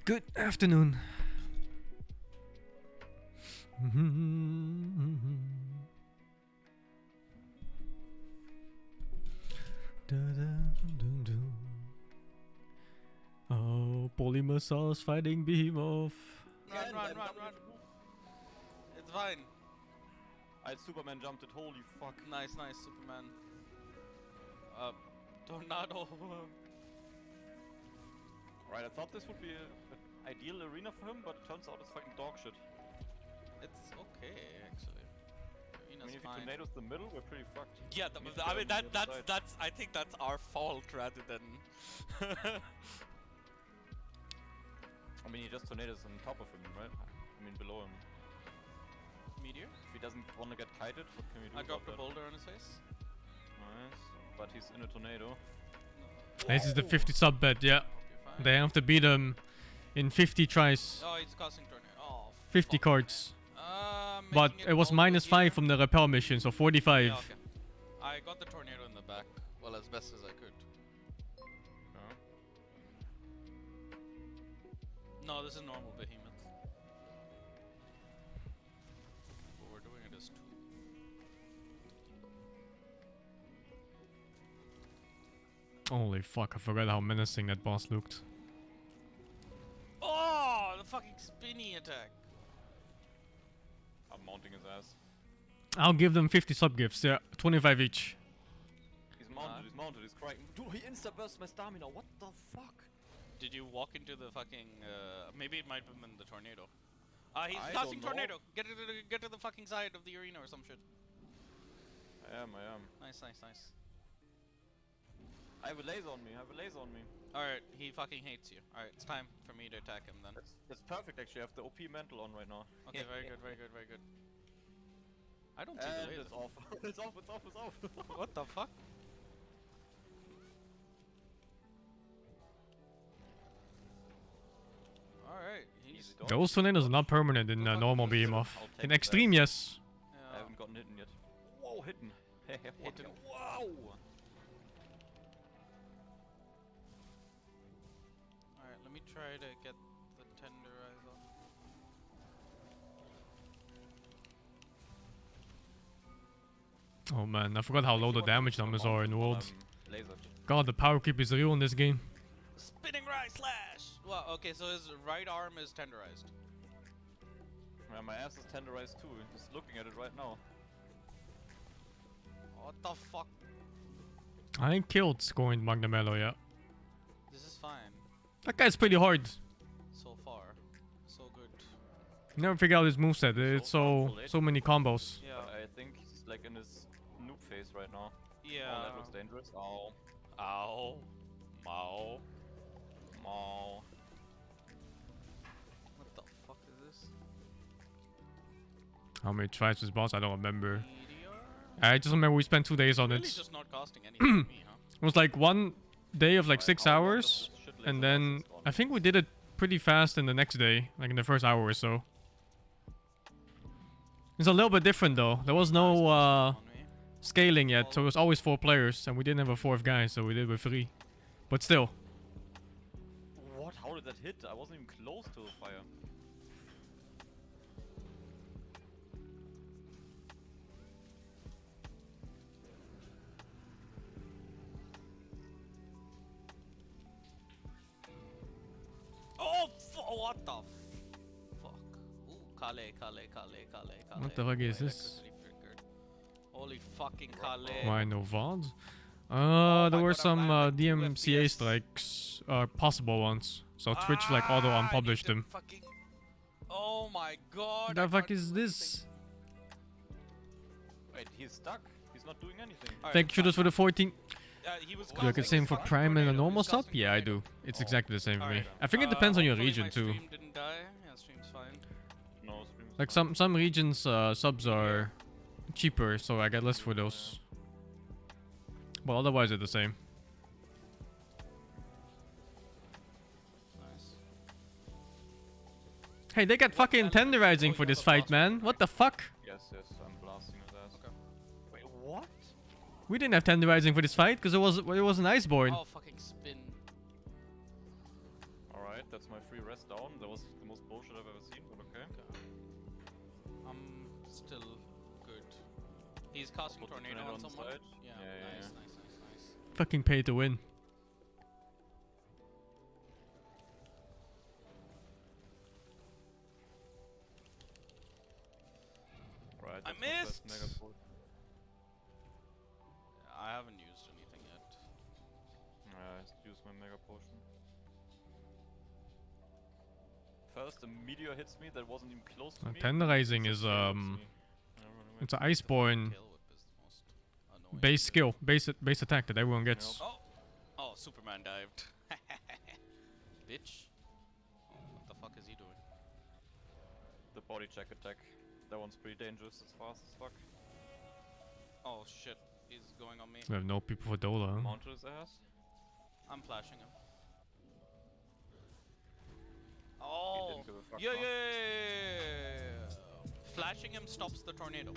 Good afternoon. Oh, Polymersaur's fighting Behemoth. Run. It's fine. I Superman jumped it, holy fuck. Nice, Superman. Tornado. Right, I thought this would be an ideal arena for him, but it turns out it's fucking dog shit. It's okay, actually. I mean, if he tornadoes the middle, we're pretty fucked. Yeah, I mean that's I think that's our fault rather than. I mean, he just tornadoes on top of him, right? I mean, below him. Meteor? If he doesn't want to get kited, what can we do? I dropped a about boulder on his face. that? Nice, but he's in a tornado. This is the 50 sub bet, yeah. Okay, They have to beat him in 50 tries. Oh, he's causing tornado. Oh, 50 fuck. cards. Making But it was boulder -5 here. from the repel mission, so 45. Yeah, okay. I got the tornado in the back, well, as best as I could. Yeah. No, this is normal behemoth. What we're doing it is 2. Holy fuck, I forgot how menacing that boss looked. Oh, the fucking spinny attack. I'm mounting his ass. I'll give them 50 sub gifts, yeah. 25 each. He's mounted, he's crying. Dude, he insta-burst my stamina, what the fuck? Did you walk into the fucking, maybe it might have been the tornado. He's I causing don't know. tornado. Get to the fucking side of the arena or some shit. I am. Nice. I have a laser on me, Alright, he fucking hates you. Alright, it's time for me to attack him then. That's perfect actually, I have the OP mantle on right now. Okay, very good. I don't see the And laser. it's off. It's off. What the fuck? Alright, he's... Easy dog. Those tornadoes are not permanent in normal Behemoth. I'll take In that. extreme, yes. I Yeah. haven't gotten hidden yet. Whoa, hidden. Hidden. Wow! Alright, let me try to get the tenderize off. Oh man, I forgot how low the damage numbers are in World. Laser. God, the power creep is real in this game. Spinning right slash! Well, okay, so his right arm is tenderized. Yeah, my ass is tenderized too. Just looking at it right now. What the fuck? I ain't killed scoring Magnamello yet. This is fine. That guy's pretty hard. So far. So good. Never figure out his moveset. It's So so many combos. Yeah. But I think he's like in his noob phase right now. Yeah. Oh, that looks dangerous. Ow. Ow. Mow. Ow. What the fuck is this? How many tries was boss? I don't remember. Meteor? I just remember we spent 2 days on Really it. just not costing anything to me, huh? It was like one day of like Right, 6 how long hours, does this shit laser and last then this long? I think we did it pretty fast in the next day, like in the first hour or so. It's a little bit different though. There was no On me. scaling yet, so it was always 4 players, and we didn't have a 4th guy, so we did with 3. But still. What? How did that hit? I wasn't even close to the fire. Oh, what the fuck? Ooh, Kale. What the fuck is Wait, I this? quickly figured. Holy fucking Kale. Why no VODs? Oh There my were God, some I'm at 2 DMCA FPS. strikes, possible ones. So Twitch like auto I need unpublished to them. Fucking... Oh my god. What the I fuck can't is do this? Wait, he's stuck? He's not doing anything. Alright, Thank you for the 14. he was Do I get casting same for fucking Prime and a tornado. normal He was sub? casting Yeah, I tornado. do. It's Oh. exactly the same for me. Alright. I think it depends on your Hopefully region my too. Stream didn't die. Yeah, stream's fine. No, stream's Like fine. some regions subs are cheaper, so I get less for those. But otherwise they're the same. Nice. Hey, they got fucking tenderizing for this fight, man. What the fuck? Yes, I'm blasting his ass. Okay. Wait, what? We didn't have tenderizing for this fight because it was an iceborne. Oh, fucking spin. That's my free rest down. That was the most bullshit I've ever seen, but okay. I'm still good. He's casting Put the tornado tornado on on the someone. side. Yeah, Yeah, nice, yeah. nice, nice, nice. Fucking pay to win. Right, I that's my first missed! mega pull. I haven't used anything yet. I use my mega potion. First, a meteor hits me that wasn't even close to me. Tenderizing is it's an iceborne Kill whip is the most annoying. base skill, base attack that everyone gets. Oh! Oh, Superman dived. Bitch. Oh, what the fuck is he doing? The body check attack. That one's pretty dangerous. It's fast as fuck. Oh shit, he's going on me. We have no people for Dota. Huh? Mounted his ass. I'm flashing him. He Oh! didn't give a fuck. Yeah, huh? yeah. Flashing him stops the tornado.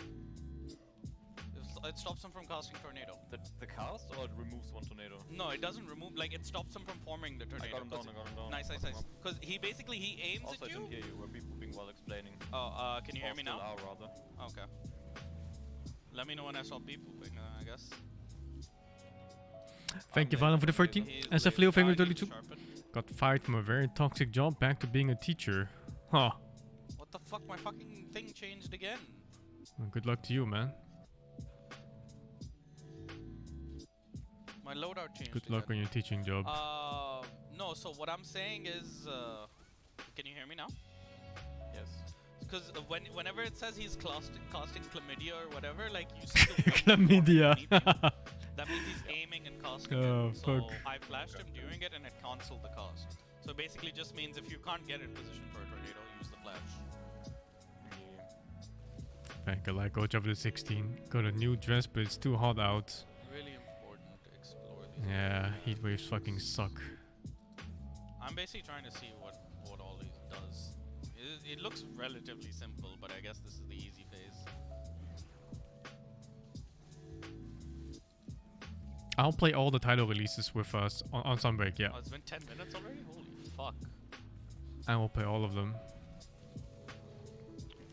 It stops him from casting tornado. The cast or it removes one tornado? No, it doesn't remove. Like, it stops him from forming the I tornado. got him down, I got him down. Nice, nice, Fuck him nice. up. Because he basically aims Also, I at didn't you. hear you. We're beeping while explaining. Oh, can you hear me Or still now? are, rather. Okay. Let me know when I stop beep pooping, I guess. Thank you, Valen, for the 13. SF Leo Finger 32. Got fired from a very toxic job, back to being a teacher. Huh. What the fuck? My fucking thing changed again. Well, good luck to you, man. My loadout changed Good luck on again. your teaching job. No, so what I'm saying is, can you hear me now? Yes. Because whenever it says he's casting chlamydia or whatever, like you see the one Chlamydia. underneath him, that means he's aiming and casting Oh, it. So fuck. I flashed him doing it and it cancelled the cast. So basically just means if you can't get in position for a tornado, use the flash. Thank you, like Coach of the 16. Got a new dress, but it's too hot out. Really important to explore these. Yeah, heat waves fucking suck. I'm basically trying to see what all these does. It looks relatively simple, but I guess this is the easy phase. I'll play all the title releases with us on Sunbreak, yeah. Oh, it's been 10 minutes already? Holy fuck. I will play all of them.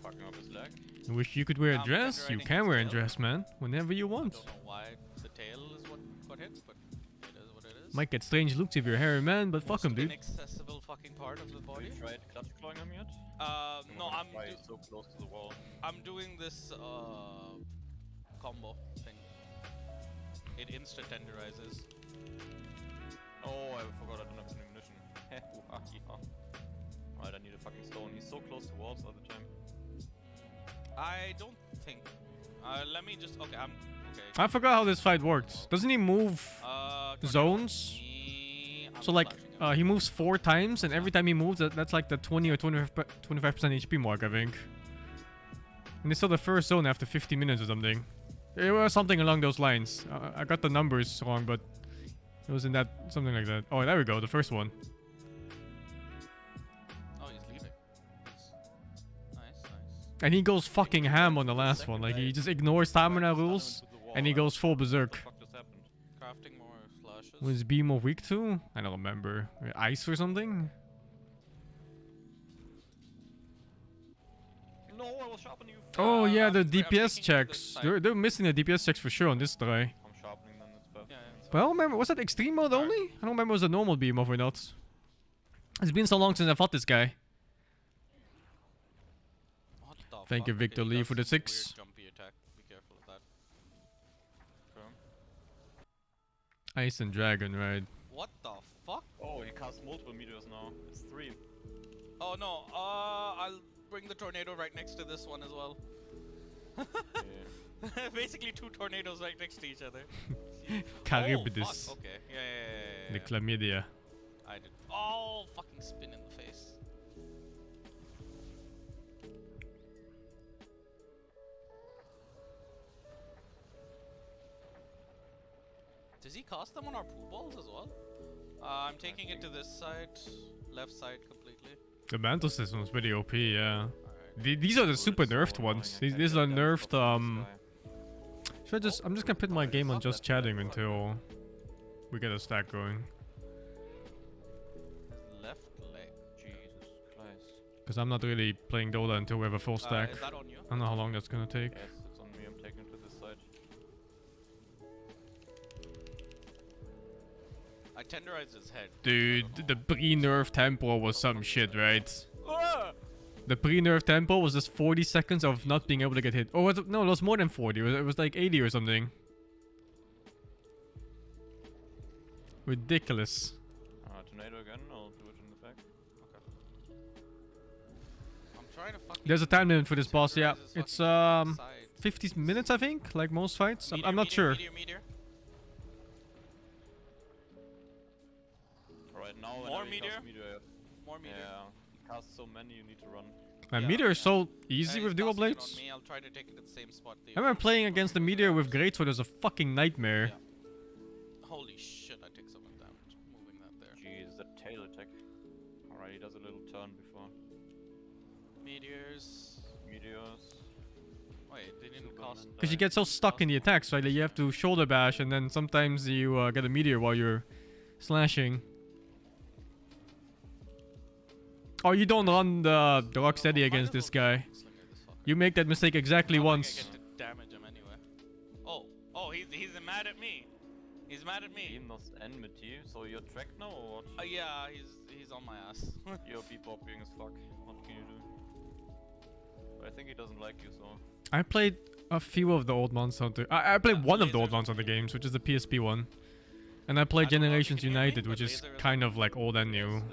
Fucking up his leg. You wish you could wear a I'm dress? You Tenderizing can his wear a tail. dress, man. Whenever you want. Don't know why the tail is what got hit, but it is what it is. Might get strange looks if you're a hairy man, but fuck Most him, dude. inaccessible fucking part of the Have body. you tried clutch clawing him yet? No, Why he's so close to the wall. I'm doing this combo thing. It instant tenderizes. Oh, I forgot I don't have any ammunition. Right, I need a fucking stone. He's so close to walls all the time. I don't think. Let me just. Okay, I'm. Okay. I forgot how this fight works. Doesn't he move Tornado. zones? I'm So like, flashing him. he moves 4 times, and every time he moves, that's like the 20 or 25% HP mark, I think. And it's still the first zone after 50 minutes or something. It was something along those lines. I got the numbers wrong, but it was in that, something like that. Oh, there we go, the first one. Oh, he's leaving. Nice, nice. And he goes fucking ham on the last one. Like, he just ignores stamina rules, and he goes full berserk. What the fuck just happened? Crafting more flashes. Was Beamo weak to? I don't remember. Ice or something? No, I was sharpening you. Oh yeah, the I'm taking DPS it to the checks. side. They're missing the DPS checks for sure on this try. I'm sharpening them, that's perfect. Yeah, yeah. Well, remember, was that extreme mode only? I don't remember it was a normal beam or not. It's been so long since I fought this guy. What the Thank you, fuck? Victor He Lee, does for the some 6. Weird jumpy attack. Be careful of that. Okay. Ice and Dragon, right? What the fuck? Oh, he casts multiple meteors now. It's 3. Oh no. I'll bring the tornado right next to this one as well. Yeah. Basically 2 tornadoes right next to each other. Charybdis. Oh, fuck. Okay. Yeah. The chlamydia. I did. Oh, fucking spin in the face. Does he cast them on our poo balls as well? I'm taking it to this side, left side completely. The mantle system was pretty OP, yeah. Alright. These are the Dude, super it's so nerfed annoying. ones. I These can't are get that nerfed, stuff from this guy. I'm just gonna put my game on just chatting until we get a stack going. His left leg. Because I'm not really playing Dota until we have a full stack. Is that on you? I don't know how long that's gonna take. Yes, it's on me. I'm taking to this side. I tenderized his head. Dude, the pre-nerf tempo was some shit, right? Ah! The pre-nerf tempo was just 40 seconds of not being able to get hit. Or was it, no, it was more than 40. It was like 80 or something. Ridiculous. Tornado again. I'll do it in the back. I'm trying to fucking There's a time limit for this boss, yeah. tenderize his It's fucking side. 50 minutes, I think, like most fights. Meteor, I'm not meteor, sure. Meteor, meteor. Alright, now More whenever he meteor? casts meteor. More meteor. Yeah, he casts so many, you need to run. And Yeah, Meteor is yeah. so easy He's with dual casting it blades. on me. I'll try to take it at the same spot. I remember playing against the Meteor with Greatsword as a fucking nightmare. Yeah. Holy shit, I take so much damage moving that there. Jeez, the tail attack. Alright, he does a little turn before. Meteors. Meteors. Wait, they didn't Superman cost. Because you get so stuck in the attacks, right? That you have to shoulder bash, and then sometimes you get a Meteor while you're slashing. Oh, you don't run the Rocksteady against this guy. You make that mistake exactly once. I get to damage him anyway. Oh, he's mad at me. He's mad at me. Team lost enmity, so you're tracked now or what? Yeah, he's on my ass. You're beatbopping as fuck. What can you do? But I think he doesn't like you, so. I played a few of the old Monster Hunter. I played one of the old Monster Hunter games, which is the PSP one. And I played I don't know if you Generations can hear me, United, but which is laser is kind of like old and new. Lasers on you.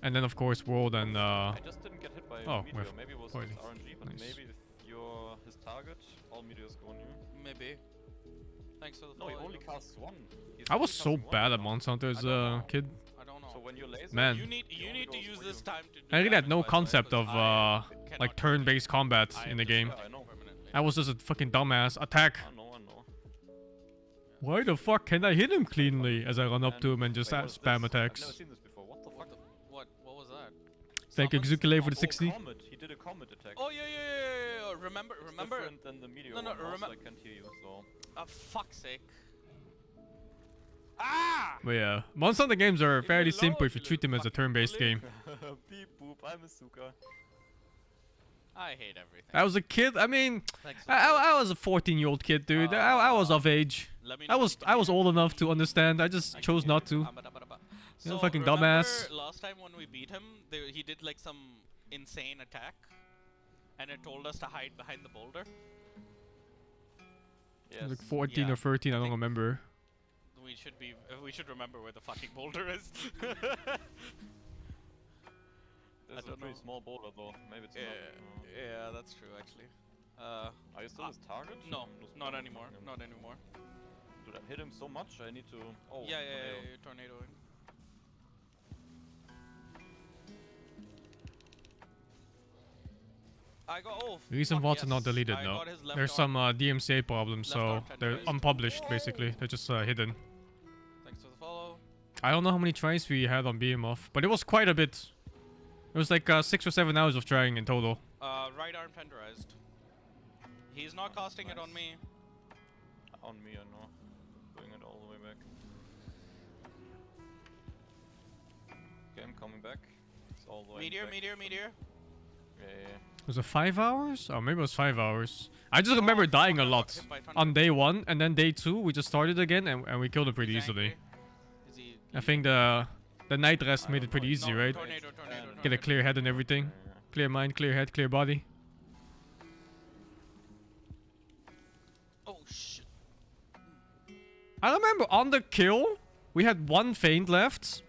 And then of course World and I just didn't get hit by oh, a meteor. with Maybe it was poison. his RNG, but Nice. maybe if you're his target, all meteors go on you. Maybe. Thanks for the No, he follow, only Joe. casts one. He's I was only so casting one bad at now. Monster Hunter as I don't a know. kid. I don't know. So when you're laser, Man. You need only to goes use for this you. time to do I really had no damage, by the way, concept of 'cause I cannot like turn-based combat I in am the just game. Yeah, I know. permanently. I was just a fucking dumbass. Attack. I know. Why the fuck can I hit him cleanly as I run up to him and just Wait, what is spam this? attacks? I've never seen this before. What the fuck? What was that? Thank you, Summons? Xukile for the Oh, 60. comet. He did a comet attack. Oh yeah. Remember? Different than the meteor No, one. Also, remem- I can't hear you, so. Fuck's sake. Ah! But yeah, Monster Hunter games are Leave me fairly alone, simple if you you treat them as a little turn-based fucking game. Beep boop. I'm a suka. I hate everything. I was a kid. I mean, Thanks for I was a 14-year-old kid, dude. I was of age. Let me I know was if you can hear me. old enough to understand. I just I can chose hear not you. to. So You know, fucking remember dumbass. last time when we beat him, he did like some insane attack, and it told us to hide behind the boulder. Yes. Like 14 Yeah, or 13, I don't think- remember. We should remember where the fucking boulder is. This is a don't pretty know. small boulder though. Maybe it's not. Yeah, that's true actually. Are you still his target? No, I'm just not wondering. anymore. Not anymore. Dude, I hit him so much. I need to. Oh. Yeah, tornado. tornadoing. I got Recent fuck VODs are not yes, deleted, I no. got his left There's arm. some DMCA problems, left so arm they're tenderized. unpublished, basically. They're just hidden. Thanks for the follow. I don't know how many tries we had on BMOF, but it was quite a bit. It was like 6 or 7 hours of trying in total. Right arm tenderized. He's not casting it on me. On me, I know. Doing it all the way back. Okay, I'm coming back. It's all the way. Meteor. Yeah. Was it 5 hours? Oh, maybe it was 5 hours. I just remember dying a lot. Hit by On day 1, and then day 2, we just started again, and we killed him pretty easily. Is he? I think the night rest made it pretty easy, right? Tornado. Get a clear head and everything. Clear mind, clear head, clear body. Oh shit. I remember on the kill, we had 1 feint left,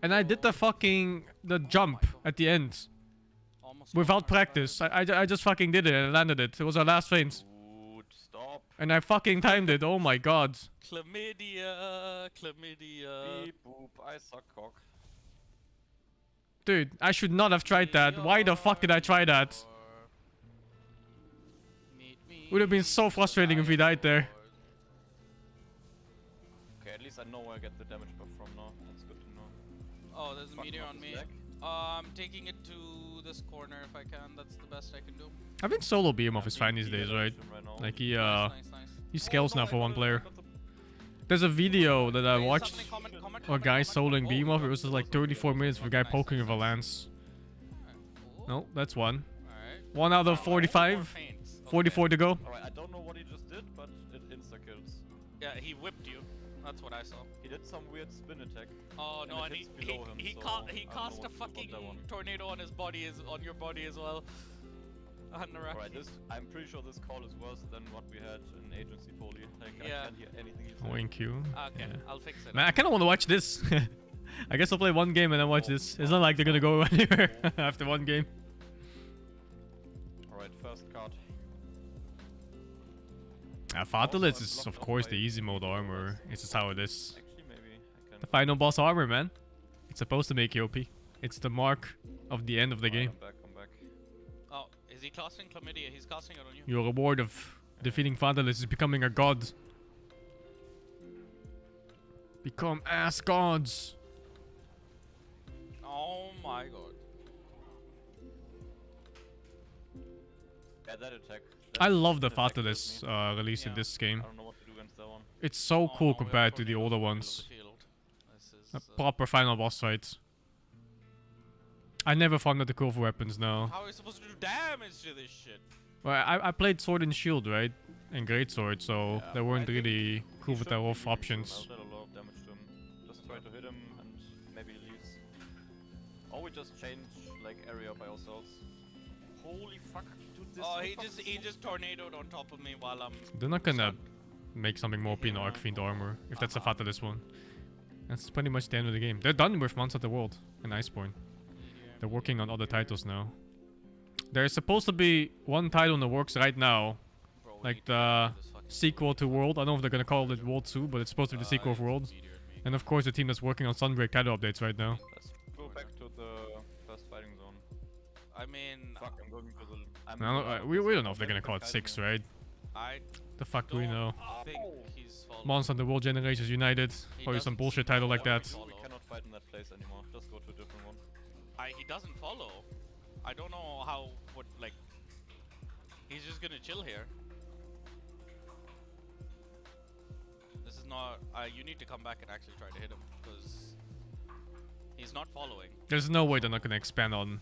and I did the jump at the end Almost without practice. I just fucking did it and landed it. It was our last feint, Dude, stop. and I fucking timed it. Oh my god. Chlamydia. Beep boop. I suck cock. Dude, I should not have tried that. Why the fuck did I try that? Would have been so frustrating if we died there. Okay, at least I know where I get the damage buff from now. That's good to know. Oh, there's a Fuck, meteor not on his me. leg. I'm taking it to this corner if I can. That's the best I can do. I think solo BMOF is Yeah, fine these he days, damaged right? him right now. Like he Nice. he scales Oh, no, now for I one got player. the There's a video that I Say watched. something, comment, A comment, guy comment. soloing Oh, beam off. It got was just it. like 34 minutes of a guy Nice, poking nice, with a nice. lance. Oh, No, that's one. alright. 1 out of Oh, 45. more feints. Okay. 44 to go. Alright, I don't know what he just did, but it insta-kills. Yeah, he whipped you. That's what I saw. He did some weird spin attack. Oh no, And and it hits below him, he so cast I don't know a what to do about fucking that one. tornado on his body, on your body as well. Alright, I'm pretty sure this call is worse than what we had in agency poly. Like, Yeah. I can't hear anything he's saying. Wink you. Okay, Yeah. I'll fix it. Man, I kind of want to watch this. I guess I'll play one game and then watch this. It's not like they're gonna go anywhere after one game. Alright, first card. Fatalist is of course the easy mode armor. It's just how it is. Actually, maybe I can. The final boss armor, man. It's supposed to make you OP. It's the mark of the end of the Alright, game. I'm back. Oh, is he casting chlamydia? He's casting it on you. Your reward of defeating Fatalist is becoming a god. Become ass gods. Oh my god. Yeah, that attack. I love the that attack kills Fatalist me. release in Yeah. this game. I don't know what to do against that one. It's so Oh, cool no, we have compared to the tornadoes older in the middle of ones. the field. This is, A proper final boss fight. I never found that the cool for weapons now. how are we supposed to do damage to this shit? Well, I played Sword and Shield, right? And Greatsword, so Yeah, there weren't I think really cool with their Should off be options. easy, so I'll deal a lot of damage to him. Just try to hit him and maybe he leaves. Or we just change like area by ourselves. Holy fuck, dude, this Oh, hitbox he is just tornadoed on top of me while I'm. They're not gonna stunned. make something more in Arc Fiend armor, if that's a Uh-huh. Fatalist one. That's pretty much the end of the game. They're done with Monster of the World and Iceborne. They're working on other titles now. There's supposed to be one title in the works right now, Bro, we like need to get the this fucking sequel to World. I don't know if they're gonna call it World 2, but it's supposed to be the sequel of it's World. meteored me. And of course the team that's working on Sunbreak title updates right now. Let's go back to the first fighting zone. I mean, Fuck, I'm going to the. I'm I don't, we don't know if they're gonna call it 6, right? I The fuck do we don't know? think he's following. Monster of the World Generations United. He Or some doesn't bullshit seem title to like that. follow. We cannot fight in that place anymore. Just go to a different one. He doesn't follow. I don't know how. What like? He's just gonna chill here. This is not. You need to come back and actually try to hit him because he's not following. There's no way they're not gonna expand on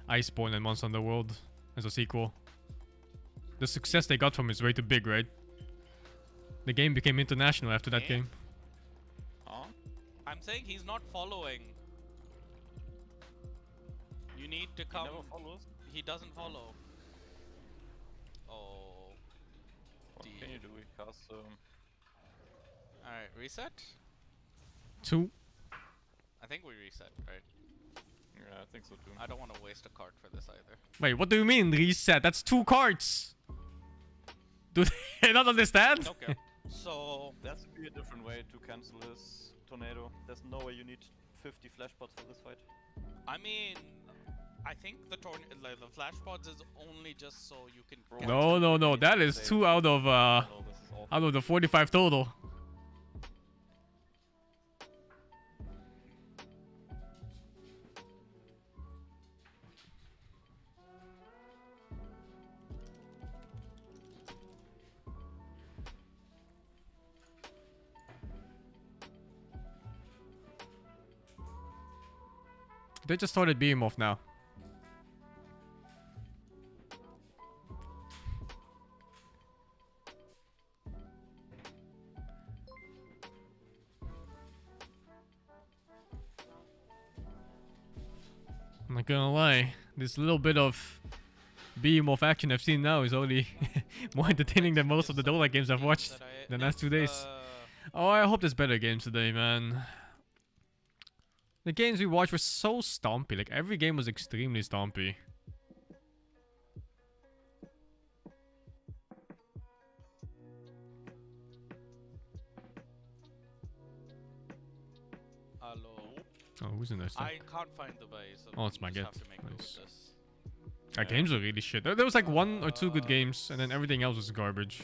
Iceborne and Monster of the World as a sequel. The success they got from it is way too big, right? The game became international after that Yeah. game. Huh? I'm saying he's not following. You need to He come. never follows. He doesn't follow. Oh. What D. can you do? We cast. Alright, reset? 2. I think we reset, right? Yeah, I think so too. I don't want to waste a card for this either. Wait, what do you mean reset? That's 2 cards! Do they not understand? Okay. So, There has to be a different way to cancel his tornado. There's no way you need 50 flash pots for this fight. I mean, I think the flash pods is only just so you can. Bro, cancel. No, that is 2 out of No, this is awful. out of the 45 total. They just started beam off now. I'm not gonna lie, this little bit of beam of action I've seen now is only more entertaining than most of the Dota games I've watched the last 2 days. Oh, I hope there's better games today, man. The games we watched were so stompy. Like, every game was extremely stompy. Hello. Oh, who's in this? I can't find the base. So Oh, it's we my just get. have to make do with Nice. this. Games were really shit. There was like 1 or 2 good games, and then everything else was garbage.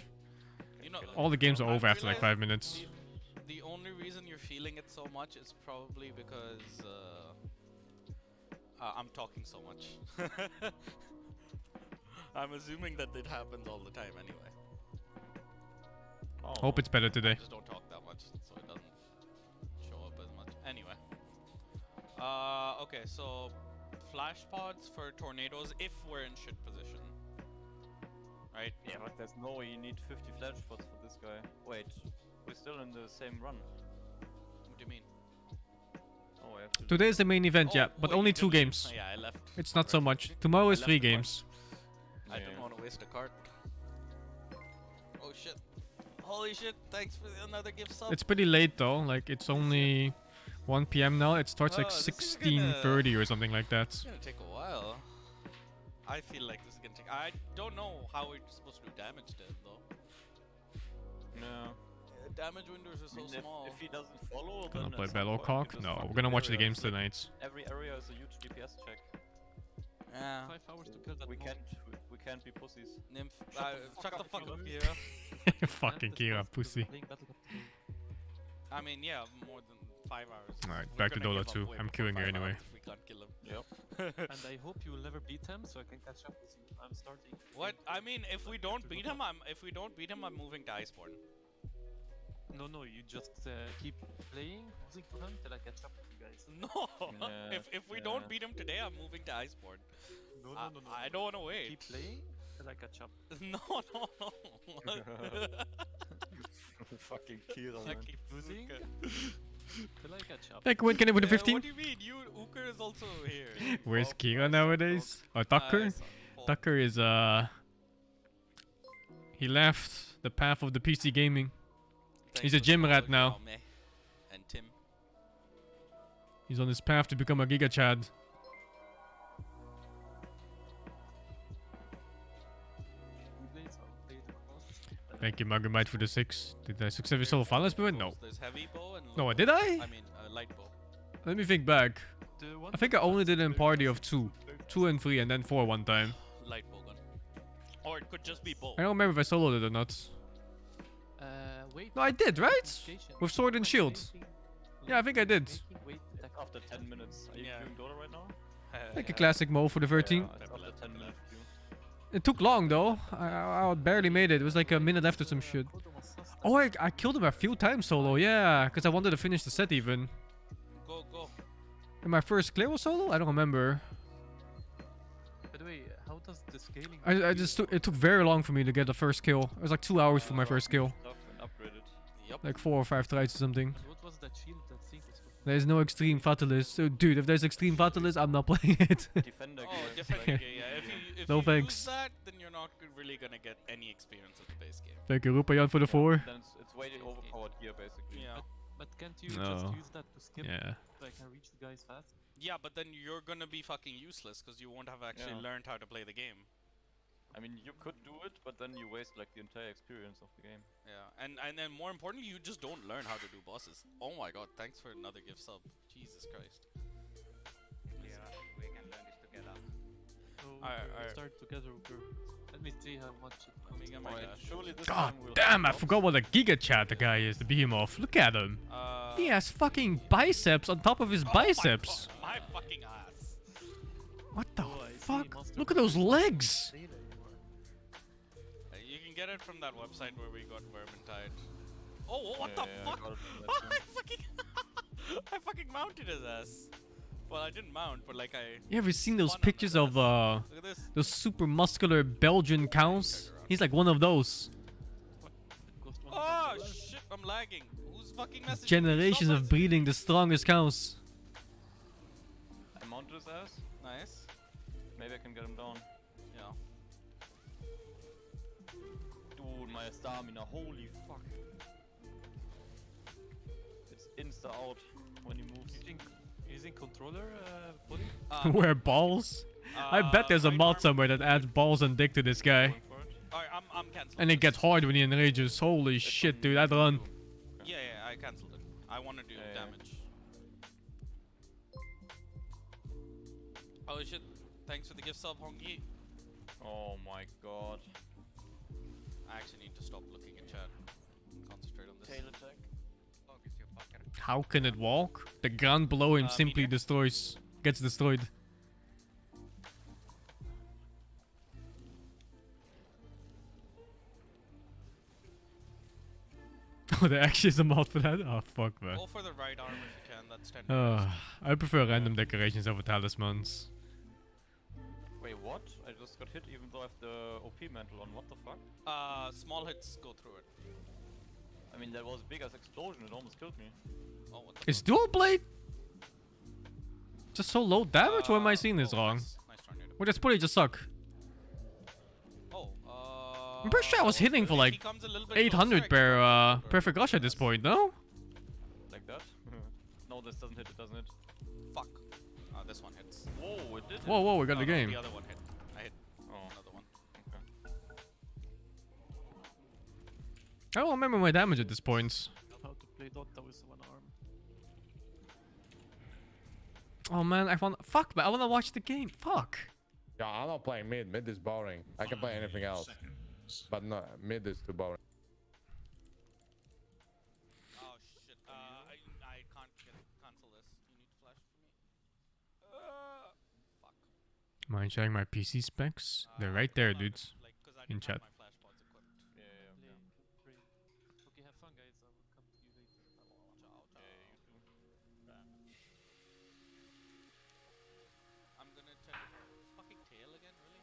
You know, All the games are I over after like realize 5 minutes. The only reason you're feeling it so much is probably because I'm talking so much. I'm assuming that it happens all the time anyway. Oh, Hope it's better I today. just don't talk that much. That's Okay, so flash pods for tornadoes if we're in shit position. Right? Yeah, but there's no way you need 50 flash spots for this guy. Wait, we're still in the same run. What do you mean? Oh, I have to. Today's the main event, Oh, yeah, but wait, only you 2 did leave. games. Yeah, I left. It's not so Alright. much. Tomorrow is left 3 the card. games. I didn't want to waste a card. Oh shit. Holy shit, thanks for another gift sub. It's pretty late though. Like it's only 1 p.m. now. It starts like Oh, this is 16:30 or something like that. It's gonna take a while. I feel like this is gonna take. I don't know how we're supposed to do damage to him though. No. Damage windows are so small. If he doesn't follow, Gonna then play at some point Battlecock? you just No, fuck we're gonna watch the area. games Like, tonight. Every area is a huge DPS check. Yeah. 5 hours to kill that We mob. can't be pussies. Nymph, Shut the fuck fuck up, up, Kira. Fucking Mantis Kira, was pussy. playing Battlefield 3. I mean, yeah, more than 5 hours. Alright, We're back to gonna Dota give up 2. way I'm before killing you 5 anyway. hours if we can't kill him. Yep. And I hope you will never beat him, so I can catch up with you. I'm starting. What? I mean, if we don't beat him, I'm moving to Iceborne. No, you just keep playing, losing to him till I catch up with you guys. No. Yeah, if we yeah. don't beat him today, I'm moving to Iceborne. No, I don't want to wait. Keep playing till I catch up. No. Fucking Kira, I man. keep losing till I catch up. Like when can it with a 15? What do you mean? Uker is also here. Where's Oh, Kira I nowadays? Or Tucker? Paul. Tucker is he left the path of the PC gaming. Thanks He's a for gym the rat follow, now. Jaume and Tim. He's on his path to become a Giga Chad. Thank you, Magumite, for the 6. Did I successfully solo finalist movement? No. There's heavy bow and No, low did bow. I? I mean, light bow. Let me think back. I think I only did it in party of 2. 2 and 3 and then 4 one time. Light bow gun. Or it could just be bow. I don't remember if I soloed it or not. Wait. No, I did, right? Notification. With sword and shield. Yeah, I think I did. Wait, attack. After 10 minutes. Are you Yeah. doing Dota right now? Like a classic mode for the 13. Yeah, it's after 10 minutes. queue. It took long though. I barely made it. It was like a minute left or some shit. Oh, I killed him a few times solo. Yeah, because I wanted to finish the set even. Go. And my first clear was solo? I don't remember. By the way, how does the scaling? I just took, it took very long for me to get the first kill. It was like 2 hours for my first kill. Stuff and upgrade it. Yep. Like 4 or 5 tries or something. What was that shield that thing was for? There's no extreme fatalist. So, dude, if there's extreme fatalist, I'm not playing it. Defender Oh, gear. different. Like, Yeah. If No you thanks. use that, then you're not really gonna get any experience at the base game. Thank you, Rupayan, for the 4. Then it's way overpowered gear basically. Yeah. But can't you No. just use that to skip Yeah. so I can reach the guys fast? Yeah, but then you're gonna be fucking useless because you won't have actually Yeah. learned how to play the game. I mean, you could do it, but then you waste like the entire experience of the game. Yeah, and then more importantly, you just don't learn how to do bosses. Oh my god, thanks for another gift sub. Jesus Christ. Yeah, we can learn this together. So Alright, we'll alright. start together. Let me see how much it comes. Amiga, my Alright, gosh. surely this God time we'll damn, I have forgot what a Giga Chad the guy is, the behemoth. Look at him. He has fucking biceps on top of his biceps. Oh my fucking ass. What the Oh, I see, fuck? Master Look at those legs. Say that you are. You can get it from that website where we got Vermintide. Oh, what Yeah, the yeah, I fuck? got it from that I too. fucking I fucking mounted his ass. Well, I didn't mount, but like I. You ever seen those spun on pictures his of ass. Look at this. those super muscular Belgian counts? He's like one of those. It cost 1,000 Oh dollars. shit, I'm lagging. Who's fucking messaging? Generations Stop of us. breeding the strongest counts. I mounted his ass. Nice. Maybe I can get him down. Yeah. Dude, my stamina. Holy fuck. It's insta out when he moves. Using controller, body? Wear balls? I bet there's a right mod arm. somewhere that adds balls and dick to this guy. Going for it. Alright, I'm canceling. And it gets this. hard when he enrages. Holy It's shit, on dude, I'd YouTube run. too. Yeah, I cancelled it. I want to do Yeah, yeah. damage. Oh shit. Thanks for the gift sub, Hongi. Oh my god. I actually need to stop looking at chat and concentrate on this. Tail attack. Focus your fucker. How can it walk? The ground below him simply meteor? gets destroyed. Oh, there actually is a mod for that? Oh, fuck, man. Go for the right arm if you can. That's 10. I prefer random decorations over talismans. Wait, what? I just got hit even though I have the OP mantle on. What the fuck? Small hits go through it. I mean, that was big as explosion. It almost killed me. Oh, what the Is dual blade just so low damage, or am I seeing this oh, wrong? Nice tornado. Or does probably just suck? Oh, I'm pretty sure I was hitting for if like he comes a little bit 800 closer, I per can go perfect rush at this point, no? Like that? No, this doesn't hit. It doesn't hit. Fuck. This one hits. Whoa, it did. Whoa, whoa, we got No, the no, game. The other one hit. I hit Oh, another one. okay. I don't remember my damage at this point. How to play Dota with one arm. Oh man, fuck, man, I wanna watch the game. Fuck. Yeah, I'm not playing mid. Mid is boring. I can play anything else. But no, mid is too boring. Oh shit. I can't cancel this. You need to flash for me. Fuck. Mind sharing my PC specs? They're right there, hold on, dudes. like, 'cause I In didn't have chat. my flash pods equipped. Yeah. Play, pray. Okay, have fun, guys. I will come to you later. Ciao, ciao. I'm gonna tell you. Fucking tail again, really?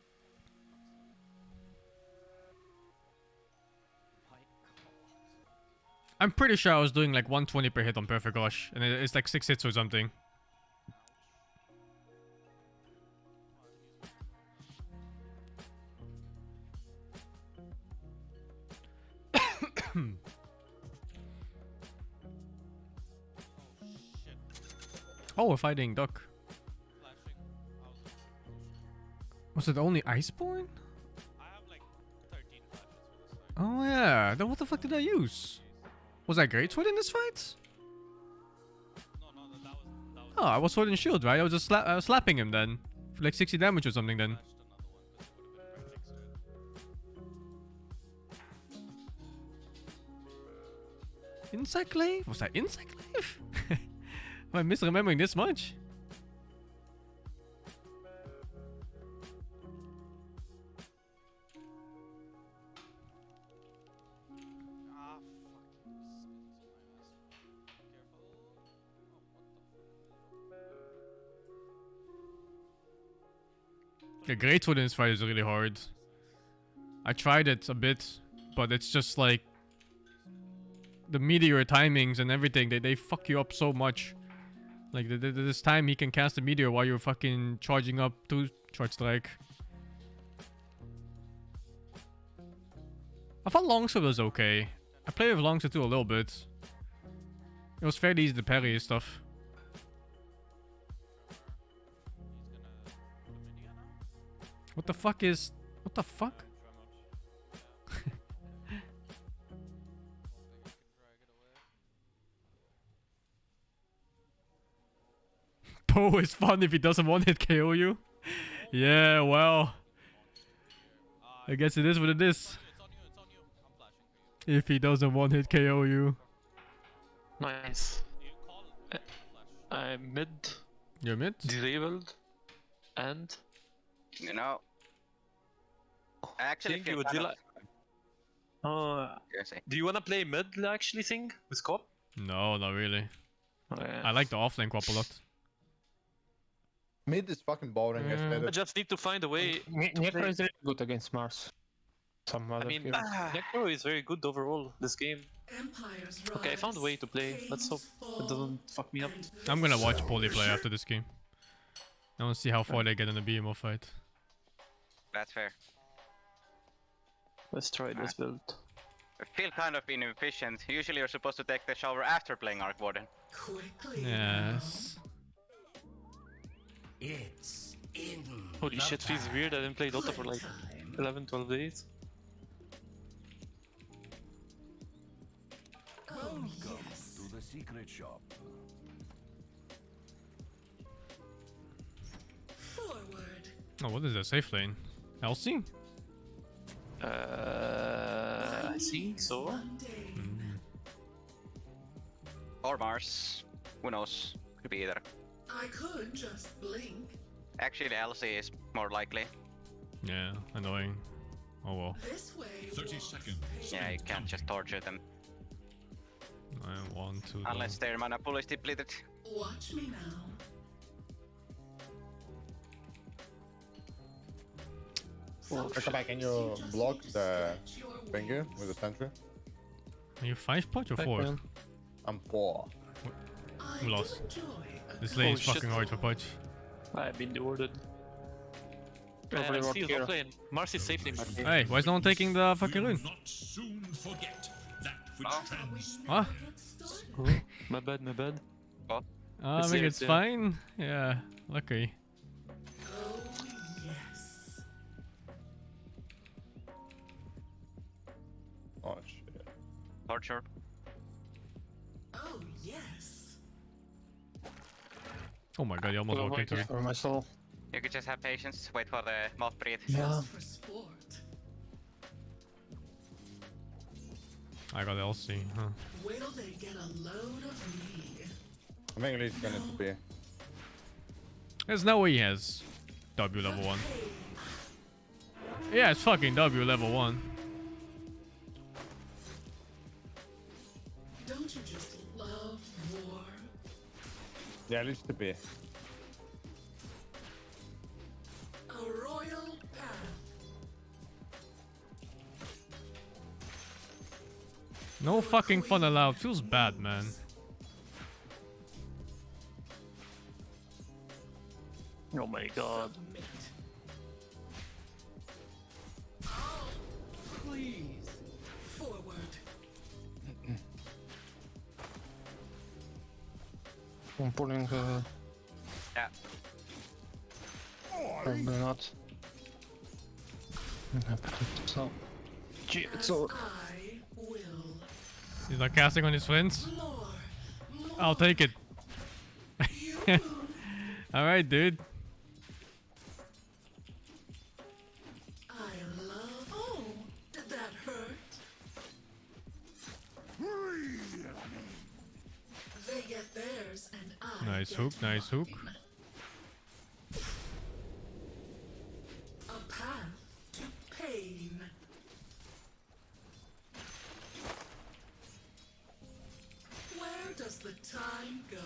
I'm pretty sure I was doing like 120 per hit on perfect rush, and it's like 6 hits or something. Shit. Oh, we're fighting duck. Flashing. Was it only Iceborne? I have like 13 flashes for this fight. Oh yeah, then what the fuck did I use? Was I great sword in this fight? No, that was. Oh, I was sword and shield, right? I was just slapping him then. For like 60 damage or something then. Flashed another one, 'cause it would have been right next to it. Insect Glaive? Was that Insect Glaive? Am I misremembering this much? Ah, fuck. Careful. The great sword in this fight is really hard. I tried it a bit, but it's just like the meteor timings and everything, they fuck you up so much. Like this time he can cast a meteor while you're fucking charging up to charge strike. I thought longsword was okay. I played with longsword too a little bit. It was fairly easy to parry and stuff. What the fuck is... What the fuck? Poe is fun if he doesn't one-hit KO you. Yeah, well. I guess it is what it is. It's on you. I'm flashing for you. If he doesn't one-hit KO you. Nice. You call flash. I'm mid, You're mid? disabled, and You know, I actually Think feel you would kind do of... like. Do you wanna play mid actually, Sing, with Cop? No, not really. Yeah. I like the offlane quap a lot. Mid is fucking boring. I said I it. just need to find a way. Necro is really good against Mars. Some other I mean, heroes. Necro is very good overall this game. Okay, I found a way to play. Let's hope it doesn't fuck me up. I'm gonna watch Poly play after this game. I wanna see how far they get in the BMO fight. That's fair. Let's try this build. I feel kind of inefficient. Usually you're supposed to take the shower after playing Arc Warden. Yes. It's in Holy the shit, feels weird. I didn't play Dota for like time. 11, 12 days. Welcome to the secret shop. Oh, what is that? Safe lane? Elsie? I think so. Or Mars. Who knows? Could be either. I could just blink. Actually, Elsie is more likely. Yeah, annoying. Oh well. This way. 30 seconds. Yeah, you can't just torture them. want to. Unless their mana pool is depleted. Watch me now. Kakabai, can you block the finger with the sentry? Are you 5 punch or Back 4? man. I'm 4. We lost. This lane is fucking hard for punch. I've been ordered. Man, Probably I walk see here. top lane. Marcy safe lane. Hey, why is no one taking the fucking rune? Not soon forget that which Huh? My bad, my bad. I It's think there, it's it's there. fine. Yeah, lucky. Oh, yes. Oh shit. Torture. Oh, yes. Oh my god, you almost walked into it. For my soul. You could just have patience, wait for the mouth breathe. Yeah. Just for sport. I got LC, huh? Will they get a load of me? I think Lee's gonna be. There's no way he has W level 1. Yeah, it's fucking W level 1. Don't you just love war? Yeah, Lee's to be. A royal path. No fucking fun allowed. Feels bad, man. Oh my god. Submit. Oh, please. Forward. I'm pulling Yeah. probably not. So so I will. He's not casting on his friends. More. I'll take it. Alright, dude. I love. Oh, did that hurt? They get theirs, and I. Nice get hook, nice hook. mine. A path to pain. Where does the time go?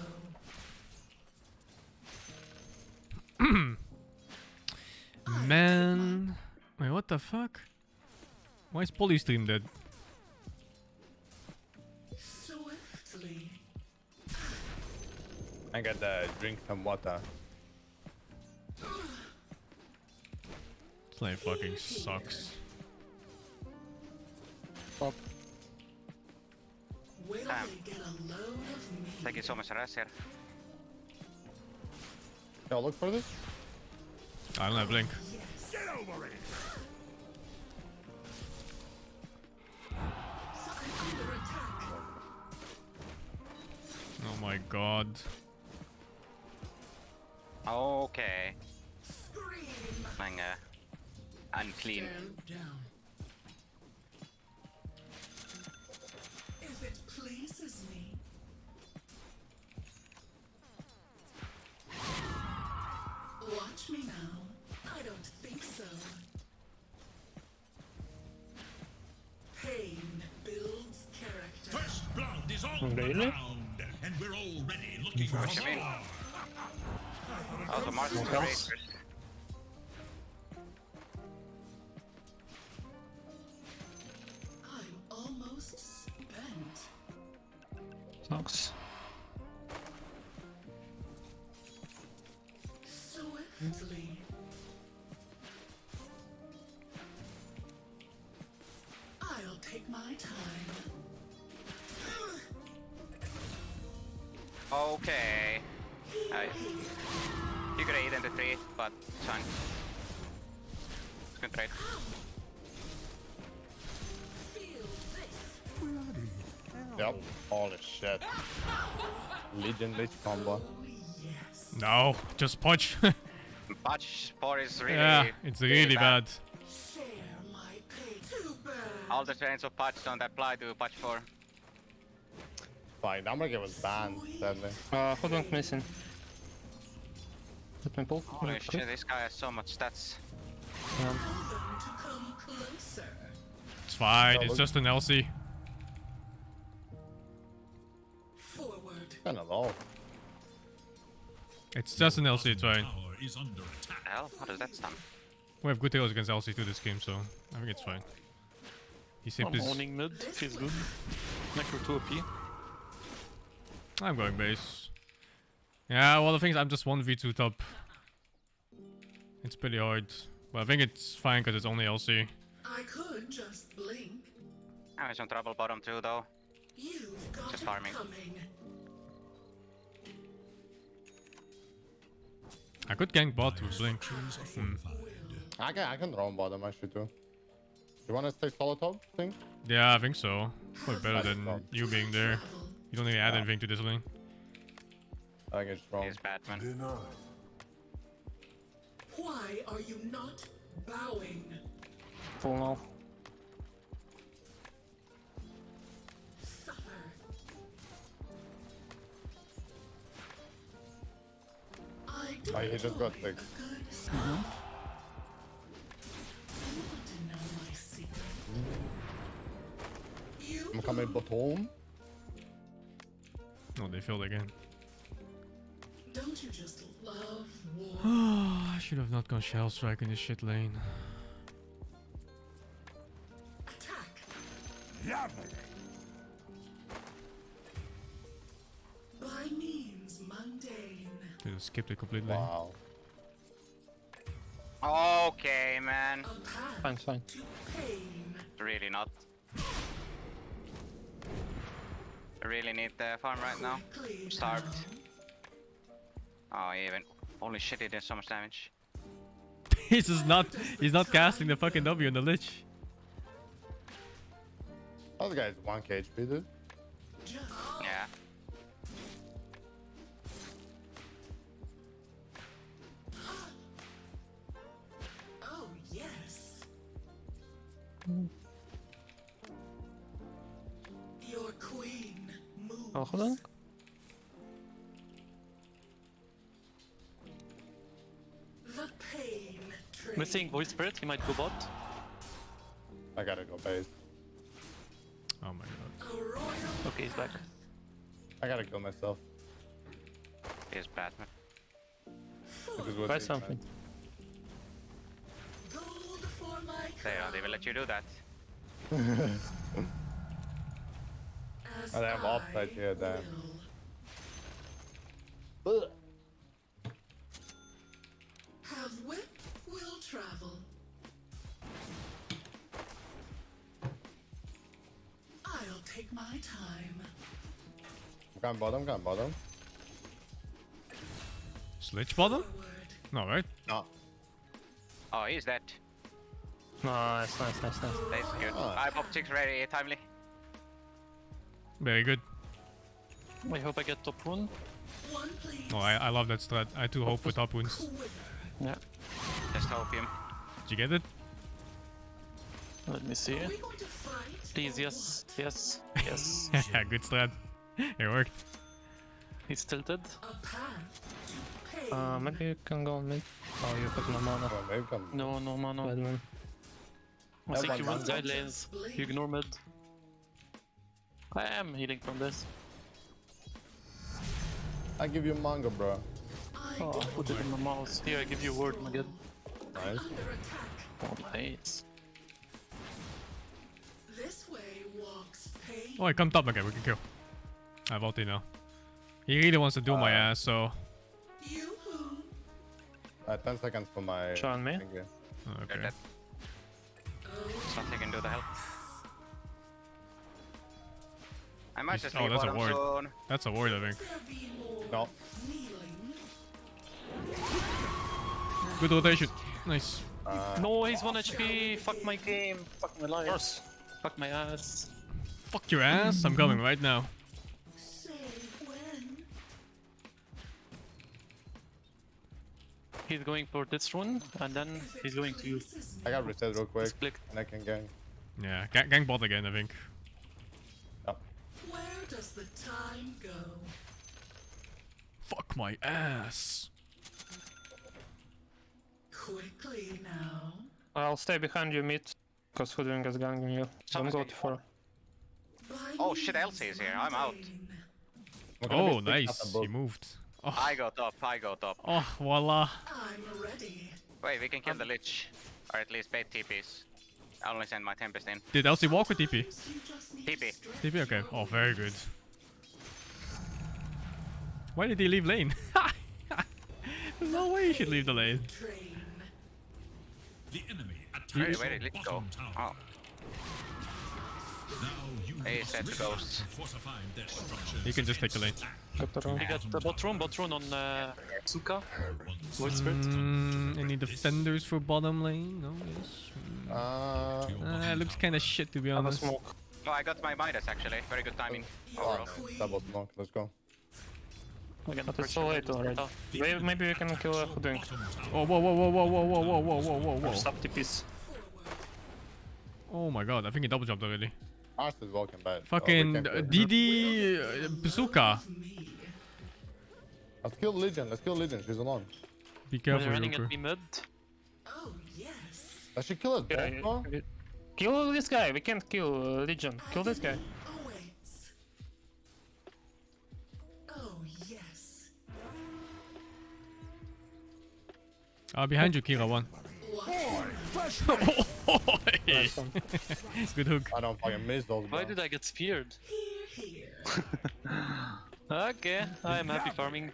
Man. Wait, what the fuck? Why is Polystream dead? Swiftly. I gotta drink some water. This lane fucking sucks. Will Damn. they get a load of me? Thank you so much, Raz here. Yo, look for this. I don't have blink. Yes. Get over it! So I'm under attack. Oh my god. Okay. Scream. Mang unclean. Stand down. If it pleases me. Watch me now. I don't think so. Pain builds character. First blood is all Really? around, and we're already looking for What you mean? more. Oh, the Martin's What great. else? I'm almost spent. sucks. Swiftly. I'll take my time. Okay. You could have eaten the 3, but it's fine. It's good trade. Feel this. Yep. Holy shit. Legion Lich combo. Oh, yes. No, just punch. Patch 4 is really, yeah, it's really bad. Share my pain. Too bad. All the trains of patch don't apply to patch 4. Fine, Hamburger was banned, sadly. Hold on, missing. Let me pull. Holy Quick. shit, this guy has so much stats. Tell them to come closer. It's fine, No, it's look. just an LC. Forward. Kinda low. It's just an LC, it's fine. Tower is under attack. Hell, how does that stun? We have good heroes against LC too this game, so I think it's fine. He saved I'm his... owning mid, feels good. Necro 2 OP. I'm going base. Yeah, well the thing is I'm just 1v2 top. It's pretty hard. But I think it's fine because it's only LC. I could just blink. I'm in some trouble bottom too, though. You've got Just it farming. coming. I could gank bot with Blink. I can roam bottom actually too. You wanna stay solo top thing? Yeah, I think so. Probably better than you being there. You don't really add anything to this lane. I can just roam. He's Batman. Why are you not bowing? Full now. Suffer. I Oh, he just got deploy a 6. good spell. You want to know my secret? You I'm coming bottom. Oh, they failed again. don't you just love war? I should have not gone Shell Strike in this shit lane. Attack. By means mundane. They just skipped it completely. Wow. Okay, man. A path Fine, fine. to pain. Really not. I really need the farm right now. Quickly Starved. now. Oh, even. Holy shit, he did so much damage. He's just not. He's not casting the fucking W on the Lich. Those guys 1k HP, dude. Just Yeah. oh yes. Your queen moves. Wachten. The pain train. Missing Voice Spirit, he might go bot. I gotta go base. Oh my god. A royal Okay, he's back. I gotta kill myself. He's Batman. Because we'll Try see, something. gold for my They don't even let you do that. as Oh, they have I offside here, damn. will. Have whip will travel. I'll take my time. Gun bottom. Sledge bottom? Forward. No, right? No. Oh, he's dead. Nice, nice, nice, nice. That's good. Ah. I popped 6 very timely. Very good. I hope I get top 1. One please. Oh, I love that strat. I too hope for top wounds. Quiver. Yeah. Just hope him. Did you get it? Let me see. Are we going to fight? Please, or yes, yes, yes. Yeah, good strat. It worked. He's tilted. what? A path to pain. Maybe you can go on mid. Oh, you have no mana. Oh, maybe come. No, no mana. Bad man. I think one you run mana. side lanes. You ignore mid. I am healing from this. I give you manga, bro. I Oh, put it in my mouse. Here, I give you a word, Magid. Nice. under attack. Oh, nice. This way walks pain. Oh, I come top again. We can kill. I have ulti now. He really wants to do my ass, so. Yoo-hoo. 10 seconds for my. Show on me. finger. Oh, You're okay. dead. There's nothing you can do to help. I might just Oh, leave that's a bottom ward. soon. That's a ward, I think. There be more No. kneeling. Good rotation. Nice. No, he's 1 HP. Fuck my game. Fuck my life. Fuck my ass. Fuck your ass. I'm coming right now. Say when. He's going for this rune, and then he's going to you. I got reset real quick, Split. and I can gang. Yeah, gang bot again, I think. Where does the time go? Fuck my ass. Quickly now. I'll stay behind you mid. Because Hoodwing is ganging you. Don't go too far. By Oh shit, means Elsie is here. I'm out. mundane. We're gonna Oh, be sick at nice. the He boat. moved. Oh, I go top, I go top. oh, voila. I'm ready. Wait, we can kill the Lich. Or at least bait TPs. I only send my Tempest in. Did Elsie walk with TP? You just need TP. strength. TP, okay. Oh, very good. Why did he leave lane? There's no way he should leave the lane. Train. The enemy Wait, attacks wait, your let's go. bottom tower. Oh, Now you Hey, must set the really ghosts. fortify their structures He can just take the lane. Got the wrong. We got the bot rune on Suka. Void Spirit. Any defenders for bottom lane? No, yes. Looks kinda shit to be Have a honest. smoke. oh, I got my Midas actually. Very good timing. Overall. Double smoke. Let's go. We can But it's so late already. Maybe we can kill a Hoodwink. Oh, whoa, whoa, whoa, whoa, whoa, whoa, whoa, whoa, whoa, whoa, Or whoa. sub TPs. Oh my god, I think he double jumped already. Ours is walking bad. Fucking DD Bazooka. Let's kill Legion. Let's kill Legion. She's alone. Be Are careful, they running Joker. at me mid? Oh, yes. Does she kill us Yeah, both, bro? Kill this guy. We can't kill Legion. Kill this guy. Awaits. Oh, yes. Behind you, Kira, one. Nice one. Good hook. I don't fucking miss those, bro. Why did I get speared? Here. Okay, I am happy farming.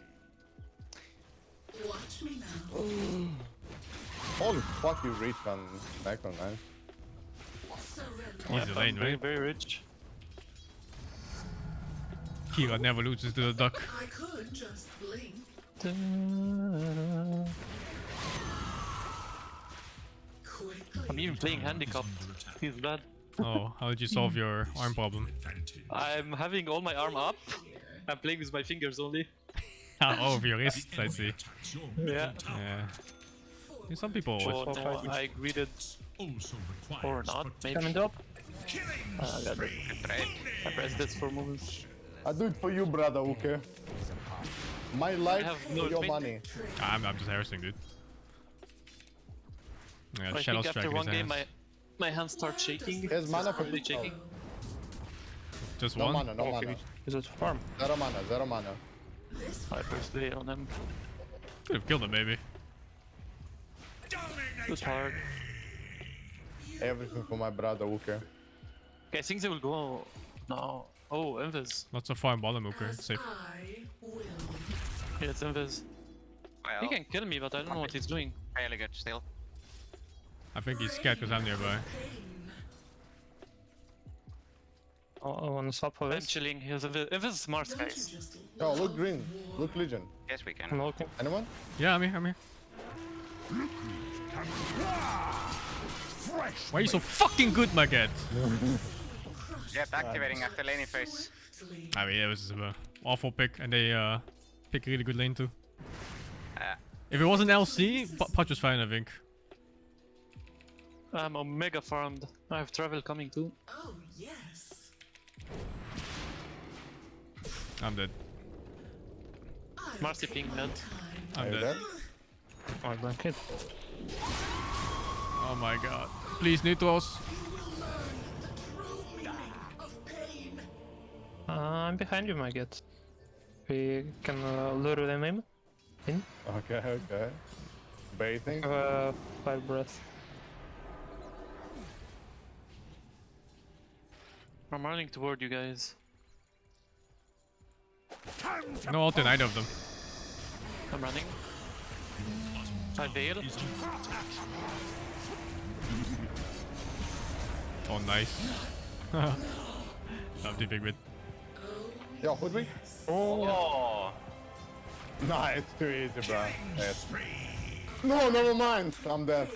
Watch me now. Holy fuck, you reach on Necro, man. Surrender. Easy lane, Very, right? very rich. Kira never loses to the duck. I could just blink. Quickly. I'm even playing handicap. Feels bad. Oh, how did you solve your arm problem? I'm having all my arm up. I'm playing with my fingers only. Oh, with your wrists, I see. Yeah. Yeah. Yeah, some people So always... now I greeted Also or requires not, maybe. Coming up. I pressed this for movement. I do it for you, brother, okay? My life have for no your admin. money. I'm just harassing, dude. Yeah, I Shadow think Strike after in his one game hands. my hands start shaking. Here's mana for Really shaking. Just No one? mana, no mana. Is it farm? Zero mana, zero mana. I first play on him. Could have killed him, maybe. It was hard. Everything for my brother, okay? Okay, I think they will go now. Oh, Invis. Not so far in bottom, okay. It's safe. I will. Yeah, it's Invis. He Well, can kill me, but I don't know what he's doing. fairly good still. I think he's scared because I'm nearby. Oh, I want to swap for I'm this. chilling. He's Invis is smart, guys. Just Yo, look green. Look Legion. Yes, we I'm can. looking. Anyone? Yeah, I'm here, I'm here. Why are you so fucking good, my cat? Yep, activating after laning phase. I mean, it was an awful pick, and they pick really good lane too. If it wasn't LC, Potch was fine, I think. I'm omega farmed. I have travel coming too. Oh, yes. I'm dead. Marcy ping dead. I'm Are you dead. dead? Oh, blanket. Oh my god. Please, Nitros. I'm behind you, my get. We can lure them in. Okay, okay. Baiting. 5 breath. I'm running toward you guys. No ult in either of them. I'm running. I bail. Oh, nice. Love the big bit. Yo, Hoodwink? Oh! Nah, it's too easy, bro. Yes. No, never mind. I'm dead.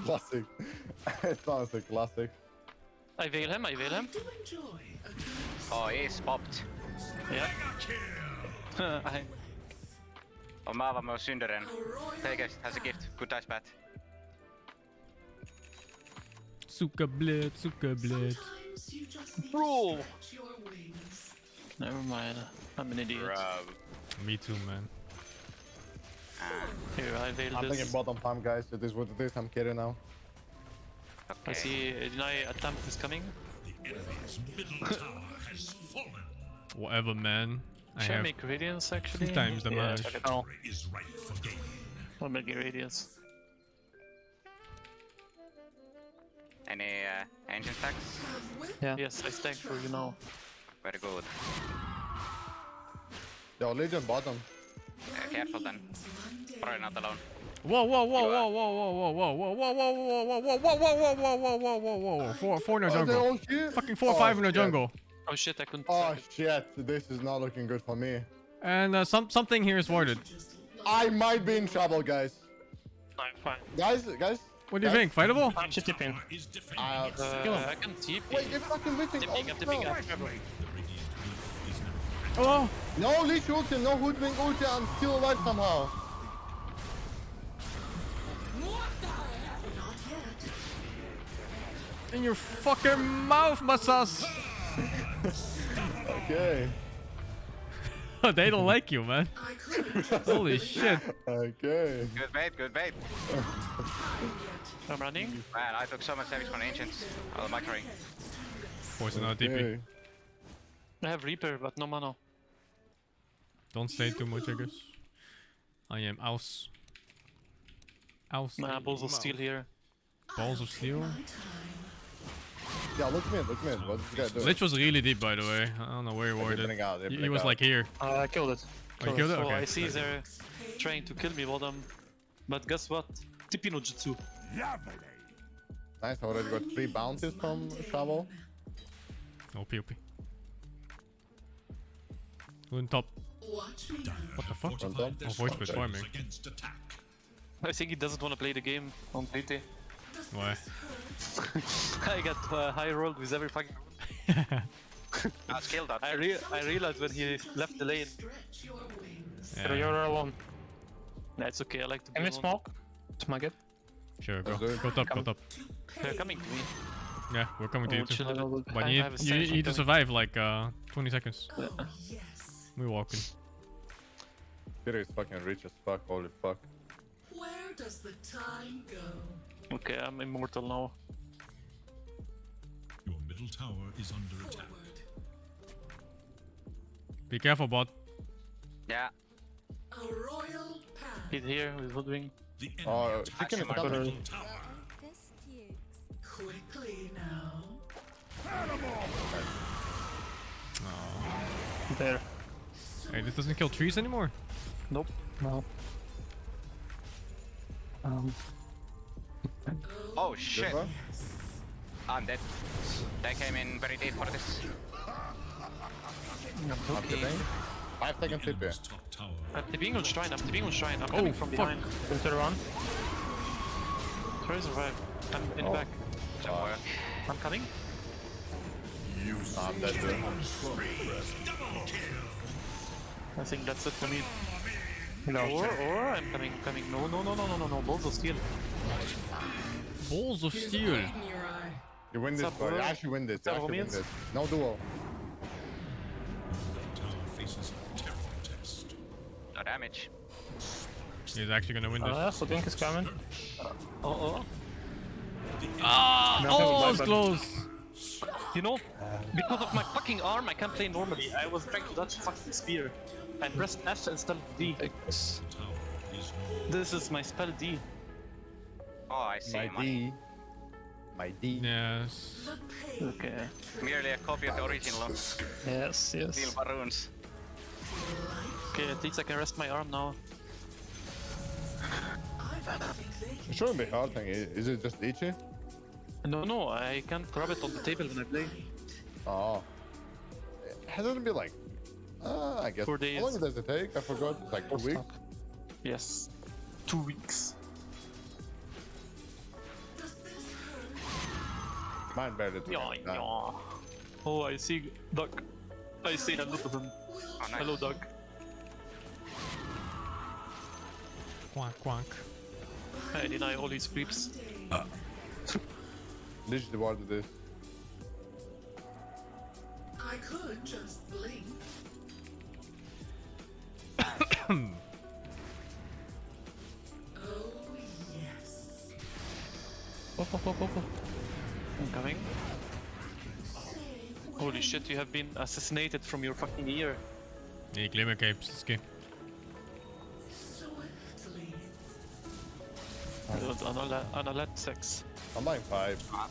Classic. It's honestly classic. I veil him, I veil him. Do enjoy a good Oh, he's popped. Yeah. Omava med synderen. Take it as a gift. Good dice bat. Suka blade, suka blade. Sometimes you just need Bro! to stretch your wings. Never mind. I'm an idiot. Bro. Me too, man. Here, I veil I'm this. thinking bottom farm, guys. It is what it is. I'm kidding now. I see deny attempt is coming. The enemy's middle tower has fallen. Whatever, man. I Should I have make radiance actually? 2 times the Yeah, damage. check it. Oh. Is right for gaming. I'll make radiance. Any engine stacks? Yes, I stack for you now. Very good. Yo, Legion bottom. Careful then. Probably not alone. Whoa, whoa, whoa, whoa, whoa, whoa, whoa, whoa, whoa, whoa, whoa, whoa, whoa, whoa, whoa, whoa, whoa, whoa, whoa, whoa, 4 in the Are they jungle. all here? Fucking 4 or 5 in the shit. jungle. Oh shit, I couldn't Oh stack it. shit, this is not looking good for me. And something here is warded. I might be in trouble, guys. I'm fine. Guys, What do you think? Fightable? I'm just tipping. Tower is defended. I can TP. wait, they're fucking whipping. Tipping, I'm Oh, tipping. no. I'm traveling. The radiant leaf is now. Oh, No leech ulti, no hoodwink ulti, I'm still alive somehow. in your fucking mouth, Masas. Okay. They don't like you, man. Holy shit. Okay. Good bait, good bait. I'm running. Man, I took so much damage from ancients. Oh, my carry. Poison out DP. Okay. I have Reaper, but no mana. Don't say too much, I guess. I am Aus. Aus. Nah, Balls of Steel here. Balls of Steel? Yeah, look mid. What's this guy doing? Lich was really deep, by the way. I don't know where he They're warded. bleeding out, they're He bleeding was out. like here. I killed it. Oh, you killed it? So Okay. I see they're trying to kill me bottom. But guess what? TP no Jutsu. Nice, I already got 3 bounties from Shovel. OP, OP. Who in top? Watch me now. What the fuck? Fortified their Oh, voice was structures farming. against attack. I think he doesn't want to play the game on PT. Why? I got high rolled with every fucking. Ah, skill dot. I realized when he left the lane. Stretch your wings. So you're alone. Nah, it's okay. I like to be Can we alone. smoke? To my get. Sure, go. Let's do it. Go top, go top. They're coming to me. Yeah, we're coming to you Oh, too. chill a little. But I you have a need, you sanction need to coming. survive like 20 seconds. Oh, yes. We're walking. Peter is fucking rich as fuck, holy fuck. Where does the time go? Okay, I'm immortal now. Your middle tower is under attack. Forward. Be careful, bot. Yeah. A royal path. He's here with Hoodwing. The enemy Oh, attacks chicken is your coming. middle tower. Quickly now. There. Hey, this doesn't kill trees anymore. Nope. No. Oh shit. Good one. I'm dead. They came in very deep for this. I'm tipping. 5 seconds The enemy's TP. top tower I'm TPing on Shrine. I'm TPing on Shrine. I'm coming from fuck. behind. Filter one. Try to survive. I'm in Oh. back. Somewhere. I'm coming. I'm dead too. I think that's it for me. No. Or I'm coming. No. Balls of Steel. Balls of steel. In your eye. You win this, up, bro. You bro? actually win this. You What's up, actually win homies? this. No duo. Your tower faces a terrible test. No damage. He's actually gonna win this. Hoodwink is coming. Oh. Ah! No, Oh, it's but- close. You know, because of my fucking arm, I can't play normally. I was trying to dodge fucking spear. I pressed F instead of D. Yes. Tower is no This is my spell D. Oh, I see. My D. My D. Yes. The pain. Okay. Merely a copy of the original. Yes. Steel Yes. baroons. Okay, at least I can rest my arm now. It shouldn't be hard thing. Is it just Ichi? No, I can't grab it on the table when I play. Oh. Hasn't it been like... I guess. 4 days. How long does it take? I forgot. It's like 2 weeks. Yes. 2 weeks. Does this hurt? Mine barely took Yeah, any time. yeah. Oh, I see Doug. I say hello to him. Oh, nice. Hello, Doug. Quack, quack. I deny all his creeps. Lich rewarded this. I could just blink. Oh, yes. I'm coming. Say Holy shit, you have been assassinated from your fucking ear. Nee, glimmer capes, this game. Swiftly. Analytics. I'm buying 5. Fuck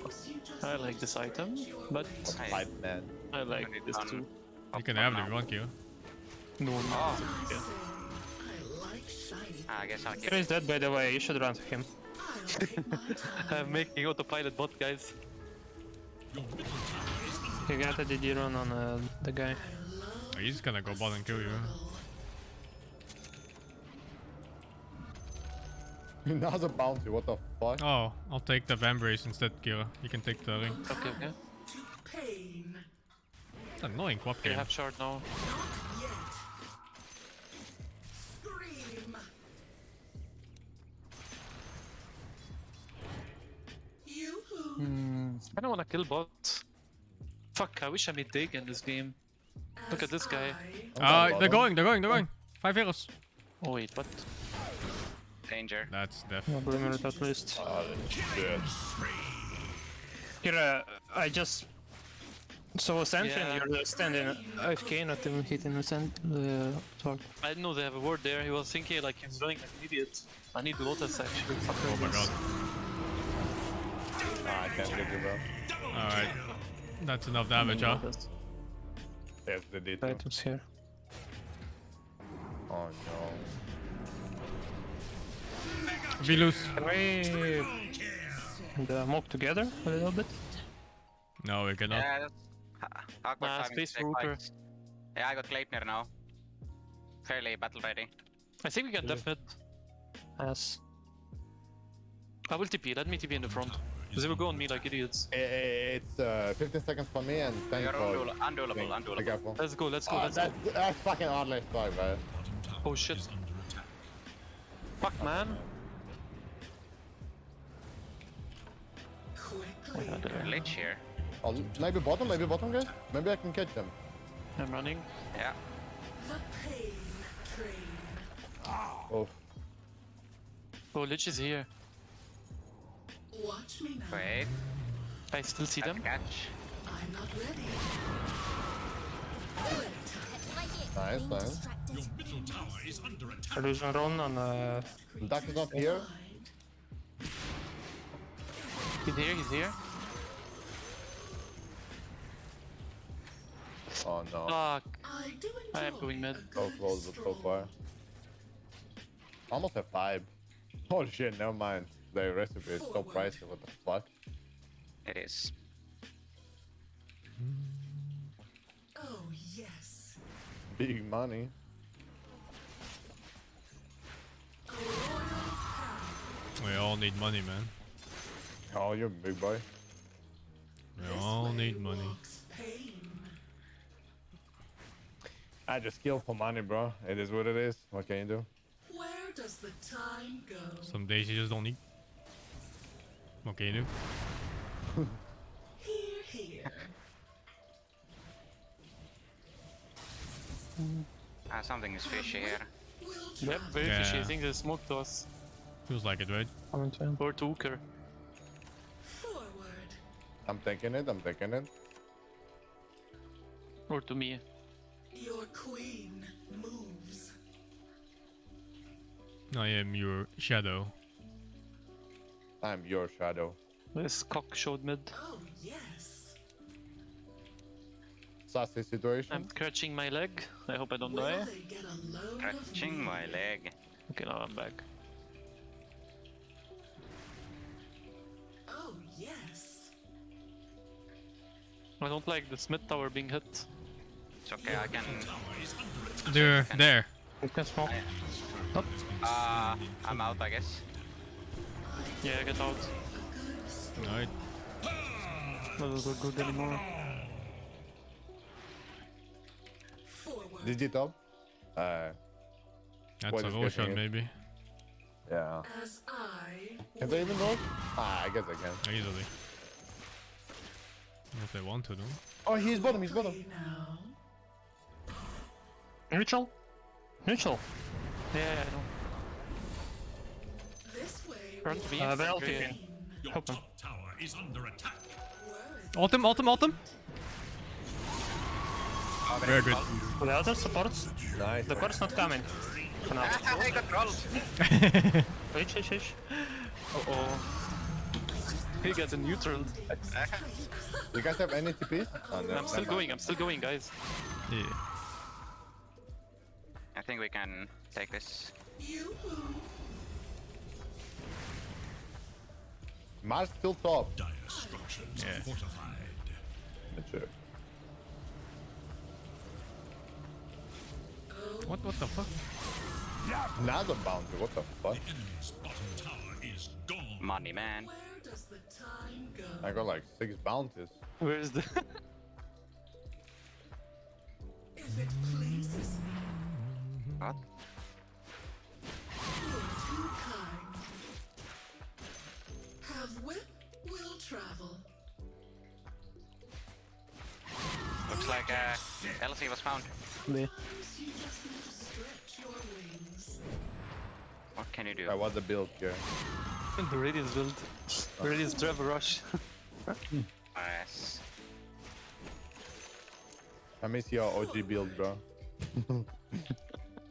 this dude. I like this item, but Hype man. I like this too. You can have it if you want, Kyo. No, no. Oh, Yeah. I like shiny. I guess I'll keep Here is dead, by the way. You should run to him. I like my time. I'm making autopilot bot, guys. You got a DD run on the guy. Oh, he's gonna go bot and kill you. Now's a bounty, what the fuck? Oh, I'll take the Vambrace instead, Kira. You can take the ring. Okay, okay. Pain. It's an annoying quap Okay, game. have shard now. Yet. Scream. Yoo-hoo. I don't wanna kill bot. Fuck, I wish I made dig in this game. Look at this guy. They're going. 5 heroes. Oh wait, what? danger. That's def. No glimmer at least. Oh, shit. Here, I just saw a sentry Yeah. and you're standing AFK, not even hitting the target. I didn't know they have a ward there. He was thinking like he's running like an idiot. I need lotus actually. Fuck Oh my god. I can't get you, bro. Alright. That's enough damage, huh? Yes, the D2. Items here. Oh no. If we lose. Can we mock together a little bit? No, we cannot. Yeah, that's awkward Nah, timing space to take for Rooker. fights. Yeah, I got Gleipnir now. Fairly battle ready. I think we can def mid. Yes. I will TP. Let me TP in the front. Because they will go on me like idiots. It's 15 seconds for me and 10 You're for... unduelable, Be unduelable. careful. Let's go, let's go, Oh, let's go. that's fucking oddly fuck, bro. Oh shit. Is under attack. Fuck man. Quickly. Lich here. Oh, maybe bottom, guys? Maybe I can catch them. I'm running. Yeah. The pain train. Oh, Oh, Lich is here. Watch me now. Wait. I still see Have them. to catch. I'm not ready. nice, nice. Your middle tower is under attack. Illusion run on Duck is not here. He's here, he's here. Oh no. Fuck. I do I am enjoy going mid. a So good close, but so stroll. far. Almost have 5. Oh shit, never mind. The recipe is so pricey, what the fuck? It is. Oh yes. Big money. A royal path. We all need money, man. Oh, you're a big boy. We This all way need money. walks pain. I just kill for money, bro. It is what it is. What can you do? Where does the time go? Some days you just don't need. What can you do? Here. Something is fishy here. We'll Yep, very Yeah. fishy. I think they smoked us. Feels like it, right? coming to him. Or to Hooker. forward. I'm taking it, Or to me. Your queen moves. I am your shadow. I'm your shadow. This cock showed mid. Oh yes. Sassy situation. I'm scratching my leg. I hope I don't Will die. they get a load of Catching me? my leg. Okay, now I'm back. Oh yes. I don't like this mid tower being hit. It's okay, I can. There. You can smoke. I'm out, I guess. Yeah, get out. Alright. That doesn't look good anymore. Forward. DG top. That's What a is low getting shot, it? maybe. Yeah. As I Can they even roll? I guess I can. Easily. If they want to, though. Oh, he's bottom. play now. Neutral? Neutral. Yeah, I know. This way. Run to me. They're all Okay. TPing. Your Help him. top tower is under attack. Where is Ult him, ult him, ult him. Oh, Very good. The other supports. Nice. The core's not coming. For now. I got rolled. H. Uh-oh. He got a neutral. You guys have any TPs? Oh, no, I'm still going, guys. Yeah. I think we can take this. Mars still top. Dire structures Yeah. are fortified. Mature. What the fuck? Another bounty, what the fuck? Enemy's bottom tower is gone. Money, man. Where does the time go? I got like 6 bounties. Where is the... If it pleases me, What? you're too kind. Have wit, will travel. Looks like LC was found. Sometimes you just need to stretch your wings. What can you do? I want the build here. the radius build. Radius drive rush. Yes. I miss your OG build, bro.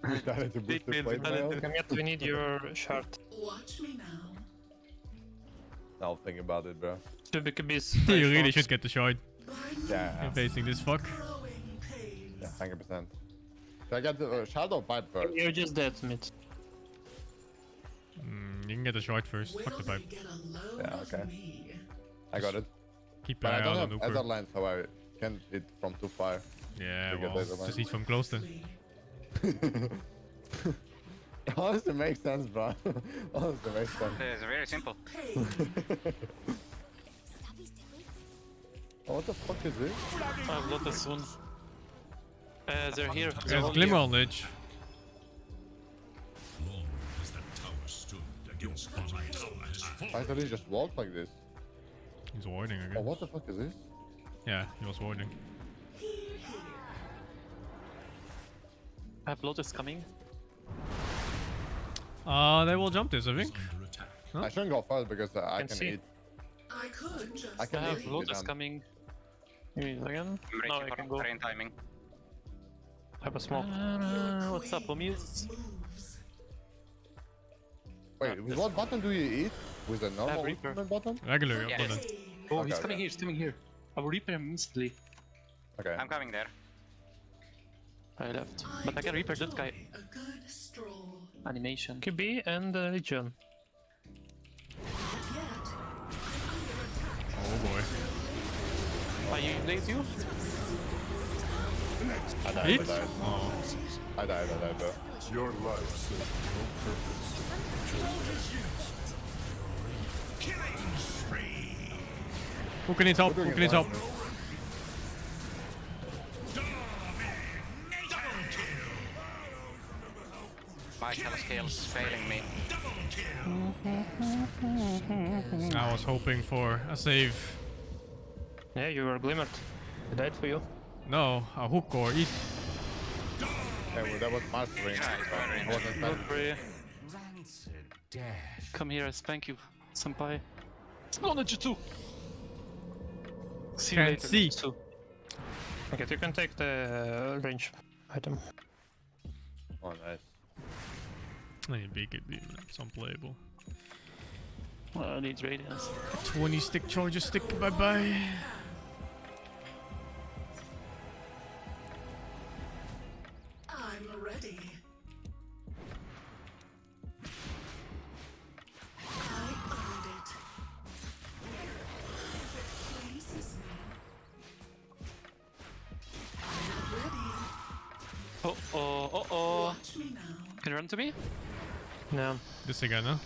We started to boost Big the build, plate talent. mail. Commit, we need your shard. Watch me now. I'll think about it, bro. 2 BKBs. You really should get the shard. Yeah, You're facing this fuck. Growing pains. yeah, 100%. Should I get the Shadow Pipe first? You're just dead, mid. You can get the shard first. Fuck Will the they pipe. get a load Yeah, of okay. me? I got it. Keep But an I eye don't out have on other Uber. lines, so I can't hit from too far. Yeah, to get well, laser line. just eat from close then. Honestly makes sense, bro. Honestly makes sense. It's very simple. Pain. Oh, what the fuck is this? I have Lotus soon. They're here. They're There's all Glimmer here. on ledge. Long has that tower stood against bottom tower has I fallen. thought he just walked like this. He's warding Oh, again. what the fuck is this? Yeah, he was warding. I have Lotus coming. They will jump this, I think. Under attack. I shouldn't go first because I Can can see. eat. I could just I I can have eat Lotus them. coming. Give me a second. I'm ready Now I can go. for in timing. I have a smoke. What's up, homies? moves. Wait, with what button do you eat? With the normal Reaper. ultimate button? Regular Yeah. opponent. Pain. Oh, Okay, he's coming okay. here, he's coming here. I will repair him instantly. Okay. I'm coming there. I left. But I can repair that guy. A good stroll. Animation. QB and Legion. Not yet. Oh boy. I laid you? I died, Hit? I died. Oh. I died, bro. Your life serves no purpose. Killing spree. Who can it help? We're Who doing can it it help? live. Double kill. My skills failing me. I was hoping for a save. Yeah, you were glimmered. I died for you. No, a hook or eat. Yeah, well, that was mastering. I wasn't Not fan. free. Come here, I spank you, senpai. No, Jutsu! See you Can't later, see. Jutsu. Okay, you can take the range item. Oh, nice. I need big it, it's unplayable. I need radiance. 20 stick charger stick, bye bye. I'm ready. I earned it. If it pleases me. I'm ready. Oh. Watch me now. Can you run to me? No, This again, huh?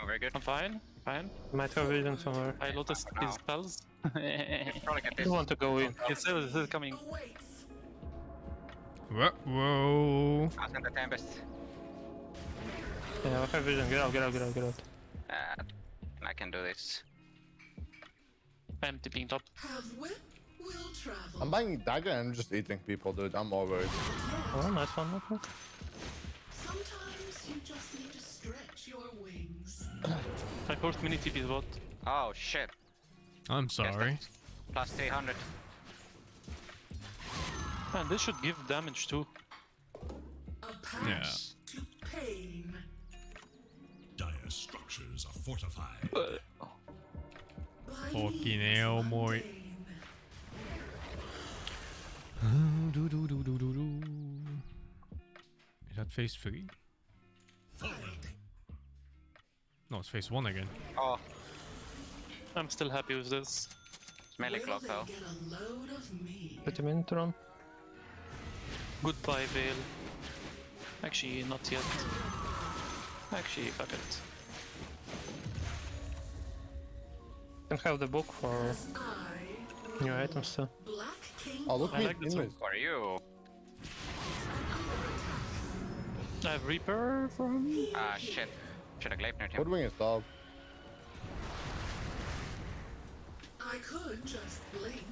Oh, very good. I'm fine. Fine. might have vision somewhere. I noticed his spells. Probably get I this. want to go in. He's still coming. Awaits. Whoa. I'll send the Tempest. Yeah, I have vision. Get out. I can do this. I'm tipping top. Have wit, will travel. I'm buying dagger and I'm just eating people, dude. I'm over it. Oh, nice one. Okay. Sometimes you just need to stretch your wings. I forced mini TP bot. Oh shit. I'm sorry. plus 300. Man, this should give damage too. Yeah. To pain. Dire structures are fortified. Fucking hell, boy. Is that phase 3? No, it's phase 1 again. Oh, I'm still happy with this. it's melee clock though. Get a load of me. Put him in, Tron. Goodbye, Vale. Actually, not yet. Actually, fuck it. Can have the book for new items too. Black King. Oh, look I me like this inwards. For you. I have Reaper for him. Ah, shit. Should have Gleipnired him. Woodwing is dog. I could just blink.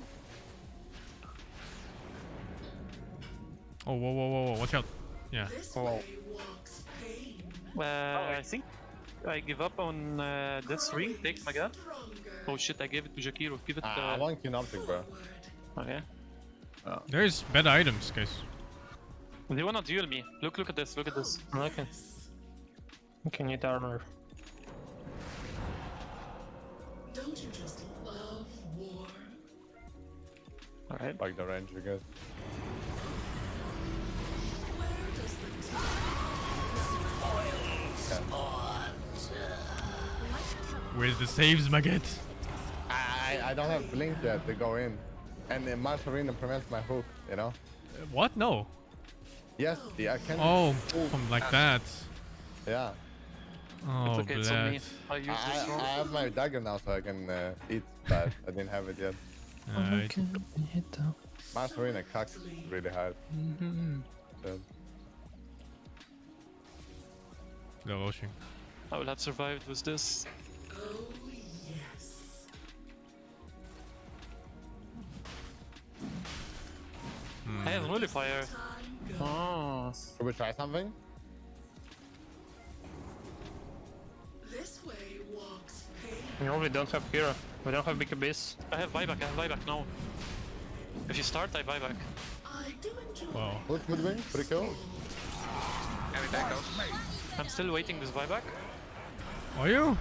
Oh, whoa, watch out. Yeah. This Oh. way walks pain. I think I give up on this ring. Take my gun. Stronger. Oh shit, I gave it to Jakiro. Give it I want Kinoptic, bro. Okay. There's better items, guys. They wanna duel me. Look at this, look at this. Okay. Okay, need armor. Don't you just love war? Alright. Like the range, I guess. Where does the Where's the saves, Maget? I don't have blink yet to go in. And the Marsh Arena prevents my hook, you know? What? No. Yes, I can. Oh, from like that. Yeah. Oh, It's okay, it's on me. bless. I use this I wrong. have my dagger now, so I can eat, but I didn't have it yet. Alright. Marsh Arena cucks really hard. So, They're rushing. I will have survived with this. Oh yes. I have nullifier. Oh. should we try something? This way walks pain. We only don't have hero. We don't have big abyss. I have buyback now. If you start, I buy back. I do enjoy. Wow. Look, Woodwing, pretty cool. Every that goes. I'm still waiting this buyback. Are you?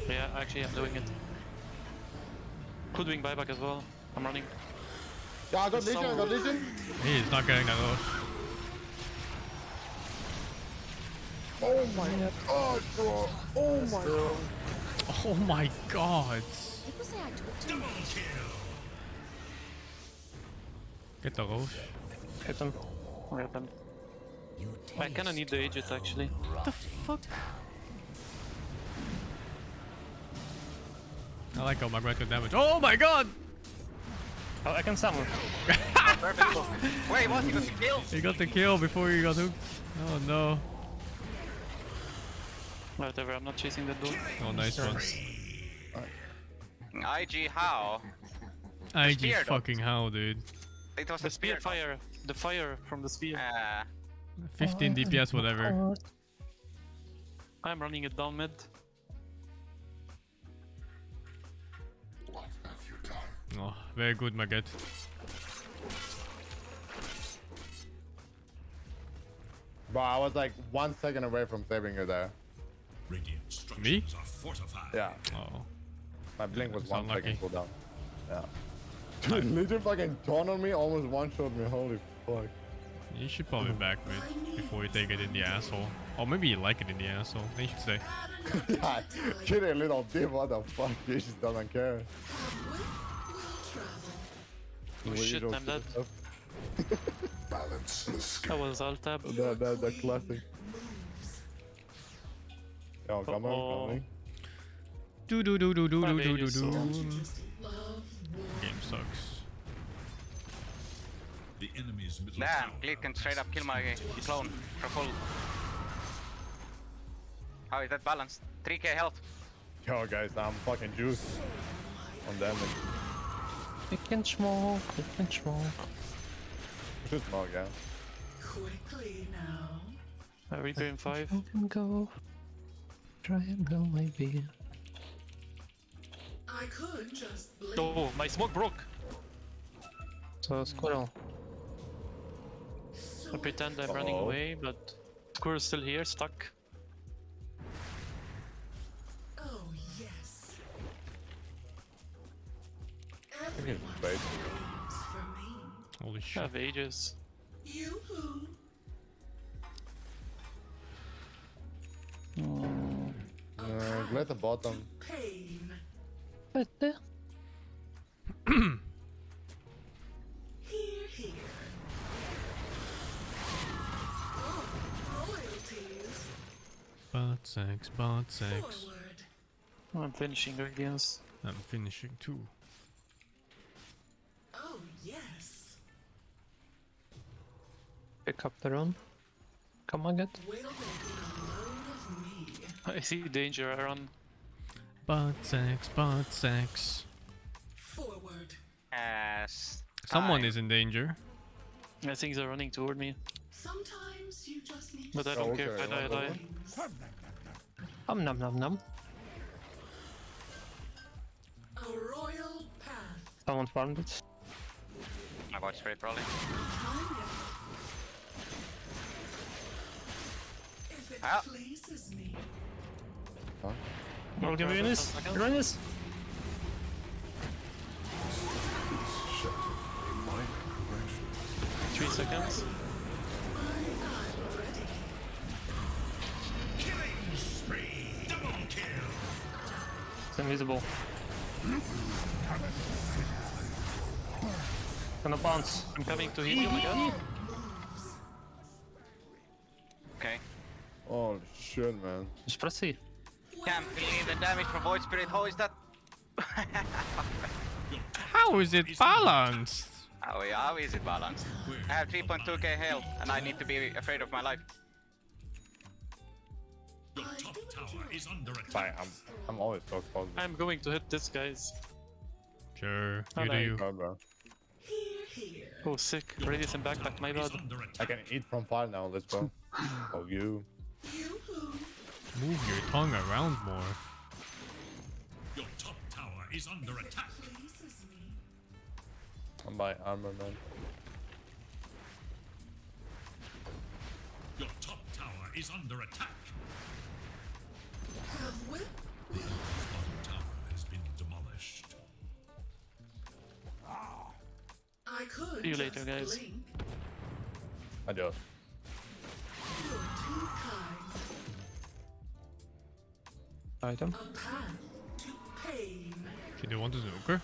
Yeah, actually I'm doing it. Could wing buyback as well. I'm running. Yeah, I got It's Legion, I got Legion. He's not getting that rush. Oh my god, bro. Oh my god. Oh my god. Get the rush. Hit him. What happened? I kinda need the agent actually. What the fuck? I like how my record damage. Oh my god! Oh, I can summon. Perfect. Wait, what? You got the kill? He got the kill before he got hooked. Oh no. Whatever, I'm not chasing that dude. Oh, nice one. IG how? IG spear, though. fucking how, dude. It was The a spear spear. fire. The fire from the spear. 15 DPS, whatever. I'm running it down mid. Oh, very good, Maget. Bro, I was like 1 second away from saving you there. Radiant structures Me? are fortified. Yeah. Oh. My blink was That's 1 second unlucky. cooldown. Yeah. Dude, Legion fucking dawned on me, almost one-shot me, holy fuck. You should probably back mid before you take it in the asshole. Or maybe you like it in the asshole. Then you should stay. Yeah, kid a little dip, what the fuck, he just doesn't care. Oh shit, Weirdo I'm dead. stuff. Balance the That was alt tab. The classic. Yo, come Uh-oh. on, coming. Do do do do do do Five do do ages. do. Just love war. Game sucks. The enemy's middle Damn, tower Gleet can straight up kill my clone for full. How is that balanced? 3k health. Yo, guys, I'm fucking juiced on damage. We can smoke. We can smoke. Too small, yeah. Quickly now. Reaper in 5. I can go. Try and go, maybe. I could just blink. Oh, my smoke broke. So squirrel. I pretend I'm running away, but squirrel's still here, stuck. Oh yes. I think Everyone it's great. screams for me. Holy I shit. have ages. Yoo-hoo. Let the bottom. Pain. But Here, here. Oh, royalties. Bot sex, bot sex. Forward. I'm finishing Radiance. I'm finishing too. Oh yes. pick up the run. Come on, get. Will they get a load of me? I see danger, I run. Bot sex, bot sex. Forward. Someone is in danger. I think they're running toward me. Sometimes you just need to But I don't care if I die, I die. Nom nom nom. A royal path. Someone farmed it. I watch straight probably. If it Ah. pleases me. I'll give you this. Run this. Shut up. A minor correction. 3 seconds. Killing spree. Double kill. It's invisible. Gonna bounce. I'm coming to heal you, my god. Okay. Oh shit, man. Just press C. Can't believe the damage from Void Spirit. How is that? How is it balanced? How is it balanced? I have 3.2k health and I need to be afraid of my life. Your top tower is under Fine, attack. I'm always so exposed. I'm going to hit this, guys. Sure, I you do like- you. Oh, bro. Here, here. Oh, sick. Radius and backpack, my bad. Is under I attack. can eat from far now, let's go. Oh, you. Yoo-hoo. Move your tongue around more. Your top tower is under attack. Pleases me. I'm by armor, man. Your top tower is under attack. Have whip. The enemy's bottom tower has been demolished. I could See you later, just guys. blink. Adios. You're too kind. Item. A path to pain. Okay, do you want to snooker?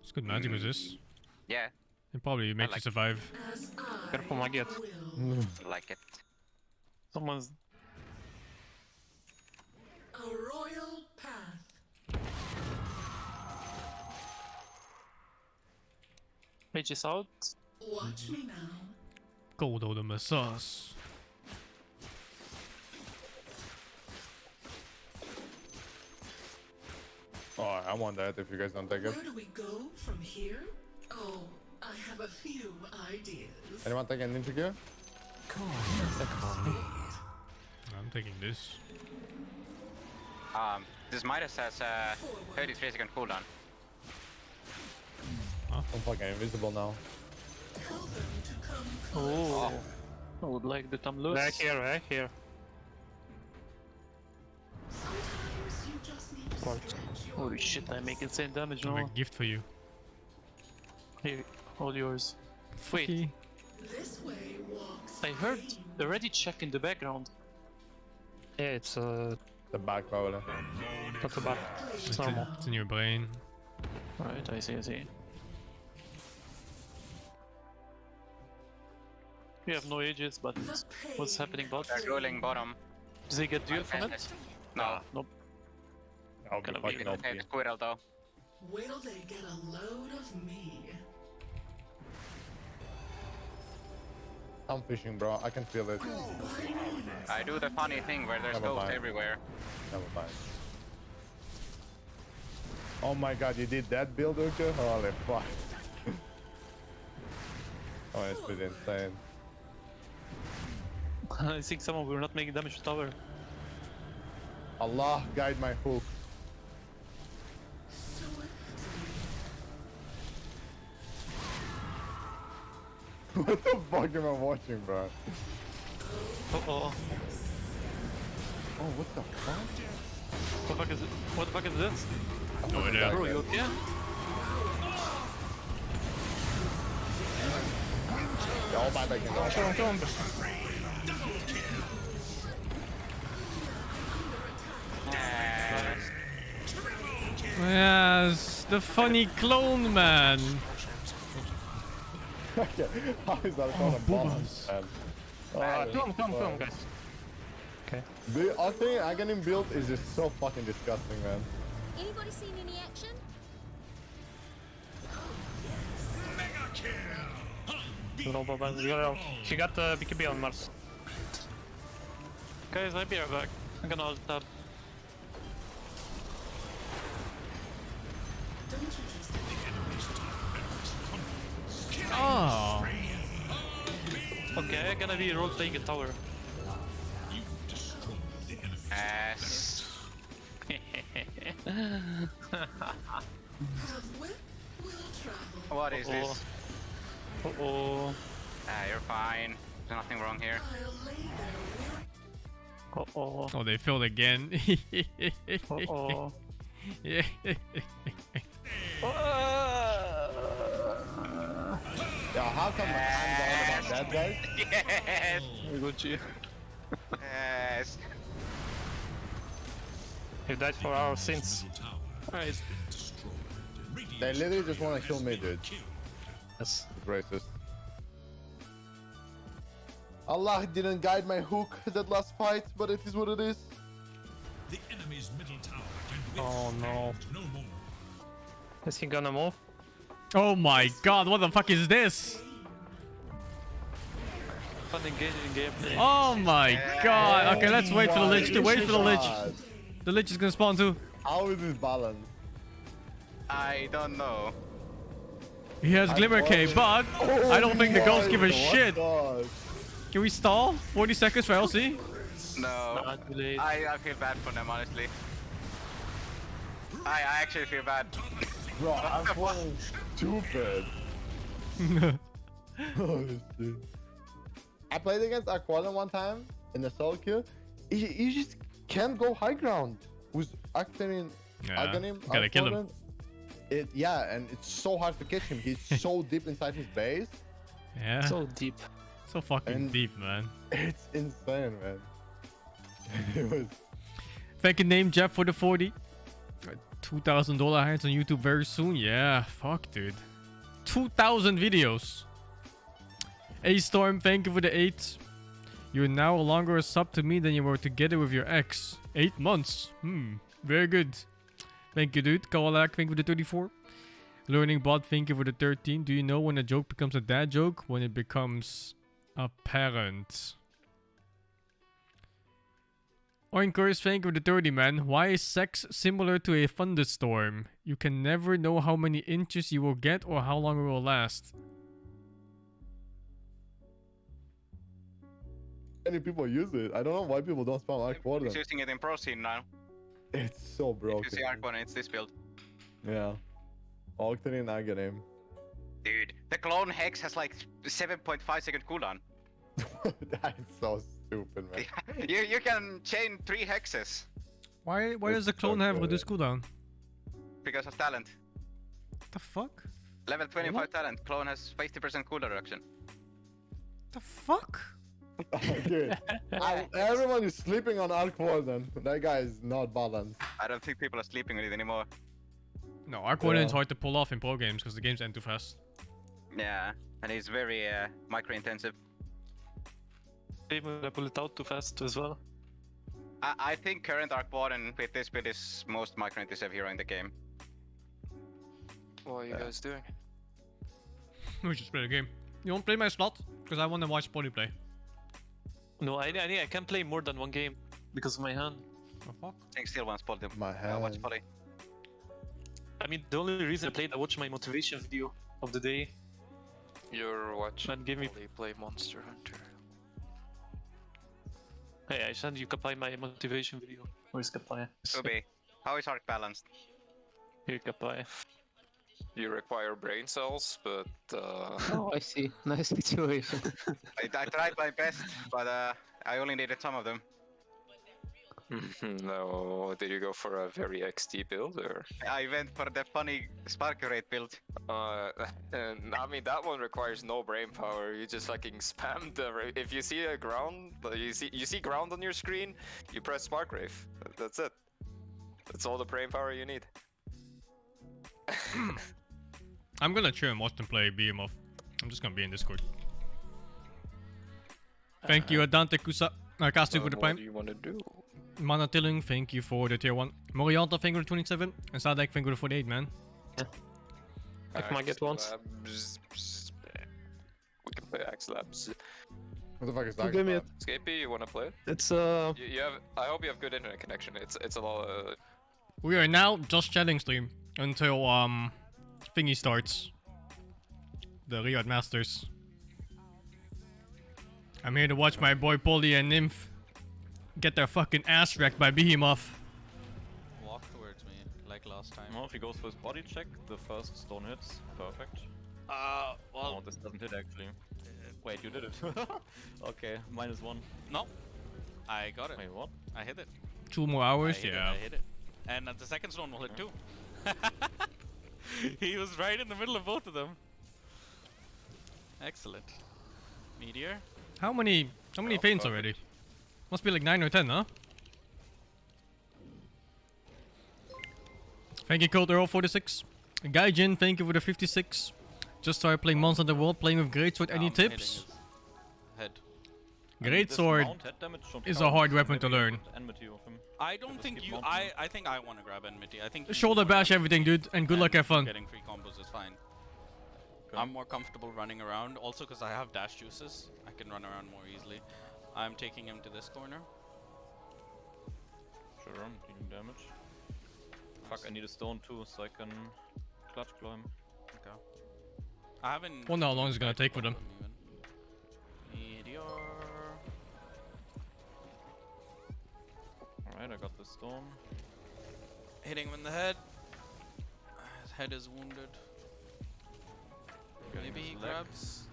It's good magic resist. Yeah, It probably makes you like- survive. As I Careful, my get. will. like it. Someone's... A royal path. Mage is out. Watch me now. Goldo the Massas. Oh, I want that if you guys don't take it. Where do we go from here? Oh, I have a few ideas. Anyone take a ninja gear? I'm taking this. This Midas has 33 second cooldown. I'm fucking invisible now. Tell them to come Oh. I would like that I'm loose. Back here. Sometimes you just need to What? stretch your Holy shit, I make insane damage I have a now. gift for you. Here, all yours. Wait, Okay. This way walks I heard pain. the ready check in the background. Yeah, it's The back probably. not the back. It's normal. It's in your brain. Right, I see. We have no ages, but The what's pain. happening bot? They're dueling bottom. Do they get duel from it? No. Nope. I'll be Gonna be fucking the OP. Okay, Squirrel though. Will they get a load of me? I'm fishing, bro. I can feel it. I do the funny thing where there's Never ghosts mind. everywhere. Never mind. Oh my god, you did that build, Uka? Holy fuck. Oh, it's pretty insane. I think some of you are not making damage to tower. Allah, guide my hook. What the fuck am I watching, bro? Uh-oh. Oh, what the fuck? What the fuck is it? What the fuck is this? No idea. Bro, you okay? Oh, my back in the Come on. Yes, the funny clone man. Okay, how is that on a balance, man? Come, guys. Okay. The thing I can build is just so fucking disgusting, man. Anybody seen any action? No, but she got the BKB on Mars. Guys, I'll be right back. I'm gonna ult tab. Oh. Okay, I'm gonna be role playing a tower. Ass. What is this? Uh-oh. Ah, you're fine. There's nothing wrong here. Uh-oh. Oh, they failed again. Uh-oh. Yeah. Yeah, how come I'm down about that, guys? Yes! We got you. Yes! You died for our sins. Alright. They literally just want to kill me, dude. Yes. Racist. Allah didn't guide my hook that last fight, but it is what it is. The enemy's middle tower can Oh no. withstand no more. Is he gonna move? Oh my god, what the fuck is this? Fun engaging gameplay. Oh my god. Okay, let's wait for the Lich. Wait for the Lich. The Lich is gonna spawn too. How is this balanced? I don't know. He has Glimmer Cape, but I don't think the ghosts give a shit. God. Can we stall? 40 seconds for LC? No. Not too late. I feel bad for them, honestly. I actually feel bad. Bro, I'm playing stupid. Oh, shit. I played against Aqualan one time in the solo queue. You just can't go high ground with acting Yeah, Aghanim. gotta kill him. Yeah, and it's so hard to catch him. He's so deep inside his base. Yeah. So deep. So fucking And- deep, man. It's insane, man. It was. Thank you, name Jeff, for the 40. $2,000 hands on YouTube very soon. Yeah, fuck, dude. 2,000 videos. A Storm, thank you for the 8. You're now longer a sub to me than you were together with your ex. 8 months. Very good. Thank you, dude. Kawalak, thank you for the 34. Learning Bot, thank you for the 13. Do you know when a joke becomes a dad joke? When it becomes apparent. Oinkers, thank you for the 30, man. Why is sex similar to a thunderstorm? You can never know how many inches you will get or how long it will last. Many people use it. I don't know why people don't spam Arc Warden. He's using it in pro scene now. It's so If you broken. see Arc Warden, it's this build. Yeah. Octane and Aghanim. Dude, the clone hex has like 7.5 second cooldown. That is so stupid, man. you can chain 3 hexes Why does the It's clone so have good. reduced cooldown? because of talent. The fuck? Level 25 talent, clone has 50% cooldown reduction. The fuck? Dude, everyone is sleeping on Arc Warden. That guy is not balanced. I don't think people are sleeping with it anymore. No, Arc Warden is Yeah. hard to pull off in pro games because the games end too fast. Yeah, and he's very micro intensive. Maybe I pull it out too fast as well. I think current Arc Warden with this build is most micro intensive hero in the game. What are you guys doing? We just play the game. You won't play my slot? Because I want to watch Poly play. No, I can't play more than one game because of my hand. The fuck? I think still wants Poly. My hand. Watch Poly. I mean, the only reason I played, I watched my motivation video of the day. You're watching Man, give me- Molly play Monster Hunter. Hey, I sent you Kapai my motivation video. Where's Kapai? Ubi, how is Arc balanced? Here, Kapai. You require brain cells, but Oh, I see. Nice situation. I tried my best, but I only needed some of them. no. Did you go for a very XD build or? I went for the funny spark rate build. And, I mean that one requires no brain power. You just fucking spam the. If you see a ground, you see ground on your screen, you press Spark Wraith. That's it. That's all the brain power you need. I'm gonna chill and watch them play BMF. I'm just gonna be in Discord. Thank you, Dante Kusa. Casting for the What prime. do you want to do? Mana Tilling, thank you for the tier 1. Morianta, thank you for the 27. And Sadek, thank you for the 48, man. I might get once. We can play Axe Labs. What the fuck is that? Give me it. Scapey, you wanna play it? It's You have. I hope you have good internet connection. It's a lot. We are now just chatting stream until thingy starts. The Riyadh Masters. I'm here to watch my boy Polly and Nymph get their fucking ass wrecked by Behemoth. Walk towards me, like last time. No, if he goes for his body check, the first stone hits. Perfect. Well... Oh, this doesn't hit actually. Wait, you did it. Okay, -1. No. I got it. Wait, what? I hit it. 2 more hours, yeah. I hit it. And the second stone will hit too. He was right in the middle of both of them. Excellent. Meteor. How many faints already? Must be like 9 or 10, huh? Thank you, Cold Earl 46. Gaijin, thank you for the 56. Just started playing Monster Hunter World, playing with Greatsword. Any Hitting tips? his head. Greatsword is a hard weapon to learn. I don't think you. I think I want to grab enmity. I think you Shoulder bash everything, dude, and good luck, have fun. Getting free combos is fine. I'm more comfortable running around, also because I have dash juices. I can run around more easily. I'm taking him to this corner. Sure, I'm dealing damage. Fuck, I need a stone too, so I can clutch climb. Okay. I haven't. Wonder how long it's gonna take for them. Meteor. Alright, I got the stone. Hitting him in the head. His head is wounded. Getting Maybe his he leg. grabs.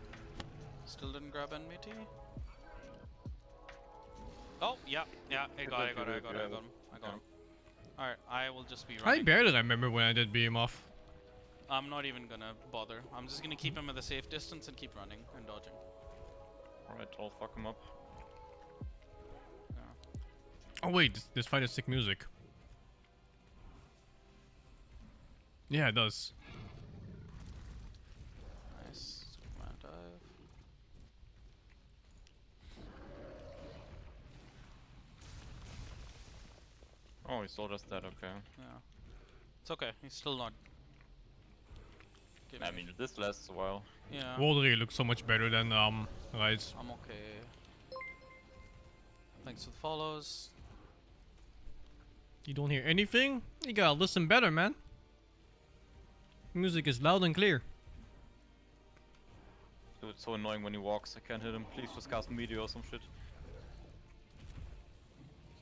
Still didn't grab enmity. Oh, yeah, I got him. Alright, I will just be I running. barely remember when I did Behemoth. I'm not even gonna bother. I'm just gonna keep him at a safe distance and keep running and dodging. Alright, I'll fuck him up. Oh wait, this fight has sick music. Yeah, it does. Nice. Superman dive. Oh, he's still just dead, okay. Yeah. It's okay, he's still not. I mean, this lasts a while. Yeah. Waldry looks so much better than Rise. I'm okay. Thanks for the follows. You don't hear anything? You gotta listen better, man. Music is loud and clear. Dude, it's so annoying when he walks. I can't hit him. Please just cast meteor or some shit.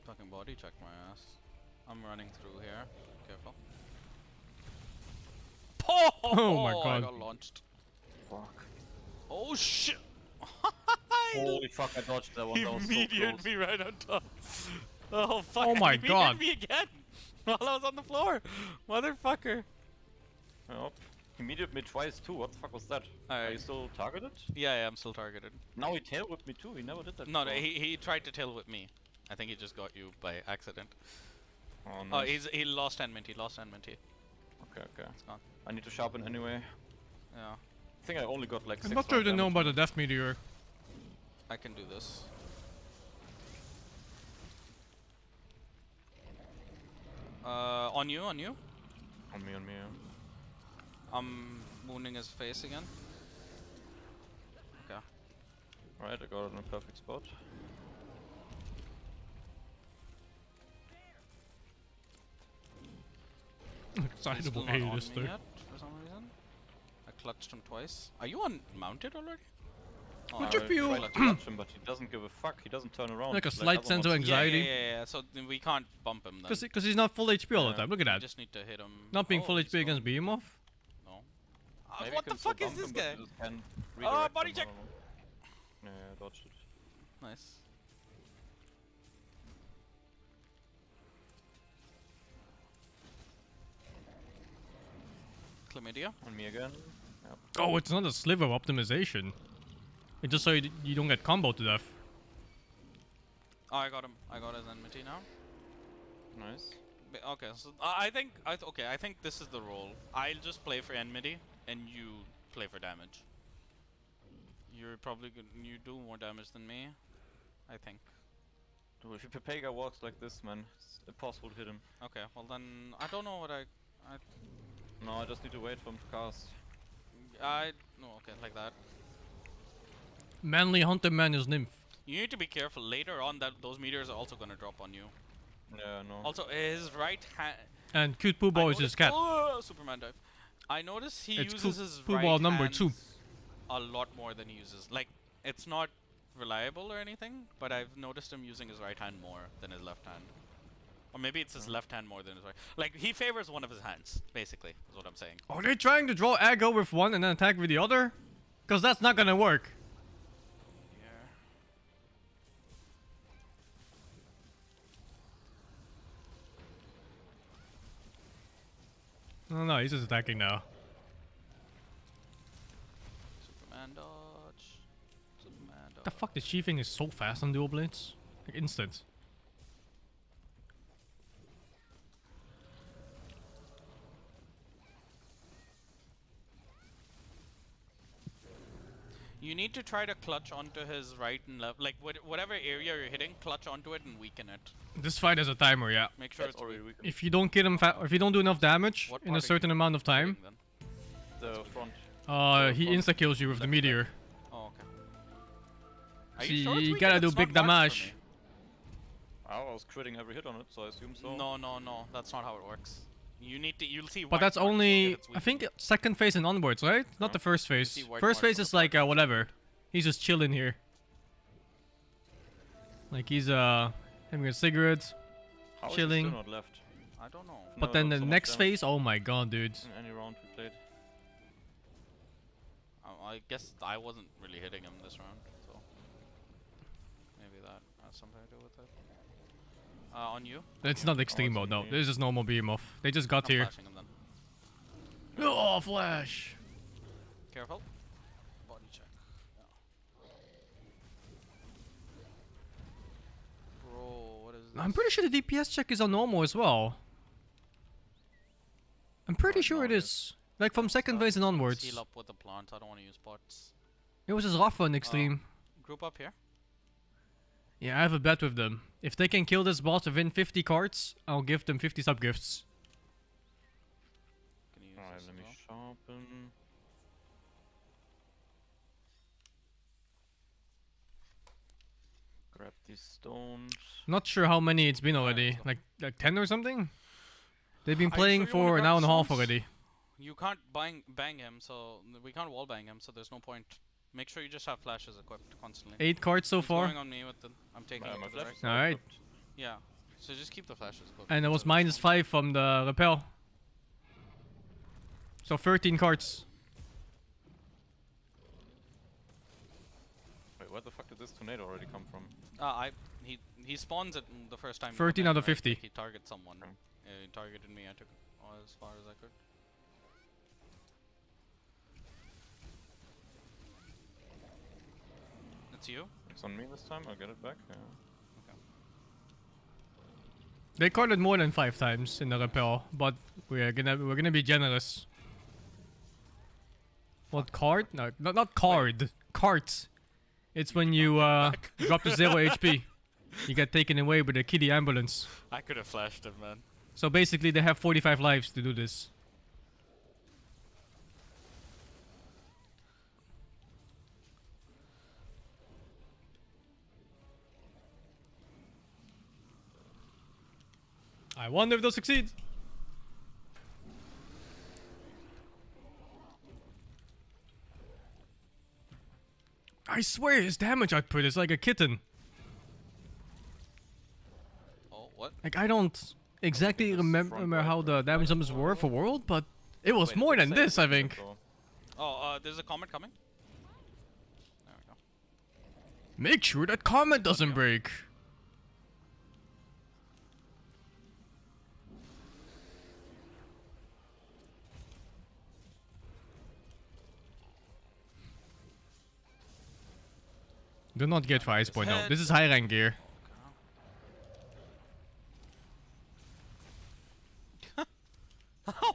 Fucking body check my ass. I'm running through here. Careful. Oh my I god. got launched. Fuck. Oh shit! Holy fuck, I dodged that one. That was so He close. me right on top. Oh fuck! Oh my He god. me again while I was on the floor, motherfucker. Yep. He meteored me twice too. What the fuck was that? Are Alright. you still targeted? Yeah, I'm still targeted. Now he tail whipped me too. He never did that. No, before. he tried to tail whip me. I think he just got you by accident. Oh, Oh, nice. he lost enmity. Okay, okay. It's gone. I need to sharpen anyway. Yeah, I think I only got like I'm 6 not sure round to know damage. about the Death Meteor. I can do this. On you. On me, yeah. I'm wounding his face again. Okay. Alright, I got it in a perfect spot. Excitable Still not on me A-lister. yet, for some reason. I clutched him twice. Are you mounted already? Oh, Would I you feel- Tried to touch him, but he doesn't give a fuck. He doesn't turn around. Like a slight other sense of ones. anxiety. Yeah. So then we can't bump him then. Because he's not full HP all the Yeah. time. Look at We that. just need to hit him. Not being Oh, full he's HP against gone. Behemoth. No. Maybe What you the can still fuck is bump this him, but guy? you just can't Oh, redirect body him, I check. don't know. Yeah, dodge it. Nice. Chlamydia. On me again. Yep. Oh, it's not a sliver optimization. It's just so you don't get combo to death. Oh, I got him. I got his enmity now. Nice. Okay, so I think this is the role. I'll just play for enmity, and you play for damage. You're probably good. You do more damage than me, I think. Dude, if your Pepega walks like this, man, it's impossible to hit him. Okay, well then I don't know what I No, I just need to wait for him to cast. no, okay, like that. Manly Hunter Man is Nymph. You need to be careful. Later on, that those meteors are also gonna drop on you. Yeah, no. Also, his right hand. And Cute Poo Ball is his cat. Oh, Superman dive. I notice he It's uses his Poo right Ball number hands 2. a lot more than he uses. Like, it's not reliable or anything, but I've noticed him using his right hand more than his left hand. Or maybe it's his left hand more than his right. Like, he favors one of his hands, basically, is what I'm saying. Are they trying to draw aggro with one and then attack with the other? Because that's not gonna work. Yeah. Oh no, he's just attacking now. Superman dodge. Superman dodge. The fuck, the chiefing is so fast on dual blades. Like instant. You need to try to clutch onto his right and left, like whatever area you're hitting, clutch onto it and weaken it. This fight has a timer, yeah. Make sure it's already weakened. If you don't kill him, if you don't do enough damage What in a part are certain you amount of time, hitting The front. he insta kills you with the meteor. Oh, okay. Are So you sure it's you weakened? gotta do It's big not marked for damage. me. I was critting every hit on it, so I assume so. No, no, no. That's not how it works. You need to. You'll see. But white that's marks, only, if it's I think, second phase and onwards, right? Not the first phase. see white First marks phase on is the like, whatever. He's just chilling here. Like he's, having a cigarette, How is he chilling. still not left? I don't know. But then the next phase, oh my god, dude. In any round we played. I guess I wasn't really hitting him this round, so maybe that has something to do with it. On you. It's not extreme mode, no. This is normal beam off. They just got I'm here. flashing him then. Oh, flash! Careful. Body check. Yeah. Bro, what is this? I'm pretty sure the DPS check is on normal as well. I'm pretty sure it is. Like from second phase and onwards. Heal up with the plants. I don't want to use pots. It was just rough on extreme. Group up here. Yeah, I have a bet with them. If they can kill this boss within 50 cards, I'll give them 50 sub gifts. Can you use Alright, this let as me well? sharpen. Grab these stones. Not sure how many it's been already. Like 10 or something? They've been Are you playing sure you wanna for an grab hour and a half stones? already. You can't bang him, so we can't wall bang him, so there's no point. Make sure you just have flashes equipped constantly. 8 cards so He's far. going on me with the. I'm taking him My to the flashes right. are Alright. equipped. Yeah. So just keep the flashes equipped. And it was so there's no- -5 from the repel. So 13 cards. Wait, where the fuck did this tornado already come from? He spawns it the first time. you 13 come out in, of right? 50. Like he targets someone. Okay. He targeted me. I took as far as I could. It's you. It's on me this time, I'll get it back. Yeah. They carded more than 5 times in the repel, but we're gonna be generous. What card? No, not card. Carts. It's when you drop to 0 HP. You get taken away with a kiddie ambulance. I could have flashed him, man. So basically they have 45 lives to do this. I wonder if they'll succeed. I swear his damage output is like a kitten. Oh, what? Like I don't exactly remember how the damage numbers were for World, but it was Wait, more did it than say this, I weakness think. or- Oh, there's a comet coming. There we go. Make sure that comment doesn't break. Do not get for ice point now. This is high rank gear.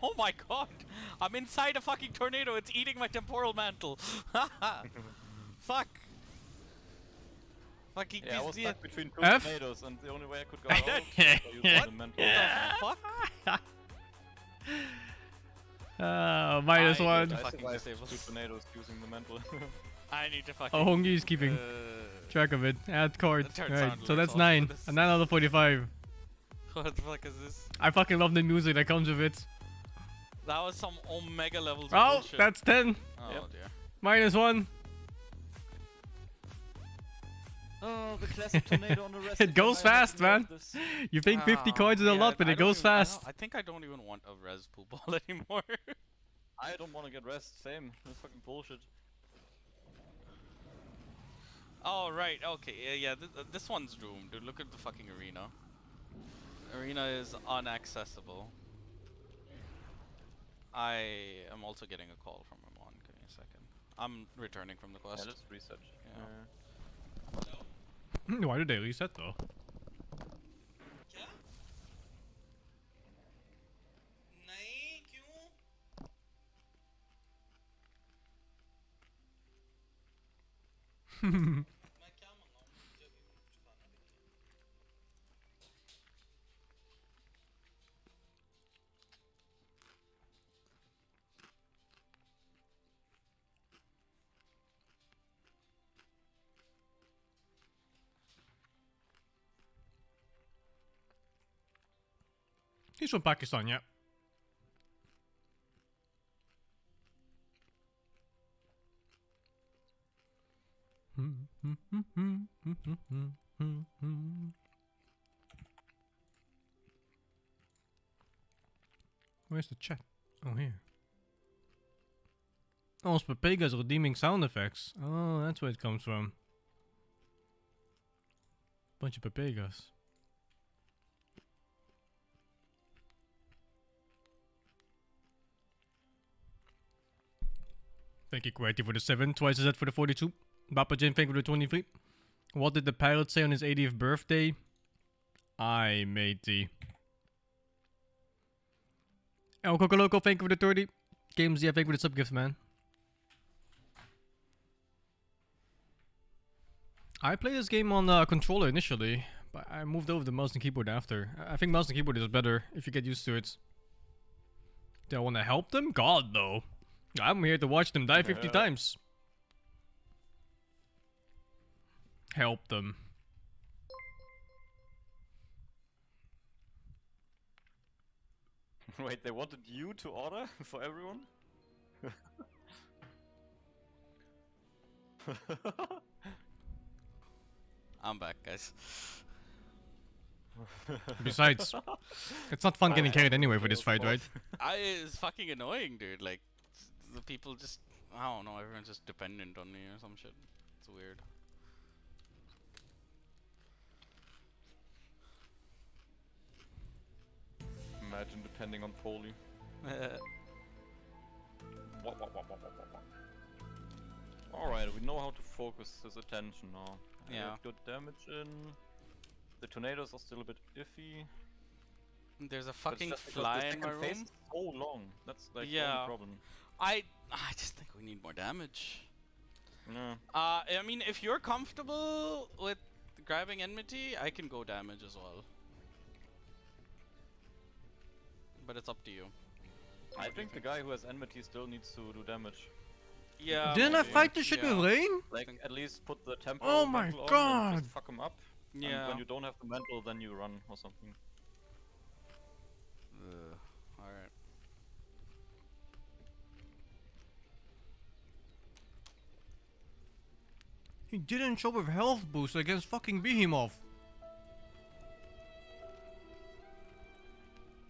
Oh my god! I'm inside a fucking tornado. It's eating my temporal mantle. Fuck. Fucking Yeah, I was stuck between two F? tornadoes, and the only way I could go out was by using the mental. What the fuck? Minus I one. need to I fucking survived disable. two tornadoes using the mental. I need to fucking. Oh, Hongi is keeping track of it. Add card. That turns Right, out so that's awesome 9. for this. A 9 out of 45. What the fuck is this? I fucking love the music that comes with it. That was some omega levels of Oh, bullshit. that's 10. Oh Yep. dear. Minus 1. Oh, the classic tornado on the rest. It goes fast, man. You think 50 coins is a lot, but I it don't goes even- fast. I think I don't even want a res pool ball anymore. I don't want to get rest. Same. That's fucking bullshit. Oh right, okay, yeah. This one's doomed, dude. Look at the fucking arena. Arena is unaccessible. I am also getting a call from Ramon. Give me a second. I'm returning from the quest. Yeah, let's reset. Yeah. Why did they reset though? He's from Pakistan, yeah. Where's the chat? Oh, here. Oh, it's Pepega's redeeming sound effects. Oh, that's where it comes from. Bunch of Pepegas. Thank you, Quatty, for the 7. Twice as that for the 42. Bappa Jin, thank you for the 23. What did the pilot say on his 80th birthday? Aye, matey. El Coco Loco, thank you for the 30. Games, yeah, thank you for the sub gift, man. I played this game on controller initially, but I moved over to mouse and keyboard after. I think mouse and keyboard is better if you get used to it. Do I want to help them? God, no. I'm here to watch them die 50 times. Help them. Wait, they wanted you to order for everyone? I'm back, guys. Besides, it's not fun getting carried anyway for this fight, right? It's fucking annoying, dude. Like, the people just, I don't know, everyone's just dependent on me or some shit. It's weird. Imagine depending on Poli. Alright, we know how to focus his attention now. Yeah. Good damage in. The tornadoes are still a bit iffy. There's a But it's fucking just because fly the in my second phase room. is so long. That's like the Yeah. only problem. I just think we need more damage. No. I mean, if you're comfortable with grabbing enmity, I can go damage as well. But it's up to you. I think the guy who has enmity still needs to do damage. Yeah. Didn't I maybe. fight this shit Yeah. with rain? Like, at least put the tempo Oh my mantle on God. and just fuck him up. Yeah. And when you don't have the mantle, then you run or something. Alright. He didn't show with health boost against fucking Behemoth.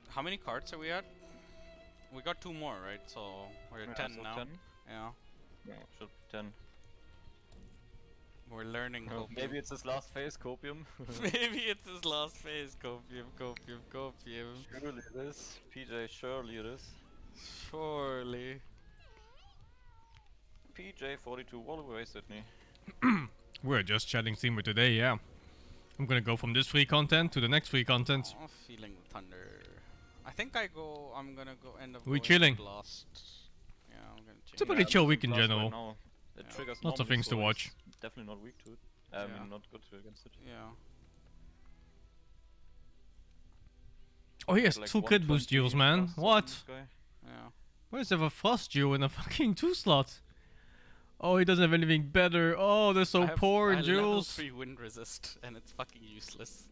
How many cards are we at? We got 2 more, right? So we're at 10 so now. 10. Yeah. No, should be 10. We're learning Oh, copium. maybe it's his last phase, copium. Maybe it's his last phase. Copium. Surely it is. PJ, surely it is. Surely. PJ 42 all the way, Sydney. We're just chatting Steamer today, yeah. I'm gonna go from this free content to the next free content. I'm feeling the thunder. I think I'm gonna go end up We going chilling. Blast. Yeah, I'm gonna change. It's a pretty chill week in Blast right general. now. It Yeah. triggers Lots of normally, things to so watch. it's definitely not weak to it. I Yeah. mean, not good to against it. Yeah. Oh, he has Like 2 crit boost 120 duels, man. blasts on What? this guy. Yeah. Why does he have a frost duel in a fucking 2 slot? Oh, he doesn't have anything better. Oh, they're so I have- poor I in level duels. 3 wind resist, and it's fucking useless.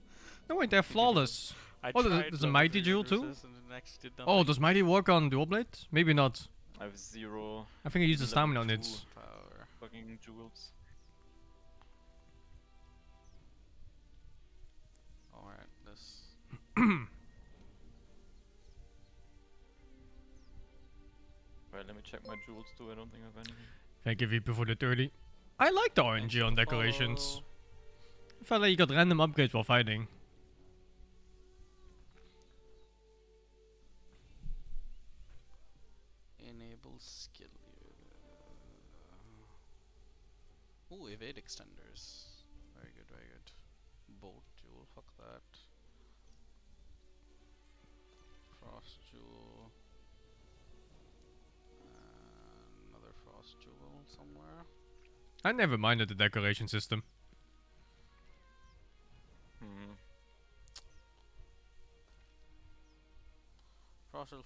No, wait, they're flawless. I Oh, tried there's a level mighty 3 duel wind too? resist and it actually did Oh, nothing. does mighty work on dual blade? Maybe not. I have 0 I think he uses level stamina on 2 it. Power. fucking jewels. Alright, this. Right, let me check my jewels too. I don't think I have anything. Thank you, VP, for the 30. I like the RNG on decorations. I felt like you got random upgrades while fighting. Enable skill. Ooh, evade extenders. Very good, very good. Bolt jewel, fuck that. Frost jewel. Another frost jewel somewhere. I never minded the decoration system. Hmm.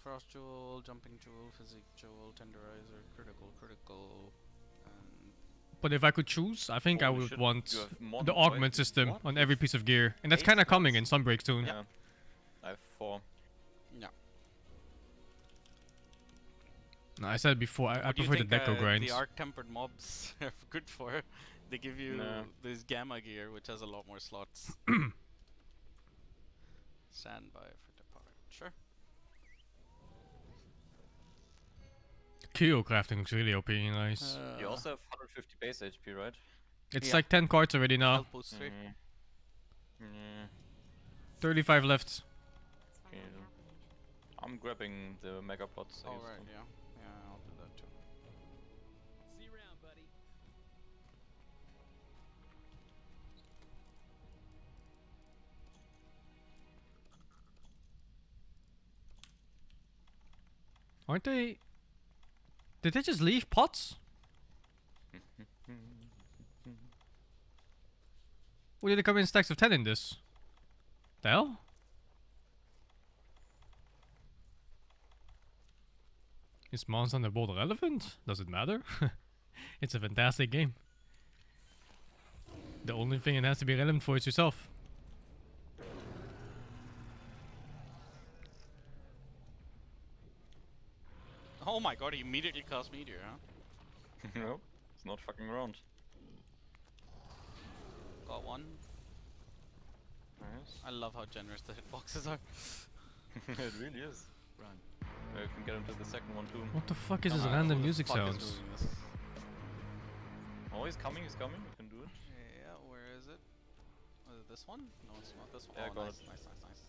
Frost jewel, jumping jewel, physic jewel, tenderizer, critical, and But if I could choose, I think I Holy would shit, want you have more the than twice augment the- system what? on every piece of gear. And that's 8 kind of coming slots? in Sunbreak soon. Yeah. I have 4. yeah. No, I said before, I What do you prefer the think, deco grinds. the arc tempered mobs are good for? They give you No. this gamma gear, which has a lot more slots. Standby for depart. Sure. Kyo crafting looks really OP, nice. You also have 150 base HP, right? It's yeah. like 10 cards already now. Health boost 3. Yeah. 35 left. Okay. I'm grabbing the mega pots. I Oh used right, one. yeah. Yeah, I'll do that too. See you around, buddy. Aren't they... Did they just leave pots? Or did they come in stacks of 10 in this? The hell? Is Mons on the board relevant? Does it matter? It's a fantastic game. The only thing it has to be relevant for is yourself. Oh my god, he immediately cast Meteor, huh? No, it's not fucking around. Got one. Nice. I love how generous the hitboxes are. It really is. Run. You can get into the second one too. What the fuck is this Come on, random who the music fuck is sounds? doing this? Oh, he's coming, you can do it. Yeah, where is it? Was it this one? No, it's not this one. Yeah, Oh, got nice, it. nice.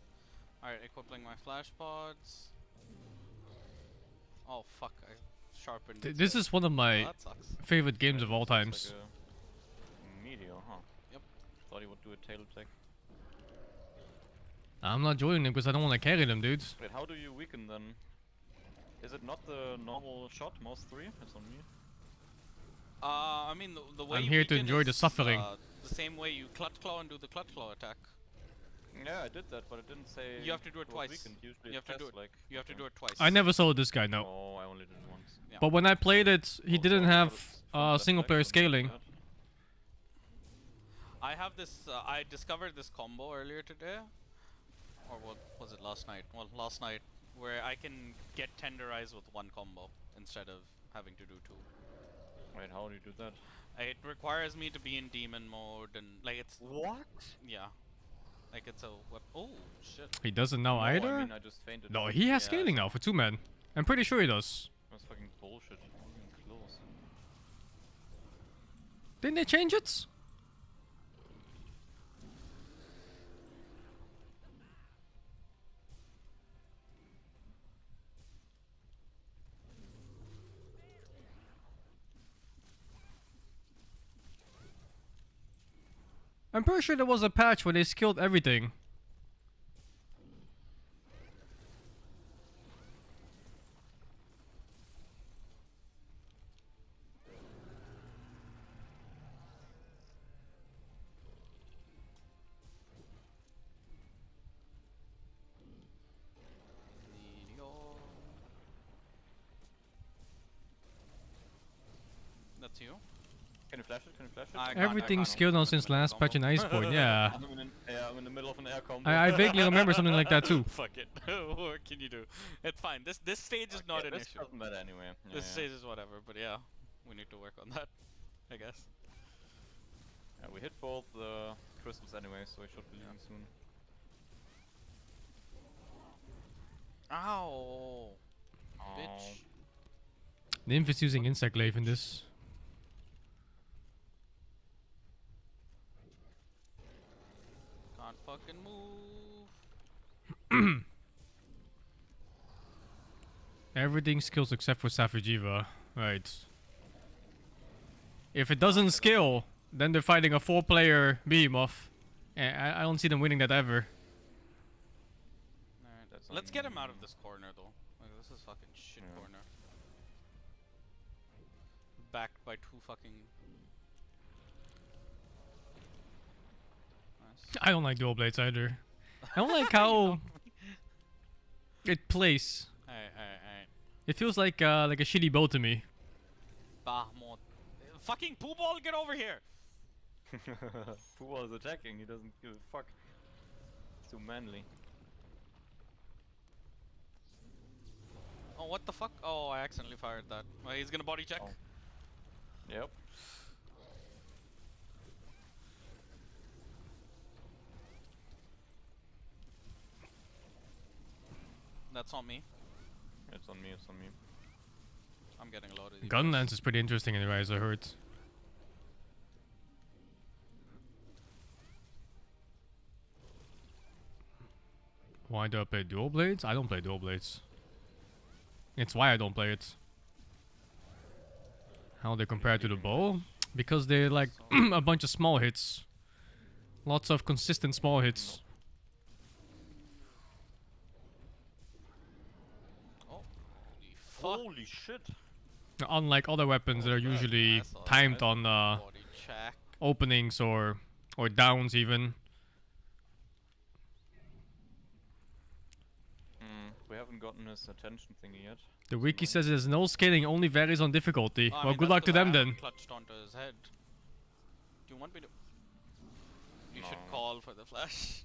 Alright, equipping my flash pods. Oh fuck, I sharpened it. This is one of Oh, my that sucks. favorite games of all It's times. Like a meteor, huh? Yep. Thought he would do a tail attack. I'm not joining them because I don't want to carry them, dude. Wait, how do you weaken then? Is it not the normal shot, mouse 3? It's on me. I mean, the way I'm you here to weaken enjoy the is, suffering. The same way you clutch claw and do the clutch claw attack. Yeah, I did that, but it didn't say. You have to do it was twice. Weakened. Usually You have to do says, it. Like, You have to do it twice. I never saw this guy, no. Oh, I only did it once. Yeah. But when I played it, he Oh, didn't so I have got it from left single leg, player something like scaling. that. I have this. I discovered this combo earlier today, or what was it last night? Well, last night, where I can get Tenderize with one combo instead of having to do two. Wait, how do you do that? It requires me to be in demon mode and like it's What? yeah, like it's a oh shit. He doesn't now No, either? I mean, I just fainted. No, he has Yeah, scaling now for 2 men. I'm pretty sure he does. That's fucking bullshit. Not even close. Didn't they change it? I'm pretty sure there was a patch where they skilled everything. That's you. Can you flash it? Can you flash it? I can't, Everything's I skilled can't. on since last patch in Iceborne, yeah. I'm in the middle of an air combo. I vaguely remember something like that too. Fuck it. What can you do? It's fine. This stage is not an this issue. doesn't matter anyway. Yeah, This yeah. stage is whatever, but yeah, we need to work on that, I guess. Yeah, we hit both the crystals anyway, so we should be leaving soon. Ow, bitch. Nymph is using Insect Glaive in this. Can't fucking move. Everything skills except for Safijiva. Right. If it doesn't skill, then they're fighting a 4-player Behemoth. And I don't see them winning that ever. Alright, let's get him out of this corner though. Like, this is fucking shit corner. Backed by 2 fucking... Nice. I don't like dual blades either. I don't like how it plays. Alright. It feels like a shitty bow to me. Bahmut. Fucking poo ball, get over here! Pooh is attacking, he doesn't give a fuck. It's too manly. Oh, what the fuck? Oh, I accidentally fired that. Well, he's gonna body check. Oh. Yep. That's on me. It's on me, it's on me. I'm getting a lot of these. Gunlance is pretty interesting anyway, as I heard. Why do I play dual blades? I don't play dual blades. It's why I don't play it. How they compare to the bow? Because they're like a bunch of small hits. Lots of consistent small hits. Holy shit! Unlike other weapons that are usually timed on Body check. openings or downs even. We haven't gotten his attention thingy yet. The wiki says there's no scaling, only varies on difficulty. I Well, mean, good that's luck to 'cause I them then. haven't clutched onto his head. Do you want me to? You should call for the flash.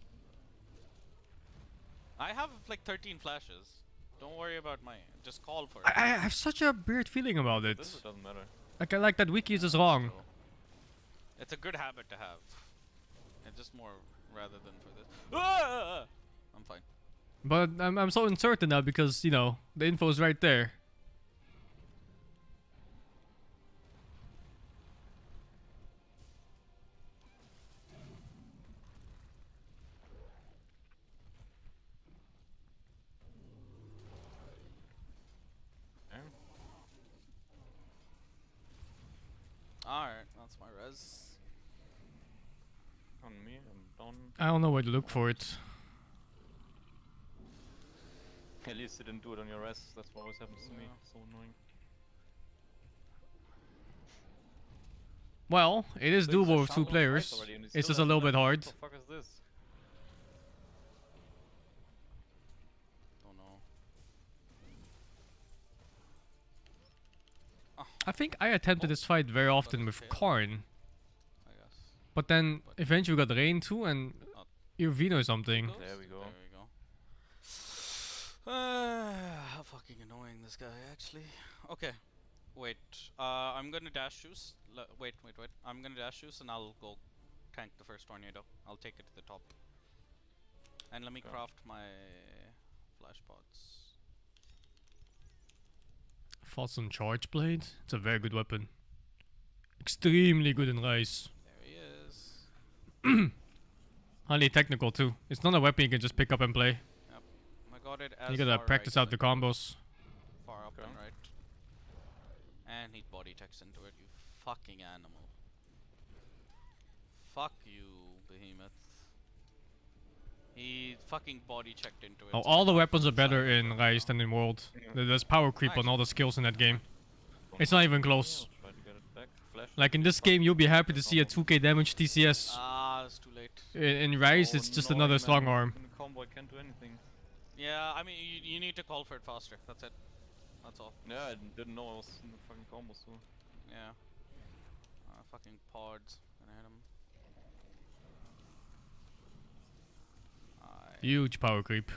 I have like 13 flashes. Don't worry about mine. Just call for it. I have such a weird feeling about it. This doesn't matter. Like, I like that wiki is just wrong. It's a good habit to have. It's just more rather than for this. Ah! I'm fine. But I'm so uncertain now because, you know, the info is right there. Alright, that's my res. On me, I'm done. I don't know where to look for it. At least you didn't do it on your rest, that's what always happens to me. So annoying. Well, it is doable with 2 players. It's just a little bit hard. What the fuck is this? Don't know. I think I attempted this fight very often with Karn. I guess. But then eventually we got Rain too and Irvino or something. There we go. There we go. How fucking annoying this guy actually. Okay. Wait. I'm gonna dash juice. Wait. I'm gonna dash juice and I'll go tank the first tornado. I'll take it to the top. And let me craft my flash pods. False on Charge Blade. It's a very good weapon. It extremely good in Rise. There he is. Highly technical too. It's not a weapon you can just pick up and play. Yep. I got it as You gotta far practice right out the as I can. combos. Far up and right. And he body checks into it, you fucking animal. Fuck you, behemoth. He fucking body checked into it. Oh, so all I the can't weapons are decide better for in it Rise now. than in World. There's power creep on all the skills in that game. It's not even close. Try to get it back. Flash. Like in this game, you'll be happy to see a 2k damage TCS. Ah, it's too late. In Rise, it's just another strong arm. In combo, I can't do anything. Yeah, I mean, you need to call for it faster. That's it. That's all. Yeah, I didn't know I was in the fucking combo, so. Yeah. Fucking pods. Gonna hit him. Huge power creep.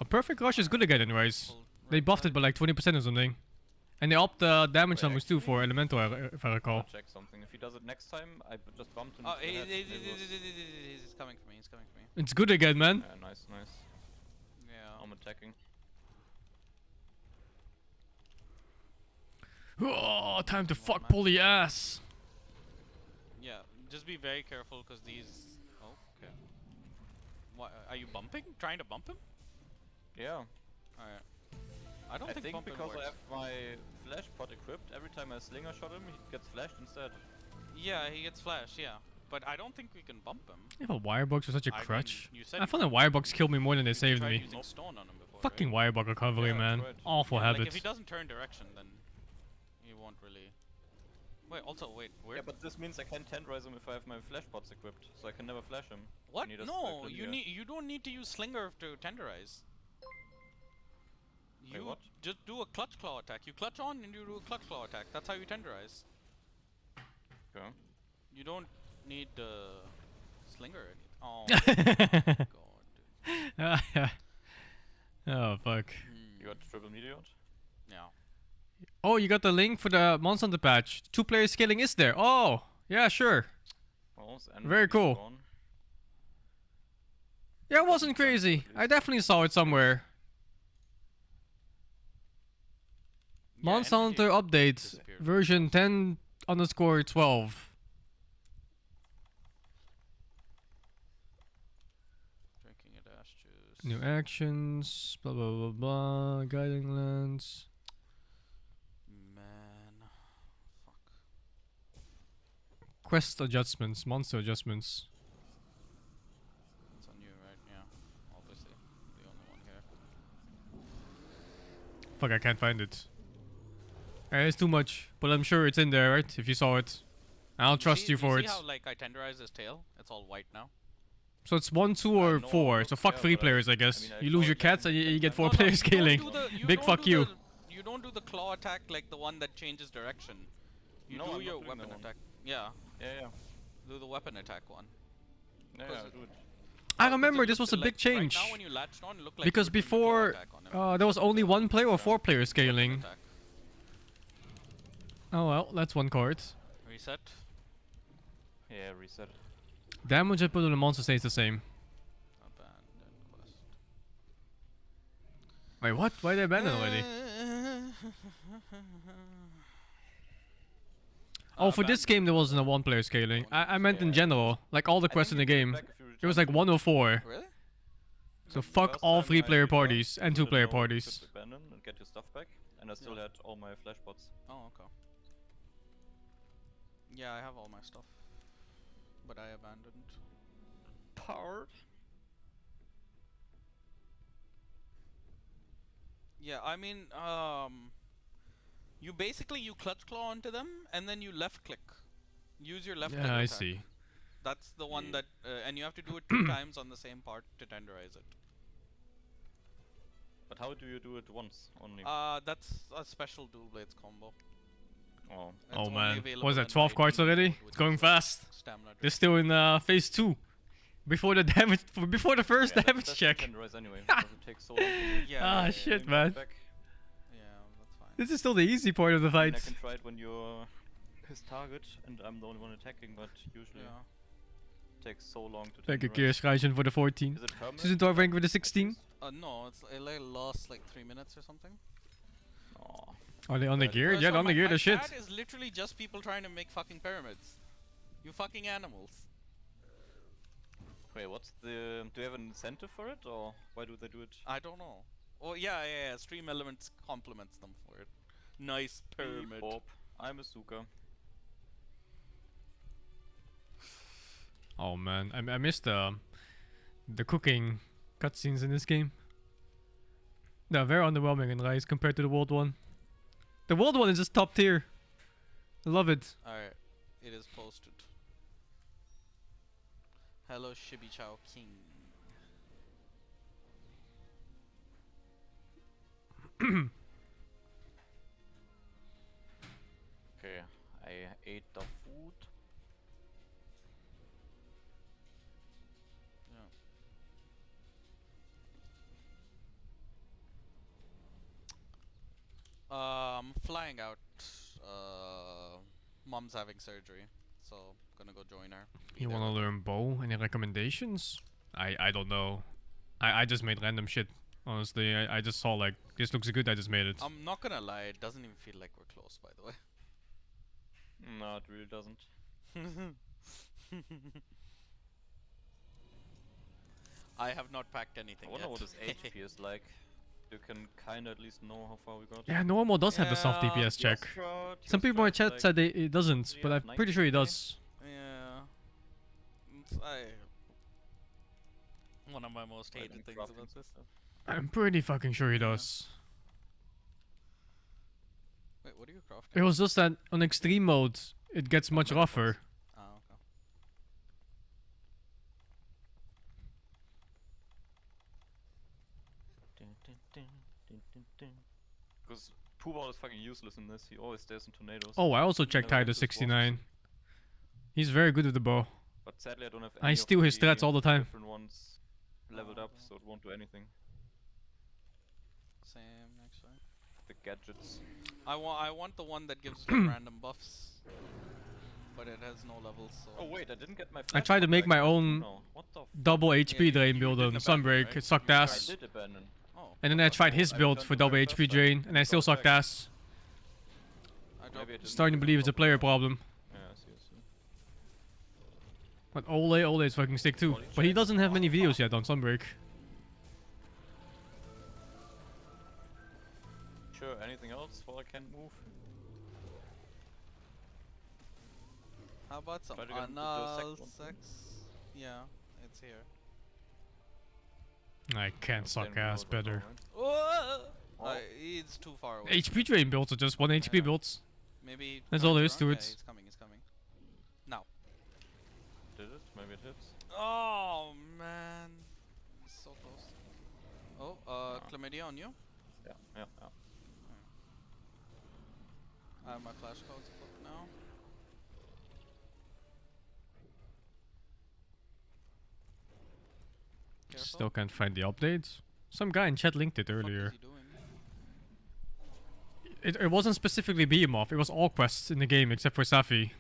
A perfect rush is good again in Rise. They buffed it by like 20% or something. And they upped the damage numbers too for Elemental, if I recall. Check something. If he does it next time, I just bumped him. Oh, to the head, it was- he's coming for me. He's coming for me. It's good again, man. Yeah, nice, nice. Yeah. I'm attacking. Oh, time to fuck Polly ass. Yeah, just be very careful because these. Oh, okay. What are you bumping? Trying to bump him? Yeah. Alright. I don't think, bumping because works. I have my flash pot equipped, every time I slinger shot him, he gets flashed instead. Yeah, he gets flashed. Yeah, but I don't think we can bump him. Yeah, but Wirebox was such a I mean, crutch. you said I you found that Wirebox killed me more than they You saved tried me. using stone on him before, Fucking right? Wirebox recovery, Yeah, man. right. Awful Yeah, habit. like if he doesn't turn direction, then he won't really. Wait, also wait, where? Yeah, but this means I can't tenderize him if I have my flash pots equipped, so I can never flash him. What? And he just No, clipped you in here. you don't need to use Slinger to tenderize. Wait, You what? just do a clutch claw attack. You clutch on and you do a clutch claw attack. That's how you tenderize. Okay. You don't need Slinger or anything. Oh my god. Oh, fuck. You got triple meteor? Yeah. Oh, you got the link for the Monster Hunter patch. 2-player scaling is there. Oh, yeah, sure. Very cool. Gone. Yeah, it wasn't crazy. I definitely saw it somewhere. Monster Hunter update version 10_12. Drinking a dash juice. New actions, blah blah blah blah, guiding lands. Man. Fuck. Quest adjustments, monster adjustments. It's on you, right? Yeah. Obviously. The only one here. Fuck, I can't find it. It's too much, but I'm sure it's in there, right? If you saw it. I'll trust you for see it. how like I tenderize his tail? It's all white now. So it's 1, 2, or 4. So fuck 3 players, I guess. You lose your cats and you get 4 players scaling. Big fuck you. You don't do the claw attack like the one that changes direction. You No, do I'm your not doing weapon that one. attack. Yeah. Yeah, yeah. Do the weapon attack one. Yeah, Cause yeah, do it. I it remember this looked was a big like change. Right now when you latched on, it looked like Because you were doing the claw before, attack on him. there was only 1 player or 4 player scaling. Attack. Oh well, that's 1 card. Reset. Yeah, reset. Damage I put on the monster stays the same. Abandon quest. Wait, what? Why did I abandon already? Oh, for this game there wasn't a 1 player scaling. I meant in general, like all the quests in the game. It was like 1 or 4. Really? So fuck First all time 3 I player returned, parties and 2 didn't player know you parties. could abandon and get your stuff back, and I still had all my flash pots. Oh, okay. Yeah, I have all my stuff. But I abandoned. Powered. Yeah, I mean, you basically you clutch claw onto them and then you left click. Use your left click Yeah, I attack. see. That's the one that, and you have to do it 2 times on the same part to tenderize it. But how do you do it once only? That's a special dual blades combo. Oh. It's Oh only man, available what was that, in 12 Raid cards Dual already? mode, It's which going is fast. stamina They're driven. still in phase 2. Before the damage, before the first Yeah, damage that's check. tenderize anyway, because it takes so long to Yeah, Ah yeah, shit, bring man. back. Yeah, that's fine. This is still the easy part of the I mean, fight. I can try it when you're his target and I'm the only one attacking, but usually it takes so long to Thank you, tenderize. Kirschreichen, for the 14. Is it permanent? Susan Torv rank with the 16. No, it lost like 3 minutes or something. Oh. On the gear? Bro, Yeah, so on the gear, my the shit. chat is literally just people trying to make fucking pyramids. You fucking animals. Wait, what's the... Do you have an incentive for it, or why do they do it? I don't know. Oh yeah. Stream Elements compliments them for it. Nice pyramid. Bob, I'm a Suka. Oh man, I missed the cooking cutscenes in this game. They're very underwhelming in Rise compared to the world one. The world one is just top tier. I love it. Alright, it is posted. Hello Shibi Chow King. Okay, I ate the food. Flying out. Mom's having surgery, so gonna go join her. You wanna learn bow? Any recommendations? I don't know. I just made random shit. Honestly, I just saw like this looks good. I just made it. I'm not gonna lie, it doesn't even feel like we're close, by the way. No, it really doesn't. I have not packed anything I wonder yet. what his HP is like. You can kinda at least know how far we got. Yeah, normal does have the soft DPS check. Some people in chat said it doesn't, but I'm pretty sure it does. Yeah. One of my most hated things about this. I'm pretty fucking sure he does. Wait, what are you crafting? It was just that on extreme mode, it gets much rougher. Oh, okay. Because Poobah is fucking useless in this. He always stays in tornadoes. Oh, I also checked Never high to gets his 69. He's very good with the bow. But sadly, I don't have. I any of steal his strats all the time. Different ones leveled up, so it won't do anything. Same, actually. The gadgets. I want the one that gives like random buffs, but it has no levels. So. Oh wait, I didn't get my. I tried to make my own double HP drain build on Sunbreak. right? It sucked ass. I did abandon. Oh. And then I tried his build for double HP drain, and I still sucked ass. Maybe I didn't Starting to believe it's a player problem. Yeah, I see. But Ole is fucking sick too. But he doesn't have many videos yet on Sunbreak. Sure, anything else while I can't move? How about some Try to get into the anal second sex? Yeah, it's here. I can't suck ass better. Oh! It's too far away. HP drain builds are just 1 HP builds. Maybe. That's all there is around? to Yeah, it. he's coming. Now. Did it? Maybe it hits. Oh man, so close. Oh, chlamydia on you. Yeah. I have my flashcards booked now. Careful. Still can't find the updates. Some guy in chat linked it What earlier. is he doing? It wasn't specifically Behemoth, it was all quests in the game except for Safi.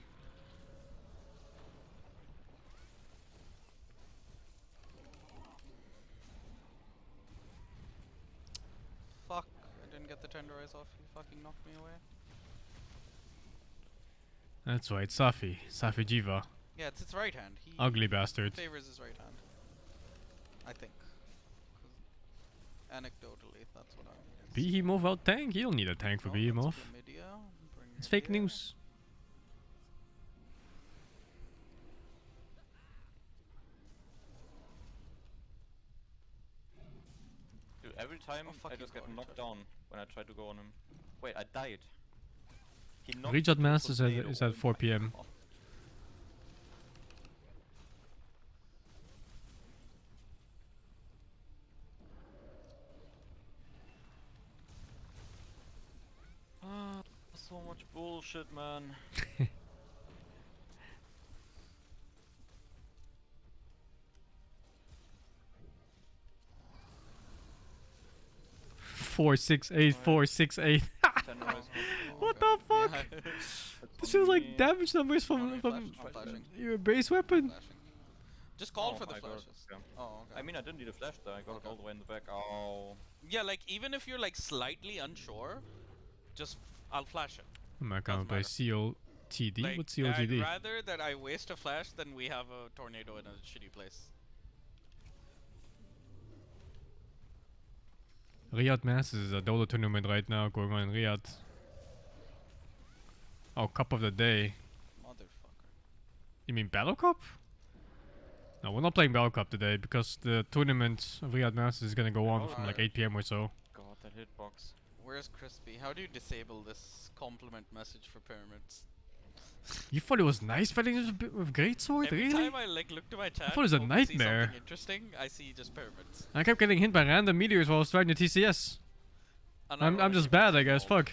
Fuck, I didn't get the tenderize off. He fucking knocked me away. That's right, Safi. Safi Jiva. Yeah, it's its right hand. He Ugly bastard. favors his right hand. I think. 'Cause anecdotally, that's what I'm. Behemoth out tank? You don't need a tank for Behemoth. It's fake news. Dude, every time I just get knocked down when I try to go on him. Wait, I died. He knocked Riyadh me to a Masters tornado. is at 4 PM. God. So much bullshit, man. 468, 468. What the fuck? This is like damage numbers from your base weapon. Just call for the I got it, flashes. yeah. Oh, okay. I mean, I didn't need a flash there. I got it all the way in the back. Oh. Yeah, like even if you're like slightly unsure, just I'll flash it. I'm not gonna Doesn't play matter. COTD? Like, What's I'd COTD? rather that I waste a flash than we have a tornado in a shitty place. Riyadh Masters is a Dota tournament right now going on in Riyadh. Oh, Cup of the Day. Motherfucker. You mean Battle Cup? No, we're not playing Battle Cup today because the tournament of Riyadh Masters is gonna go on from like 8 PM or so. God, that hitbox. Where's Crispy? How do you disable this compliment message for pyramids? You thought it was nice fighting with Greatsword? Every Really? time I like look to my chat, thought it was a hope to see nightmare. something interesting, I see just pyramids. I kept getting hit by random meteors while I was trying to TCS. I'm just bad, I guess. Fuck.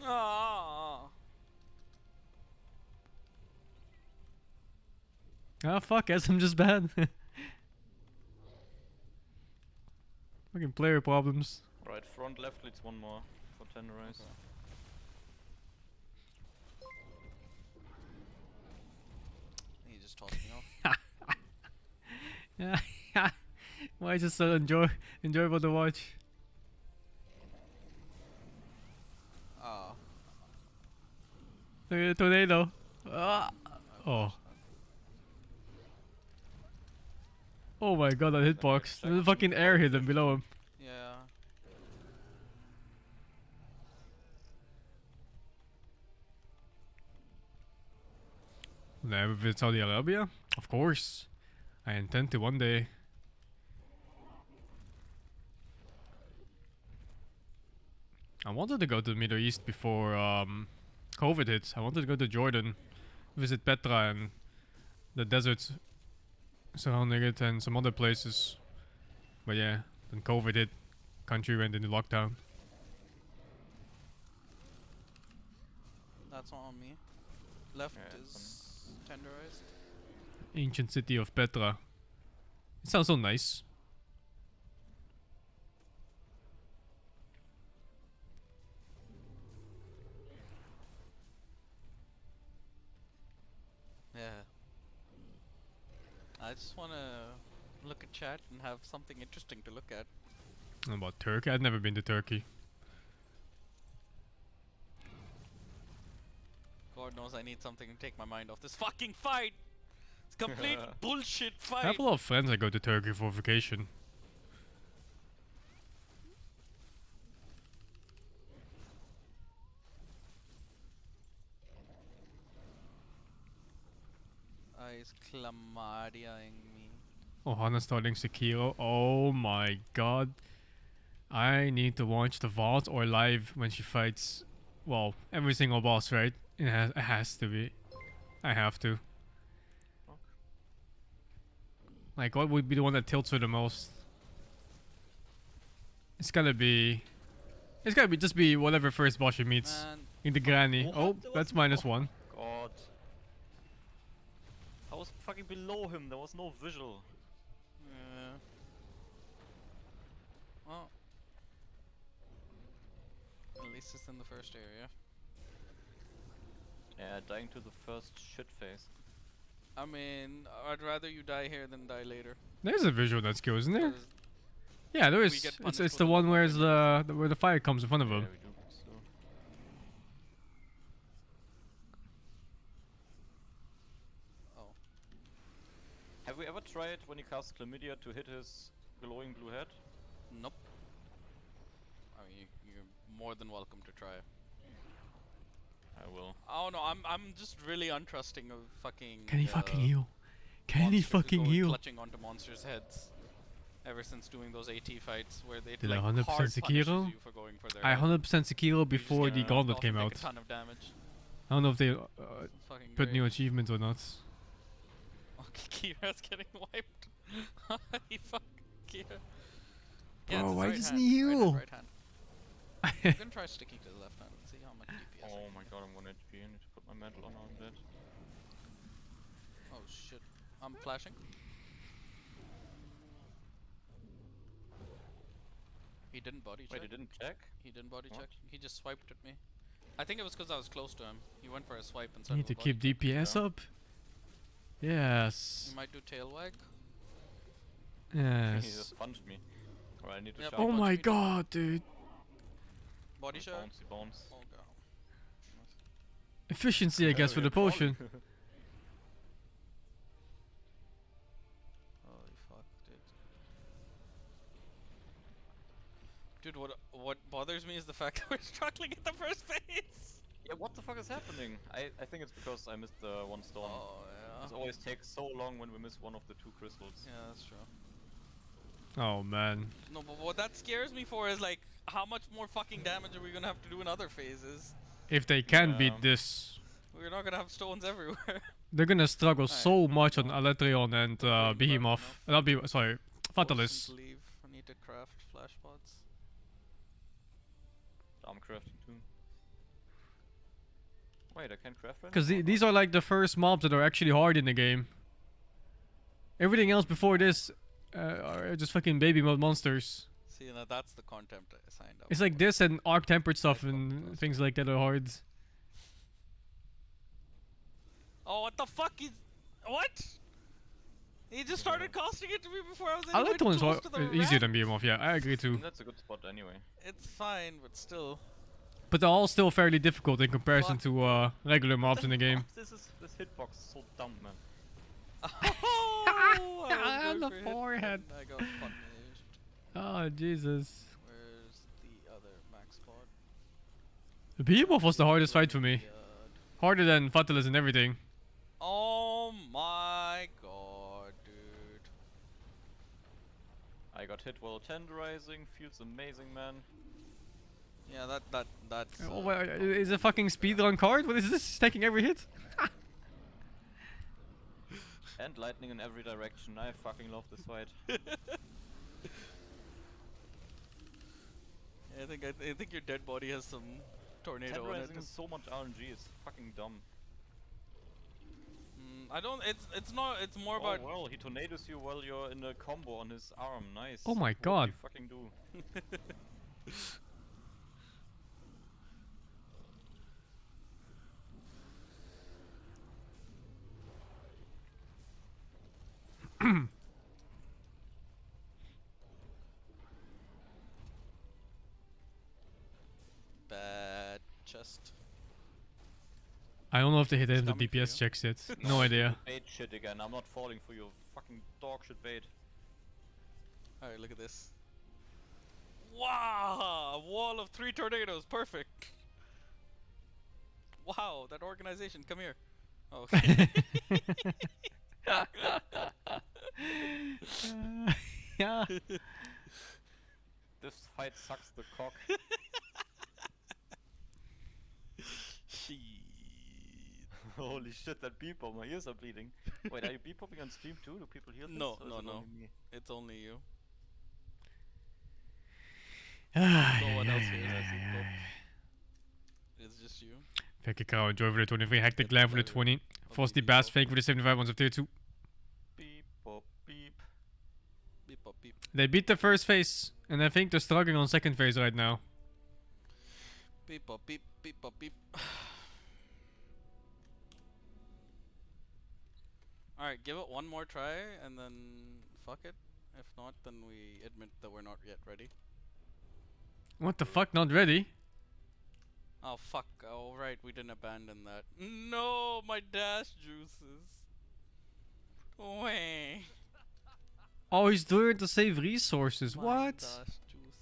Ah. Ah, fuck, guess I'm just bad. Fucking player problems. Right, front left leads one more for Tenderize. He just tossed me off. Yeah. Why is it so enjoyable to watch? Ah. Look at the tornado. Ah. Oh. Oh my god, that hitbox. There's a fucking air hit him below him. Yeah. Never visit Saudi Arabia? Of course. I intend to one day. I wanted to go to the Middle East before COVID hit. I wanted to go to Jordan, visit Petra and the deserts surrounding it and some other places. But yeah, then COVID hit, country went into lockdown. That's not on me. Left Yeah, is tenderized. Ancient city of Petra. It sounds so nice. Yeah. I just wanna look at chat and have something interesting to look at. About Turkey? I've never been to Turkey. God knows I need something to take my mind off this fucking fight! It's complete bullshit fight! I have a lot of friends that go to Turkey for vacation. Is chlamydiaing me. Oh, Hana starting Sekiro. Oh my god. I need to watch the vault or live when she fights, well, every single boss, right? It has to be. I have to. Like, what would be the one that tilts her the most? It's gotta be just be whatever first boss she meets. Man. In the granny. What? Oh, that's -1. God. I was fucking below him, there was no visual. Yeah. Well. At least it's in the first area. Yeah, dying to the first shit phase. I mean, I'd rather you die here than die later. There's a visual that skill, isn't there? 'Cause Yeah, there we is. get It's punished the for the one one where that where the fire comes in front of Yeah, him. we do. So. Oh. Have we ever tried when he casts Chlamydia to hit his glowing blue head? Nope. I mean, you're more than welcome to try. I will. Oh no, I'm just really untrusting of fucking. Can he fucking heal? Can he monsters fucking going heal? Clutching onto monsters' heads. Ever since doing those AT fights where they Did like I hard 100% punishes Sekiro? you for going for their I head. 100% Sekiro You just before get the knocked gauntlet off came and out. take a ton of damage. I don't know if they It's fucking put great. new achievements or not. Okay, Kira's getting wiped. He fuck Kira. Bro, it's his why right doesn't hand, he heal? Right hand, right hand. I'm gonna try sticky to the left hand and see how much DPS. Oh my god, I'm 1 HP. I need to put my mantle on, or I'm dead. Oh shit. I'm flashing. He didn't body check. Wait, he didn't check? He didn't body What? check. He just swiped at me. I think it was because I was close to him. He went for a swipe instead You of need a to keep body check. DPS up. Yes. He might do tail wag. He Yes. just punched me. Or I need to Yep. shout. Oh punch my me too. god, dude. Body shot. Bouncy bounce. Oh god. Efficiency, I guess, for the potion. Holy fuck, dude. Dude, what bothers me is the fact that we're struggling at the first phase. Yeah, what the fuck is happening? I think it's because I missed the one stone. Oh yeah. It always takes so long when we miss one of the 2 crystals. Yeah, that's true. Oh man. No, but what that scares me for is like, how much more fucking damage are we gonna have to do in other phases? If they can Yeah. beat this, We're not gonna have stones everywhere. they're gonna struggle Alright. so much on Aletreon and Bring Behemoth. back That'll be sorry, Fatalis. Potions leave. I need to craft flash pots. I'm crafting too. Wait, I can't craft right Because now? these are like the first mobs that are actually hard in the game. Everything else before this are just fucking baby mode monsters. See, now that's the content I signed up It's for. like this and arc tempered stuff and things like that are hard. Oh, what the fuck is... What? He just started costing it to me before I was anywhere Aletron's close to the easier ramp. than Behemoth, yeah, I agree too. That's a good spot anyway. It's fine, but still. But they're all still fairly difficult in comparison to regular mobs in the game. This hitbox is so dumb, man. Oh, I was On going the for a hit, forehead. and I got punished. Oh, Jesus. Where's the other max spot? The Behemoth was the hardest fight for me. God. Harder than Fatalis and everything. Oh my god, dude. I got hit while tenderizing. Feels amazing, man. Yeah, that's... Oh, wait, is it a fucking speedrun card? What is this? It's taking every hit? And lightning in every direction. I fucking love this fight. I think your dead body has some tornado in it. Tenderizing is so much RNG. It's fucking dumb. I don't. It's not. It's more Oh about. well, he tornadoes you while you're in a combo on his arm. Nice. Oh my What god. do you fucking do? Bad chest. I don't know if they hit It's any of the coming for DPS you. checks yet. No idea. Bait shit again. I'm not falling for your fucking dog shit bait. Alright, look at this. Wow! A wall of 3 tornadoes. Perfect. Wow, that organization. Come here. Oh, okay. Yeah. This fight sucks the cock. Shit. Holy shit, that beepop, my ears are bleeding. Wait, are you beepopping on stream too? Do people hear this? No, or is no, it no. only me? It's only you. Ah, No one yeah, else yeah, hears that yeah, beep yeah. It's just you. Fake Cow, enjoy for the 23, Hectic Glam for the 20, Frosty Bass, Fake for the 75 ones of tier 2. Beep, bop, beep. Beep, bop, beep. They beat the first phase, and I think they're struggling on second phase right now. Beep, bop, beep, beep, bop, beep. Alright, give it one more try, and then fuck it. If not, then we admit that we're not yet ready. What the fuck, not ready? Oh fuck, oh right, we didn't abandon that. No, my dash juices. Wait. Oh, he's doing it to save resources, My what? dash juice.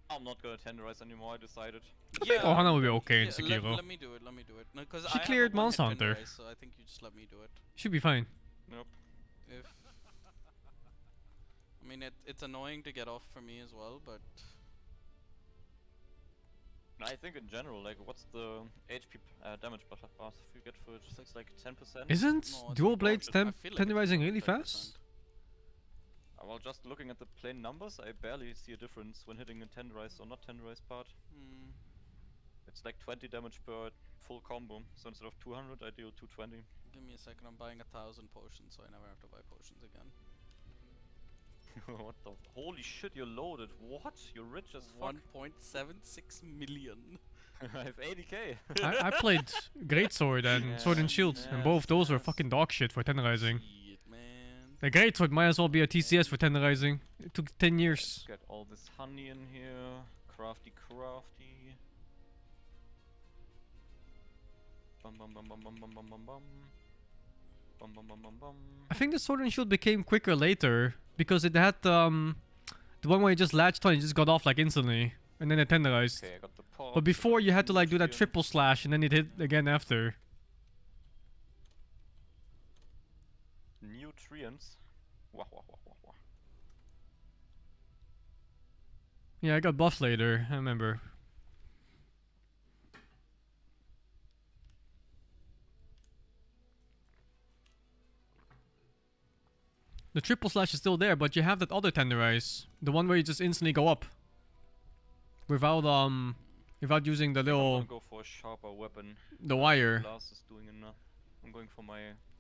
I'm not gonna tenderize anymore, I decided. I think Ohana will be okay in Yeah, Sekiro. let me do it, let me do it. No, cause She I cleared have a one-hit Monster Hunter. tenderize, so I think you just let me do it. Should be fine. Nope. If I mean it's annoying to get off for me as well, but I think in general, like, what's the HP damage buff you get for it? It's like 10%? Isn't No, it's dual not blades gorgeous. I feel like it's tenderizing more really than 10%. fast? Well, just looking at the plain numbers, I barely see a difference when hitting a tenderized or not tenderized part. Hmm. It's like 20 damage per full combo, so instead of 200 I deal 220. Give me a second, I'm buying 1,000 potions, so I never have to buy potions again. What the holy shit, you're loaded. What? You're rich as fuck. 1.76 million. I have 80k. I played Greatsword and Sword and Shield, and both those were fucking dog shit for Tenderizing. Shit, man. The Greatsword might as well be a TCS for Tenderizing. It took 10 years. Get all this honey in here. Crafty. Bum bum bum bum bum bum bum bum bum. Bum bum bum bum bum. I think the Sword and Shield became quicker later because it had the one where you just latched on, you just got off like instantly, and then it tenderized. Okay, I got the pot. But before you had to like do that triple slash, and then it hit again after. Nutrients. Wah wah wah wah wah. Yeah, I got buffed later. I remember. The triple slash is still there, but you have that other tenderize, the one where you just instantly go up, without using the I'm little gonna go for a sharper weapon. the wire. Blast is doing enough. I'm going for my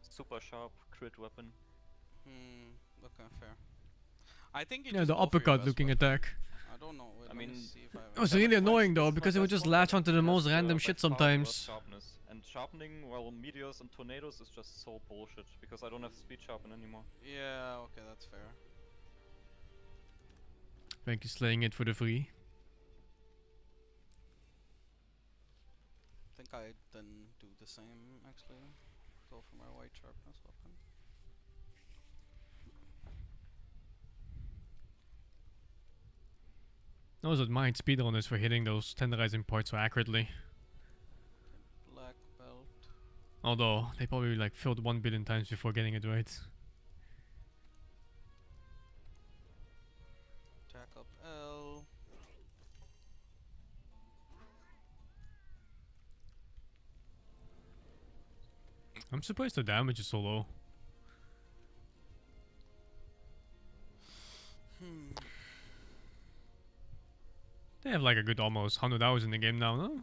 super sharp crit weapon. Okay, fair. I think you Yeah, just the go for your uppercut best looking weapon. attack. I don't know. Wait, I let me mean, see if I It was really annoying though, because it would just latch onto the most random shit sometimes. Sharpness. And sharpening, well, meteors and tornadoes is just so bullshit because I don't have speed sharpen anymore. Yeah, okay, that's fair. Thank you, slaying it for the free. I think I then do the same actually. Go for my white sharpness weapon. I was admiring speedrunners for hitting those tenderizing parts so accurately. Black belt. Although, they probably like failed 1 billion times before getting it right. Attack up L. I'm surprised the damage is so low. They have like a good almost 100 hours in the game now, no?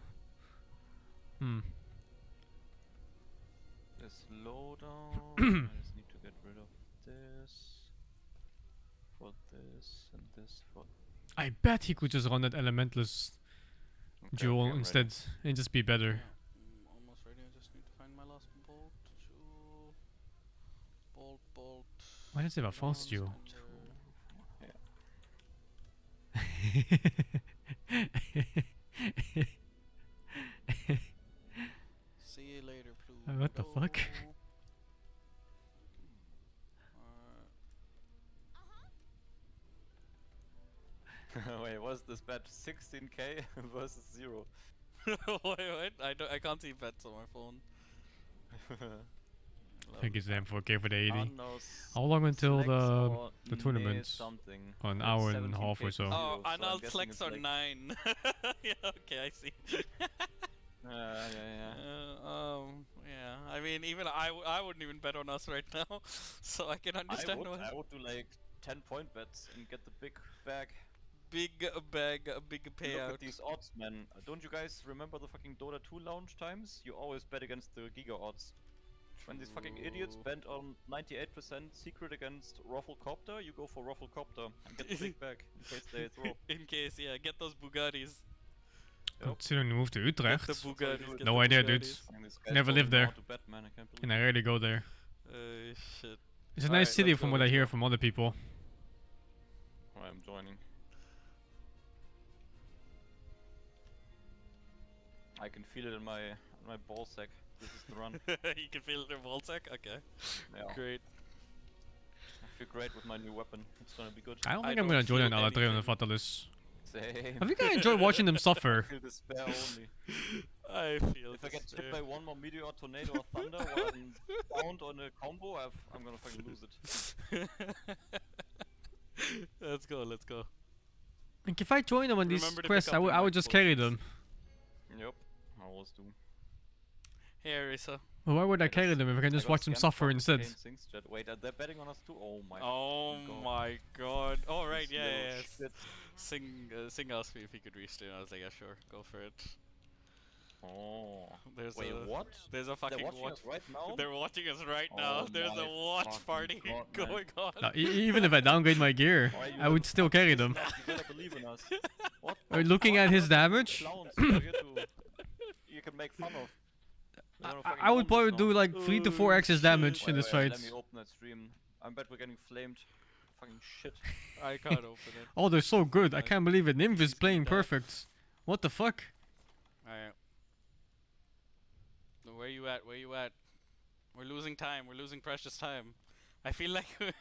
This loadout. I just need to get rid of this. For this and this for. I bet he could just run that Elementless Jewel I'm instead and just be better. Almost ready. I just need to find my last bolt. Jewel. Bolt. Why does it have a false Jewel? See you later, Pluto. What the fuck? Wait, what's this bet? 16k versus 0. Wait. I can't see bets on my phone. I think it's them 4k for the 80. Unknown How long until selects the or tournament? nail something. An Like hour and a 17 half or pages so. zero, Oh, so I'm annulled guessing flex it's are like 9. Yeah, okay, I see. yeah. Yeah. I mean, even I wouldn't even bet on us right now, so I can understand why. I would do like 10-point bets and get the big bag. Big bag, a big Look payout. at these odds, man. Don't you guys remember the fucking Dota 2 launch times? You always bet against the Giga odds. When these fucking idiots bent on 98% secret against Rufflecopter, you go for Rufflecopter and get the big bag in case they throw. In case, yeah, get those Bugattis. Considering the move to Utrecht. Get the Bugattis. Get No the idea, dude. Bugattis. Never lived there. Bet, man. I can't believe And I rarely go there. Shit. It's a nice city from what I hear from other people. I'm joining. I can feel it in my ball sack. This is the run. You can feel it in your sack? Okay. Yeah. Great. I feel great with my new weapon. It's gonna be good. I don't think I'm gonna join an feel Alatreon and anything. Fatalis. Same. I think I enjoy watching them suffer. I feel despair only. I feel If I get despair. hit by one more meteor, tornado, or thunder while I'm bound on a combo, I'm gonna fucking lose it. Let's go. Like if I join them on these Remember to quests, pick I up your would just carry microphones. them. Yep, I always do. Hey, Arisa. Well, why would I carry them if I can just watch them suffer instead? Wait, they're betting on us too? Oh my My god. Oh, right, This yeah. little shit. Sing asked me if he could restream. I was like, yeah, sure, go for it. Oh. There's Wait, a what? there's a fucking They're watching watch. us right now? They're watching us right now. Oh There's a my watch fucking party God, man. going on. No, even if I downgrade my gear, Why you I would little still fuck, carry listen them. up, you better believe in us. What Looking at his damage, clowns are here to you can make fun of. They're gonna fucking I would own this probably now. do like 3 to 4x's damage in this Wait, fight. let me open that stream. I bet we're getting flamed. Fucking shit. I can't open it. Oh, they're so good. I can't believe it. Nymph is He's playing gonna die. perfect. What the fuck? Alright. Where you at? Where you at? We're losing time. We're losing precious time. I feel like we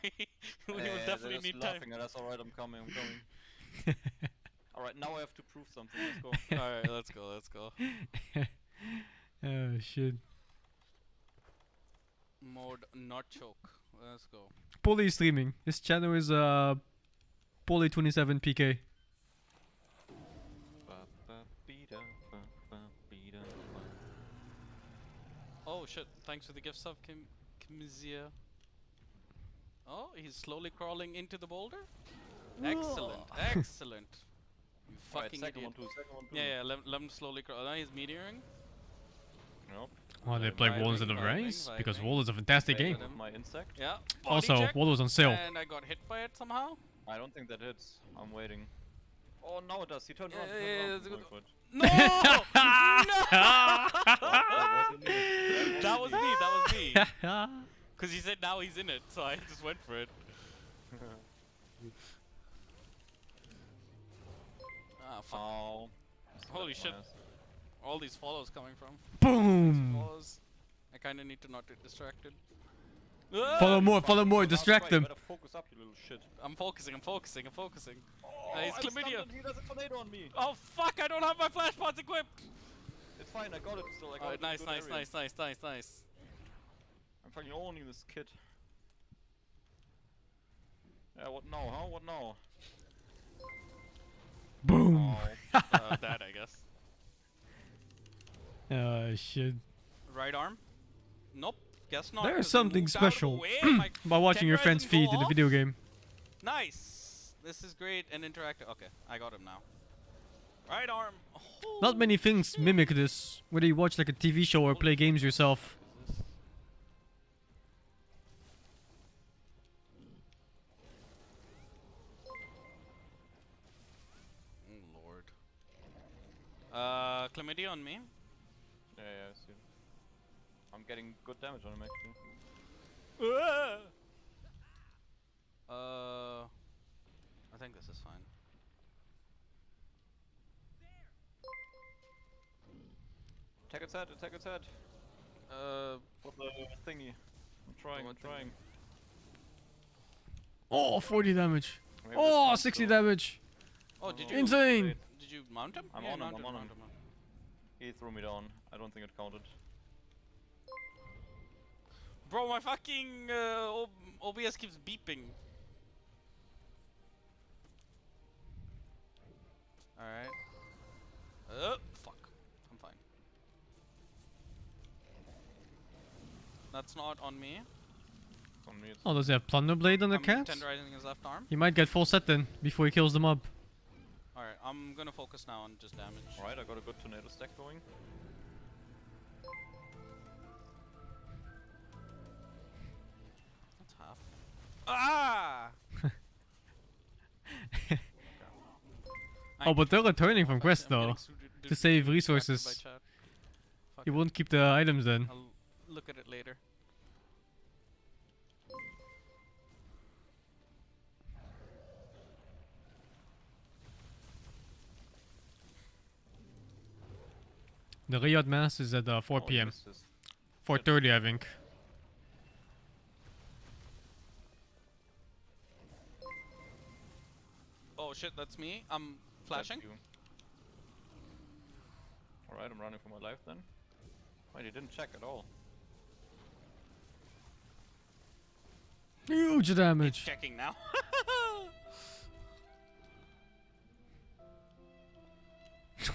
will definitely need time. Laughing at us. Alright, I'm coming. I'm coming. Alright, now I have to prove something. Let's go. Alright, let's go. Let's go. Oh shit. Mode not choke. Let's go. Poly is streaming. His channel is Poly27PK. Oh shit! Thanks for the gift sub, Kimzia. Oh, he's slowly crawling into the boulder. Excellent, excellent. You fucking second idiot. one too, second one too. Yeah, let him slowly crawl. Now he's meteoring. Nope. Oh, they play Wall instead of Rise? Because Wall is a fantastic game. My insect. Yeah. Also, check, Wall was on sale. And I got hit by it somehow. I don't think that hits. I'm waiting. Oh, now it does. He turned around. Yeah, Turned around. yeah, Going for it. No! That was me. That was me. Because he said now he's in it, so I just went for it. Ah, fuck. Oh. Holy shit. All these follows coming from. Boom! Follows. I kinda need to not get distracted. Follow more, distract them. Better focus up, you little shit. I'm focusing. Oh, He's I'm chlamydia. stunned. He does a tornado on me. Oh fuck, I don't have my flash pots equipped! It's fine, I got it still. I got Alright, it in nice, good nice, area. nice. I'm fucking owning this kid. Yeah, what now, huh? What now? Boom! That, I guess. Oh shit. Right arm? Nope. Guess not. There's 'cause he something moved out of the special way and my by watching your friend's Tenderizing feed go in a off. video game. Nice. This is great and interactive. Okay, I got him now. Right arm. Oh, Not many things mimic this, whether you watch like a TV show or play games yourself. Oh lord. Chlamydia on me. Yeah, I see. I'm getting good damage on him actually. I think this is fine. Attack its head, attack its head. For the thingy. I'm trying. Oh, 40 damage. Maybe Oh, this 60 counts, though. damage. Oh, did you? Insane. Did you mount him? I'm Yeah, on him, mounted, I'm on him. mounted him. He threw me down. I don't think it counted. Bro, my fucking OBS keeps beeping. Alright. Fuck. I'm fine. That's not on me. It's on me. It's Oh, does he have Plunder Blade on the I'm cat? tenderizing his left arm. He might get full set then, before he kills the mob. Alright, I'm gonna focus now on just damage. Alright, I got a good tornado stack going. That's half. Ah! Oh, but they're returning from quest I'm getting though, suited- to save distracted by resources. chat. Fuck You it. won't keep the items then. I'll look at it later. The Riyadh Masters is at 4 Oh, PM. this is 4:30 I think. Oh shit, that's me. I'm flashing. Alright, I'm running for my life then. Wait, he didn't check at all. Huge damage. Checking now.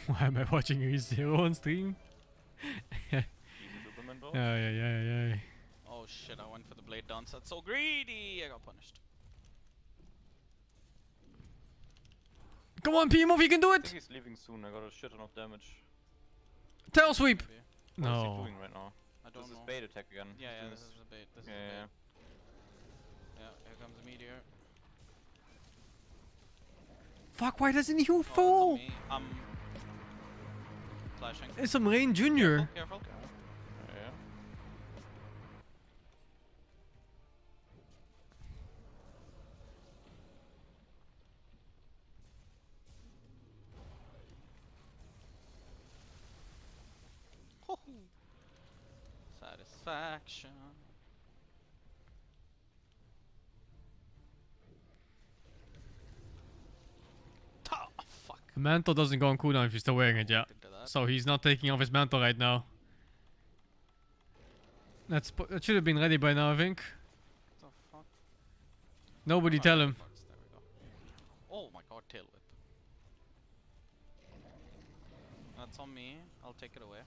Why am I watching a zero on stream? Easy Superman though. Yeah. Oh shit, I went for the blade dance. That's so greedy. I got punished. Come on, Pimov, you can do I it! think he's leaving soon. I got a shit ton of damage. Tail sweep! Maybe. What is he No. doing right now? I don't This know. is bait attack again. Yeah, He's yeah, doing this is a bait. This is yeah, a yeah. bait. Yeah, here comes the meteor. Fuck, why doesn't he Oh, it's on fall? me. Flashing. It's some Rain Jr. Careful. Yeah. Satisfaction. Oh, fuck. The mantle doesn't go on cooldown if you're still wearing it yet. Into that. So he's not taking off his mantle right now. That should have been ready by now, I think. What the fuck? Nobody tell him. There we go. Oh my god, tail whip. That's on me. I'll take it away.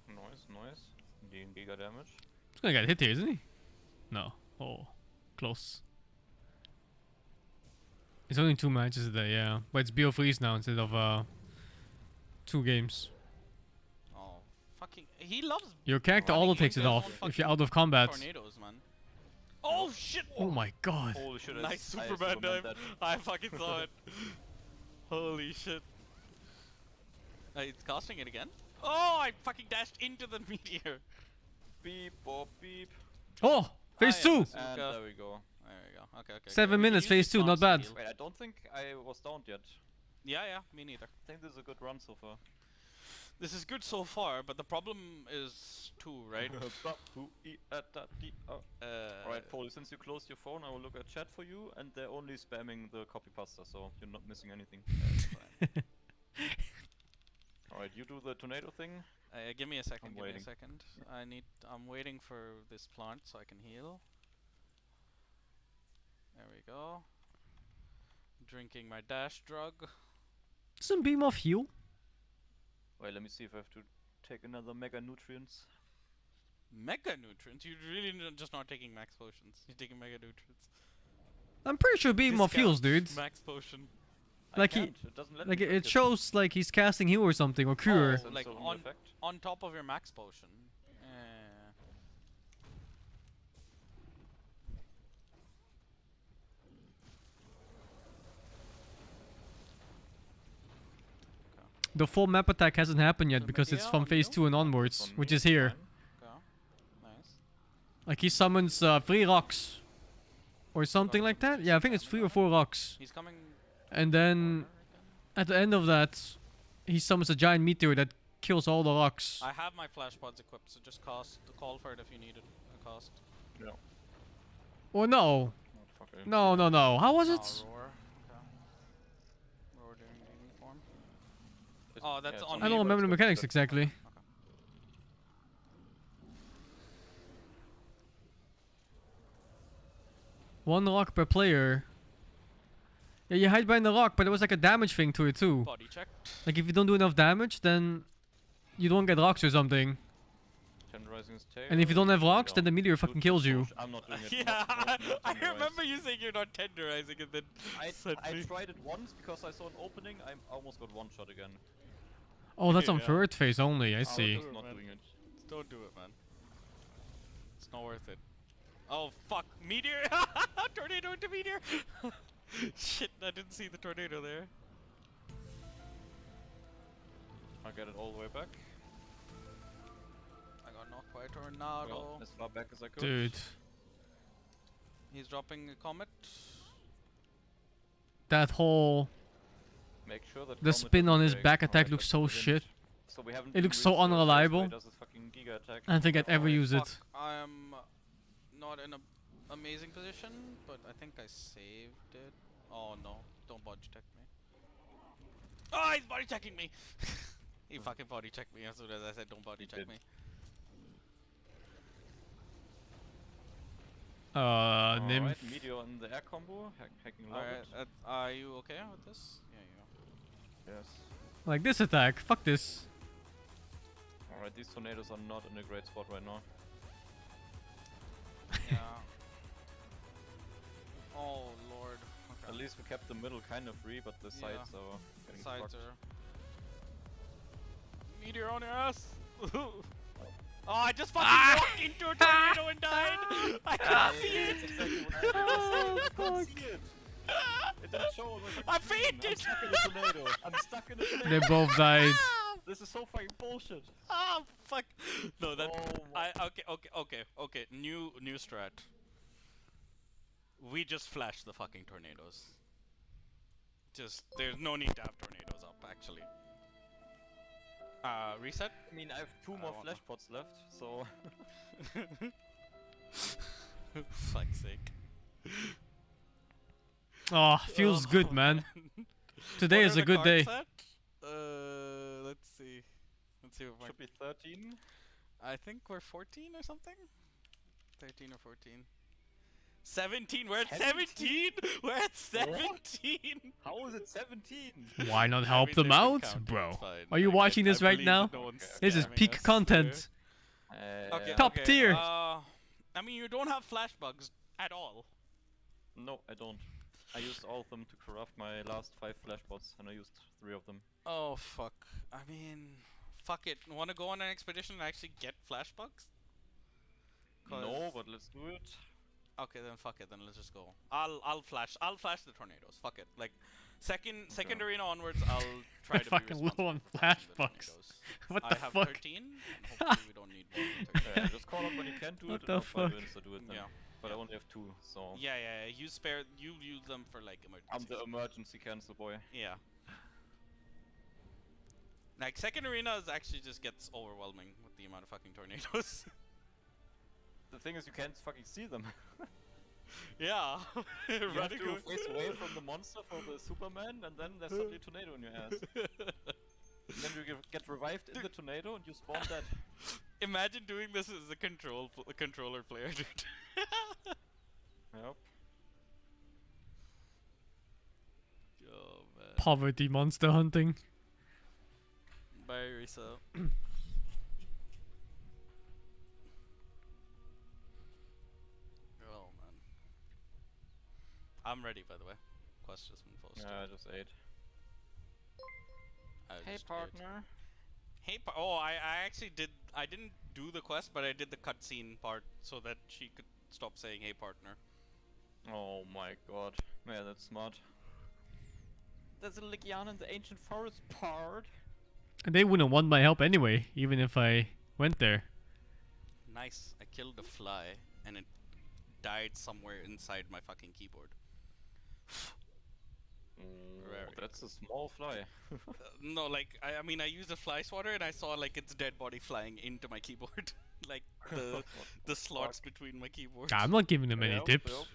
Noise. Dealing giga damage. He's gonna get hit here, isn't he? No. Oh, close. It's only 2 matches a day, yeah. But it's BO3s now instead of 2 games. Oh, fucking. He loves. Your character running auto takes it into his off own if you're fucking out of combat. Tornadoes, man. Oh shit! Oh my god. Holy shit! Nice I Superman dive. that. I fucking saw it. Holy shit. It's casting it again? Oh, I fucking dashed into the meteor. Beep, bop, beep. Oh! Phase 2! And there we go. There we go. Okay. 7 We can minutes, use phase the 2, not chance bad. heal. Wait, I don't think I was downed yet. Yeah, me neither. I think this is a good run so far. This is good so far, but the problem is 2, right? Alright, Paul, since you closed your phone, I will look at chat for you, and they're only spamming the copy pasta, so you're not missing anything. Alright, you do the tornado thing. Give me a second. I'm Give me waiting. a second. I'm waiting for this plant so I can heal. There we go. Drinking my dash drug. Doesn't beam off heal? Wait, let me see if I have to take another mega nutrients. Mega nutrients? You're really just not taking max potions. You're taking mega nutrients. I'm pretty sure beam off heals, dude. Max potion. Like I can't, it doesn't let like me it drink shows like he's casting heal or something, or cure. Oh, like Sensor effect. on top of your max potion. The full map attack hasn't happened yet So because maybe it's from on phase you? 2 and onwards, On which me, is here. fine. Okay. Nice. Like he summons 3 rocks. Or something like that? Yeah, I think it's 3 or 4 rocks. He's coming. And then at the end of that, he summons a giant meteor that kills all the rocks. I have my flash pods equipped, so just call for it if you need it. A cost. Yeah. Oh no. Fucker. No. How was it? Roar. Okay. Roar during gaming form. Oh, that's on I me. don't remember the mechanics exactly. Okay. One rock per player. Yeah, you hide behind the rock, but there was like a damage thing to it too. Body check. Like if you don't do enough damage, then you don't get rocks or something. Tenderizing tail. And if you don't have rocks, then the meteor Dude, fucking kills you. I'm not doing it. Yeah, Not I tenderize. remember you saying you're not tenderizing and then I suddenly- tried it once because I saw an opening. I almost got one shot again. Oh, that's on Yeah. third phase only, I I see. was just not Man. doing it. Don't do it, man. It's not worth it. Oh fuck, meteor! Tornado into meteor! Shit, I didn't see the tornado there. I get it all the way back. I got knocked by a tornado. Well, as far back as I could. Dude. He's dropping a comet. That whole... Make sure that The Comet spin doesn't on his break. back attack Alright, looks that's so the shit. hint. So we haven't It looks so reached the phase where he unreliable. does his fucking giga attack. I don't think I'd ever Oh, use fuck. it. I am not in a amazing position, but I think I saved it. Oh no, don't body check me. Oh, he's body checking me! He fucking body checked me as soon as I said don't body check did. me. Nymph. Alright, Meteor in the air combo, hacking low. Alright, are you okay with this? Yeah, you Yes. Like this attack, fuck this. Alright, these tornadoes are not in a great spot right now. are. Yeah. Oh lord. At Okay. least we kept the middle kind of free, but the sides are getting Sides fucked. are. meteor on your ass. Oh, I just fucking walked into a tornado and died. I can't see it. It didn't show on my fucking I screen. fainted. I'm stuck in a tornado. I'm stuck in a tornado. They both died. This is so fucking bullshit. Ah, fuck. No, that. Oh Okay. New strat. We just flash the fucking tornadoes. There's no need to have tornadoes up, actually. Reset? I mean, I have 2 more flash pots left, so... Fuck's sake. Oh, feels good, man. Today What is are a the good day. cards at? Let's see. Let's see if Should be 13. I think we're 14 or something? 13 or 14. 17? We're at 17? We're at 17! How is it 17? Why not I help mean, them they've been out, counting, bro? it's fine. Are you Like, watching this right believe now? that no one's This is scamming peak us, content. Okay, Top tier. I mean, you don't have flash bugs at all. No, I don't. I used all of them to craft my last 5 flash pots, and I used 3 of them. Oh, fuck. I mean, fuck it. Wanna go on an expedition and actually get flash bugs? No, but let's do it. Okay, then fuck it. Then let's just go. I'll flash the tornadoes. Fuck it. Like, second arena onwards, I'll try to be Fucking responsible low on for flash the bucks. tornadoes. What I the have fuck? 13. And hopefully we don't need more than 13. Yeah, just call up when you can do What it, the and I'll find fuck? ways to do it then. Yeah. But I only have 2, so... Yeah. You use them for like emergencies. I'm the emergency cancel boy. Yeah. Like, second arena is actually just gets overwhelming with the amount of fucking tornadoes. The thing is, you can't fucking see them. Yeah. You have to face away from the monster for the Superman, and then there's suddenly a tornado in your ass. And then you get revived in the tornado, and you spawn dead. Imagine doing this as a controller player, dude. Yep. Oh man. Poverty monster hunting. Bye, Risa. Oh man. I'm ready, by the way. Quest just been posted. Yeah, I just ate. I Hey, just ate. partner. Hey, oh, I actually did. I didn't do the quest, but I did the cutscene part so that she could stop saying "Hey, partner." Oh my god. Yeah, that's smart. There's a Lycian in the ancient forest part. And they wouldn't want my help anyway, even if I went there. Nice. I killed a fly, and it died somewhere inside my fucking keyboard. Very That's a small fly. No, like I mean, I used a fly swatter, and I saw like its dead body flying into my keyboard, like the slots between my keyboards. I'm not giving them any Yep, tips. yep.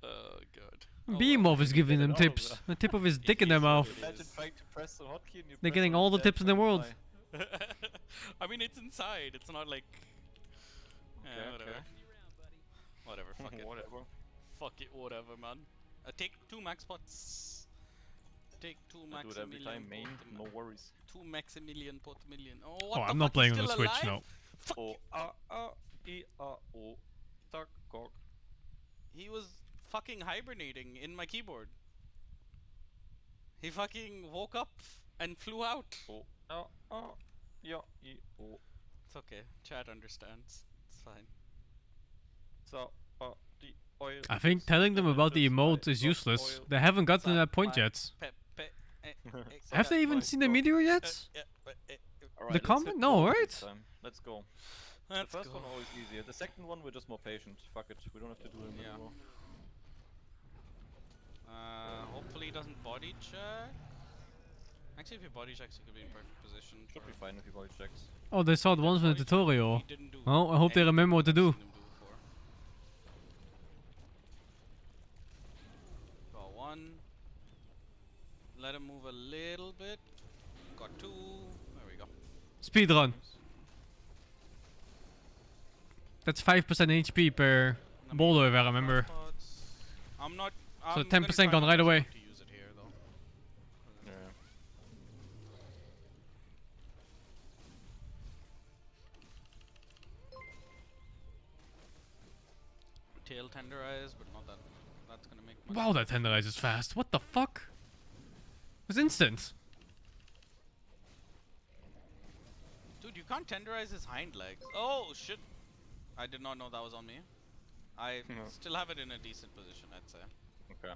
Oh god. Beamov is giving Get them it out of tips. there. A tip of his dick in their mouth. Imagine trying to press the hotkey and you They're press getting on all the dead tips in the fucking world. fly. I mean, it's inside. It's not like. Okay, Whatever. okay. Whatever. Fuck it. Whatever. Fuck it. Whatever, man. Take 2 max pots. Take 2 I do it every time, main. No worries. 2 Maximilian pot million. Oh, what Oh, the I'm fuck, not playing he's on the still Switch, alive? no. O tak kok. He was fucking hibernating in my keyboard. He fucking woke up and flew out. Yeah, It's okay. Chat understands. It's fine. So, the oil. I think telling them about the emotes is useless. They haven't gotten to that point yet. Have they even seen the meteor yet? Alright, The let's comment? hit No, gold right? this time. Let's go. Let's the first go. one always easier. The second one we're just more patient. Fuck it. We don't have to do it Yeah. anymore. Hopefully he doesn't body check. Actually, if he body checks, he could be in perfect position. Should be fine if he body checks. Oh, they saw it once in the tutorial. He didn't do Oh, I hope they anything remember what to I've do. seen him before. Got 1. Let him move a little bit. Got 2. There we go. Speedrun. That's 5% HP per boulder, if I remember. I'm not. So I'm 10% gonna try gone my right best away. not to use it here, though. Yeah. Tail tenderize, but not that. That's gonna make. Much Wow, that tenderizes fast. What the fuck? It was instant. Dude, you can't tenderize his hind legs. Oh shit! I did not know that was on me. I still have it in a decent position, I'd say. Okay.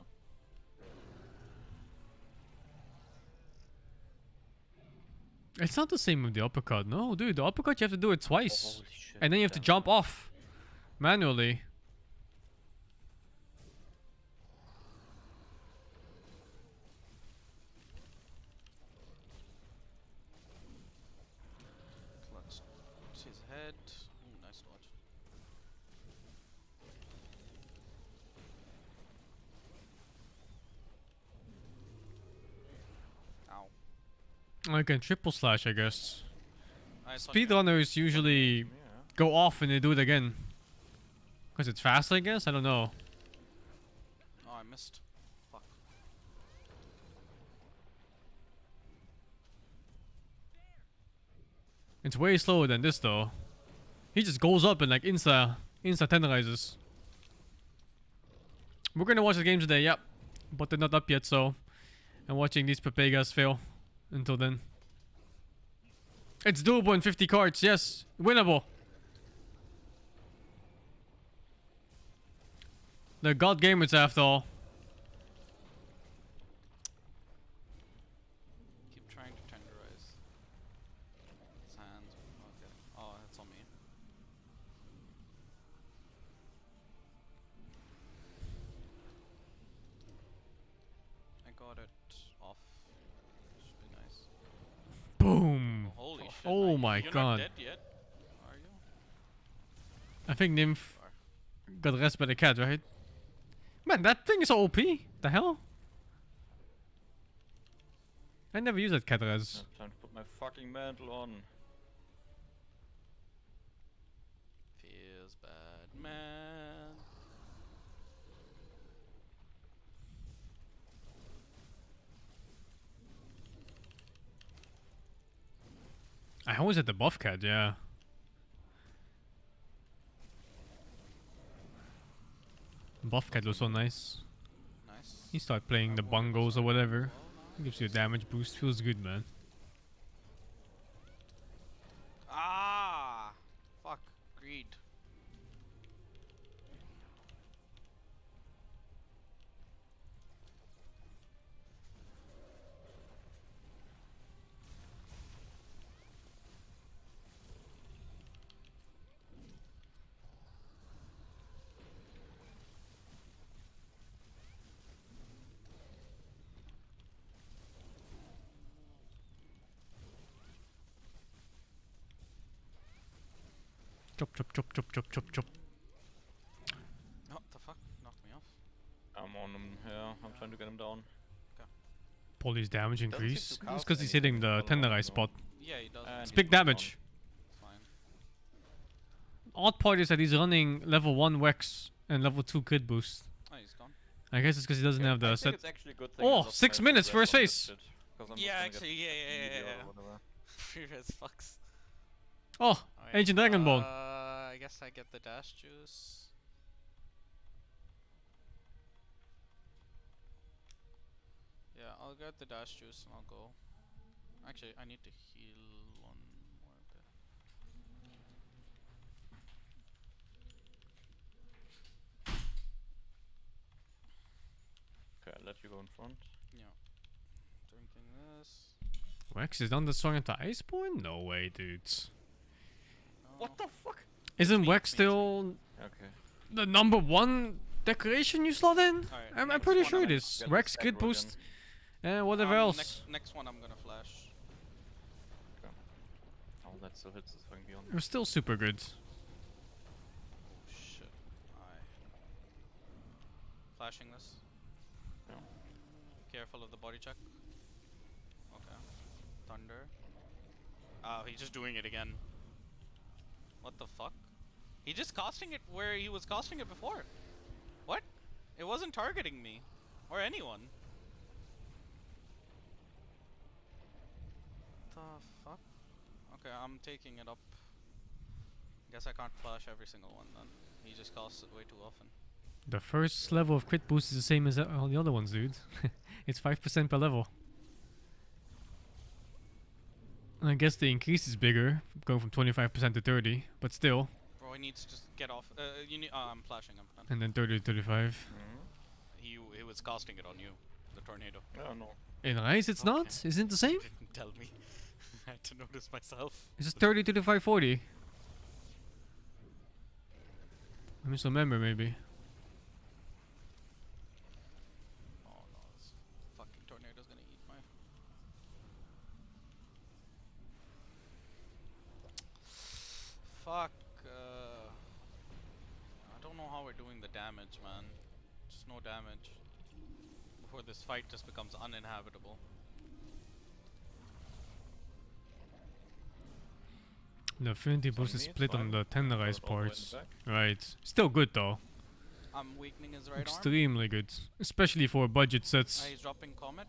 It's not the same with the uppercut. No, dude. The uppercut you have to do it twice, Holy shit. and then you have to jump off manually. Let's see his head. Ooh, nice dodge. Ow. I can triple slash, I guess. I thought Speedrunners usually go off and they do it again. Because it's fast, I guess? I don't know. Oh, I missed. Fuck. It's way slower than this, though. He just goes up and like insta tenderizes. We're gonna watch the game today, yep. But they're not up yet, so I'm watching these Papegas fail until then. It's doable in 50 cards, yes. Winnable. They're god gamers after all. Keep trying to tenderize his hands. Okay. Oh, it's on me. I got it off. Should be nice. Boom. Oh, holy shit. Oh my You're god. not dead yet, are you? I think Nymph got rest by the cat, right? Man, that thing is so OP. The hell? I never use that cat res. Time to put my fucking mantle on. Feels bad, man. I always had the buff cat, yeah. Buff cat was so nice. Nice. You start playing the bongos or whatever. Gives you a damage boost. Feels good, man. Ah! Fuck. Greed. Chop, chop, chop, chop, chop, chop, chop. Oh, the fuck? Knocked me off. I'm on him, yeah. I'm trying to get him down. Police damage Doesn't seem to increase. cast It's because he's anything hitting the for long, tenderize though. spot. Yeah, he does. And It's he's big down. damage. It's fine. Odd part is that he's running level 1 Wex and level 2 crit boost. Oh, he's gone. I guess it's because he doesn't have the I set. think it's actually a good thing Oh, as of 6 now minutes to for his rest on this face. shit, 'cause I'm just Yeah, gonna get actually, yeah. meteor or whatever. Free as fucks. Oh, Alright, Ancient Dragon Bone. I guess I get the dash juice. Yeah, I'll get the dash juice and I'll go. Actually, I need to heal one more bit. Okay, I'll let you go in front. Yeah. Drinking this. Wex is not the strong at the Iceborne? No way, dudes. What the fuck? Isn't me, Wex it's me. still Okay. the number 1 decoration you slot in? Alright, I'm next pretty one sure I'm it gonna is. get Wex this crit aggro boost and whatever else. Next one I'm gonna flash. Oh, that still hits this fucking beyond. They're still super good. Oh shit. Flashing this. Yeah. Careful of the body check. Okay. Thunder. Oh, he's just doing it again. What the fuck? He just casting it where he was casting it before. What? It wasn't targeting me. Or anyone. The fuck? Okay, I'm taking it up. Guess I can't flash every single one then. He just casts it way too often. The first level of crit boost is the same as all the other ones, dude. It's 5% per level. I guess the increase is bigger, going from 25% to 30, but still. Bro, he needs to just get off. You need. I'm flashing. I'm done. And then 30 to 35. He was casting it on you, the tornado. Yeah, no. In ice, it's not? Isn't it the same? Didn't tell me. I had to notice myself. It's just 30 to the 540. I misremember maybe. Oh no, this fucking tornado's gonna eat my. Fuck. I don't know how we're doing the damage, man. Just no damage. Before this fight just becomes uninhabitable. The affinity boost is me, it's split on fine. the tenderized Got it all the way in parts. the back. Right. Still good though. I'm weakening his right arm. Extremely good. Especially for budget sets. He's dropping Comet.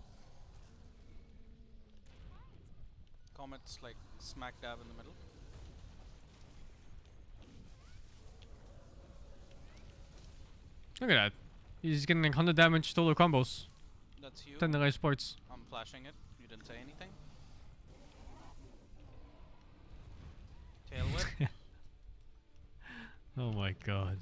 Comet's like smack dab in the middle. Look at that. He's getting like 100 damage total combos. That's you. Tenderized parts. I'm flashing it. You didn't say anything. Tail whip. Oh my god.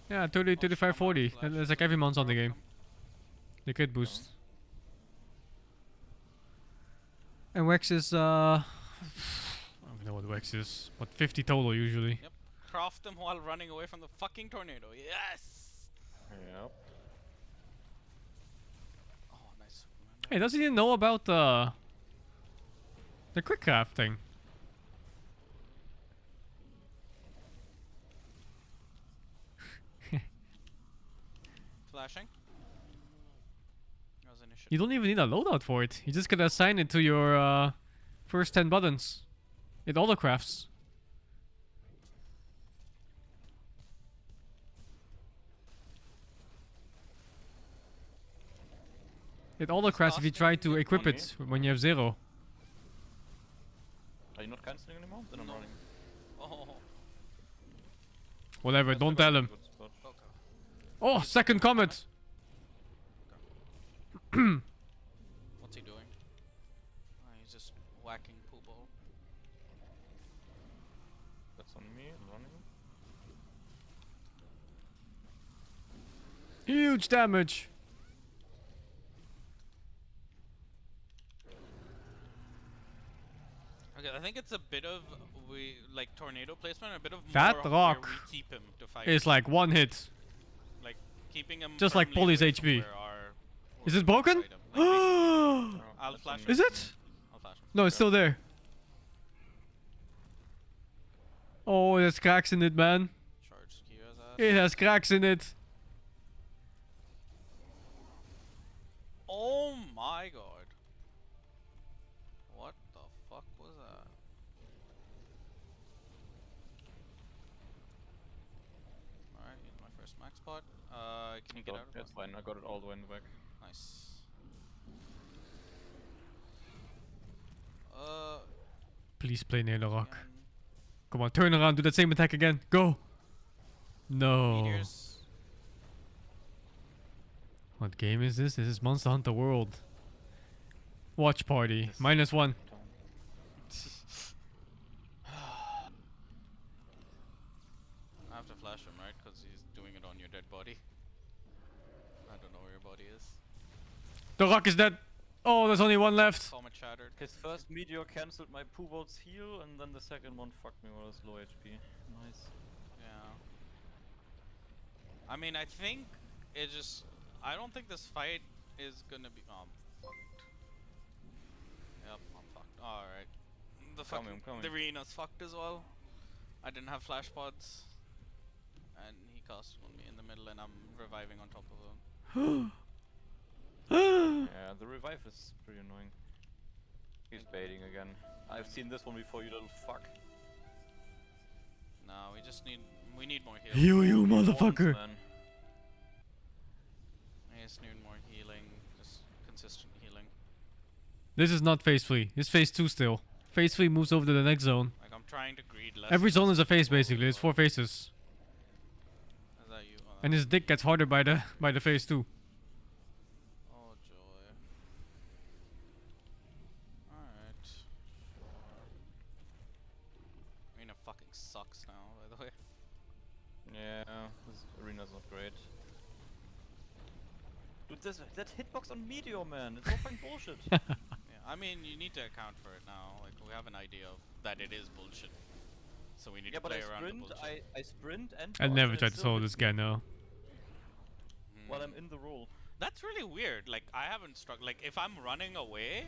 Yeah, 30, 35, 40. That's like every month on the game. The crit boost. And Wex is, I don't know what Wex is, but 50 total usually. Yep. Craft them while running away from the fucking tornado. Yes! Yep. Oh, nice. Hey, doesn't he know about the quick craft thing? Flashing. That was initiative. You don't even need a loadout for it. You just gotta assign it to your first 10 buttons. It auto crafts. It auto crafts if you try to equip it when you have 0. Are you not cancelling anymore? Then I'm running. Oh. Whatever, don't tell him. Good spot. Okay. Oh, second comet! What's he doing? He's just whacking poo ball. That's on me. I'm running. Huge damage! Okay, I think it's a bit of like tornado placement, a bit of That more rock where we keep him to fight. It's like one hit. Like keeping him Just like firmly Polly's away from HP. where our Is it broken? fight him. Like, basically- No, I'll that's flash on him. Is it? I'll flash him. No, it's still there. Oh, there's cracks in it, man. Charge Kira's ass. It has cracks in it. Oh my god. What the fuck was that? Alright, here's my first max spot. Can you get out of That's that? fine. I got it all the way in the back. Nice. Please play near the rock. Again. Come on, turn around, do that same attack again. Go! No. Meteors. What game is this? This is Monster Hunter World. Watch party. -1. I have to flash him, right? Because he's doing it on your dead body. I don't know where your body is. The rock is dead. Oh, there's only one left. Comet shattered. His first meteor cancelled my Poovol's heal, and then the second one fucked me while I was low HP. Nice. Yeah. I mean, I think it just. I don't think this fight is gonna be. Oh, I'm fucked. Yep, I'm fucked. Alright. The Coming, fucking. I'm coming. The arena's fucked as well. I didn't have flash pods. And he cast on me in the middle, and I'm reviving on top of him. Yeah, the revive is pretty annoying. He's baiting again. I've seen this one before, you little fuck. No, we just need. We need more healing. You Once, motherfucker. man. I just need more healing. Just consistent healing. This is not phase 3. It's phase 2 still. Phase 3 moves over to the next zone. Like, I'm trying to greed less. Every zone is a phase before we basically. It's go. 4 phases. Is that you? Oh, And his dick gets harder by the phase 2. sucks now, by the way. Yeah, this arena's not great. Dude, that hitbox on Meteor, man, it's all fucking bullshit. Yeah, I mean, you need to account for it now. Like, we have an idea of that it is bullshit. So we need to play around the bullshit. I sprint and I dodge never and tried it to still solo hits this me guy now. while I'm in the roll. That's really weird. Like, I haven't struck. Like, if I'm running away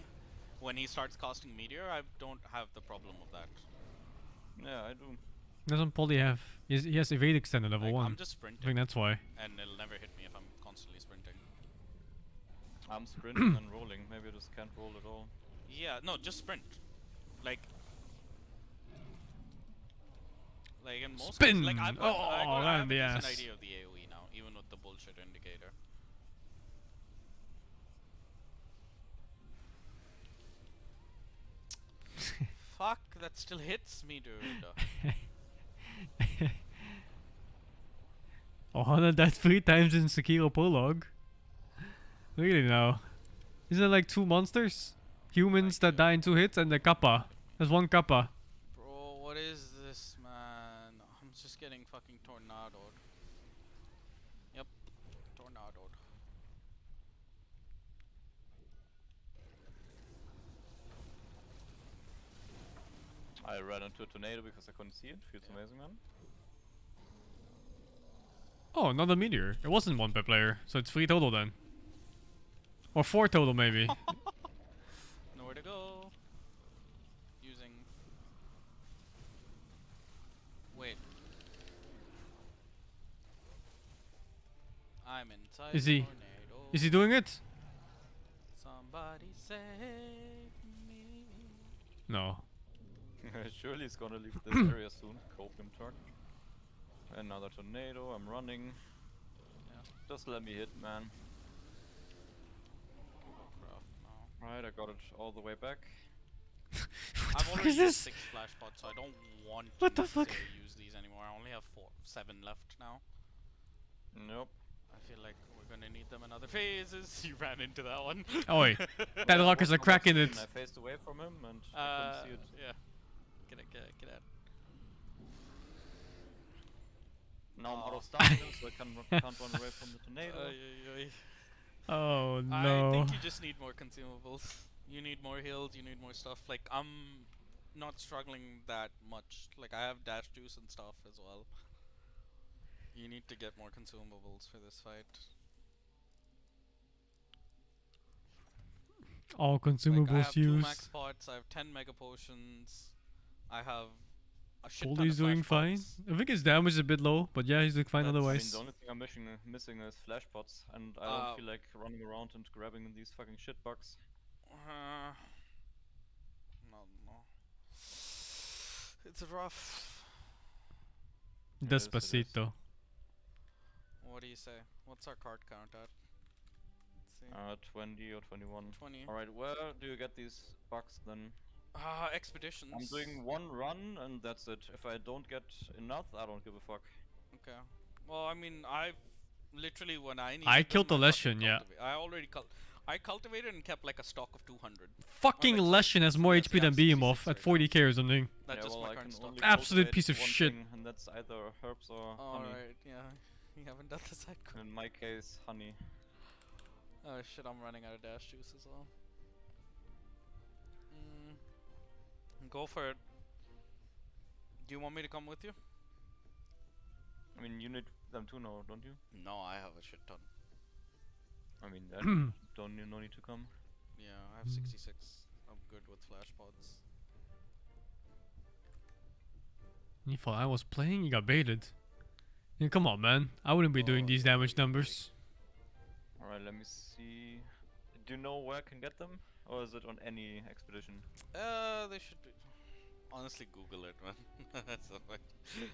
when he starts casting Meteor, I don't have the problem of that. Yeah, I do. Doesn't Polly have? He has evade extended level Like, 1. I'm just sprinting. I think that's why. And it'll never hit me if I'm constantly sprinting. I'm sprinting and rolling. Maybe I just can't roll at all. Yeah, no, just sprint. Like in most Spin! cases, like I right have in a the decent ass. idea of the AoE now, even with the bullshit indicator. Fuck, that still hits me, dude. Ohana died 3 times in Sekiro Prologue. Really now? Isn't it like 2 monsters? Humans that die in 2 hits and the Kappa. There's 1 Kappa. Bro, what is this, man? I'm just getting fucking tornadoed. Yep, tornadoed. I ran into a tornado because I couldn't see it. Feels amazing, man. Oh, another meteor. It wasn't 1 per player, so it's 3 total then. Or 4 total maybe. Nowhere to go. Using. Wait. I'm inside. Is he? Tornado. Is he doing it? Somebody save me. No. Surely he's gonna leave this area soon. Copium truck. Another tornado. I'm running. Yeah. Just let me hit, man. Right, I got it all the way back. I've already used 6 flash pots, so I don't want What to the fuck? use these anymore. I only have 7 left now. Nope. I feel like we're gonna need them in other phases. You ran into that one. Oh wait. That lock is a crack in it. I faced away from him and I couldn't see it. Yeah. Get out. Now I'm out of stamina, so I can't run away from the tornado. Oh I no. think you just need more consumables. You need more heals, you need more stuff. Like, I'm not struggling that much. Like, I have dash juice and stuff as well. You need to get more consumables for this fight. All Like, I consumables have 2 used. max pots, I have 10 mega potions, I have a shit ton Polly's of doing flash fine. pots. I think his damage is a bit low, but yeah, he's doing fine I mean, otherwise. the only thing I'm missing is flash pots, and I don't feel like running around and grabbing these fucking shit bugs. No. It's rough. Despacito. What do you say? What's our card count at? Let's see. 20 or 21. 20. Alright, where do you get these bugs then? Expeditions. I'm doing 1 run and that's it. If I don't get enough, I don't give a fuck. Okay. Well, I mean, I've literally when I need. I killed the Leshen, yeah. I already cultivated and kept like a stock of 200. Fucking Leshen has more HP than Behemoth at 40k or something. That's just my I current can stock. only Absolute cultivate piece of one shit. thing, and that's either herbs or honey. Alright, yeah. You haven't done the side quest. In my case, honey. Oh shit, I'm running out of dash juice as well. Go for it. Do you want me to come with you? I mean, you need them too now, don't you? No, I have a shit ton. I mean, then no need to come. Yeah, I have 66. I'm good with flash pods. You thought I was playing? You got baited. Yeah, come on, man. I wouldn't be doing these damage numbers. Alright, let me see. Do you know where I can get them? Or is it on any expedition? They should be. Honestly, Google it, man. That's the fact.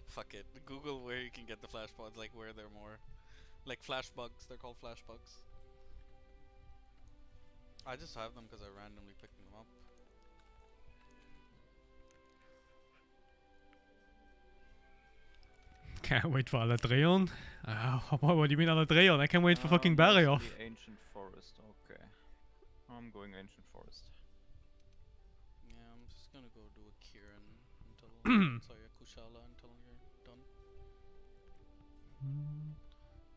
Fuck it. Google where you can get the flash pods, like where they're more. Like flash bugs, they're called flash bugs. I just have them because I randomly picked them up. Can't wait for Alatreon. What do you mean Alatreon? I can't wait for fucking Barrioff. The Ancient Forest, okay. I'm going Ancient Forest. Yeah, I'm just gonna go do a Kieran until Yakushi Kushala until you're done.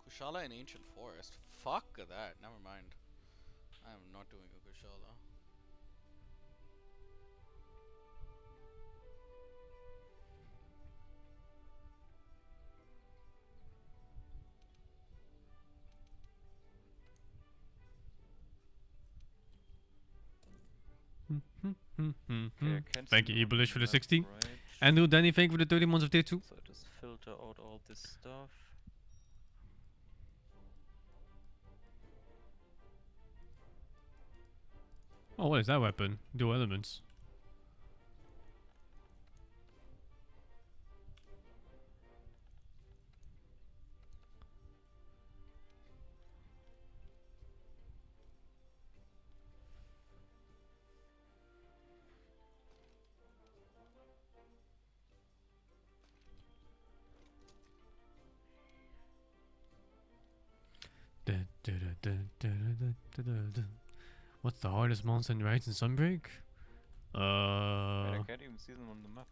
Kushala in Ancient Forest. Fuck that. Never mind. I am not doing a Kushala. Thank you, Ebelish, for the 60. Right. Andrew, Danny, thank you for the 30 months of tier 2. So just filter out all this stuff. Oh, what is that weapon? Dual elements. What's the hardest monster in Raids and Sunbreak? I can't even see them on the map.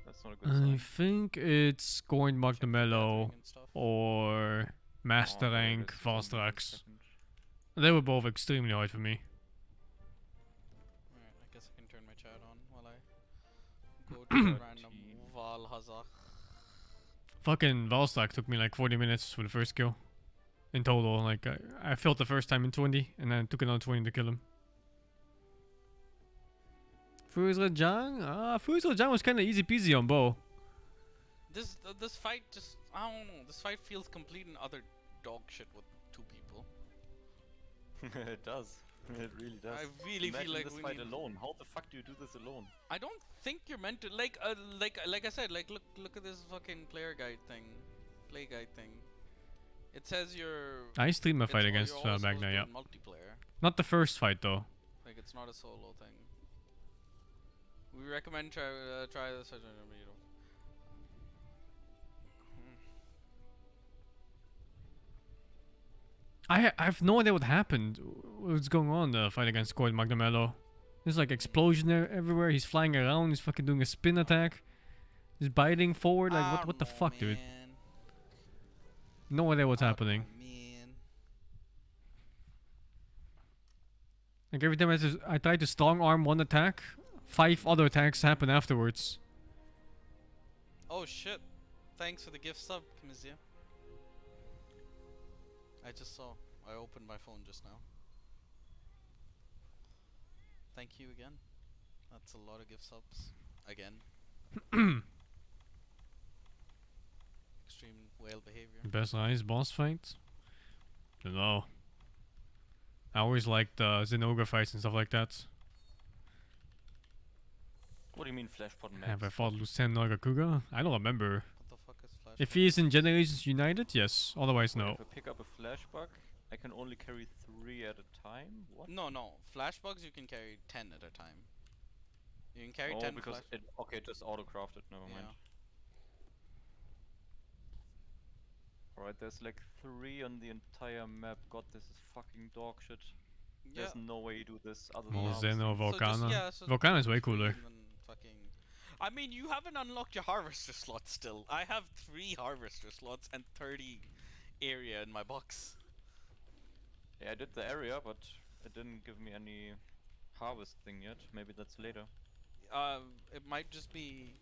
That's not a good I sign. think it's going Mark the Mellow and stuff. or Master Oh, there it Rank is. Fast Give me 1 Tracks. second. They were both extremely hard for me. Alright, I guess I can turn my chat on while I go to a random Valhalla. Fucking Valstack took me like 40 minutes for the first kill. In total, like I failed the first time in 20 and then it took another 20 to kill him. Fuzrajang? Fuzrajang was kinda easy peasy on bow. This fight just, I don't know, this fight feels complete and utter dog shit with 2 people. It does. It really does. I really Imagine feel like this we fight need... alone. How the fuck do you do this alone? I don't think you're meant to, like I said, like look at this fucking player guide thing, play guide thing. It says you're... I streamed a fight you're against always supposed Magna, to do yeah. it multiplayer. Not the first fight though. Like it's not a solo thing. We recommend try this. You know. I have no idea what happened. What's going on the fight against Gord Magnamello? There's like explosion everywhere. He's flying around. He's fucking doing a spin attack. He's biting forward. Like what the fuck, dude? No idea what's happening. Like every time I try to strong arm one attack, 5 other attacks happen afterwards. Oh shit! Thanks for the gift sub, Mizia. I just saw. I opened my phone just now. Thank you again. That's a lot of gift subs. Again. Extreme whale behavior. Best Eyes boss fight? Dunno. I always liked Zenogre fights and stuff like that. What do you mean Flashpot max? Have I fought Lucien Nagakuga? I don't remember. What the fuck is Flash? If he is in Generations United, yes. Otherwise, no. If I pick up a flashbug, I can only carry 3 at a time? What? No, flashbugs you can carry 10 at a time. You can carry 10 because flash... it, okay, just auto-crafted, never mind. Alright, there's like 3 on the entire map. God, this is fucking dog shit. Yeah. There's no way you do this other Well, than Zeno, So just- Volcana. yeah, so Volcana is way cooler. and then fucking... I mean, you haven't unlocked your harvester slots still. I have 3 harvester slots and 30 area in my box. Yeah, I did the area, but it didn't give me any harvest thing yet. Maybe that's later. It might just be...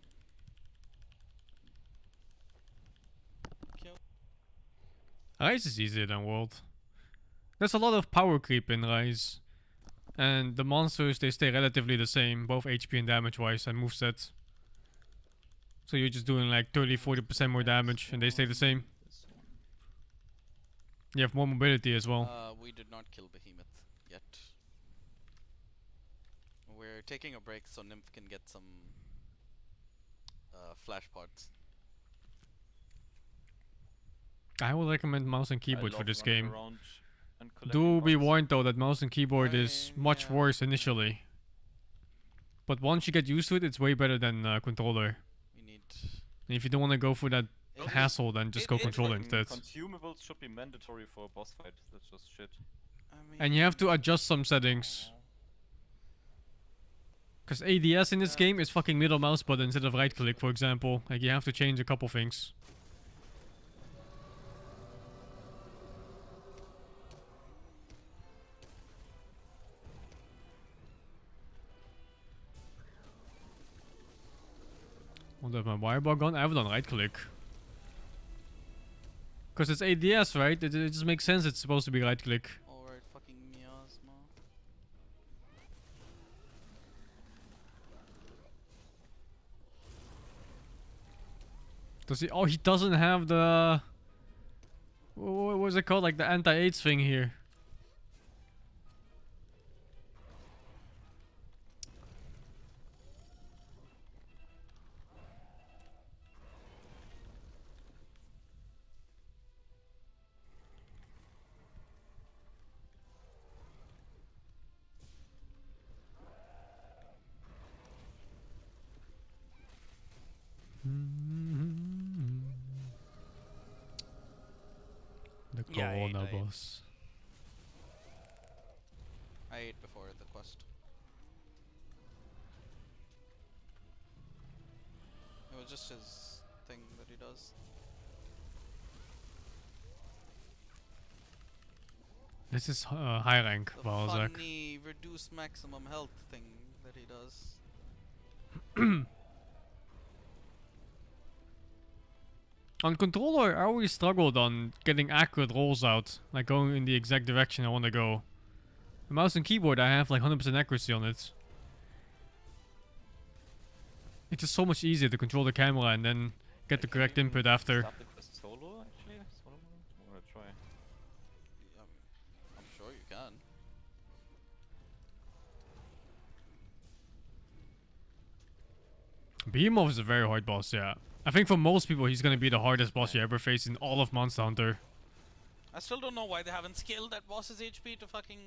Rise is easier than World. There's a lot of power creep in Rise. And the monsters, they stay relatively the same, both HP and damage wise and moveset. So you're just doing like 30-40% more damage and they stay the same. You have more mobility as well. We did not kill Behemoth yet. We're taking a break so Nymph can get some flash pods. I would recommend mouse and keyboard for this game. And collecting Do be bugs. warned though that mouse and keyboard is much worse initially. But once you get used to it, it's way better than controller. We need... And if you don't want to go for that hassle, then just go controller instead. Consumables should be mandatory for a boss fight. That's just shit. I mean, And you have to adjust some settings. Because ADS in this game is fucking middle mouse button instead of right click, for example. Like, you have to change a couple things. Wonder if my wire bar gone? I have it on right click. Because it's ADS, right? It just makes sense it's supposed to be right click. Alright, fucking miasma. Does he? Oh, he doesn't have the... What was it called? Like the anti-AIDS thing here. The Yeah, Corona I ate. boss. I ate before the quest. It was just his thing that he does. This is high rank, The Balzac. funny reduce maximum health thing that he does. On controller, I always struggled on getting accurate rolls out, like going in the exact direction I want to go. The mouse and keyboard, I have like 100% accuracy on it. It's just so much easier to control the camera and then get the correct input after. Start the quest solo, actually? Solo mode? I wanna try. I'm sure you can. Behemoth is a very hard boss, yeah. I think for most people, he's gonna be the hardest boss you ever face in all of Monster Hunter. I still don't know why they haven't scaled that boss's HP to fucking...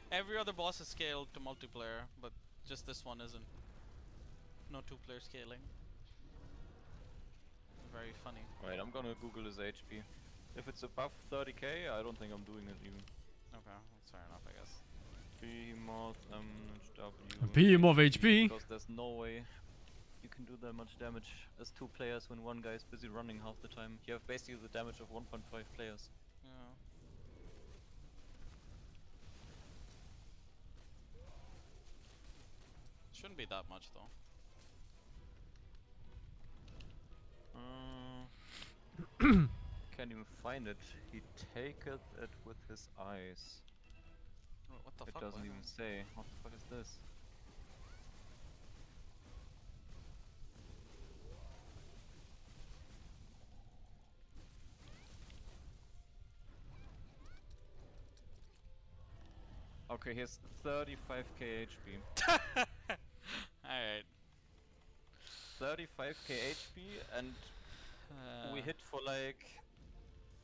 Every other boss is scaled to multiplayer, but just this one isn't. No two-player scaling. Very funny. Right, I'm gonna Google his HP. If it's above 30k, I don't think I'm doing it even. Okay, that's fair enough, I guess. Behemoth, MHW. Behemoth HP? Because there's no way you can do that much damage as two players when one guy is busy running half the time. You have basically the damage of 1.5 players. Yeah. Shouldn't be that much though. Can't even find it. He taketh it with his eyes. What the It fuck? doesn't why even not? say. What the fuck is this? Okay, here's 35k HP. Alright. 35k HP and we hit for like...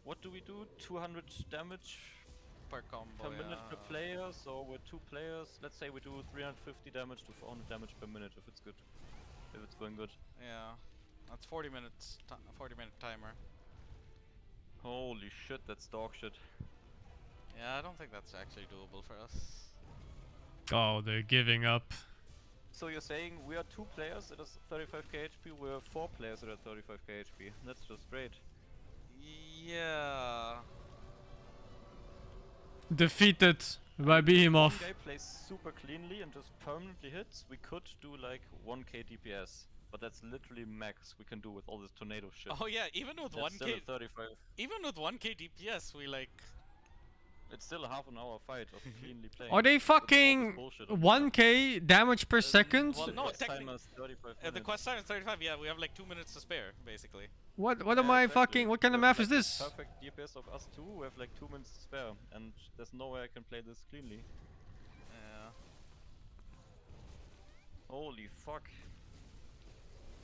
What do we do? 200 damage per combo, per minute per player, so with two players, let's say we do 350 damage to 400 damage per minute if it's good. If it's going good. Yeah. That's 40 minutes, 40-minute timer. Holy shit, that's dog shit. Yeah, I don't think that's actually doable for us. Oh, they're giving up. So you're saying we are two players that is 35k HP, we're four players that are 35k HP. That's just great. Yeah. Defeated by Behemoth. One guy plays super cleanly and just permanently hits. We could do like 1k DPS, but that's literally max we can do with all this tornado shit. Oh yeah, even with That's 1k, still a 35. even with 1k DPS, we like. It's still a half an hour fight of cleanly playing. Are they That's all this fucking bullshit on 1k damage per second? Well, no, quest technically, timer is 35 the minutes. quest time is 35. Yeah, we have like 2 minutes to spare, basically. What am Yeah, I exactly. fucking... What kind of We have, math is like, this? Perfect DPS of us two, we have like 2 minutes to spare, and there's no way I can play this cleanly. Yeah. Holy fuck.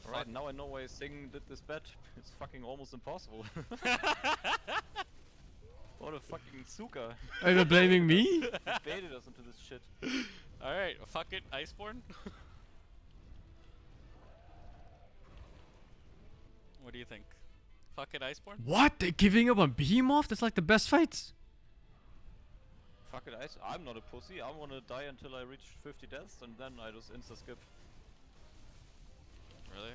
Alright, now I know why Sing did this bet. It's fucking almost impossible. What a fucking suka. Are you blaming me? He baited us into this shit. Alright, fuck it, Iceborne. What do you think? Fuck it, Iceborne? What? They're giving up on Behemoth? That's like the best fight. Fuck it, I'm not a pussy. I wanna die until I reach 50 deaths and then I just insta-skip. Really?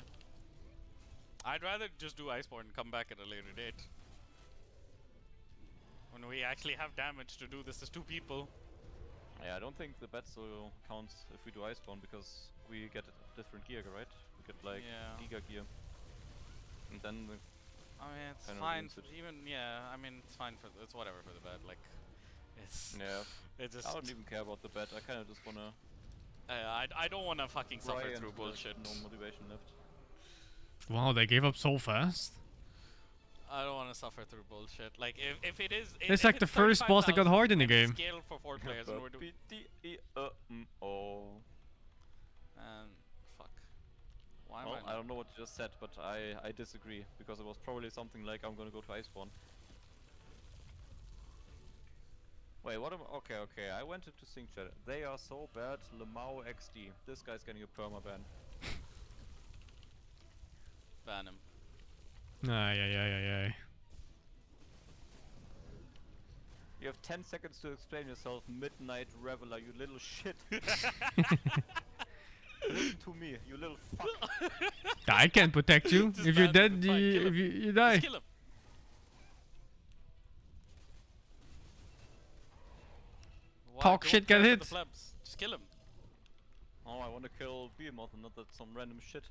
I'd rather just do Iceborne and come back at a later date. When we actually have damage to do this as 2 people. Yeah, I don't think the battle counts if we do Iceborne because we get different gear, right? We get like Giga gear. And then we I mean, it's fine. Even I mean, it's fine for it's whatever for the bet. Like, it's It just. I don't even care about the bet. I kind of just wanna. I don't wanna fucking suffer through bullshit. No motivation left. Wow, they gave up so fast. I don't want to suffer through bullshit. Like if it is, it's like the first boss that got hard in the game. Scale for 4 players, and we're doing. And fuck. Why am I don't know what you just said, but I disagree because it was probably something like I'm gonna go to Iceborne. Wait, what am I? Okay. I went into Sync chat. They are so bad. Lemao XD. This guy's getting a permaban. Ban him. Yeah. You have 10 seconds to explain yourself, Midnight Reveler, you little shit. Listen to me, you little fuck. I can't protect you. If you're dead, you die. Just kill him. Talk shit, get hit. Just kill him. Oh, I want to kill Behemoth and not that some random shit.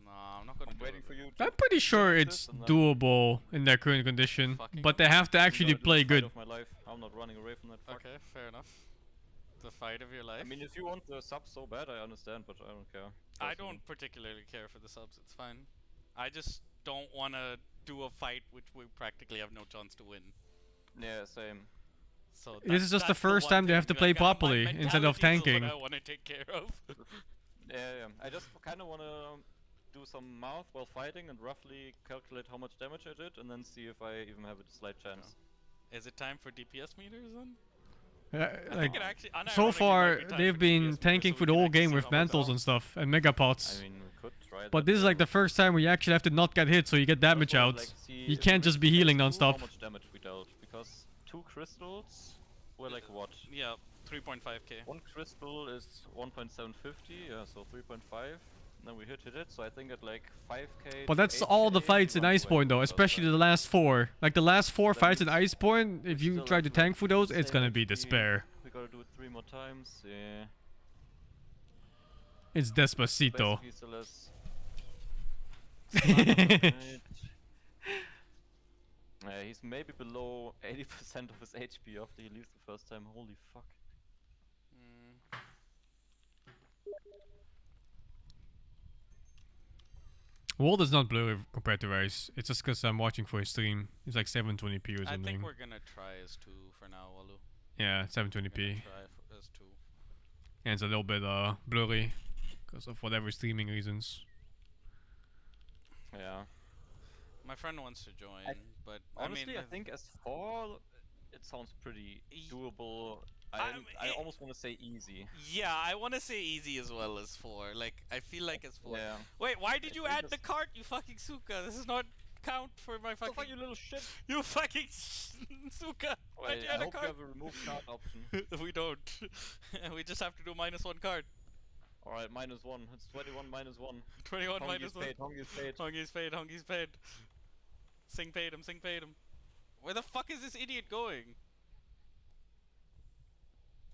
No, I'm not gonna. I'm waiting for you. I'm pretty sure it's doable in their current condition, but they have to actually play good. Of my life. I'm not running away from that fuck. Okay, fair enough. The fight of your life. I mean, if you want the subs so bad, I understand, but I don't care. I don't particularly care for the subs. It's fine. I just don't want to do a fight which we practically have no chance to win. Yeah, same. So this is just the first time they have to play properly instead of tanking. Is what I want to take care of. Yeah. I just kind of want to do some math while fighting and roughly calculate how much damage I did, and then see if I even have a slight chance. Is it time for DPS meters then? Like, so far they've been tanking for the whole game with mantles and stuff and megapots. I mean, we could try but this is like the first time where you actually have to not get hit, so you get damage out. Like, you can't just be healing non-stop. How much damage we dealt? Because 2 crystals were like what? Yeah, 3.5k. 1 crystal is 1.750, yeah, so 3.5. Then we hit it, so I think at like 5k. But that's all the fights in Iceborne though, especially the last 4. Like the last 4 fights in Iceborne, if you try to tank for those, it's gonna be despair. We gotta do it 3 more times, yeah. It's Despacito. Yeah, he's maybe below 80% of his HP after he leaves the first time, holy fuck. World is not blurry compared to Rice. It's just because I'm watching for his stream. It's like 720p or something. I think we're gonna try as 2 for now, Walu. Yeah, 720p. Try as 2. And it's a little bit blurry because of whatever streaming reasons. Yeah. My friend wants to join, but honestly, I think as 4, it sounds pretty doable. I almost want to say easy. Yeah, I want to say easy as well as 4. Like, I feel like it's 4. Yeah. Wait, why did you add the cart, you fucking Suka? This is not count for my fucking... you little shit! You fucking Suka! Wait, I hope you have a remove card option. We don't. We just have to do -1 card. Alright, -1. It's 21 -1. 21 -1. Hongi's paid. Hongi's paid. Sing paid him. Where the fuck is this idiot going?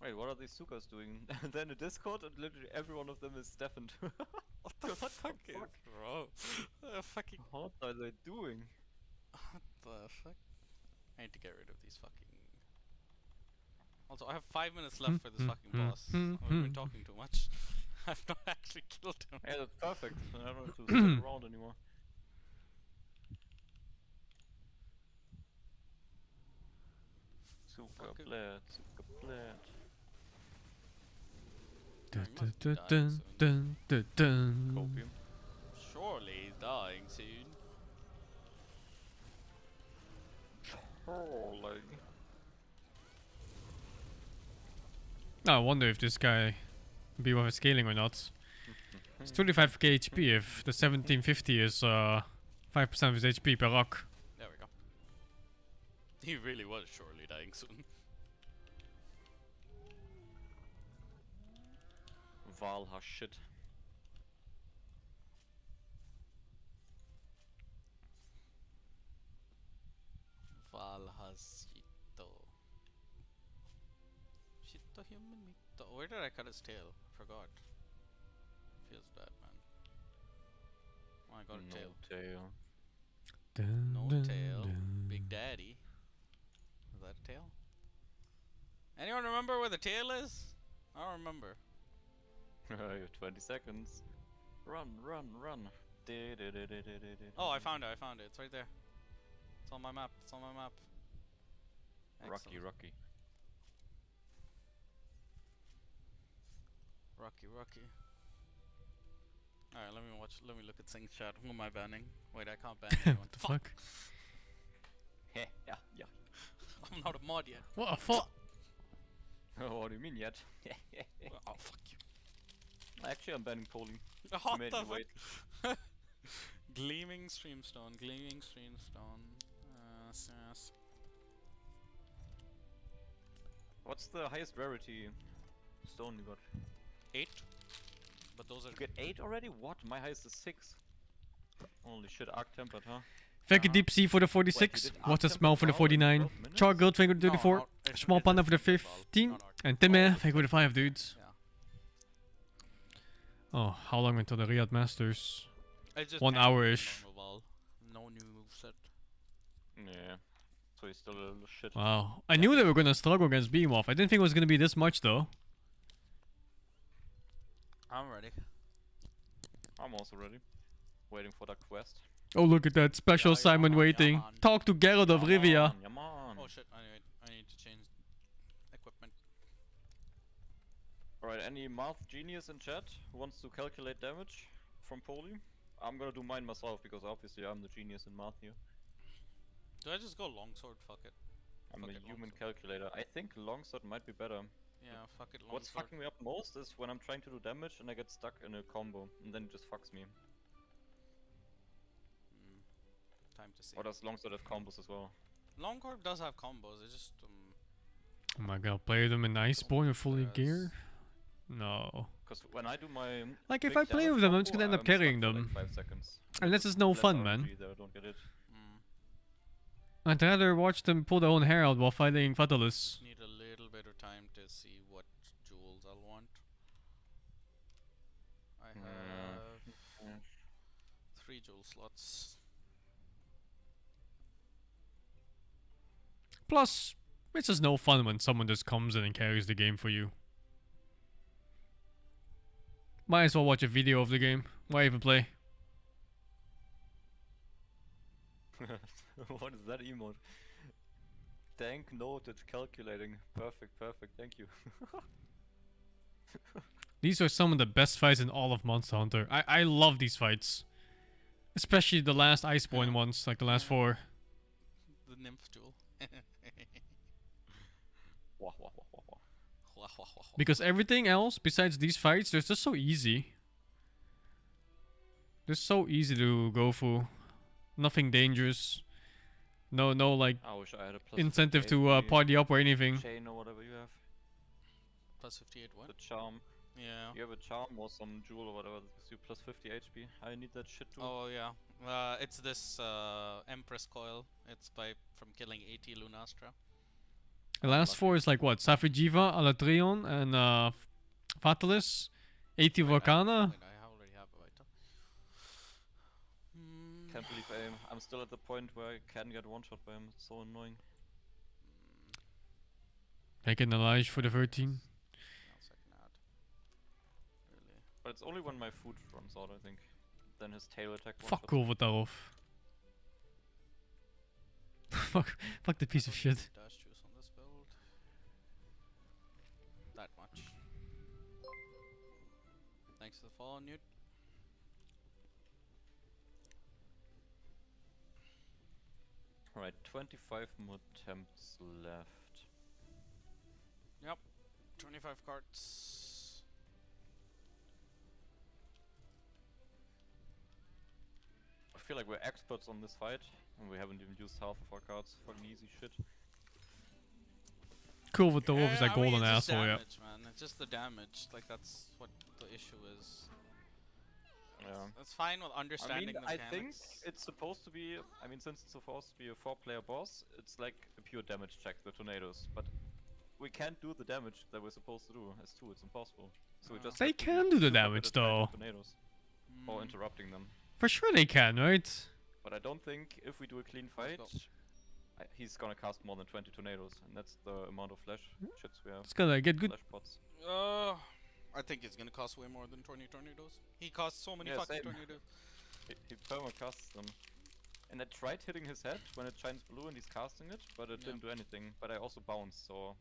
Wait, what are these Sukas doing? Then a Discord and literally every one of them is deafened. What the fuck is bro? Fucking... What are they doing? What the fuck? I need to get rid of these fucking... Also, I have 5 minutes left for this fucking boss. I've been talking too much. I've not actually killed him. Yeah, that's perfect. I don't have to stick around anymore. Suka bled. Copium. Surely he's dying soon. Surely. I wonder if this guy will be worth scaling or not. It's 25k HP if the 1750 is 5% of his HP per rock. There we go. He really was surely dying soon. Valha shit. Valhasito. Shito human mito. Where did I cut his tail? Forgot. Feels bad, man. Oh, I got a tail. Tail. No tail. Big Daddy. Is that a tail? Anyone remember where the tail is? I don't remember. You have 20 seconds. Run, run, run. Oh, I found it. I found it. It's right there. It's on my map. It's on my map. Rocky, Excellent. Rocky. Rocky, Rocky. Alright, let me watch. Let me look at Sing's chat. Who am I banning? Wait, I can't ban anyone. What the fuck? Yeah, yeah. I'm not a mod yet. What the fuck? What do you mean yet? Oh, fuck you. Actually, I'm banning Poly. What Made the me wait. fuck? Gleaming Streamstone. Gleaming Streamstone. Yes. What's the highest rarity stone you got? 8. But those are. You get 8 already? What? My highest is 6. Holy shit, arc tempered, huh? Thank you, Deep Sea, for the 46. What's a smell for the 49? Chargold, thank you for the 34. Small Panda for the 15. And Timmy, thank you for the 5, dudes. Yeah. Oh, how long until the Riyadh Masters? I just 1 can't hour-ish. play normal ball. No new moveset. Yeah. So he's still a little shit. Wow. I knew they were gonna struggle against Behemoth. I didn't think it was gonna be this much, though. I'm ready. I'm also ready. Waiting for that quest. Oh, look at that special Simon waiting. Yaman. Talk to Geralt of Rivia. Oh shit, I need to change equipment. Alright, any math genius in chat who wants to calculate damage from Poly? I'm gonna do mine myself because obviously I'm the genius in math here. Do I just go longsword? Fuck it. I'm Fuck a it, human longsword. calculator. I think longsword might be better. Yeah, fuck it, longsword. What's fucking me up most is when I'm trying to do damage and I get stuck in a combo and then it just fucks me. Time to see. Or does longsword have combos as well? Longcorp does have combos. It's just Oh my god, play them in Iceborne with fully gear? No. Because when I do my Like, if big I play damage with them, I'm just combo, gonna end up I'm carrying stuck for them. like 5 seconds. Unless it's no Less fun, man. RNG that I don't get it. I'd rather watch them pull their own hair out while fighting Fatalis. need a little bit of time to see what jewels I'll want. I have 3 jewel slots. Plus, it's just no fun when someone just comes in and carries the game for you. Might as well watch a video of the game. Why even play? What is that emote? Tank noted calculating. Perfect, perfect, thank you. These are some of the best fights in all of Monster Hunter. I love these fights. Especially the last Iceborne ones, like the last 4. The nymph jewel. Because everything else besides these fights, they're just so easy. They're so easy to go through. Nothing dangerous. No like I wish I had a plus incentive 58 to party up or anything. Chain or whatever you have. Plus 58 what? The charm. Yeah. You have a charm or some jewel or whatever that gives you plus 50 HP. I need that shit too. Oh yeah. It's this Empress coil. It's from killing 80 Lunastra. The last 4 is like what? Safijiva, Alatrion, and Fatalis, 80 Volcana. I already have a Vita. Can't believe I'm still at the point where I can get one shot by him. It's so annoying. Taking the Elijah for the 13. But it's only when my food runs out, I think. Then his tail attack one Fuck over daarof. Fuck the piece of shit. Dash juice on this build. That much. Thanks for the follow, Newt. Alright, 25 more attempts left. Yep. 25 cards. I feel like we're experts on this fight. And we haven't even used half of our cards. Fucking easy shit. Cool with the wolf is that I mean, golden it's just asshole, yeah. damage, man. It's just the damage. Like, that's what the issue is. Yeah. That's fine with understanding the I mechanics. think it's supposed to be. I mean, since it's supposed to be a 4-player boss, it's like a pure damage check, the tornadoes. But we can't do the damage that we're supposed to do as 2. It's impossible. So we just. They have to can be do the super good damage at fighting though. Tornadoes. Or interrupting them. For sure they can, right? But I don't think if we do a clean fight, he's gonna cast more than 20 tornadoes, and that's the amount of flash shits we have. It's gonna get good. Flash pots. I think it's gonna cost way more than 20 tornadoes. He costs so many Yeah, fucking same. tornadoes. He perma-casts them. And I tried hitting his head when it shines blue and he's casting it, but it didn't do anything. But I also bounced, so...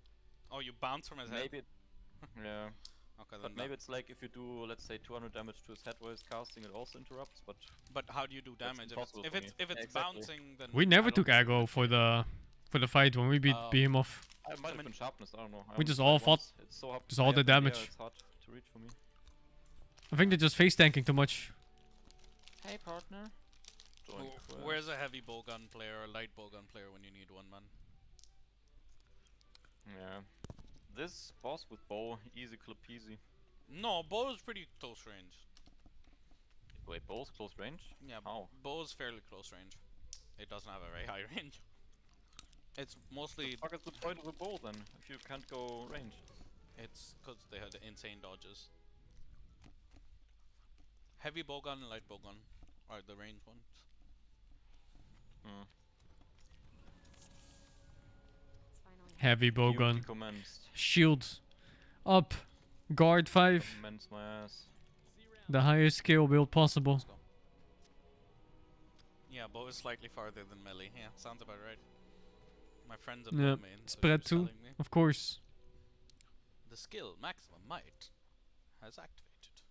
Oh, you bounce from his head? Maybe yeah. Okay, but maybe it's like if you do, let's say, 200 damage to his head while he's casting, it also interrupts, but... But how do you do damage? If it's bouncing, then... We never took aggro for the fight when we beat Behemoth. I might have been sharpness, I don't know. We just all fought. It's so hard Just all the damage. It's hard to reach for me. I think they're just face tanking too much. Hey, partner. Where's a heavy bowgun player or light bowgun player when you need one, man? Yeah. This boss with bow, easy clip peasy. No, bow is pretty close range. Wait, bow's close range? Yeah, how? Bow is fairly close range. It doesn't have a very high range. It's mostly... What the fuck is the point of a bow then, if you can't go range? It's because they had insane dodges. Heavy bowgun and light bowgun are the range ones. Heavy bowgun. Commenced. Shield up. Guard 5. Commence my ass. The highest skill build possible. Let's go. Yeah, bow is slightly farther than melee. Yeah, sounds about right. My friends are bow main, so Spread she was 2, telling me. of course. The skill maximum might has activated.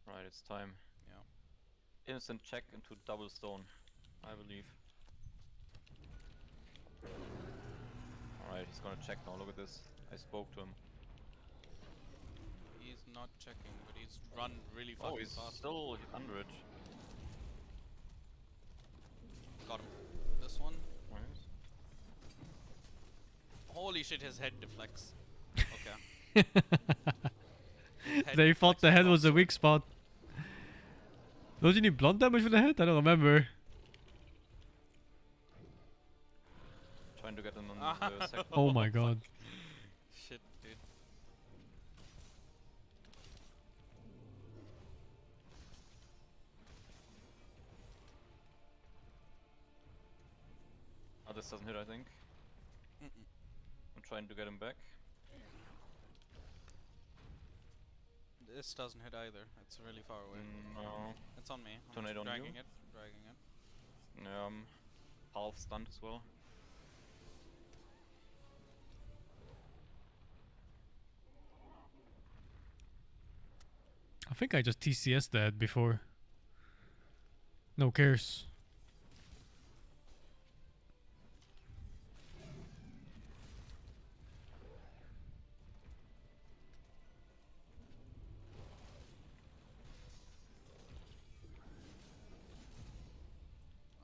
Right, it's time. Yeah. Instant check into double stone, I believe. Alright, he's gonna check now, look at this. I spoke to him. He's not checking, but he's run really fucking Oh, he's fast. still under it. Got him. This one. Nice. Holy shit, his head deflects. Okay. They thought the head was a weak spot. Don't you need blunt damage for the head? I don't remember. Trying to get him on the second. Oh my god. Shit, dude. Oh, this doesn't hit, I think. I'm trying to get him back. This doesn't hit either. It's really far away. No. It's on me. I'm Tornado on you? dragging it. Dragging it. Half stunned as well. I think I just TCS'd that before. No cares.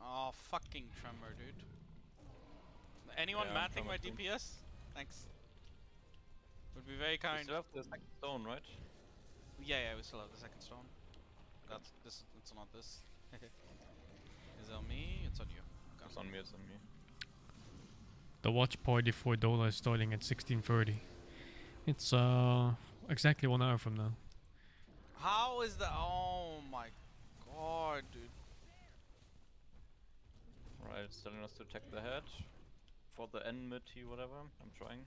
Oh, fucking tremor, dude. Anyone Yeah, matting my tremor too. DPS? Thanks. Would be very You kind. still have the second stone, right? Yeah, we still have the second stone. That's this. It's not this. Is it on me? It's on you. Okay. It's on me, it's on me. The watch party for Dota is starting at 16:30. It's exactly 1 hour from now. How is the? Oh my god, dude. Right, it's telling us to attack the head. For the enmity, whatever. I'm trying.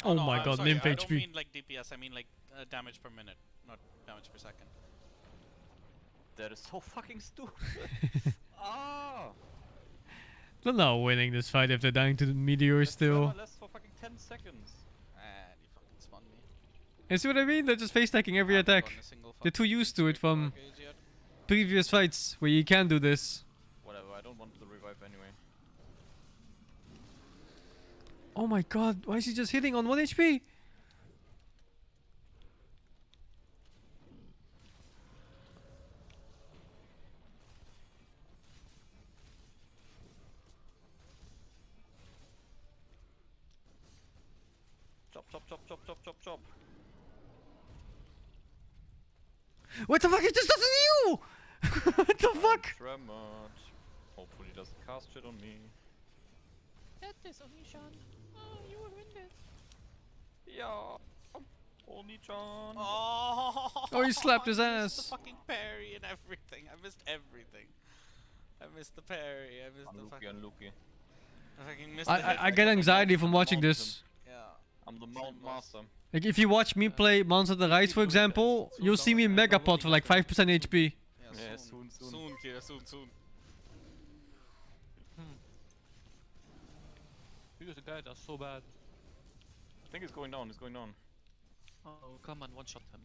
Oh no, my I'm god, sorry, nymph I don't HP. mean like DPS, I mean like damage per minute, not damage per second. That is so fucking stupid. Ah! They're not winning this fight if they're dying to the meteor still. Lasts for fucking 10 seconds. And you fucking spun me. You see what I mean? They're just face stacking every attack. They're too used to it from previous fights where you can do this. Whatever, I don't want the revive anyway. Oh my god, why is he just hitting on 1 HP? chop, chop, chop, chop, chop. What the fuck? It just doesn't you! What the fuck? Tremor. Hopefully he doesn't cast shit on me. Get this, Onishan. Oh, you will win this. Yeah. Oni-chan. Oh, he slapped his I missed ass. the fucking parry and everything. I missed everything. I missed the parry. I missed the fucking. Unlucky. I fucking missed the hit. I get anxiety from watching this. Yeah. I'm the Mount Master. Like if you watch me play Monster the Rise, for example, you'll see me mega pot for like 5% HP. Yeah, soon. Soon, Kira, soon. Because the guys are so bad. I think he's going down, Oh, come on, one shot him.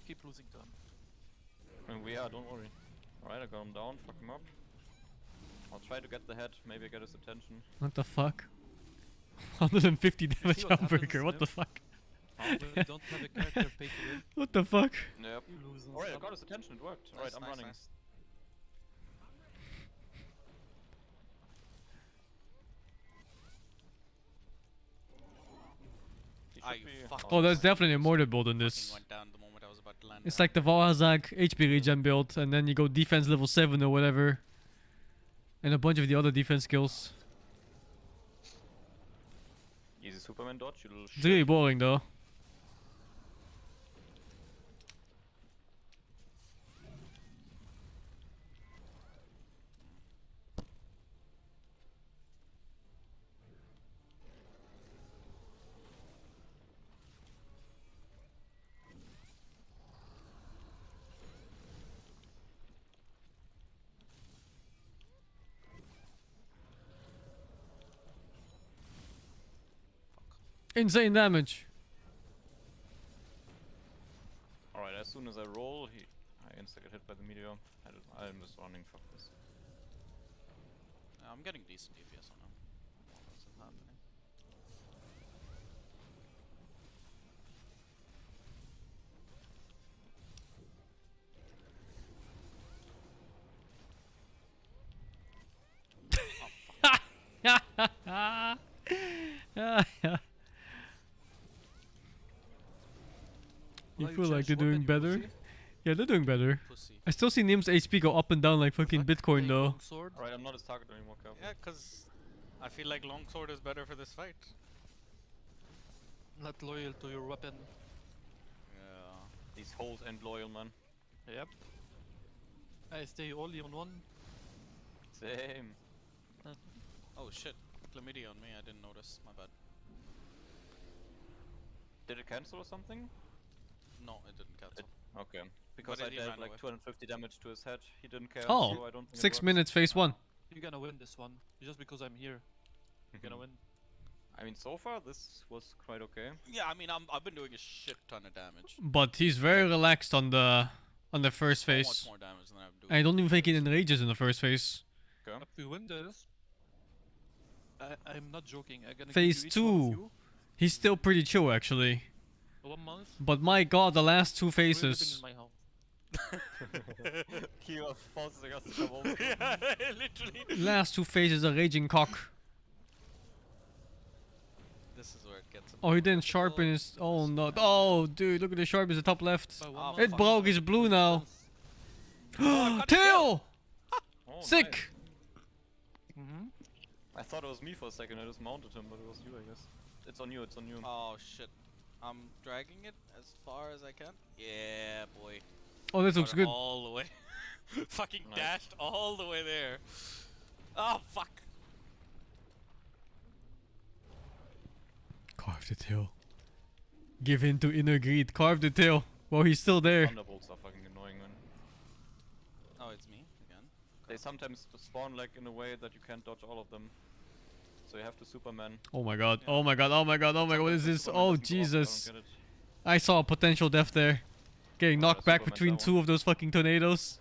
Keep losing to him. And we are, don't worry. Alright, I got him down, fuck him up. I'll try to get the head, maybe I get his attention. What the fuck? 150 damage what hamburger, happens, what the Nim? fuck? When you don't have a character pay to win, What the fuck? Yep. you lose. and Alright, I stuff. got his attention, it worked. Alright, I'm running. He Ah, should you be- fuck. Oh, that's definitely a mortar build on Fucking this. went down the moment I was about to land. It's down. like the Valhazak HP regen build, and then you go defense level 7 or whatever. And a bunch of the other defense skills. Easy Superman dodge, you little It's shit. really boring though. Insane damage. Alright, as soon as I roll, I insta get hit by the meteor. I'm just running, fuck this. I'm getting decent DPS on him. What's happening? You Well, feel like changed they're weapon, doing you better? pussy. Yeah, they're doing better. Pussy. I still see Nim's HP go up and down like fucking Fuck, Bitcoin playing though. longsword. Alright, I'm not his target anymore, careful. Yeah, cause I feel like longsword is better for this fight. Not loyal to your weapon. Yeah. These holes ain't loyal, man. Yep. I stay only on one. Same. Oh shit. Chlamydia on me. I didn't notice. My bad. Did it cancel or something? No, it didn't cancel. Okay. Because But I he did ran like away. 250 damage to his head. He didn't care, Oh, so I don't think it 6 works. minutes phase 1. You're gonna win this one. Just because I'm here. You're gonna win. I mean, so far this was quite okay. Yeah, I mean, I've been doing a shit ton of damage. But he's very relaxed on the first So much phase. more damage than I've doing. I don't even think he enrages in the first phase. Okay. If we win this, I'm not joking. I'm gonna Phase give you each one of 2. you He's still pretty chill actually. 1 month. But my god, the last 2 We're living phases. in my house. Kira forcing us to come over. Yeah, literally. Last 2 phases are raging cock. This is where it gets. Oh, he didn't sharpen his. Oh no. Oh, dude, look at the sharpness at the top left. By 1 Oh, month, It fuck. broke. He's blue now. cut his Tail! Oh, Sick! nice. I thought it was me for a second. I just mounted him, but it was you, I guess. It's on you. It's on you. Oh shit. I'm dragging it as far as I can. Yeah, boy. Oh, this looks Got it good. all the way. Fucking Nice. dashed all the way there. Oh fuck. Carve the tail. Give in to inner greed. Carve the tail. Well, he's still there. Thunderbolts are fucking annoying, man. Oh, it's me again. They sometimes spawn like in a way that you can't dodge all of them. So you have to Superman. Oh my god. Oh my god. Oh my god. Oh my god. What is this? Superman Oh doesn't go off, I don't Jesus. get it. I saw a potential death there. Getting Oh, knocked back Superman, between that 2 of those fucking tornadoes.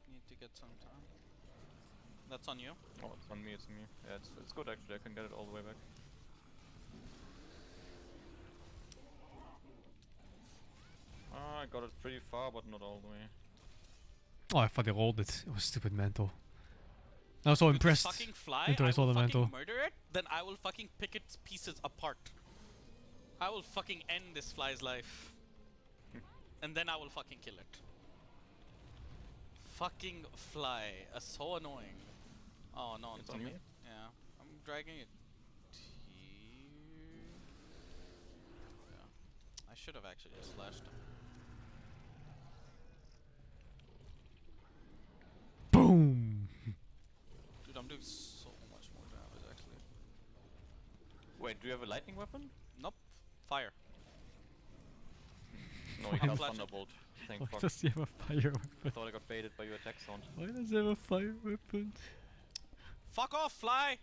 Need to get some time. That's on you. Oh, it's on me. It's on me. Yeah, it's good actually. I can get it all the way back. I got it pretty far, but not all the way. Oh, I thought they rolled it. It was stupid mantle. I was so With this impressed fucking fly, until I saw the will mantle. fucking murder it, then I will fucking pick its pieces apart. I will fucking end this fly's life. And then I will fucking kill it. Fucking fly. So annoying. Oh no, it's on me. Yeah. I'm dragging it here. Yeah. I should have actually just flashed him. Boom! Dude, I'm doing so much more damage actually. Wait, do you have a lightning weapon? Nope. Fire. No, you I'm got flashing. Thunderbolt. Thank Why fuck. does he have a fire I weapon? thought I got baited by your attack sound. Why does he have a fire weapon? Fuck off, fly!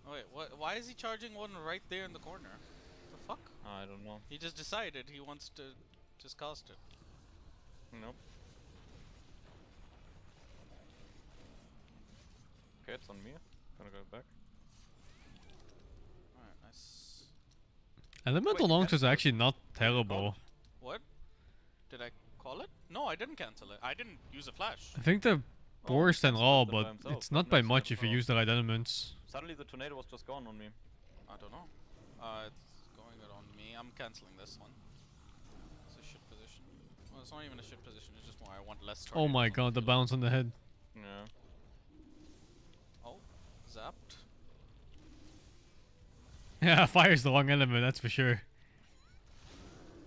Oh wait, what? Why is he charging one right there in the corner? The fuck? I don't know. He just decided he wants to just cast it. Nope. Okay, it's on me. Gonna go back. Alright, nice. Elemental Wait, launch is that's- actually not terrible. What? Did I call it? No, I didn't cancel it. I didn't use a flash. I think the Oh, worst and that's all, not by but himself. it's not No, by it's much not if you by- use the right elements. Suddenly the tornado was just gone on me. I don't know. It's going it on me. I'm canceling this one. It's a shit position. Well, it's not even a shit position. It's just more I want less. Oh my tornadoes on god, the field. bounce on the head. Yeah. Oh, zapped. Yeah, fire's the wrong element, that's for sure.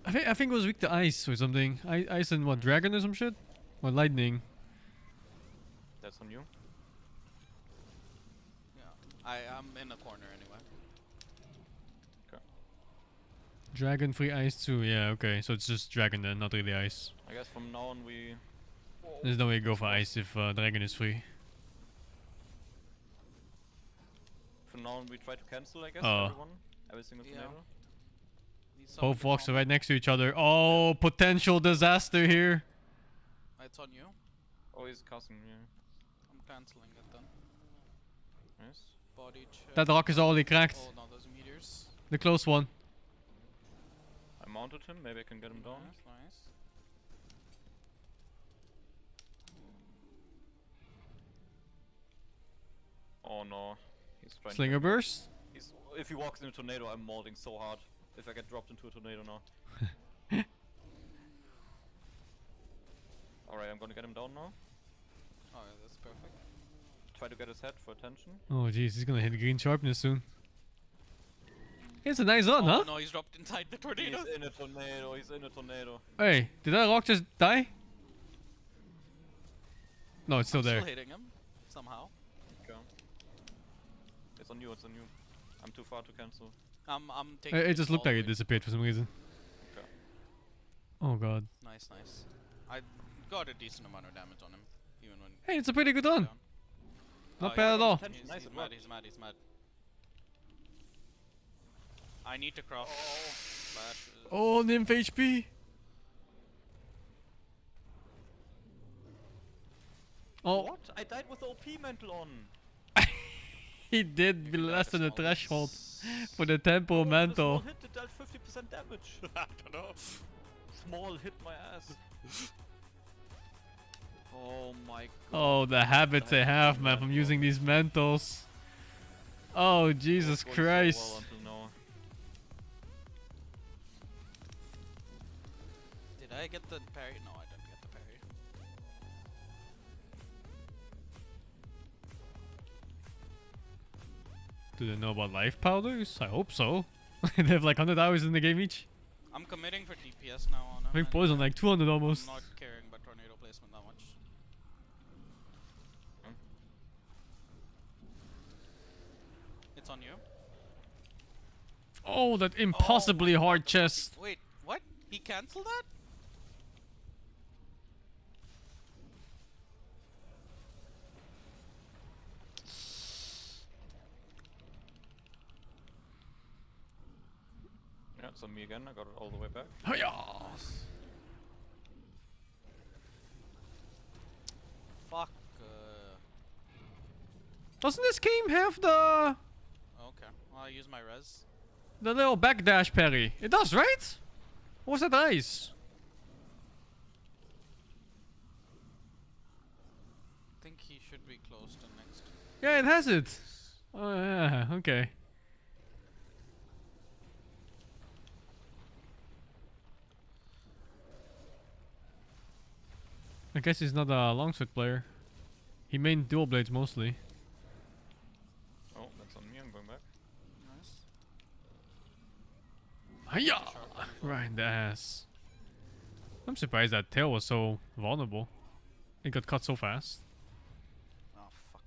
I think it was weak to ice or something. Ice and what, dragon or some shit? Or lightning? That's on you. Yeah, I'm in a corner anyway. Okay. Dragon free ice too, yeah, okay. So it's just dragon then, not really ice. I guess from now on we... There's no way to go for ice if dragon is free. From now on we try to cancel, I guess, Oh. everyone. Every single Yeah. tornado. Need someone Both to walks are combo. right next to each other. Oh, potential disaster here. It's on you. Oh, he's casting, yeah. I'm canceling it then. Nice. Body check. That rock is already cracked. Oh no, those meteors. The close one. I mounted him, maybe I can get him down. Nice, nice. Oh no. He's trying Slinger to... burst. If he walks in a tornado, I'm molding so hard. If I get dropped into a tornado now. Alright, I'm gonna get him down now. Oh yeah, that's perfect. Try to get his head for attention. Oh jeez, he's gonna hit green sharpness soon. It's a nice on, Oh huh? no, he's dropped inside the tornado. He's in a tornado, he's in a tornado. Hey, did that rock just die? No, it's still I'm there. Still hitting him somehow. Okay. It's on you, it's on you. I'm too far to cancel. I'm taking. It just looked all like the it way. disappeared for some reason. Okay. Oh god. Nice, nice. I got a decent amount of damage on him, even when. Hey, it's a pretty good on. down. Not Oh, bad yeah, at all. Attention, nice, He's it mad, worked. he's mad, he's mad. I need to craft flashes. Oh, nymph HP. Oh, What? I died with the OP mantle on! he did be less than the small threshold s- for the tempo Oh, the mantle. small hit that dealt 50% damage. I don't know. Small hit my ass. Oh my god. Oh, the habits they have, man, from using these mantles. Oh, Jesus Going so Christ. well until now. Did I get the parry? No, I didn't get the parry. Do they know about life powders? I hope so. They have like 100 hours in the game each. I'm committing for DPS now on him. I think and poison like 200 I'm almost. not caring about tornado placement that much. It's on you. Oh, that impossibly Oh my hard God, the chest. fucking- Wait, what? He cancelled that? Yeah, it's on me again, I got it all the way back. Hiya! Fuck. Doesn't this game have the Okay. Well, I use my res. little backdash parry? It does, right? What was that ice? I think he should be close to next. Yeah, it has it. Oh yeah, okay. I guess he's not a longsword player. He mained dual blades mostly. Oh, that's on me. I'm going back. Nice. Hiya! Right in the ass. I'm surprised that tail was so vulnerable. It got cut so fast. Oh fuck.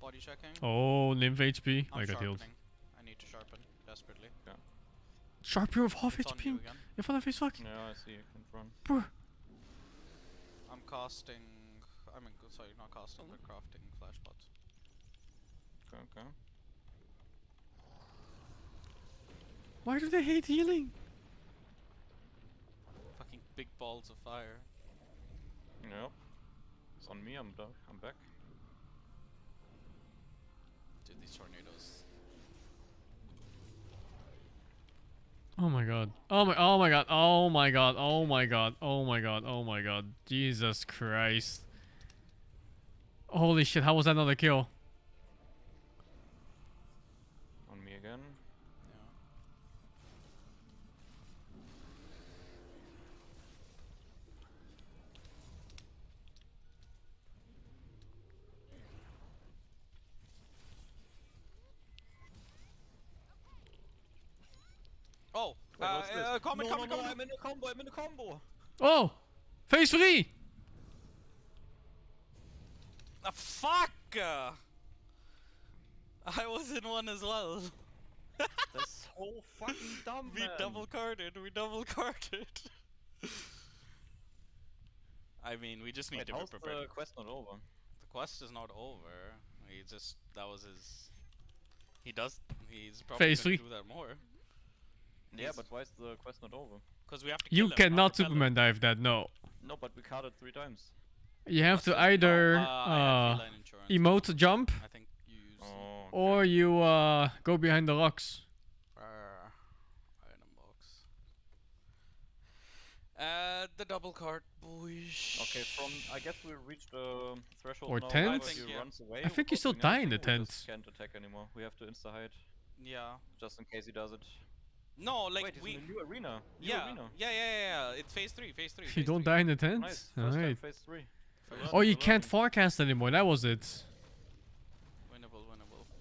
Body checking. Oh, lymph HP. I'm I got healed. sharpening. I need to sharpen desperately. Yeah. Sharp with half It's on HP you in again. front of his fucking. Yeah, I see. You can run. Bruh. I'm casting. I mean, sorry, not casting, but crafting flashpots. Okay, okay. Why do they hate healing? Fucking big balls of fire. Yep. It's on me. I'm back. Dude, these tornadoes. Oh my god. Oh my god. Oh my god. Oh my god. Oh my god. Oh my god. Jesus Christ. Holy shit, how was that not a kill? On me again. Yeah. Oh! What's this? Comment, no, comment, no, comment! I'm in a combo. I'm in a combo. Oh! Phase 3! Fuck! I was in one as well. That's so fucking dumb, We man. double carded. We double carded. I mean, we just need Wait, to be how's prepared. the quest not over? The quest is not over. He just that was his. He's probably Phase gonna 3. do that more. Yeah, He's- but why is the quest not over? Because we have to kill You him, not cannot repel him. Superman dive that, no. No, but we carded 3 times. You have to No, either I have feline insurance. emote jump I think you use Oh. or you go behind the rocks. item box. The double card, boys. Okay, I guess we reached the threshold Or now. tent? Either I think, he yeah. runs away I think you or still doing die in the anything, we tent. just can't attack anymore. We have to insta hide Yeah. just in case he does it. No, like Wait, he's we. in a new arena. New Yeah. arena. Yeah. It's phase 3. Phase 3. You phase don't 3. die in the tent? Nice. First time Alright. phase 3. Oh, you can't forecast anymore, that was it. Winnable.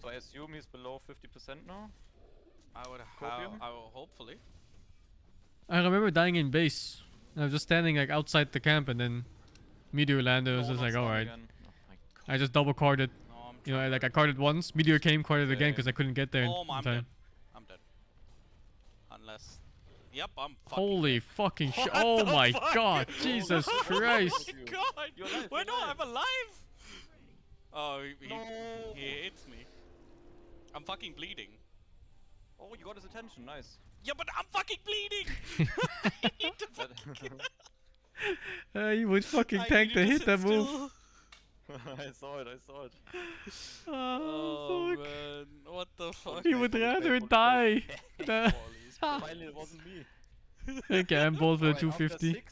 So I assume he's below 50% now? I would Copium? hopefully. I remember dying in base. I was just standing like outside the camp and then Meteor landed. I was No, just not like, stun alright. again. Oh my I just double carded. No, I'm You know, trying like to- I carded once, Meteor came, carded again Same. because I couldn't get there Oh, in I'm time. dead. I'm dead. Unless. Yep, I'm fucking. Holy dead. fucking shit. What Oh the my fuck? god, Jesus Oh Christ. my god! You're alive, Wait, you're no, alive. I'm alive! Oh, No. he hits me. I'm fucking bleeding. Oh, you got his attention. Nice. Yeah, but I'm fucking bleeding! I need to You would fucking I tank needed to to hit sit that move. still. I saw it. Oh, fuck. man. What the fuck? He would Fully rather paid, fully die. The- Finally, it wasn't me. Okay, I'm bold for Alright, 250.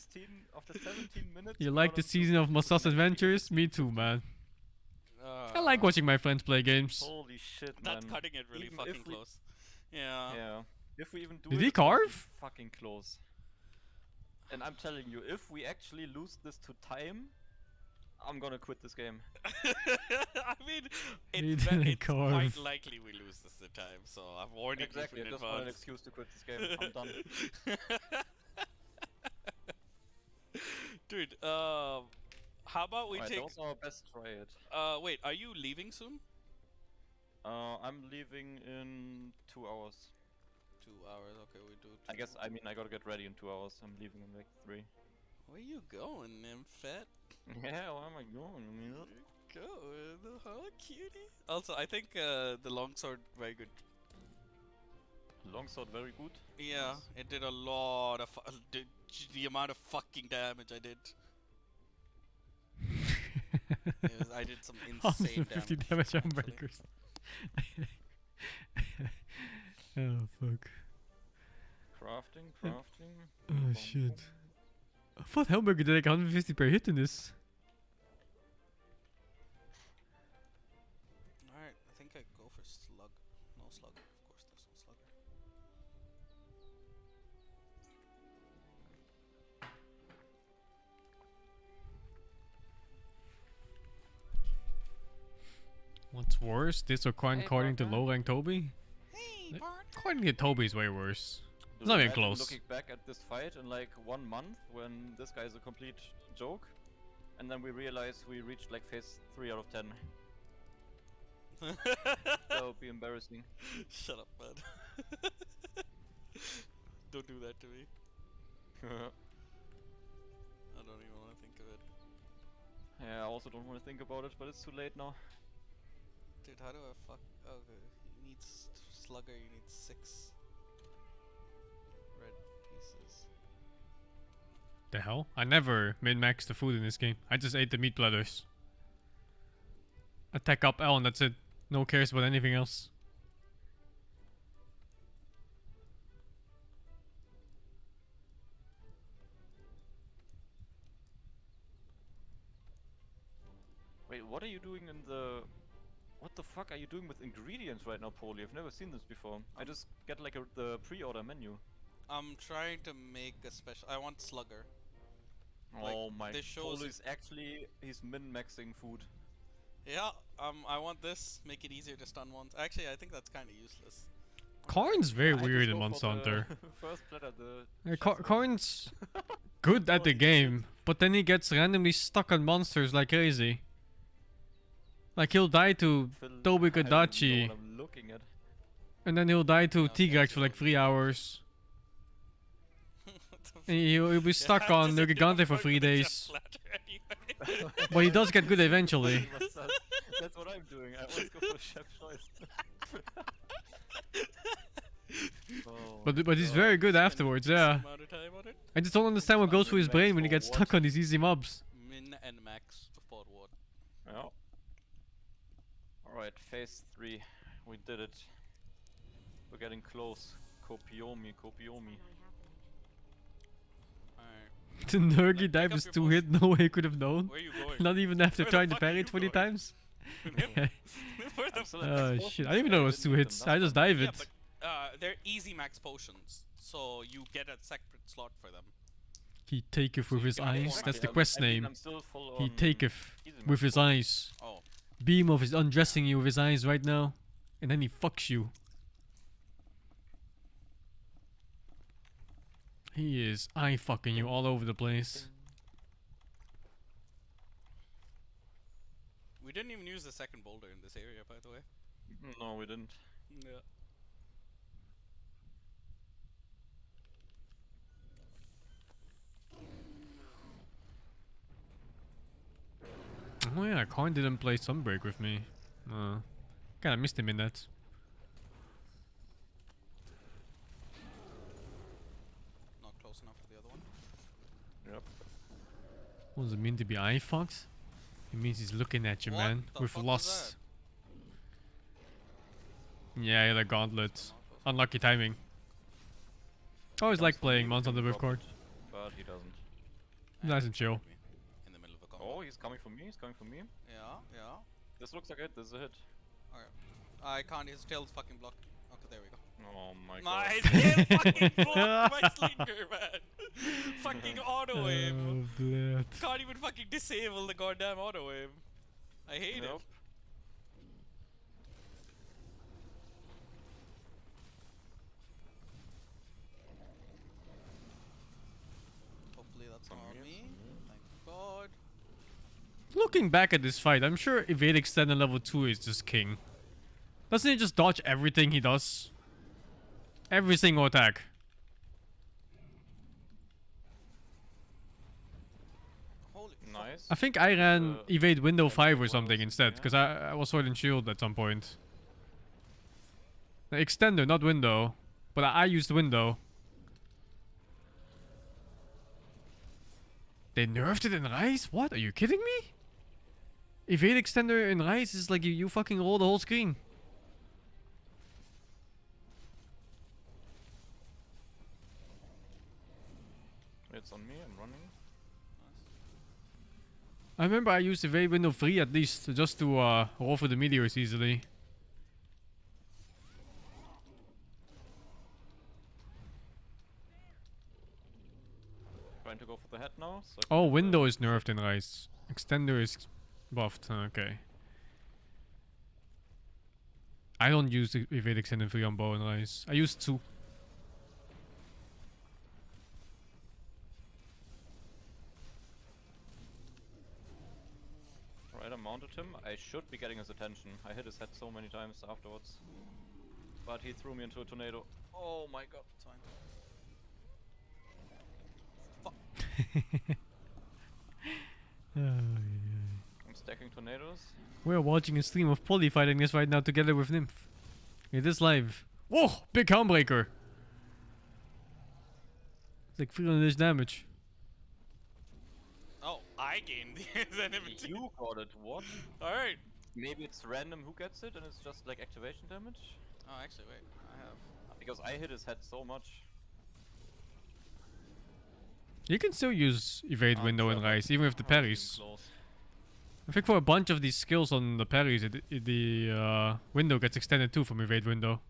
After 17 minutes. You like the season of Masas Adventures? Me too, man. I like watching my friends play games. Holy shit, That's man. cutting it really Even fucking if we- close. Yeah. Yeah. If we even do Did it, he it's gonna be carve? Fucking close. And I'm telling you, if we actually lose this to time, I'm gonna quit this game. I mean, He it's, didn't it's quite carve. likely we lose this time, so I'm warning Exactly, you I in just want an advance. excuse to quit this game. I'm done. Dude, how about we Alright, take? that was our best try it. Wait, are you leaving soon? I'm leaving in 2 hours. 2 hours. Okay, we do. I guess, I mean, I gotta get ready in 2 hours. I'm leaving in like 3. Where you going, Nymphet? Yeah, where am I going? I mean, Going, huh, cutie? Also, I think the longsword very good. longsword very good. Yeah, it did a lot of the amount of fucking damage I did. I did some insane 150 damage. damage on actually. breakers. Oh fuck. Crafting. Oh shit. I thought Hamburger did like 150 per hit in this. Alright, I think I go for slug. No slugger, of course there's no slugger. What's worse, this or coin according to partner. low rank Toby? Hey, Bart! According to Toby is way worse. Do It's not you even imagine close. Looking back at this fight in like 1 month when this guy is a complete joke, and then we realize we reached like phase 3 out of 10. That would be embarrassing. Shut up, man. Don't do that to me. I don't even want to think of it. Yeah, I also don't want to think about it, but it's too late now. Dude, how do I fuck? Okay, you need slugger, you need 6 red pieces. The hell? I never min-maxed the food in this game. I just ate the meat platters. Attack up L and that's it. No cares about anything else. Wait, what are you doing in the... What the fuck are you doing with ingredients right now, Poli? I've never seen this before. I just get like the pre-order menu. I'm trying to make a special. I want slugger. Like, Oh my, this shows Poli's actually... He's min-maxing food. Yeah, I want this. Make it easier to stun ones. Actually, I think that's kind of useless. Corn's very I just weird in go Monster for the Hunter. First platter, the... Yeah, Corn's good at the game, but then he gets randomly stuck on monsters like crazy. Like he'll die to Tobi Kadachi, I'm looking at. and then he'll die to Yeah, Tigrex for like 3 hours. And he'll be stuck on the Gigante for 3 days. But he does get good eventually. That's what I'm doing. I always go for chef choice. Oh But he's very good afterwards, yeah. Amount of time on it. I just don't understand what goes through his brain when he gets stuck on these easy mobs. Min and max for what? Yeah. Alright, phase 3. We did it. We're getting close. Kopiomi. Alright. The Nergi Like, dive pick is up 2 your hit, no way he could have known. Where are you going? Not even after Where the trying to fuck are parry you it 20 going? times. Where the Oh shit, I didn't even know it was 2 hits. I just dive Yeah, it. but they're easy max potions, so you get a separate slot for them. He taketh with his can eyes, afford that's it. the quest I mean, name. I'm still full He on taketh easy with max his eyes. Oh. Beam of his undressing you with his eyes right now. And then he fucks you. He is eye fucking you all over the place. We didn't even use the second boulder in this area, by the way. No, we didn't. Yeah. Oh yeah, Coin didn't play Sunbreak with me. Kinda missed him in that. Not close enough to the other one. Yep. What does it mean to be eye fucked? It means he's looking at you, What man, the with fuck was lust. Yeah, he had a gauntlet. Unlucky timing. I always like playing Monster Hunter with Cord. But he doesn't. Nice and chill. In the middle of a combo. Oh, he's coming for me. Yeah, yeah. This looks like it. This is a hit. Okay. I can't. His tail's fucking blocked. Okay, there we go. Oh my My god. tail fucking blocked my slinger, man. Fucking auto aim. Oh, blood. Can't even fucking disable the goddamn auto aim. I hate it. Hopefully that's not me. Thank God. Looking back at this fight, I'm sure Evade Extend on level 2 is just king. Doesn't he just dodge everything he does? Every single attack. Holy Nice. I think I ran Evade Window 5 or something instead, because I was Sword and Shield at some point. The Extender, not Window. But I used Window. They nerfed it in Rise? What? Are you kidding me? Evade Extender in Rise is like you fucking roll the whole screen. It's on me, I'm running. I remember I used evade window 3 at least, just to roll for the meteors easily. Trying to go for the head now. So Oh, window is nerfed in Rise. Extender is buffed. Okay. I don't use the evade extender 3 on bow and Rise. I use 2. Right, I mounted him. I should be getting his attention. I hit his head so many times afterwards. But he threw me into a tornado. Oh my god, it's fine. I'm stacking tornadoes. We're watching a stream of Poly fighting this right now together with Nymph. It is live. Whoa! Big Helmbreaker! It's like 300 damage. Oh, I gained the enemy. You got it, what? Alright. Maybe it's random who gets it and it's just like activation damage? Oh, actually, wait. I have. Because I hit his head so much. You can still use evade window and Rise, even with the parries. I think for a bunch of these skills on the parries, the window gets extended too from evade window.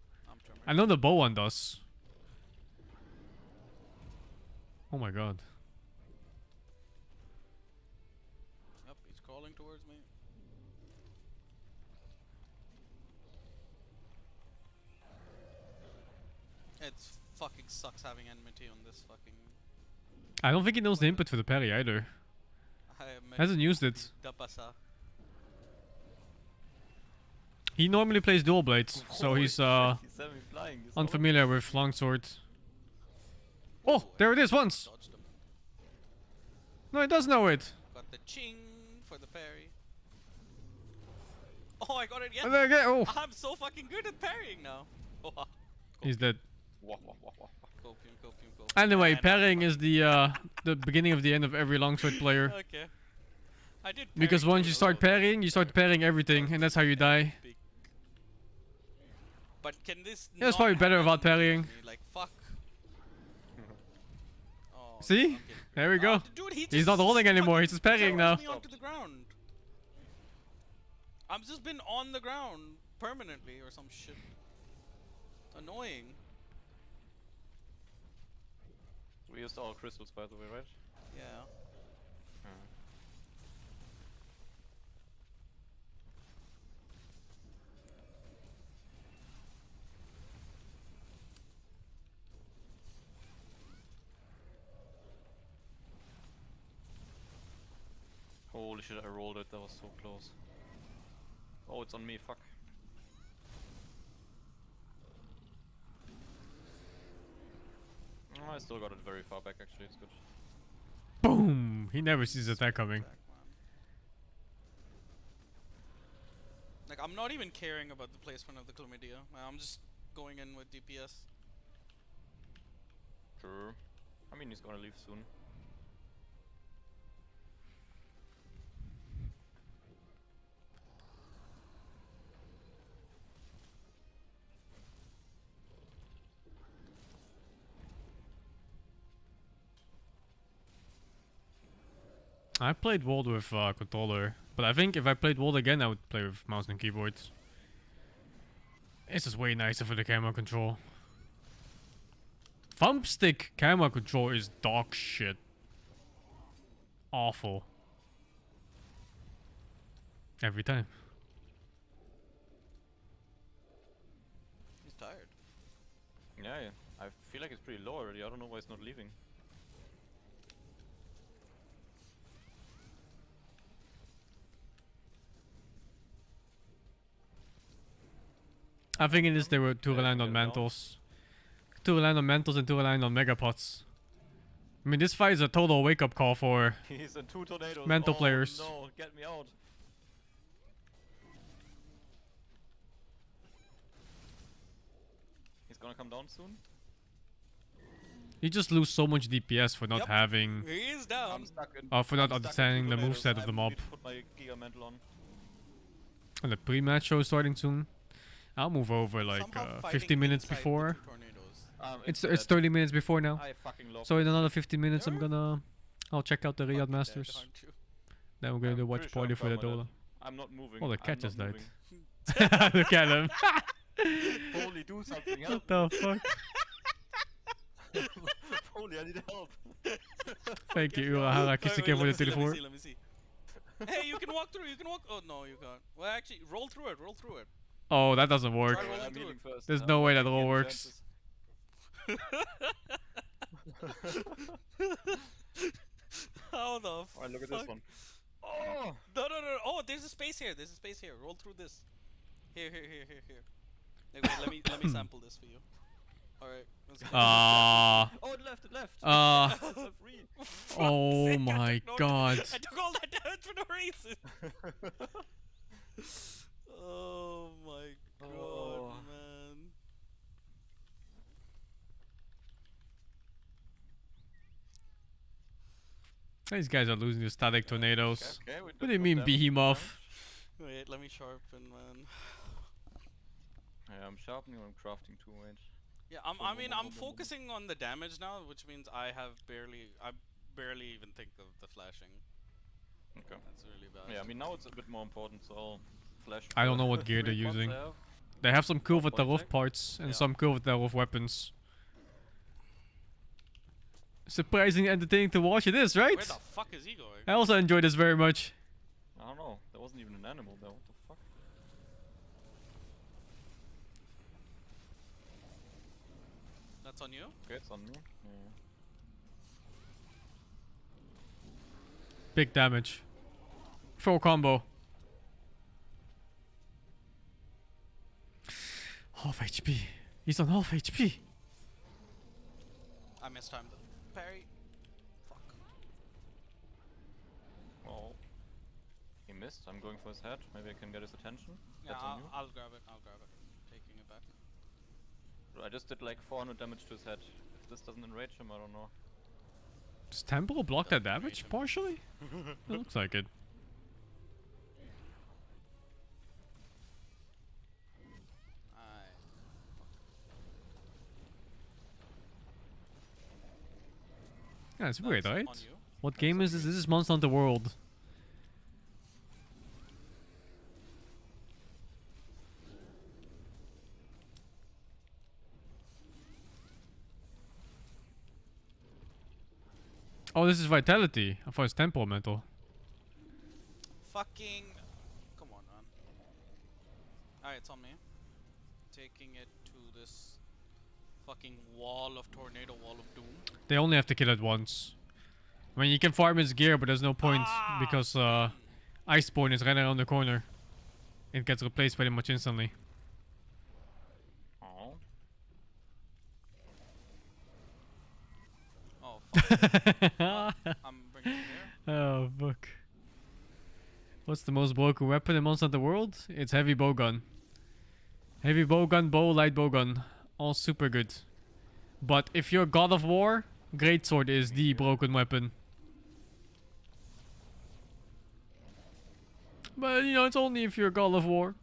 I know the bow one does. Oh my god. Yep, he's crawling towards me. It fucking sucks having enmity on this fucking... I don't think he knows the input for the parry either. Hasn't used it. He normally plays dual blades, so he's unfamiliar with longsword. Oh, there it is once. No, he does know it. Got the ching for the parry. Oh, I got it again. Oh. I'm so fucking good at parrying now. He's dead. Copium, copium, copium. Anyway, parrying is the beginning of the end of every longsword player. Okay. I did because once you start parrying, you start parrying everything, and that's how you die. But can this? Yeah, it's probably better without parrying. Like fuck. See? There we go. Dude, he's not holding anymore. He's just parrying now. Me onto the ground. I've just been on the ground permanently or some shit. Annoying. We used all crystals, by the way, right? Yeah. Holy shit, I rolled it, that was so close. Oh, it's on me, fuck. Oh, I still got it very far back actually, it's good. Boom! He never sees that coming. Like, I'm not even caring about the placement of the chlamydia. I'm just going in with DPS. Sure. I mean, he's gonna leave soon. I played World with controller, but I think if I played World again, I would play with mouse and keyboard. It's just way nicer for the camera control. Thumbstick camera control is dog shit. Awful. Every time. He's tired. Yeah, I feel like it's pretty low already. I don't know why it's not leaving. I think in this they were too reliant on mantles. Too reliant on mantles and too reliant on megapots. I mean, this fight is a total wake-up call for He's in 2 tornadoes. mental players. No, get me out. He's gonna come down soon. You just lose so much DPS for not having... He is down. for not understanding the moveset of the mob. Put my Giga Mantle on. And the pre-match show is starting soon. I'll move over like 50 minutes before. It's dead. 30 minutes before now. I fucking love So in this another shit. 15 minutes, I'll check out the Riyadh Fucking dead, Masters. aren't you? Then we're gonna I'm do watch pretty sure party I'm for the permanent. Dota. I'm not moving. Oh, the I'm cat not just died. moving. Look at him. Holy, do something. What Help the me. fuck? Holy, I need help. Thank you, Urahara. Kiss again for the Let me telephone. see, let me see. Hey, you can walk through, you can walk. Oh, no, you can't. Well, actually, roll through it, roll through it. Oh, that doesn't work. Try rolling I'm through healing it. first. There's I'm no way that taking all any works. How the Alright, look at fuck? this one. Oh! No, no, no. Oh, there's a space here. There's a space here. Roll through this. Here. Wait, let me sample this for you. All right. Let's go. Oh, it left. It's a free. Oh sake, I my took no god. I took all that damage for no reason. Oh my god, Oh. man. These guys are losing to static tornadoes. Okay, we What did do you good mean, damage, behemoth? Wait, let me sharpen, man. Yeah, I'm sharpening. I'm crafting too. Wait. Yeah, Boom, I boom, mean, boom, I'm boom, boom, boom. focusing on the damage now, which means I barely even think of the flashing. Okay. That's really bad. Yeah, I mean now it's a bit more important, so I'll flash. I don't for know what gear three they're pots I using. have. They have some cool with the Point rough check? parts and Yeah. some cool with the rough weapons. Surprisingly entertaining to watch it is, right? Where the fuck is he going? I also enjoy this very much. I don't know. There wasn't even an animal there. What the fuck? That's on you? Okay, it's on me. Yeah. Big damage. Full combo. Half HP. He's on half HP. I mistimed the parry. Fuck. Well, he missed. I'm going for his head. Maybe I can get his attention. Yeah, That's on you. I'll grab it. Taking it back. I just did like 400 damage to his head. If this doesn't enrage him, I don't know. Does Temple block that Doesn't damage him. partially? It looks like it. Aye. Yeah, it's weird, That's right? on you. What game is this? This is Monster Hunter World. Oh, this is Vitality. I thought it's Temperamental. Fucking. Come on, man. Alright, it's on me. Taking it to this fucking wall of tornado, wall of doom. They only have to kill it once. I mean, you can farm his gear, but there's no point because Iceborne is right around the corner. It gets replaced pretty much instantly. Oh. Oh, fuck. I'm bringing it here. Oh, fuck. What's the most broken weapon in Monster Hunter World? It's heavy bowgun. Heavy bowgun, bow, light bowgun. All super good. But if you're God of War, Greatsword is the broken weapon. But, you know, it's only if you're God of War.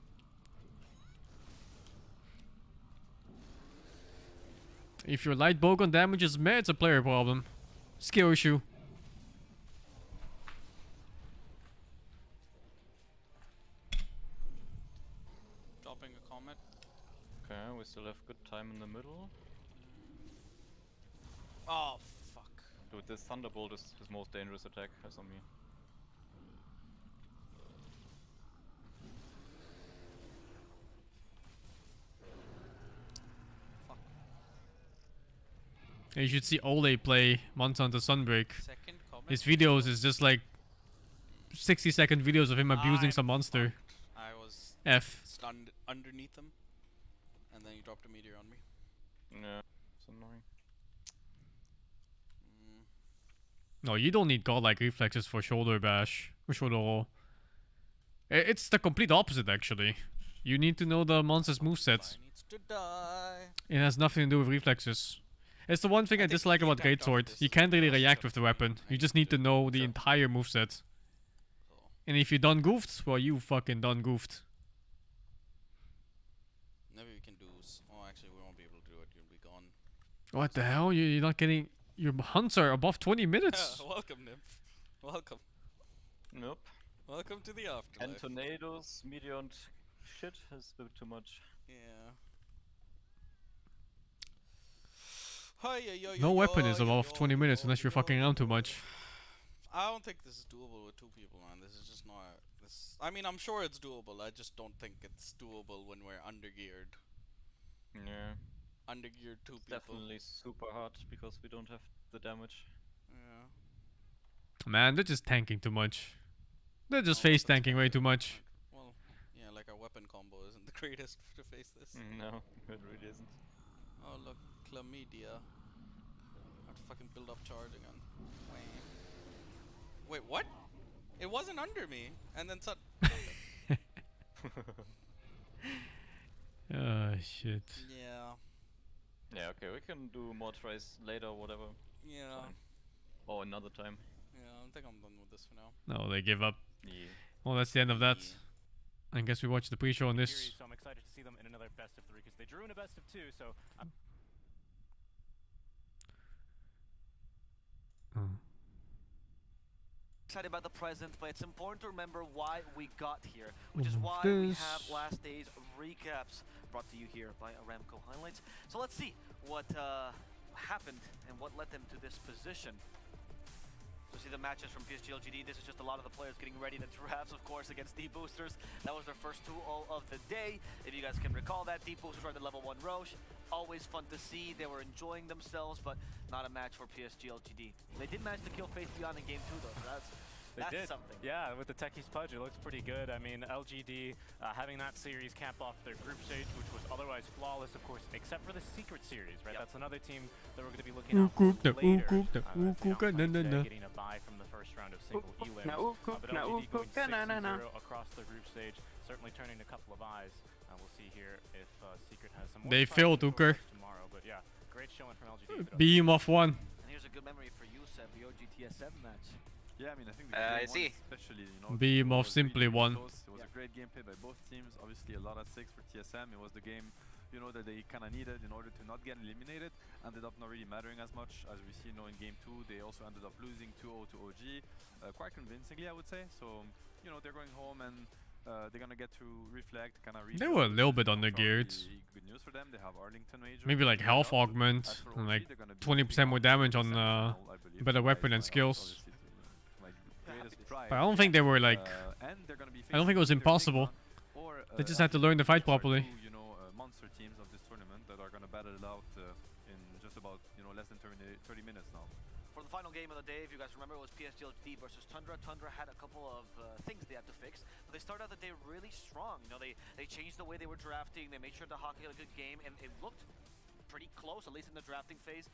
If your light bowgun damages meh, it's a player problem. Skill issue. Dropping a comet. Okay, we still have good time in the middle. Oh, fuck. Dude, this Thunderbolt is his most dangerous attack. That's on me. Fuck. You should see Ole play Monster Hunter Sunbreak. Second comet. His videos is just like 60-second videos of him abusing I'm some monster. fucked. I was F. stunned underneath him, and then he dropped a meteor on me. Yeah, it's annoying. No, you don't need godlike reflexes for shoulder bash or shoulder roll. It's the complete opposite actually. You need to know the monster's moveset. Fire needs to die. It has nothing to do with reflexes. It's the one thing I think dislike the about attack of Greatsword. this You is can't really because react of with the weapon. You just need to the- know the entire moveset. So, And if you done goofed, well you fucking done goofed. maybe we can do. Oh, actually, we won't be able to do it. You'll be gone. What the hell? You're not getting your hunts are above 20 minutes. Welcome, Nymph. Welcome. Nope. Welcome to the afterlife. And tornadoes, meteor and shit is a bit too much. Yeah. Hi, No weapon is above 20 minutes unless you're fucking around too much. I don't think this is doable with 2 people, man. This is just not. This. I mean, I'm sure it's doable. I just don't think it's doable when we're undergeared. Yeah. Undergeared 2 people. Definitely super hard because we don't have the damage. Yeah. Man, they're just tanking too much. They're just face tanking way too much. Well, yeah, like our weapon combo isn't the greatest to face this. No, it really isn't. Oh look, chlamydia. I have to fucking build up charge again. Wait, what? It wasn't under me, and then Oh shit. Yeah. Yeah, okay, we can do more tries later or whatever. Yeah. Fine. Or another time. Yeah, I think I'm done with this for now. No, they give up. Yeah. Well, that's the end of that. I guess we watched the pre-show on this. So I'm excited to see them in another best of 3 because they drew in a best of 2. So I'm excited about the present, but it's important to remember why we got here, which is why we have last day's recaps brought to you here by Aramco Highlights. So let's see what happened and what led them to this position. So see the matches from PSG LGD. This is just a lot of the players getting ready to drafts, of course, against Deep Boosters. That was their first 2-0 of the day. If you guys can recall that, Deep Boosters are the level 1 Roche. Always fun to see. They were enjoying themselves, but not a match for PSG LGD. They did manage to kill Faith Beyond in game 2 though, so that's something. Yeah, with the Techies Pudge, it looks pretty good. I mean, LGD having that series cap off their group stage, which was otherwise flawless, of course, except for the Secret Series, right? Yep. That's another team that we're going to be looking at later. Getting a bye from the first round of single elims. But LGD going 6-0 across the group stage, certainly turning a couple of eyes. We'll see here if Secret has some more. They failed, Uker. Tomorrow, but yeah, great showing from LGD. Beam off 1. And here's a good memory for you, Seb, the OGTS7 match. Yeah, I mean, I think the I see. especially, you know, Beam off simply 1. It was a great gameplay by both teams. Obviously, a lot at 6 for TSM. It was the game, you know, that they kind of needed in order to not get eliminated. Ended up not really mattering as much as we see, you know, in game 2. They also ended up losing 2-0 to OG, quite convincingly, I would say. So, you know, they're going home and they're gonna get to reflect, kind of. They were a little bit undergeared. Good news for them. They have Arlington Major. Maybe like health augment and like 20% more damage on better weapon and skills. But I don't think they were like. I don't think it was impossible. They just had to learn the fight properly. You know, monster teams of this tournament that are gonna battle it out in just about, you know, less than 30 minutes now. For the final game of the day, if you guys remember, it was PSG LGD versus Tundra. Tundra had a couple of things they had to fix, but they started out the day really strong. You know, they changed the way they were drafting. They made sure the Hockey had a good game, and it looked pretty close, at least in the drafting phase.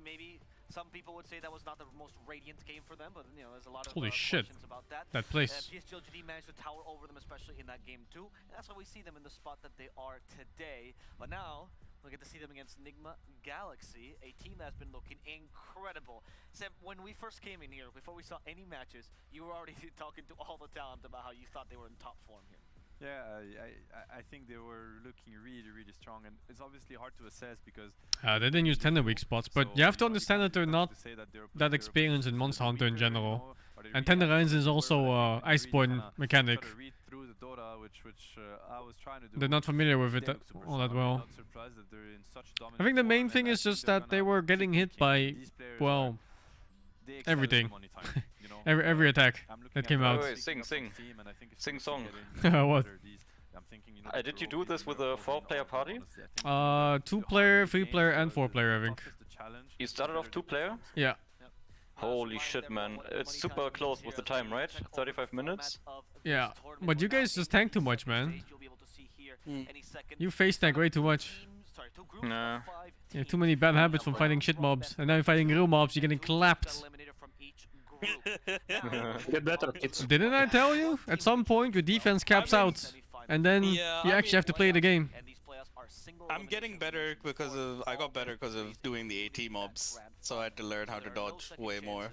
Maybe some people would say that was not the most radiant game for them, but you know, there's a lot of questions about that. That place. PSG LGD managed to tower over them, especially in that game too, and that's why we see them in the spot that they are today. But now we'll get to see them against Nigma Galaxy, a team that's been looking incredible. Sam, when we first came in here, before we saw any matches, you were already talking to all the talent about how you thought they were in top form here. Yeah, I think they were looking really, really strong, and it's obviously hard to assess because they didn't use tender weak spots, but you have to understand that they're not that experienced in Monster Hunter in general. And Tenderizing is also Iceborne mechanic. They're not familiar with it all that well. I think the main thing is just that they were getting hit by, well, everything. every attack that came out. Wait, sing song. What? Did you do this with a 4-player party? 2-player, 3-player, and 4-player, I think. You started off 2-player? Yeah. Holy shit, man. It's super close with the time, right? 35 minutes? Yeah, but you guys just tank too much, man. You face tank way too much. Nah. Yeah, too many bad habits from fighting shit mobs. And now you're fighting real mobs, you're getting clapped. Get better, kids. Didn't I tell you? At some point your defense caps out. And then you actually have to play the game. I'm getting better because of I got better because of doing the AT mobs, so I had to learn how to dodge way more.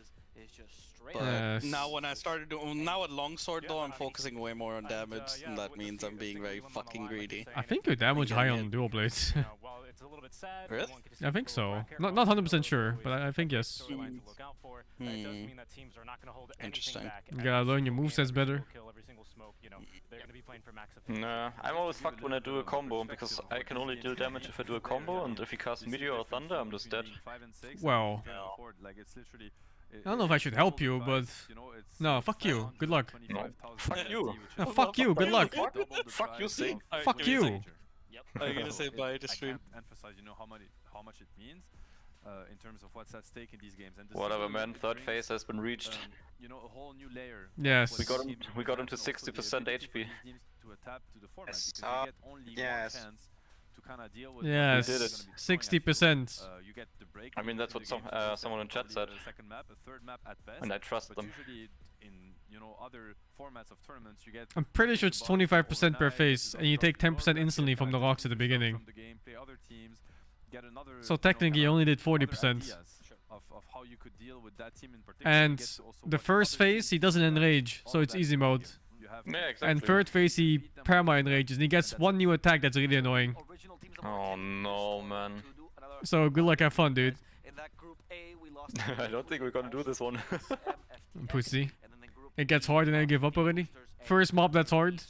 But now when I started doing at longsword though, I'm focusing way more on damage, and that means I'm being very fucking greedy. I think your damage high on dual blades. it's a little bit sad. Really? I think so. Not 100% sure, but I think yes. Storyline to look out for. It does mean that teams are not going to hold anything back. You gotta learn your movesets better. Kill every single smoke, you know. They're going to be playing for max Nah, I'm always fucked when I do a combo, because I can only deal damage if I do a combo, and if he casts Meteor or Thunder, I'm just dead. Well, I don't know if I should help you, but no, fuck you. Good luck. No. Fuck you. No, fuck you. Good luck. Fuck you, Sing. Fuck you. Are you gonna say bye to stream? I can't emphasize, you know, how much it means in terms of what's at stake in these games. And Whatever, man. Third phase has been reached. You know, a whole new layer. Yes. We got him to 60% HP. To adapt to the format, because you get only one chance to kind of deal with. Yes. We did it. 60%. You get the break. I mean, that's what someone in chat said. Second map, a third map at best. And I trust them. Usually in, you know, other formats of tournaments, you get. I'm pretty sure it's 25% per phase, and you take 10% instantly from the rocks at the beginning. So technically, you only did 40%. Of how you could deal with that team in particular. And the first phase, he doesn't enrage, so it's easy mode. Yeah, exactly. And third phase, he perma enrages, and he gets one new attack that's really annoying. Oh no, man. So good luck, have fun, dude. I don't think we're gonna do this one. Pussy. It gets hard and I give up already. First mob that's hard.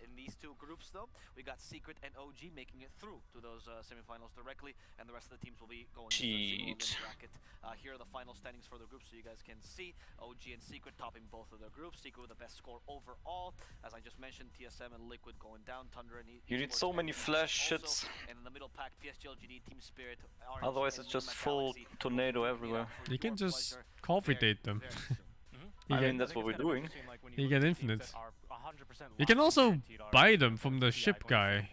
In these two groups, though, we got Secret and OG making it through to those semifinals directly, and the rest of the teams will be going into the single bracket. Here are the final standings for the group, so you guys can see OG and Secret topping both of their groups. Secret with the best score overall, as I just mentioned. TSM and Liquid going down. Thunder and You need so many flash shits. And in the middle pack, PSG, LGD, Team Spirit. Otherwise, it's just full tornado everywhere. You can just coffee-date them. I mean, that's what we're doing. You get infinite. You can also buy them from the ship guy.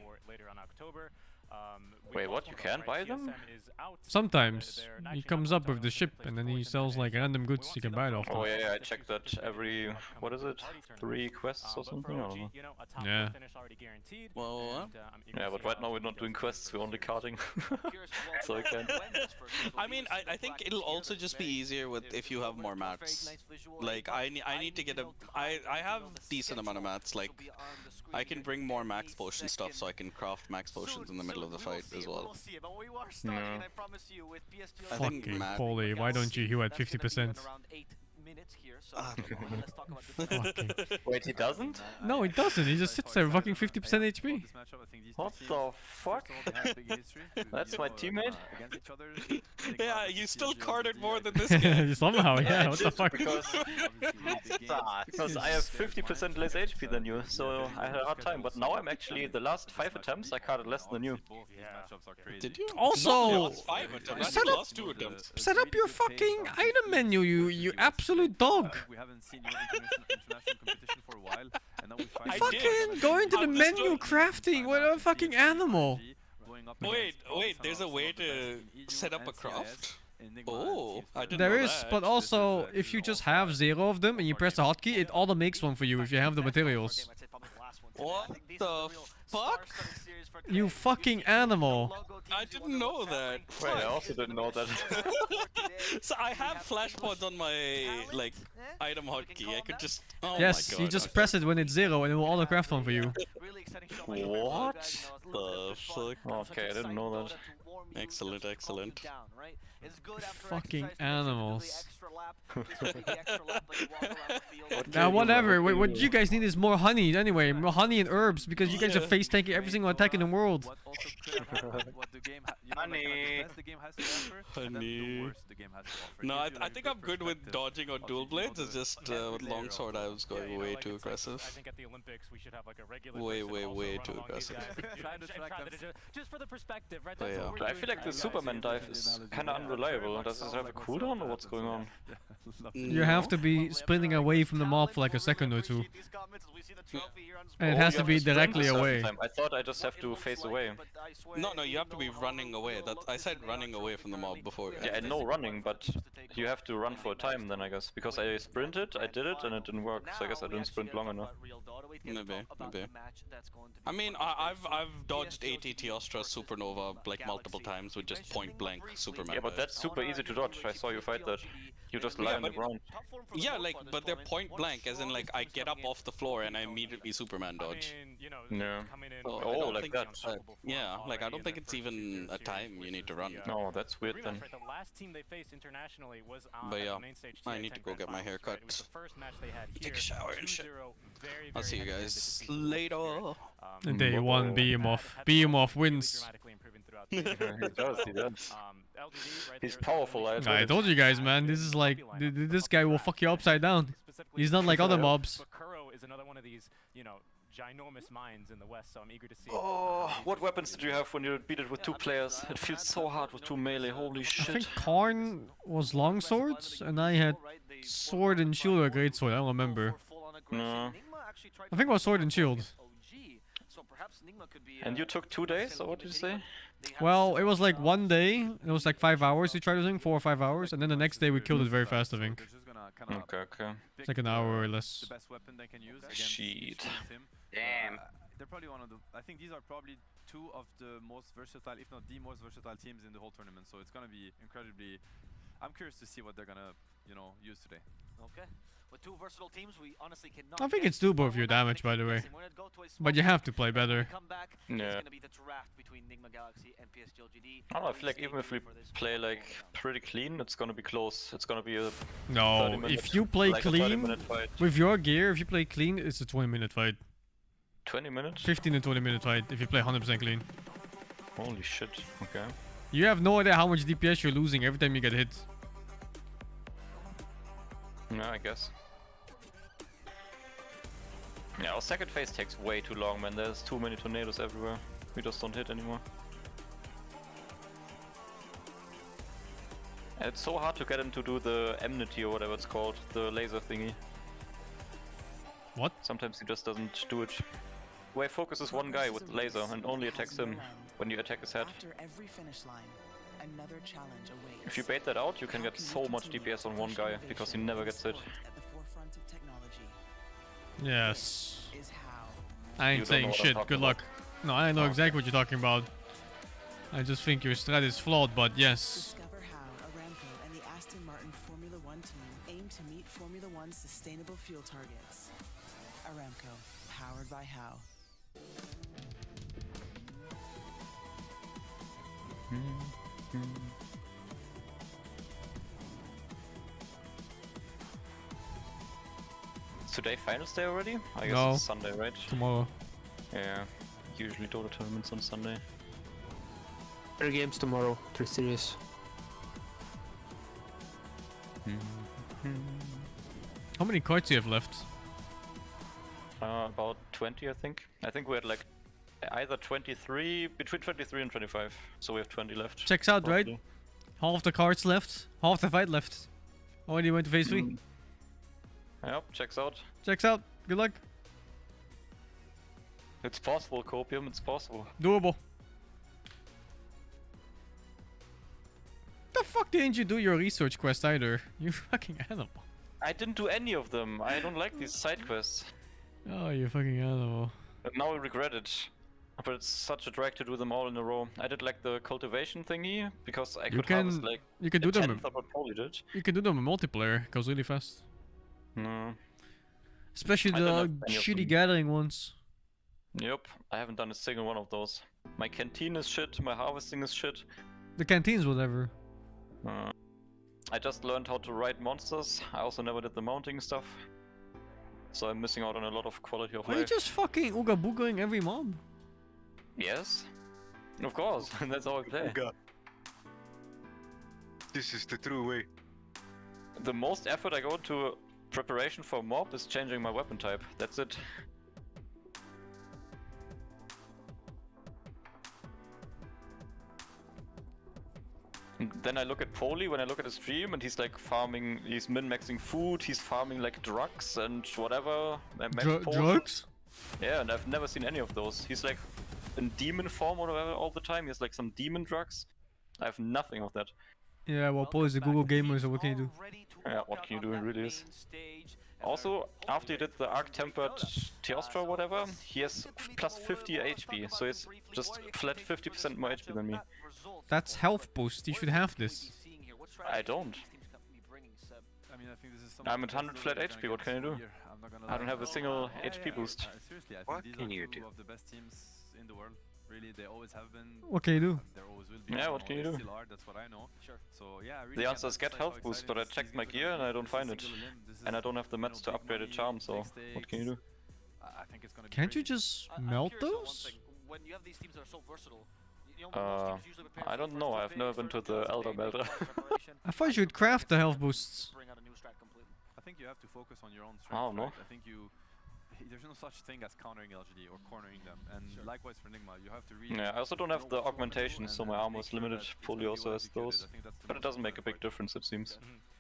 Wait, what? You can buy them? Sometimes. He comes up with the ship and then he sells like random goods you can buy it off. Oh yeah, I checked that every, what is it? 3 quests or something? I don't know. Yeah. Well, yeah, but right now we're not doing quests, we're only carting. So I can't. I mean, I think it'll also just be easier with if you have more mats. Like I need to get I have decent amount of mats. Like I can bring more max potion stuff, so I can craft max potions in the middle of the fight as well. No. Fucking Foley, why don't you heal at 50%? Wait, he doesn't? No, he doesn't. He just sits there fucking 50% HP. What the fuck? That's my teammate? Yeah, you still carded more than this guy. Somehow, yeah, what the fuck? Because I have 50% less HP than you, so I had a hard time. But now I'm actually, the last 5 attempts, I carded less than you. Did you? Also, set up your fucking item menu, you absolute dog. We haven't seen you in international competition for a while, and now we find Fucking going to the menu crafting, what a fucking animal. Wait, there's a way to set up a craft? Oh, I didn't know There is, that. but also, if you just have 0 of them and you press the hotkey, it auto makes one for you if you have the materials. What the fuck? You fucking animal. I didn't know that. Wait, I also didn't know that. So I have flash pods on my like item hotkey. I could just. Oh Yes, my God, you just okay. press it when it's 0 and it will auto craft one for you. What? The fuck? Okay, I didn't know that. Excellent, excellent. Fucking animals. Now whatever, what you guys need is more honey anyway, more honey and herbs, because you guys are face tanking every single attack in the world. Honey. Honey. No, I think I'm good with dodging on dual blades. It's just with longsword I was going way too aggressive. I think at the Olympics we should have like a regular Way too aggressive. Just for the perspective, right? But That's yeah. what we're I feel like the Superman dive is kinda unreliable. Does it have a cooldown or what's going on? You have to be sprinting away from the mob for like a second or two. And it has to be directly away. I thought I just have to face away. No, you have to be running away. I said running away from the mob before. Yeah, I know running, but you have to run for a time then, I guess. Because I sprinted, I did it, and it didn't work, so I guess I didn't sprint long enough. wait to Maybe, talk about maybe. the match that's going to be I mean, fun. I've dodged PSG ATT Ostra versus Supernova like Galaxy. multiple times with You just mentioned point Ningma blank briefly. Superman. Yeah, but that's super easy to dodge. I saw you fight that. You just lie on the ground. Yeah, like, but they're point blank, as in like I get up off the floor and I immediately Superman dodge. Yeah. So I Oh, don't like think that. yeah, like I don't think it's even a time you need to run. No, that's weird then. The last team they faced internationally was But at yeah, the main stage I TI need to 10 go get my Grand hair Finals, right? It was cut. the first match they had here. Take a shower and shit. 2-0, very, I'll see you very guys later. Day one, beam off wins. He does, he does. He's powerful, I told you guys, man. This is like this guy will fuck you upside down. He's not like other mobs. But Kuro is another one of these, you know, ginormous minds in the West, so I'm eager to see. Oh, what weapons did you have when you beat it with two players? It feels so hard with two melee, holy I shit. think Karn was long swords, and I had sword and shield or great sword. I don't remember. No. I think it was sword and shield. And you took 2 days, or what did you say? Well, it was like one day. It was like 5 hours we tried using, 4 or 5 hours, and then the next day we killed it very fast. I think. Okay, okay. It's like an hour or less. The best weapon they can use. Shit. Damn. They're probably one of the. I think these are probably two of the most versatile, if not the most versatile teams in the whole tournament. So it's gonna be incredibly. I'm curious to see what they're gonna, you know, use today. Okay. With two versatile teams, we honestly cannot. I think it's doable if you damage, by the way. But you have to play better. Yeah. I don't know, I feel like even if we play like pretty clean, it's gonna be close. It's gonna be a No, 30-minute, if you play like a clean 30-minute fight. with your gear, if you play clean, it's a 20-minute fight. 20 minutes? 15 to 20-minute fight if you play 100% clean. Holy shit, okay. You have no idea how much DPS you're losing every time you get hit. Yeah, I guess. Yeah, our second phase takes way too long, man. There's too many tornadoes everywhere. We just don't hit anymore. And it's so hard to get him to do the enmity or whatever it's called, the laser thingy. What? Sometimes he just doesn't do it. Where he focuses one guy with laser and only attacks him when you attack his head. After every finish line, another challenge awaits. If you bait that out, you can get so much DPS on one guy because he never gets hit. At the forefront of technology. Yes. Is how. I You ain't don't know saying what I'm shit. talking Good about. luck. No, I know exactly what you're talking about. I just think your strat is flawed, but yes. Discover how Aramco and the Aston Martin Formula One team aim to meet Formula One's sustainable fuel targets. Aramco, powered by how. Is today finals day already? I guess No. it's Sunday, right? Tomorrow. Yeah, usually Dota tournaments on Sunday. 3 games tomorrow, 3 series. How many cards do you have left? About 20, I think. I think we had like either 23, between 23 and 25. So we have 20 left. Checks out, right? roughly. Half the cards left. Half the fight left. Already went to phase 3. Yep, checks out. Checks out. Good luck. It's possible, Copium, it's possible. Doable. The fuck didn't you do your research quest either? You fucking animal. I didn't do any of them. I don't like these side quests. Oh, you fucking animal. And now I regret it. But it's such a drag to do them all in a row. I did like the cultivation thingy because I could harvest like you can do a them. tenth of what Polly did. You can do them in multiplayer. It goes really fast. No. Especially I don't the have any of shitty them. gathering ones. Yep, I haven't done a single one of those. My canteen is shit, my harvesting is shit. The canteens, whatever. I just learned how to ride monsters. I also never did the mounting stuff. So I'm missing out on a lot of quality of Are you life. just fucking ooga boogering every mob? Yes. Of course, that's how I play. This is the true way. The most effort I go into preparation for a mob is changing my weapon type. That's it. And then I look at Poli when I look at his stream and he's like farming, he's min-maxing food, he's farming like drugs and whatever. max potions. Drugs? Yeah, and I've never seen any of those. He's like in demon form or whatever all the time. He has like some demon drugs. I have nothing of that. Yeah, well, Paul is a Google gamer, so what can you do? Yeah, what can you do in really is? Also, after he did the Arc Tempered Teostra or whatever, he has plus 50 HP, so he's just flat 50% more HP than me. That's health boost. You should have this. I don't. I mean, I think this is I'm at 100 flat HP, what can I do? I don't have a single HP boost. Seriously, I What think can these you are two do? of the best teams in the world. Really, they always have been. What can you do? There always will be. Yeah, what can you do? Still are, that's what I know. Sure. So yeah, I really The can't answer is get emphasize how health boost, exciting but I this checked is my gonna gear be. and I don't This is find it. single limb. This is, And I don't have the you know, mats to big upgrade a money, charm, so big what can you do? I think it's gonna be Can't you crazy. just I'm melt curious about one those? thing. When you have these teams that are so versatile, you know, most teams usually prepare I for the don't know, first I've never been to the Elder Melter. I thought you'd craft the health boosts. bring out a new strat completely. I think you have to focus on your own I strength. don't know. Right? I think there's no such thing as countering LGD or cornering them, and likewise for Nigma, you have to really. Yeah, I also don't have know the what you wanna do augmentation, so and my armor make is sure limited. that it's Fully gonna be also well has executed. those. I think that's the But it most doesn't make a important big part. difference, it seems.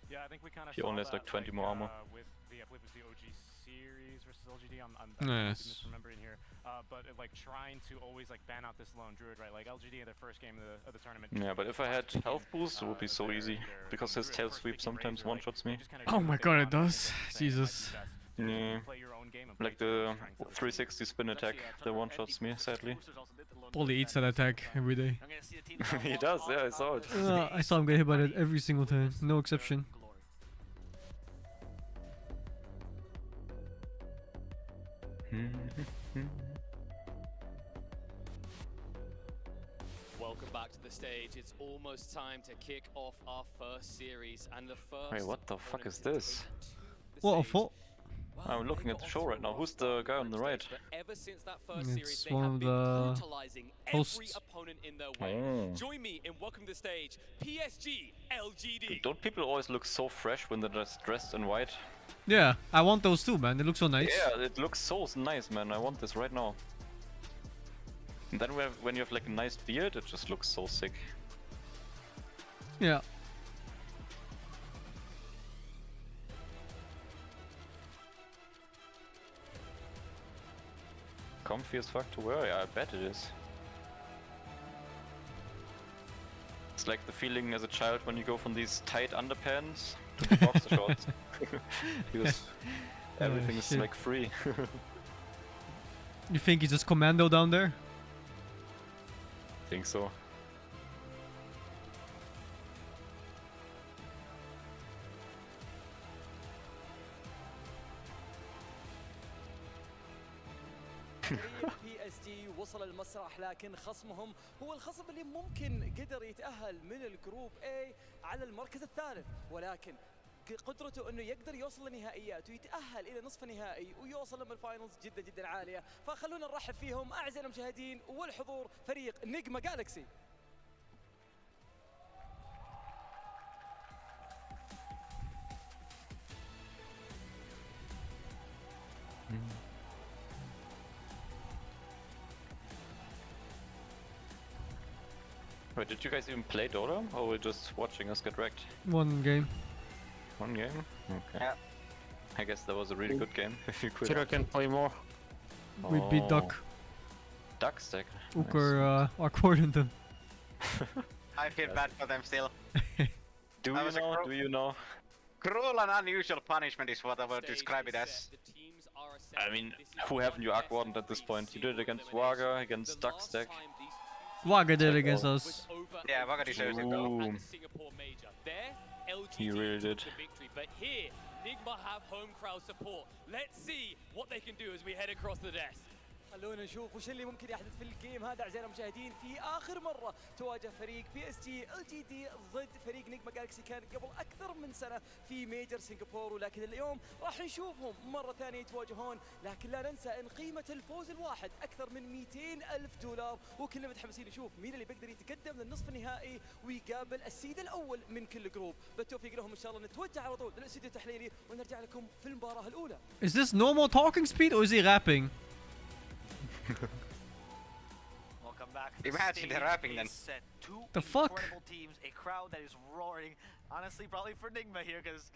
Yeah, I think we kind of He only has like 20 more armor. with the, I believe it was the OG series versus LGD. I'm Yes. misremembering here. But like trying to always like ban out this lone druid, right? Like LGD in their first game of the tournament. Yeah, but if I had health boost, it would be so easy. Because his tail sweep sometimes one-shots me. Oh my god, it does. Jesus. Yeah. Like the 360 spin attack, the one-shots me, sadly. Polly eats that attack every day. He does, yeah, I saw it. I saw him get hit by that every single time. No exception. Welcome back to the stage. It's almost time to kick off our first series and the first. Wait, what the fuck is this? What a fault. I'm looking at the show right now. Who's the guy on the right? Ever since that first series, It's they one have of been the brutalizing every hosts. opponent in their way. Oh. Join me in welcoming to the stage PSG LGD. Don't people always look so fresh when they're just dressed in white? Yeah, I want those too, man. They look so nice. Yeah, it looks so nice, man. I want this right now. And then when you have like a nice beard, it just looks so sick. Yeah. Comfy as fuck to wear, yeah, I bet it is. It's like the feeling as a child when you go from these tight underpants to the boxer shorts. Because everything is shit. like free. You think he's just commando down there? Think so. بي اس جي وصل المسرح لكن خصمهم هو الخصم اللي ممكن قدر يتأهل من الجروب A على المركز الثالث، ولكن قدرته انه يقدر يوصل للنهائيات ويتأهل الى نصف النهائي ويوصل لهم الفاينلز جدا جدا عالية، فخلونا نرحب فيهم اعزائنا المشاهدين والحضور فريق نجمة جالكسي. Wait, did you guys even play Dota? Or were you just watching us get wrecked? One game. One game? Okay. Yeah. I guess that was a really good game, if you could. Kira can play more. We beat Duck. Duck stack. Uker according them. I feel bad for them still. Do That you was a know? cruel- Do you know? Cruel and unusual punishment is what I would describe it as. I mean, who haven't you arc-wardened at this point? You did it against Waga, against Duck stack. Waga did against us. Yeah, Vaga deserves it though. Ooh. He really did. But here, Nigma have home crowd support. Let's see what they can do as we head across the desk. خلونا نشوف وش اللي ممكن يحدث في الجيم هذا اعزائنا المشاهدين. في اخر مره تواجه فريق بي اس جي ال جي دي ضد فريق نجمة جالكسي كان قبل اكثر من سنه في ميجر سنغافور، ولكن اليوم راح نشوفهم مره ثانيه يتواجهون، لكن لا ننسى ان قيمه الفوز الواحد اكثر من 200,000 دولار، وكلنا متحمسين نشوف مين اللي بيقدر يتقدم للنصف النهائي ويقابل السيد الاول من كل جروب. بالتوفيق لهم ان شاء الله. نتوجه على طول للاستوديو التحليلي ونرجع لكم في المباراه الاولى. Is this normal talking speed or is he rapping? Welcome welcome back. Imagine they're rapping then. Set. Two The fuck? incredible teams, a crowd that is roaring. Honestly, probably for Nigma here, because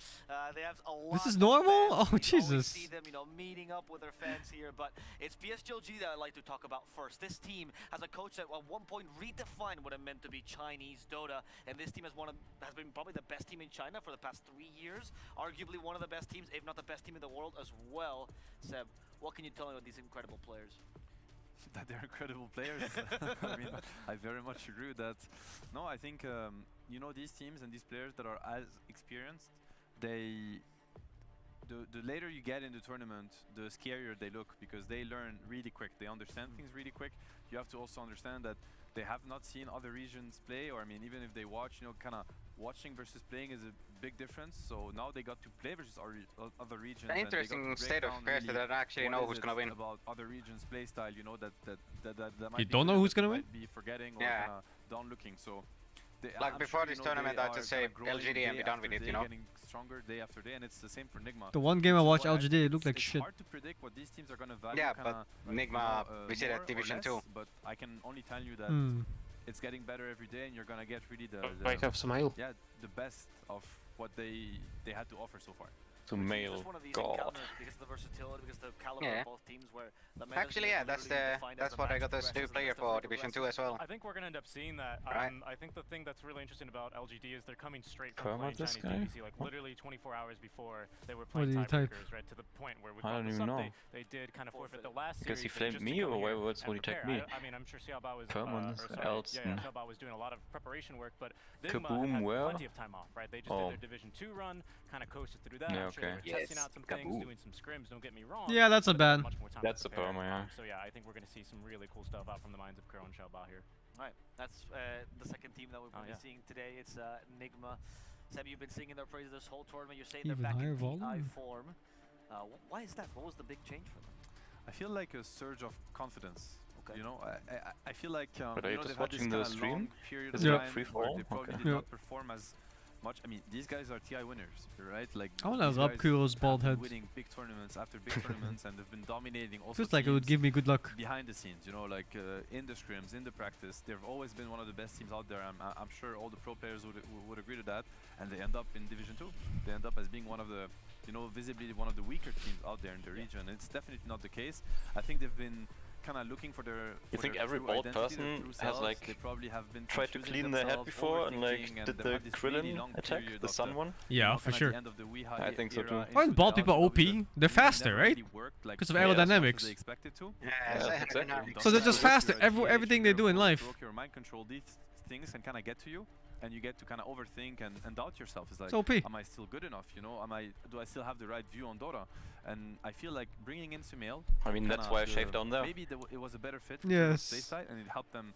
they have a lot. This is of normal? fans. Oh, We Jesus. always see them, meeting up with their fans here. But it's PSGLG that I'd like to talk about first. This team has a coach that at one point redefined what it meant to be Chinese Dota, and this team has been probably the best team in China for the past 3 years. Arguably one of the best teams, if not the best team in the world as well. Seb, what can you tell me about these incredible players? That they're incredible players. I mean, I very much agree with that. No, I think these teams and these players that are as experienced, the later you get in the tournament, the scarier they look, because they learn really quick. They understand things really quick. You have to also understand that they have not seen other regions play, or I mean, even if they watch, kind of watching versus playing is a big difference. So now they got to play versus other regions. An interesting state of affairs that I don't actually know who's gonna win. About other regions' play style, that might You don't know who's gonna win? might be forgetting or down looking. So like before this tournament, I'd just say LGD and be done with it, Getting stronger day after day, and it's the same for Nigma. The one game I watched LGD, it looked like shit. It's hard to predict what these teams are gonna value. Yeah, but Nigma, we see that Division 2. But I can only tell you that it's getting better every day, and you're gonna get really I have smile. Yeah, the best of what they had to offer so far. To mail. God. Because of the versatility, because the caliber of both teams, where the actually, yeah, that's what I got this new player for Division 2 as well. I think we're gonna end up seeing that. Right. I think the thing that's really interesting about LGD is they're coming straight from playing Chinese PVC, like literally 24 hours before they were playing tiebreakers, right? To the point where we I don't even know. They did kind of forfeit the last Because series. he flamed me, or why would he take me? I mean, I'm sure Xiaoba was Xiaoba was doing a lot of preparation work, but they Kaboom, had where? plenty of time off, right? They just did their Division 2 run, kind of coasted through that. Yeah, I'm sure they were testing out some things, Kaboom. doing some scrims. Don't get me wrong. Yeah, that's a ban. That's a perma, yeah. So yeah, I think we're gonna see some really cool stuff out from the minds of Kuro and Xiaoba here. All right, that's the second team that we're going to be seeing today. It's Nigma. Sam, you've been singing their praises this whole tournament. You're saying Even they're back higher in volume? TI form. Why is that? What was the big change for them? I feel like a surge of confidence. Okay. I feel like But are you they've just had this watching the kinda stream? long period Is of it time free for where all? they probably Okay. did not perform as much. I mean, these guys are TI winners, right? Like I wanna these rub guys Kuro's have bald been head. winning big tournaments after big tournaments, and they've been dominating. Also, Feels like it would teams give me good luck. behind the scenes. Like in the scrims, in the practice, they've always been one of the best teams out there. I'm sure all the pro players would agree to that, and they end up in Division 2. They end up as being one of the, visibly one of the weaker teams out there in the region. It's definitely not the case. I think they've been kind of looking for their. You think every bald person has like tried to clean their head before and like did the Krillin attack, the sun one? Yeah, for sure. I think so too. Aren't bald people OP? They're faster, right? Because of aerodynamics. So they're just faster. Everything they do in life. Your mind control these things and kind of get to you, and you get to kind of overthink and doubt yourself. It's like, OP. am I still good enough? Do I still have the right view on Dota? And I feel like bringing in Sumail. I mean, that's why I shaved down there. Maybe it was a better fit. Yes. To the side, and it helped them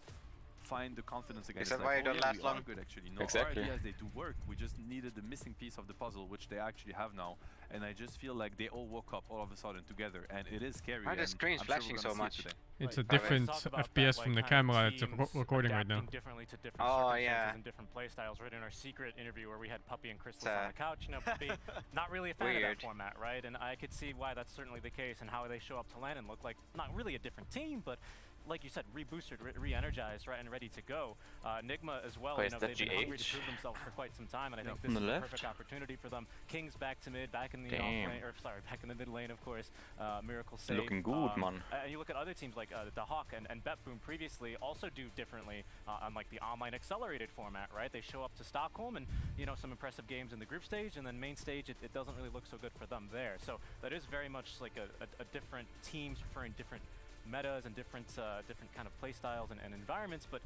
find the confidence again. Is that it's why like, you don't last long? Good actually. Exactly. Our ideas, they do work. We just needed the missing piece of the puzzle, which they actually have now. And I just feel like they all woke up all of a sudden together, and it is scary. Why are the screens flashing so much? It's a different FPS from the camera it's recording right now. Differently to different circumstances and different play styles. Right in our secret interview where we had Puppy and Crystal on the couch, Puppy not really a fan of that format, right? And I could see why that's certainly the case, and how they show up to LAN and look like not really a different team, but like you said, reboosted, re-energized, right, and ready to go. Nigma as well, they've been hungry to prove themselves for quite some time, and I think this is a perfect opportunity for them. King's back to mid, back in the off lane, or sorry, back in the mid lane, of course. Miracle safe. Looking good, man. And you look at other teams like the Hawk and BetBoom previously also do differently on like the online accelerated format, right? They show up to Stockholm and some impressive games in the group stage, and then main stage it doesn't really look so good for them there. So that is very much like a different teams preferring different metas and different kind of play styles and environments, but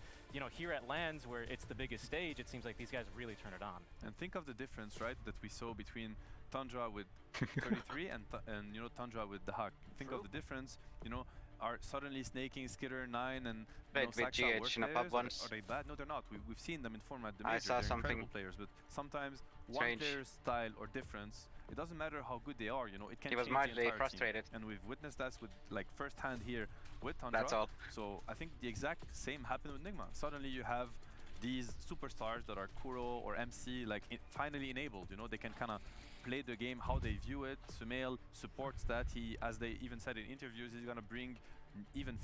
here at LANs where it's the biggest stage, it seems like these guys really turn it on. And think of the difference, right, that we saw between Tundra with 33 and Tundra with the Hawk. Think of the difference, are suddenly snaking Skitter 9 and with GH in a pub once. Are they bad? No, they're not. We've seen them in format. The I saw they're something incredible players, but sometimes one player's style or difference, it doesn't matter how good they are, it can he was change the mildly entire frustrated. Team. And we've witnessed that with like first hand here with Tundra. That's all. So I think the exact same happened with Nigma. Suddenly you have these superstars that are Kuro or MC finally enabled. They can kind of play the game how they view it. Sumail supports that. He, as they even said in interviews, he's gonna bring even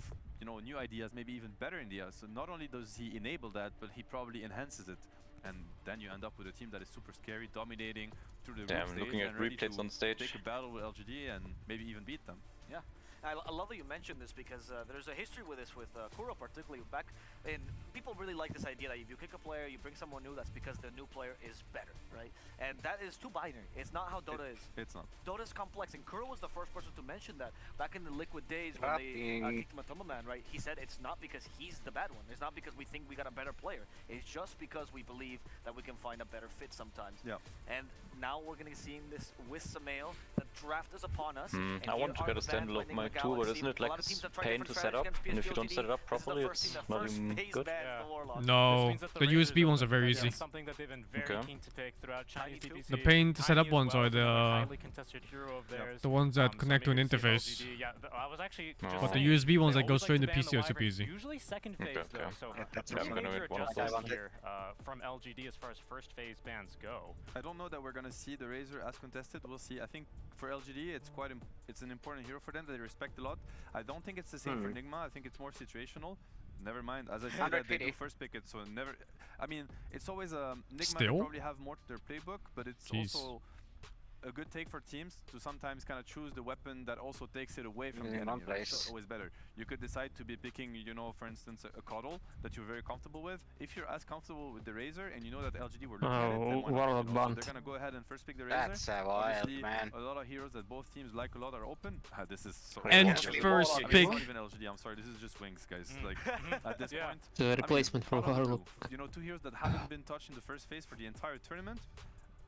new ideas, maybe even better ideas. So not only does he enable that, but he probably enhances it. And then you end up with a team that is super scary, dominating through the Damn, group stage looking at and ready replays to on stage. take a battle with LGD and maybe even beat them. Yeah. I love that you mentioned this because there's a history with this with Kuro particularly back in people really like this idea that if you kick a player, you bring someone new, that's because the new player is better, right? And that is too binary. It's not how Dota is. It's not. Dota is complex, and Kuro was the first person to mention that back in the Liquid days when they kicked Matoma Man, right? He said it's not because he's the bad one. It's not because we think we got a better player. It's just because we believe that we can find a better fit sometimes. Yeah. And now we're gonna see this with Samael. The draft is upon us. I want to get a standalone mic too, but isn't it like pain to set up? And if you don't set it up properly, it's not even good. No, the USB ones are very easy. Something that they've been very keen to take throughout Chinese PPC. The pain to set up ones are the ones that connect to an interface. Yeah, I was actually But the USB ones that go straight into PC are super easy. Usually second phase though, so That's I'm gonna wait one of those. here from LGD as far as first phase bans go. I don't know that we're gonna see the Razor as contested. We'll see. I think for LGD, it's an important hero for them that they respect a lot. I don't think it's the same for Nigma. I think it's more situational. Never mind. As I said, that they do first pick it, so never. I mean, it's always Nigma can probably have more to their playbook, but it's also a good take for teams to sometimes kind of choose the weapon that also takes it away from the enemy. Right? So it's always better. You could decide to be picking, for instance, a Cuddle that you're very comfortable with. If you're as comfortable with the Razor and you know that LGD were looking at it, then why not? So they're gonna go ahead and first pick the Razor. That's wild, man. A lot of heroes that both teams like a lot are open. This is so and first pick. Not even LGD. I'm sorry. This is just Wings, guys. Like at this point, the replacement for Warlock. Two heroes that haven't been touched in the first phase for the entire tournament.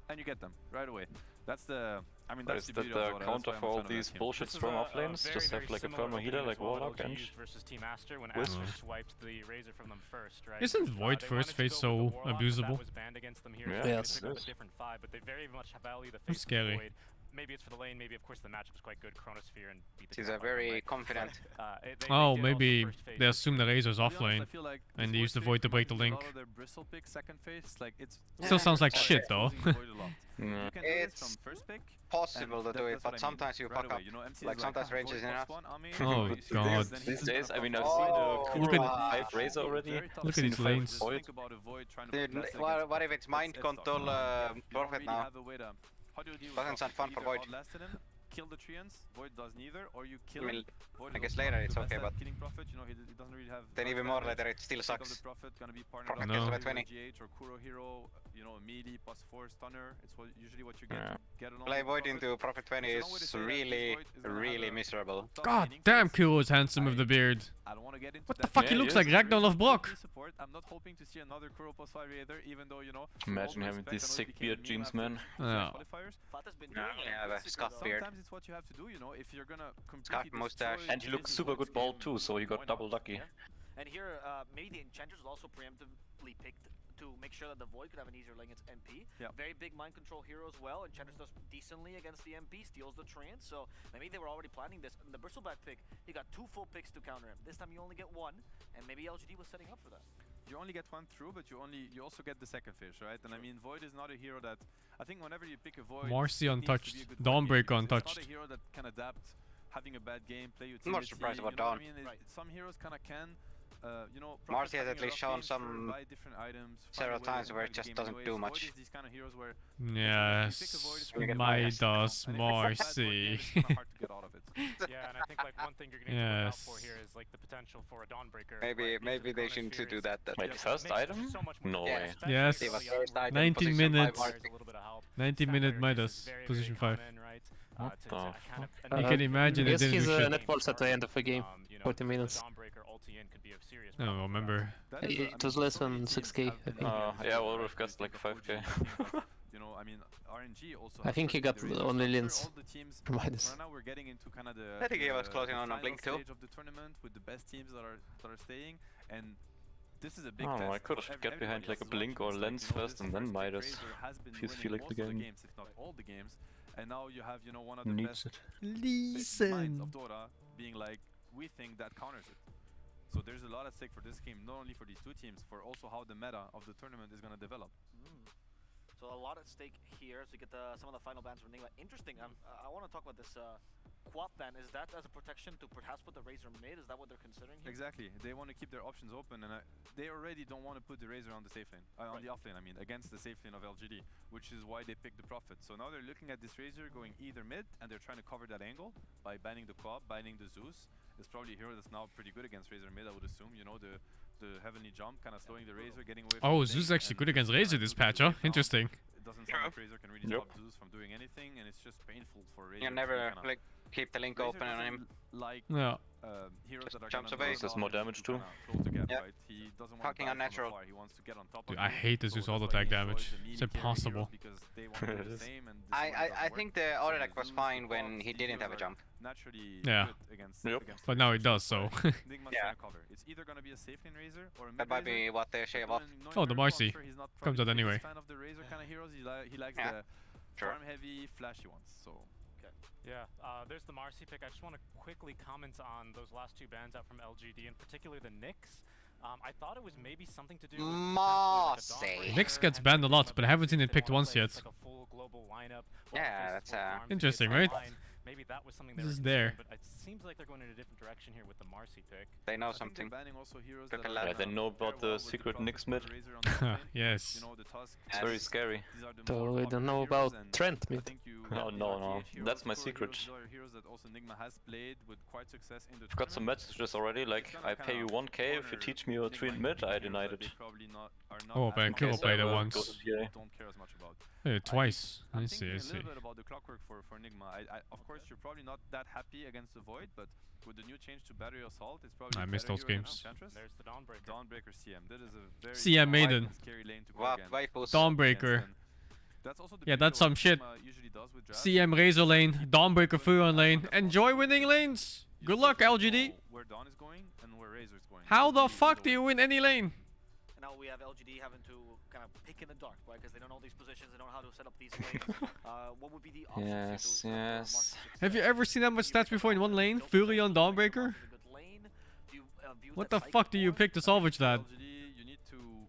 And you get them right away. That's the. I mean, that's the beauty of Dota. Counter for all these bullshit strong off lanes. Just have like a perma healer like Warlock and Isn't Void first phase so abusable? Yes. It's scary. Maybe it's for the lane, maybe of course the matchup's quite good, Chronosphere and beat the He's a very confident. Oh, maybe they assume the Razor's off lane, and they use the Void to break the link. Still sounds like shit though. It's possible to do it, but sometimes you fuck up. Like sometimes range is enough. Oh god. These days, I mean, I've seen the Kuro 5 Razor already. Look at these lanes. Dude, what if it's mind control Prophet now? Doesn't sound fun for Void. Kill the Treants, Void does neither, or you kill I guess later it's okay, but killing Prophet, he doesn't really have. Then even more later it still sucks. Prophet gonna be part Prophet of kills by 20. GH or Kuro hero, melee +4 stunner. It's usually what you get along. Play Void into Prophet 20 is really miserable. God damn, Kuro is handsome with the beard. What the fuck, he looks like Ragnar of Brock. I'm not hoping to see another Kuro +5 either, even though Imagine having these sick beard jeans, man. Yeah, the scuff beard. It's what you have to do, if you're gonna Scuff mustache. And he looks super good bald too, so he got double lucky. And here, maybe the Enchantress was also preemptively picked to make sure that the Void could have an easier lane against MP. Very big mind control hero as well. Enchantress does decently against the MP, steals the Trance, so maybe they were already planning this. And the Bristleback pick, he got 2 full picks to counter him. This time you only get 1, and maybe LGD was setting up for that. You only get 1 through, but you also get the second fish, right? And I mean, Void is not a hero that I think whenever you pick a Void, Marcy untouched, Dawnbreaker untouched. It's not a hero that can adapt, having a bad game, play utility. I'm not surprised about Dawn. Some heroes kind of can. Marcy has at least shown some several times where it just doesn't do much. Yes, Midas, Marcy. Yeah, and I think like one thing you're gonna need to look out for here is like the potential for a Dawnbreaker. Maybe they shouldn't do that. Wait, first item? No way. Yes, 19 minutes. 90-minute Midas, position 5. What the fuck? You can imagine it didn't do shit. Net pulse at the end of the game, 40 minutes. I don't remember. It was less than 6k, I think. Yeah, well, we've got like 5k. I mean, RNG also. I think he got only Lins from Midas. Right now we're getting into kind of the. I think he was closing on a Blink too. Stage of the tournament with the best teams that are staying, and this is a big I could have get behind like a Blink or Lens first and then Midas. If you feel like the game. If not all the games, and now you have one of the Needs best Listen. of Dota being like, we think that counters it. So there's a lot at stake for this game, not only for these two teams, for also how the meta of the tournament is going to develop. So a lot at stake here as we get some of the final bans from Nigma. Interesting. I want to talk about this Quap then, is that as a protection to perhaps put the Razor mid? Is that what they're considering here? Exactly. They want to keep their options open, and they already don't want to put the Razor on the safe lane, on the off lane, I mean, against the safe lane of LGD, which is why they picked the Prophet. So now they're looking at this Razor going either mid, and they're trying to cover that angle by banning the Quap, banning the Zeus. It's probably a hero that's now pretty good against Razor mid, I would assume. You know, the heavenly jump, kind of slowing the Razor, getting away from Oh, the Zeus is lane, actually and good against Razor this patch, huh? Interesting. It doesn't sound like Razor can really stop Zeus from doing anything, and it's just painful for Razor. You never like keep the link open on him. Like heroes that are jumps away. Does more damage too. Right? He doesn't want Fucking to unnatural. He wants to get on top Dude, of I hate the Zeus auto attack damage. It's impossible. I think the auto attack was fine when he didn't have a jump. Naturally Yeah. Yep. But now it does, so. Yeah. It's either gonna be a safe lane Razor or a mid That might be what they shave off. Oh, the Marcy comes out anyway. Fan of the Razor kind of heroes. He likes the farm heavy, flashy ones. So. Yeah, there's the Marcy pick. I just want to quickly comment on those last two bans out from LGD, in particular the Nyx. I thought it was maybe something to do with Marcy. Nyx gets banned a lot, but I haven't seen it picked once yet. like a full global lineup. Yeah, that's interesting, right? Maybe that was something This they is were there. considering, but it seems like they're going in a different direction here with the Marcy pick. They know something. Yeah, they know about the secret Nyx mid. Yes. It's very scary. So we don't know about Trent mid. No. That's my secret. I've got some messages already, like, I pay you 1k if you teach me your Treant mid. I denied it. Oh, but Kuro played it once. Yeah, twice. I see, I A see. little bit about the clockwork for Nigma. Of course, you're probably not that happy against the Void, but with the new change to Battery Assault, it's probably I missed those games. There's the Dawnbreaker. Dawnbreaker CM. That is a very CM Maiden. scary lane to go against. Dawnbreaker. That's also the Yeah, big that's deal some what shit. Nigma usually does with drafts. CM Razor lane, Dawnbreaker Furon lane. Enjoy winning lanes! Good luck, LGD! Where Dawn is going and where Razor is going. How the fuck do you win any lane? And now we have LGD having to kind of pick in the dark, right? Because they don't know these positions, they don't know how to set up these lanes. What would be the options? Yes. Have you ever seen that much stats before in one lane? Furion Dawnbreaker? What the fuck do you pick to salvage that? LGD, you need to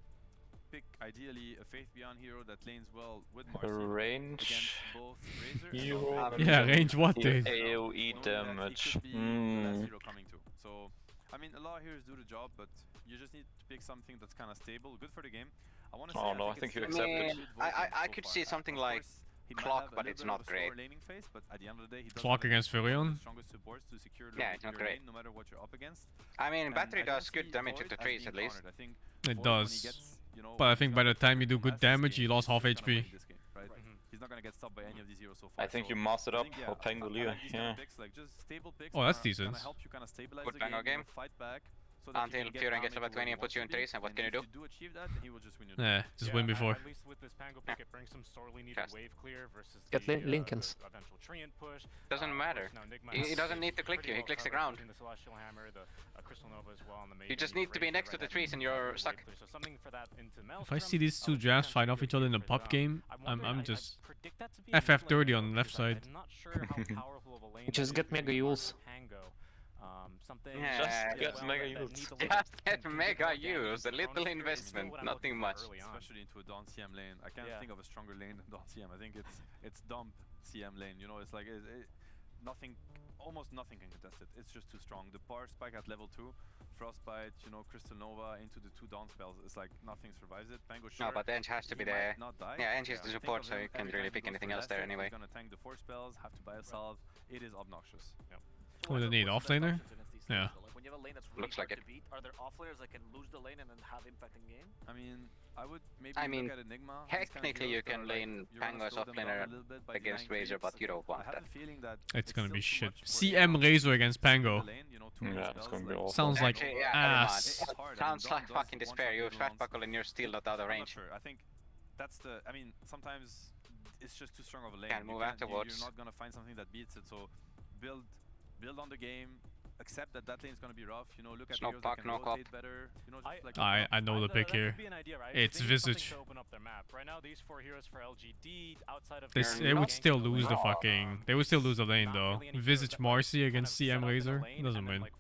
pick ideally a Faith Beyond hero that lanes well with Marcy Range. against both Razor. Hero. Yeah, range what, dude? AoE damage. Hero coming too. So, I mean, a lot of heroes do the job, but you just need to pick something that's kind of stable, good for the game. I want to say, Oh no, I think you accept it. I could see something like Clock, but it's not great. Clock against Furion? Yeah, it's not great. No matter what you're up against. I mean, battery does good damage into trees at least. It does. But I think by the time you do good damage, you lost half HP. He's not gonna get stopped by any of these heroes so far. I think you mastered up or Pangolier, yeah. Oh, that's decent. Good Pango game. Until Furion gets level 20 and puts you in trees, and what can you do? Yeah, just win before. At least with this Pango pick, it brings some sorely needed wave clear versus Get the Lincolns. eventual Treant push. Doesn't matter. He doesn't need to click you, he clicks the ground. The Celestial Hammer, the Crystal Nova as well, and the You just need to be next to the trees and you're stuck. So something for that into If I see these two drafts fight off each other in a pop game, I'm just FF30 on the left side. I'm not sure how powerful of a lane Just get Mega Yules. Something Yeah, Just get Mega Yules. Just get Mega Yules, a little investment, nothing much. Especially into a Dawn CM lane. I can't think of a stronger lane than Dawn CM. I think it's dump CM lane. You know, it's like nothing, almost nothing can contest it. It's just too strong. The power spike at level 2, Frostbite, you know, Crystal Nova into the 2 Dawn spells. It's like nothing survives it. Pango sure. No, but Eng has to be there. Yeah, Eng is the support, so you can't really pick anything else there anyway. He's gonna tank the 4 spells, have to buy a salve. It is obnoxious. Yep. Oh, they need offlaner? Yeah. When you have a lane that's really Looks like hard it. to beat, are there offlaners that can lose the lane and then have impact in game? I mean, I would maybe I mean, look at Enigma. technically you can lane Pango as offlaner against Razor, but you don't want that. It's gonna be shit. CM Razor against Pango. Yeah, it's gonna be awful. Sounds like Actually, yeah, ass. Sounds like fucking despair. You fat buckle and you're still not out of range. I think that's the. I mean, sometimes it's just too strong of a lane. Can't move afterwards. You're not gonna find something that beats it. So build on the game. Accept that lane's gonna be rough. You know, look at No heroes puck, that can no rotate better. You know, just like I know the pick here. That could be an idea, right? It's They need something Visage. to open up their map. Right now, these 4 heroes for LGD outside of This, their they would gank still in the lose the lane, fucking. They would still lose the lane not though. really any heroes Visage that, like, Marcy kind against of set CM up in the Razor lane doesn't and then, win. like,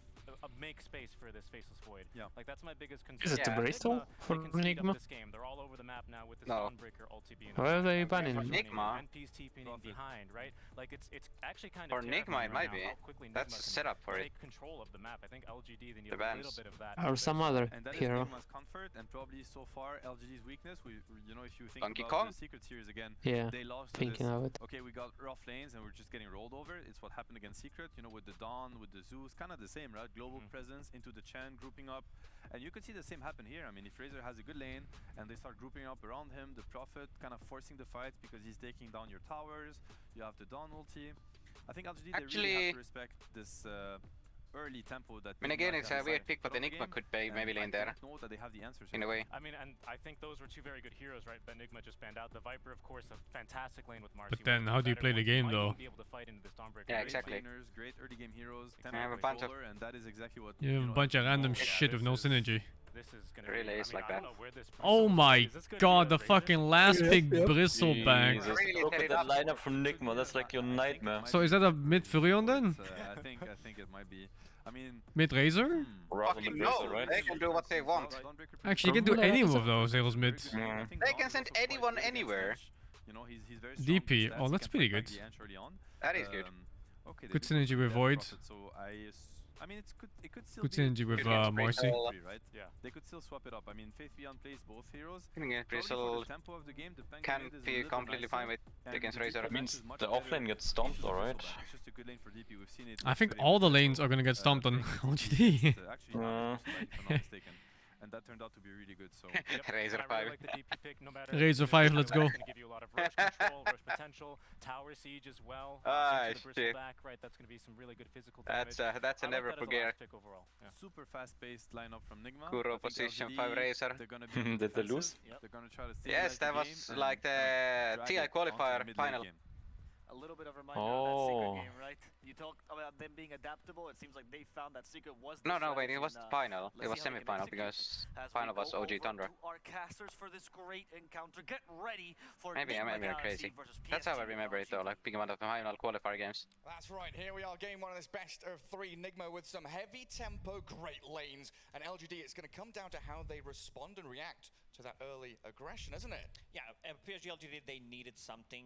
make space for this Faceless Void. Yeah. Like that's my biggest concern. Is it the Bristol for they can speed Nigma? up this game. They're all over the map now with this No. Dawnbreaker ulti being Why are they banning Nigma? NP's TPing behind, right? Like it's actually kind For of Nigma, it terrifying might right be. now how quickly Nigma That's a can setup for it. take control of the map. I think LGD they need The a little bans. bit of that. Or some other And that hero. is Nigma's comfort, and probably so far LGD's weakness. You know, if you think Donkey about Kong? the Secret Series again, Yeah, they lost to thinking this. of it. Okay, we got rough lanes and we're just getting rolled over. It's what happened against Secret, you know, with the Dawn, with the Zeus, kind of the same, right? Global presence into the Chen, grouping up. And you could see the same happen here. I mean, if Razor has a good lane and they start grouping up around him, the Prophet kind of forcing the fight because he's taking down your towers. You have the Dawn ulti. I think LGD, they really have to respect this early tempo that. I mean, again, it's a weird pick, but Enigma could be maybe lane there. Know that they have the answers in a way. I mean, and I think those were two very good heroes, right? But Enigma just banned out. The Viper, of course, a fantastic lane with Marcy. But then, how do you play the game, though? Be able to fight into this Dawnbreaker. Yeah, exactly. Great early game heroes. I have a bunch of. And that is exactly what. You have a bunch of random shit with no synergy. This is gonna really is like that. Oh my god, the fucking last big bristleback. Look at that lineup from Nigma, that's like your nightmare. So is that a mid Furion then? I think it might be. I mean, mid Razor? Fucking no, they can do what they want. Actually, you can do any of those heroes mid. They can send anyone anywhere. You know, he's very DP, oh that's pretty good. That is good. Okay, Good synergy with Void. So I mean, it could still Good be synergy with Marcy. right? Yeah, they could still swap it up. I mean, Faith Beyond plays both heroes. Bristle can be completely fine with against Razor. That means the offlane gets stomped, alright? It's just a good lane for DP. We've seen it. I think all the lanes are gonna get stomped on LGD. And that turned out to be really good. So Razor 5. Razor 5, let's go. Give you a lot of rush control, rush potential, tower siege as well. Shit. Back, right? That's going to be some really good physical damage. That's a never forget. Super fast-paced lineup from Nigma. Kuro position 5 Razor. Did they lose? They're gonna try to yes, that was like the TI qualifier final. A little bit of a reminder of that Secret game, right? You talked about them being adaptable. It seems like they found that Secret was the No, wait, it was the final. It was see how they can semi-final execute because as we final was go OG over Tundra. to our casters for this great encounter. Get ready for Maybe Nigma I'm Galaxy crazy. versus That's how I PSG remember it though, like picking one of the final qualifier games. That's right, here we are, game one of this best of 3 Nigma with some heavy tempo, great lanes. And LGD, it's going to come down to how they respond and react to that early aggression, isn't it? Yeah, PSG LGD, they needed something,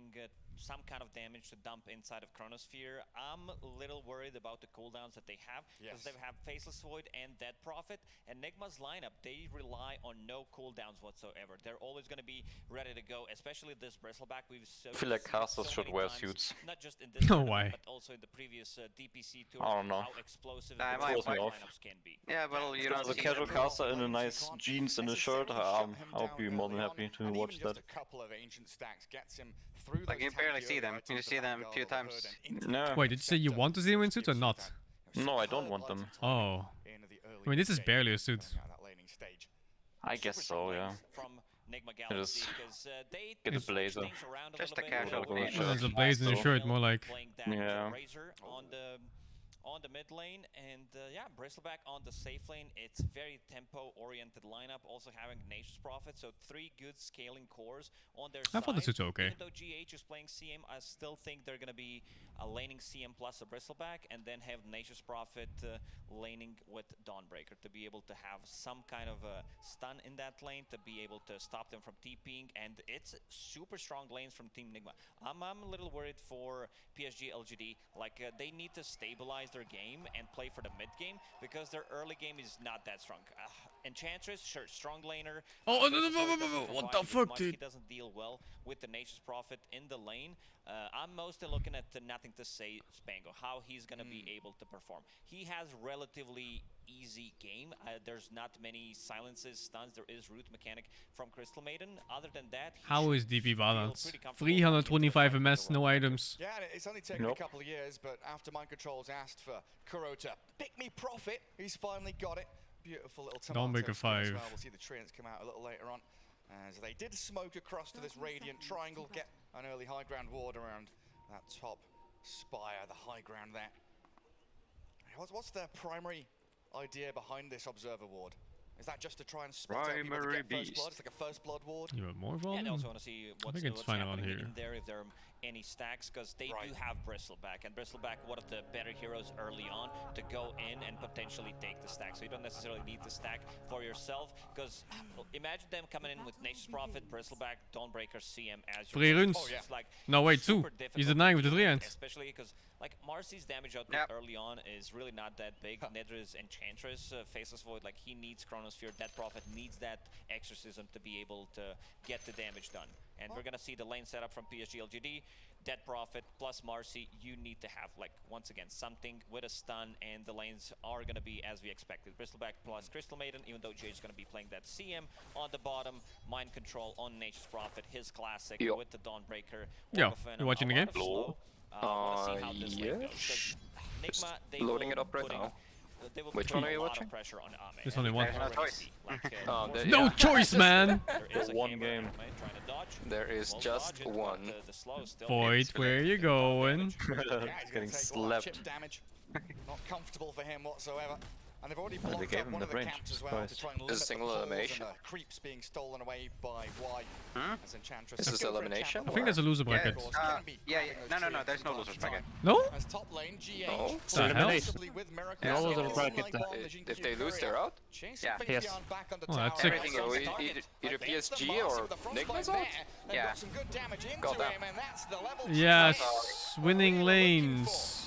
some kind of damage to dump inside of Chronosphere. I'm a little worried about the cooldowns that they have, because they have Faceless Void and Dead Prophet, and Nigma's lineup, they rely on no cooldowns whatsoever. They're always going to be ready to go, especially this Bristleback. We've I feel like casters should wear suits. Not just in this No tournament, way. but also in the previous DPC tour, I don't know. how explosive Nah, the my lineups can be. Yeah, well, you don't As a see casual them. caster in a nice jeans and a shirt, I'll be more than happy to watch that. A couple of ancient stacks gets him through Like you barely see them. You see them a few times. No. Wait, did you say you want to see them in suits or not? No, I don't want them. Oh. I mean, this is barely a suit. I guess so, yeah. From Nigma Galaxy, Just because they get a switch blazer. things around a Just a little bit. casual blazer. Oh, there's a blazer and a shirt, more like. Playing that Yeah. Razor on the mid lane, and yeah, Bristleback on the safe lane. It's very tempo-oriented lineup, also having Nature's Prophet, so 3 good scaling cores on their side. I thought the suits were okay. Even though GH is playing CM, I still think they're going to be laning CM plus a Bristleback, and then have Nature's Prophet laning with Dawnbreaker to be able to have some kind of a stun in that lane, to be able to stop them from TPing, and it's super strong lanes from Team Nigma. I'm a little worried for PSG LGD, like they need to stabilize their game and play for the mid game, because their early game is not that strong. Enchantress, sure, strong laner. Oh, what the fuck, He dude? doesn't deal well with the Nature's Prophet in the lane. I'm mostly looking at the Nothing to Say Spango, how he's going to be able to perform. He has relatively easy game. There's not many silences, stuns. There is root mechanic from Crystal Maiden. Other than that, How is DP balanced? 325 MS, no items. Yeah, and it's only taken a couple of years, but after Mind Control's asked for Kuro to pick me Prophet, he's finally got it. Beautiful little tomato Dawnbreaker skin as 5. well. We'll see the treants come out a little later on. As they did smoke across to this Radiant Triangle, get an early high ground ward around that top spire, the high ground there. What's their primary idea behind this Observer ward? Is that just to try and spot out people to get first blood? It's like a first blood ward? You want more Yeah, volume? they also want to see I what's think it's fine around happening here. in there, if they're any stacks because they do have Bristleback, and Bristleback one of the better heroes early on to go in and potentially take the stack. So you don't necessarily need the stack for yourself because imagine them coming in with Nature's Prophet, Bristleback, Dawnbreaker, CM as your 3 runes. Like, No, wait, 2. He's denying with the 3 ends. Especially because like Marcy's damage output early on is really not that big. Nedra's Enchantress, Faceless Void, like he needs Chronosphere. Dead Prophet needs that Exorcism to be able to get the damage done. And we're gonna see the lane setup from PSG LGD. Dead Prophet plus Marcy, you need to have like once again something with a stun, and the lanes are gonna be as we expected. Bristleback plus Crystal Maiden, even though Jay's gonna be playing that CM on the bottom. Mind Control on Nature's Prophet, his classic with the Dawnbreaker. Yo, you watching the game? Yes. Loading it up right now. Which one are you watching? There's only one. No choice, man! One game. There is just one. Void, where are you going? He's getting slapped. Damage. Not comfortable for him whatsoever. And they've already blocked up one of the camps as well to try and limit Is a single the falls elimination? and the creeps being stolen away by Y as Enchantress. Is this elimination? I think there's a loser bracket. No, there's no losers bracket. No? As top lane, GH, No. The hell? possibly with Miracle. No loser bracket. If they lose, they're out? Yeah. Yes. Oh, that's sick. So either PSG or Nigma's out? Yeah. Some good damage into Got that. him, and that's the level Yes, winning lanes.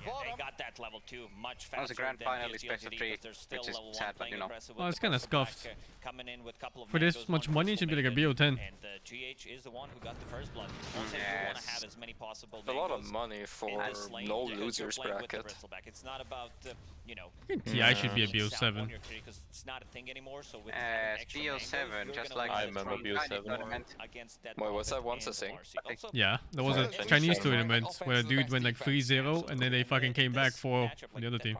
Yeah, they got that level 2 much faster. That was a grand than final, PSG expected LGD, 3, because they're still which is level 1 sad, but playing you know. aggressive Well, with it's the kinda Bristleback, scuffed. coming in with couple of For this mangoes much on money, it should be like a Crystal BO10. Maiden, and GH is the one who got the first blood. Also, you want to have as many possible A lot of mangoes money for in this lane no because you're losers playing with the bracket. Bristleback. It's not about you know. TI should be a being sound on BO7. your tree, 'cause it's not a thing anymore. So with BO7, just like I remember BO7. Wait, was that once a thing? Yeah, there was a Chinese tournament where a dude went like 3-0 and then they fucking came back for the other team.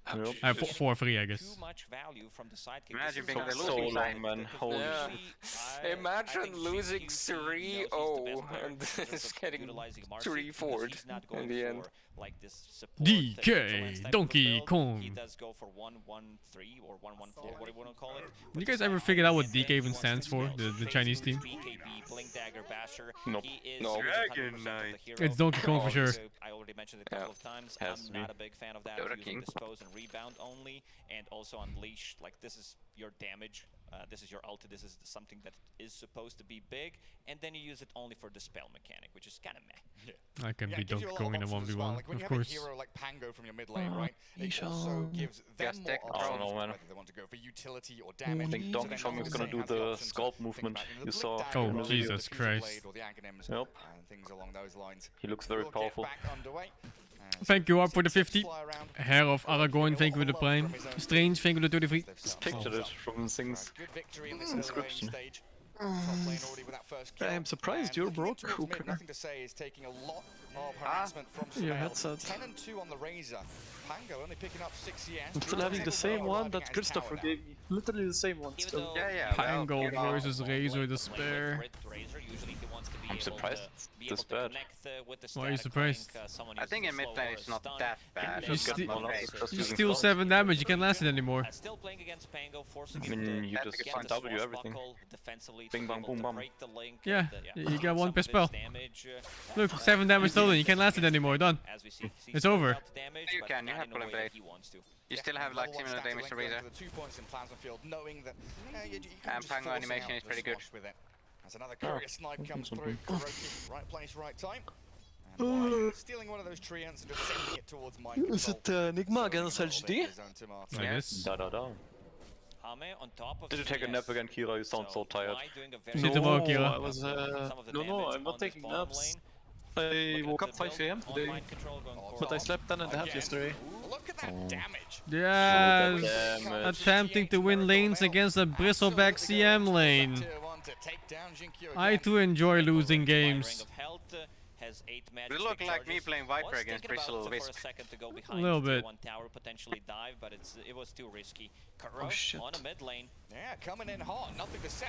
4-3, I guess. Imagine being the So losing long, side. man. Holy shit. Imagine losing 3-0 and just getting 3-4'd in the end. Like this support, DK, Donkey Kong. He does go for 1-1-3 or 1-1-4, what do you want to call it? You guys ever figured out what DK even stands for? The Chinese team? BKB, Blink Dagger, Basher. Nope. He is No. 100% the hero. It's Donkey Kong for sure. I already mentioned it a couple of times. Has to I'm not be. a big fan of that. Dota Using King. Dispose and Rebound only, and also Unleash. Like, this is your damage. This is your ulti. This is something that is supposed to be big, and then you use it only for the spell mechanic, which is kind of meh. I can beat Donkey gives you a lot Kong in a of options as well. 1v1, Like when you of have a course. hero like Pango from your mid lane, right? It also gives them Just more take options, control. I don't know, man. whether they want to go for utility or damage. I think So Donkey then Kong is obviously gonna do has the the option to scalp think movement about, you the saw. Blink Dagger, Oh, or the Jesus Fusing Christ. Blade or the Aghanim's, Yep. and things along those lines. He looks very We'll get powerful. back underway. Thank you, Arp, for the 50. Hair of Aragorn, thank you for the Prime. Strange, thank you for the 33. Just pictured it from Sing's Good victory in this description. stage. Top lane already with that first kill. I'm surprised And you're looking broke, towards mid, Hooker. Nothing to say is taking a lot of harassment from Your Smail. headset. 10-2 on the Razor. Pango only picking up 6 CS. I'm still having the same one that Christopher gave me. Literally the same one still. Pango versus Razor Despair. I'm surprised it's this bad. Why are you surprised? I think in mid lane it's not that bad. You steal 7 damage, you can't last it anymore. Still playing against Pango, forcing I him mean, to you just get the W swap everything. buckle defensively to Bing be bang able boom to bam. break the link Yeah, and, you get 1 some per of his spell. damage, Look, 7 damage stolen, you can't last it anymore, done. as we see, It's over. Damage, You but can, you not have in a way Pulling that Blade. he wants to. You still have like similar damage to Razor. The 2 points in Plasma Field, knowing that you can And just Pango force animation out is the pretty good. swash with it. As another curious snipe comes through, Kuroki, right place, right time. And White stealing one of those treants and just sending it towards Mind Is it Nigma against LGD? I guess. Da da da. Hame on top of Did you take a nap again, Kira? You sound so tired. You need to work, I Kira. was no, I'm not taking naps. I woke up 5 AM today, but I slept 10.5 yesterday. Look at that damage. Yes! Damage. Attempting to win lanes against a Bristleback CM lane. I too enjoy losing games. You look like me playing Viper against Bristol Wisp. A little bit. One tower potentially dive, but it was too risky. Oh, shit. On a mid lane. Yeah, coming in hot, nothing to say.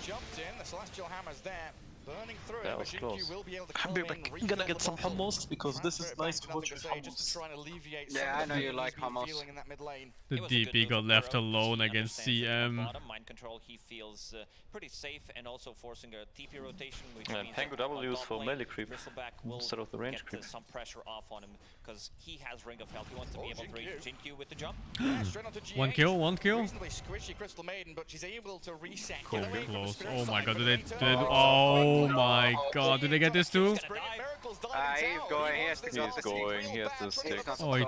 Jumped in, the Celestial Hammer's there. burning through That it, was but close. Jinkyu will be able to I'm come in, gonna refill get the some bottle, hummus because this is transfer it nice back to watch nothing with to say, just to hummus. try and alleviate Yeah, some I of know the you pain like he's been hummus. feeling in that mid lane. The It was a good DP move got from left Kuro, 'cause alone he against understands that on CM. bottom, mind control, he feels pretty safe, and also forcing a TP rotation, which Yeah, means Tango that on W is top for lane, melee creep Bristleback will instead of the range get creep. some pressure off on him, because he has Ring of Health. He wants to be able to reach Jinkyu with the jump. Yeah, straight onto GH. One kill. Reasonably squishy Crystal Maiden, but she's able to reset. Cool, Get away from the close. Spirit Oh my side, god, but did the they? Ranger- Oh my god, did they get this too? He's going, he has to go. He's going, he has to stick. Oh, he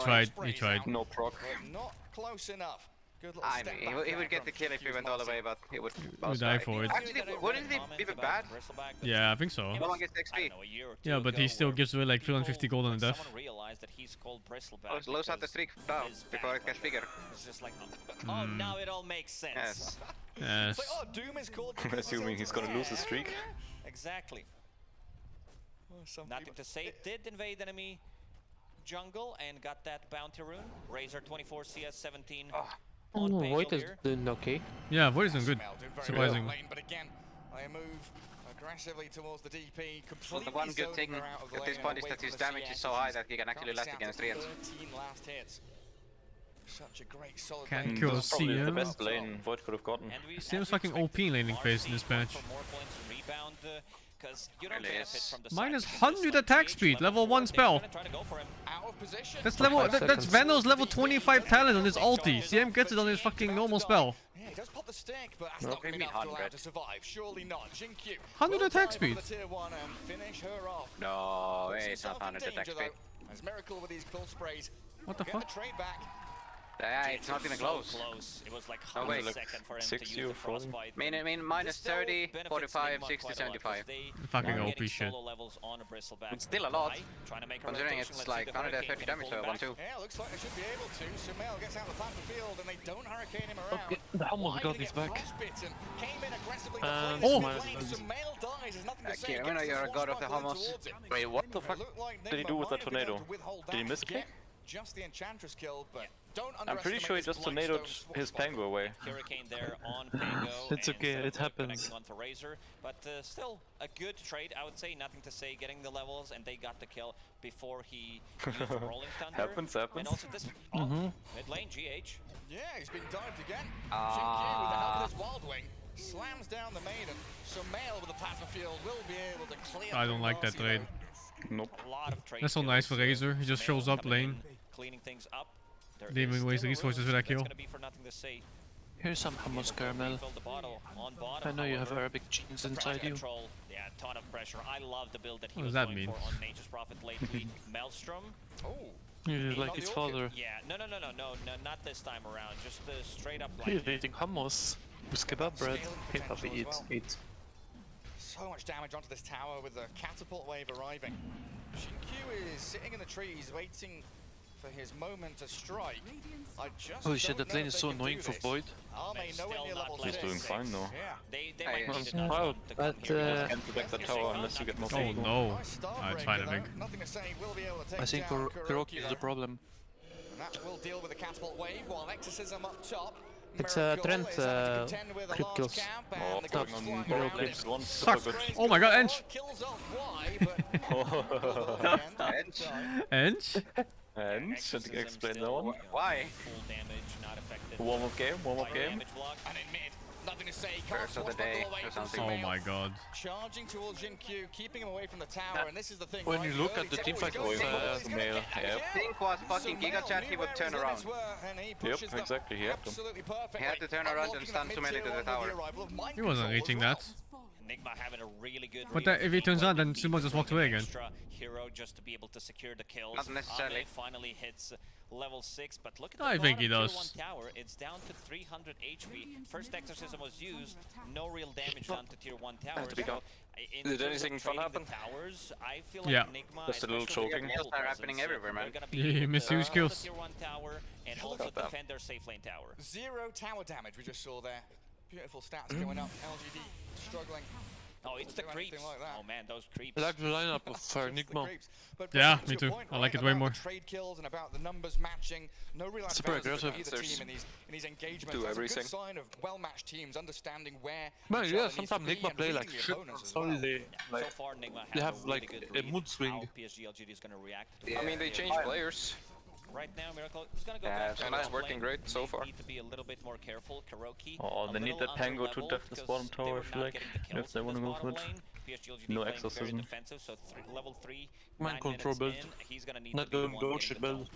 tried. No proc. But not close enough. Good little I step mean, back he there would get from the kill if he Jinkyu went all the way, Martin. but he would You die for it. Actually, wouldn't it be bad? Yeah, I think so. No one gets XP. Yeah, but he still gives away like 350 gold on the death. Someone realized that he's called Bristleback. Lose out the streak down before it gets bigger. It's just like, oh, now it all makes sense. Yes. Yes. It's like, oh, Doom is called. Assuming he's gonna lose the streak. Exactly. Some Nothing people- to say. Did invade enemy jungle and got that bounty rune. Razor 24 CS 17 on Pango Void is here. doing okay. Yeah, Void is doing good. Smell doing very Surprising. well lane, but again, they move aggressively towards the DP. Well, Completely the one good zoning thing her out of the at this lane point and is away that from his the damage CS. is so high that he can actually last Currently against down to Riyadh. 13 last hits. Such a great solid Can't lane. kill This is probably the CM. best lane Void could have gotten. And we, Seems as we fucking OP expected, laning phase in RC this going match. for more points and rebound, because you don't Really benefit is. from the Minus side, because 100 like attack GH speed, level 1 4, spell. they're gonna try to go for him. Out of position. That's For level. 5 That's seconds. Venos level 25 talent on his ulti. CM gets it on his fucking normal spell. Yeah, he does pop the stick, but that's No, not gonna be maybe enough to allow 100. to survive. Surely not. Jinkyu 100 will attack dive speed. on the tier 1 and finish her off. No, Puts it's not himself in 100 attack danger, speed. though, as Miracle with these cool sprays. What the Get fuck? the trade back. Yeah, it's not even So close. close. It was like Oh, half wait. a Like second for him to 60 use or the 40. frostbite. I mean, minus This still 30, benefits 45, Nigma 60, quite a lot, 'cause 75. they Fucking are OP getting shit. solo levels on a Bristleback. It's still a lot, Trying to make a considering rotation. it's Let's like see the 130 Hurricane damage pull to back. 1-2. Yeah, looks like they should be able to. Sumail gets out of the battlefield and they don't hurricane him around. Okay, the hummus Why god did he is get back. frostbitten? Came in aggressively to And play this oh. mid lane. Sumail dies. There's nothing to say. Okay, I know Gets you're a the god of the swashbuckler hummus. towards him. Wait, what the It fuck looked like did he Nigma do with might that have been able tornado? to withhold Did he that. miss Get me? just the Enchantress killed, but don't I'm pretty underestimate sure he this just tornadoed Blackstone his swashbuckler. Pango away. Hurricane there on Pango. It's and okay, instead of it happens. connecting onto Razor, but still a good trade, I would say. Nothing to say. Getting the levels, and they got the kill before he used the Rolling Thunder. Happens. And also this mid lane GH. Yeah, he's been dived again. Ah. Jinkyu with the help of his Wild Wing slams down the maiden. Sumail with the plasma field will be able to clear. I don't like that through trade. Arceo. Nope. A lot of trade That's so nice for kills. Razor. He just Sumail shows up coming in, lane. cleaning things up. There Didn't is even waste still a resources room, with that so kill. That's gonna be for nothing to say. Here's some hummus caramel. Refill the bottle on bottom, I know you have however. Arabic genes The inside pressure you. control, yeah, ton of pressure. I love the build that he What was does that going mean? for on Nature's Prophet lately. Maelstrom. Oh. You're like Not his the orchid. father. Yeah, no, not this time around. Just straight up He's like. eating hummus with kebab bread. Hey, Puppy, Potential as eat, well. eat. So much damage onto this tower with the catapult wave arriving. Jinkyu is sitting in the trees waiting for his moment to strike. I just Holy shit, don't that know lane if is they so can do annoying for this. Void. Are they Still nowhere near not level level He's doing 6? fine though. Yeah. They Hey, might need it's another wild, one to come but, here. Can't protect the tower unless you get more Oh people. no. Nice star It's break fine, I though. think. Nothing to say, will be able to take I think down Kuroki is the there. problem. And that will deal with the catapult wave while Exorcism up top. It's Miracle Trent is having to contend with a creep large kills. camp, and Oh, the that ghost on flying Hero around. Clips 1, Suck. super good. Oh my god, Ench! Kills off Y, but Ench? And should I explain that one? Why? Full damage, not affected. Warm-up game, warm-up by game. damage block. And in mid, nothing to say. First of the day or something. Oh my god. Charging towards Jinkyu, keeping him away from the tower, and this is the thing. When right? you look Early at the tempo, teamfight he goes of in, he's gonna Sumail, get yep. it. Think was fucking Sumail Giga Chat, he knew would where turn his around. limits were, and he Yep, pushes them exactly, he had to. absolutely perfectly. He had to turn around and stun Unlocking Sumail that into the mid-tier tower. with the arrival of Mind He wasn't Control as reaching well. that. Nigma having a really good But read. if he turns around, then Sumo just walked away again. Extra hero just to be able to secure the kills. Not necessarily. Ame finally hits level 6, but look at the I think he bottom does. tier 1 tower. It's down to 300 HP. First exorcism was used, no real damage done to tier 1 towers. to be gone. In Did terms of anything fun trading happen? The towers, I feel like Yeah. Nigma, Just a little especially with choking. the Kills are global happening presence, everywhere, man. they're gonna be Yeah, able to misuse hold kills. the tier 1 tower and also Got that. defend their safe lane tower. 0 tower damage we just saw there. Beautiful stats going up. LGD struggling. Oh, it's the creeps. Oh man, those creeps. I like the lineup of Enigma. Yeah, me too. I like it way more. Trade kills and about the numbers matching. No real Super advantage for aggressive. either team in these engagements. Do That's a everything. good sign of well-matched teams understanding where Man, each yeah, other needs to sometimes be Enigma and play reading like the shit. opponents as Sorry, well. they So far, Nigma they has have a really like good a read mood swing. how PSG LGD is going to react to I mean, they changed players. Right now, Miracle is going to go Yeah, back. and it's working great so far. Need to be a little bit more careful. Karoki. Oh, they need that Tango to def this bottom tower, I feel like, if they want to go for it. No exorcism. Defensive, so level 3. Man control build. He's going to need Not to be going the one Gauche getting the build.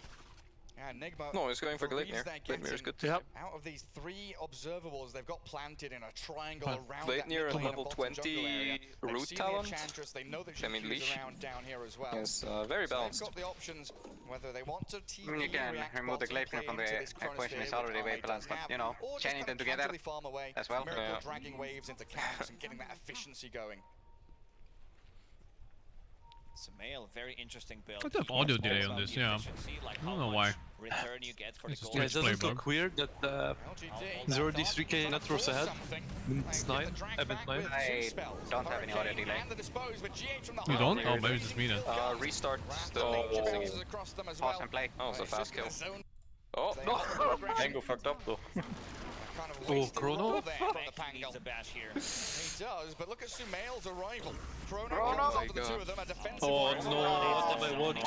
Enigma No, he's going for reads Gleipnir. their Gleipnir is getting good. Yep. out of these 3 observables they've got planted in a triangle around Gleipnir that at level bottom jungle 20 area. They've root seen the talent. Enchantress, they know that I mean, she's leash. around down here as well. Yes, very So balanced. they've got the options whether they want to TP, I mean, you can react remove the bots and Gleipnir play from into the this equation is chronosphere, already which way they don't balanced, but have, you know, or just chaining kind them of together casually farm away. as well. Miracle Yeah. dragging waves into camps and getting that efficiency going. Sumail, very interesting build. I have audio delay on this, yeah. I don't know why. Return you get for the It's a gold. Yeah, it doesn't Play, look weird that 0D3K net worth ahead. It's 9, event 9. I don't have any audio delay. You don't? Oh, maybe it's just me then. Restart the Pause and play. Oh, it's a fast kill. Oh, no! Tango fucked up though. Oh, Chrono? Needs a bash here. He does, but look at Sumail's arrival. Chrono Chrono? comes Oh onto the my two God. of them, a defensive Oh one. no, what am I watching?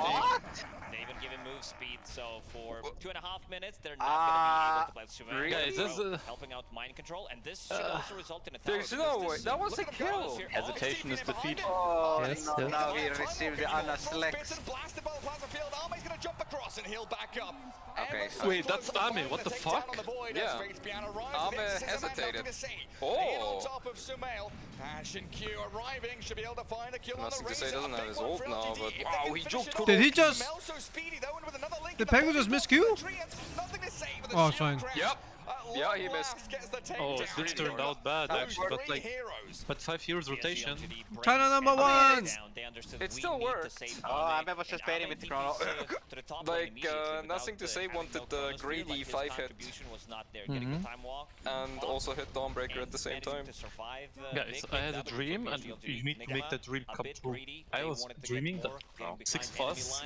They even give him move speed, so for 2.5 minutes, they're not going to be able to play Sumail. really? Guys, this is Helping out mind control, and this should also result in a tower. There's no way. That was a kill. Hesitation is defeat. Oh, Yes, no, yes. now we received the Anna Slex. Blasted by the Plaza Field. Arme's going to jump across and he'll back up. Okay, Ever Wait, so that's close to Ame, what the the takedown fuck? on the void Yeah. as Fate's Piano arrives. Ame This is a man hesitated. nothing to say. Oh. In on top of Sumail. Ashen Q arriving. Should be able to find a kill on Nothing the to say, razor. doesn't A have big his one ult for now, LGD. but If wow, they can he finish jumped it cool. Did he off, just- Sumail so speedy though, and with another link The in Penguin back, just missed he's Q? got the treants. Nothing to say for the Oh, shield fine. crash. Yep. At Yeah, long he missed. last gets the Oh, takedown. this turned out bad Those actually, but three like, heroes. but 5 years rotation. China number one! It still worked. Oh, I was just baiting with Chrono. Like, nothing to say wanted the greedy 5-hit. And also hit Dawnbreaker at the same time. Guys, I had a dream and you need to make that dream come true. I was dreaming that 6 of us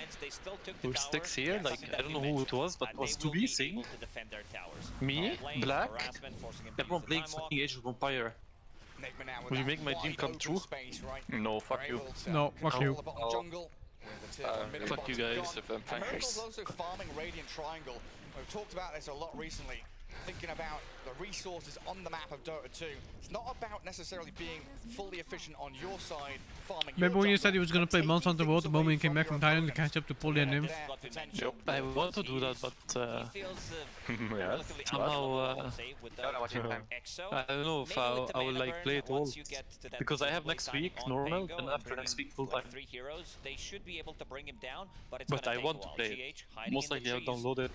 who sticks here, like I don't know who it was, but it was 2B Sing, me, Black, everyone playing fucking Age of Empire. Will you make my dream come true? No, fuck you. No, fuck you. Fuck you guys. Miracle's also farming Radiant Triangle. We've talked about this a lot recently. Thinking about the resources on the map of Dota 2. It's not about necessarily being fully efficient on your side, farming. Remember when you said he was gonna play Monster Hunter World the moment he came back from Thailand to catch up to Polly and Nymph? Yep. I want to do that, but Yes. somehow Time. I don't know if I will like play it all, because I have next week normal and after next week full time. They should be able to bring him down, but it's But gonna I take want a to while. play GH it. hiding Most in the likely I'll trees. download it.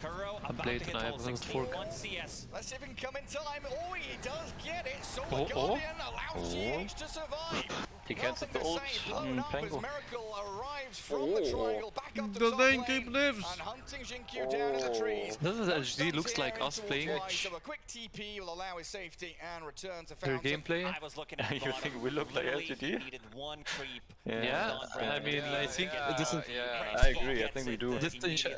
Kuro I'll about play to it hit when I level have a fork. 61 CS. Let's see if he can come in time. Oh, he does get it. So Oh, the oh. Guardian allows GH to survive. He cancelled the Nothing ult to say, on blown up as Pango. Miracle arrives from the triangle back up to The top lane lane, keep lives. and hunting Jinkyu down in the trees. This is No actually stuns looks here like in us towards playing Wise, so a quick TP will allow his safety and return to their Fountain. gameplay. I was looking at the You bottom, think we look like literally LGD? needed one creep. Yeah, I mean, I think this is yeah. I agree, I think we do. this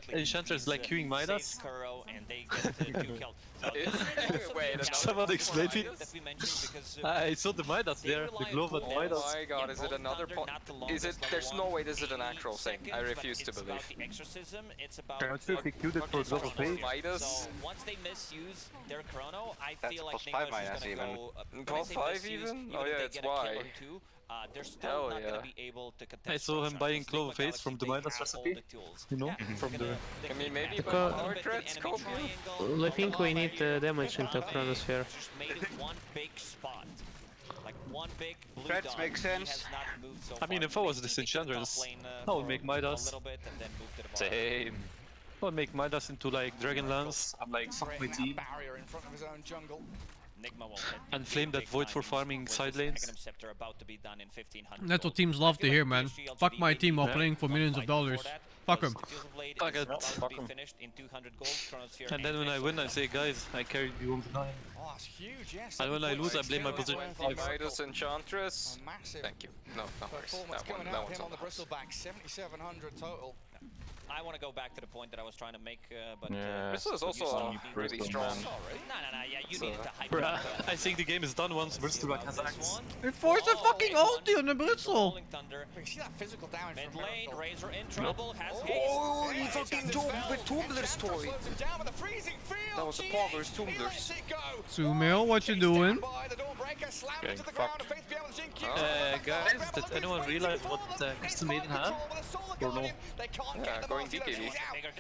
Enchanter is like queuing Midas. Kuro, and they get the 2 kills. So this is also Wait, the someone explain me. that we mentioned because, I saw the Midas there, the glove at Oh Midas. my god, is it another point? Is it? There's no way this is an actual thing. I refuse to believe. It's about I'm sure if he queued it for double phase. Midas? So once they misuse their chrono, I That's feel like plus 5 Nigma's minus just gonna even. go. Plus 5 even? Oh if yeah, they it's get a kill why. or two, they're still Hell not yeah. gonna be able to contest I saw him Shark buying because Clover Nigma Face from the Galaxy, Midas they have all recipe, the tools. you know, Yeah, from they're the... gonna- I mean, maybe they're but gonna power bit the threats enemy scope triangle, I think we need damage into Chronosphere. just made it one big spot. Like one big blue Threats dot. make He sense. has not moved so I mean, far. if I was Maybe this he took the top Enchantress, lane, I would for make a Midas. little bit and then moved to the bottom. Same. I'll make Midas into like Dragonlance. I'm like, fuck my team. Barrier in front of his own jungle. Nigma won't hit. And flame that void for farming side lanes. Magnum Scepter about to be done in 1500 That's what gold. teams love I to feel hear, like man. PSG Fuck my LGD team while Yeah. playing for won't millions of fight dollars. for that. Fuck him. Fuck it. Fuck him. Finished in 200 gold. Chronosphere And then when I win, I say, guys, I carried you 1v9. Oh, that's huge, yes. And when I lose, I blame my position. Midas Enchantress. Massive. Thank you. No, no worries. Performance That one, coming that out of one's him on on the the house. bristleback, 7,700 total. I want to go back to the point that I was trying to make, but Bristol is also really strong. No, yeah, you needed to hype Bruh, up. I think the game is done once Bristleback has axe. It forced a fucking ulti on the Bristle! Thunder. You see that physical damage Mid from lane, Miracle. Razor in trouble, has haste. Oh, he fucking jumped with Tumblr's toy. That was the Pogger's Tumblr's. 2 mil, what you doing? Getting fucked. Guys, did anyone realize what Crystal Maiden had? Or no? Yeah, going BKB.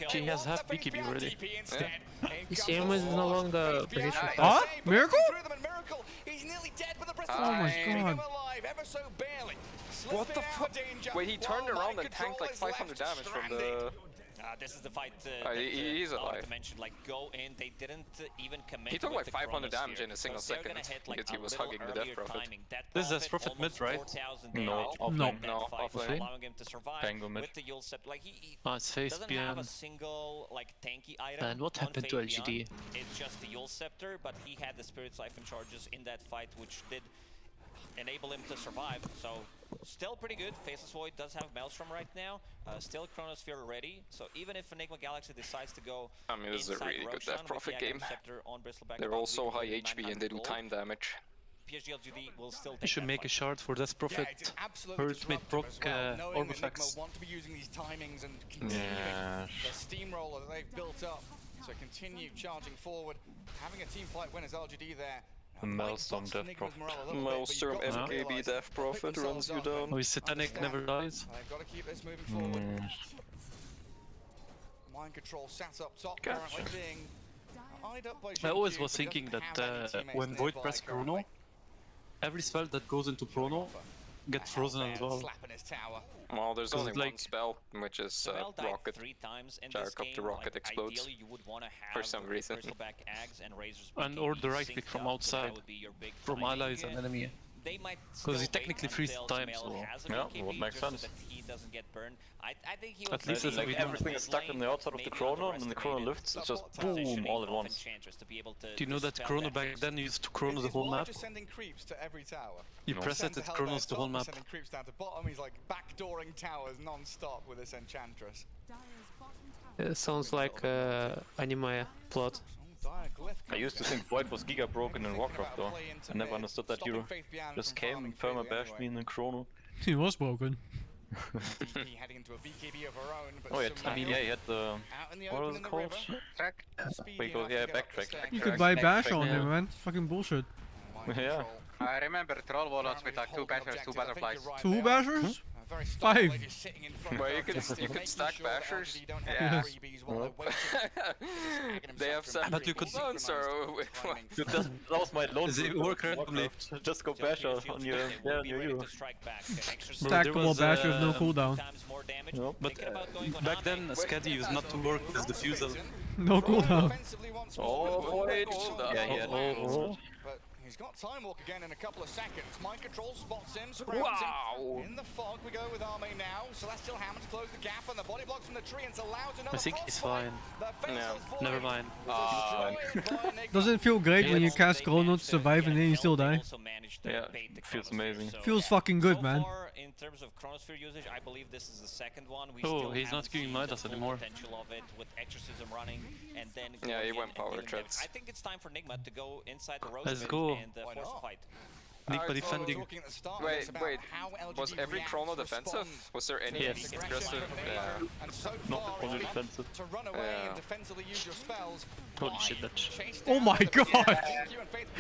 She has half BKB already. CM is no longer position. Huh? Miracle? He's nearly dead, but the Oh my god. What the fuck? Wait, he turned around and tanked like 500 damage from the... This is the fight he's alive. mentioned. Like, go in, they didn't even commit. He took with like the 500 Chronosphere, damage in a single because they're second gonna hit, like, because he a was little hugging the earlier Death Prophet. timing. That This is Death Prophet almost mid, right? 4,000 No, damage off No. lane. that No, fight, off lane. allowing him to survive Tango mid. with the Yule Scepter. Like, he It's face doesn't have a beyond. single like tanky item. And what on happened Fate to Beyond. LGD? It's just the Yule Scepter, but he had the Spirit Siphon charges in that fight, which did enable him to survive. So still pretty good. Faceless Void does have Maelstrom right now. Still Chronosphere ready. So even if Enigma Galaxy decides to go, I mean, this is a inside really good Roshan Death with Prophet the game. Aghanim Scepter on Bristleback, They're about all to so be high going HP and they do 900 time damage. PSG LGD will still take You should that make a fight. shard for Death Prophet. Earthmate proc Orbifax. want to be using these timings and continuing the steamroller that they've built up. So continue charging forward, having a team fight win as LGD there. Maelstrom Death Prophet. Maelstrom FKB Death Prophet runs you down. Oh, his Satanic never dies. They've got to keep this moving forward. Mind control sat up top, currently being eyed up by I always Jinju, was but he thinking doesn't that have any teammates when Void nearby press currently. Chrono, every spell that goes into Chrono gets frozen as well. Slapping his tower. Well, there's Because only it's one like- spell, which is Mel died Rocket. 3 times in this Gyrocopter game. Rocket Like, explodes. ideally you would want to have For some reason. Bristleback Ags and Razor's And or BKB the right synced click from up, so outside, that would be your big from timing. allies and enemy. They might Because he still technically wait frees until time, Smail so... has a Yeah, BKB would make just so sense. that he doesn't get burned. I think he At will least see that's Like what we do. everything is stuck on the outside of the Chrono, and then the Chrono lifts, it's just boom, all at once. Do you know that Chrono back then used to Chrono the whole map? Just sending creeps to every tower. You No. press it, it Chronos the whole map. Sending creeps down to bottom. He's like backdooring towers non-stop with this Enchantress. It sounds like anime plot. I used to think Void was giga broken in Warcraft though. I never understood that hero. Just came, perma bashed me in the Chrono. He was broken. Heading into a BKB of her own, but Oh yeah, Sumail yeah, he had the... out in the What open was in it the called? river. Track. Wait, go, yeah, backtrack. You could buy bash on him, man. It's fucking bullshit. Yeah. I remember troll warlords with like 2 bashers, 2 butterflies. 2 bashers? 5. Well, you can stack bashers. Yeah. They have 7 But you could- cooldowns, or Dude, that was my lone They trick work in randomly. Warcraft. Just go basher on your, yeah, on your hero. Bro, Stackable bash with no cooldown. No, But back then, Skadi used not to work with the Fusel. No cooldown. Oh, Void! Yeah, he had But he's got time walk again in a couple of seconds. Mind control spots him, surrounds him. In the fog we go with Arme now. Celestial Hammer to close the gap, and the body blocks from the tree and allows another I think he's fine. Never mind. Doesn't it feel great when you cast Chrono to survive and then you still die? Yeah, it feels amazing. Feels fucking good, man. In terms of Chronosphere usage, I believe this is the second one. We Oh, still he's not haven't giving seen Midas the full anymore. potential of it with Exorcism running and then Yeah, he going went in and power dealing damage. treads. I think it's time for Nigma to go inside the road Let's bit go. and force a fight. Nigma defending. Wait, was every Chrono defensive? Was there any Yes. aggressive? Yeah. Not only defensive. To run away and defensively use your spells. Holy shit, that... Oh my god!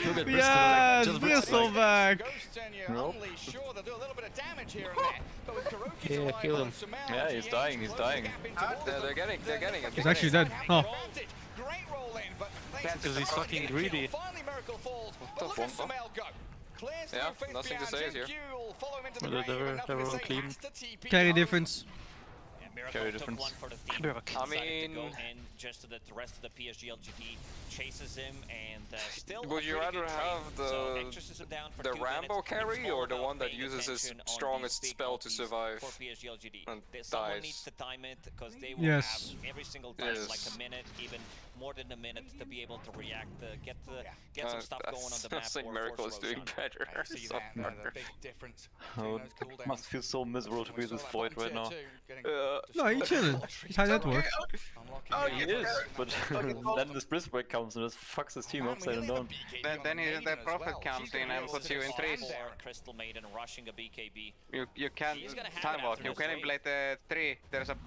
Look at Yes, Bristleback, just Bristleback! Nope. Sure, they'll do a little bit of damage here and there, but with Kuroki's Yeah, alive kill on him. Sumail, Yeah, he's dying, he's dying. They're getting it. He's actually dead. Oh. Great roll in, but Because he's fucking greedy. finally Miracle falls. What But the look at fuck? Sumail go. Clears Yeah, through Faith nothing to Beyond. say here. Jinju will follow him into the Well, grave, and nothing to everyone say, clean. has to TP Carry home. difference. Carry Miracle took difference. one for the team. I Decided to go mean- in just so that the rest of the PSG LGD chases him and still. Would you rather have the Rambo carry or the one that uses his strongest spell to survive for PSG LGD? and Someone needs dies? to time it because they will Yes. have every single time Yes. like a minute, even more than a minute to be able to react, get some stuff going on the map. I think or Miracle force is doing Roshan. better. See so that, far. the big difference. Oh, it must feel so miserable to be this void right now. No, he's chilling. He's high net worth. He is, but then this Bristle break comes and just fucks his team upside down. Then the Prophet comes in and puts you in trees. For Crystal Maiden rushing a BKB. You can He's gonna have time it walk. after You this, can right? play the tree. There's a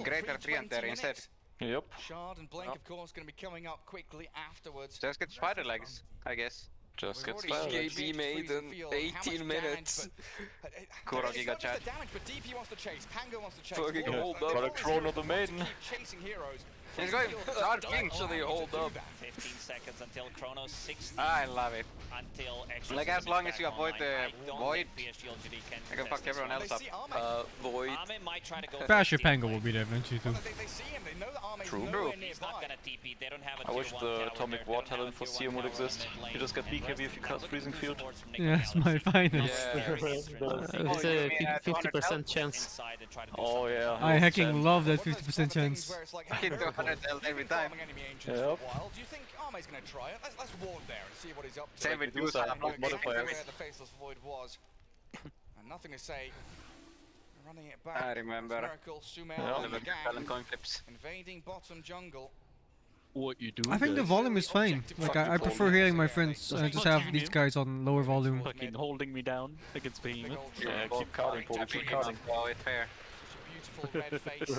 greater treant there instead. Yep. Shard and Blink, of course, going to be coming up quickly afterwards. Just get spider legs, I guess. Just We've gets already fired. BKB made in 18 minutes. Kuro It's Giga not just chat. the damage, but DP wants to chase, Pango wants to chase. Fucking Warlock, hold like, up. they've Got a always Chrono used the to maiden. keep chasing heroes. He's going. Don't actually hold up. 15 seconds until Chronos, 16 I love it. until extra. Like, as long as you avoid the void, PSG LGD can I can fuck contest everyone this else up. Void. one. Ahmed might try to go. Basher Pango will be there eventually too. They see him, they know that Arme's True. nowhere He's not nearby. gonna TP. They don't have a I wish tier the 1 tower Atomic there. War They don't talent have a for tier CM 1 would tower in exist. mid lane, You just get and BKB rest if you of cast them Freezing looking Field. towards Nick Yes, my Galaxy. finest. Yeah. It's you a mean, 50% chance. Inside and try to do Oh something. yeah. I hacking 100%. love that One of those 50% things chance. where it's like, Hit 200 health every time. farming enemy ancients for a while. Do you think Arme's going to try it? Let's ward there and see what he's up to. Same with Medusa, Dusa. not modifiers. Where the Faceless Void was. And nothing to say. Running it back. I remember. Miracle, Sumail, Yeah. and the gang Talent coin clips. invading bottom jungle. What you do? I think the volume is fine. Like I prefer hearing my friends just have these guys on lower volume. Fucking holding me down against Behemoth. Yeah, keep carding, Paul, keep carding. Oh, it's fair. Such a beautiful red face.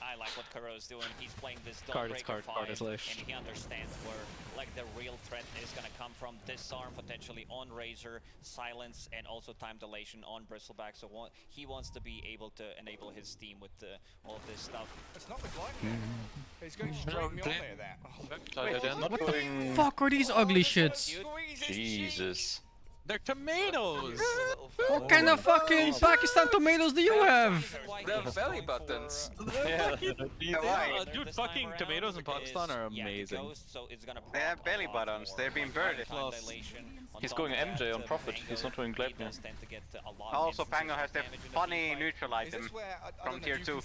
I like what Kuro is doing. He's playing this Card is Dawnbreaker card, card 5, is life. and he understands where like the real threat is gonna come from. Disarm potentially on Razor, silence, and also time dilation on Bristleback. So he wants to be able to enable his team with all of this stuff. It's not the Glide. He's going straight me on there. Not going... Fuck are these ugly shits? Jesus. They're tomatoes! What kind of fucking Pakistan tomatoes do you have? The belly buttons. Yeah. Dude, fucking tomatoes in Pakistan are amazing. They have belly buttons. They've been birded. He's going MJ on Prophet. He's not doing Gleipnir. Also, Pango has the funny neutral item from tier 2.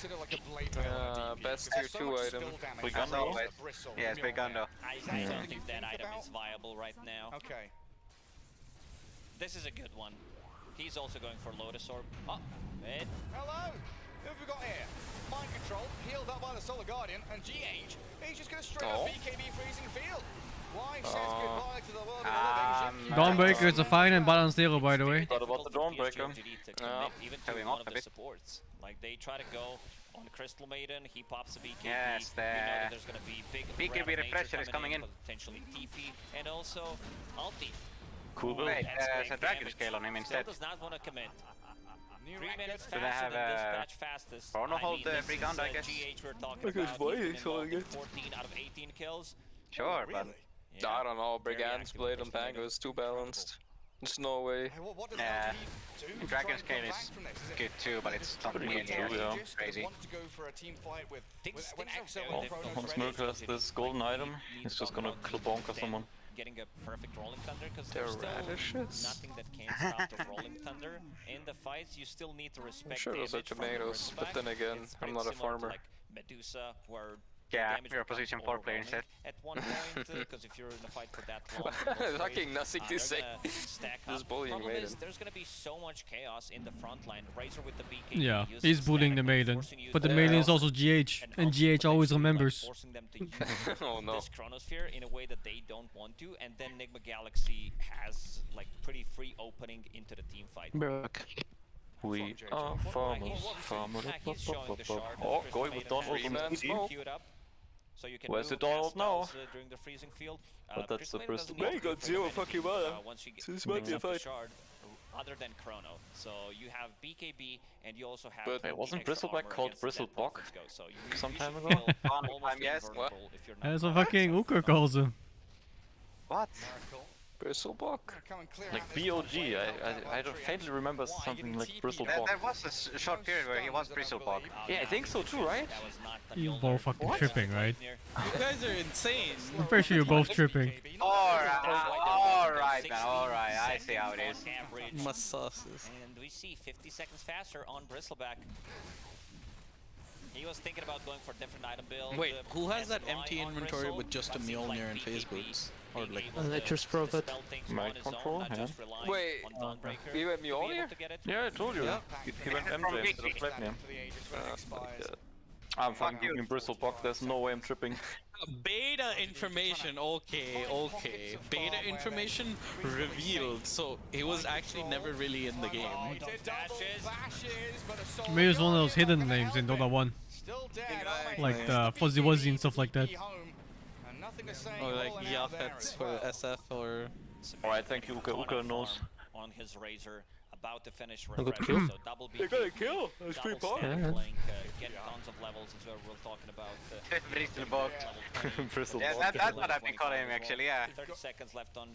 Best tier 2 item. As always. Yes, Brigando. I don't think that item is viable right now. Okay. This is a good one. He's also going for Lotus Orb. Oh, man. Hello! Who have we got here? Mind Control, healed up by the Solar Guardian, and GH, he's just going to straight up BKB freezing field. Why says goodbye to the world of the living? Dawnbreaker is a fine and balanced hero, by the way. What about the Dawnbreaker? Even to one of the supports. Like they try to go on Crystal Maiden, he pops a BKB. Yes, we know that there's going to be big BKB refresher is coming in. Potentially TP, and also ulti. Cool. Wait, there's a dragon scale on him instead. Still does not want to commit. 3 minutes Do they faster have than a dispatch fastest. Chrono hold this Brigand, is, I guess? GH we're talking about. He's been involved in 14 out of 18 kills. Sure, but I don't know, Brigand's Blade and Pango is too balanced. There's no way. yeah, dragon scale is good too, but it's not really crazy. Once Miracle has this golden item, he's just gonna bonker someone. Getting a perfect Rolling Thunder because They're there's still radishes. nothing that can stop the Rolling Thunder. In the fights, you still need to respect I'm sure those are damage from the tomatoes, but Bristleback. then again, It's I'm pretty not a similar to, farmer. like Medusa, where Yeah, damage you're a becomes position 4 player overwhelming instead. at one point, because if you're in a fight for that long, Fucking nothing to they're say. gonna stack Just up. bullying Problem is, Maiden. there's gonna be so much chaos in the front line. Razor with the BKB, Yeah, uses he's bullying the static, maiden, forcing you but the to maiden is go also GH, and GH always remembers. forcing them to use Oh no. this Chronosphere in a way that they don't want to, and then Nigma Galaxy has like pretty free opening into the team fight. We are farmers, farmers. He's showing the shard. Oh, going with Dawn Ult on Queued speed. up. So you can Where's move the Dawn cast Ult now? spells, during the freezing field. But that's the Crystal Bristol. Maiden doesn't need He to got do zero anything, fucking mana. once you So this picks might be a up the fight. shard, other than Chrono. So you have BKB and you also have But- Wait, wasn't extra Bristleback armor called against dead Bristlebuck Dolphins go. So you some time should ago? feel Long almost time, yes. invulnerable if you're not That's what fucking Uka calls him. What? Bristlebuck? Like BOG, I don't faintly remember something like Bristlebuck. There was a short period where he was Bristlebuck. Yeah, I think so too, right? You both fucking tripping, right? You guys are insane. I'm pretty sure you're both tripping. Alright, man, alright. I see how it is. My sauces. And we see 50 seconds faster on Bristleback. He was thinking about going for a different item build. Wait, who has that empty inventory with just a Mjolnir and phase boots? Or like Nature's Prophet. Mind control, yeah. Wait, you had Mjolnir? Yeah, I told you. Yeah. He went MJ instead of Flatnir. I'm fucking using Bristlebuck, there's no way I'm tripping. Beta information, okay. Beta information revealed, so he was actually never really in the game. Maybe it's one of those hidden names in Dota 1. Like the Fuzzy Wuzzy and stuff like that. Or like Yafets for SF or... Alright, thank you, Uka knows. On his Razor, about to finish A good refresh, kill. so double B. They got a kill! That's pretty double powerful. stack link, get tons of levels is what we're talking about. Bristlebuck. Bristlebuck. Yeah, that's what I've been calling him actually, yeah. 30 seconds left on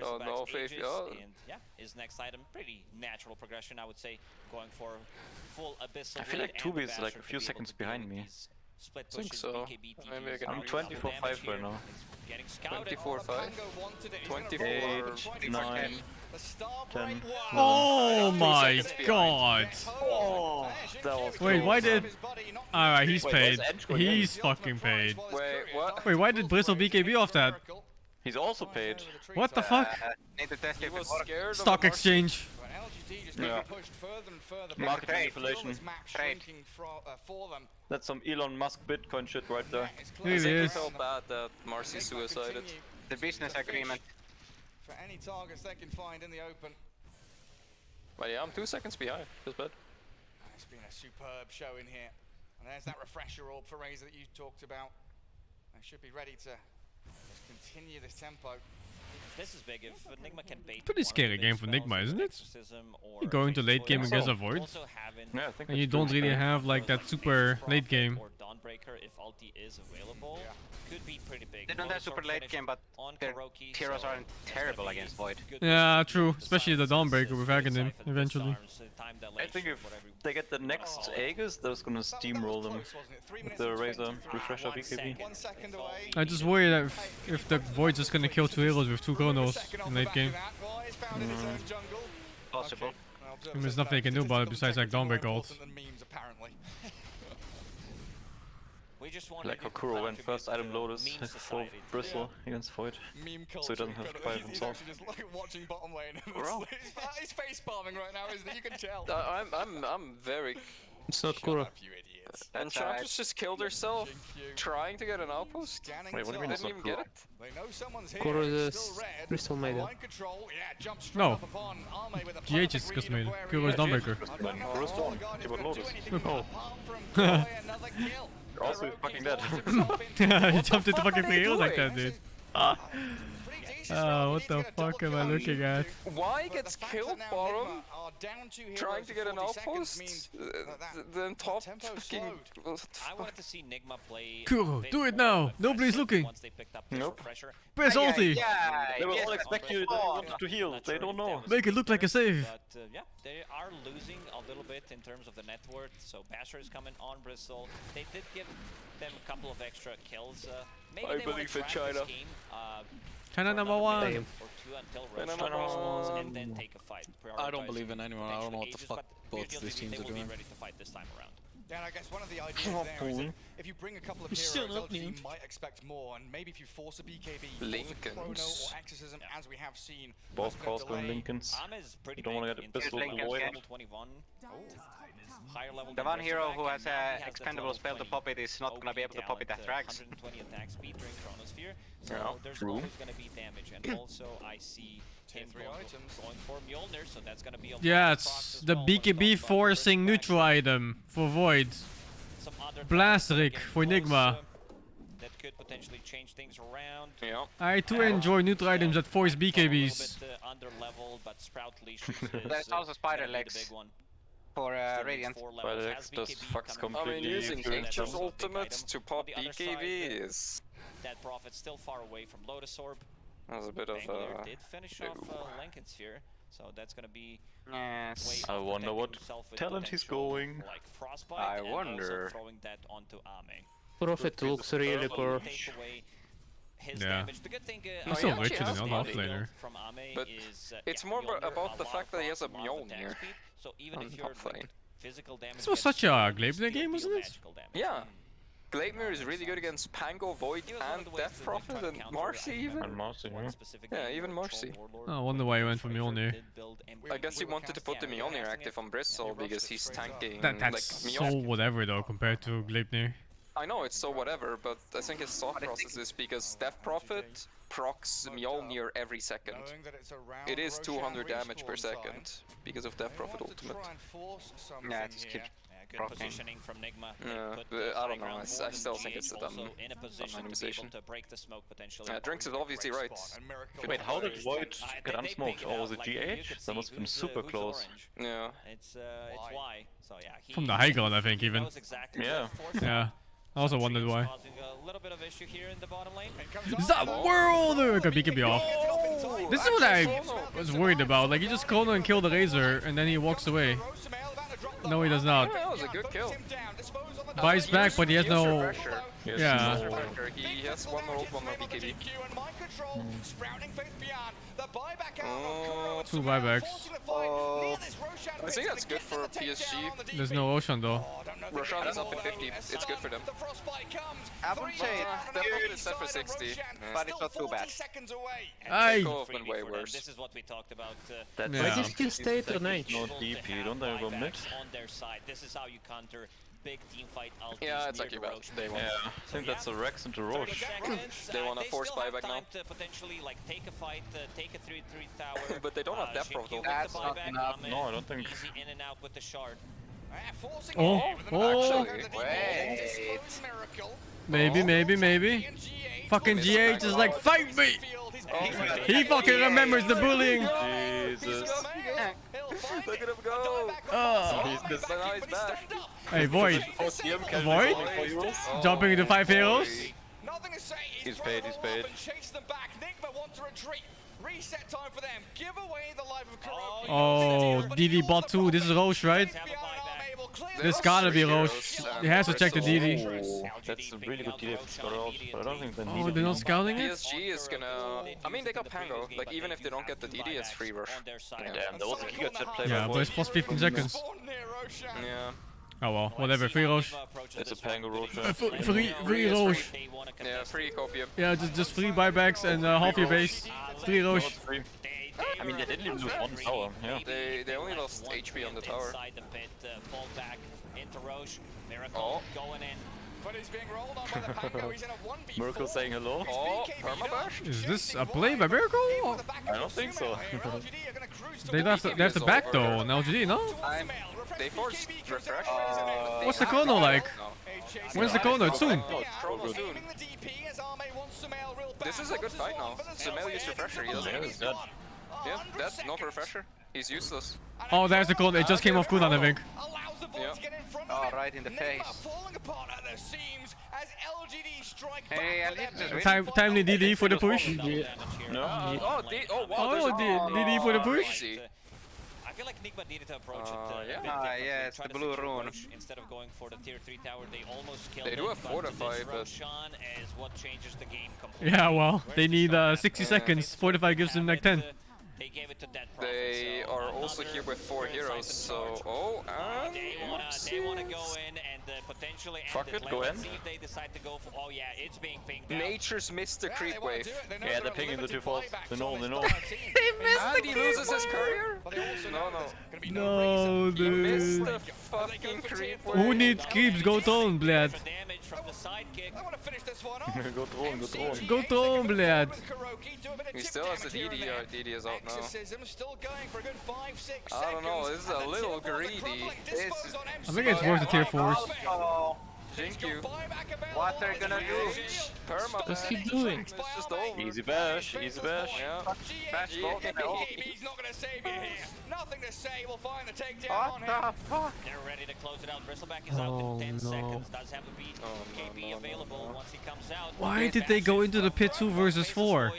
Oh no, Bristleback's face Aegis, yeah. and yeah, his next item, pretty natural progression, I would say, going for full Abyssal. I feel like Blade and 2B is the like a Basher to few be able seconds to deal behind with me. these Split Think pushes, so. BKB Maybe I can I'm do 24-5 right now. Getting scouted. 24-5. 24. 8, 9, 10. Oh my god! Oh, that was Wait, close. why did... Alright, he's Wait, paid. was Edge going He's fucking paid. Wait, what? Wait, why did Bristle BKB off that? He's also paid. What the fuck? Need to test He if was it works. scared of Stock the exchange. Yeah. Market Trade. manipulation. Trade. That's some Elon Musk Bitcoin shit right there. It I is. felt bad that Marcy suicided. The business agreement. For any targets they can find in the open. But yeah, I'm 2 seconds behind. Just bad. It's been a superb show in here. And there's that refresher orb for Razor that you talked about. They should be ready to just continue this tempo. This is big. If Enigma can bait Pretty scary game for Enigma, isn't it? You go into late game against a Void, Yeah, I think and you that's don't pretty really fair. have like that super late game. Or Dawnbreaker, if ulti is available, could be pretty big. They don't have super late game, but their heroes aren't terrible against Void. Yeah, true. Especially the Dawnbreaker with Aghanim eventually. I think if they get the next Aegis, they're just gonna steamroll them with the Razor Refresher BKB. 1 second away. I just worry that if the Void's just gonna kill 2 heroes with 2 chronos in late game. Possible. I mean, there's nothing you can do about it besides like Dawnbreaker ult. Like how Kuro went first item Lotus for Bristle against Void, so he doesn't have to buy it himself. Just like watching bottom lane. Bro. He's face palming right now, isn't he? You can tell. I'm very... It's not Kuro. You idiots. And Champions just killed herself trying to get an outpost. Wait, what do you mean it's Didn't not even Kuro? get it. They know someone's here. Kuro is Still red. Bristol Maiden. Line control. Yeah, jump straight No. up upon Arme with a GH is perfect custom read made. of where Kuro he is is. Dawnbreaker. I don't Then know Kuro's how Dawn. the guard is Give it gonna do Lotus. anything Oh. apart from buy another kill. Also fucking dead. He jumped into fucking 3 heroes like that, dude. What the fuck am I looking at? Why gets killed bottom trying to get an outpost? Then top fucking... I wanted to see Nigma play. Kuro, do it now! Nobody's looking! Once they picked up this Nope. refresher. Press ulti! They will all expect you to heal, they don't know. Make it look like a save! But yeah, they are losing a little bit in terms of the net worth. So Basher is coming on Bristol. They did give them a couple of extra kills. Maybe I they want believe to in drag China. this game, China for number another 1! minute or 2 until Red responds and then take a fight. I don't believe in anyone. I don't know what the Prioritizing fuck potential both Aegis, these but teams they are will be doing. ready to fight this time around. Yeah, and I guess one of the ideas there is if you bring a couple of heroes, Shut up, LGD man. might expect more, and maybe if you force a BKB, Lincolns. Chrono or Exorcism, as we have seen, Both that's calls gonna going delay. Lincolns. Is pretty You don't want to big get in a pistol terms to of avoid level it. 21. Higher level The than one hero who Bristleback, has and now he a the expendable level spell to 20 pop it is not gonna be able to pop it at talent, drags. 120 attack speed during Chronosphere, so Yeah, there's true. always going to be damage. And also, I see him going for Mjolnir, so that's going to be a Yeah, lot of it's procs as the well when we talk BKB about forcing Bristleback. neutral item for Void. Some other Blastric talents for getting Enigma. close, that could potentially change things around. Yeah. I too enjoy neutral items that force A BKBs. little bit under level, but Sprout Leash is There's also Spider gonna be the Legs big one. for Still needs Radiant. 4 Spider levels. Legs Has does BKB fucks coming I mean, completely using during That's Nature's also a big ultimate item. to On pop the other BKB side, is... That Prophet still far away from Lotus Orb. That was a bit of Bangalore did finish off Lincoln's here, so that's gonna be. Yes. I wonder what talent he's going. Like Frostbite, I and wonder. also throwing that onto Ame. Prophet looks really poor. Take away his Yeah. damage. The good thing, He's still richer than the other offlaner. from Ame But is, it's yeah, more Mjolnir, about the lot fact of that he has a procs, lot of attack Mjolnir speed, so even on if the you're top lane. like, physical damage This was gets such a slow, you Gleipnir still game, deal wasn't it? magical damage. Yeah. Gleipnir is really good against Pango, Void, He was one of and the ways Death to, like, try Prophet, to and counter, Marcy I even. remember And Marcy, one yeah. specific Yeah, game even where Marcy. Troll Warlord Oh, I wonder why he went for Mjolnir. did build I guess he wanted to put the Mjolnir active on Bristle because he's tanking That's like so Mjolnir. whatever though compared to Gleipnir. I know it's so whatever, but I think his thought process is because Death Prophet procs Mjolnir every second. It is 200 damage per second because of Death Prophet ultimate. Yeah, it just keeps good rocking. positioning from Nigma. Yeah, Put but the I don't know. high I ground still ward think and it's a GH dumb also in a position to be animation. able to break the smoke potentially. Drinks is obviously right. Wait, how did Void get they unsmoked? pick it Or out, was it like, you GH? could That see must have been who's, super who's close. orange. Yeah. It's Y. So yeah, he From the high ground, I think even. knows exactly Yeah. what force Yeah. I also wondered why. causing a little bit of issue here in the bottom lane. That world! Got BKB off. This is what I was worried about. Like, he just called and killed the Razor, and then he walks away. No, he does not. That was a good kill. Buys back, but he has no... Yeah. He has one more ult, one more BKB. Two buybacks. I think that's good for PSG. There's no Ocean though. Roshan is up in 50. It's good for them. I would say Death Prophet is set for 60. but it's not too bad. Aye. Could have been way worse. This is what we talked about. That's Yeah. Why did he stay to Nage? no DP, don't they go mid? On their side. This is how you counter big team fight ultis Yeah, it's near actually the bad. Roche. They won. Yeah, I think that's a Rex into Roche. They want a forced buyback now. To potentially like take a fight, take a 3-3 tower. But they don't have Death Prophet. That's not enough. No, I don't think. Easy in and out with the shard. Oh, oh. Actually, Wait. Maybe. Fucking GH is like, fight me! He fucking remembers the bullying! Jesus. Look at him go! Oh. Now he's back. Hey, Void. Void? Oh. Jumping into 5 heroes? He's paid, he's paid. Reset time for them. Give away the life of Kuroki. Oh, DD bot 2. This is Roche, right? This gotta be Roche. He has to check the DD. Oh, that's a really good deal if it's got out, but I don't think they need Oh, it. they're not scouting it? PSG is gonna... I mean, they got Pango. Like, even if they don't get the DD, it's free rush. Yeah, and there was a Giga chat play Yeah, by but it's Void. plus 15 seconds. Yeah. Oh well, whatever. Free Roche. It's a Pango Roche. Free Roche. Yeah, free copium. Yeah, just free buybacks and half your base. Free No, Roche. it's free. I mean, they didn't even lose one tower, yeah. They only lost HP on the tower. Inside the pit, fall back into Roche. Miracle Oh. going in. But he's being rolled on by the Pango. He's in a 1v4. Miracle saying hello? Oh, permabash? Is this a play by Miracle? I don't think so. They have to back though on LGD, no? They forced refresh. What's the chrono like? No. When's the chrono? It's soon. Oh, chrono soon. This is a good fight now. Sumail used refresher, he doesn't use Dead. Yeah, that's not refresher. He's useless. Oh, there's the chrono. It just came off cooldown, I think. Yeah. Oh, right in the face. Hey, LGD just win. Timely DD for the push. Oh, wow. Oh, DD for the push. Crazy. I feel like Nigma needed to approach it yeah. a bit Ah, differently. yeah, it's Try the to blue secure rune. Roche Instead of going for the tier 3 tower, they almost killed They it. do have but fortify, this but- Roshan is what changes the game completely. Yeah, well, Where's they the need shot? 60 seconds. Fortify gives them like 10. They gave it to Dead Prophet, They so are also another here with 4 clear heroes, sight so... and charge. Oh, and... They wanna go in and potentially end Fuck it, go Let's in. see if they decide to go for... Oh yeah, it's being pinged out. Nature's missed the creep wave. Yeah, they're pinging the 2-4. They know, they know. And he loses his courier? No. No, He missed dude. the fucking creep wave. Who needs creeps? Go Tron, blad. Damage from the sidekick. Go thrown, go thrown. Go Tron, blad. He still has the DD, DD is out now. Still going for a good 5-6 I don't know, this is a little greedy. I think it's worth the tier 4s. Thank you. What are you gonna do? Perma. Just keep doing. It's just over. Easy bash, easy bash. Yeah. Bash both in the ult. He's not gonna save you here. Nothing to say. We'll find the takedown What on him. the fuck? They're ready to close it out. Bristleback is out in 10 seconds. Does have a beat. KB available once he comes out. Why did they go into the pit 2 versus 4?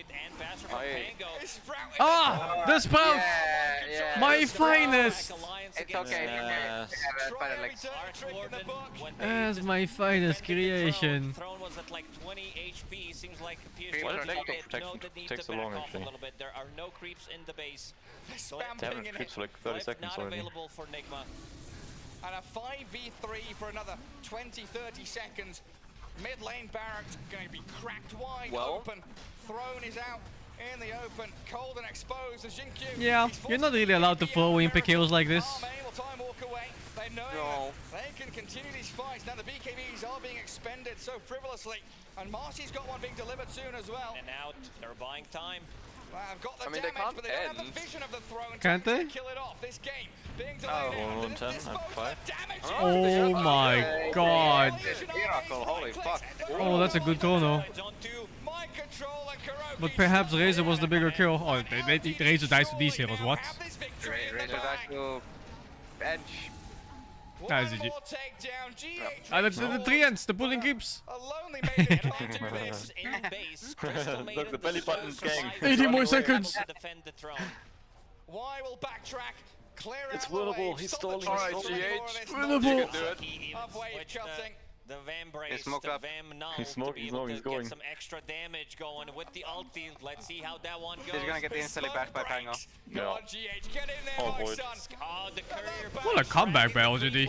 Ah! The spout! Yeah. My finest! It's okay. That's my finest creation. Throne was at like 20 HP. Seems like Why does PSG Nectar know the need takes to so back long, off a actually? little bit. There are no creeps in the base. Damn it, creeps for like 30 seconds Not already. available for Nigma. And a 5v3 for another 20-30 seconds. Mid lane barracks going to be cracked wide open. Throne is out in the open, cold and exposed as Jinkyu. Yeah, you're not really allowed to throw in pick kills like this. Will time walk away? They know they can continue these fights. Now the BKBs are being expended so frivolously. And Marcy's got one being delivered soon as well. And out, they're buying time. I've got the I mean, they damage, can't but they don't have end. the vision of the throne Can't to they? kill it off. This game being delayed. 110, I'm 5. Oh my god. Miracle, holy fuck. Oh, that's a good chrono. But perhaps Razor was the bigger kill. Oh, Razor dies to these heroes, what? Razor died to bench. That is legit. Ah, that's the 3 ends, the pulling creeps. Look, the belly button gang. 80 more seconds. Why will backtrack? Clear It's out the way, winnable, he's stop the stalling, charge. GH. Winnable. Halfway cutting. The Vam brace, smoked the up. Vam null He's to be smoking, able he's to going. get some extra damage going with the ulti. Let's see how that one goes. He's gonna get instantly bashed by Pango. Yeah. Oh, boy. Oh, the courier What a comeback by LGD.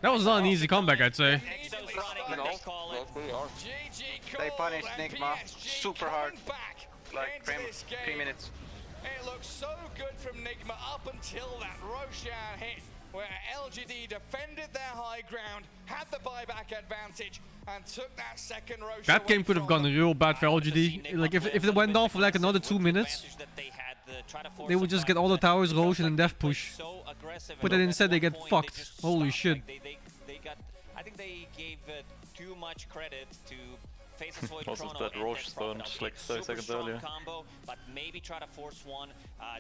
That was not an easy comeback, I'd say. Exo's running, they call it. They punished Nigma super hard. Like 3 minutes. It looks so good from Nigma up until that Roshan hit, where LGD defended their high ground, had the buyback advantage, and took that second Roshan. That game could have gone real bad for LGD. Like, if it went on for like another 2 minutes, they would just get all the towers, Roshan, and Death Push. But then instead they get fucked. Holy shit. I think they gave too much credit to Faceless Void Also, Chrono that and Roche Dex spawned Prophet. like 30 seconds Super strong earlier. combo, but maybe try to force one,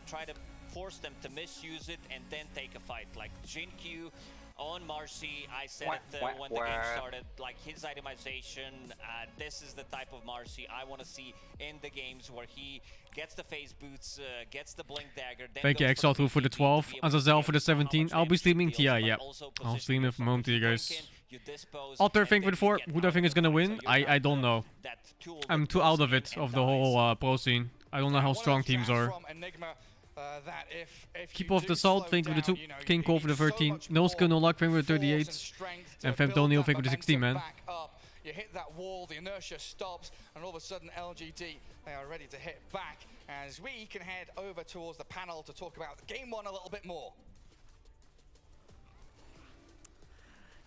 try to force them to misuse it and then take a fight. Like Jinkyu on Marcy, I said it when the game started, like his itemization, this is the type of Marcy I want to see in the games where he gets the phase boots, gets the blink dagger. Then Thank you, goes Exalt for the 12, Azazel for the 17. I'll be streaming TI, yeah. also I'll stream it from home to you guys. you dispose, Alter and think then with you 4. get Who do I think is gonna win? I don't know. that tool I'm that too goes out of in it, and of the whole pro scene. I don't know how strong teams are. Keep off the salt, think with the 2. King Cole for the 13. No skill, no luck, think with the 38. And Femtonio, think with the 16, man. You hit that wall, the inertia stops, and all of a sudden LGD, they are ready to hit back as we can head over towards the panel to talk about game 1 a little bit more.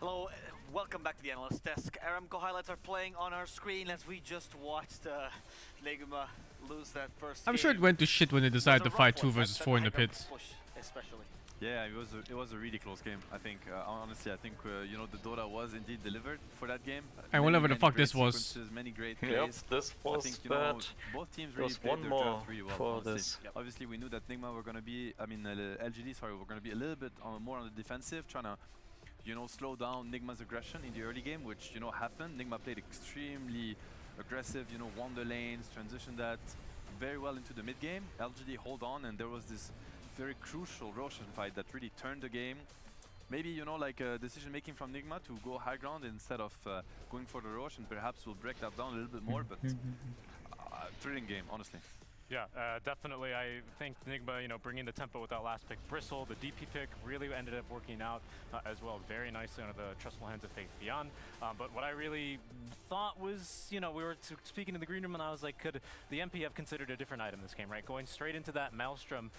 Hello, welcome back to the analyst desk. Aramco highlights are playing on our screen as we just watched Neguma lose that first I'm game. sure it went to shit when they decided to fight 2 versus 4 in the pit. Especially. Yeah, it was a really close game. I think honestly, I think you know, the Dota was indeed delivered for that game. And whatever the fuck great this was. sequences, many great Yep, plays. this I was think, you bad. know, both teams really There's played one their more draft really well. for honestly. this. Obviously, we knew that Nigma were gonna be, I mean, LGD, sorry, were gonna be a little bit more on the defensive, trying to, you know, slow down Nigma's aggression in the early game, which, you know, happened. Nigma played extremely aggressive, you know, won the lanes, transitioned that very well into the mid game. LGD hold on, and there was this very crucial Roshan fight that really turned the game. Maybe, you know, like decision making from Nigma to go high ground instead of going for the Roshan. Perhaps we'll break that down a little bit more, but thrilling game, honestly. Yeah, definitely. I think Nigma, you know, bringing the tempo with that last pick, Bristle, the DP pick, really ended up working out as well, very nicely under the trustful hands of Faith Beyond. But what I really thought was, you know, we were speaking in the green room, and I was like, could the MP have considered a different item this game, right? Going straight into that Maelstrom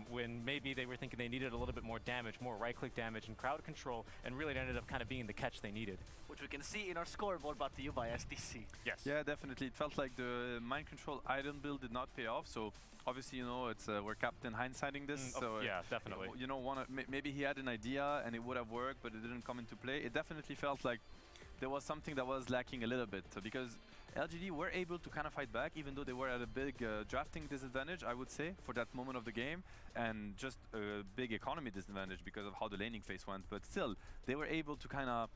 when maybe they were thinking they needed a little bit more damage, more right-click damage and crowd control, and really it ended up kind of being the catch they needed. Which we can see in our scoreboard brought to you by SDC. Yes. Yeah, definitely. It felt like the mind control item build did not pay off. So obviously, you know, it's we're Captain hindsighting this. So yeah, definitely. You know, maybe he had an idea and it would have worked, but it didn't come into play. It definitely felt like there was something that was lacking a little bit, because LGD were able to kind of fight back, even though they were at a big drafting disadvantage, I would say, for that moment of the game, and just a big economy disadvantage because of how the laning phase went. But still, they were able to kind of,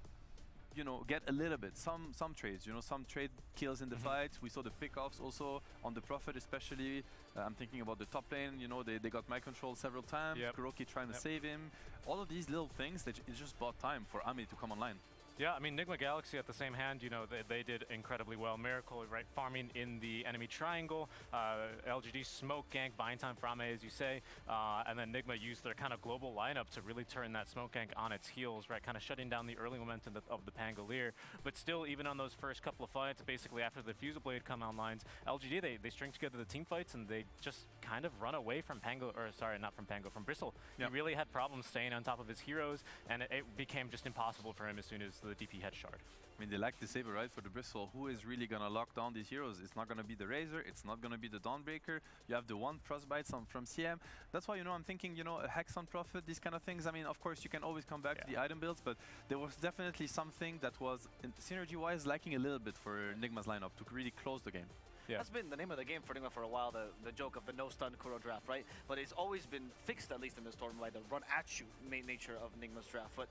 you know, get a little bit, some trades, you know, some trade kills in the fights. We saw the pickoffs also on the Prophet, especially. I'm thinking about the top lane, you know, they got my control several times. Kuroki trying to save him. All of these little things that it just bought time for Ami to come online. Yeah, I mean, Nigma Galaxy at the same hand, you know, they did incredibly well. Miracle, right, farming in the enemy triangle. LGD smoke gank, buying time for Ame, as you say. And then Nigma used their kind of global lineup to really turn that smoke gank on its heels, right, kind of shutting down the early momentum of the Pangolier. But still, even on those first couple of fights, basically after the Fusel Blade come online, LGD, they string together the team fights and they just kind of run away from from Bristle. He really had problems staying on top of his heroes, and it became just impossible for him as soon as the DP had shard. I mean, they lack the Saber, right, for the Bristle. Who is really going to lock down these heroes? It's not going to be the Razor. It's not going to be the Dawnbreaker. You have the one Frostbite from CM. That's why, you know, I'm thinking, you know, a Hex on Prophet, these kind of things. I mean, of course, you can always come back to the item builds, but there was definitely something that was, synergy-wise, lacking a little bit for Nigma's lineup to really close the game. That's been the name of the game for Nigma for a while, the joke of the no-stun Kuro draft, right? But it's always been fixed, at least in the Storm, by the run-at-you main nature of Nigma's draft. But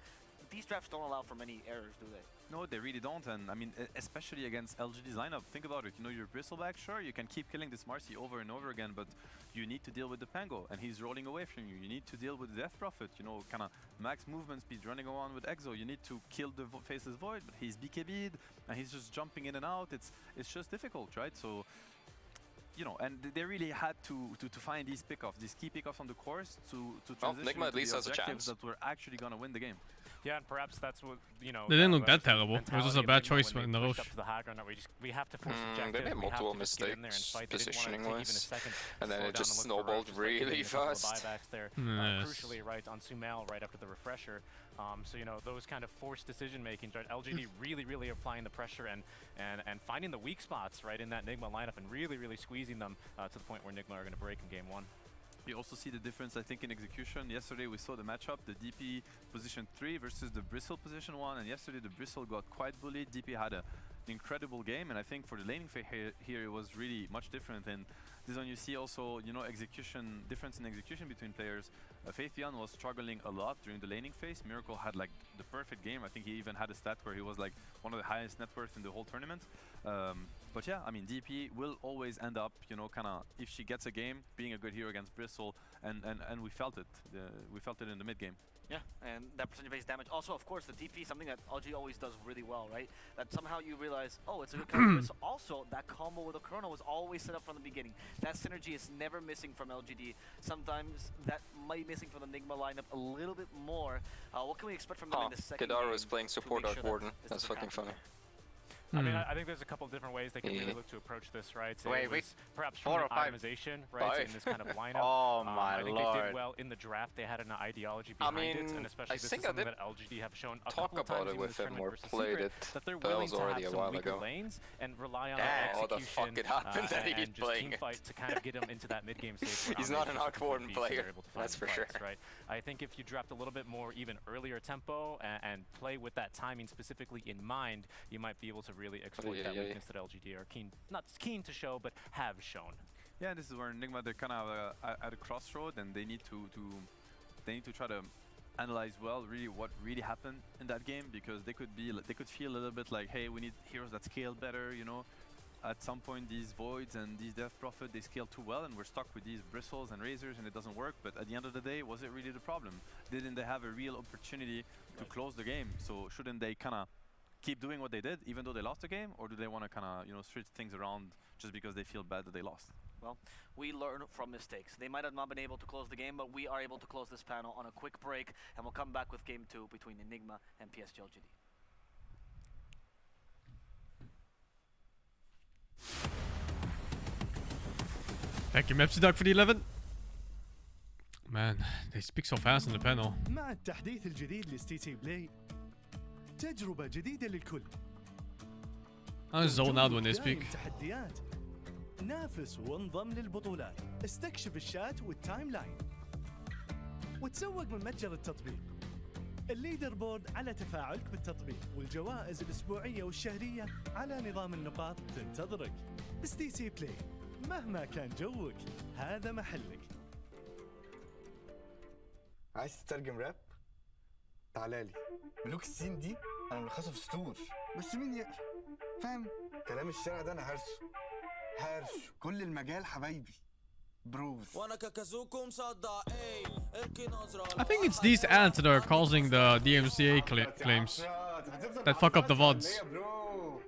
these drafts don't allow for many errors, do they? No, they really don't, and I mean, especially against LGD's lineup. Think about it, you know, your Bristleback, sure, you can keep killing this Marcy over and over again, but you need to deal with the Pango, and he's rolling away from you. You need to deal with the Death Prophet, you know, kind of max movement speed, running around with Exo. You need to kill the Faceless Void, but he's BKB'd, and he's just jumping in and out. It's just difficult, right? So, you know, and they really had to find these pickoffs, these key pickoffs on the course to transition Nigma at least the has a objectives chance. that were actually going to win the game. Yeah, and perhaps that's what, you know... They didn't look that terrible. It was just a bad choice in the Roche. Up to the high ground, we have to force objectives. They made multiple mistakes positioning-wise, and then it just snowballed really fast. Crucially, right, on Sumail right after the refresher. So, you know, those kind of forced decision-making, right? LGD really applying the pressure and finding the weak spots, right, in that Nigma lineup and really squeezing them to the point where Nigma are going to break in game 1. You also see the difference, I think, in execution. Yesterday we saw the matchup, the DP position 3 versus the Bristle position 1, and yesterday the Bristle got quite bullied. DP had an incredible game, and I think for the laning phase here it was really much different. And this one you see also, you know, difference in execution between players. Faithian was struggling a lot during the laning phase. Miracle had like the perfect game. I think he even had a stat where he was like one of the highest net worth in the whole tournament. But yeah, I mean, DP will always end up, you know, kind of, if she gets a game, being a good hero against Bristle, and we felt it. We felt it in the mid game. Yeah, and that percentage-based damage. Also, of course, the DP, something that LG always does really well, right? That somehow you realize, oh, it's a good combo. Also, that combo with the Corona was always set up from the beginning. That synergy is never missing from LGD. Sometimes that might be missing from the Nigma lineup a little bit more. What can we expect from them in the second Kadar game was playing support Dark Warden. That's fucking funny. I mean, I think there's a couple of different ways they can really look to approach this, right? So perhaps from 4 or 5 optimization, right? In this kind of lineup. Oh my I think lord. they did well in the draft. They had an ideology behind it, and especially this is something that LGD have shown a couple of times in this tournament versus Secret, that they're willing to have some weaker lanes and rely on execution and just team fight to kind of get them into that mid game stage. He's not an Dark Warden player, that's for sure. Right? I think if you draft a little bit more even earlier tempo and play with that timing specifically in mind, you might be able to really exploit that weakness that LGD are not keen to show, but have shown. Yeah, this is where Nigma, they're kind of at a crossroad, and they need to try to analyze well really what really happened in that game, because they could feel a little bit like, hey, we need heroes that scale better, you know. At some point these Voids and these Death Prophet, they scale too well, and we're stuck with these Bristles and Razors, and it doesn't work. But at the end of the day, was it really the problem? Didn't they have a real opportunity to close the game? So shouldn't they kind of keep doing what they did even though they lost the game, or do they want to kind of, you know, switch things around just because they feel bad that they lost? Well, we learn from mistakes. They might have not been able to close the game, but we are able to close this panel on a quick break, and we'll come back with game 2 between Enigma and PSG LGD. Thank you, Mepsi Dog, for the 11. Man, they speak so fast in the panel. مع التحديث الجديد لستيتي بلاي تجربة جديدة للكل. I zone out when they speak. تحديات. نافس وانضم للبطولات. استكشف الشات والتايم لاين. وتسوق من متجر التطبيق. الليدر بورد على تفاعلك بالتطبيق، والجوائز الأسبوعية والشهرية على نظام النقاط تنتظرك. STC بلاي، مهما كان جوك هذا محلك. عايز تترجم راب؟ تعالالي. ملوك السين دي انا ملخصها في سطور، بس مين يقرا؟ فاهم؟ كلام الشارع ده انا هرش كل المجال حبايبي. بروز. I think it's these ads that are causing the DMCA claims that fuck up the VODs.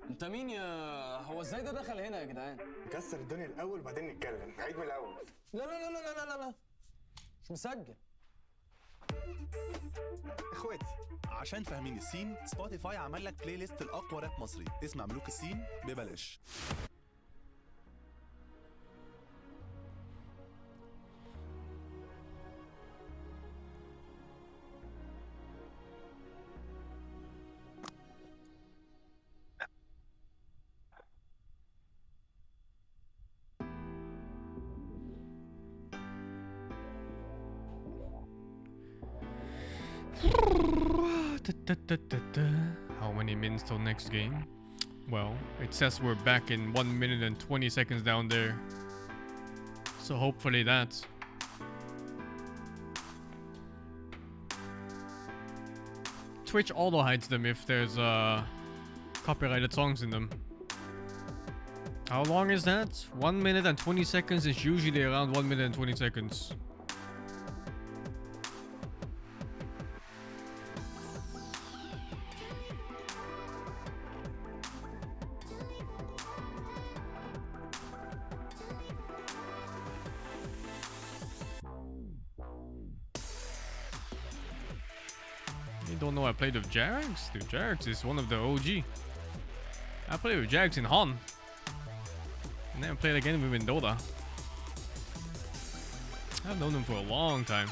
انت مين يا هو ازاي ده دخل هنا يا جدعان؟ نكسر الدنيا الاول وبعدين نتكلم، نعيد من الاول. لا لا لا لا لا لا مش مسجل. اخواتي عشان فاهمين السين، سبوتيفاي عمل لك بلاي ليست الاقوى راب مصري، اسمع ملوك السين ببلاش. How many minutes till next game? Well, it says we're back in 1 minute and 20 seconds down there. So hopefully that's... Twitch auto hides them if there's copyrighted songs in them. How long is that? 1 minute and 20 seconds is usually around 1 minute and 20 seconds. You don't know I played with Jags? Dude, Jags is one of the OG. I played with Jags in Han. And then I played again with him in Dota. I've known him for a long time.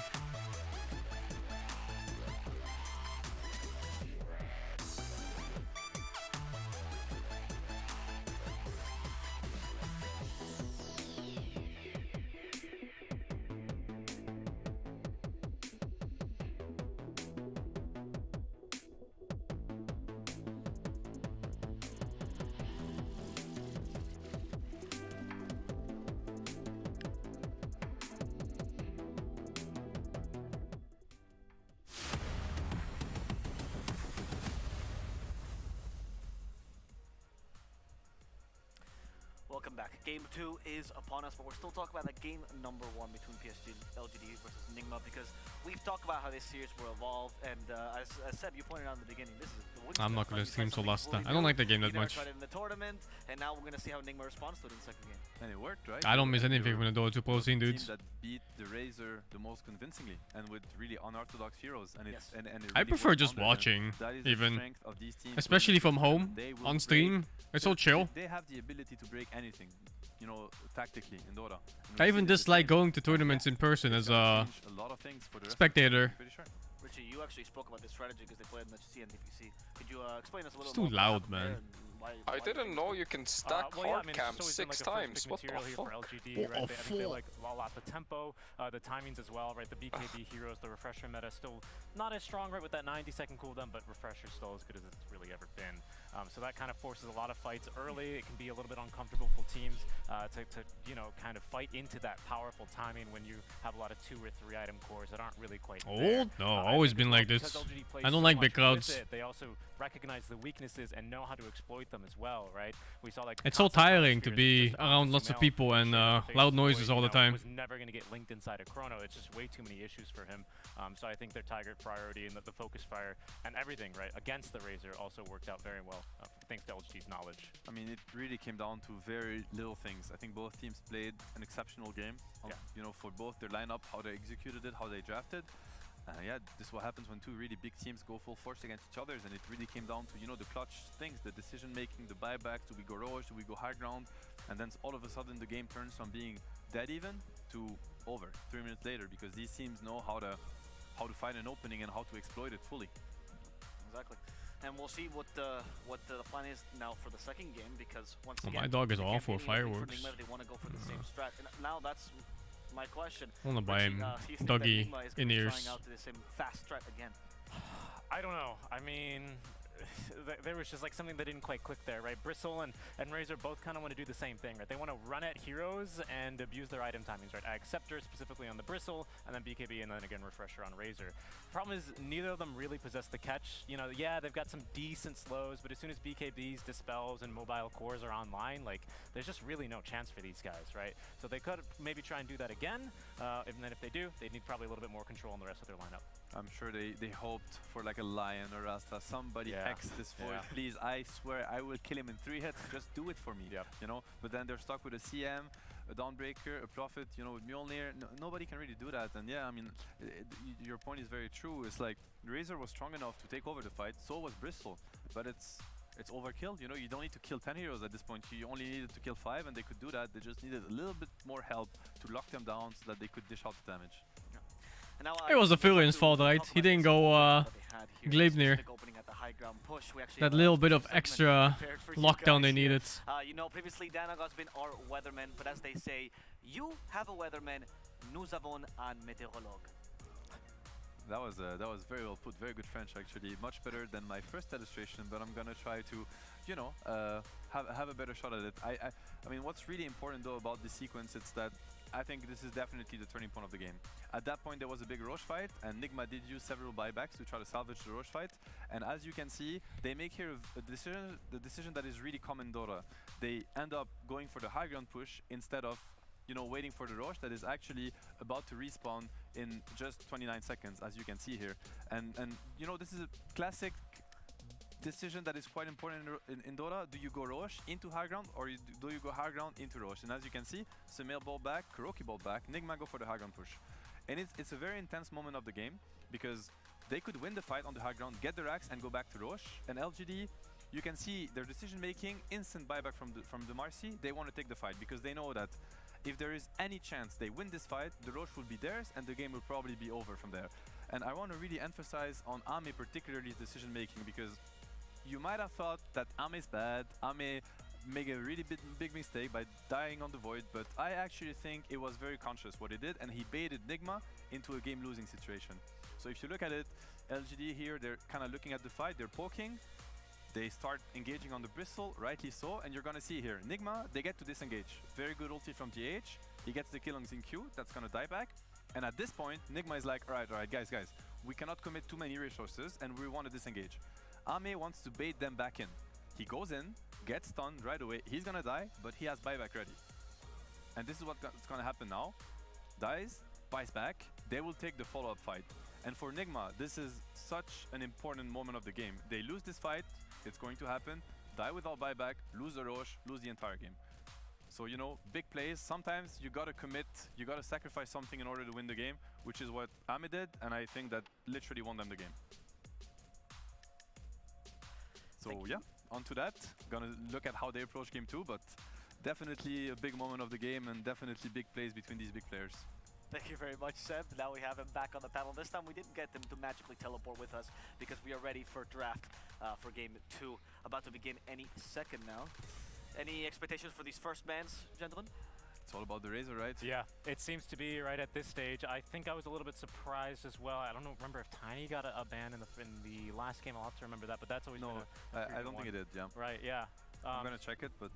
Welcome back. Game 2 is upon us, but we're still talking about that game number 1 between PSG and LGD versus Nigma, because we've talked about how this series will evolve, and as Seb, you pointed out in the beginning, this is the I'm not gonna stream Solasta. I don't like the game that much. Tried it in the tournament, and now we're gonna see how Nigma responds to it in the second game. And it worked, right? I don't miss anything from the Dota 2 Pro scene, dudes. That beat the Razor the most convincingly, and with really unorthodox heroes. And yes. it I prefer just watching, even, especially from home on stream. It's so chill. They have the ability to break anything, you know, tactically in Dota. I even dislike going to tournaments in person as a spectator. Richie, you actually spoke about this strategy because they played in the CNDPC. Could you explain us a little more? It's too loud, man. I didn't know you can stack hard camps 6 times. What the fuck? LGD, right? I think they like a lot the tempo, the timings as well, right? The BKB heroes, the refresher meta still not as strong, right, with that 90-second cooldown, but refresher still as good as it's really ever been. So that kind of forces a lot of fights early. It can be a little bit uncomfortable for teams to you know, kind of fight into that powerful timing when you have a lot of 2 or 3 item cores that aren't really quite there. No, always been like this. I don't like big crowds. They also recognize the weaknesses and know how to exploit them as well, right? We saw like it's so tiring to be around lots of people and loud noises all the time. Was never going to get linked inside a chrono. It's just way too many issues for him. So I think their target priority and the focus fire and everything, right, against the Razor also worked out very well, thanks to LGD's knowledge. I mean, it really came down to very little things. I think both teams played an exceptional game. You know, for both their lineup, how they executed it, how they drafted. Yeah, this is what happens when 2 really big teams go full force against each other, and it really came down to, you know, the clutch things, the decision making, the buyback. Do we go Roche? Do we go high ground? And then all of a sudden the game turns from being dead even to over 3 minutes later, because these teams know how to find an opening and how to exploit it fully. Exactly. And we'll see what the plan is now for the second game, because once again, my dog is all for fireworks. For Nigma, they want to go for the same strat. And now that's my question. I want to buy him Dougie in ears. Trying out the same fast strat again. I don't know. I mean, there was just like something that didn't quite click there, right? Bristle and Razor both kind of want to do the same thing, right? They want to run at heroes and abuse their item timings, right? Acceptor specifically on the Bristle, and then BKB, and then again Refresher on Razor. Problem is, neither of them really possess the catch. You know, yeah, they've got some decent slows, but as soon as BKBs, Dispels, and Mobile Cores are online, like, there's just really no chance for these guys, right? So they could maybe try and do that again, and then if they do, they need probably a little bit more control on the rest of their lineup. I'm sure they hoped for like a Lion or Rasta. Somebody X this void, please. I swear I will kill him in 3 hits. Just do it for me. You know. But then they're stuck with a CM, a Dawnbreaker, a Prophet. You know, with Mjolnir. Nobody can really do that. And yeah, I mean, your point is very true. It's like Razor was strong enough to take over the fight. So was Bristle. But it's overkill. You know, you don't need to kill 10 heroes at this point. You only needed to kill 5, and they could do that. They just needed a little bit more help to lock them down so that they could dish out the damage. It was the Fury's fault, right? He didn't go Gleipnir. That little bit of extra lockdown they needed. You know, previously Danagos's been our weatherman, but as they say, you have a weatherman, nous avons un météorologue. That was very well put, very good French actually, much better than my first illustration, but I'm gonna try to, you know, have a better shot at it. I mean, what's really important though about this sequence is that I think this is definitely the turning point of the game. At that point there was a big Roche fight, and Nigma did use several buybacks to try to salvage the Roche fight, and as you can see, they make here the decision that is really common in Dota. They end up going for the high ground push instead of, you know, waiting for the Roche that is actually about to respawn in just 29 seconds, as you can see here. And you know, this is a classic decision that is quite important in Dota. Do you go Roche into high ground, or do you go high ground into Roche? And as you can see, Sumail ball back, Kuroki ball back, Nigma go for the high ground push. And it's a very intense moment of the game, because they could win the fight on the high ground, get the racks, and go back to Roche. And LGD, you can see their decision making, instant buyback from the Marcy. They want to take the fight because they know that if there is any chance they win this fight, the Roche will be theirs and the game will probably be over from there. And I want to really emphasize on Ame particularly decision making, because you might have thought that Ame's bad, Ame made a really big mistake by dying on the Void, but I actually think it was very conscious what he did, and he baited Nigma into a game losing situation. So if you look at it, LGD here, they're kind of looking at the fight, they're poking, they start engaging on the Bristle, rightly so, and you're gonna see here, Nigma, they get to disengage. Very good ulti from GH, he gets the kill on Xingqiu, that's gonna die back, and at this point, Nigma is like, alright, guys, we cannot commit too many resources, and we want to disengage. Ame wants to bait them back in. He goes in, gets stunned right away, he's gonna die, but he has buyback ready. And this is what's gonna happen now. Dies, buys back, they will take the follow-up fight. And for Nigma, this is such an important moment of the game. They lose this fight, it's going to happen, die without buyback, lose the Roche, lose the entire game. So, you know, big plays, sometimes you gotta commit, you gotta sacrifice something in order to win the game, which is what Ame did, and I think that literally won them the game. So yeah, on to that. Gonna look at how they approach game 2, but definitely a big moment of the game and definitely big plays between these big players. Thank you very much, Seb. Now we have him back on the panel. This time we didn't get him to magically teleport with us because we are ready for draft for game 2. About to begin any second now. Any expectations for these first bans, gentlemen? It's all about the Razor, right? Yeah, it seems to be right at this stage. I think I was a little bit surprised as well. I don't remember if Tiny got a ban in the last game. I'll have to remember that, but that's always I don't think it did, yeah. Right, yeah. I'm gonna check it, but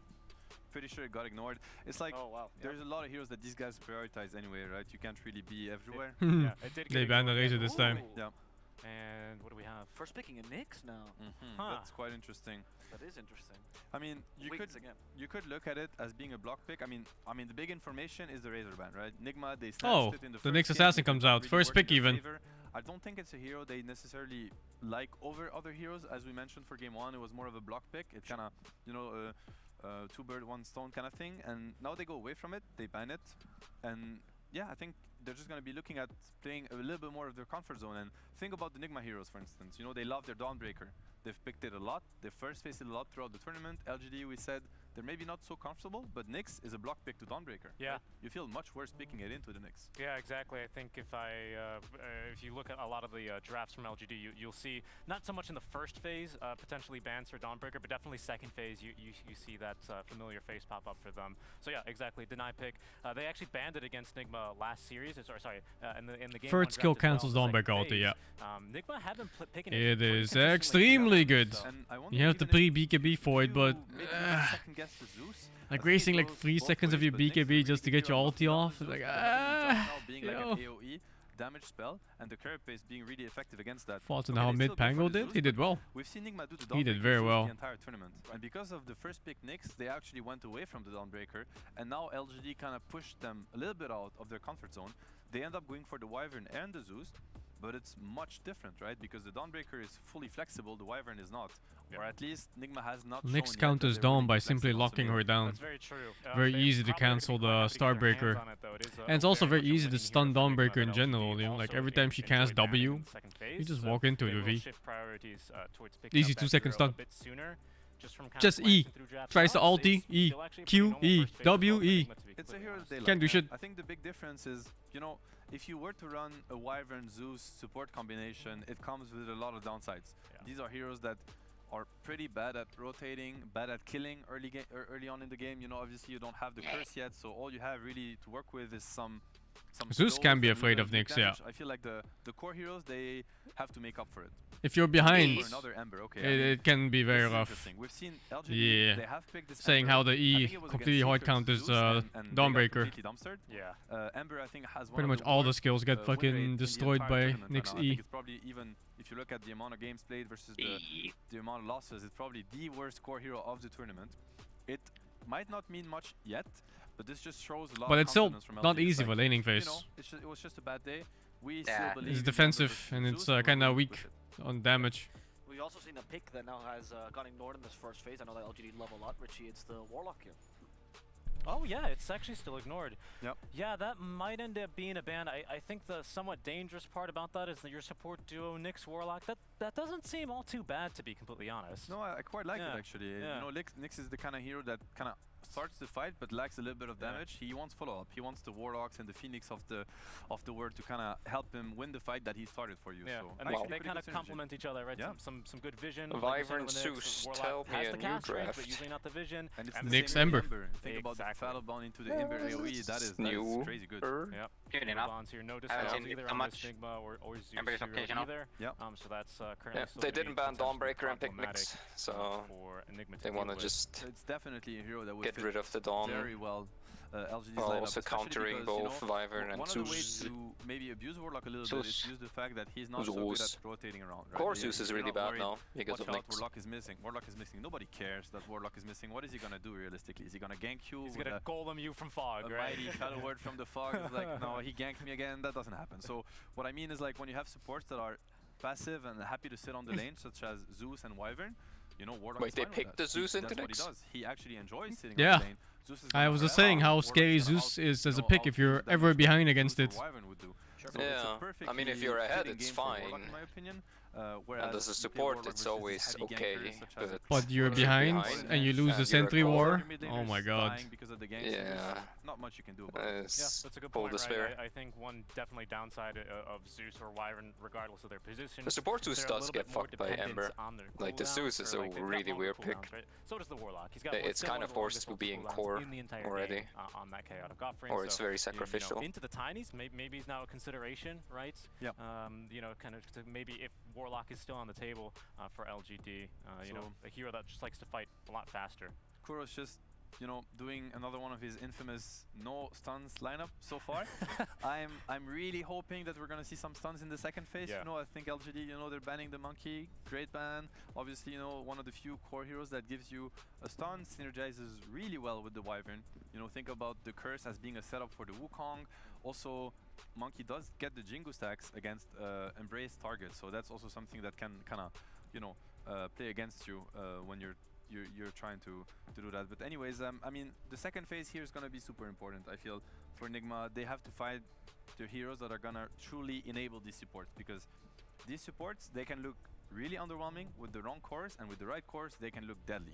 pretty sure it got ignored. It's like, there's a lot of heroes that these guys prioritize anyway, right? You can't really be everywhere. Yeah, it did They banned the Razor this time. Yeah. And what do we have? First picking a Nyx now. That's quite interesting. That is interesting. I mean, you could look at it as being a block pick. I mean, the big information is the Razor ban, right? Nigma, they snatched it in the Nyx Assassin comes out. Really first pick even. I don't think it's a hero they necessarily like over other heroes. As we mentioned for game 1, it was more of a block pick. It's kind of, you know, two bird, one stone kind of thing. And now they go away from it. They ban it. And yeah, I think they're just going to be looking at playing a little bit more of their comfort zone. And think about the Nigma heroes, for instance. You know, they love their Dawnbreaker. They've picked it a lot. They first faced it a lot throughout the tournament. LGD, we said, they're maybe not so comfortable, but Nyx is a block pick to Dawnbreaker. Yeah. Right? You feel much worse picking it into the Nyx. Yeah, exactly. I think if you look at a lot of the drafts from LGD, you'll see not so much in the first phase potentially bans for Dawnbreaker, but definitely second phase you see that familiar face pop up for them. So yeah, exactly. Deny pick. They actually banned it against Nigma last series. Sorry, in the game. First skill cancels Dawnbreaker ulti. Yeah. Nigma have been picking it is extremely good. You have to pre-BKB for it, but like wasting like 3 seconds of your BKB just to get your ulti off. Like being like an AoE damage spell, and the curve base being really effective against that. Thoughts on how mid Pango did? He did well. We've seen Nigma do the He did very well. The entire tournament, and because of the first pick Nyx, they actually went away from the Dawnbreaker, and now LGD kind of pushed them a little bit out of their comfort zone. They end up going for the Wyvern and the Zeus, but it's much different, right? Because the Dawnbreaker is fully flexible, the Wyvern is not. Or at least Nigma has not Nyx counters Dawn by simply locking her down. That's very true. Very easy to cancel the Starbreaker. And it's also very easy to stun Dawnbreaker in general, you know, like every time she casts W, you just walk into it with E. Easy 2-second stun. Just E. Tries to ulti, E. Q, E. W, E. It's a hero that they Can't do shit. I think the big difference is, you know, if you were to run a Wyvern Zeus support combination, it comes with a lot of downsides. These are heroes that are pretty bad at rotating, bad at killing early on in the game. You know, obviously you don't have the curse yet, so all you have really to work with is some Zeus can be afraid of Nyx, yeah. I feel like the core heroes, they have to make up for it. If you're behind, Ember, okay, it can be very rough. We've seen LGD, yeah, they have picked this saying how the E completely hard counters Dawnbreaker. Yeah. Ember, I think, has pretty much all the skills get fucking destroyed by Nyx E. It's probably, even if you look at the amount of games played versus the amount of losses, it's probably the worst core hero of the tournament. It might not mean much yet, but this just shows a lot but of it's still from not LGD. easy Like, for laning phase. You know, it was just a bad day. We still believe it's defensive and it's kind of weak on damage. We've also seen a pick that now has got ignored in this first phase. I know that LGD love a lot, Richie. It's the Warlock here. Oh yeah, it's actually still ignored. Yep. Yeah, that might end up being a ban. I think the somewhat dangerous part about that is that your support duo Nyx Warlock, that doesn't seem all too bad, to be completely honest. No, I quite like it actually. Yeah. You know, Nyx is the kind of hero that kind of starts the fight but lacks a little bit of damage. He wants follow-up. He wants the Warlocks and the Phoenix of the world to kind of help him win the fight that he started for you. Yeah, so and they kind of complement each other, right? Yeah. Some good vision. Wyvern Zeus, tell me a new draft. But usually not the vision. And it's Nyx Ember. Think about the Fallow Bond into the Ember AoE. That is crazy good. Yep. Good enough. Bonds here. No I haven't discounts seen either so on much this Stigma or Zeus Ember is occasional. either. Yep. So that's currently still They gonna didn't be ban potentially Dawnbreaker and pick problematic, Nyx, so for Enigma to they deal want to with. just It's definitely a hero that would get fit rid of the Dawn. very well. LGD's While lineup, also especially countering because, both you know, Wyvern and one Zeus. of the ways to maybe abuse Warlock a little bit is use the fact that he's not so good at rotating around. Right? Core Zeus is really bad now because of Nyx. Nyx. Warlock is missing. Warlock is missing. Nobody cares that Warlock is missing. What is he gonna do realistically? Is he gonna gank you? He's gonna golem you from fog, a right? mighty shadow word from the fog. It's like, no, he ganked me again. That doesn't happen. So what I mean is, like, when you have supports that are passive and happy to sit on the lane, such as Zeus and Wyvern, you know, Warlock. Wait, is they fine with picked that. the Zeus into That's what he Nyx? does. He actually enjoys sitting Yeah. on the lane. I was just saying how scary Zeus is as a pick if you're ever behind against it. So yeah, I mean, if you're ahead, it's fine. In my opinion, and as a support, it's always okay. But you're behind and you lose the Sentry War. Oh my god. Yeah. Not much you can do about it. That's a good point, right? I think one definitely downside of Zeus or Wyvern, regardless of their position. The support Zeus does get fucked by Ember. Like, the Zeus is a really weird pick. Right? So does the Warlock. He's got it's kind of forced to be in core already. On that chaotic offering. Or it's very sacrificial. You know, into the Tinies, maybe he's now a consideration, right? Yeah. You know, kind of maybe if Warlock is still on the table for LGD, you know, a hero that just likes to fight a lot faster. Kuro's just, you know, doing another one of his infamous no stuns lineup so far. I'm really hoping that we're gonna see some stuns in the second phase. Yeah. You know, I think LGD, you know, they're banning the monkey, great ban. Obviously, you know, one of the few core heroes that gives you a stun, synergizes really well with the Wyvern. You know, think about the curse as being a setup for the Wukong. Also, monkey does get the Jingu stacks against embrace targets, so that's also something that can kind of, you know, play against you when you're trying to do that. But anyways, I mean, the second phase here is gonna be super important. I feel for Enigma, they have to find the heroes that are gonna truly enable these supports, because these supports, they can look really underwhelming with the wrong cores, and with the right cores they can look deadly.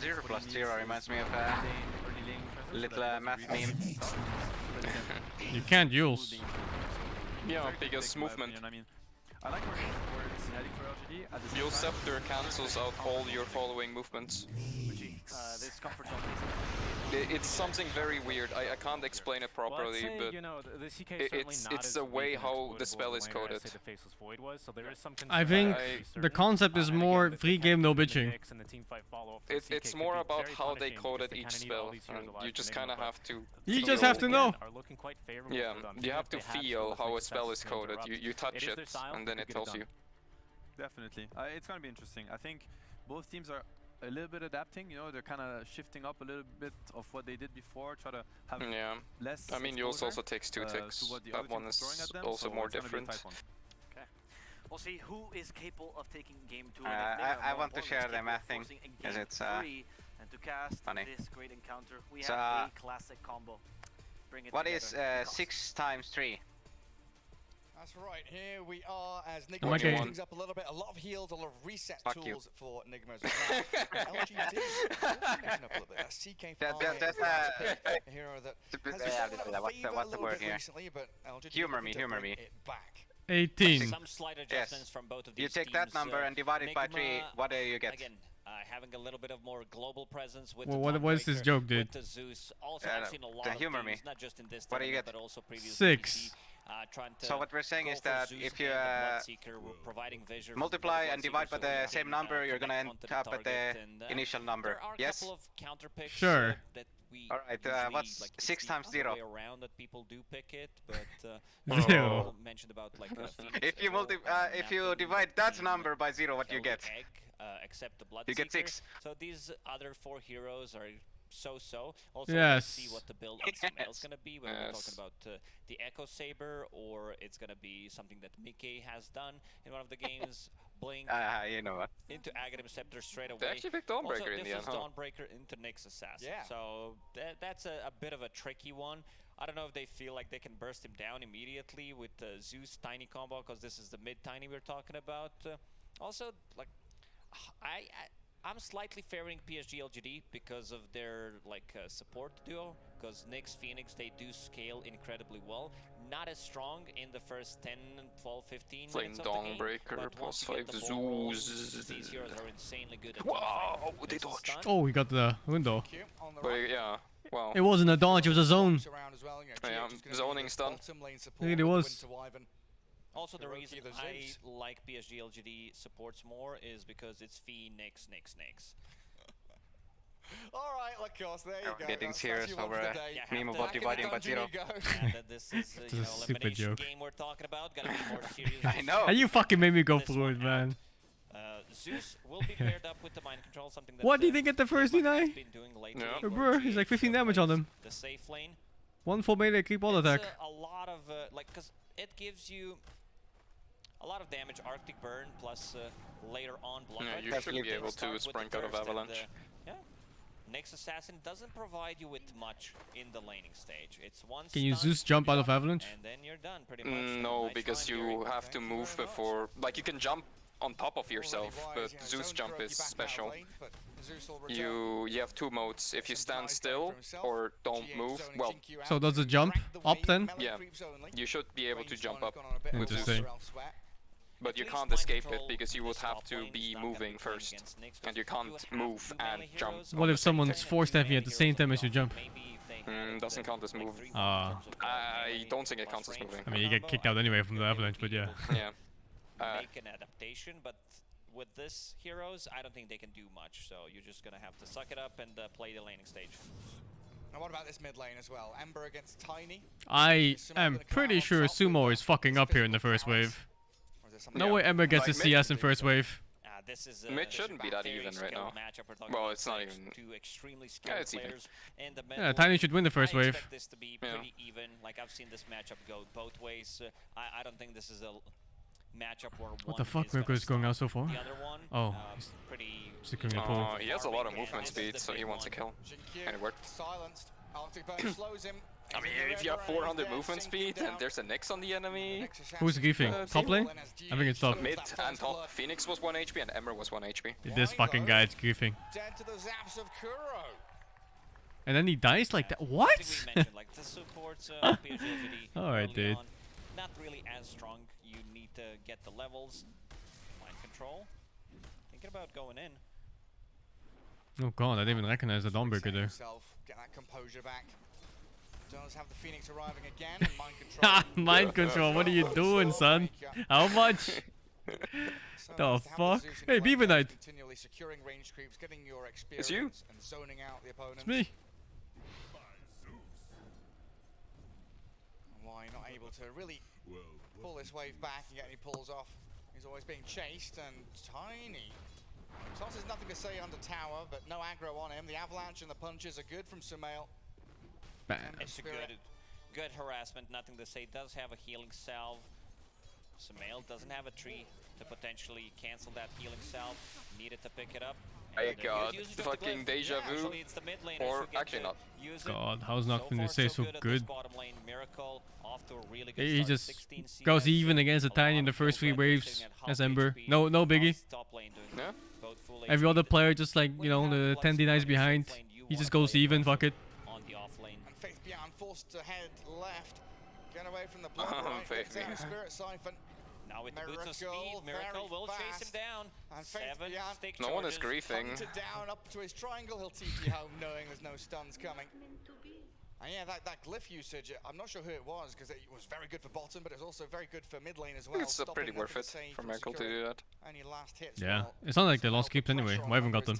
0+0 reminds me of a little math meme. You can't use. Yeah, biggest movement. You know what I mean? I like where it's heading for LGD. At the same Your time, scepter cancels out all your following movements. This comfort zone is It's something very weird. I can't explain it properly, well, but you know, the CK it's the way how the spell is coded. The Faceless Void was, so there is some I think the concept is more free game, no bitching. It's more about how they coded each spell, and you just kind of have to. You just have to know. Yeah, you have to feel how a spell is coded. You touch it, and then it tells you. Definitely, it's gonna be interesting. I think both teams are a little bit adapting, you know, they're kind of shifting up a little bit of what they did before, try to have less I mean, yours also takes 2 ticks. That one is also more different. Okay. We'll see who is capable of taking game 2. I want to share the math thing, because it's and to cast funny. this great encounter, we have a classic combo. Bring it what is together. 6 times 3? That's right, here we are as Nigma Okay. brings up a little bit, a lot of heals, a lot of reset Fuck tools you. for Nigma as well. LGD also mixing up a little bit. That's CK5 a hero that has been out of favour a little bit recently, but LGD Humor me, looking to humor bring me. it back. 18. Some slight adjustments from both of these You take that teams. number and divide it by 3, Nigma, what do you get? Again, having a little bit of more global presence with Well, the what is this Dawnbreaker, joke, dude? with the Zeus. Also, I've seen a lot of humor teams, me. not just in this What do you tournament, get? but also previous 6. trying to So what we're saying go is for that Zeus if you and the Bloodseeker, we're providing vision from multiply the and divide by Bloodseeker, so the we same can, number, you're gonna end onto the up at the target, and, initial number. There are a Yes? couple of counter picks Sure. that we Alright, usually, what's like, it's 6 the times other 0? way around that people do pick it, but Zero. people mentioned about like Phoenix If you as well, if you divide that number by 0, what you get? Egg, except the Bloodseeker. You get 6. So these other 4 heroes are so-so. Also, Yes. let's see what the build on Sumail is going to be, whether we're talking about the Echo Saber, or it's going to be something that Mickey has done in one of the games. Blink You know what? into Aghanim Scepter straight away. They actually picked Dawnbreaker also, in the end, this is huh? Dawnbreaker into Nyx Assassin. Yeah. So that's a bit of a tricky one. I don't know if they feel like they can burst him down immediately with the Zeus tiny combo, because this is the mid tiny we're talking about. Also, like, I'm slightly favoring PSG LGD because of their like support duo, because Nyx, Phoenix, they do scale incredibly well. Not as strong in the first 10, 12, 15 Flame minutes of the game, Dawnbreaker but plus once you get 5 the ball rolling, Zeus. these heroes are insanely good at Wow, dodging. they There's a dodged. stun. Oh, we got the window. But yeah, wow. It wasn't a dodge, it was a zone. Yeah, zoning stun. It was. Also, the reason I like PSG LGD supports more is because it's Phoenix, Nyx. Alright, of course, there you go. Getting That's serious you want over for a the day. meme Back about in the dividing by dungeon 0. you go. And that this is, It's you a know, stupid elimination joke. game we're talking about. Gotta be more serious. I know. And you fucking made me go This through one it, man. Zeus will be paired up with the mind control, something that What, did he get the first Nigma deny? has been doing lately, where Bro, he's like 15 damage on him. the safe lane. 1 full melee creep all attack. It's a lot of like, because it gives you a lot of damage, Arctic Burn, plus later on Blood Yeah, Red. you should be able to sprint out of Avalanche. Yeah. Nyx Assassin doesn't provide you with much in the laning stage. It's one Can you stun, Zeus jump out of Avalanche? and then you're done pretty much. No, Nice because run, you Gary. have to move before. Like, you can jump on top of yourself, but Zeus jump is special. You have 2 modes. If you stand still or don't move, well, So does it jump up then? yeah, you should be able to jump up with Zeus. Interesting. But you can't escape it because you would have to be moving first, and you can't move and jump. What if someone's forced heavy at the same time as you jump? Doesn't count as move. Ah. I don't think it counts as moving. I mean, you get kicked out anyway from the Avalanche, but yeah. Yeah. Make an adaptation, but with this heroes, I don't think they can do much. So you're just gonna have to suck it up and play the laning stage. And what about this mid lane as well? Ember against Tiny. I am pretty sure Sumo is fucking up here in the first wave. No way Ember gets a CS in first wave. This is Mid shouldn't be that even right now. Well, it's not even. Two extremely Yeah, skilled it's even. players in the Yeah, middle. Tiny should win the first I wave. expect this to be pretty even. Like, I've seen this matchup go both ways. I don't think this is a matchup where What the fuck? Mirko is going out so far? Oh, he's pretty securing the pool. He has a lot of movement speed, so he wants to kill. And it worked. Silenced. Arctic Burn slows him. I mean, if you have 400 movement speed and there's a Nyx on the enemy. Who's griefing? Top lane? I think it's top. Mid and top. Phoenix was 1 HP and Ember was 1 HP. This fucking guy is griefing. Dead to the zaps of Kuro. And then he dies like that. What? Like the supports PSG LGD Alright, early dude. on, not really as strong. You need to get the levels. Mind control. Thinking about going in. Oh god, I didn't even recognize the Dawnbreaker there. get that composure back. Does have the Phoenix arriving again. Mind control. Ha! Mind control, what are you doing, son? How much? The fuck? Hey, Beaver Knight. Continually securing range creeps, getting your experience It's you. and zoning out the opponent. It's me. Why not able to really pull this wave back and get any pulls off? He's always being chased and tiny. Toss has nothing to say under tower, but no aggro on him. The avalanche and the punches are good from Sumail. It's a good harassment, nothing to say. Does have a healing salve. Sumail doesn't have a tree to potentially cancel that healing salve. Needed to pick it up. My god, fucking deja vu. Or actually not. God, how's nothing to say so good? Really He just goes even against the Tiny in the first 3 waves as Ember. No biggie. Yeah. Every other player just like, you know, the 10 denies behind. He just goes even, fuck it. And Faith Beyond forced to head left. Get away from the block right. Faith Down Spirit Siphon. Now with the boots of speed, Miracle will chase him down. And 7 stick No one is charges. griefing. Hunted down up to his triangle. He'll TP home knowing there's no stuns coming. And yeah, that glyph usage, I'm not sure who it was because it was very good for bottom, but it was also very good for mid lane as well. It's pretty worth it for Miracle to do that. Any last hits? Yeah, well, it's not like they lost keeps anyway. Why haven't got them?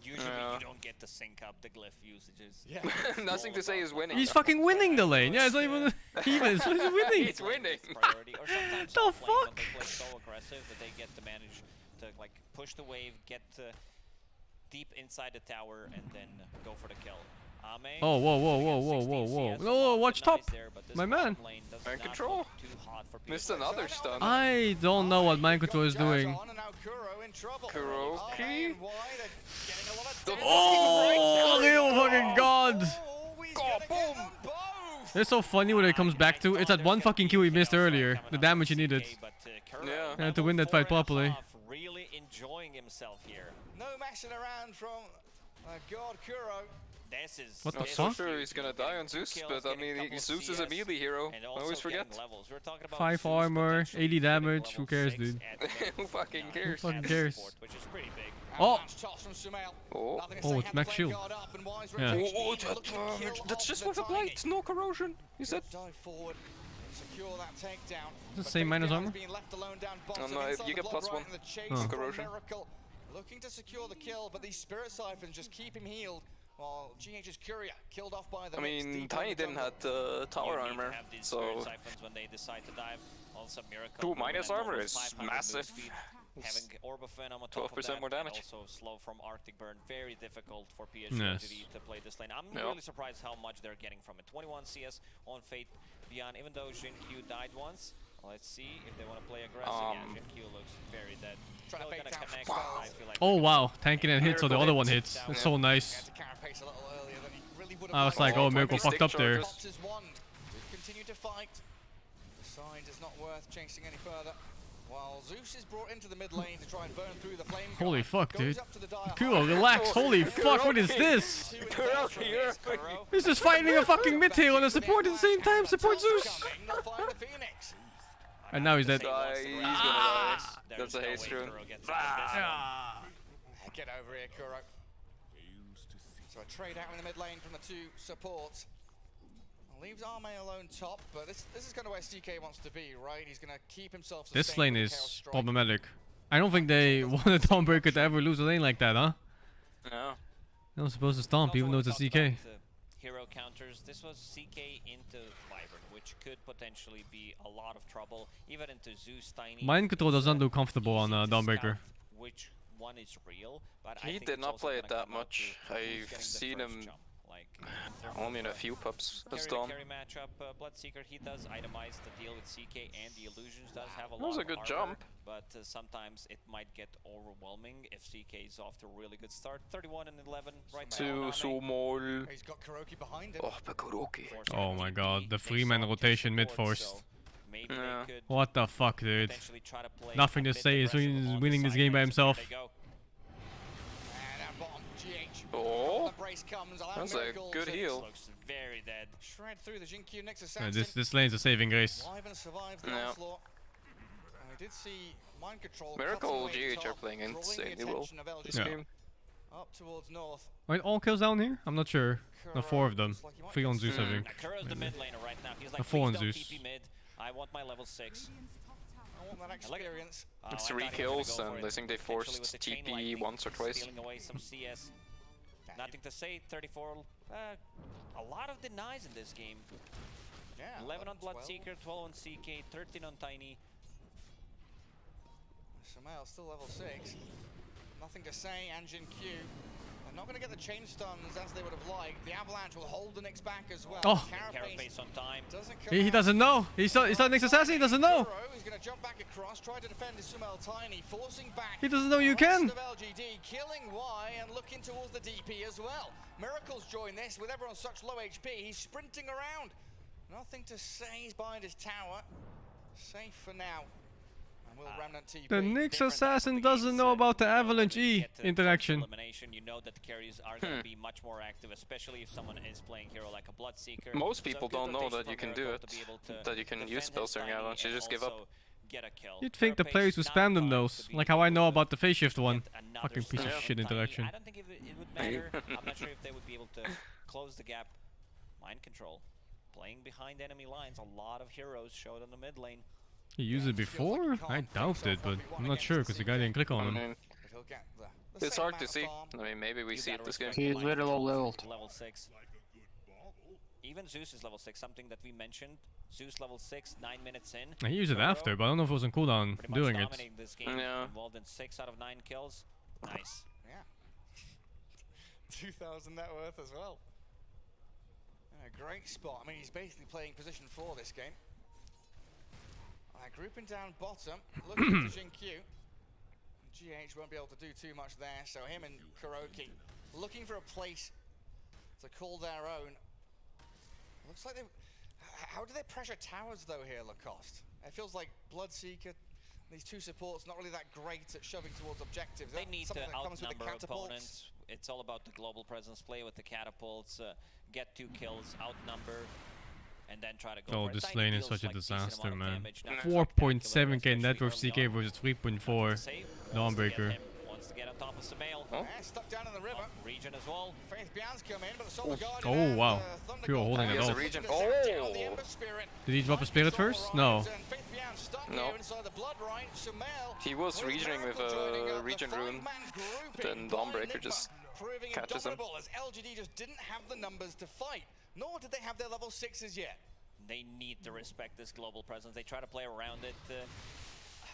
Usually you don't get to sync up the glyph usages. Yeah. Nothing to say is winning. He's fucking winning the lane. Yeah, it's not even even. He's winning. He's winning. Or sometimes The off lane when fuck? they play so aggressive that they get to manage to like push the wave, get deep inside the tower, and then go for the kill. Oh, whoa. No, watch top. My man. Mind control. Missed another stun. I don't know what mind control is doing. Kuroki. Oh, real fucking god. Boom. It's so funny when it comes back to. It's that one fucking kill he missed earlier. The damage he needed. Yeah. To win that fight properly. Really enjoying himself here. No messing around from God Kuro. This is What the Not so fuck? sure he's gonna die on Zeus, but I mean, Zeus is a melee hero. I always forget. 5 armor, 80 damage. Who cares, dude? Who fucking Who cares? fucking cares? Which is pretty big. Oh! Oh. Oh, it's max shield. Yeah. Oh, that's just with a blight, no corrosion. He said. Dive forward. Secure that takedown. Is the same minus armor? No, you get +1 Oh. corrosion. Looking to secure the kill, but these Spirit Siphons just keep him healed. While GH's Curia killed off by the I mean, Tiny didn't have tower armor, so When they decide to dive, also Miracle 2 minus armor is 500 massive. Having Orb of Venom on top of 12% that, more damage. and also slow from Arctic Burn. Very difficult for PSG Yes. to play this lane. I'm Yeah. really surprised how much they're getting from it. 21 CS on Fate Beyond, even though Jin Q died once. Let's see if they want to play aggressive. Yeah, Jin Q looks very dead. Still gonna connect, I feel like Oh wow, tanking that hit so the other one hits. That's so nice. I was like, oh, Miracle fucked up there. Continue to fight. The side is not worth chasing any further. While Zeus is brought into the mid lane to try and burn through the flame. Holy fuck, dude. Kuro, relax. Holy fuck, what is this? This is fighting a fucking mid tail and a support at the same time. Support Zeus. And now he's dead. He's gonna die. That's a haste rune. Get over here, Kuro. So a trade out in the mid lane from the 2 supports. Leaves Arme alone top, but this is kind of where CK wants to be, right? He's gonna keep himself sustained. This lane with is Chaos Strike. problematic. I don't think they want a Dawnbreaker to ever lose a lane like that, huh? No. They're not supposed to stomp, even though it's a CK. Hero counters. This was CK into Vibrant, which could potentially be a lot of trouble, even into Zeus Tiny. Mind control does not do comfortable on Dawnbreaker. Which one is real? But I He think did it's not also play it gonna that come up much. to who's I've getting the seen first him jump. Like, only in a few pubs. That's carry Dawn. to carry matchup. Bloodseeker, he does itemize the deal with CK and the illusions. Does have a That lot was a of good armor, jump. but sometimes it might get overwhelming if CK is off to a really good start. 31 and 11 right now. Small. He's got Kuroki behind him. Oh, but Kuroki. Oh my god, the 3-man rotation mid forced. Maybe they could What the fuck, dude? potentially try to play Nothing a to bit say. He's aggressive on the winning this side game by lanes. himself. There they go. And at bottom, GH. Oh, The brace comes. Allow that's a Miracle good to heal. Looks very dead. Shred through the Jin Q next assassin. This lane's a saving grace. Live and survive the Yeah. onslaught. And we did see mind control. Miracle cutting away GH are top, playing drawing the insanely well attention of LG. this Yeah. game. Up towards north. Wait, all kills down here? I'm not sure. No, 4 of them. 3 on Zeus, I think. Kuro's the mid laner right now. He's like, No, 4 on please Zeus. don't TP mid. I want my level 6. I want that experience. It's I 3 thought he was kills, gonna go and for I it, think they potentially forced with the chain TP lightning, once or twice. Stealing away some CS. Nothing to say, 34. A lot of denies in this game. Yeah, 11 on 12. Bloodseeker, 12 on CK, 13 on Tiny. Sumail still level 6. Nothing to say, Anjin Q. They're not going to get the chain stuns as they would have liked. The Avalanche will hold the Nyx back as well. Oh. Carapace on time. He doesn't know. He saw Nyx Assassin, he doesn't know. He's going to jump back across, try to defend his Sumail Tiny, forcing back. He doesn't know you the rest can. of LGD, killing Y and looking towards the DP as well. Miracles join this with everyone such low HP. He's sprinting around. Nothing to say. He's behind his tower. Safe for now. And will Remnant TP. The Nyx Assassin doesn't know about the Avalanche E interaction. Elimination, you know that the carries are going to be much more active, especially if someone is playing hero like a Bloodseeker. Most people So good don't know rotation that you from can do Miracle it, to be able to that you can use defend spells his during Tiny Avalanche, you and just give up. also get a kill. You'd think the Carapace players would now spam them time those, to be like how I able know to about the phase shift one. get another Fucking piece of stun shit on Tiny. interaction. I don't think it would matter. I'm not sure if they would be able to close the gap. Mind control. Playing behind enemy lines, a lot of heroes showed on the mid lane. He used it before? I doubt it, but I'm not sure because the guy didn't click on him. It's hard to see. I mean, maybe we see it this game. He is very low leveled. Level 6. Even Zeus is level 6, something that we mentioned. Zeus level 6, 9 minutes in. He used it after, but I don't know if it was on cooldown Pretty much doing it. dominating this game. Involved in 6 out of 9 kills. Nice. Yeah. 2,000 net worth as well. A great spot. I mean, he's basically playing position 4 this game. Grouping down bottom, looking for Jin-Q. GH won't be able to do too much there, so him and Kuroki looking for a place to call their own. Looks like they... How do they pressure towers though here, Lacoste? It feels like Bloodseeker, these two supports, not really that great at shoving towards objectives. They need to outnumber catapults. opponents. It's all about the global presence, play with the catapults, get 2 kills, outnumber, and then try to go Oh, for this it. lane Tiny is such a deals, like, decent disaster, amount of man. damage, not 4.7k net worth especially CK versus 3.4 Dawnbreaker. Wants to get on top of Sumail. Yeah, stuck down in the river. Region as well. Faith Bian's come in, but the Solar Guardian Oh wow, pure holding it off. Oh! Did he drop a spirit first? No. No. He was regioning with a region rune, then Dawnbreaker just catches him. As LGD just didn't have the numbers to fight, nor did they have their level 6s yet. They need to respect this global presence. They try to play around it.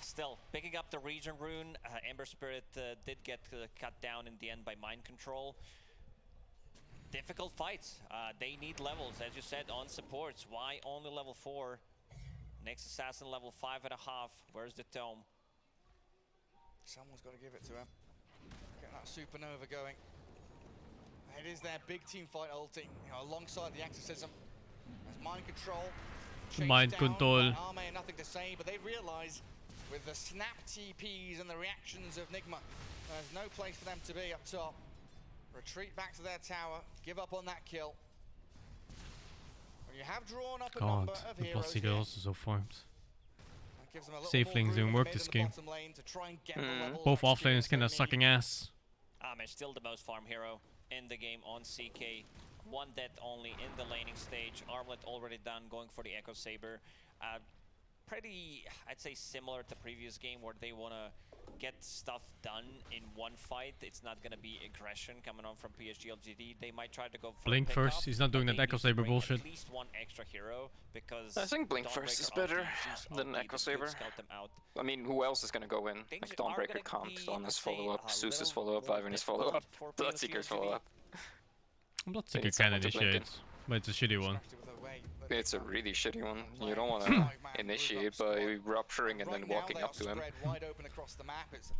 Still, picking up the region rune, Ember Spirit did get cut down in the end by mind control. Difficult fights. They need levels, as you said, on supports. Why only level 4? Next Assassin level 5.5. Where's the tome? Someone's got to give it to him. Get that supernova going. It is their big team fight ulti, alongside the exorcism. There's mind control. Mind control. Arme, nothing to say, but they realize with the snap TPs and the reactions of Nigma, there's no place for them to be up top. Retreat back to their tower, give up on that kill. When you have drawn up a number God, of the heroes Bloodseeker here, also so farmed. that gives them a little Safe more lanes room didn't in work the this mid game. and the bottom lane to try and get the level Both of offlanes experience kinda they sucking need. ass. Is still the most farm hero in the game on CK. 1 death only in the laning stage. Armlet already done, going for the Echo Saber. Pretty, I'd say, similar to previous game where they want to get stuff done in one fight. It's not going to be aggression coming on from PSG LGD. They might try to go for Blink a first, pickup, he's not doing but that they Echo need to Saber bring bullshit. At least 1 extra hero, because I think Blink first Dawnbreaker is better ulti, Zeus than ulti, Echo that could Saber. scout them out. I mean, who else is gonna go in? Things Like are Dawnbreaker gonna can't be, on his I'd say, follow-up, a Zeus's little follow-up, more Ivan's difficult follow-up, for Bloodseeker's PSG LGD. follow-up. Bloodseeker Need can someone to blink in. initiate, but it's a shitty one. It's a really shitty one. You don't want to initiate by rupturing and then walking up to him. Wide open across the map. It's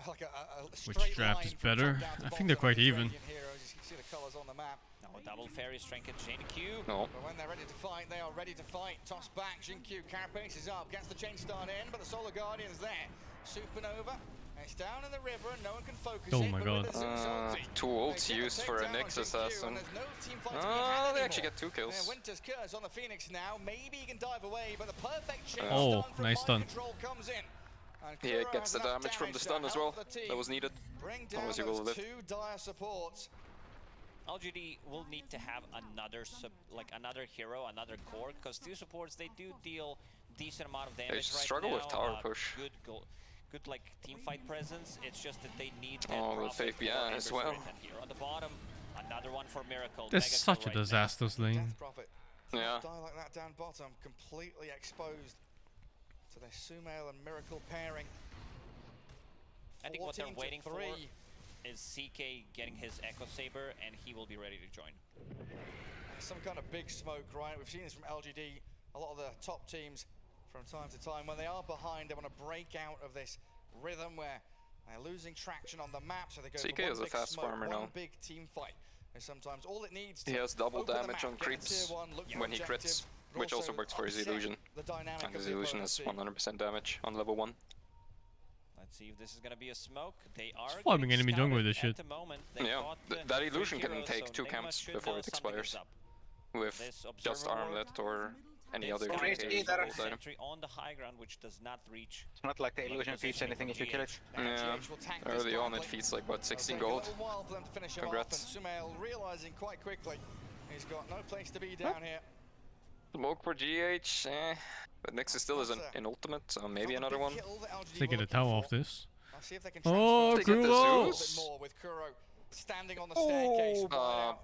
like a Which straight draft line is from better? top down to I think they're bottom quite of these even. Radiant heroes. You can see the colours on the map. No, double fairy strength and Jin-Q. No. But when they're ready to fight, they are ready to fight. Toss back, Jin-Q, Carapace is up, gets the chain start in, but the Solar Guardian's there. Supernova, it's down in the river and no one can focus Oh it, my but God. with the Zeus ulti, 2 ults they get the used for a takedown on Nyx Jin-Q, Assassin. and there's no team fight to be had They actually anymore. get 2 kills. Yeah, Winter's Curse on the Phoenix now. Maybe he can dive away, but the perfect chain Oh, stun from nice Mind stun. Control comes in. Yeah, it gets the damage from the stun as well. That was needed. Otherwise he will live. LGD will need to have another hero, another core, because two supports, they do deal decent amount of damage right struggle now. with tower push. Good like team fight presence. It's just that they need that with Faith Beyond as well. Here on the bottom, another one for Miracle. That's such a disastrous lane. Yeah. Die like that down bottom, completely exposed to the Sumail and Miracle pairing. I think what they're waiting for is CK getting his Echo Saber, and he will be ready to join. Some kind of big smoke, right? We've seen this from LGD. A lot of the top teams, from time to time, when they are behind, they want to break out of this rhythm where they're losing traction on the map, so they go CK for one is a big fast smoke, farmer one now. big team fight. And sometimes all it needs to He has double open the damage map, on get a creeps tier one, look for when he objective, crits, but which also works for his upset illusion. the dynamic And of his the illusion is opponent's team. 100% damage on level 1. Let's see if this is gonna be a smoke. They are farming enemy jungle with this at shit. the moment. Yeah, that illusion can heroes, take so 2 Nigma camps should before know it something is expires. up. With This just observer armlet or any It's other on indicator. the sentry on the high ground, which does not reach. It's not like the illusion feeds anything if you kill it. Yeah, early on it feeds like what, 16 gold. Congrats. Sumail realizing quite quickly he's got no place to be down here. Smoke for GH, but Nexus still is in ultimate, so maybe another one. Taking the tower off this. See if they can Oh, They get the Kuro! Zeus. more with Kuro standing on the staircase.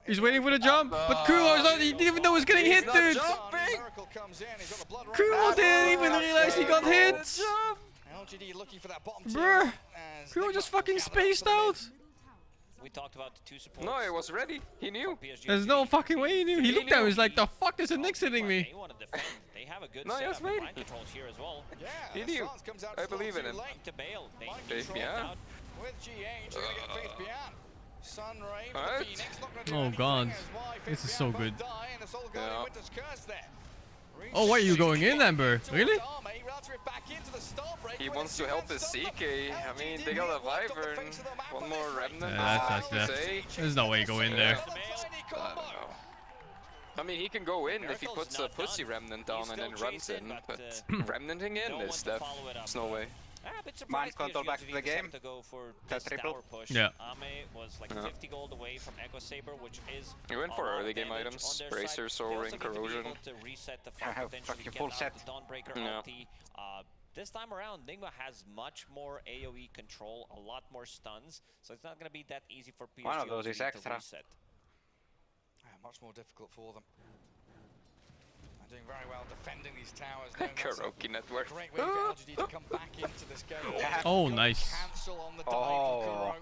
He's waiting for the jump, but Kuro is not. He didn't even know he was getting hit, dude. Miracle comes in. He's got the blood Kuro didn't even realize he got hit. LGD looking for that bottom Bruh, tier as Kuro they just got fucking gathered up to spaced the mid. out. We talked about the two supports. No, it was ready. He knew. There's no fucking way he knew. He looked down. He's like, "The fuck is the Nyx hitting me?" They want to defend. They have a good No, setup yes, of wait. mind controls here as well. Yeah, He the knew. Sans comes out I just a little believe in too him. late. To bail. They Faith controlled Beyond. out. With GH, they're gonna get Faith Beyond. Sunray for What? the Phoenix, not gonna do Oh anything god, as why Faith this is so Beyond good. won't die, and the Soul Guardian Yeah. Winter's Curse there. Oh, why are you going in, Amber? Really? He wants to help his CK. I mean, they got a Viper and one more Remnant. That's left. There's no way you go in there. I don't know. I mean, he can go in if he puts a pussy Remnant down and then runs in, but Remnanting in is stuff. There's no way. Mind control back to the game. To go for That this triple. tower push. Yeah. Ame was like 50 gold away from Echo Saber, which is He went a for lot of early game damage items, on their Bracer, side. Soaring, They also need to be Corrosion. able to reset the I fight, have potentially fucking get full out set. the Dawnbreaker Yeah. ulti. This time around, Nigma has much more AoE control, a lot more stuns, so it's not going to be that easy for PSG One of those is to extra. reset. Much more difficult for them. They're doing very well defending these towers. knowing that's a Karaoke network. Great way for LGD to come back into this game. Oh, nice. Cancel on the dive from Kuro.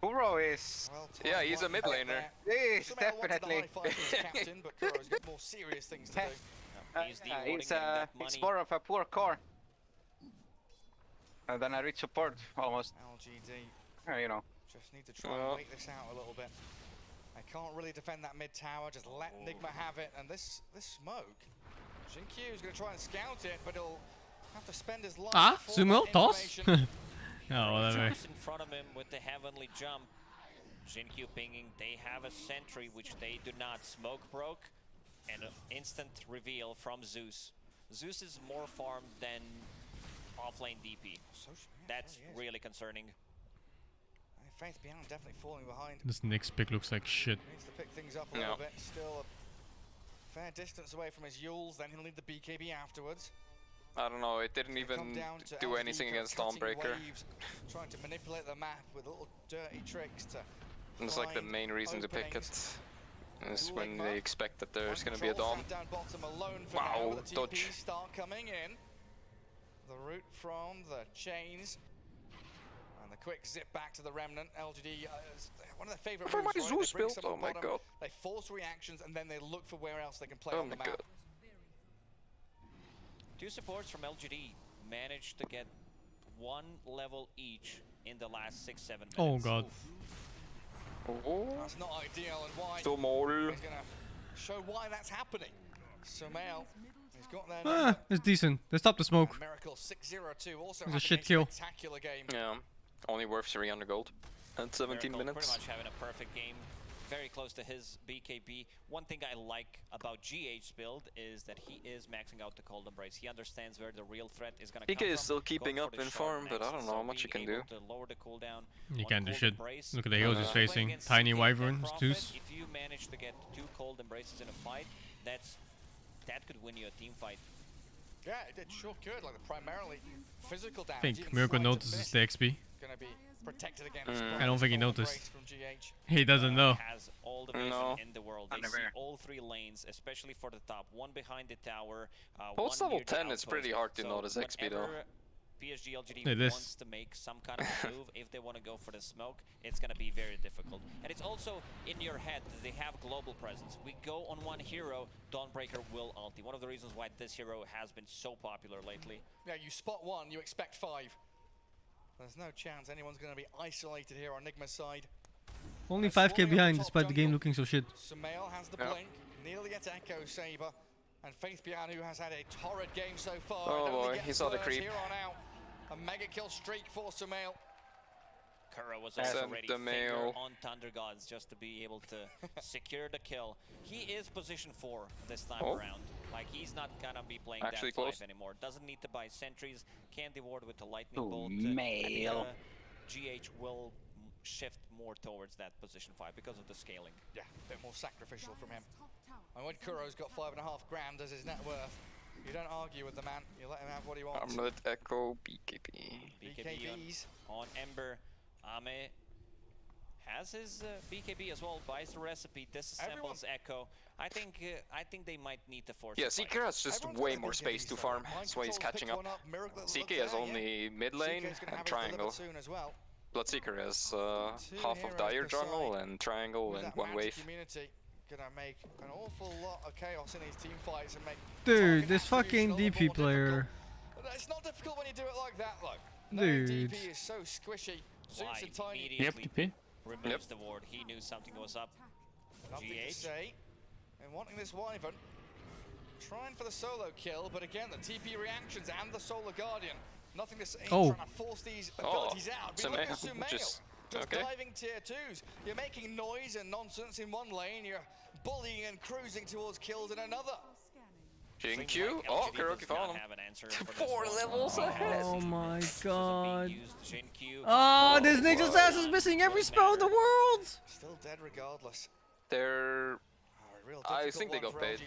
Kuro is... Well, Yeah, he's a mid laner. He's Sumail wanted the definitely... high five as captain, but Kuro's got more serious things to do. He's the awarding it's, getting that it's money. more of a poor core than a rich support, almost. LGD You know. just need to try and wait this out a little bit. They can't really defend that mid tower, just let Nigma have it. And this smoke, Jinkyu is going to try and scout it, but he'll have to spend his life Ah, for Sumo, that toss. information. Oh, whatever. Just in front of him with the heavenly jump. Jinkyu pinging. They have a sentry, which they do not. Smoke broke, and an instant reveal from Zeus. Zeus is more farmed than offlane DP. That's really concerning. Faith Beyond definitely falling behind. This Nyx pick looks like shit. Needs to pick things up a little bit. Still a fair distance away from his Yules. Then he'll need the BKB afterwards. I don't know, it didn't even do anything against Dawnbreaker. Trying to manipulate the map with little dirty tricks to. It's like the main reason to pick it. Is when they expect that there's gonna be a Dawn. Wow, dodge. Start coming in. The route from the chains. And the quick zip back to the Remnant. LGD, one of their favorite For my moves, right? Zeus They bring build, someone oh my bottom, god. They force reactions and then they look for where else they can play Oh on the my map. god. Two supports from LGD managed to get one level each in the last 6-7 minutes. Oh god. That's not ideal, and why? Still more. He's gonna show why that's happening. Sumail, he's got their Ah, it's decent. They stopped the smoke. Miracle 602 also It's a having shit kill. spectacular game. Yeah, only worth 300 gold. And 17 Miracle minutes. pretty much having a perfect game. very close to his BKB. One thing I like about GH's build is that he is maxing out the Cold Embrace. He understands where the real threat is going to come PK is from. still keeping up in form, but I don't know how much you can do. To lower the cooldown You on can't do Cold shit. Embrace. Look at the heals he's facing. Against Tiny CK, Wyvern, that Zeus. Prophet, if you manage to get 2 Cold Embraces in a fight, that could win you a team fight. Yeah, it did sure could. Like the primarily physical damage. I think even Miracle flight to notices fist the XP. Gonna be protected against I don't think he noticed. from GH. He doesn't know. Has all the vision in the world. They see all 3 lanes, especially for the top. One behind the tower. Post one level near the 10 it's pretty hard to so notice XP though. whenever PSG LGD It is. wants to make some kind of a move, if they want to go for the smoke, it's going to be very difficult. And it's also in your head that they have global presence. We go on one hero, Dawnbreaker will ulti. One of the reasons why this hero has been so popular lately. Yeah, you spot 1, you expect 5. There's no chance anyone's going to be isolated here on Nigma's side. Only 5k behind despite the game looking so shit. Sumail has the blink, nearly gets Echo Saber, and Faith Bian, who has had a torrid game so far. Oh boy, he saw the creep. Here on out. A mega kill streak for Sumail. Kuro was also ready finger on Thunder Gods just to be able to secure the kill. He is position 4 this time around. Like, he's not gonna be playing that 5 anymore. Doesn't need to buy sentries, candy ward with the lightning bolt. Mail. GH will shift more towards that position 5 because of the scaling. Yeah, a bit more sacrificial from him. And when Kuro's got 5.5 grand as his net worth, you don't argue with the man, you let him have what he wants. Armlet Echo BKB. BKBs. On Ember. Ame has his BKB as well, buys the recipe, disassembles Echo. I think they might need to force. Yeah, Seeker has just way more space to farm. That's why he's catching up. CK has only mid lane and triangle. Bloodseeker has half of Dire jungle and triangle and one wave. Gonna make an awful lot of chaos in these team fights and make. Dude, this fucking DP player. It's not difficult when you do it like that, though. Dude. DP is so squishy. Zeus and Tiny. DP. Removes the ward. He knew something was up. Nothing to say. And wanting this Wyvern. Trying for the solo kill, but again, the TP reactions and the Solar Guardian. Nothing to say. Trying to force these abilities out. But look at Sumail. Just diving tier 2s. You're making noise and nonsense in one lane. You're bullying and cruising towards kills in another. Jinkyu? Oh, Kuroki found him. 4 levels ahead. Oh my god. Oh, this Nature's Ass is missing every spell in the world! Still dead regardless. They're... I think they got paid.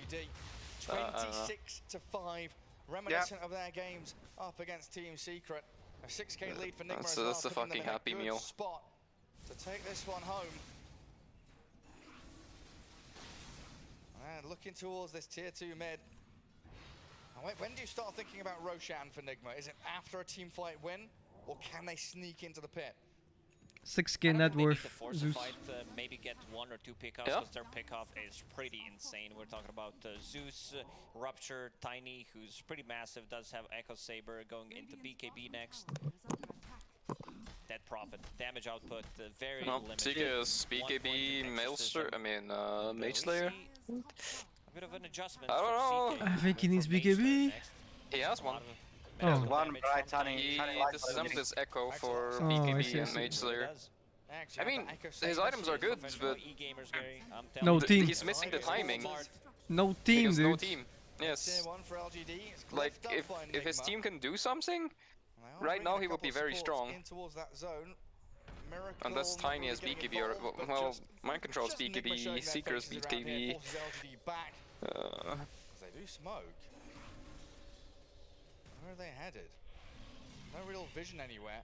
26 to 5. Reminiscent of their games up against Team Secret. A 6k lead for Nigma as well. That's a fucking happy meal. Spot to take this one home. And looking towards this tier 2 mid. When do you start thinking about Roshan for Nigma? Is it after a team fight win, or can they sneak into the pit? 6k net worth. Zeus. Maybe get 1 or 2 pickoffs because their pickoff is pretty insane. We're talking about Zeus, Rupture, Tiny, who's pretty massive, does have Echo Saber going into BKB next. Dead Prophet, damage output very limited. Seeker is BKB Mage Slayer. A bit of an adjustment. I don't know. I think he needs BKB. He has one. Oh. One bright Tiny. He disassembled his Echo for BKB and Mage Slayer. I mean, his items are good, but no team. He's missing the timing. No team, dude. No team. Yes. Like if his team can do something, right now he would be very strong. Unless Tiny has BKB or well, Mind Control's BKB, Seeker's BKB. They do smoke. Where are they headed? No real vision anywhere.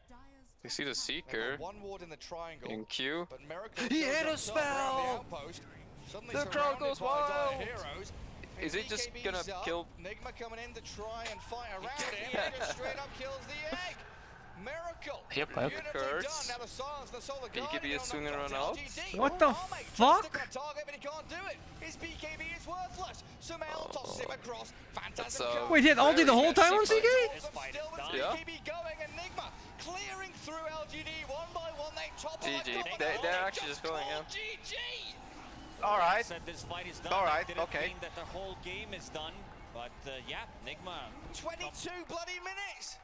You see the Seeker One ward in the triangle. in Q. But Miracle He hit a spell! The crowd goes wild! Is it just gonna kill? Nigma coming in to try and fight around him. Just straight up kills the egg. Miracle. Yep. Curse. BKB is soon gonna run out. What the fuck? Target, but he can't do it. His BKB is worthless. Sumail tosses him across. Phantasm. Wait, he had ulti the whole time on CK? Yeah. BKB going and Nigma clearing through LGD one by one. They topple. GG. They're actually just going, yeah. GG. All right. This fight is done. All right. Didn't Okay. mean that the whole game is done, but yeah, Nigma. 22 bloody minutes.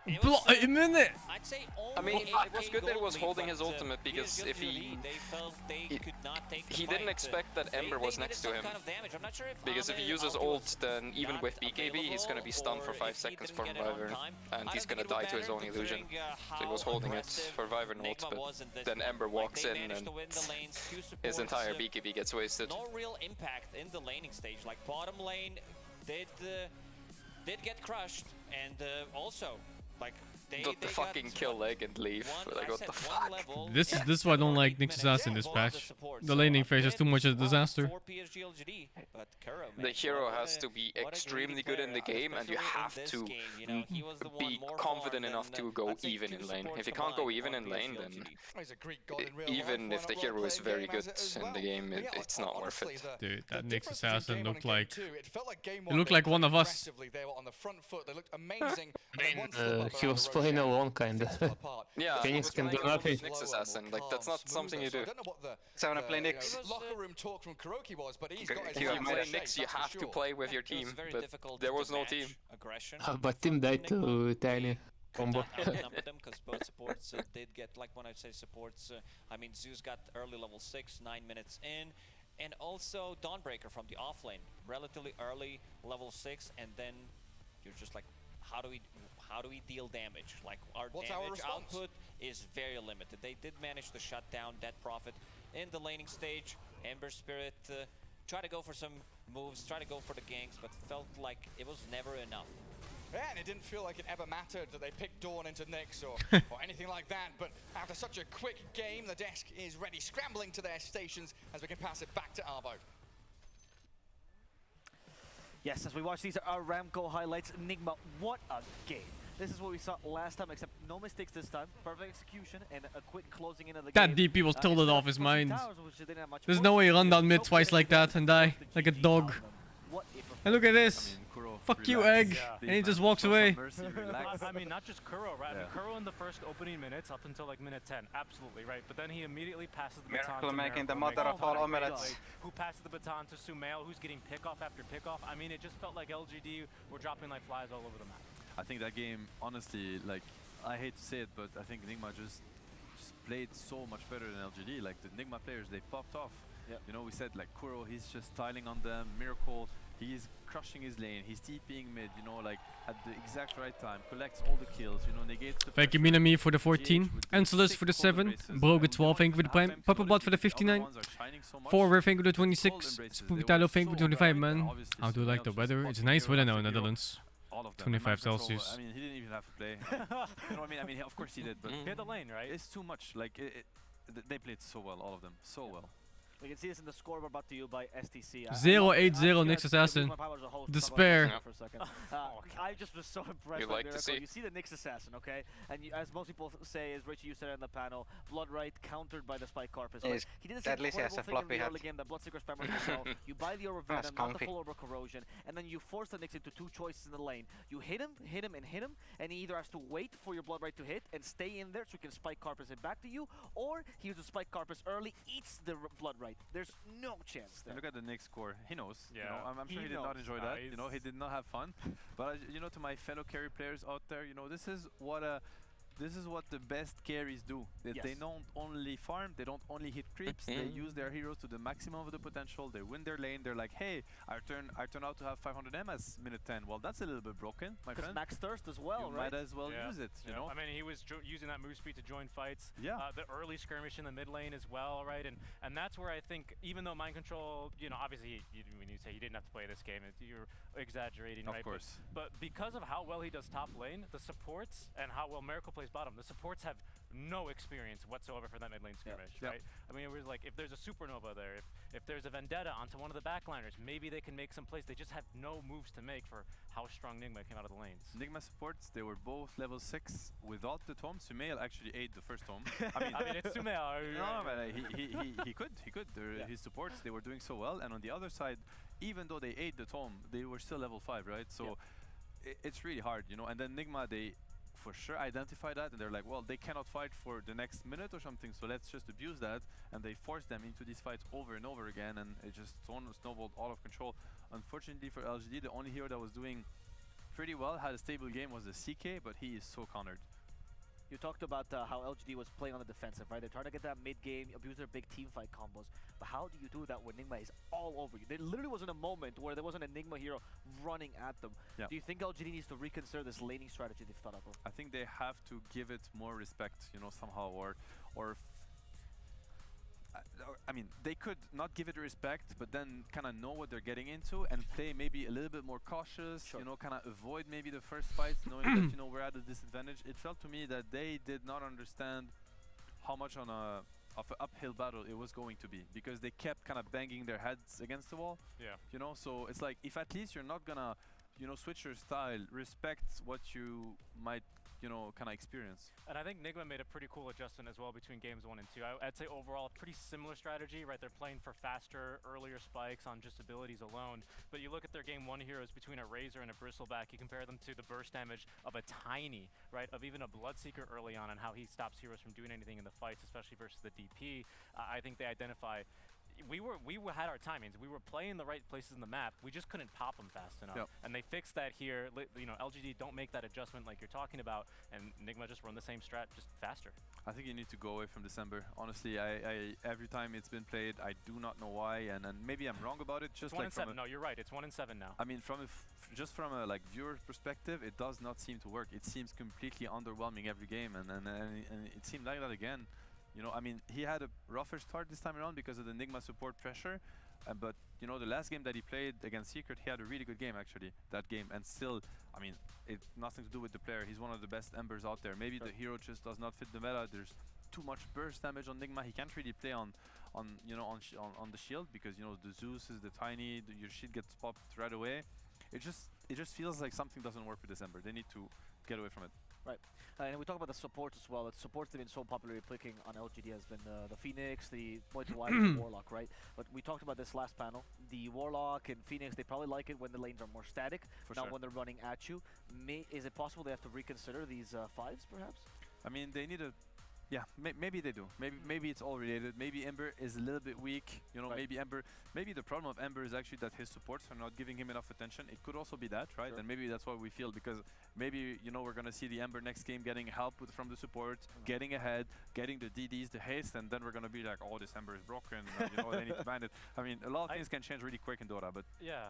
A minute! I'd say I mean, only it was good that it was 8K holding gold his lead, ultimate but because if PSG, they felt they could not take the he didn't fight. expect that Ember was next to him. Kind of damage. I'm not sure if Because if he uses ult, then even with BKB, he's gonna be stunned for 5 seconds from Wyvern, and he's gonna die to his own illusion. So he was holding it for Wyvern ult, but then Ember walks in and his entire BKB gets wasted. No real impact in the laning stage. Like bottom lane did get crushed, and also like The fucking kill leg and leave. Like what the fuck? This is why I don't like Nyx Assassin this patch. The laning phase is too much of a disaster. The hero has to be extremely good in the game, and you have to be confident enough to go even in lane. If you can't go even in lane, then even if the hero is very good in the game, it's not worth it. Dude, that Nyx Assassin looked like... It looked like one of us. He was playing alone, kinda. Yeah, Phoenix can do nothing. Nyx Assassin, like that's not something you do. So I wanna play Nyx. Locker room talk from Kuroki was, but he's got If you play Nyx, you have to play with your team, but there was no team. But team died to Tiny combo. Because both supports did get, like when I say supports, I mean Zeus got early level 6, 9 minutes in, and also Dawnbreaker from the offlane, relatively early level 6, and then you're just like, how do we deal damage? Like our damage output is very limited. They did manage to shut down Dead Prophet in the laning stage. Ember Spirit try to go for some moves, try to go for the ganks, but felt like it was never enough. Yeah, and it didn't feel like it ever mattered that they picked Dawn into Nyx or anything like that, but after such a quick game, the desk is ready, scrambling to their stations as we can pass it back to Arvo. Yes, as we watch these Aramco highlights, Nigma, what a game. This is what we saw last time, except no mistakes this time. Perfect execution and a quick closing in of the game. That DP was tilted off his mind. There's no way he run down mid twice like that and die like a dog. And look at this. Fuck you, Egg. And he just walks away. I mean, not just Kuro, right? I mean, Kuro in the first opening minutes up until like minute 10, absolutely, right? But then he immediately passes the baton to making the Miracle, mother of all omelets. who passes the baton to Sumail, who's getting pick-off after pick-off. I mean, it just felt like LGD were dropping like flies all over the map. I think that game, honestly, like, I hate to say it, but I think Nigma just played so much better than LGD. Like, the Nigma players, they popped off. Yep. You know, we said, like, Kuro, he's just tiling on them. Miracle, he's crushing his lane. He's TPing mid, you know, like, at the exact right time. Collects all the kills, you know, negates the... Thank you, Minami, for the 14. Ensolus for the 7. Broga 12, thank you for the prime. Papa Blood for the 59. 4 thank you for the 26. Spookitalo, thank you for the 25, man. How do you like the weather? It's nice weather now in Netherlands. All of them. 25 Celsius. I mean, he didn't even have to play. You know what I mean? I mean, of course he did, but He had the lane, right? it's too much. Like, they played so well, all of them, so well. We can see this in the scoreboard brought to you by STC. 0-8-0 Nyx Assassin. Despair. I just was so impressed You by like to Miracle. see. You see the Nyx Assassin, okay? And as most people say, as Richie, you said on the panel, Bloodright countered by the Spike Carpus. Yes, He did this at least he has incredible a thing in floppy the hat. early game that Bloodseeker spammers himself. You buy the Aura That's Venom, not the comfy. full Aura Corrosion, and then you force the Nyx into 2 choices in the lane. You hit him, and he either has to wait for your Bloodright to hit and stay in there so he can Spike Carpus it back to you, or he uses Spike Carpus early, eats the Bloodright. There's no chance there. And look at the Nyx score. He knows. Yeah. You know, I'm sure he did not enjoy that. You know, he did not have fun. But you know, to my fellow carry players out there, you know, this is what the best carries do. That they don't only farm, they don't only hit creeps. They use their heroes to the maximum of the potential. They win their lane. They're like, hey, I turn out to have 500 MS minute 10. Well, that's a little bit broken, my friend. Max Thirst as well, you right? might as well use it. You know. I mean, he was using that move speed to join fights. Yeah. The early skirmish in the mid lane as well, right? And that's where I think, even though Mind Control, you know, obviously when you say he didn't have to play this game, you're exaggerating, right? Of course. But because of how well he does top lane, the supports, and how well Miracle plays bottom, the supports have no experience whatsoever for that mid lane skirmish, right? I mean, it was like, if there's a Supernova there, if there's a Vendetta onto one of the backliners, maybe they can make some plays. They just have no moves to make for how strong Nigma came out of the lanes. Nigma supports, they were both level 6 without the tome. Sumail actually ate the first tome. I mean, it's Sumail. No, but he could. His supports, they were doing so well. And on the other side, even though they ate the tome, they were still level 5, right? So it's really hard, you know. And then Nigma, they for sure identify that, and they're like, well, they cannot fight for the next minute or something, so let's just abuse that. And they force them into these fights over and over again, and it just snowballed out of control. Unfortunately for LGD, the only hero that was doing pretty well, had a stable game, was the CK, but he is so countered. You talked about how LGD was playing on the defensive, right? They're trying to get that mid-game, abuse their big team fight combos. But how do you do that when Nigma is all over you? There literally wasn't a moment where there wasn't a Nigma hero running at them. Yeah. Do you think LGD needs to reconsider this laning strategy they've thought up of? I think they have to give it more respect, you know, somehow, or I mean, they could not give it respect, but then kind of know what they're getting into and play maybe a little bit more cautious, you know, kind of avoid maybe the first fights, knowing that, you know, we're at a disadvantage. It felt to me that they did not understand how much of an uphill battle it was going to be, because they kept kind of banging their heads against the wall. Yeah. You know, so it's like, if at least you're not gonna, you know, switch your style, respect what you might, you know, kind of experience. And I think Nigma made a pretty cool adjustment as well between games 1 and 2. I'd say overall pretty similar strategy, right? They're playing for faster, earlier spikes on just abilities alone. But you look at their game 1 heroes between a Razor and a Bristleback, you compare them to the burst damage of a Tiny, right? Of even a Bloodseeker early on and how he stops heroes from doing anything in the fights, especially versus the DP. I think they identify we had our timings. We were playing the right places in the map. We just couldn't pop them fast enough. Yep. And they fixed that here. You know, LGD don't make that adjustment like you're talking about, and Nigma just run the same strat just faster. I think you need to go away from December. Honestly, I every time it's been played, I do not know why, and maybe I'm wrong about it. Just it's 1 like and 7. No, you're right. It's 1 and 7 now. I mean, just from a like viewer perspective, it does not seem to work. It seems completely underwhelming every game, and it seemed like that again. You know, I mean, he had a rougher start this time around because of the Nigma support pressure, but you know, the last game that he played against Secret, he had a really good game actually, that game, and still, I mean, it's nothing to do with the player. He's one of the best embers out there. Maybe the hero just does not fit the meta. There's too much burst damage on Nigma. He can't really play on the shield because, you know, the Zeus is the Tiny, your shield gets popped right away. It just feels like something doesn't work with this ember. They need to get away from it. Right, and we talk about the supports as well. The supports that have been so popularly picking on LGD has been the Phoenix, the the Warlock, right? But we talked about this last panel. The Warlock and Phoenix, they probably like it when the lanes are more static, not when they're running at you. Is it possible they have to reconsider these 5s, perhaps? I mean, they need a... Yeah, maybe they do. Maybe it's all related. Maybe Ember is a little bit weak. You know, maybe the problem of Ember is actually that his supports are not giving him enough attention. It could also be that, right? Sure. And maybe that's what we feel, because maybe, you know, we're gonna see the Ember next game getting help from the support, getting ahead, getting the DDs, the haste, and then we're gonna be like, oh, this Ember is broken. You know, they need to ban it. I mean, a lot of things can change really quick in Dota, but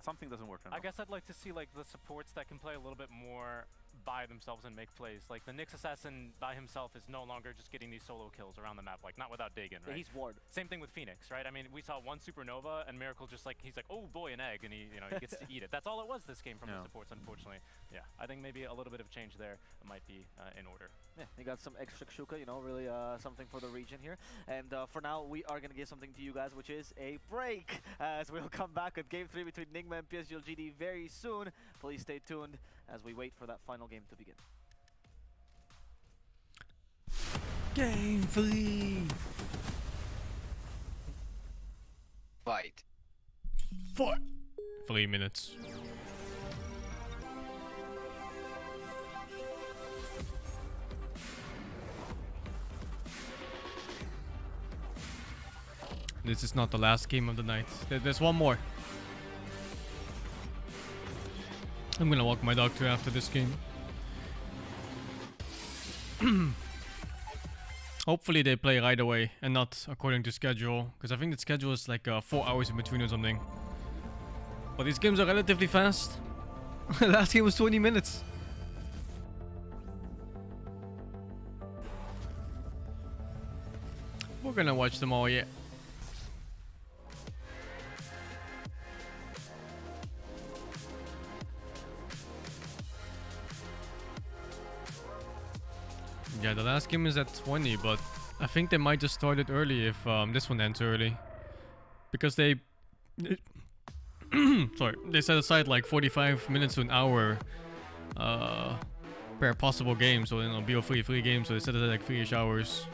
something doesn't work right now. I guess I'd like to see like the supports that can play a little bit more by themselves and make plays. Like the Nyx Assassin by himself is no longer just getting these solo kills around the map, like not without digging, right? Yeah, he's ward. Same thing with Phoenix, right? I mean, we saw one Supernova and Miracle just like, he's like, oh boy, an egg, and he gets to eat it. That's all it was this game from the supports, unfortunately. Yeah, I think maybe a little bit of change there might be in order. Yeah, you got some extra Shuka, you know, really something for the region here. And for now, we are going to give something to you guys, which is a break, as we'll come back with Game 3 between Nigma and PSG LGD very soon. Please stay tuned as we wait for that final game to begin. Game 3. Fight. 3 minutes. This is not the last game of the night. There's one more. I'm gonna walk my dog too after this game. Hopefully they play right away and not according to schedule, because I think the schedule is like 4 hours in between or something. But these games are relatively fast. Last game was 20 minutes. We're gonna watch them all, yeah. Yeah, the last game is at 20, but I think they might just start it early if this one ends early. Because they... sorry, they set aside like 45 minutes to an hour per possible game, so it'll be a free game, so they set aside like 3-ish hours.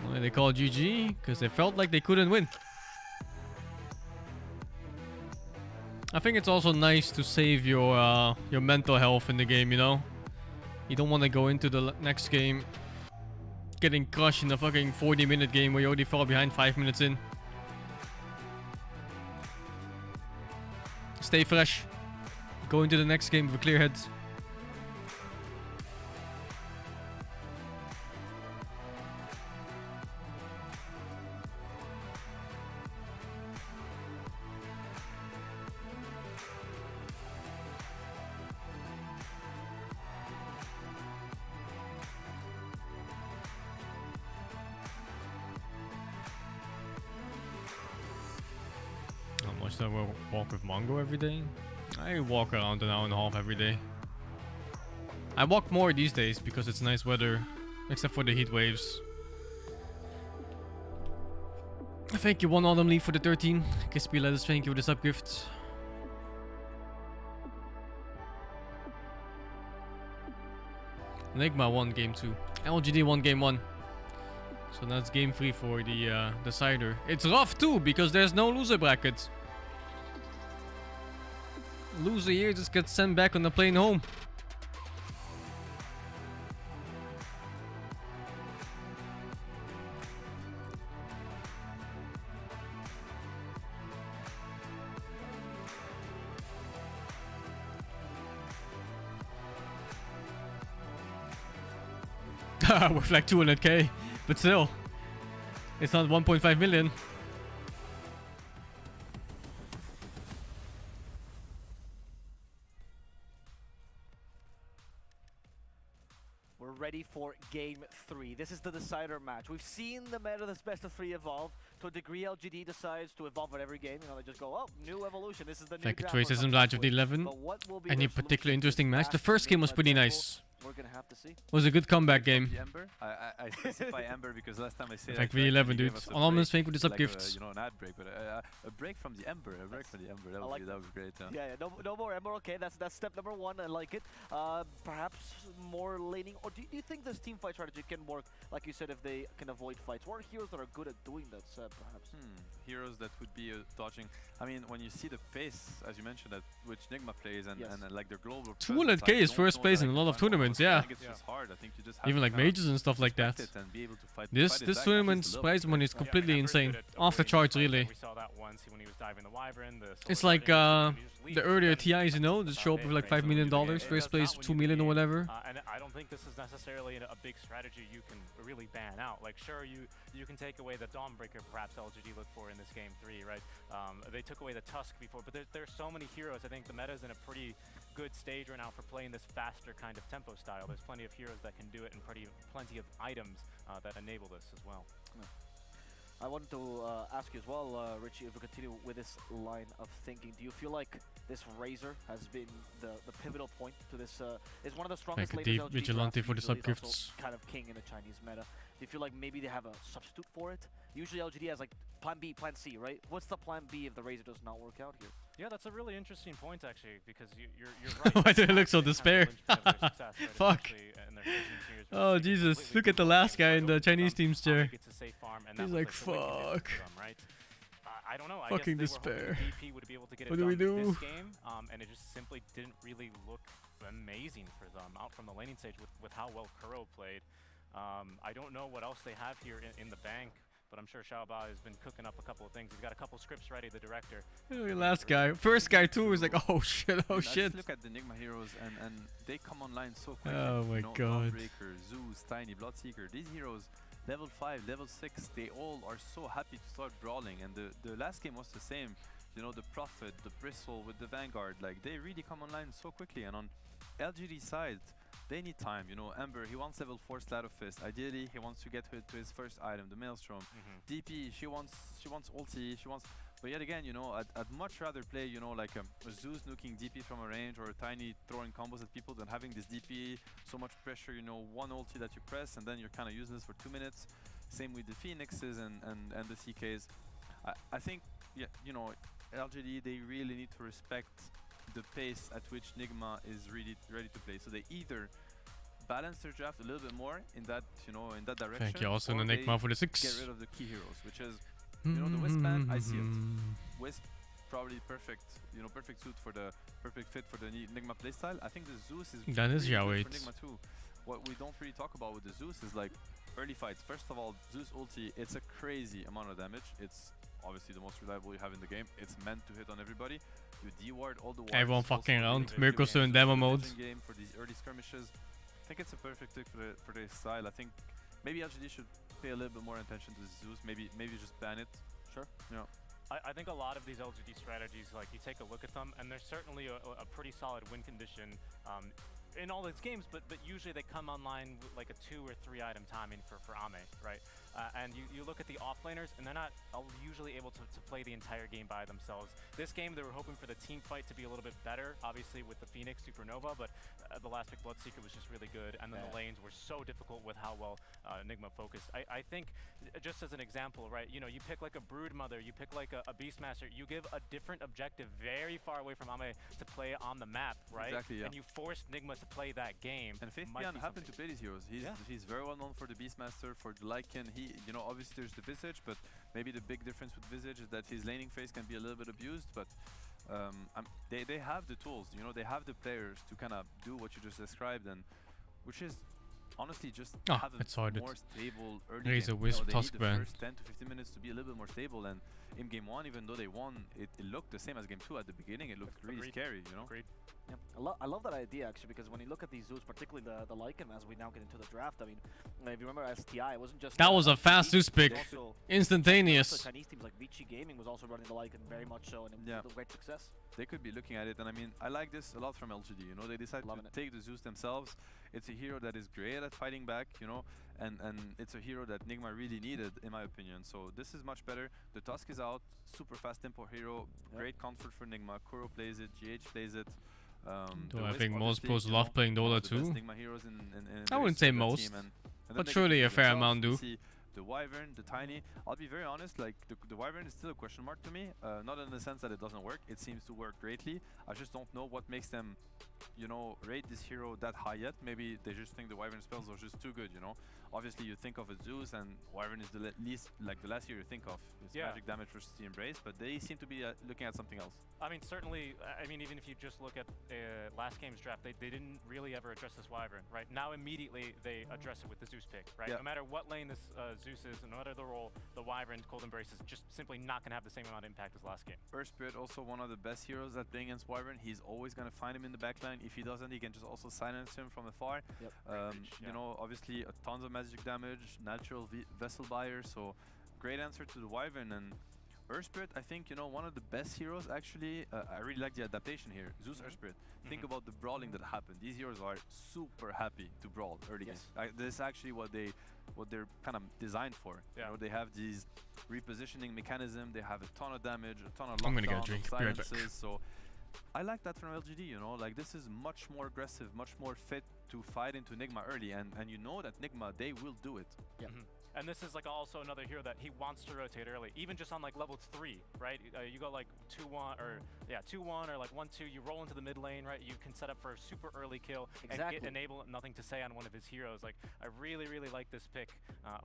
Well, they call GG because they felt like they couldn't win. I think it's also nice to save your mental health in the game, you know? You don't want to go into the next game getting crushed in a fucking 40-minute game where you already fall behind 5 minutes in. Stay fresh. go into the next game with a clear head. How much do I walk with Mongo every day? I walk around an hour and a half every day. I walk more these days because it's nice weather, except for the heat waves. Thank you, One Autumn Leaf, for the 13. Kispy Lettuce, thank you for the sub gift. Enigma won game 2. LGD won game 1. So that's game 3 for the decider. It's rough too because there's no loser bracket. Loser here just gets sent back on the plane home. With like 200k, but still, it's not 1.5 million. We're ready for game 3. This is the decider match. We've seen the meta that's best of 3 evolve. To a degree, LGD decides to evolve at every game. You know, they just go, oh, new evolution. This is the new Like a draft Trace we're isn't coming up Badge of the with." 11. But what will be Any their solution particular to interesting this match? The fast first game was mid-level pretty tempo? nice. We're gonna have to see. Was a good comeback game. The Ember. I specify Ember because last time I said Like V11, dude. Anonymous, thank you for the sub like gifts. you know, an ad break, but a break from the Ember. A break from the Ember. That would be great. Yeah, no more Ember. Okay, that's step number 1. I like it. Perhaps more laning. Or do you think this team fight strategy can work, like you said, if they can avoid fights? Or heroes that are good at doing that, perhaps? Heroes that would be dodging. I mean, when you see the pace, as you mentioned, that which Nigma plays and like their global. 200k is first place in a lot of tournaments, yeah. I think it's just hard. I think you just have Even to like kinda majors and stuff like that. respect it and be able to fight This it back tournament's at least a prize little money bit. is completely insane. Off the charts, really. We saw that once when he was diving the Wyvern. It's like the earlier TIs, you know, that show up with like $5 million, first place 2 million or whatever. And I don't think this is necessarily a big strategy you can really ban out. Like, sure, you can take away the Dawnbreaker, perhaps LGD look for in this game 3, right? They took away the Tusk before, but there's so many heroes. I think the meta's in a pretty good stage right now for playing this faster kind of tempo style. There's plenty of heroes that can do it and plenty of items that enable this as well. I wanted to ask you as well, Richie, if we continue with this line of thinking, do you feel like this Razor has been the pivotal point to this? Is one of the strongest Thank you, laners LGD Vigilante, drafts, for the usually sub is also gifts. kind of king in the Chinese meta. Do you feel like maybe they have a substitute for it? Usually LGD has like plan B, plan C, right? What's the plan B if the Razor does not work out here? Yeah, that's a really interesting point, actually, because you're right. Why do they look so despair? Fuck. Oh, Jesus. Look at the last guy in the Chinese team's chair. He's like, fuck. I don't know. I Fucking guess they were despair. hoping DP would be able to get it What do we done do? this game, and it just simply didn't really look amazing for them out from the laning stage with how well Kuro played. I don't know what else they have here in the bank, but I'm sure Xiaoba has been cooking up a couple of things. He's got a couple scripts ready, the director. Look at the last guy. First guy too is like, oh shit, oh shit. Just look at the Nigma heroes and they come online so quickly. Oh my god. Dawnbreaker, Zeus, Tiny, Bloodseeker. These heroes, level 5, level 6, they all are so happy to start brawling. And the last game was the same. You know, the Prophet, the Bristle with the Vanguard, like they really come online so quickly. And on LGD side, they need time. You know, Ember, he wants level 4 Sleight of Fist. Ideally, he wants to get to his first item, the Maelstrom. DP, she wants ulti, but yet again, you know, I'd much rather play, you know, like a Zeus nuking DP from a range or a Tiny throwing combos at people than having this DP, so much pressure, you know, one ulti that you press and then you're kind of useless for 2 minutes. Same with the Phoenixes and the CKs. I think, yeah, you know, LGD, they really need to respect the pace at which Nigma is really ready to play. So they either balance their draft a little bit more in that, you know, in that direction. Thank you also, or Nigma, for the they 6. get rid of the key heroes, which is, you know, the Wisp ban, I see it. Wisp probably perfect, you know, perfect suit for the perfect fit for the Nigma playstyle. I think the Zeus is That is really Yao good for 8. Nigma too. What we don't really talk about with the Zeus is like early fights. First of all, Zeus ulti, it's a crazy amount of damage. It's obviously the most reliable you have in the game. It's meant to hit on everybody. You de-ward all the wards. Everyone Also fucking really around. good Mirko's game. in demo So mode. vision game for these early skirmishes. I think it's a perfect pick for their style. I think maybe LGD should pay a little bit more attention to Zeus. Maybe just ban it. Sure. Yeah. I think a lot of these LGD strategies, like you take a look at them, and there's certainly a pretty solid win condition in all these games, but usually they come online with like a 2 or 3 item timing for Ame, right? And you look at the offlaners, and they're not usually able to play the entire game by themselves. This game, they were hoping for the team fight to be a little bit better, obviously with the Phoenix Supernova, but the last pick Bloodseeker was just really good, and then the lanes were so difficult with how well Enigma focused. I think, just as an example, right, you know, you pick like a Broodmother, you pick like a Beastmaster, you give a different objective very far away from Ame to play on the map, right? Exactly, yeah. And you force Enigma to play that game. And Faith Beyond happened to play these heroes. He's very well known for the Beastmaster, for the Lycan. You know, obviously there's the Visage, but maybe the big difference with Visage is that his laning phase can be a little bit abused, but they have the tools, you know, they have the players to kind of do what you just described, and which is honestly just have a more stable early Raise game. a Wisp, You know, they Tusk need the Band. first 10 to 15 minutes to be a little bit more stable, and in game 1, even though they won, it looked the same as game 2 at the beginning. It looked really scary, you know. Yeah. I love that idea actually, because when you look at these Zeus, particularly the Lycan, as we now get into the draft, I mean, if you remember STI, it wasn't just That was a fast Zeus pick. Instantaneous. Chinese teams like Vici Gaming was also running the Lycan very much so, and it was a great success. They could be looking at it, and I mean, I like this a lot from LGD, you know, they decided to take the Zeus themselves. It's a hero that is great at fighting back, you know, and it's a hero that Nigma really needed, in my opinion. So this is much better. The Tusk is out, super fast tempo hero, great comfort for Nigma. Kuro plays it, GH plays it. I think most pros love playing Dota too. I wouldn't say most, but they surely get a fair themselves, amount do. we see the Wyvern, the Tiny. I'll be very honest, like the Wyvern is still a question mark to me. Not in the sense that it doesn't work. It seems to work greatly. I just don't know what makes them, you know, rate this hero that high yet. Maybe they just think the Wyvern spells are just too good, you know. Obviously, you think of a Zeus, and Wyvern is the least, like the last hero you think of. It's magic damage versus the Embrace, but they seem to be looking at something else. I mean, certainly, I mean, even if you just look at last game's draft, they didn't really ever address this Wyvern, right? Now, immediately, they address it with the Zeus pick, right? No matter what lane this Zeus is, and no matter the role, the Wyvern, Cold Embrace is just simply not going to have the same amount of impact as last game. Earth Spirit, also one of the best heroes at playing against Wyvern. He's always going to find him in the backline. If he doesn't, he can just also silence him from afar. You know, obviously, tons of magic damage, natural vessel buyer, so great answer to the Wyvern. And Earth Spirit, I think, you know, one of the best heroes actually. I really like the adaptation here. Zeus Earth Spirit. Think about the brawling that happened. These heroes are super happy to brawl early game. This is actually what they're kind of designed for. You know, they have these repositioning mechanism. They have a ton of damage, a ton of lockdown, I'm gonna get a drink. Be right back. silences. So I like that from LGD. You know, like this is much more aggressive, much more fit to fight into Nigma early, and you know that Nigma, they will do it. And this is like also another hero that he wants to rotate early, even just on like level 3, right? You go like 2-1 or 2-1 or like 1-2. You roll into the mid lane, right? You can set up for a super early kill and get enable nothing to say on one of his heroes. Like I really like this pick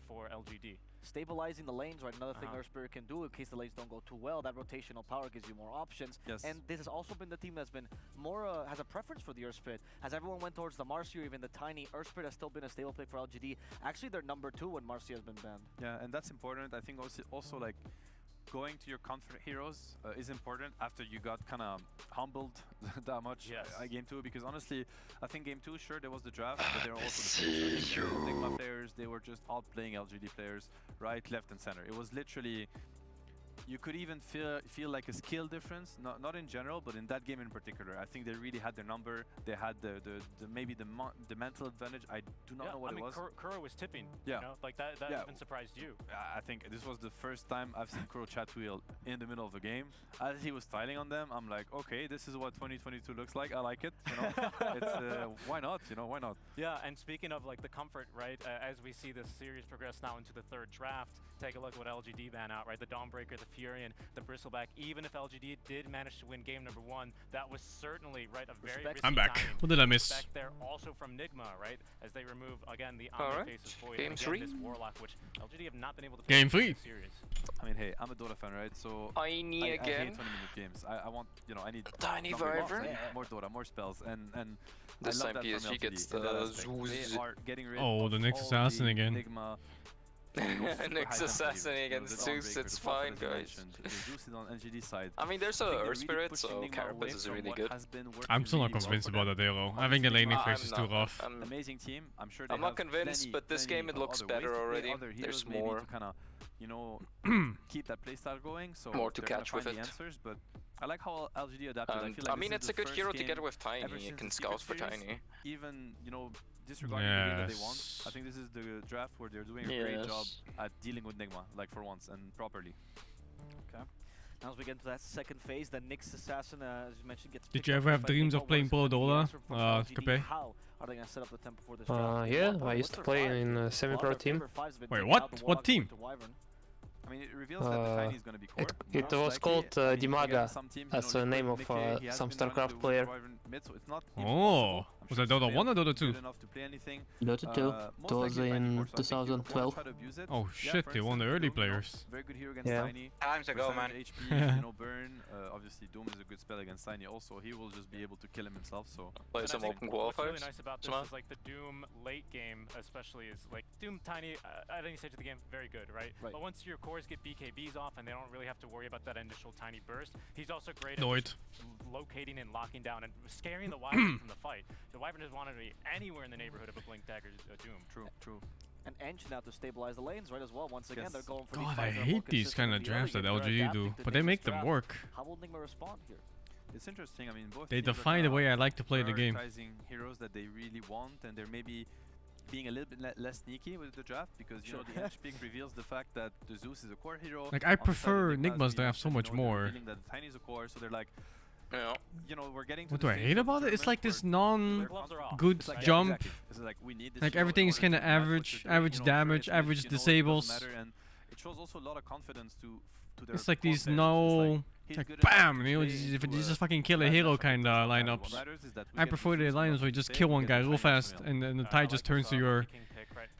for LGD. Stabilizing the lanes, right? Another thing Earth Spirit can do in case the lanes don't go too well. That rotational power gives you more options. And this has also been the team that's been more has a preference for the Earth Spirit. As everyone went towards the Marcia, even the Tiny, Earth Spirit has still been a stable pick for LGD. Actually, they're number 2 when Marcia has been banned. Yeah, and that's important. I think also like going to your comfort heroes is important after you got kind of humbled that much game 2, because honestly, I think game 2, sure, there was the draft, but there were also the Nigma players. They were just outplaying LGD players right, left, and center. It was literally. You could even feel like a skill difference, not in general, but in that game in particular. I think they really had their number. They had maybe the mental advantage. I do not know what it was. Kuro was tipping. You know? Like that even surprised you. I think this was the first time I've seen Kuro chat wheel in the middle of a game. As he was styling on them, I'm like, okay, this is what 2022 looks like. I like it. You know, it's why not? You know, why not? Yeah, and speaking of like the comfort, right? As we see this series progress now into the 3rd draft, take a look at what LGD ban out, right? The Dawnbreaker, the Furion, the Bristleback. Even if LGD did manage to win game number 1, that was certainly a very risky I'm back. timing. What did I miss? Respect there also from Nigma, right? As they remove again the Omni Faces Void, Game and 3. This Warlock, which LGD have not been able to Game play 3. series. I mean, hey, I'm a Dota fan, right? So I hate 20-minute games. I want, you know, I need Tiny Wyvern. More Dota, more spells, and this I love time that PSG from LGD gets in that the aspect. Zeus. They are getting rid the next assassin again. Nigma. Nyx assassinating against Zeus, it's fine, guys. I mean, there's a Earth Spirit, so Carapace is really good. I'm still not convinced about that hero. I think the laning phase is too rough. Amazing team. I'm sure I'm not convinced, but this game it looks better already. There's more. You know, keep that playstyle going. So more to catch with it. Answers, but I like how LGD adapted. I mean, it's a good hero to get with Tiny. You can scout for Tiny. Even, you know, disregarding the game that they want, I think this is the draft where they're doing a great job at dealing with Nigma, like for once and properly. Okay. Now as we get into that second phase, the Nyx assassin, as you mentioned, gets. Did you ever have dreams of playing Pro Dota? Capé? How are they gonna set up the tempo for this draft? Yeah, I used to play in a semi-pro team. Wait, what? What team? I mean, it reveals that the Tiny is going to be core. It was called Dimaga, that's the name of some StarCraft player. Oh, was that Dota 1 or Dota 2? Dota 2. It was in 2012. Oh shit, they won the early players. Very good hero against Yeah. Tiny. Times ago, man. HP, you know, burn. Obviously, Doom is a good spell against Tiny. Also, he will just be able to kill him himself. So play some open What's qualifiers. really nice about this is like the Doom late game, especially, is like Doom Tiny at any stage of the game, very good, right? But once your cores get BKBs off and they don't really have to worry about that initial Tiny burst, he's also great at just locating and locking down and scaring the Wyvern from the fight. The Wyvern doesn't want to be anywhere in the neighborhood of a Blink Dagger Doom. True. And Ench now to stabilize the lanes, right, as well. Once again, they're going for God, I hate these kind of drafts that LGD do, but they make them work. How will Nigma respond here? It's interesting. I mean, both they teams define the way I like to play the game. Prioritizing heroes that they really want, and they're maybe being a little bit less sneaky with the draft because you know the Ench pick reveals the fact that the Zeus is a core hero. Like I prefer Nigma's draft so much more. That the Tiny is a core, so they're like, you know, we're getting. What do I hate about it? It's like this non-good jump. Like everything is kind of average damage, average disables. And it shows also a lot of confidence to their. It's like these like BAM! You know, if you just fucking kill a hero kind of lineups. I prefer the lineups where you just kill one guy real fast and then the tide just turns to your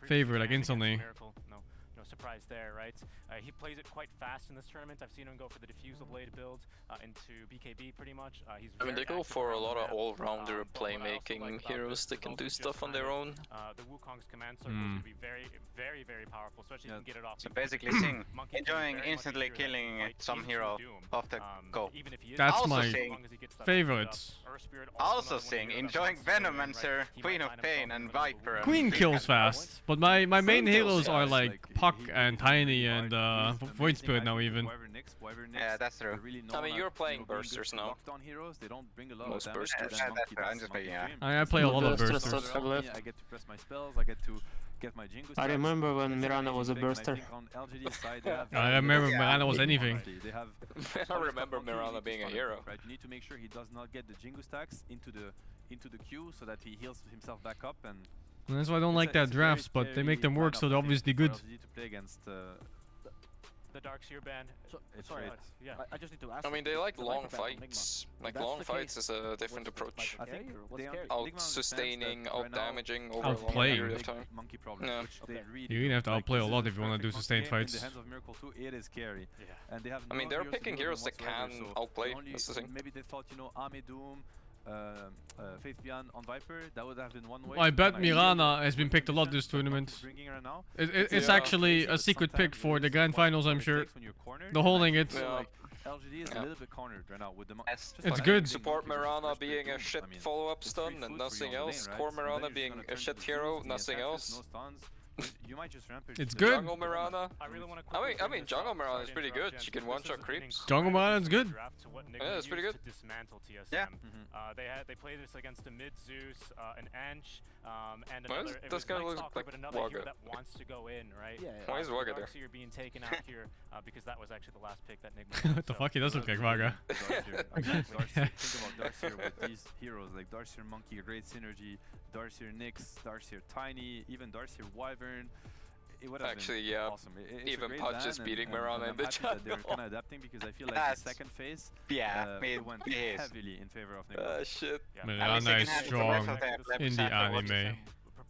favor like instantly. No surprise there, right? He plays it quite fast in this tournament. I've seen him go for the Diffusal Blade build into BKB pretty much. I mean, they go for a lot of all-rounder playmaking heroes that can do stuff on their own. The Wukong's command circle would be very, very, very powerful, especially if you can get it off. So basically, Sing enjoying instantly killing some hero off the go. That's my favorite. Also Sing enjoying Venomancer, Queen of Pain, and Viper. Queen kills fast, but my main heroes are like Puck and Tiny and Void Spirit now even. Yeah, that's true. I mean, you're playing bursters now. Most bursters. I'm just playing, I play a lot of bursters. I get to press my spells. I get to get my Jingu. I remember when Mirana was a burster. I remember Mirana was anything. I remember Mirana being a hero. Right, you need to make sure he does not get the Jingu stacks into the queue so that he heals himself back up and. And that's why I don't like that drafts, but they make them work, so they're obviously good. To play against the Darkseer band. Sorry, I just need to ask. I mean, they like long fights. Like long fights is a different approach. I think Out-sustaining, out-damaging over a long Outplaying. period of time. Yeah. You're gonna have to outplay a lot if you want to do sustained fights. In the hands of Miracle 2, it is scary. And they have I mean, they're picking heroes that can outplay. That's the thing. Maybe they thought, you know, Ame Doom, Faith Beyond on Viper, that would have been one way. Well, I bet Mirana has been picked a lot this tournament. It's actually a secret pick for the grand finals, I'm sure. They're holding it. LGD is a little bit cornered right now with the It's good. Support Mirana being a shit follow-up stun and nothing else. Core Mirana being a shit hero, nothing else. You might just rampage. It's good. Jungle Mirana. I mean, Jungle Mirana is pretty good. She can one-shot creeps. Jungle Mirana is good. Yeah, it's pretty good. To dismantle TSM. Yeah. They played this against a mid Zeus, an Ench, and Why another. does guy look like but another hero Wagga? that wants to go in, right? Why is Wagga there? Darkseer being taken out here because that was actually the last pick that Nigma. What the fuck? He does look like Vaga. Think about Darkseer with these heroes like Darkseer Monkey, great synergy. Darkseer Nyx, Darkseer Tiny, even Darkseer Wyvern. It would have Actually, been yeah. awesome. It's Even a great Punch ban, is beating and Mirana in the I'm happy chat. that they're kind of adapting because I feel like the second phase it went heavily in favor of Nigma. Shit. Mirana is strong in the anime.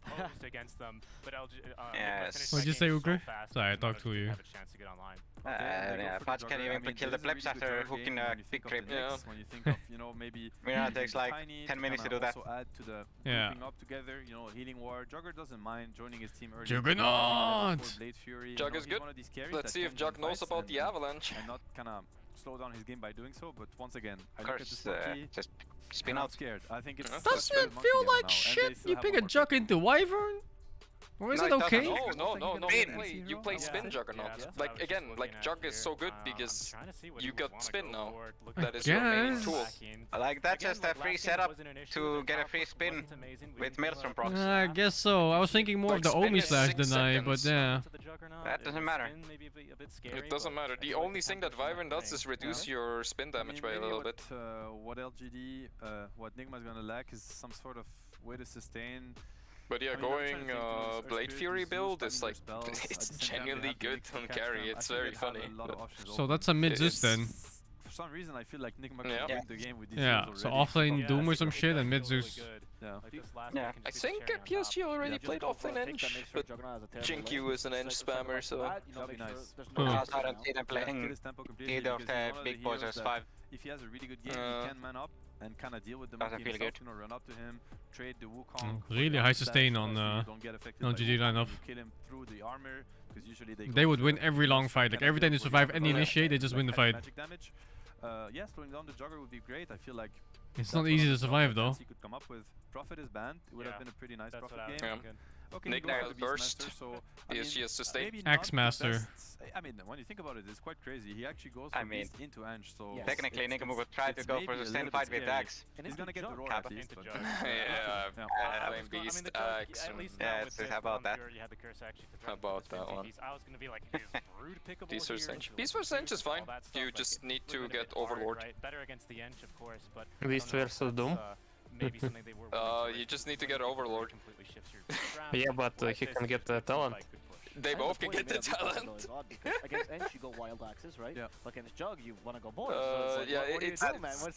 Proposed against them, but Yes. What'd you say, Uker? Sorry, I talked to you. Have a chance to get online. Yeah, Fudge can even kill the flips after hooking a big creep. Yeah. When you think of, you know, maybe Mirror takes like 10 minutes to do that. Also add to the grouping up together, you know, healing war. Jugger doesn't mind joining his team early. Juggernaut! Jug is good. Let's see if Jug knows about the avalanche. And not kind of slow down his game by doing so, but once again, I look at this just spin out. Scared. I think it's doesn't it feel like shit? You pick a Jug into Wyvern? Or is it okay? No. You play spin Juggernaut. Like again, like Jug is so good because you got spin now. That is your main tool. Like that's just a free setup to get a free spin with Maelstrom procs. I guess so. I was thinking more of the Omi slash deny, but yeah. That doesn't matter. It doesn't matter. The only thing that Wyvern does is reduce your spin damage by a little bit. What LGD, what Nigma is gonna lack is some sort of way to sustain. But yeah, going Blade Fury build is like, it's genuinely good on carry, it's very funny. So that's a mid Zeus then. For some reason I feel like Nigma can win the game with these so offlane Doom or some shit and mid Zeus. Yeah. I think PSG already played offlane Eng, but Jinkyu is an Eng spammer, so... I don't see them playing either of the big boys as 5. If he has a really good game, he can man up and kind of deal with the monkey himself, you know, run up to him, trade the Wukong. Really high sustain on GG lineup. Kill him through the armor, because usually they would win every long fight. Like every time they survive any initiate, they just win the fight. Magic damage. Yeah, slowing down the Jugger would be great. I feel like it's not easy to survive though. He could come up with. Prophet is banned. It would have been a pretty nice Prophet game. Yeah. Okay, Nick has burst. PSG has sustained. Axe Master. I mean, when you think about it, it's quite crazy. He actually goes into Ange, so... Technically, Nikamu would try to go for the stand fight with Axe. He's gonna get the roar at least, but... Flame Beast, Axe... Yeah, how about that? How about that one? I was gonna be like, is Brood pickable Beast vs Ench. Beast vs Ench is fine. You just need to get Overlord. Better against the Ench, of course, but... Beast versus Doom? You just need to get Overlord. Yeah, but he can get the talent. They both can get the talent. Against Ench, you go wild axes, right? Yeah. But against Jug, you want to go boys. Yeah, it's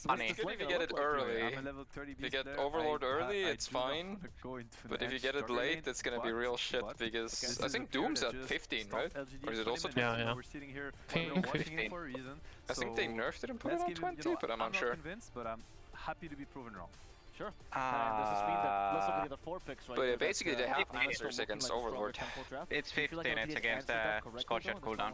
funny. If you get it early, if you get Overlord early, it's fine. But if you get it late, it's gonna be real shit because I think Doom's at 15, right? Or is it also 20? Yeah. We're sitting here 15. for a reason. I think they nerfed it and put it on 20, but I'm not sure. But I'm happy to be proven wrong. Sure. Does this mean that, let's look at the 4 picks, right? But yeah, basically they have Masters against Overlord. It's 15, it's against the Scorch at cooldown.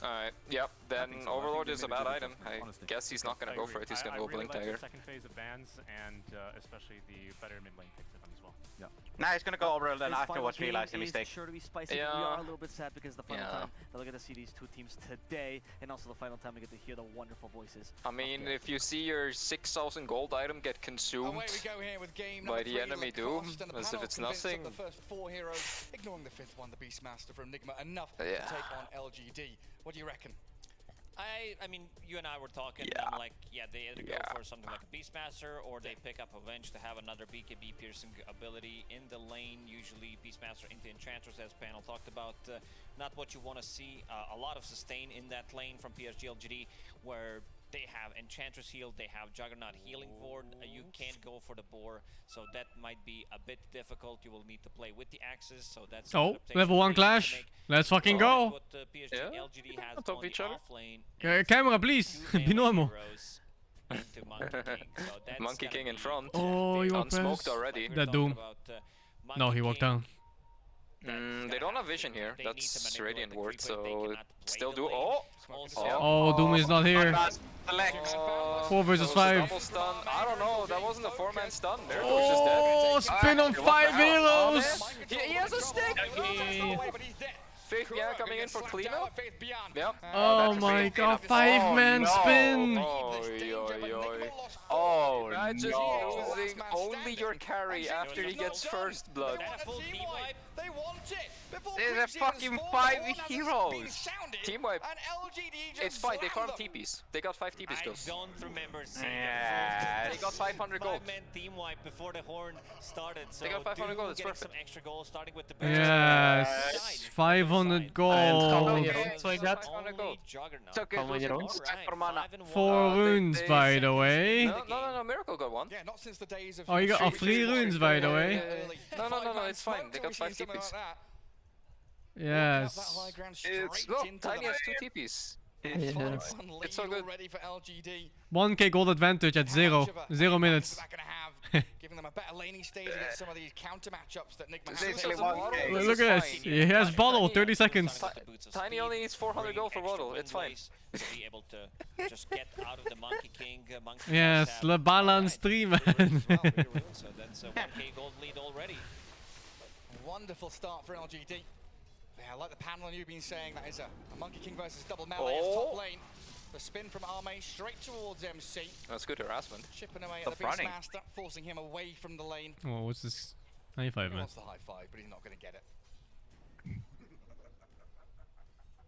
Alright, yep, then Overlord is a bad item. I guess he's not gonna go for it, he's gonna go Blink Dagger. Second phase of bans and especially the better mid lane picks for them as well. Yeah. Nah, he's gonna go Overlord and afterwards realize the mistake. Sure to be spicy. We are a little bit sad because the final time that we're gonna see these 2 teams today, and also the final time we get to hear the wonderful voices. I mean, if you see your 6,000 gold item get consumed by the enemy Doom, as if it's nothing. The first 4 heroes, ignoring the 5th one, the Beastmaster from Nigma, enough to take on LGD. What do you reckon? I mean, you and I were talking, I'm like, they either go for something like a Beastmaster, or they pick up Avenge to have another BKB piercing ability in the lane, usually Beastmaster into Enchantress, as panel talked about. Not what you want to see, a lot of sustain in that lane from PSG LGD, where they have Enchantress heal, they have Juggernaut healing Vord, you can't go for the boar, so that might be a bit difficult. You will need to play with the axes, so that's... level 1 clash. Let's fucking go. What PSG LGD has on the offlane. Camera, please. Be normal. Monkey King in front. Oh, you unsmoked already. That Doom. No, he walked down. They don't have vision here. That's Radiant Ward, so still do. Oh, Doom is not here. 4 versus 5. Double stun. I don't know. That wasn't a 4-man stun. Oh, spin on 5 heroes. He has a stick. Faith Beyond coming in for cleanup. Yep. Oh my god, 5-man spin. Oh, just losing only your carry after he gets first blood. There's a fucking 5 heroes. Team wipe. It's fine, they farmed TPs. They got 5 TP skills. I don't remember seeing they got 500 gold. 5-man team wipe before the horn started. So they got 500 gold, it's perfect. Some extra goals starting with the yes, 500 gold. How many rounds I got? How many rounds? 4 runes, by the way. No, Miracle got 1. Yeah, not since the days of... Oh, you got 3 runes, by the way. No, it's fine. They got 5 TPs. Yes. It's look, Tiny has 2 TPs. Yes. It's so good. 1k gold advantage at 0 minutes. Giving them a better laning stage against some of these counter matchups that Nigma Look at this. He has bottle, 30 seconds. Tiny only needs 400 gold for bottle. It's fine. Be able to just get out of the Monkey King. Yes, le balance stream, man. So that's a 1k gold lead already. Wonderful start for LGD. Yeah, like the panel and you've been saying, that is a Monkey King versus double melee top lane. The spin from Arme straight towards MC. That's good harassment. Chipping away at the Beastmaster, forcing him away from the lane. Oh, what's this? High five, He man. wants the high five, but he's not going to get it.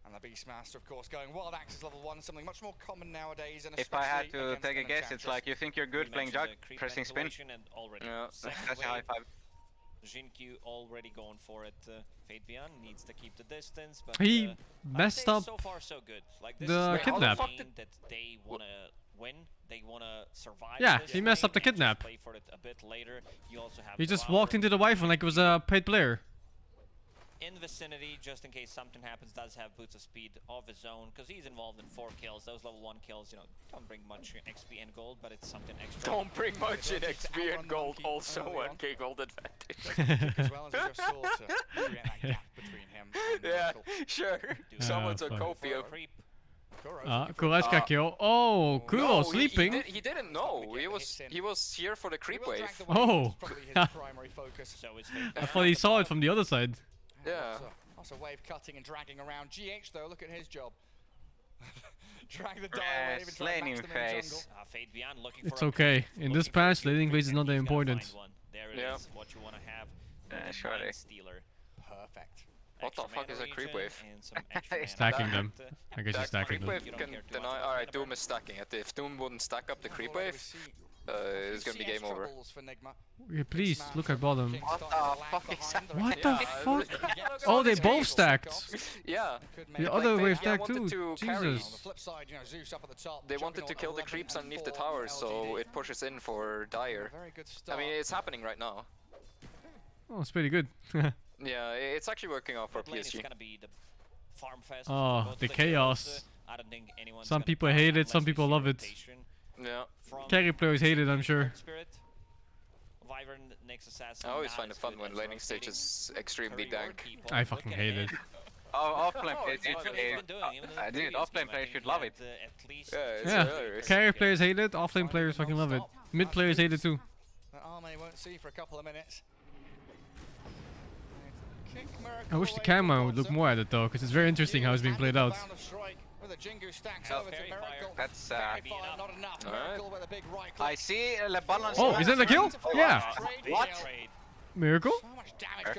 And the Beastmaster, of course, going Wild Axe level 1, something much more common nowadays. And if I had to take a guess, it's like you think you're good playing Jug, pressing spin. Yeah, that's a high five. Jinq already going for it. Fabian needs to keep the distance, but he messed up so far so good. Like, this the is kidnap. that they wanna win, they wanna survive. Yeah, this he messed up the lane and just kidnap. play for it a bit later. You also have He just Flower walked into the Wyvern like it was a paid player. in vicinity, just in case something happens. Does have boots of speed of his own, because he's involved in 4 kills. Those level 1 kills, you know, don't bring much XP and gold, but it's something extra. Don't bring much in XP and gold, also 1k gold advantage. As well as you just saw to create that gap between him and Yeah, Michael. sure. Someone took fuck. Copio. Kurashka kill. Oh, Kuro No, sleeping. he didn't know. He was here for the creep wave. Oh. Primary focus. So is I thought he saw it from the other side. Yeah. Also wave cutting and dragging around. GH though, look at his job. Drag the dial wave and try to laning max them in the phase. jungle. Fabian looking It's for okay. In this patch, laning phase is not that important. There it is, what you want to have. Surely. Stealer. Perfect. What the fuck is a creep wave? Stacking them. I guess he's stacking Creep them. wave can deny. Alright, Doom is stacking it. If Doom wouldn't stack up the creep wave, it's gonna be game over. Okay, please, look at bottom. What the fuck is that? What the fuck? Oh, they both stacked. Yeah. The other wave Yeah, stacked wanted too. to carry. Jesus. They wanted to kill the creeps underneath the towers, so it pushes in for Dire. I mean, it's happening right now. Oh, it's pretty good. Yeah, it's actually working out for PSG. Oh, the chaos. Some people hate it, some people love it. Yeah. Carry players hate it, I'm sure. I always find it fun when laning stage is extremely dank. I fucking hate it. Oh, offlane players dude, offlane players should love it. Yeah, it's Yeah, hilarious. carry players hate it, offlane players fucking love it. Mid players hate it too. That Arme won't see for a couple of minutes. I wish the camera would look more at it though, because it's very interesting how it's being played out. That's I see Le Balance. Oh, is that the kill? Yeah. What? Miracle?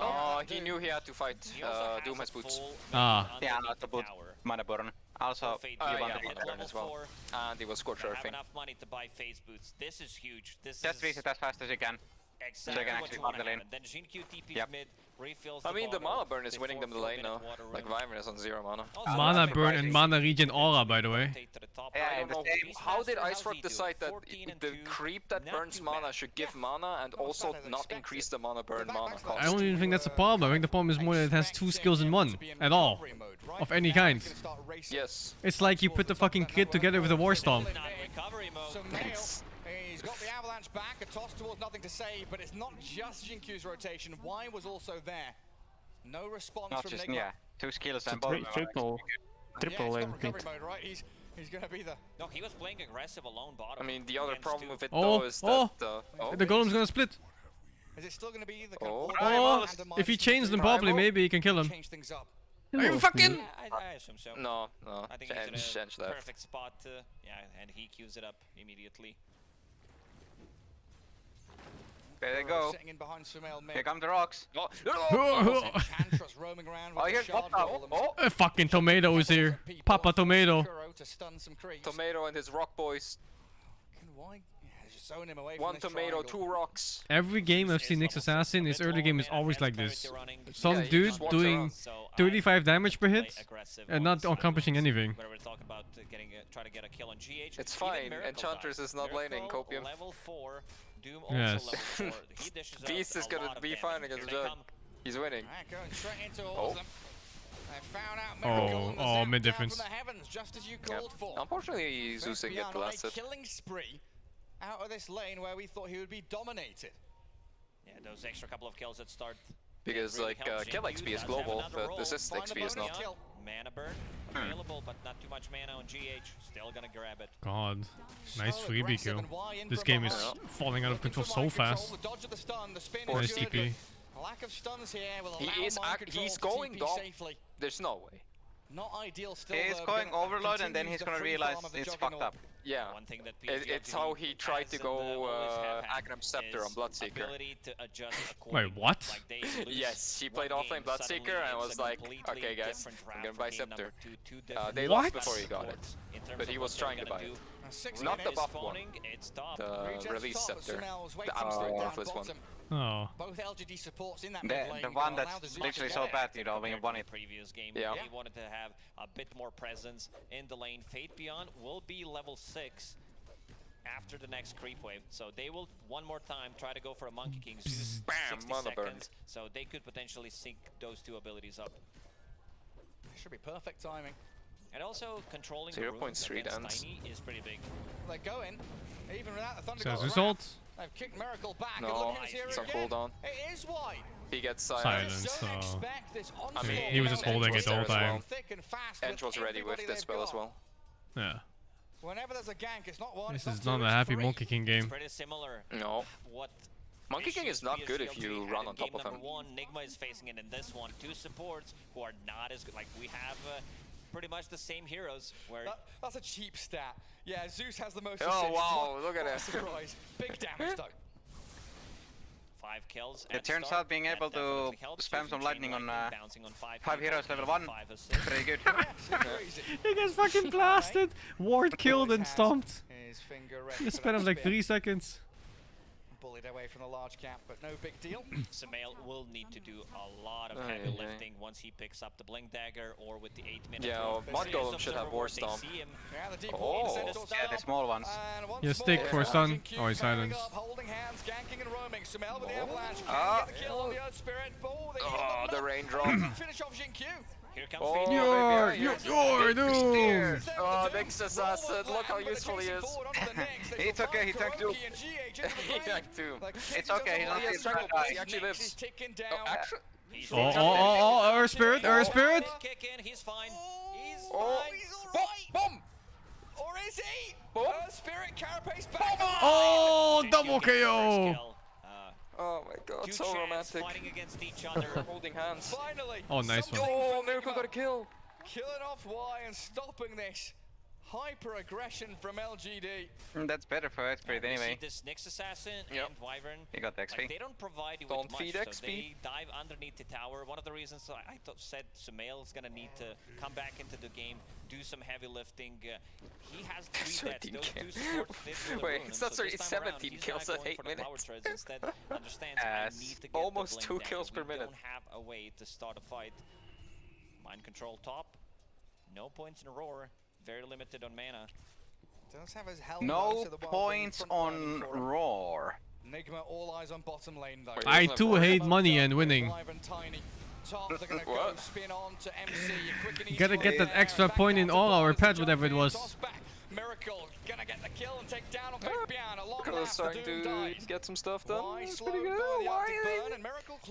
Oh, he knew he had to fight Doom has boots. Ah. Yeah, not the boot. Mana burn. Also, he Yeah, wanted he to burn as well. And he was Scorch Have Earthing. enough money to buy phase boots. This is huge. This Just is reset as fast as you can. So they can actually farm the lane. Then Jinq TP's Yep. mid, refills I mean, the bottle mana burn is winning them the lane now. Like, Wyvern is on 0 mana. Mana burn and mana regen aura, by the way. I don't know. How did Ice Rock decide that the creep that burns mana should give mana and also not increase the mana burn mana cost? I don't even think that's a problem. I think the problem is more that it has 2 skills in one. At all. Of any kind. Yes. It's like you put the fucking kit together with a war storm. He's got the avalanche back, a toss towards nothing to say, but it's not just Jinq's rotation. Y was also there. No response Not from just, Nigma. yeah, 2 skills and both. Triple lane recovery pit. mode, right? He's gonna be the. No, he was playing aggressive alone bottom. I mean, the other problem with it Oh, though is oh, that... the golem's gonna split. Is it still gonna be the Oh, if he chains them properly, maybe he can kill him. change things up? Are you fucking? Yeah, I assume so. No. I think he's in Change a left. perfect spot. Yeah, and he queues it up immediately. There they go. Sitting in behind Sumail mid. Here come the rocks. Enchantress roaming around with Oh, the here's shard what wall. A fucking tomato is here. Papa Tomato. Kuro to stun some creeps. Tomato and his rock boys. Why? Yeah, just zone him away One from this tomato, triangle. 2 rocks. Every game I've seen Nyx Assassin, his early game is always like this. Some Yeah, he dude just walks doing around. 35 damage per hit and not accomplishing anything. Where we're talking about try to get a kill on GH. It's Even fine. Miracle Enchantress dies. is not laning Miracle, Copium. Level 4. Doom also Yes. level 4. He dishes out Beast is a gonna lot of be damage. fine against Here they Jug. come. He's winning. Alright, going straight into all of them. Oh, mid difference. Just as you called for. Unfortunately, Zeus didn't get blasted. Killing spree out of this lane where we thought he would be dominated. Yeah, those extra couple of kills at start. Because really kill XP is global, but assist XP is not. Mana burn available, but not too much mana on GH. Still gonna grab it. God, nice freebie kill. This game is falling out of control so fast. Nice TP. Lack of stuns here will he's going dom. There's no way. Not ideal still. He's going overload and then he's gonna realize it's fucked up. Yeah, One thing that it's how he tried to go Agram Scepter on Bloodseeker. Wait, what? Yes, he played offlane Bloodseeker and was like, okay guys, I'm gonna buy Scepter. They What? lost before he got it, but he was trying to buy it. Not the buff one, the release Scepter, the absolute worthless one. Oh. Both LGD supports in that The one that's literally so bad, you know, when you won it. Previous game, Yeah. he wanted to have a bit more presence in the lane. Fate Beyond will be level 6 after the next creep wave, so they will one more time try to go for a Monkey King. Bam, 60 mana burn. seconds, so they could potentially sync those two abilities up. Should be perfect timing. And also controlling 0.3 dance. Tiny is pretty big. They're going, even without the Thunder. So Zeus ult? They've kicked Miracle back. No, and it's on again. cooldown. It is wide. He gets Silence, so... I mean, he was just holding it the whole time. Ench was ready with this spell as well. Yeah. Whenever there's a gank, it's not one. This is not a happy Monkey King game. Pretty similar. No. What Monkey King is not good if you run on top of him. Number 1, Nigma is facing it in this one. 2 supports who are not as good. Like, we have pretty much the same heroes. Where that's a cheap stat. Yeah, Zeus has the most. Oh wow, look at that. Surprise. Big damage though. 5 kills. It turns out being able to spam some lightning on 5 heroes level 1 pretty good. He gets fucking blasted, ward killed and stomped. In the span of like 3 seconds. Bullied away from the large cap, but no big deal. Samael will need to do a lot of heavy lifting once he picks up the Blink Dagger or with the 8-minute. Yeah, Mud Golem should have War Stomp. Oh, yeah, the small ones. Yeah, stick for stun. Oh, he's silenced. Holding hands, ganking and roaming. Samael with the avalanche. Ah. Get the kill on the Earth Spirit. Oh, the raindrop. Finish off Jin-Q. Here comes You're doomed! Oh, Nyx Assassin, look how useful he is. It's okay, he tanked 2. He tanked 2. It's okay, he's not He has struggle, but he actually lives. Oh, actually. Oh, Earth Spirit, Earth Spirit! Kick in, he's fine. He's Oh, boom! Or is he? Boom! Spirit carapace back. Oh, double KO! Oh my god, so romantic. Fighting against each other. Holding hands. Finally. Oh, nice one. Oh, Miracle got a kill. Killing off Y and stopping this hyper aggression from LGD. That's better for Expert anyway. This Nyx Assassin and Wyvern, He got the XP. like, they don't provide you Don't with much, feed so XP. they dive underneath the tower. One of the reasons I said Sumail is gonna need to come back into the game, do some heavy lifting. He has 3 deaths. Those 2 supports did for the Wait, rune, it's so not sorry, this it's time around, 17 he's kills not at going 8 for the power minutes. treads. Instead, understands I need to get almost the 2 blink kills dagger. per minute. We don't have a way to start a fight. Mind control top. No points in roar. Very limited on mana. Does have his No points on Roar. Nigma all eyes on bottom lane though. I too hate money and winning. What? Gotta get that extra point in all our patch, whatever it was. Miracle gonna get the kill and take down on Miracle is starting to get some stuff done. It's pretty good.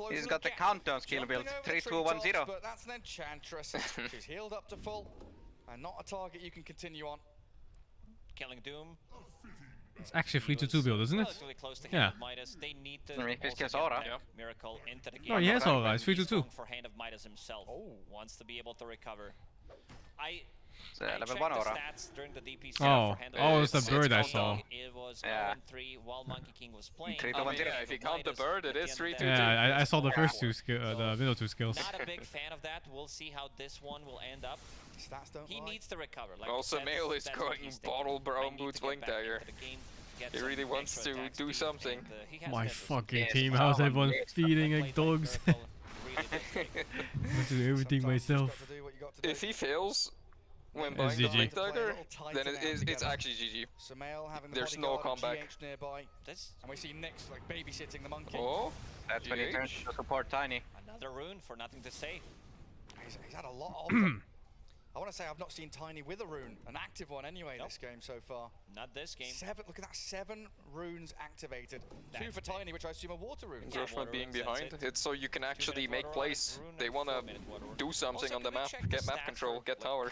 He's got the countdown skill build. 3, 2, 1, 0. But that's an enchantress. She's healed up to full. And not a target you can continue on. Killing Doom. It's actually 3-2 build, isn't it? Close to Yeah. Hand of Midas. They need to also Aura. get Miracle into the game. No, he has Aura. It's 3-2. For Hand of Midas himself. Wants to be able to recover. I level checked 1 the Aura. stats during the DPC Oh, for Hand of oh, it's Midas. the bird I saw. It was Yeah. 0-3 while Monkey King was playing. 3, 2, 1, 0. Yeah, if you count the bird, it is 3-2. Yeah, I saw the first 2 the middle 2 skills. Not a big fan of that. We'll see how this one will end up. He needs to recover. Like Also, Mail is that's going what he's thinking. bottle I brown need boots to get blink back dagger. into the game, get He some really wants extra to attack do speed, something. and, he has My that fucking Yes, team, it's how's all everyone mixed. feeding Played like by dogs? Miracle, really did. I do everything myself. If he fails when It's buying the GG. blink dagger, then it's actually GG. There's no comeback. Nearby. This And we see Nyx like babysitting the monkey. Oh, That's when he turns to support Tiny. another rune for nothing to say. He's had a lot of them. I want to say I've not seen Tiny with a rune, an active one anyway this game so far. Not this game. Look at that, 7 runes activated. 2 for Tiny, which I assume are water runes. Groshman being behind. It's so you can actually make plays. They want to do something on the map, get map control, get towers.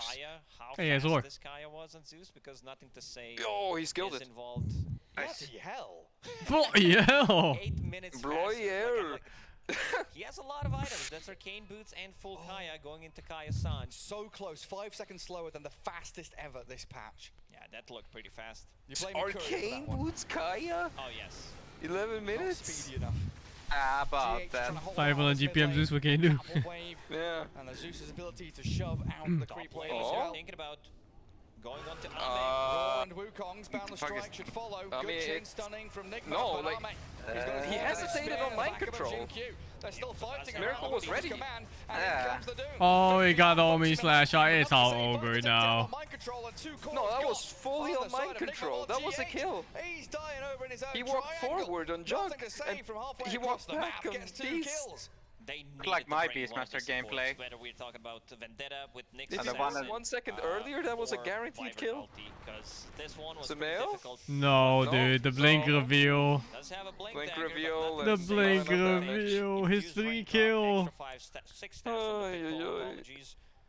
Hey, Azor. This Kaya was on Zeus, because nothing to say. Oh, he skilled it. Involved. Bloody hell. Bloody hell. 8 minutes Bloody hell. He has a lot of items. That's Arcane Boots and full Kaya going into Kaya-san. So close, 5 seconds slower than the fastest ever this patch. Yeah, that looked pretty fast. You blame Arcane Boots Kaya? Oh, yes. 11 minutes? Not speedy enough. About that. 500 GPM Zeus, what can you do? Yeah. And the Zeus's ability to shove out the creep wave as Oh. well. Thinking about going on to Roar and Wukong's bound the strike should follow. Good chin stunning from Nigma. No, but like, Ame, he hesitated on mind control. They're still fighting. Miracle was ready. Oh, he got Omi slash. It's all over now. No, that was fully on mind control. That was a kill. He's dying over in his own He walked forward on junk, and he walked back on Beast. They like my Beastmaster gameplay. Whether we're talking about Vendetta with Nick's If it was 1 second earlier, that was a guaranteed kill. This one was difficult. No, dude, the blink reveal. Does have a blink reveal. The blink reveal. His 3 kill.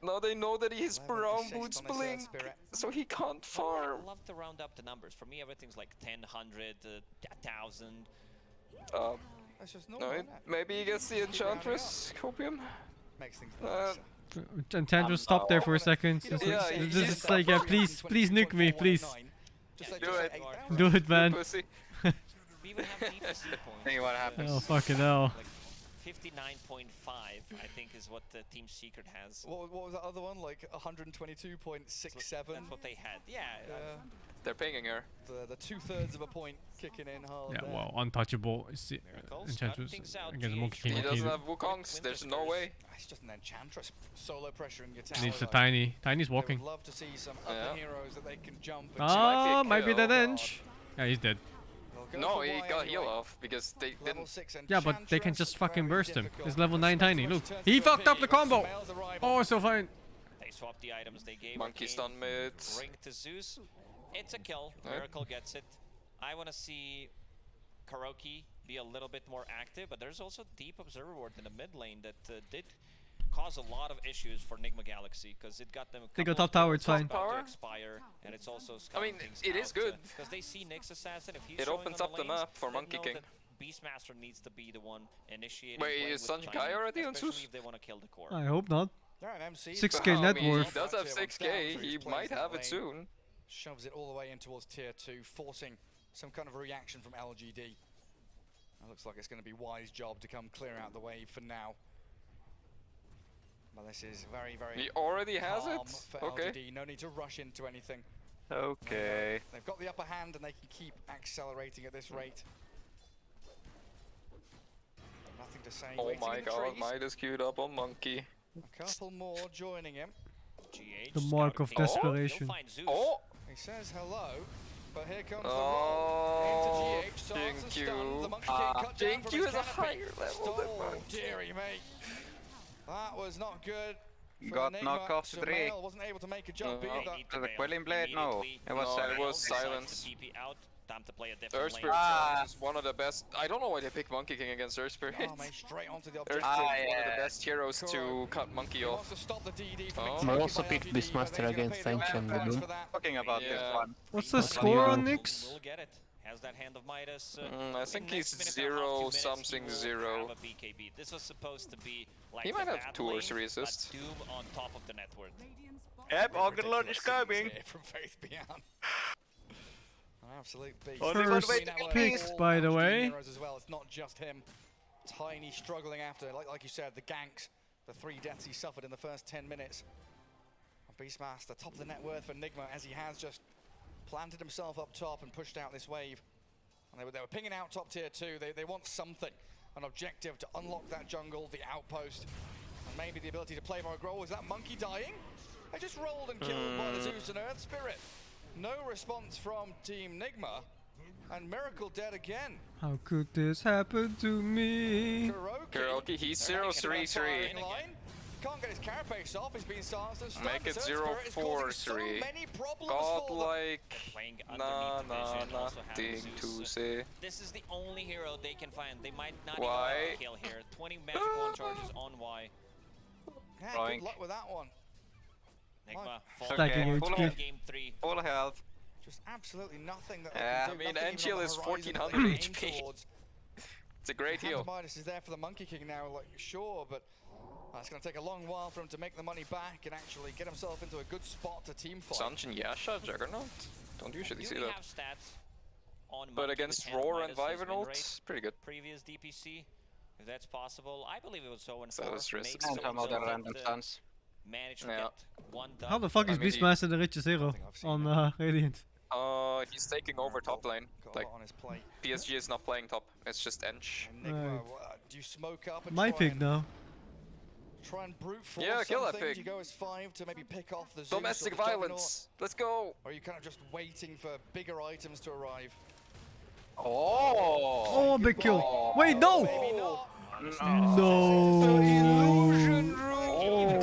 Now they know that he has brown boots blink, so he can't farm. I love to round up the numbers. For me, everything's like 10, 100, 1,000. That's just no, normal, maybe he gets the Enchantress Copium. Makes things Enchantress, stop there for a second. It's like, yeah, please nuke me, please. Do it. Do it, man. Hey, what happens? Oh, fucking hell. 59.5, I think, is what the Team Secret has. What was that other one? Like 122.67? That's what they had. Yeah. They're pinging her. The 2/3 of a point kicking in hard. Yeah, well, untouchable. Enchantress against Monkey King. He doesn't have Wukongs. There's no way. It's just an Enchantress solo pressuring your tower. Needs a Tiny. Tiny's walking. Would love to see some other heroes that they can jump. Ah, might be that Ench. Yeah, he's dead. No, he got heal off because they didn't. Yeah, but they can just fucking burst him. He's level 9 Tiny. Look, he fucked up the combo. Oh, so fine. They swapped the items they gave. Monkey stun mid. Ring to Zeus. It's a kill. Miracle gets it. I want to see Karoki be a little bit more active, but there's also Deep Observer Ward in the mid lane that did cause a lot of issues for Nigma Galaxy because it got them. They got top tower, it's fine. About to expire, and it's also. I mean, it is good because they see Nyx Assassin. If he's it opens up the map for Monkey King. Beastmaster needs to be the one initiating. Wait, is Sanjay already on Zeus? If they want to kill the core. I hope not. 6k net worth. He does have 6k. He might have it soon. Shoves it all the way in towards tier 2, forcing some kind of a reaction from LGD. It looks like it's going to be Y's job to come clear out the wave for now. But this is very, very. He already has it. For LGD. No need to rush into anything. Okay. They've got the upper hand and they can keep accelerating at this rate. Nothing to say. Oh my god, Midas queued up on Monkey. A couple more joining him. The mark of desperation. Oh! He says hello, but here comes the roll into GH. So JQ. The Monkey King cut down from his is a higher level than Oh, Monkey. dearie me. That was not good. Got knock off 3. Wasn't able to make a jump either. The Quelling Blade? No. It was silence. Time to play a different Earth Spirit is one of the best. I don't know why they picked Monkey King against Earth Spirit. Straight onto the Earth objective. Spirit is one of the best heroes to cut Monkey off. I also picked Beastmaster against Ancient Baboon. Talking about this one. What's the score on Nyx? We'll get it. Has that hand of Midas. I think he's 0 something 0. This was supposed to be like he might have 2 or 3 assists. Doom on top of the net worth. Yep, Ogdenlord is coming. From Faith Beyond. Absolute beast. First pick, by the way. As well. It's not just him. Tiny struggling after, like you said, the ganks, the 3 deaths he suffered in the first 10 minutes. Beastmaster, top of the net worth for Nigma, as he has just planted himself up top and pushed out this wave. And they were pinging out top tier 2. They want something, an objective to unlock that jungle, the outpost, and maybe the ability to play more aggro. Is that Monkey dying? They just rolled and killed by the Zeus and Earth Spirit. No response from Team Nigma, and Miracle dead again. How could this happen to me? Karoki, he's 0-3-3. Can't get his carapace off. He's been silenced and stunned. Make it His Earth Spirit is causing so 0-4-3. many problems for them. Godlike. Nah, Nothing to say. This is the only hero they can find. They might not Why? even kill here. 20 magic wand charges on Y. Yeah, good luck with that one. Enigma Stacking full HP. game 3. Full health. Just absolutely nothing that Yeah, they I can do. mean, Nothing even on Angel the is horizon that 1400 they can aim HP. towards. It's a great heal. Midas is there for the Monkey King now, like, sure, but it's going to take a long while for him to make the money back and actually get himself into a good spot to team fight. Sanjin Yasha, Juggernaut. Don't usually see You that. have stats on But Monkey against with Roar hand and minus his win Vyvernalt, rate. pretty good. Previous DPC, if that's possible. I believe it was so in So four. it's risks. Maybe And so some other that, random stuns. Managed to Yeah. get one done. How the fuck is I mean, Beastmaster the richest hero on Radiant? He's taking over top lane. Got a Like, lot on his plate. PSG is not playing top. It's just Ench. Enigma, Right. do you smoke up and My try pick and, now. try and brute force Yeah, kill that something? pig. Do you go as 5 to maybe pick off the Zeus Domestic or the Juggernaut? violence. Let's go. Or are you kind of just waiting for bigger items to arrive? Oh. Oh, big kill. Wait, no! Maybe not. No! Oh.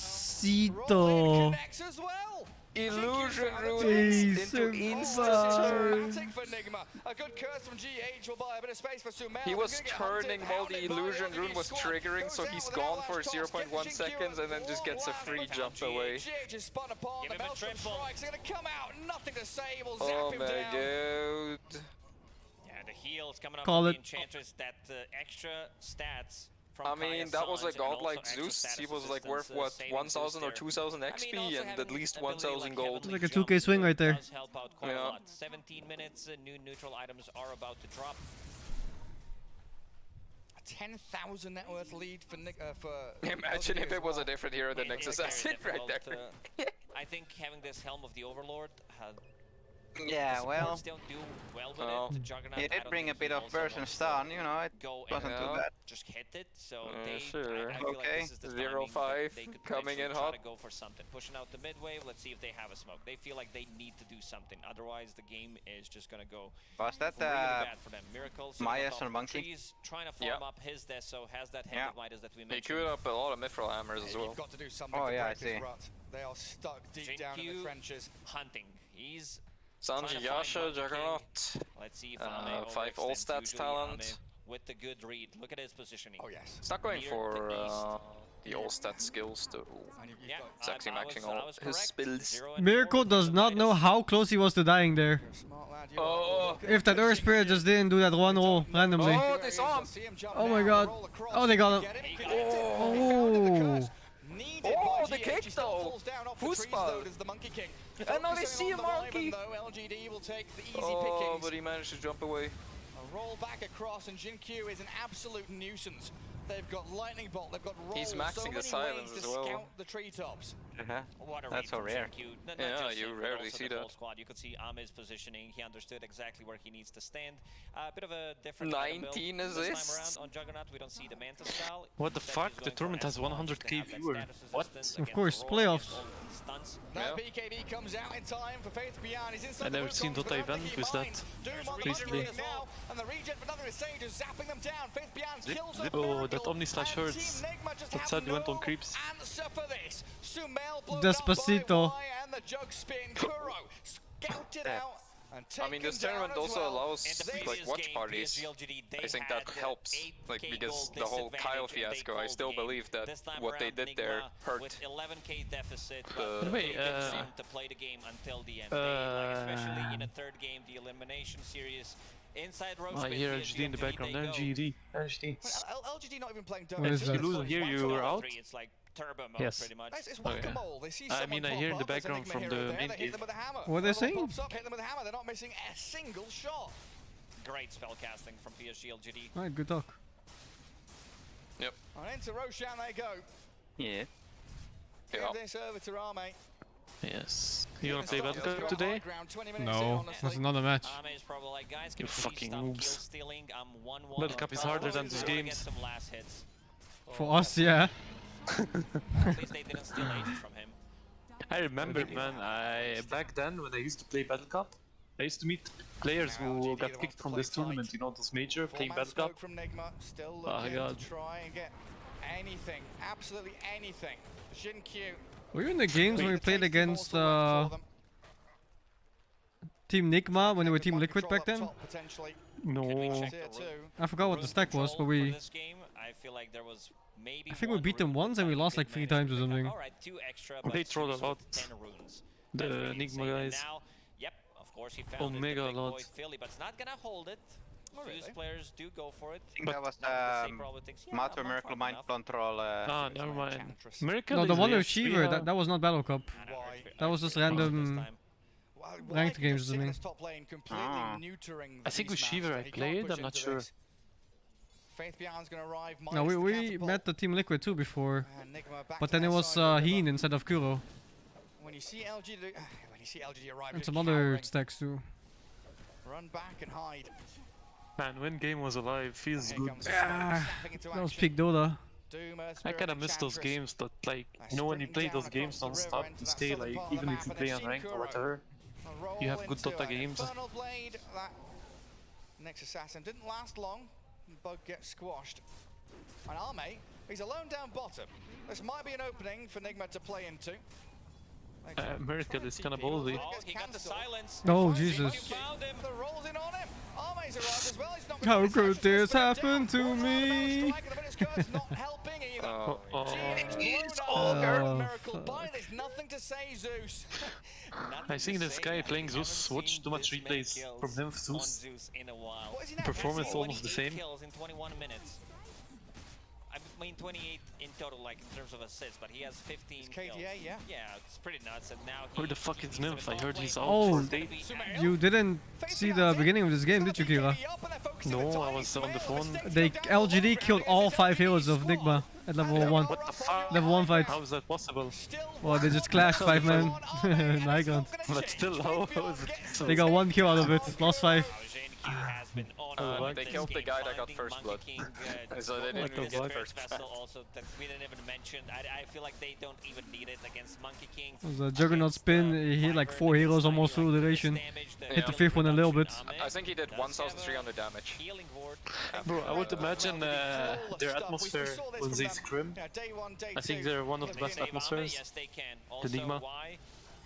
Despacito. Connects as well. Illusion runes Ace into and instant. Dramatic for Enigma. A good curse from GH will buy a bit of space for Sumail. He was Gonna get turning hunted, while the hounded by illusion the rune LGD was squad. triggering, so Goes he's out gone without for last toss, 0.1 gets seconds and then just gets a free jump away. GH is spun apart. The Give him a Maelstrom triple. strikes are gonna come out. Nothing to say. Will zap Oh him my down. god. Yeah, the heals coming up Call from it. the Enchantress. That extra stats from I mean, Kaya's that was a Sange and also godlike extra Zeus. status He was like worth resistance, what, saving 1000 Zeus or there. 2000 I mean, XP also and at having least ability 1000 like gold. Heavenly Like a Jump 2K swing right there. does help out quite a Yeah. lot. 17 minutes, new neutral items are about to drop. A 10,000 net worth lead for Imagine if LGD it was a as well. different hero than Nexus Assassin right Difficult, there. I think having this Helm of the Overlord Yeah, the well, supports don't do well with Oh. it. The Juggernaut, he I did don't bring a think bit he of also burst and knows to stun, you know, it go wasn't too Yeah. bad. just hit it. So sure. I feel like Okay. this is the 0-5 timing that they could coming in potentially try hot. to go for something. Pushing out the mid wave. Let's see if they have a smoke. They feel like they need to do something. Otherwise, the game is just gonna go Was that really bad for them. Miracles Midas and Monkey? Trees, trying to farm Yeah. up his Deso, has that hand Yeah. of Midas that we He mentioned. queued up a lot of Mithril Hammers as well. You've got to do something Oh, to yeah, I break this see. rut. They are stuck deep down in the JQ trenches. hunting. He's Sanji trying to Yasha, find Monkey Juggernaut. Let's see if 5 all stats talent. with the good read. Look at his positioning. Oh yes. It's not going Near for the east. the all stat skills though. And you've Yeah, got Sexy I maxing was all correct. his spills. 0 and Miracle 4 does with not know Midas. how close he was to dying there. You're a smart lad. Oh. If that Earth Spirit just didn't do that one roll randomly. Oh, they saw him. Oh my god. Oh, they got him. Oh. Oh, the kick though. Fußball. The Monkey King. And now they see a monkey. Though, LGD will take the easy Oh, pickings. but he managed to jump away. A roll back across, and Jin Q is an absolute nuisance. They've got lightning bolt. They've got rolls. He's maxing so the many silence ways as to well. scout the treetops. What a That's read so from rare. JQ. Not Yeah, just you him, but rarely also see the that. whole squad. You could see Ame's positioning. He understood exactly where he needs to stand. A bit of a different 19 build this assists. time around on Juggernaut. We don't see the Manta style. What the Instead, fuck? he's The going for tournament has S1 just 100k to have that viewers. status What? resistance Of against course, the roll, playoffs. against all the stunts. Now BKB comes out in time for Faith Beyond. He's inside I the never Wukong, seen but Dota I don't event think he with that. minds. Doom on the Recently. Monkey King now, and the regen for another Sage is zapping them down. Faith Beyond kills a Oh, Miracle, that Omni Slash and hurts. Team Nigma just That have said, no went on creeps. answer for this. Sumail blown Despacito. up by Y, and the jug spin. Kuro scouted out. And I mean, this taken down tournament as also well. allows In the like previous watch game, parties. PSG, they I think had, that helps, 8K like because gold the whole Kyle disadvantage and they fiasco. I called still game. believe that This time what they around, did there Nigma hurt. with 11k deficit, the- but By the way, they didn't seem to play the game until the end. They, like, especially in the third game, the elimination series. Inside row I spin, hear PSG LGD in the background. they go. LGD. LGD. LGD not even playing What Dota. is It's that? just You lose like here, one you for were one. out? It's like turbo mode, Yes. pretty much. It's Okay. whack-a-mole. They see I someone mean, I pop hear the up, there's an background Enigma from hero the there, main they hit cave. them with a hammer. What are they Another one saying? pops up, hit them with a hammer. They're not missing a single shot. Great spell casting from PSG LGD. Alright, good talk. Yep. And into Roshan they go. Yeah. Give Yeah. this over to Rame. Yes. You wanna play Battle Cup today? No, that's another match. Ame is probably like, guys, can You please fucking stop kill noobs. stealing? I'm 1-1. Battle Cup is harder than these We're gonna games. Get some last hits. For us, yeah. At least they didn't steal ages from him. I remember, man. Back then when I used to play Battle Cup, I used to meet players who got kicked from this tournament. You know, those major playing Battle Cup. From Nigma, still Oh looking god. to try and get anything, absolutely anything. Xinqiu. Were you in the games when we played against Team Nigma when they were Team Liquid back then? No. I forgot what the stack was, but we... This game, I feel like there was maybe I think we beat them once and we lost like 3 times or something. Alright, 2 extra, They trolled a lot. 10 runes. The Enigma guys. Now, yep, of course he found Omega it, the a big lot. boy Philly, but it's not gonna hold it. Zeus players do go for it. I think that was Matter Miracle Mind Control. Ah, never mind. Miracle No, the is one with AFC, Shiver, that was not Battle Cup. That was just random ranked games or something. I think with Shiver I played, I'm not sure. No, we met the Team Liquid too before, but then it was Heen instead of Kuro. When you see LGD arrive, And some other stacks too. Run back and hide. Man, when game was alive, feels good. That was peak Dota. I kinda miss those games that, like, you know, when you play those games non-stop, you stay, like, even if you play unranked or whatever, you have good Dota games. Blade, that next assassin didn't last long. Bug gets squashed. And Arme, he's alone down bottom. This might be an opening for Nigma to play into. Miracle is kinda ballsy. Oh, he got the silence. Oh, Jesus. The rolls in on him. Arme's arrived as well. He's not How could this happen to me? There's nothing to say, Zeus. I think this guy playing Zeus, watch too much replays from him, Zeus. Performance almost the same. Kills in 21 minutes. I mean 28 in total, like in terms of assists, but he has 15 KDA, kills. yeah. Yeah, it's pretty nuts. And now Where the fuck is Nymph? I heard he's out Oh, for a date. you didn't see the beginning of this game, did you, Kira? No, I was on the phone. LGD killed all 5 heroes of Nigma at level 1. What the fuck? Level 1 fight. How is that possible? Well, they just clashed 5 men. Nigant. But still, how is it possible? They got 1 kill out of it, lost 5. They killed the guy that got first blood. So they didn't even get first blood. Also that we didn't even mention. I feel like they don't even need it against Monkey King. It was a Juggernaut spin, he hit like 4 heroes almost full duration. Hit the 5th one a little bit. I think he did 1,300 damage. Bro, I would imagine their atmosphere when they scrim. I think they're one of the best atmospheres. Yes, they can. The Nigma. Y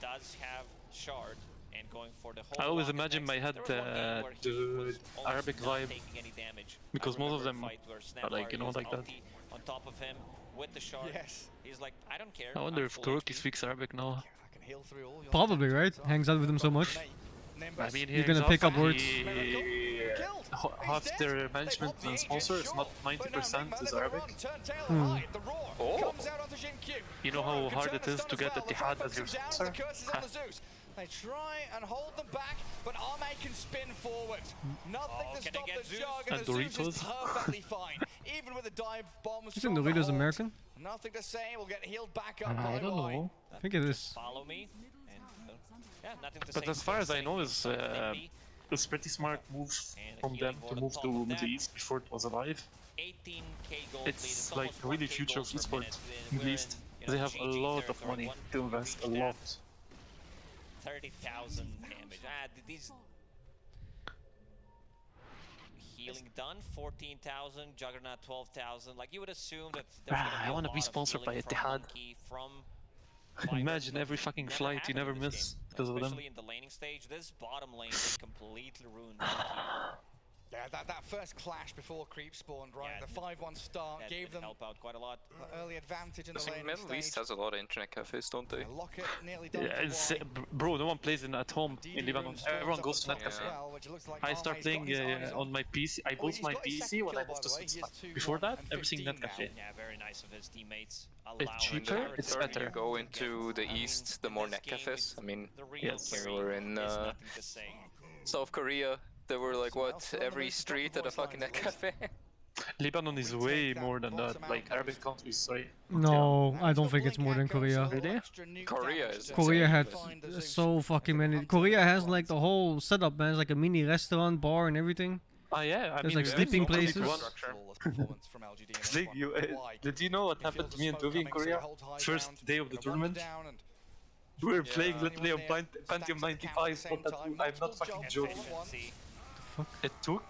does have shard and going for the whole I always rocket imagine in my head the Arabic vibe, because most of them are like, you know, like that. On top of him with the shard. Yes. He's like, I don't care. I wonder if Kuroki speaks Arabic now. Probably, right? Hangs out with them so much. I mean, You're gonna pick up words. Half their management and sponsors, not 90% is Arabic. Oh. You know how hard it is to get Etihad as your sponsor? They try and hold them back, but Arme can spin forward. Nothing to stop the Jug, and the Zeus is perfectly fine. Even with the dive bombs. Isn't Doritos American? Nothing to say, we'll get healed back up I by don't Y. know. I think it is. Follow me. And, yeah, nothing to But say. as far as I know, it's pretty smart move from them to move to Middle East before it was alive. 18k gold It's like really future of esports, Middle East. They have a lot of money to invest, a lot. 30,000 damage. These healing done 14,000, Juggernaut 12,000. Like you would assume that. I want to be sponsored by Etihad. Imagine every fucking flight you never miss because of them. Especially in the laning stage, this bottom lane is completely ruined. Yeah, that first clash before creep spawned, right? Yeah, the 5-1 start gave them help out quite a lot. Early advantage in the I think laning Middle East stage. has a lot of internet cafes, don't they? Locket nearly done Yeah, it's, bro, no one plays at home in Lebanon. Everyone goes to net cafe. I start playing on my PC. I bought my PC when I moved to Switzerland. Before that, everything net cafe. Yeah, very nice of his teammates. It's cheaper, it's better. You go into the east, the more net cafes. I mean, yes. We were in South Korea. There were like what, every street at a fucking net cafe. Lebanon is way more than that, like Arabic countries, sorry. No, I don't think it's more than Korea. Really? Korea is. Korea had so fucking many. Korea has like the whole setup, man. It's like a mini restaurant, bar, and everything. Ah yeah, there's like sleeping places. Did you know what happened to me and Tuvi in Korea? First day of the tournament? We were playing literally on Pentium 95, I'm not fucking joking. It took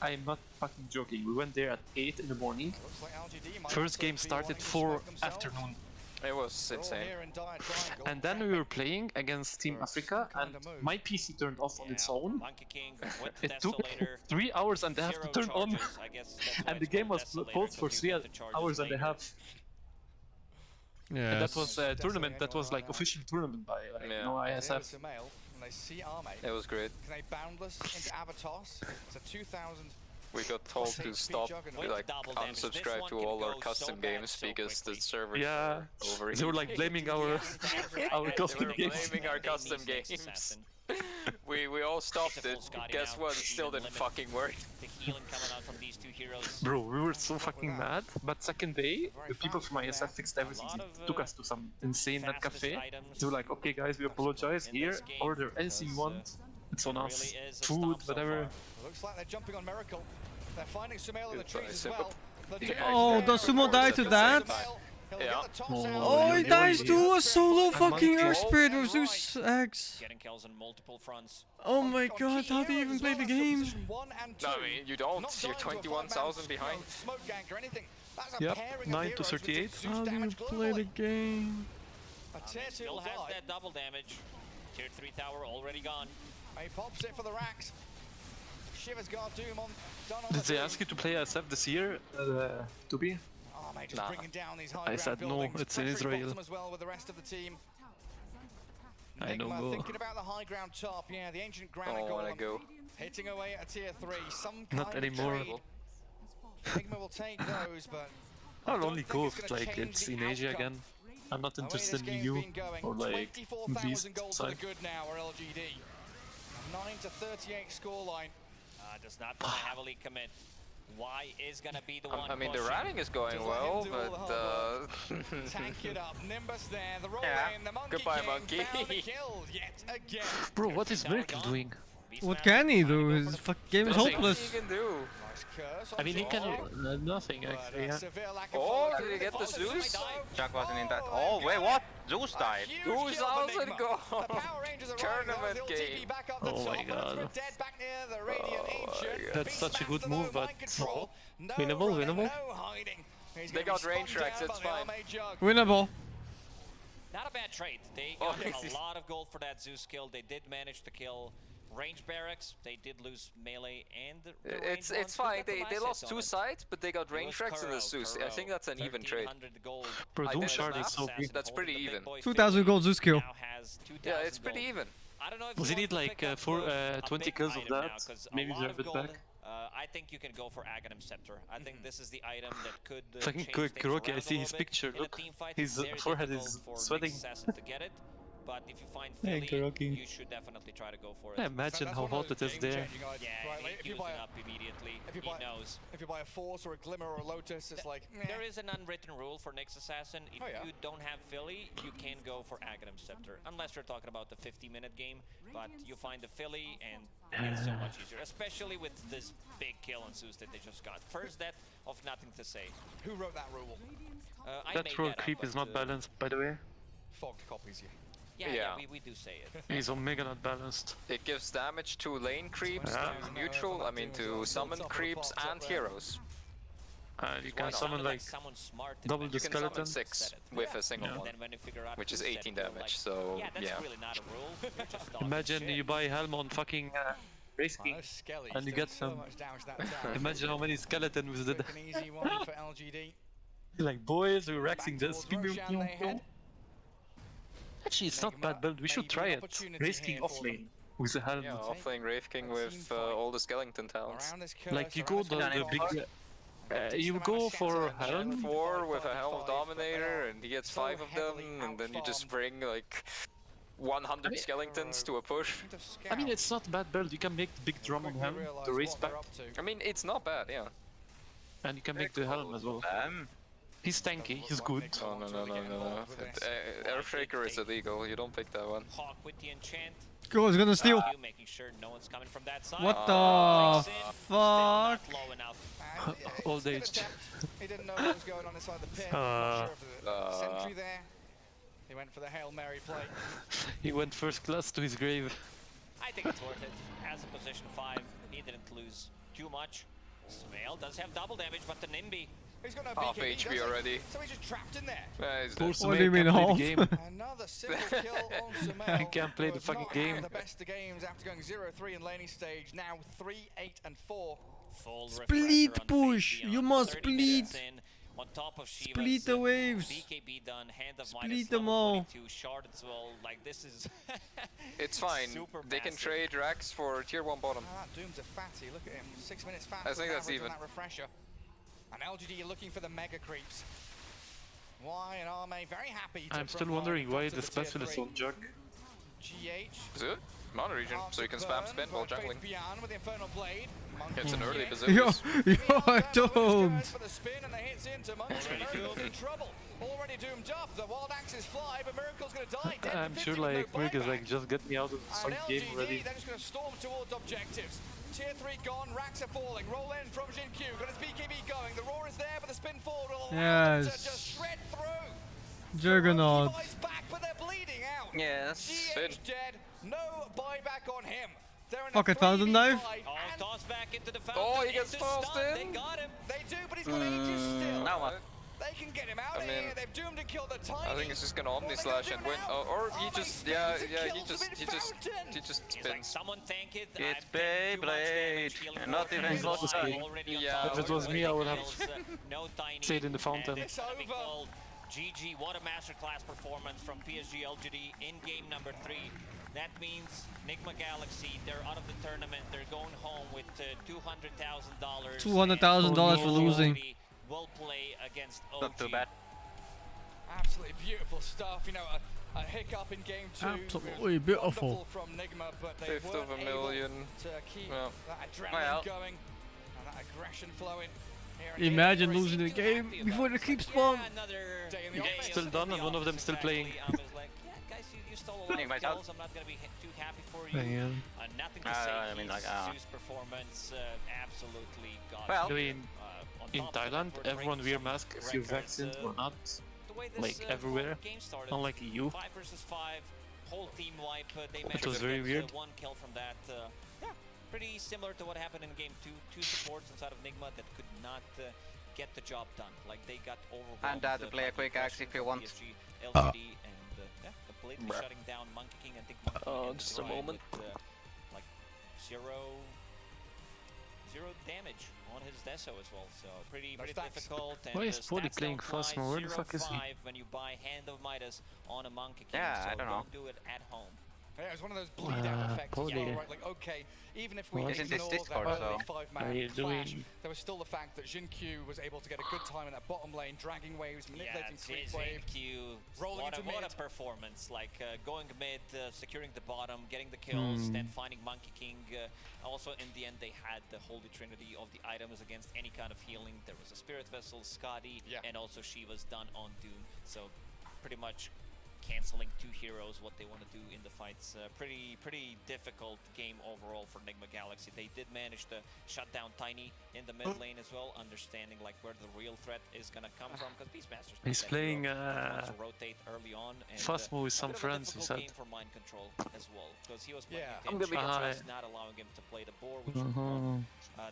I'm not fucking joking. We went there at 8 in the morning. First game started 4 afternoon. It was insane. And then we were playing against Team Africa, and my PC turned off on its own. It took 3 hours and a half to turn on, and the game was paused for 3 hours and a half. Yeah. And that was a tournament. That was like official tournament by no ISF. It was great. Can they boundless into avatars? It's a 2000. We got told to stop, like, unsubscribe to all our custom games because the server overheated. They were like blaming our custom games. Blaming our custom games. we all stopped it. Guess what? It still didn't fucking work. Bro, we were so fucking mad. But second day, the people from ISF fixed everything. They took us to some insane net cafe. They were like, okay guys, we apologize. Here, order anything you want. It's on us. Food, whatever. Looks like they're jumping on Miracle. They're finding Sumail in the trees as well. Oh, does Sumo die to that? Yeah. Oh, he dies to a solo fucking Earth Spirit with Zeus eggs. Getting kills on multiple fronts. Oh my god, how do you even play the game? No, I mean, you don't. You're 21,000 behind. Yep, 9 to 38. How do you play the game? Still has that double damage. Tier 3 tower already gone. He pops it for the racks. Shiver's got Doom on. Did they ask you to play SF this year, to be? Oh, mate, just bringing down these high I said no, it's in Israel. As well with the rest of the team. I know. Thinking about the high ground top, yeah, the ancient granite golem hitting away at a tier 3. Some Not anymore. Enigma will take those, but I'll only go if like it's in Asia again. I'm not interested in EU or like Middle East side. Good now, or LGD. 9 to 38 scoreline. Does not want to heavily commit. Y is gonna be the one. I mean, the rallying is going well, but tank it up. Nimbus there, the roll in, the monkey. Goodbye, monkey. Yet again. Bro, what is Miracle doing? What can he do? His game is hopeless. He can do. I mean, he can nothing actually. Yeah. Oh, did he get the Zeus? Jack wasn't in that. Oh, wait, what? Zeus died. 2,000 goal. Tournament game. Oh my god. That's such a good move, but winnable. They got range tracks, it's fine. Winnable. Not a bad trade. They got a lot of gold for that Zeus kill. They did manage to kill range barracks. They did lose melee and it's fine. They lost 2 sides, but they got range tracks and the Zeus. I think that's an even trade. Bro, Doom Shard is so big. That's pretty even. 2,000 gold Zeus kill. Yeah, it's pretty even. I don't know if Does he need like 20 kills of that? Maybe they're a bit back. I think you can go for Aghanim Scepter. I think this is the item that could fucking change Kuroki, I see his picture. Look, his forehead is sweating. To get it. But if you find Philly, you should definitely try to go for it. Yeah, imagine how hot it is there. Yeah, he queues it up immediately. He knows. If you buy a Force or a Glimmer or a Lotus, it's like... There is an unwritten rule for Nyx Assassin. If you don't have Philly, you can go for Aghanim Scepter. Unless you're talking about the 50-minute game. But you find the Philly and it's so much easier. Especially with this big kill on Zeus that they just got. First death of nothing to say. Who wrote that rule? That roll creep is not balanced, by the way. Fogged copies you. Yeah, we do say it. He's omega not balanced. It gives damage to lane creeps, to neutral, I mean to summon creeps and heroes. You can summon like double the skeleton. You can summon 6 with a single one, which is 18 damage, so yeah. Imagine you buy Helm on fucking Race King and you get some... Imagine how many skeletons with it. Like, boys, we're rexing this. Actually, it's not bad build, we should try it. Race King offlane with the helm. Yeah, offlane Wraith King with all the skeleton talents. Like, you go the big... you go for helm? 4 with a Helm of Dominator, and he gets 5 of them, and then you just bring like 100 skeletons to a push. I mean, it's not bad build, you can make the big drum on him, the race back. I mean, it's not bad, yeah. And you can make the helm as well. He's tanky, he's good. Oh, no. Earthshaker is illegal, you don't pick that one. Hawk with the enchant. Go, he's gonna steal. Making sure no one's coming from that side. What the fuck? Old age. He didn't know what was going on inside the pit. Not sure if the sentry there. He went for the Hail Mary play. He went first class to his grave. I think it's worth it. As a position 5, he didn't lose too much. Smail does have double damage, but the Nimby. He's got no Half BKB, HP does he? already. So he's just trapped in there. He's Poor dead. What do you mean half? Another simple kill on Sumail. He can't play the fucking game. The best of games after going 0-3 in laning stage. Now 3-8-4. Full Split push. You must split. On top of Shiva's, Split the waves. BKB done, Hand of Split Midas, them level all. 22, shard as well. Like this is It's fine. super They can massive. trade Rax for tier 1 bottom. Ah, that Doom's a fatty. Look at him. 6 minutes fat. I think that's on even. that refresher. And LGD looking for the mega creeps. Y and Arme very happy to I'm still frontline wondering why to the tier special is 3. on Jug. GH. Is it? Mono region, so you can spam spin while juggling. With the Infernal Blade. It's an early Yo, bazookas. I don't. For the spin and the hits into Monkey. Miracle's in trouble. Already doomed up. The wild axes fly, but Miracle's gonna die. Dead I'm for sure 50 with like no Mirk is buyback. like, just get me out of the And fucking game LGD, already. they're just gonna storm towards objectives. Tier 3 gone, racks are falling. Roll in from Jin Q. Got his BKB going. The roar is there, but the spin forward will allow them to Yes. just shred through. Juggernaut. Levi's back, but they're bleeding out. Yes. GH dead. No buyback on him. They're in Fuck, a I found a 3v5, knife. Oh, and toss back into the fountain. Oh, he gets into tossed stun. in. They got him. They do, but he's got ages still. Now what? They can get him out I of mean, here. They've doomed to kill the Tiny. I think it's just gonna Omni Slash and win. Or he just, he just He's like, spins. someone tank it. It's I've taken too much damage, Beyblade. healing Not for even Rizzo. close. I'm already on Yeah. top. If it was me, I would have Kills, no Tiny. stayed in the fountain. And It's gonna be over. called GG. What a masterclass performance from PSG LGD in game number 3. That means Nigma Galaxy, they're out of the tournament. They're going home with $200,000. $200,000 for losing. Will play against OG. Not too bad. Absolutely beautiful stuff. You know, a hiccup in game 2. Absolutely was beautiful. wonderful from Nigma, but they Fifth of weren't a million. able to keep Well. that adrenaline Well. going and that aggression flowing. Here in Imagine game 3. losing the game before the creep spawn. Yeah, another Day in the day office. Still of done the and one of them office, still playing. exactly. I was like, yeah, guys, you stole a lot Nick, of might out. kills. I'm not gonna be too happy for you. Yeah. Nothing to say. I mean, like, Zeus performance absolutely got. Well. I mean, on in top of that, Thailand, we're everyone breaking wear some mask if you're records, vaccinated or not. the way this, Like everywhere, game started, unlike EU. 5 versus 5, whole team wipe. They It managed was to very get, weird. 1 kill from that. Yeah, pretty similar to what happened in game 2. 2 supports inside of Nigma that could not get the job done. Like they got overwhelmed. And to play a by the quick axe pressure if you from want. PSG, LGD, and yeah, completely Bruh. shutting down Monkey King. I think Monkey King ended just a the ride moment. with, like zero damage on his Deso as well, so pretty difficult. And Why is the Poli stats playing don't fast lie, now? Where the fuck is he? 0-5 when you buy Hand of Midas on a Monkey King, Yeah, so I don't know. do it at home. Yeah, it was one of those bleed out effects as well, Poli. right? Like, okay, even if we What? Isn't ignore this that Discord, early so? 5-man What are you clash, doing? there was still the fact that Jin Q was able to get a good time in that bottom lane, dragging waves, manipulating creep wave. Q, rolling what into a mid. performance, like going mid, securing the bottom, getting the kills, then finding Monkey King. Also in the end they had the holy trinity of the items against any kind of healing. There was a Spirit Vessel, Scotty, and also she was done on Doom, so pretty much canceling 2 heroes, what they want to do in the fights. Pretty difficult game overall for Nigma Galaxy. They did manage to shut down Tiny in the mid lane as well, understanding like where the real threat is gonna come from, because Beastmaster's not He's that playing hero. He wants to rotate early on, and Fastmo with a some bit of a friends, he difficult said. game for Mind Control as well, because he was playing Yeah. against Ah, Juggernaut, not allowing him to play the board, which would want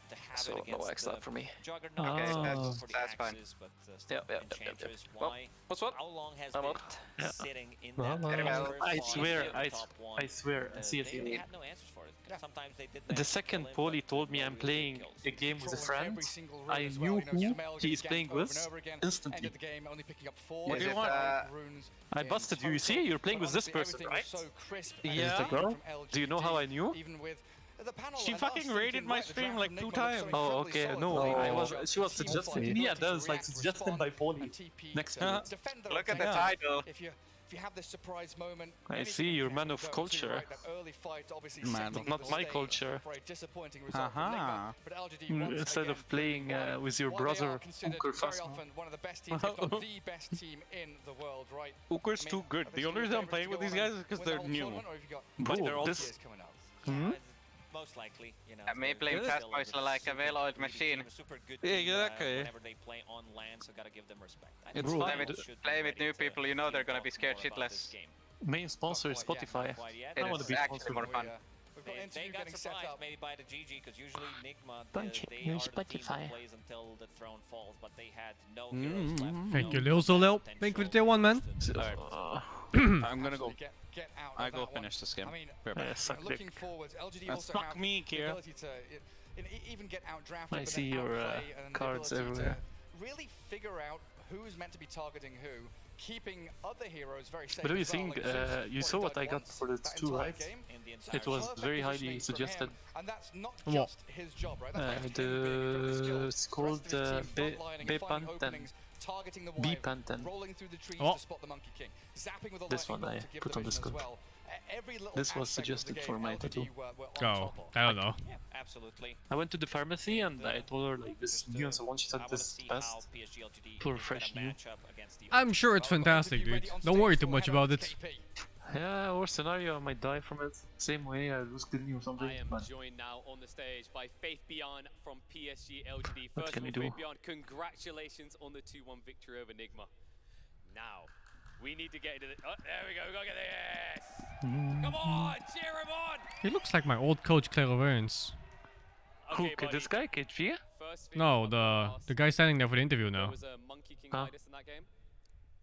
to have So it against no X left for me. Juggernaut. Okay, so that's- go for the that's fine. axes, but still Enchantress. Well, Why? what's what? How long has I'm been up. Yeah. sitting in Well, that first I spot swear, in the I top one? swear, I see it They here. had no answers for it. Sometimes they did The manage to second kill him, Poli but told me no I'm real playing kills. a game with a Controlling friend, every single rune I as knew well. You know, who Sumail he is getting playing ganked over with and over again. instantly. Ended the game only picking up 4 What do you want? runes I in busted you, you see? total, You're playing but with this honestly, person, everything was right? so crisp Is and this the clean girl? from Do you know how I LGD, knew? even with the panel She and fucking us raided thinking, my right, the stream draft like from 2 Nigma looks times. so Oh, incredibly okay, solid. no, They I got was. She was team suggesting fight, me, ability and to I was like react, suggested respond, by Poli and TP next to minute. defend the Look at the location. title. If you have this surprise moment, I anything see, you're can man of go to, culture. right? That early fight obviously Man setting Not the my stage culture. for a disappointing result from Aha. Nigma, but LGD once Instead again of playing proving with your why they are brother, considered Uker very Fasmo. often one of the best teams, if not the best team in the world, right? Uker's I mean, too good. are they The only still reason I'm favourites playing to with go these on guys and is because win the they're whole new. tournament, or have you got Bro, better this- years coming up? Most likely, you know. Me playing they're Fastmo is still like a super well-oiled good machine. team, a super good Yeah, team, exactly. whenever they play on land, so gotta give them respect. I It's think fine. they Play with, should be play with ready new to people, you know they're gonna talk be scared more about this shitless. game. Main sponsor is Not quite yet, Spotify. Not quite yet. It I want to is be actually sponsored. more fun. got an they interview got getting set surprised up. maybe by the GG because usually Nigma Bunch they your are the team Spotify. that plays until the throne falls, but they had no heroes left. Thank no you, Lil Solel. potential Thank you for the tier 1, man. I'm gonna go. Get out of I go that finish one. this game. I mean, Looking forwards, LGD That's also fuck have me, the Kira. ability to even get outdrafted. I but see then your outplay and the cards ability everywhere. To really figure out who's meant to be targeting who, keeping other heroes very safe. But do you as well, think like you saw what I got for the that 2, entire right? game. It was Perfect very highly positioning from suggested. him, and that's not What? just his job, right? That's not just him being incredibly skilled. It's called The rest of his team frontlining and finding Bepanten. openings, targeting the B wire, Panten. rolling through the trees Oh. to spot the Monkey King, zapping with a This lightning one bolt I to give put the on the vision as scope. well. Every little This was aspect of the suggested game, for my LGD tattoo. were on Oh, top of. I don't know. Yeah, absolutely. I went to the pharmacy and I told her like this nuance one. She said this is the best. For fresh new. I'm sure it's fantastic, dude. Don't worry too much about it. Yeah, or scenario I might die from it. Same way I lose kidney or something. I am But joined now on the stage by Faith Beyond from PSG LGD. What First can of we all, do? Faith Beyond, congratulations on the 2-1 victory over Nigma. Now, we need to get into the... Oh, there we go, we gotta get this! Come on, cheer him on! He looks like my old coach, Clairvoyance. who? This guy, Kate First thing No, I want to the guy standing there for the interview There now. was a Monkey King Huh? Midas in that game.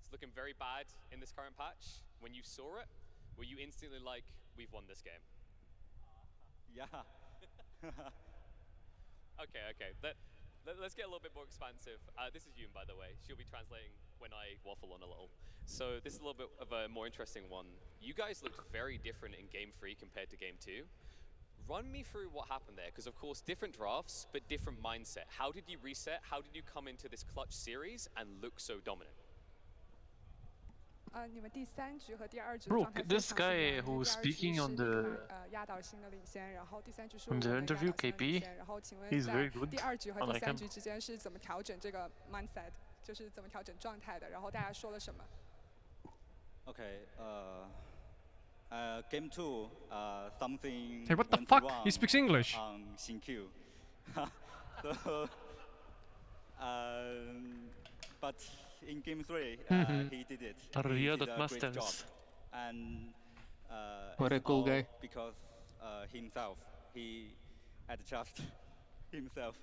It's looking very bad in this current patch. When you saw it, were you instantly like, we've won this game? Yeah. Okay. Let's get a little bit more expansive. This is Yoon, by the way. She'll be translating when I waffle on a little. So this is a little bit of a more interesting one. You guys looked very different in Game 3 compared to Game 2. Run me through what happened there, because of course different drafts, but different mindset. How did you reset? How did you come into this clutch series and look so dominant? Bro, this guy who was speaking on the interview, KP, he's very good. I like him. Okay, game 2, something. Hey, what the went fuck? wrong He speaks English. On SingQ. So, but in game 3, he did it. He Riyadh did a great job. Masters. And What a it's cool all guy. because himself, he had trust himself.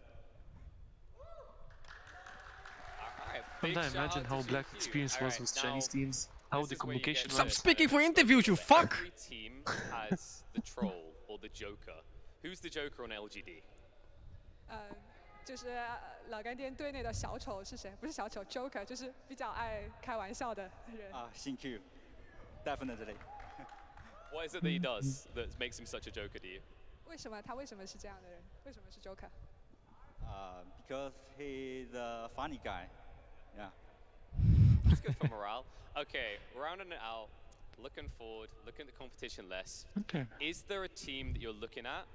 Big Sometimes shout imagine out how to black GQ. experience was Alright, with now, Chinese teams. How this the is where you get communication Stop was. speaking for interviews, you fuck! Every team has the troll or the joker. Who's the joker on LGD? 就是老干爹队内的小丑是谁？不是小丑 ，Joker，就是比较爱开玩笑的人。SingQ, definitely. What is it that he does that makes him such a joker to you? 为什么他为什么是这样的人？为什么是 Joker？ Because he's a funny guy. Yeah. That's good for morale. Okay, rounding it out, looking forward, looking at the competition less. Okay. Is there a team that you're looking at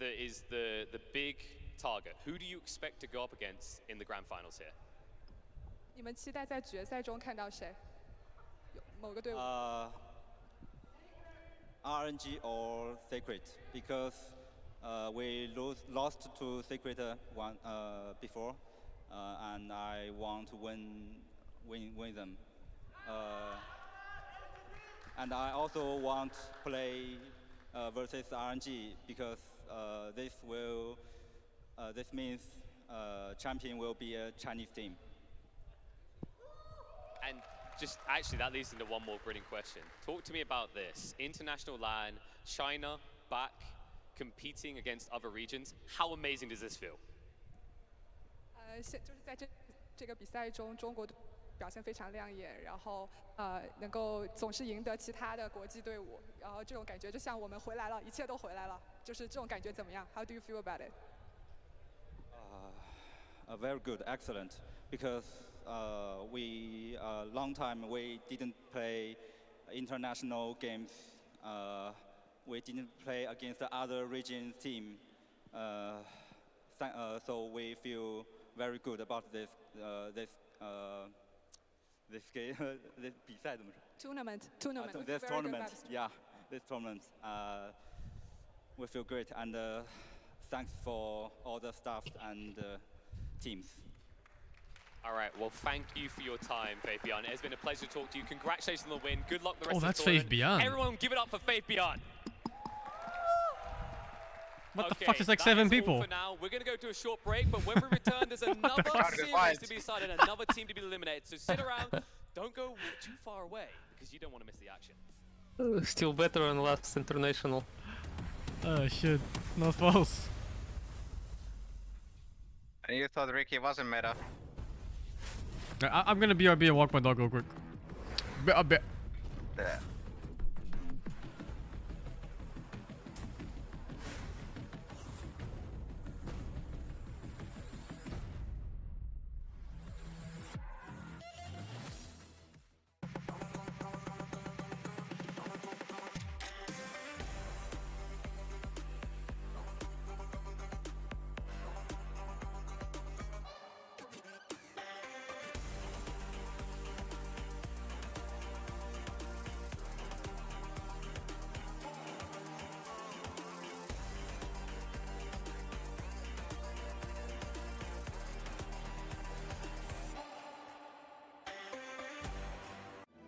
that is the big target? Who do you expect to go up against in the grand finals here? 你们期待在决赛中看到谁？有某个队伍？ RNG or Secret, because we lost to Secret before, and I want to win them. And I also want to play versus RNG because this means champion will be a Chinese team. And just actually that leads into one more grinning question. Talk to me about this. International LAN, China back competing against other regions. How amazing does this feel? 就是在这个比赛中，中国表现非常亮眼，然后能够总是赢得其他的国际队伍，然后这种感觉就像我们回来了，一切都回来了，就是这种感觉怎么样 ？How do you feel about it? Very good, excellent. Because we long time we didn't play international games. We didn't play against the other region team. So we feel very good about this game. This 比赛怎么说 Tournament. This tournament, yeah, this tournament. We feel great, and thanks for all the staff and teams. All right, well, thank you for your time, Faith Beyond. It has been a pleasure to talk to you. Congratulations on the win. Good luck the rest Oh, of the that's tournament. Faith Beyond. Everyone give it up for Faith Beyond. What the fuck is like 7 people? For now, we're gonna go to a short break, but when we return, there's another series to be decided, another team to be eliminated. So sit around, don't go too far away because you don't want to miss the action. Still better on last international. Oh shit, not false. And you thought Ricky wasn't meta? I'm gonna BRB and walk my dog real quick. BRB. Yeah.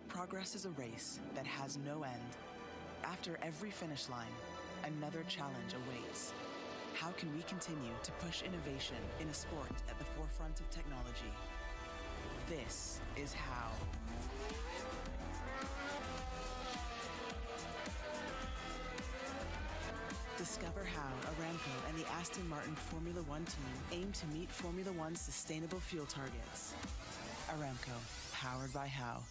Progress is a race that has no end. After every finish line, another challenge awaits. How can we continue to push innovation in a sport at the forefront of technology? This is how. Discover how Aramco and the Aston Martin Formula One team aim to meet Formula One's sustainable fuel targets. Aramco, powered by how.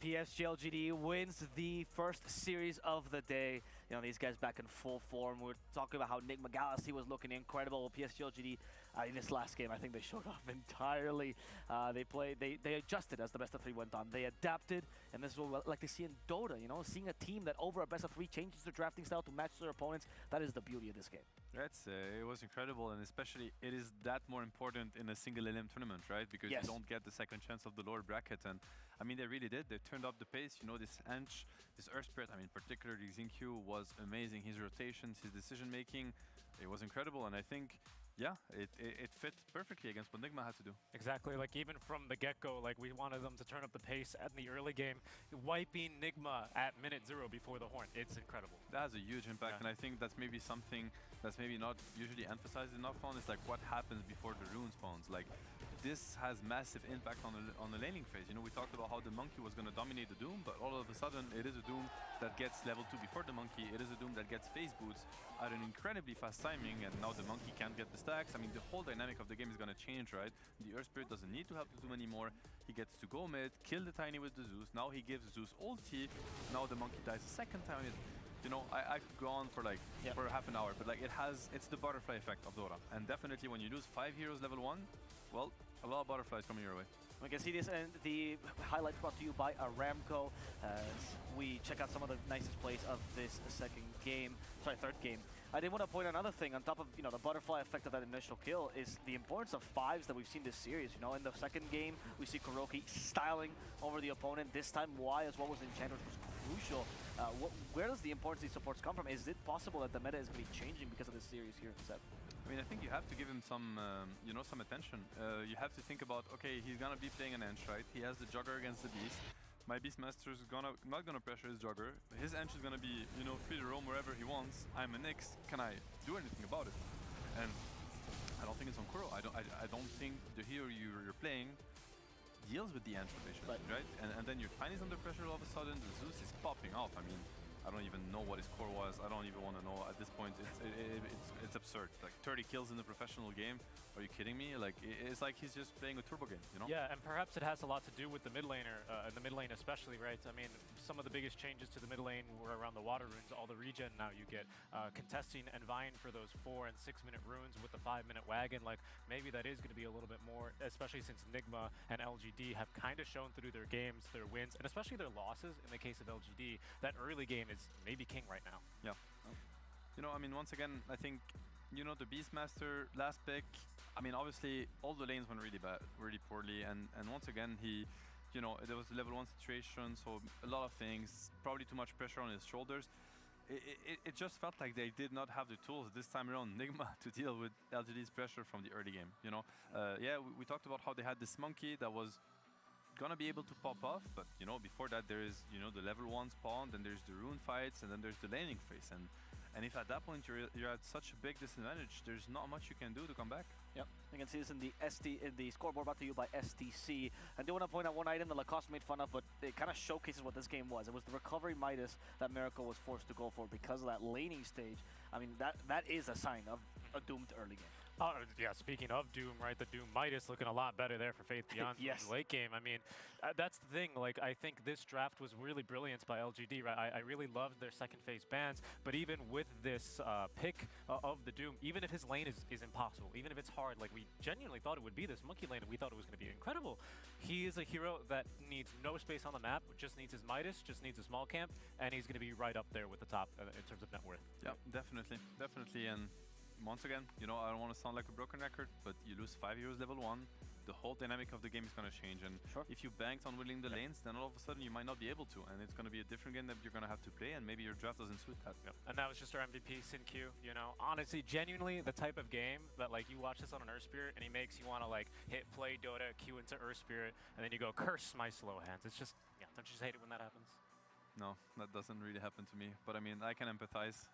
PSGLGD wins the first series of the day. You know, these guys back in full form. We were talking about how Nick McGallasty was looking incredible. PSGLGD in this last game, I think they showed off entirely. They adjusted as the best of three went on. They adapted, and this is what we like to see in Dota. You know, seeing a team that over a best of three changes their drafting style to match their opponents. That is the beauty of this game. It was incredible, and especially it is that more important in a single LM tournament, right? Because you don't get the second chance of the lower bracket, and I mean they really did. They turned up the pace. You know, this Anch, this Earth Spirit. I mean, particularly XinQ was amazing. His rotations, his decision making, it was incredible, and I think. Yeah, it fit perfectly against what Nigma had to do. Exactly, like even from the get-go, like we wanted them to turn up the pace at the early game, wiping Nigma at minute 0 before the horn. It's incredible. That has a huge impact, and I think that's maybe something that's maybe not usually emphasized enough on. It's like what happens before the rune spawns. Like this has massive impact on the laning phase. You know, we talked about how the monkey was going to dominate the Doom, but all of a sudden it is a Doom that gets level 2 before the monkey. It is a Doom that gets phase boots at an incredibly fast timing, and now the monkey can't get the stacks. I mean, the whole dynamic of the game is going to change, right? The Earth Spirit doesn't need to help the Doom anymore. He gets to go mid, kill the Tiny with the Zeus. Now he gives Zeus ulti. Now the monkey dies a second time. You know, I could go on for like for half an hour, but like it's the butterfly effect of Dota. And definitely when you lose 5 heroes level 1, well, a lot of butterflies coming your way. We can see this and the highlights brought to you by Aramco as we check out some of the nicest plays of this third game. I did want to point out another thing on top of the butterfly effect of that initial kill is the importance of fives that we've seen this series. In the second game we see Kuroki styling over the opponent. This time Y as well was Enchantress was crucial. Where does the importance of these supports come from? Is it possible that the meta is going to be changing because of this series here in Seb? I mean, I think you have to give him some, some attention. You have to think about, okay, he's gonna be playing an Ench, right? He has the Jugger against the Beast. My Beastmaster is not gonna pressure his Jugger. His Ench is gonna be, free to roam wherever he wants. I'm a Nyx. Can I do anything about it? And I don't think it's on Kuro. I don't think the hero you're playing deals with the Ench rotation, right? And then your Tiny's under pressure all of a sudden. The Zeus is popping off. I mean, I don't even know what his core was. I don't even want to know at this point. It's absurd. Like 30 kills in the professional game. Are you kidding me? Like it's like he's just playing a turbo game, Yeah, and perhaps it has a lot to do with the mid laner, the mid lane especially, right? I mean, some of the biggest changes to the mid lane were around the water runes. All the regen now you get contesting and vying for those 4 and 6 minute runes with the 5-minute wagon. Like maybe that is going to be a little bit more, especially since Nigma and LGD have kind of shown through their games, their wins, and especially their losses. In the case of LGD, that early game is maybe king right now. Yeah. I mean, once again, I think, the Beastmaster last pick, I mean, obviously, all the lanes went really bad, really poorly, and once again, he, there was a level 1 situation, so a lot of things, probably too much pressure on his shoulders. It just felt like they did not have the tools this time around, Nigma, to deal with LGD's pressure from the early game, Yeah, we talked about how they had this monkey that was gonna be able to pop off, but before that there is the level 1 spawn, then there's the rune fights, and then there's the laning phase, and if at that point you're at such a big disadvantage, there's not much you can do to come back. Yep, you can see this in the scoreboard brought to you by STC. I do want to point out one item that Lacoste made fun of, but it kind of showcases what this game was. It was the recovery Midas that Miracle was forced to go for because of that laning stage. I mean, that is a sign of a doomed early game. Yeah, speaking of Doom, right, the Doom Midas looking a lot better there for Faith Beyond Yes. in the late game. I mean, that's the thing. Like, I think this draft was really brilliant by LGD, right? I really loved their second phase bans, but even with this pick of the Doom, even if his lane is impossible, even if it's hard, like we genuinely thought it would be this monkey lane, and we thought it was going to be incredible. He is a hero that needs no space on the map, just needs his Midas, just needs a small camp, and he's going to be right up there with the top in terms of net worth. Yeah, definitely, and once again, I don't want to sound like a broken record, but you lose 5 heroes level 1, the whole dynamic of the game is going to change, and if you banked on winning the lanes, then all of a sudden you might not be able to, and it's going to be a different game that you're going to have to play, and maybe your draft doesn't suit that. And that was just our MVP, SingSing. Honestly, genuinely, the type of game that like you watch this on an Earth Spirit, and he makes you want to like hit play Dota, queue into Earth Spirit, and then you go curse my slow hands. It's just, don't you just hate it when that happens? No, that doesn't really happen to me, but I mean, I can empathize.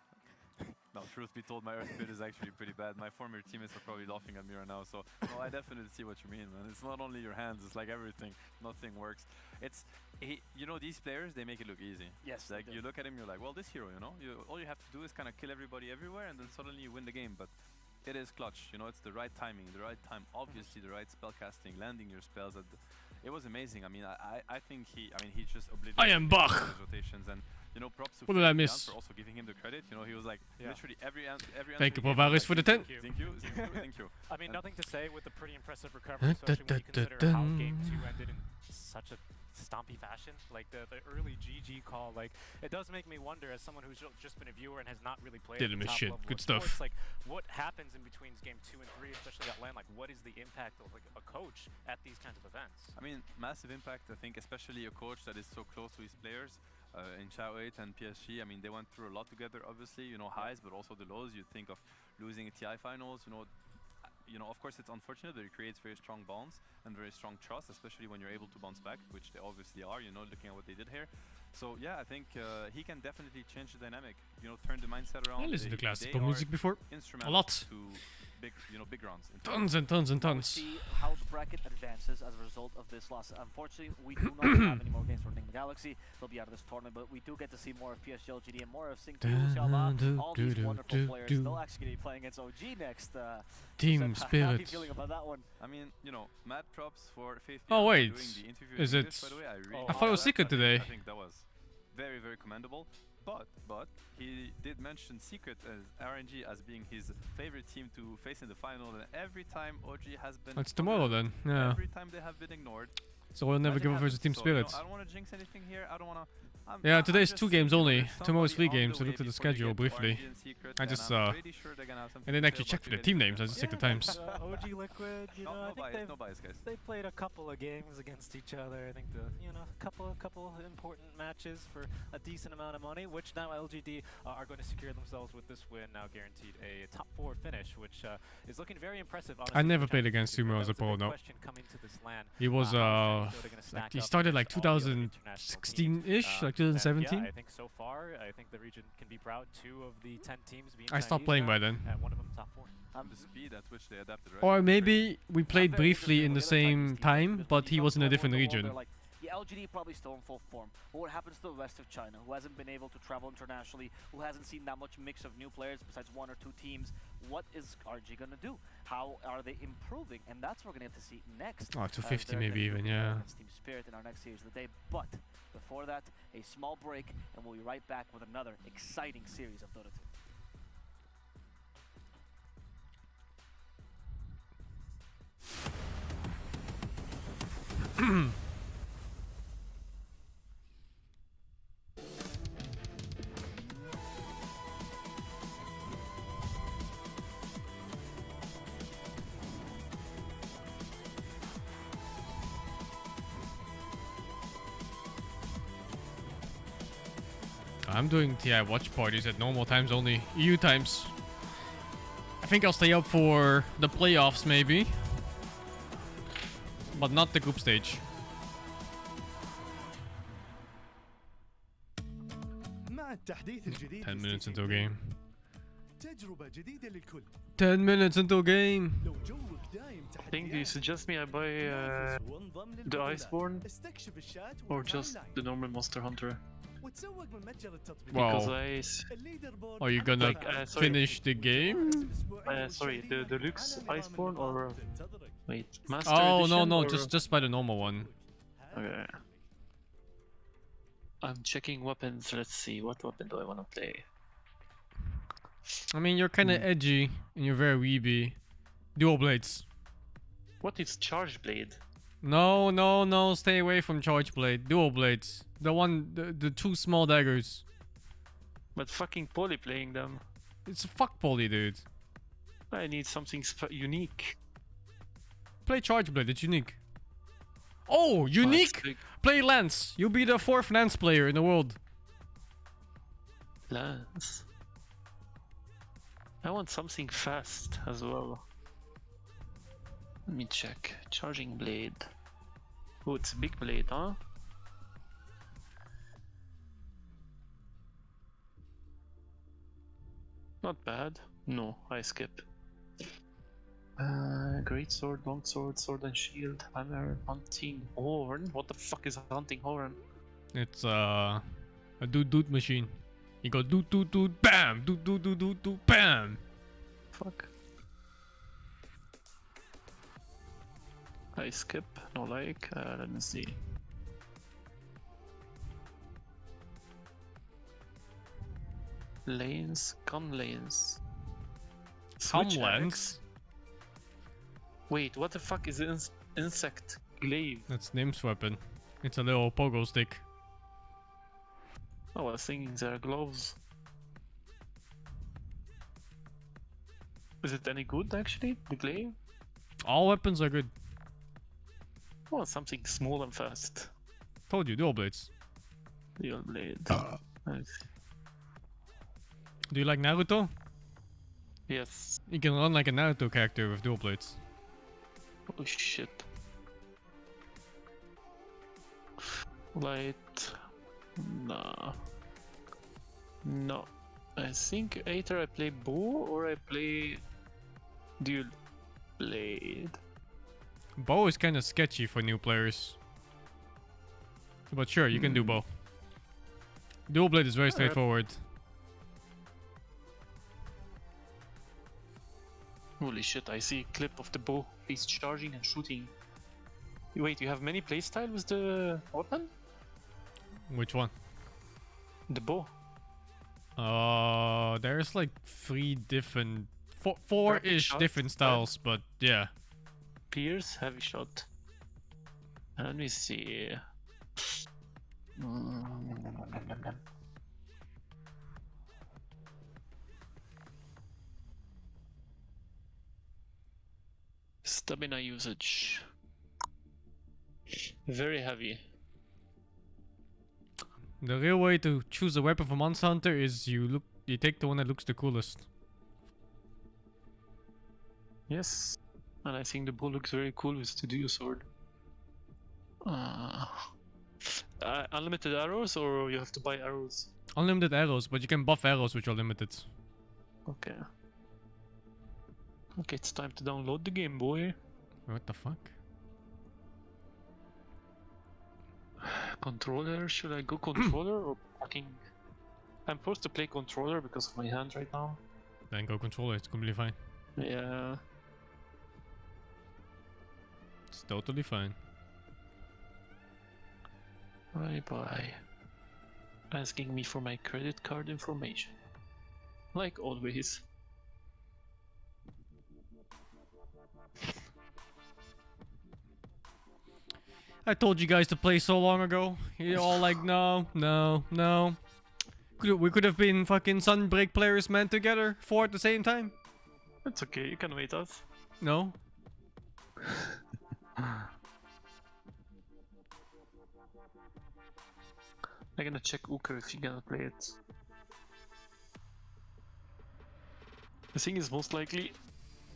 No, truth be told, my Earth Spirit is actually pretty bad. My former teammates are probably laughing at me right now, so no, I definitely see what you mean, man. It's not only your hands, it's like everything. Nothing works. These players, they make it look easy. Yes. Like, you look at him, you're like, well, this hero, all you have to do is kind of kill everybody everywhere, and then suddenly you win the game. But it is clutch, it's the right timing, the right time, obviously the right spell casting, landing your spells. It was amazing. I mean, I think he just obliterated I am Bach. his rotations, and props to What did I Fabian miss? for also giving him the credit. He was like literally every Thank you, answer he gave Povaris, was for the like, 10. Thank you. I mean, nothing to say with the pretty impressive recovery, especially when you consider how Game 2 ended in such a stompy fashion. Like the early GG call, like it does make me wonder, as someone who's just been a viewer and has not really played Didn't at the miss top shit. level Good of stuff. sports, like what happens in between Game 2 and 3, especially that LAN? Like what is the impact of like a coach at these kinds of events? I mean, massive impact. I think especially a coach that is so close to his players. In Chao 8 and PSG, I mean, they went through a lot together, obviously, highs, but also the lows. You think of losing a TI finals, of course it's unfortunate, but it creates very strong bonds and very strong trust, especially when you're able to bounce back, which they obviously are, looking at what they did here. So yeah, I think he can definitely change the dynamic, turn the mindset around. I listened to They classical are music before. instrumental A lot. to big, big rounds. Tons and tons and We'll tons. see how the bracket advances as a result of this loss. Unfortunately, we do not have any more games for Nigma Galaxy. They'll be out of this tournament, but we do get to see more of PSG LGD and more of SingSing. All these wonderful players. They'll actually be playing against OG next. Team so Spirit. How are you feeling about that one? I mean, mad props for Faith Oh, Beyond wait. doing the interview Is in it- English, by the way. I really I thought it was that. secret I think today. that was very, very commendable. But he did mention Secret as RNG as being his favorite team to face in the final, and every time OG has been. It's tomorrow then. Yeah. Every time they have been ignored. So we'll never Magic give up versus happens. Team So, Spirit. I don't want to jinx anything here. I don't want to. Yeah, today's 2 games only. Tomorrow's 3 games. I looked at the schedule briefly. I just I didn't actually check for the team names. I just checked the times. OG Liquid, you know, I think no bias, guys. they played a couple of games against each other. I think a couple important matches for a decent amount of money, which now LGD are going to secure themselves with this win. Now guaranteed a top 4 finish, which is looking very impressive. I never played against Sumo as a pro, no. He was like, he started like 2016-ish, like 2017. Yeah, I think so far, I think the region can be proud. 2 of the 10 teams being I stopped playing by then. And one of them top 4. The speed at which they adapted, right? Or maybe we played briefly in the same time, but he was in a different region. Yeah, LGD probably still in full form, but what happens to the rest of China, who hasn't been able to travel internationally, who hasn't seen that much mix of new players besides 1 or 2 teams? What is RG gonna do? How are they improving? And that's what we're gonna get to see next. Oh, 250 maybe even, yeah. Team Spirit in our next series of the day, but before that, a small break, and we'll be right back with another exciting series of Dota 2. I'm doing TI watch parties at normal times only, EU times. I think I'll stay up for the playoffs maybe, but not the group stage. مع التحديث الجديد 10 minutes into a game. تجربة جديدة للكل. 10 minutes into a game. لو جوك دايم I think you suggest me I buy the Iceborne or just the normal Monster Hunter? وتسوق من متجر التطبيق. Wow. Are you gonna finish the game? Sorry, the deluxe Iceborne or wait, Master Oh Edition no, or... just buy the normal one. Okay. I'm checking weapons. Let's see, what weapon do I want to play? I mean, you're kind of edgy and you're very weeby. Dual blades. What is Charge Blade? No, stay away from Charge Blade. Dual blades. The 2 small daggers. But fucking Poly playing them. It's a fuck Poly, dude. I need something unique. Play Charge Blade, it's unique. Oh, unique! Play Lance. You'll be the 4th Lance player in the world. Lance. I want something fast as well. Let me check. Charging Blade. Oh, it's a big blade, huh? Not bad. No, I skip. Great sword, long sword, sword and shield, hammer, hunting horn. What the fuck is a hunting horn? It's a doot machine. You go doot, bam, doot, bam. Fuck. I skip, no like. Let me see. Lanes, gun lanes. Some lanes. Wait, what the fuck is an insect glaive? That's Nim's weapon. It's a little pogo stick. Oh, I was thinking they're gloves. Is it any good actually, the glaive? All weapons are good. Oh, something small and fast. Told you, dual blades. Dual blade. Nice. Do you like Naruto? Yes. You can run like a Naruto character with dual blades. Oh shit. Light. Nah. No. I think either I play bow or I play dual blade. Bow is kind of sketchy for new players. But sure, you can do bow. Dual blade is very straightforward. Holy shit, I see a clip of the bow. He's charging and shooting. Wait, you have many playstyle with the weapon? Which one? The bow. There's like 3 different, four-ish different styles, but yeah. Pierce, heavy shot. Let me see. Stamina usage. Very heavy. The real way to choose a weapon for Monster Hunter is you take the one that looks the coolest. Yes. And I think the bow looks very cool with the dual sword. Unlimited arrows, or you have to buy arrows? Unlimited arrows, but you can buff arrows which are limited. Okay. Okay, it's time to download the game, boy. What the fuck? Controller? Should I go controller or fucking... I'm forced to play controller because of my hand right now. Then go controller, it's completely fine. Yeah. It's totally fine. Bye. Asking me for my credit card information. Like always. I told you guys to play so long ago. You're all like, no. We could have been fucking Sunbreak players meant together 4 at the same time. It's okay, you can wait us. No. I'm gonna check Uka if you're gonna play it. The thing is, most likely,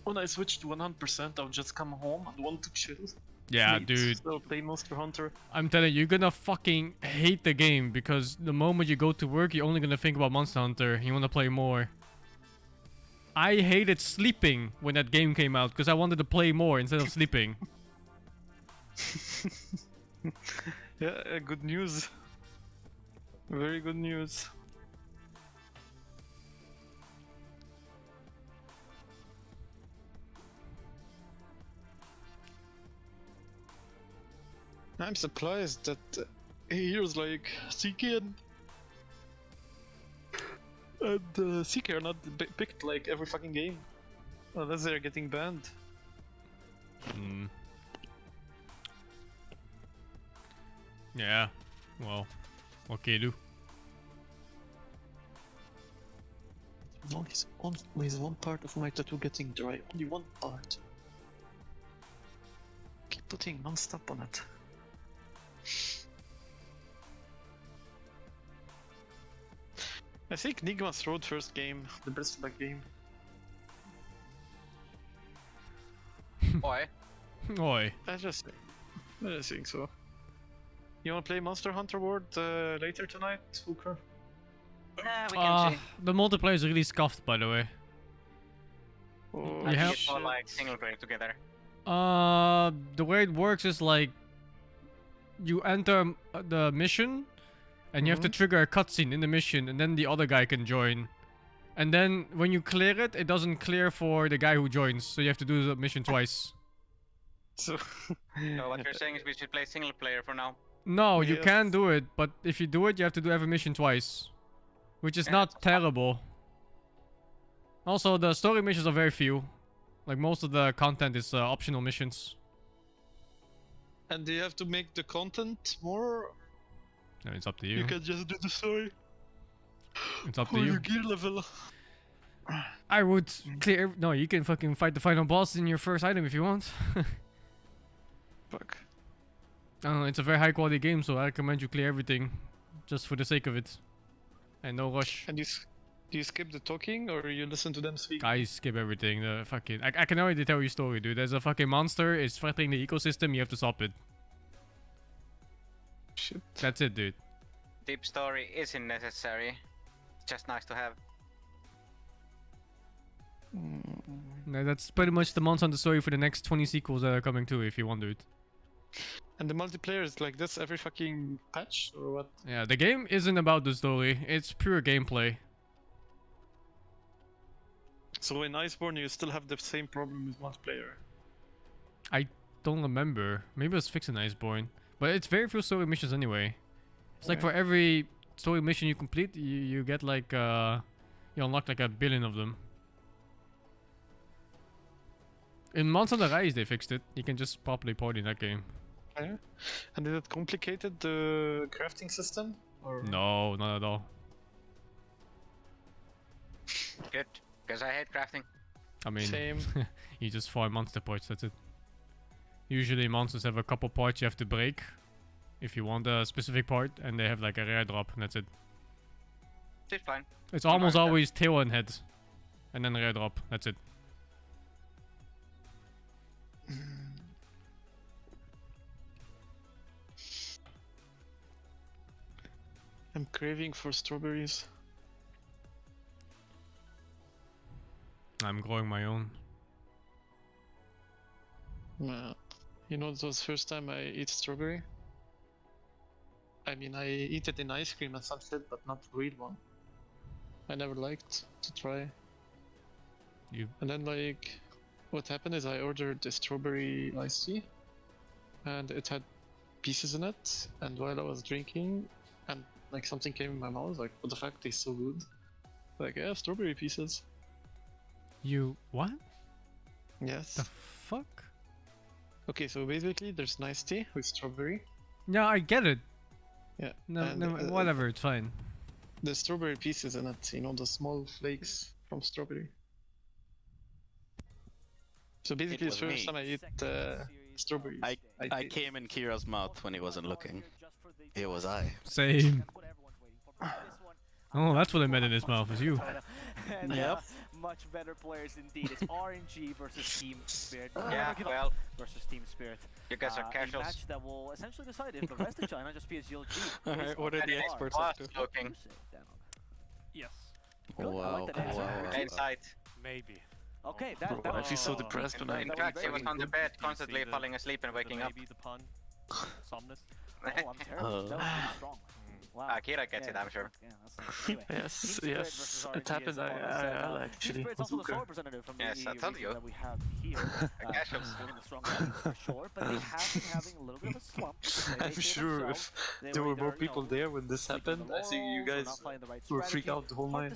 when I switch to 100%, I'll just come home and want to chill. Yeah, dude. So play Monster Hunter. I'm telling you, you're gonna fucking hate the game because the moment you go to work, you're only gonna think about Monster Hunter. You wanna play more. I hated sleeping when that game came out because I wanted to play more instead of sleeping. Yeah, good news. Very good news. I'm surprised that heroes like CK and CK are not picked like every fucking game. Unless they're getting banned. Yeah, well, what can you do? Always one part of my tattoo getting dry. Only one part. Keep putting non-stop on it. I think Nigma's road first game, the best back game. Oi. Oi. I just think so. You wanna play Monster Hunter World later tonight, Hooker? We can see. The multiplayer is really scuffed, by the way. Oh, I think it's all like single player together. The way it works is like you enter the mission and you have to trigger a cutscene in the mission and then the other guy can join. And then when you clear it, it doesn't clear for the guy who joins, so you have to do the mission twice. So what you're saying is we should play single player for now? No, you can do it, but if you do it, you have to do every mission twice. Which is not terrible. Also, the story missions are very few. Like, most of the content is optional missions. And do you have to make the content more? No, it's up to you. You can just do the story. It's up to Or you. your gear level. I would clear... No, you can fucking fight the final boss in your first item if you want. Fuck. I don't know, it's a very high quality game, so I recommend you clear everything. Just for the sake of it. And no rush. And do you skip the talking or you listen to them speak? I skip everything. The fucking... I can already tell you a story, dude. There's a fucking monster, it's threatening the ecosystem, you have to stop it. Shit. That's it, dude. Deep story isn't necessary. It's just nice to have. No, that's pretty much the Monster Hunter story for the next 20 sequels that are coming too, if you want, dude. And the multiplayer is like this every fucking patch, or what? Yeah, the game isn't about the story, it's pure gameplay. So in Iceborne you still have the same problem with multiplayer? I don't remember. Maybe it was fixed in Iceborne. But it's very few story missions anyway. It's like for every story mission you complete, you get like you unlock like 1 billion of them. In Monster the Rise they fixed it. You can just properly party in that game. Yeah. And did it complicated the crafting system? Or? No, not at all. Good, because I hate crafting. I mean, Same. you just farm monster parts, that's it. Usually monsters have a couple parts you have to break if you want a specific part, and they have like a rare drop, and that's it. It's fine. It's almost always tail and head, and then rare drop, that's it. I'm craving for strawberries. I'm growing my own. You know, it was the first time I eat strawberry. I mean, I eat it in ice cream and some shit, but not real one. I never liked to try. And then, like, what happened is I ordered the strawberry iced tea, and it had pieces in it. And while I was drinking, and like something came in my mouth, like, what the fuck, tastes so good. Like, yeah, strawberry pieces. You what? Yes. The fuck? Okay, so basically there's nice tea with strawberry. Yeah, I get it. Yeah. No, and, no, whatever, it's fine. The strawberry pieces in it, you know, the small flakes from strawberry. So basically, the first time I eat strawberries. I came in Kira's mouth when he wasn't looking. It was I. Same. Oh, that's what I meant in his mouth, is you. Yep. Much better players indeed. It's RNG versus Team Spirit. Yeah, well. Versus Team Spirit. You guys are casuals. A match that will essentially decide if the rest of China, just PSGLG. Alright, what are the experts up to? Looking. Yes. Wow. Inside. Maybe. Okay, Bro, I feel so depressed when I In fact, he was on the bed, constantly falling asleep and waking up. Maybe the pun. Somnus. Oh, I'm terrible. That was really strong. Wow. Akira gets it, I'm sure. Yeah, that's anyway. Yes, it happened. I actually. It's also the sole representative from yes, the I told you. that we have here. One of the strong guys for sure, but they have been having a little bit of a slump. I'm sure if there were more people there when this happened, I think you guys would freak out the whole night.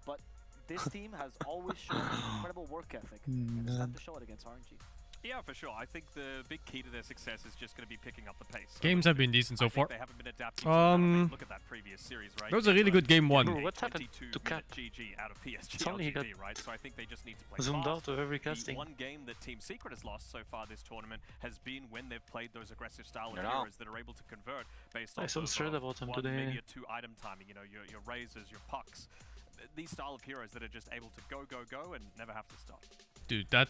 But this team has always shown incredible work ethic, and it's time to show it against RNG. Yeah, for sure. I think the big key to their success is just going to be picking up the pace. Games have been decent so far. They haven't been adapting look at that previous series, right? That was a really good game one. Bro, what happened to Cap? GG out of PSG It's only he got right? So I think they just need to play zoomed fast. out of every casting. The one game that Team Secret has lost so far this tournament has been when they've played those aggressive style of heroes that are able to convert based on some thread about him today. maybe a 2 item timing, you know, your razors, your pucks. These style of heroes that are just able to go and never have to stop. Dude, that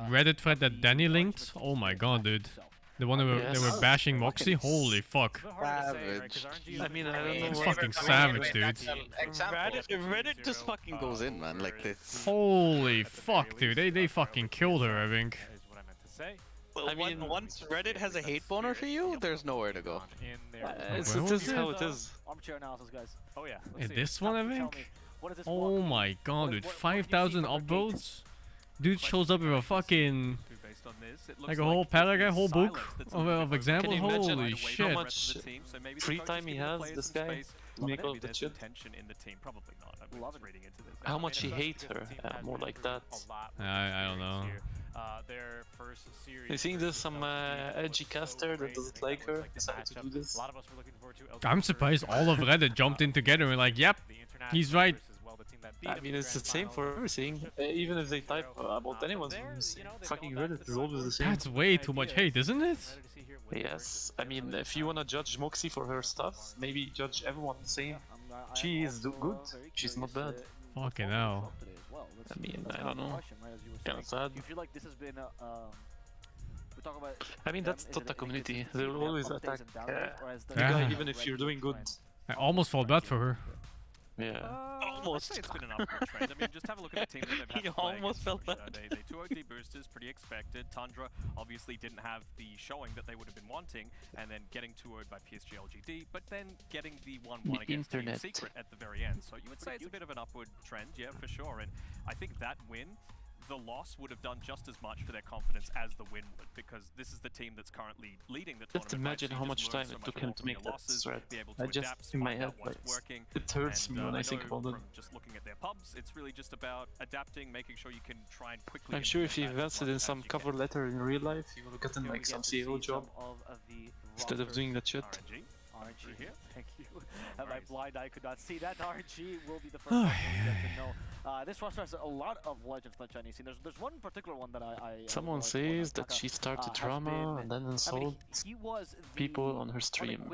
Reddit thread that Danny linked, oh my god, dude. The one they were bashing Moxie, holy fuck. Savage. I mean, I don't know. It's fucking savage, dude. Reddit just fucking goes in, man, like this. Holy fuck, dude. They fucking killed her, I think. Well, I mean, once Reddit has a hate boner for you, there's nowhere to go. This is how it is. Armchair analysis, guys. Oh yeah. In this one, I think? Oh my god, dude. 5,000 upvotes? Dude shows up with a fucking... like a whole paragraph, whole book of examples. Holy shit. How much free time he has, this guy, to make all the shit? How much he hates her, more like that. I don't know. Their first series. You think there's some edgy caster that doesn't like her, decided to do this? I'm surprised all of Reddit jumped in together and were like, yep, he's right. I mean, it's the same for everything. Even if they type about anyone's names, fucking Reddit is always the same. That's way too much hate, isn't it? Yes, I mean, if you wanna judge Moxie for her stuff, maybe judge everyone the same. She is good, she's not bad. Fucking hell. I mean, I don't know. Kinda sad. You feel like this has been we talk about I mean, that's Dota community. They will always attack the Yeah. guy even if you're doing good. I almost felt bad for her. Yeah. Almost. I'd say it's been an upward trend. I mean, just have a look at the teams that they've had He to play almost felt against. bad. They 2OD boosters, pretty expected. Tundra obviously didn't have the showing that they would have been wanting, and then getting 2-0'd by PSG LGD, but then getting the 1-1 against Team Secret at the very end. So you would say it's a bit of an upward trend, yeah, for sure. And I think that win the loss would have done just as much for their confidence as the win would, because this is the team that's currently leading the tournament. Just imagine how much time it took him to make that thread. I just, in my head, like, it hurts me when I think about it. Just looking at their pubs, it's really just about adapting, making sure you can try and quickly. I'm sure if he invested in some cover letter in real life, he would have gotten like some CEO job instead of doing that shit. RNG here. Thank you. My blind eye could not see that. RNG will be the first one to get to know. This roster has a lot of legends in the Chinese scene. There's one particular one that I Someone says that she started drama and then insulted people on her stream.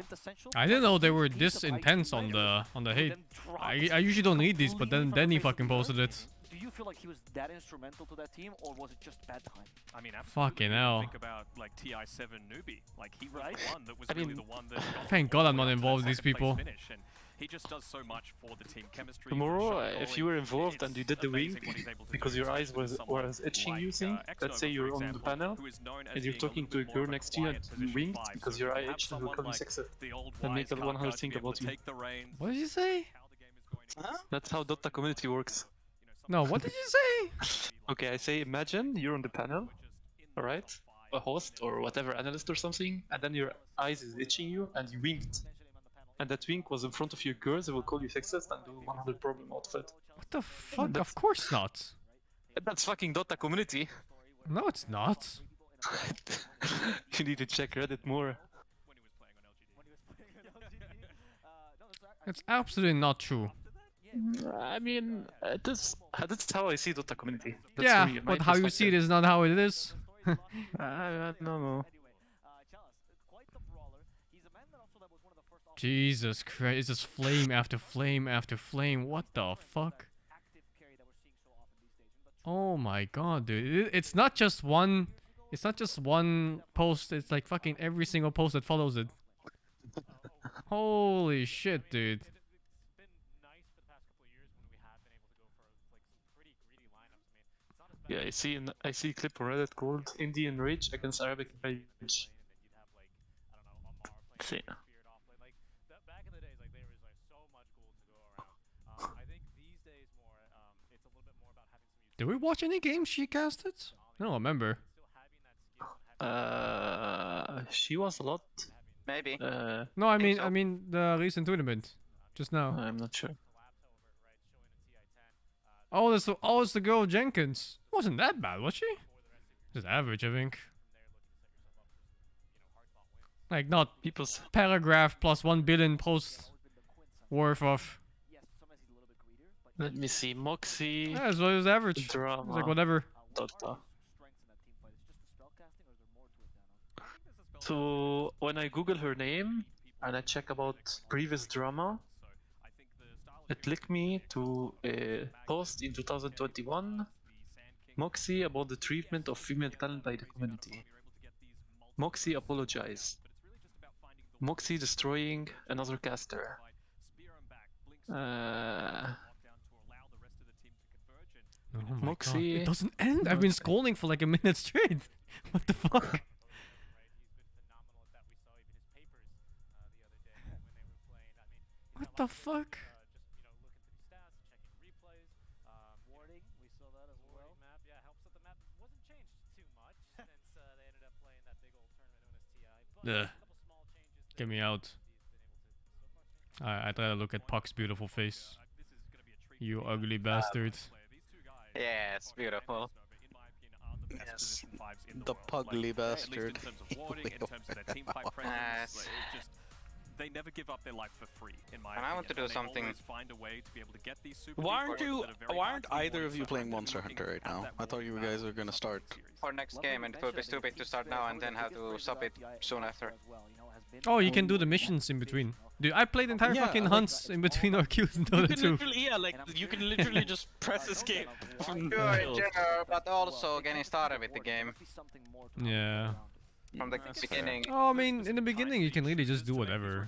I didn't know they were this intense on the hate. I usually don't read these, but then he fucking posted it. Do you feel like he was that instrumental to that team, or was it just bad time? I mean, absolutely. Fucking hell. Think about like TI7 newbie. Like he was the one that was really the one that. Thank God I'm not involved with these people. Finish, and he just does so much for the team chemistry. Tomorrow, if you were involved and you did the wink because your eyes was itching you, think, let's say you're on the panel and you're talking to a girl next to you and you winked because your eye itched and will call you sexist and make everyone else think about you. What did you say? Huh? That's how Dota community works. No, what did you say? Okay, I say imagine you're on the panel, alright? A host or whatever, analyst or something, and then your eyes is itching you and you winked. And that wink was in front of your girls, they will call you sexist and do 100 problem out of it. What the fuck? Of course not. That's fucking Dota community. No, it's not. You need to check Reddit more. It's absolutely not true. I mean, that's how I see Dota community. That's yeah, really but how you see it is not how it is. I don't know. Jesus Christ, it's just flame after flame after flame. What the fuck? Oh my god, dude. It's not just one. It's not just one post. It's like fucking every single post that follows it. Holy shit, dude. Yeah, I see a clip on Reddit called Indian Rage against Arabic Rage. See. Did we watch any games she casted? I don't remember. She was a lot. Maybe. No, I mean the recent tournament, just now. I'm not sure. Oh, it's the girl Jenkins. Wasn't that bad, was she? Just average, I think. Like not people's paragraph plus 1 billion posts worth of. Let me see, Moxie. Yeah, so it was average. Drama. It's like whatever. Dota. So when I Google her name and I check about previous drama, it linked me to a post in 2021, Moxie about the treatment of female talent by the community. Moxie apologized. Moxie destroying another caster. Oh my Moxie. God. It doesn't end. I've been scrolling for like a minute straight. What the fuck? What the fuck? Ugh. Get me out. I try to look at Puck's beautiful face. You ugly bastard. Yeah, it's beautiful. Yes, the pugly bastard. They never give up their life for free, in my And I want to do something. Find a way to be able to get these super Why aren't either of you playing Monster Hunter right now? I thought you guys were gonna start. For next game, and it will be stupid to start now and then have to stop it soon after. Oh, you can do the missions in between. Dude, I played entire fucking hunts in between our queues in Dota 2. Yeah, like you can literally just press escape. Sure, but also getting started with the game. Yeah. From the beginning. Oh, I mean, in the beginning you can really just do whatever.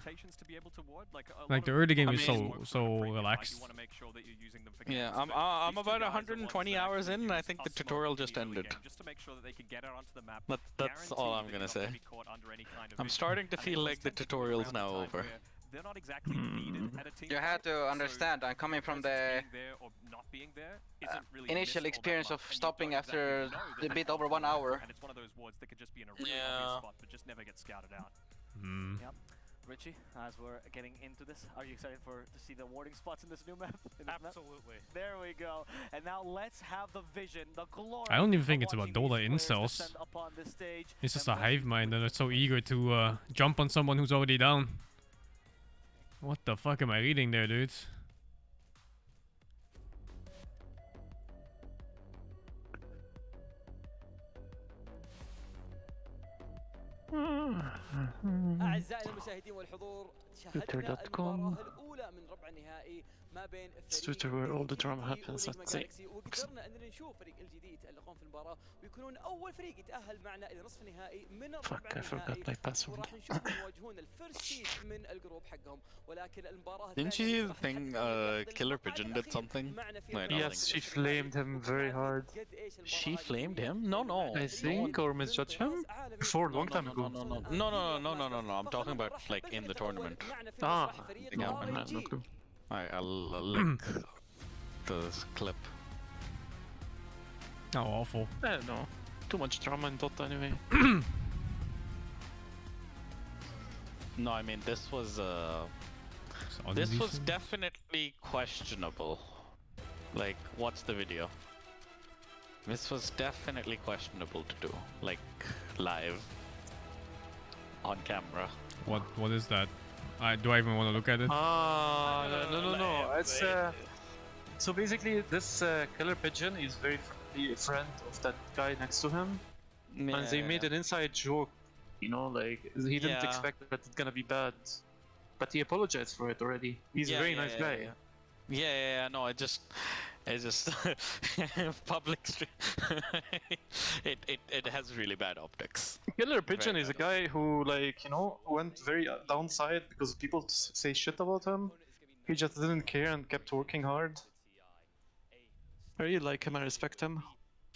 Like the early game is so relaxed. Yeah, I'm about 120 hours in, and I think the tutorial just ended. That's all I'm gonna say. I'm starting to feel like the tutorial's now over. they're not exactly needed at a team. You have to understand, I'm coming from the there or not being there isn't really initial experience of stopping after a bit over 1 hour. And it's one of those wards that could just be in a really obvious spot, but just never get scouted out. Yep. Richie, as we're getting into this, are you excited to see the warding spots in this new map? Absolutely. There we go. And now let's have the vision, the glory. I don't even think it's about Dota incels. It's just a hive mind and it's so eager to jump on someone who's already down. What the fuck am I reading there, dudes? أعزائي المشاهدين والحضور شاهدنا المباراة الأولى من ربع النهائي ما بين It's Twitter where all the drama happens at the وقدرنا أننا نشوف فريق الجديد يتألقون في المباراة ويكونون أول فريق يتأهل معنا إلى نصف النهائي من الربع النهائي وراح نشوفهم يواجهون الفيرست سيد من الجروب حقهم ولكن المباراة Didn't you see the thing Killer Pigeon did something? Yes, she flamed him very hard. She flamed him? No. I think, or misjudged him? Before, long time ago. No. I'm talking about like in the tournament. Ah, no clue. I'll link the clip. Oh, awful. I don't know. Too much drama in Dota anyway. No, I mean this was definitely questionable. Like, what's the video? This was definitely questionable to do, like live on camera. What is that? Do I even want to look at it? No. It's so basically this Killer Pigeon is very friendly friend of that guy next to him, and they made an inside joke. You know, like he didn't expect that it's gonna be bad, but he apologized for it already. He's a very nice guy. No, it just public it has really bad optics. Killer Pigeon is a guy who, like, you know, went very downside because people say shit about him. He just didn't care and kept working hard. I really like him and respect him.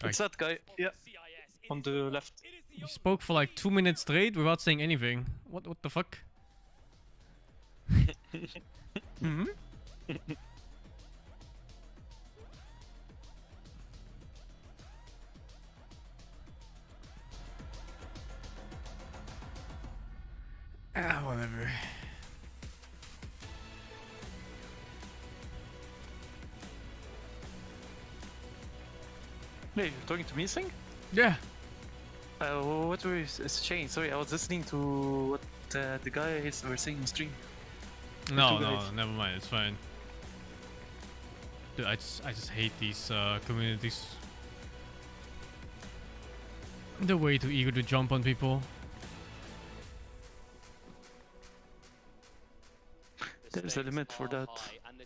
It's that guy, on the left. He spoke for like 2 minutes straight without saying anything. What the fuck? Whatever. Hey, you're talking to me, Sing? Yeah. What were you saying? Sorry, I was listening to what the guys were saying on stream. No, never mind. It's fine. Dude, I just hate these communities. They're way too eager to jump on people. There's a limit for that,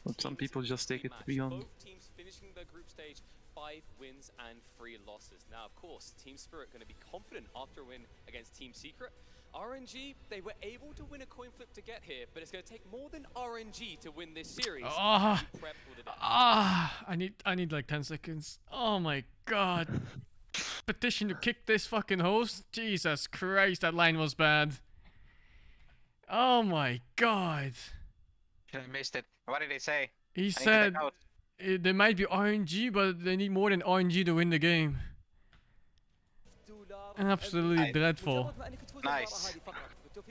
but some people just take it beyond. Both teams finishing their group stage 5 wins and 3 losses. Now, of course, Team Spirit going to be confident after a win against Team Secret. RNG, they were able to win a coin flip to get here, but it's going to take more than RNG to win this series. I need like 10 seconds. Oh my god. Petition to kick this fucking host? Jesus Christ, that line was bad. Oh my god. I missed it. What did he say? He said there might be RNG, but they need more than RNG to win the game. Absolutely dreadful. Nice.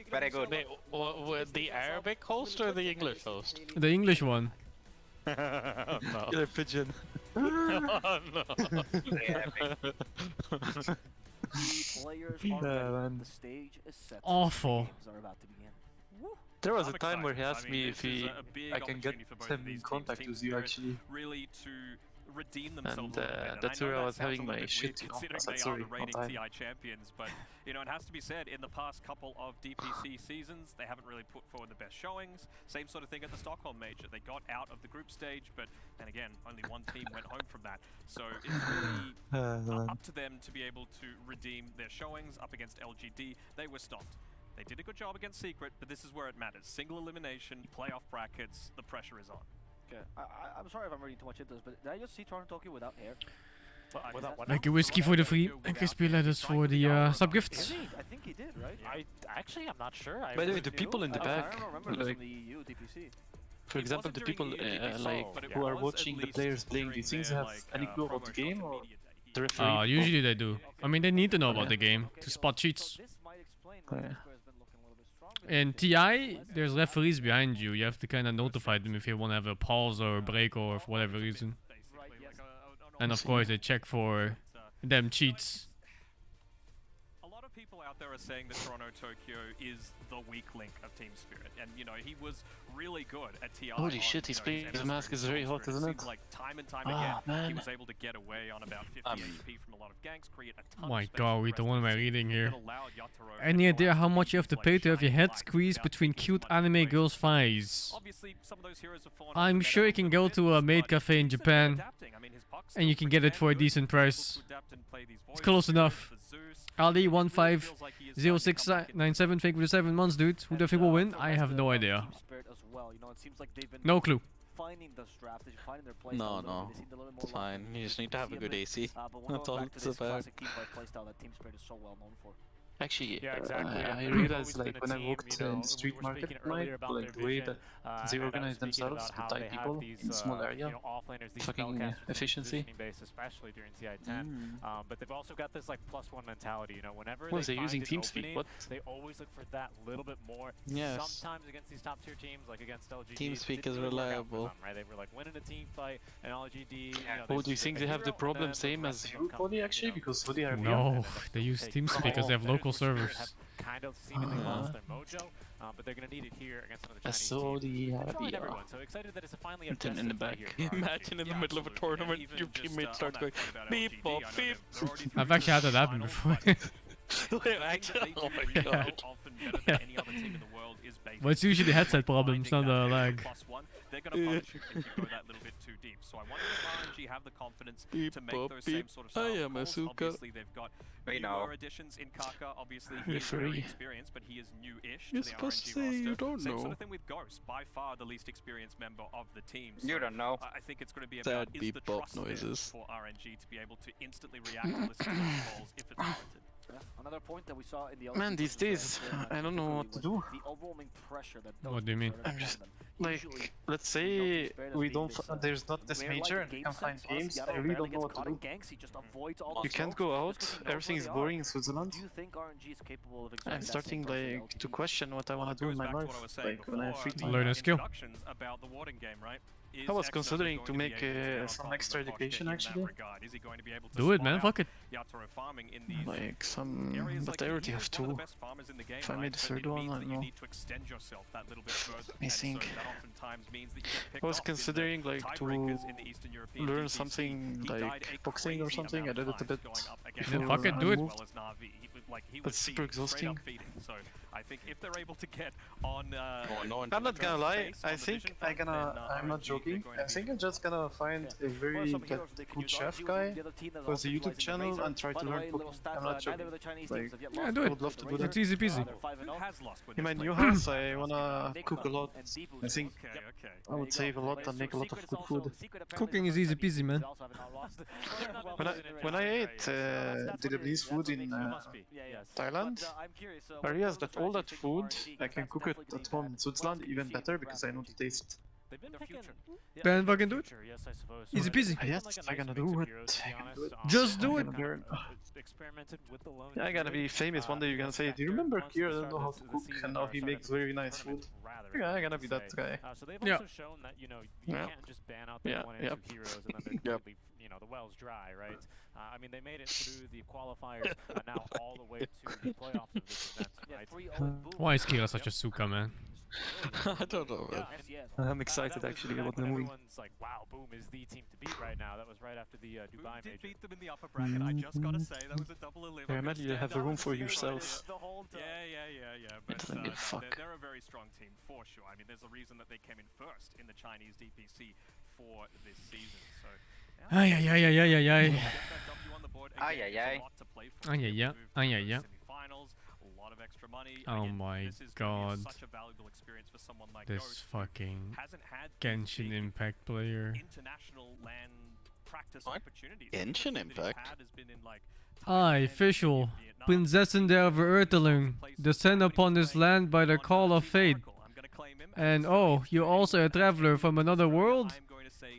Very good. Wait, the Arabic host or the English host? The English one. Oh, no. Killer Pigeon. Oh, no. Players are the stage is set. Awful. Games are about to begin. There was a time where he asked me if I can get him in contact with you actually. Really to redeem themselves and that's where I was having my shit, you know. I said sorry, reigning not TI champions, but you know, it has to be said, in the past couple of DPC seasons, they haven't really put forward the best showings. Same sort of thing at the Stockholm Major. They got out of the group stage, but then again, only one team went home from that. So it's really up to them to be able to redeem their showings up against LGD. They were stopped. They did a good job against Secret, but this is where it matters. Single elimination, playoff brackets, the pressure is on. Okay, I'm sorry if I'm reading too much into this, but did I just see Toronto Tokyo without hair? Like a whiskey for the free and crispy lettuce for the sub gifts. I think he did, right? I'm not sure. By the way, the people in the back, I don't remember like, from the EU DPC. for example, the people like who are watching the players playing, do you think they have any clue about the game or the referee? Usually they do. I mean, they need to know about the game to spot cheats. In TI, there's referees behind you. You have to kind of notify them if you want to have a pause or a break or for whatever reason. And of course, they check for them cheats. A lot of people out there are saying that Toronto Tokyo is the weak link of Team Spirit, and you know he was really good at TI. Holy shit, his play, his mask is very hot, isn't it? Like time and time again, he was able to get away on about 50 HP from a lot of ganks, create a ton Oh my of space god, for Rita, the what am I rest of the reading team. here? It allowed Yatoro Any idea how much you have to pay to have your head squeezed between cute anime girls' thighs? Obviously, some of those heroes have fallen I'm sure you can go to a maid cafe in Japan and you can get it for a decent price. It's close enough. Ali 150697, thank you for the 7 months, dude. Who do you think will win? I have no idea. No clue. No. It's fine. You just need to have a good AC. That's all it's about. Actually, I realized like when I walked in the street market at night, like the way that they organize themselves to type people in small area, fucking efficiency. Especially during TI10, but they've also got this like +1 mentality. You know, whenever Was they they using find an TeamSpeak? opening, What? they always look for that little bit more. Yes. Sometimes against these top tier teams, like against LGD, TeamSpeak it is didn't really work out for reliable. them, right? They were like winning a team fight, and LGD. Oh, do you think they have the problem same as you, Cody, actually? Because Saudi Arabia... No, they use TeamSpeak because they have local servers. Kind of seemingly lost their mojo, but they're gonna need it here against another Chinese Saudi team. Arabia. Everyone, so excited that it's finally a Written in the back. Imagine in the middle of a tournament, your teammate starts going beep, bop, beep. I've actually had that happen before. Actually, oh my god. Yeah. But it's usually headset problems, not the lag. They're gonna punish you if you go that little bit too deep. So I wonder if RNG have the confidence to make those same sort of style calls. Obviously, they've got newer additions in Kaka. Obviously, he's very experienced, but he is new-ish to the RNG roster. You don't Same know. sort of thing with Ghost, by far the least experienced member of the team. So You don't know. I think it's going to be about is the trust there for RNG to be able to instantly react and listen to those calls if it's warranted. Another point that we saw in the Man, these days, I don't know what to do. the overwhelming pressure that What do you mean? I'm just like, let's say we don't, there's not this major and we can find games. I really don't know what to do. You can't go out. Everything is boring in Switzerland. Do you think RNG is capable of I'm starting like to question what I want to do in my life. Like when I have free time. Learn a skill. About the warding game, right? I was considering to make some extra education actually. Do it, man. Fuck it. Like some, but I already have two. If I made the third one, I don't know. Let me think. I was considering like to learn something like boxing or something. I did it a bit. Yeah, fuck it, do it. That's super exhausting. So I think if they're able to get on, I'm not gonna lie. I think I'm not joking. I think I'm just gonna find a very good chef guy who has a YouTube channel and try to learn cooking. I'm not joking. Like, Yeah, do I it. would love to do that. It's easy peasy. In my new house, I wanna cook a lot. I think I would save a lot and make a lot of good food. Cooking is easy peasy, man. When I ate DW's food in Thailand, I realized that all that food I can cook it at home in Switzerland even better because I know the taste. Ben, fucking do it. Easy peasy. Yes, I'm gonna do it. Just do it. Yeah, I'm gonna be famous one day. You're gonna say, "Do you remember Kira doesn't know how to cook and now he makes very nice food?" Yeah, I'm gonna be that guy. So they've Yeah. also shown that you can't just ban out the one and two heroes and then they're completely, the well's dry, right? I mean, they made it through the qualifiers and now all the way to the playoffs of this event, right? Why is Kira such a suka, man? I don't know, man. I'm excited actually about the movie. Everyone's like, wow, Boom is the team to beat right now. That was right after the Dubai major. Beat them in the upper bracket. I just gotta say that was a double elimination. Yeah, imagine you have a room for yourself. Yeah. But doesn't give a fuck. they're a very strong team for sure. I mean, there's a reason that they came in first in the Chinese DPC for this season. So. Ay, ay, ay, ay, ay, ay, ay. Ay, ay, ay. Ay, ay, ay. Ay, ay, ay. Extra money. Oh Again, my this is god. such a valuable experience for someone like This Ghost, fucking hasn't had Genshin Impact player. international land practice opportunities. Genshin Impact. I, Fischl, Prinzessin der Verurteilung, descend upon this land by the call of fate. And oh, you're also a traveler from another world?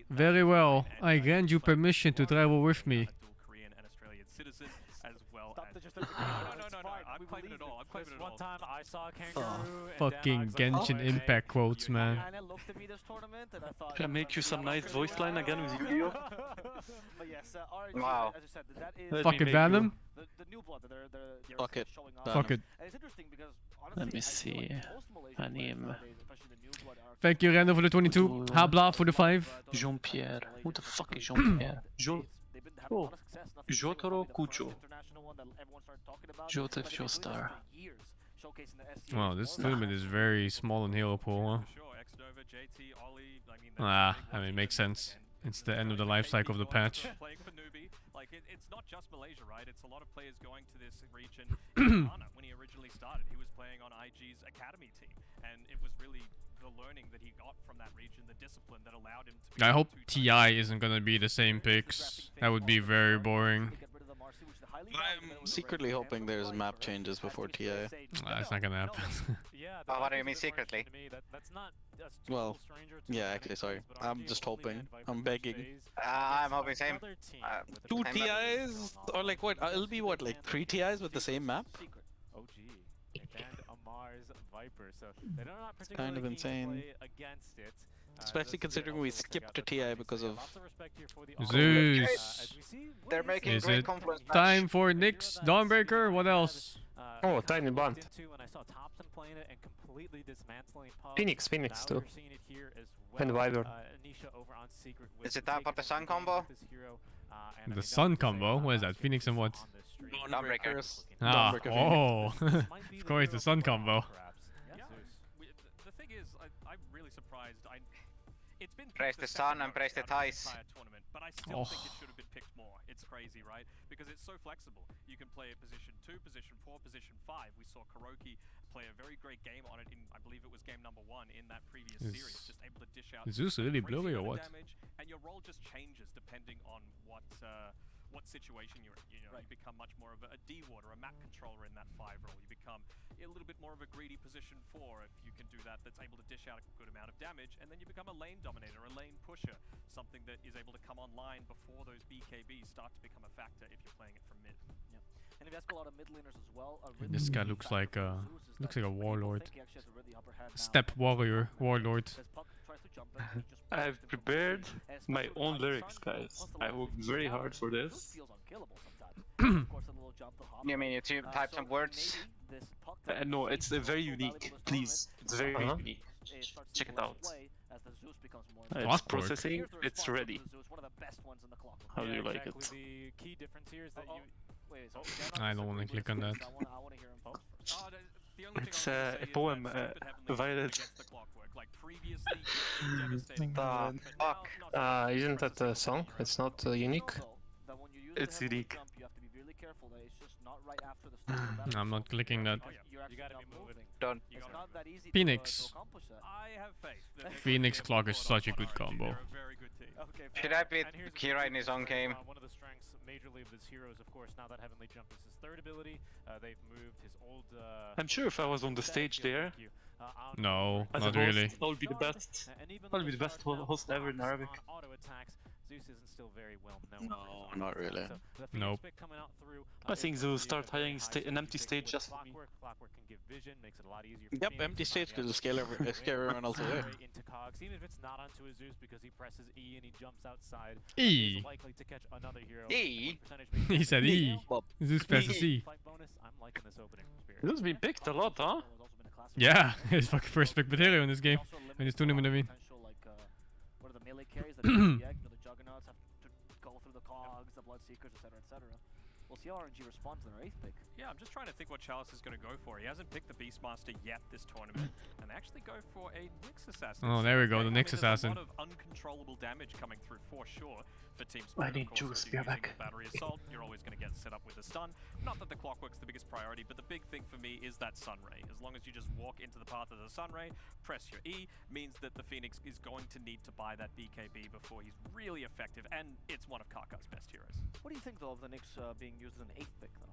Very well, I grant you permission to travel with me. One time I saw a kangaroo. Fucking Genshin Impact quotes, man. Can I make you some nice voice line again with Yu-Gi-Oh? Wow. Fucking Venom? Fuck it. Fuck it. Let me see. Anime. Thank you, Randall, for the 22. Habla for the 5. Jean-Pierre. Who the fuck is Jean-Pierre? Oh. Jotaro Kucho. Joseph Joestar. Wow, this tournament is very small in Halo Pool, huh? Ah, I mean, makes sense. It's the end of the life cycle of the patch. It's not just Malaysia, right? It's a lot of players going to this region. Ghana, when he originally started, he was playing on IG's academy team, and it was really the learning that he got from that region, the discipline that allowed him to. I hope TI isn't gonna be the same picks. That would be very boring. I'm secretly hoping there's map changes before TI. That's not gonna happen. Oh, what do you mean secretly? Well, yeah, actually, sorry. I'm just hoping. I'm begging. I'm hoping same. 2 TIs? Or like what? It'll be what, like 3 TIs with the same map? OG. And Amar's Viper, so they're not It's kind of insane. against it. Especially considering we skipped a TI because of Zeus. They're making Is great it confluence match. time for Nyx Dawnbreaker? What else? Oh, tiny blunt. Phoenix too. And Wyvern. Is it time for the Sun combo? The Sun combo? What is that? Phoenix and what? Dawnbreakers. Ah, oh. Of course, the Sun combo. The thing is, I'm really surprised. It's been Praise the sun and praise the ties. But I still think it should have been picked more. It's crazy, right? Because it's so flexible. You can play at position 2, position 4, position 5. We saw Kuroki play a very great game on it in, I believe it was game number 1 in that previous series. Just able to dish out Is Zeus really blurry or what? damage, and your role just changes depending on what situation you're in. You know, you become much more of a D-ward or a map controller in that 5 role. You become a little bit more of a greedy position 4 if you can do that, that's able to dish out a good amount of damage, and then you become a lane dominator, a lane pusher, something that is able to come online before those BKBs start to become a factor if you're playing it from mid. And if you ask a lot of mid laners as well, This guy looks like a warlord. Step warrior, warlord. I've prepared my own lyrics, guys. I worked very hard for this. You mean you type some words? No, it's very unique. Please, it's very unique. Check it out. It's processing. It's ready. How do you like it? The key difference here is that I don't want to click on that. It's a poem, Violet. Isn't that a song? It's not unique? It's unique. I'm not clicking that. Done. Phoenix. Phoenix Clock is such a good combo. Should I beat Kira in his own game? One of the strengths majorly of this hero is, of course, now that Heavenly Jump is his third ability, they've moved his old... I'm sure if I was on the stage there... No, as not a host, really. I would be the best. I'll be the best host ever in Arabic. Auto attacks, Zeus isn't still very well known. No, not really. Nope. I think Zeus start hiring an empty stage just for me. Clockwork can give vision, makes it a lot easier. Yep, empty stage because scare everyone else away. Into cogs, even if it's not onto a Zeus because he presses E and he jumps outside. E. He's likely to catch another hero. E. He said E. Zeus presses E. I'm liking this opening. This has been picked a lot, huh? Yeah, his fucking first pick material in this game. In this tournament, I mean. What are the melee carries that the Juggernauts have to go through the cogs, the Bloodseekers, etc., etc. We'll see how RNG responds to their 8th pick. Yeah, I'm just trying to think what Chalice is going to go for. He hasn't picked the Beastmaster yet this tournament, and they actually go for a Nyx Assassin. Oh, there we go, the Nyx Assassin. There's a lot of uncontrollable damage coming through for sure for Team I Spirit. need juice, be back. Battery Assault, you're always going to get set up with a stun. Not that the Clockwork's the biggest priority, but the big thing for me is that Sun Ray. As long as you just walk into the path of the Sun Ray, press your E, means that the Phoenix is going to need to buy that BKB before he's really effective, and it's one of Kaka's best heroes. What do you think, though, of the Nyx being used as an 8th pick, though?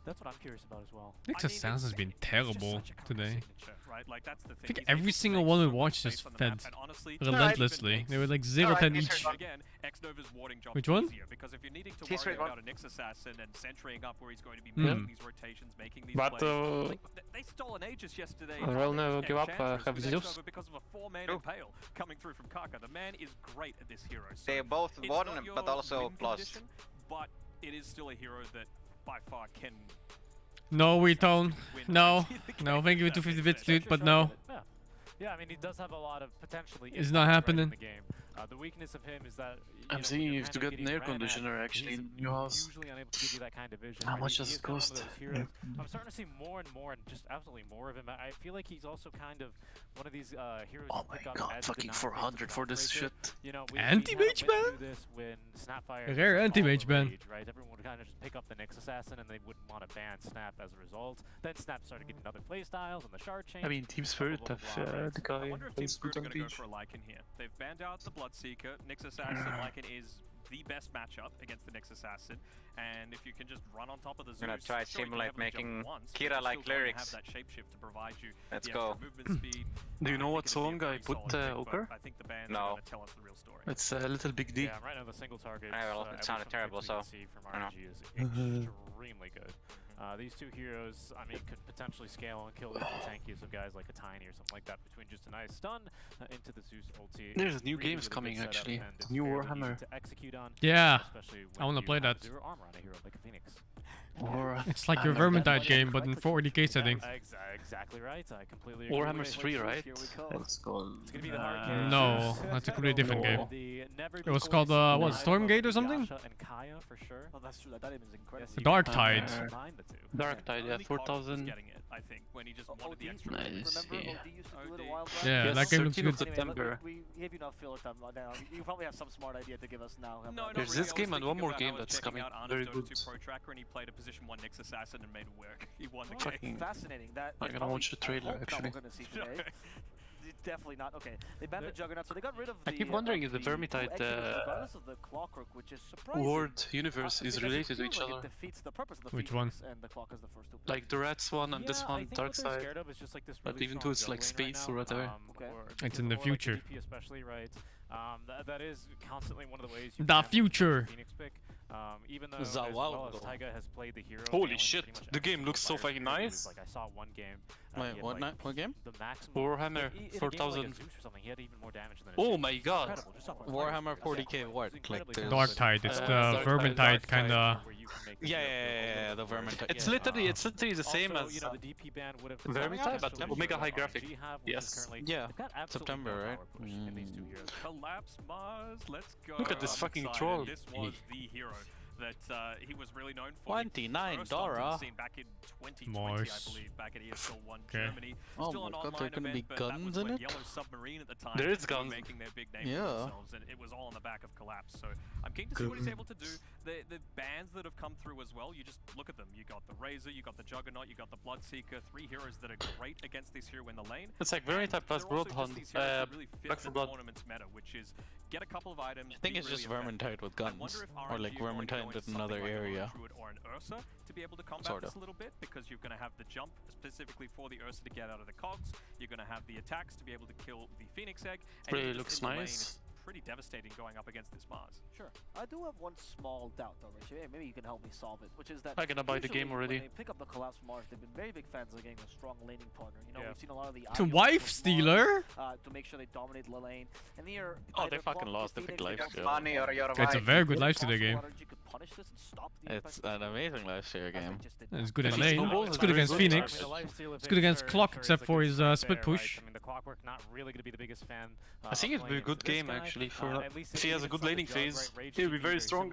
That's what I'm curious about as well. Nyx Assassin has been terrible today. Right? Like, that's the I thing. think every single one we watched just fed relentlessly. They were like 0-10 each. Again, X-Nova's warding job Which one? easier, because if you're needing to worry about a Nyx Assassin and centering up where he's going to be making these rotations, making these But plays. Like, they stole an Aegis yesterday. Well, no, give up, have Zeus. Because of a 4-man impale coming through from Kaka. The man is great at this hero. So They both won, but also lost. But it is still a hero that by far can. No, we don't. No. No, thank you for 250 bits, dude, but no. Yeah, I mean, he does have a lot of potentially. It's not happening. In the game. The weakness of him is that I'm seeing you have to get an air conditioner actually in your house. Usually unable to give you that kind of vision. How much does it cost? I'm starting to see more and more, and just absolutely more of him. I feel like he's also kind of one of these heroes. Oh my god, fucking 400 for this shit. You know, anti-mage ban? When Snapfire Rare anti-mage ban. Right, everyone would kind of just pick up the Nyx Assassin, and they wouldn't want to ban Snap as a result. Then Snap started getting other playstyles, and the shard change. I mean, Team Spirit have the guy plays good on They're going to beach. go for a Lycan here. They've banned out the Bloodseeker. Nyx Assassin Lycan is the best matchup against the Nyx Assassin, and if you can just run on top of the Zeus, I'm gonna try simulate making Kira like lyrics. Have that shapeshift to provide you Let's go. movement speed. Do you know what song I put Oker? I think the band No. tell us the real story. It's a Little Big D. Yeah, right now the single target. Well, it sounded terrible, so from I don't RNG is extremely good. These two heroes, I mean, could potentially scale and kill even the tankiest of guys like a Tiny or something like that between just a nice stun into the Zeus ulti. There's new games coming actually. The new Warhammer. To execute on, Yeah, especially I want to play that. zero armor on a hero like a Phoenix. Or It's like your Vermintide game, but in 40k setting. Exactly right. I completely agree. Warhammer 3, right? It's called. It's gonna be the hard case. No, that's a completely different game. It was called what, Stormgate or something? And Kaya for sure. Oh, that's true. That image is incredible. Dark Tide. Dark Tide, yeah, 4000. Getting it, I think, when he just wanted the extra. Nice. Remember OD used to do it a while back? Yeah, that game looks good. September. We gave you enough filler time now. You probably have some smart idea to give us now. There's this game and one more game that's coming. Very good. Pro Tracker, and he played a position 1 Nyx Assassin and made it work. He won the Fucking game. Fascinating. That I'm gonna watch the trailer actually. We're gonna see today. Definitely not. Okay, they banned the Juggernaut, so they got rid of the. I keep wondering if the Vermintide regardless of the Clockwork, which is surprising. World universe is related to each other. It defeats the purpose of the Which one? And the Clock is the first two. Like the Rats one and this one, Dark Side. Like But even though it's like space or whatever. It's in the future. Especially right. That is constantly one of the ways. The future. Phoenix pick. Even though as well as Taiga has played the hero. Holy shit! The game looks so fucking nice. Like I saw one game. Wait, what game? The maximum. Warhammer 4000. He had even more damage than Oh my god! Warhammer 40k what? Like Dark Tide. It's the Vermintide kind of. Yeah, the Vermintide. It's literally the same as the DP ban would have Vermintide, but Omega High Graphic. Yes. Yeah. September, right? Collapse Mars. Let's go. Look at this fucking troll. This was the hero that he was really known for. $29. Back in 2020, I believe, back at ESL 1 Germany. Oh Still my an god, online there can be event, but that guns was in when it? Yellow Submarine at the time. There is were guns. making their big name Yeah. for themselves, and it was all on the back of Collapse. So I'm keen to see what he's able to do. The bans that have come through as well, you just look at them. You got the Razor, you got the Juggernaut, you got the Bloodseeker, 3 heroes that are great against this hero in the lane. It's like Vermintide plus Bloodhound. Really fit Back the for Blood. tournament's meta, which is get a couple of items. I think it's just Vermintide with guns. Or like Vermintide with another area. Or an Ursa to be able to combat Sort this of. a little bit, because you're going to have the jump specifically for the Ursa to get out of the cogs. You're going to have the attacks to be able to kill the Phoenix Egg. And Really just looks in the lane, nice. it's pretty devastating going up against this Mars. Sure. I do have one small doubt though, Richie. Hey, maybe you can help me solve it, which is that I'm gonna buy the game usually already. When they pick up the Collapse Mars, they've been very big fans of getting a strong laning partner. You know, Yeah. we've seen a lot of the To wife stealer? to make sure they dominate the lane. And here, Oh, they fucking lost the big lifesteal. Money or your It's a very good lifesteal game. It's an amazing lifesteal game. It's good in lane. It's good against Phoenix. It's good against Clock, except for his split push. I mean, the Clockwork not really going to be the biggest fan. I think it'd be a good game actually for if he has a good laning phase. He'll be very strong.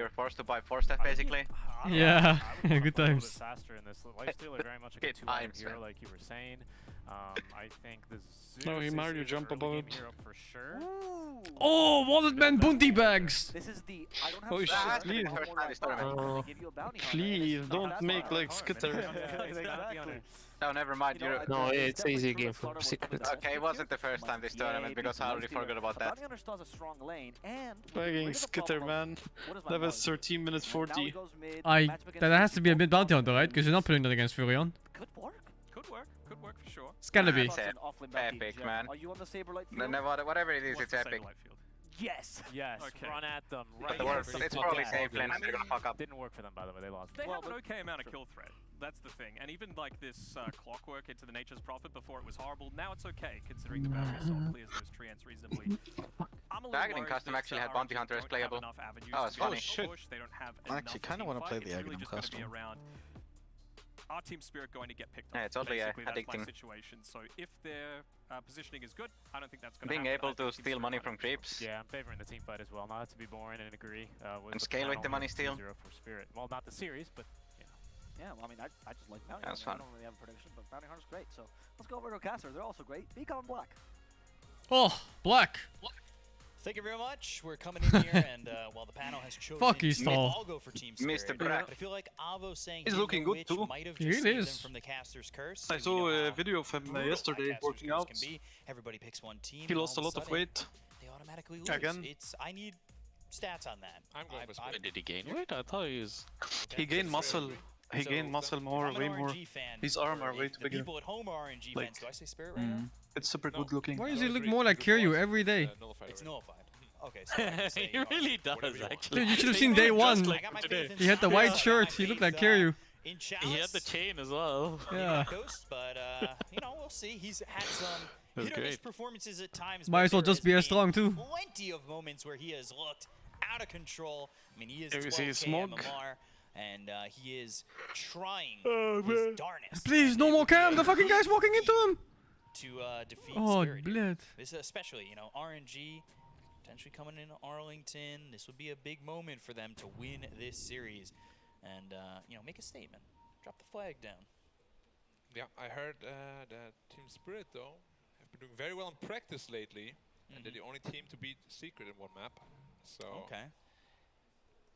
you're forced to buy 4 stuff basically. Yeah, good times. Faster in this. Lifesteal very much like a 2-item hero, like you were saying. I think the No, Mario jump above it. For sure. Oh, Wallet Man Bounty Bags! This is the I don't have Oh shit, please. they give you a bounty on Please, it. don't make like Skitter. No, never mind. No, it's easy game for secret. Okay, it wasn't the first time this tournament because I already forgot about that. Bounty Hunter still has a strong lane, and Fucking Skitter, man. That was 13 minutes 40. That has to be a mid bounty hunter, right? Because you're not putting that against Furion. Could work. Could work for sure. It's gotta be. It's epic, man. Are you on the Saberlight No, field? no, whatever it is, it's epic. Yes. Yes. Okay. Run at them. But the worst, it's probably safe lane, they're gonna fuck up. Didn't work for them, by the way. They lost. They have an okay amount of kill threat. That's the thing. And even like this clockwork into the Nature's Prophet before it was horrible. Now it's okay considering the Boundary Assault clears those treants reasonably. I'm a little Targeting worried custom that, actually had RNG bounty hunter as don't have playable. enough avenues Oh, it's to funny. push. They don't have I actually kind of want to play the It's really Aghanim just going to be custom. around our team spirit going to get picked Yeah, up. it's oddly Basically, that's my addicting. situation. So if their positioning is good, I don't think that's going to Being happen. able to steal money from creeps. Yeah, I'm favoring the team fight as well. Not to be boring and agree. With And scale with the money steal. 0 for Spirit. Well, not the series, but Yeah, well, I mean, I just like Bounty That's Hunter. I fun. don't really have a prediction, but Bounty Hunter's great. So let's go over to Caster. They're also great. Beacon Black. Oh, black. Thank you very much. We're coming in here, and while the panel has chosen, Fuck, he's to tall. all go for Team Spirit. Mr. Brack. But I feel like Avo saying He's Hidden looking good Witch too. might have He just really saved is. them from the caster's curse. I and we saw know a how video of him brutal yesterday caster's working curse out. can be. Everybody picks one team. He and lost a all of lot of sudden, weight. They automatically lose. Again. I need stats on that. I'm going for Spirit. Did he gain weight? I thought he gained muscle. He gained muscle more, I'm an way more. RNG fan. His arm are way If too the bigger. people at home are RNG Like, fans. Do I say Spirit right now? It's super good looking. Why does he look more like Kiryu every day? It's nullified. Okay, so I can say He really does, actually. Dude, you should have seen day one. I got my faith in He had the Science. white I got shirt. my He looked faith, like Kiryu. In He had the Chalice. chain as well. Yeah. Ghost, but you know, we'll see. He's had some That's hit or miss great. performances at times. Might but as well there just has be as been strong too. Plenty of moments where he has looked out of control. I mean, he is Here we see 12K smoke. MMR, and he is trying Oh, his man. darnest. Please, no more cam. The fucking guy's walking into him. To defeat Oh, Spirit. blood. This especially, you know, RNG potentially coming in Arlington. This would be a big moment for them to win this series, and you know, make a statement. Drop the flag down. Yeah, I heard that Team Spirit, though, have been doing very well in practice lately, and they're the only team to beat Secret in one map. So Okay.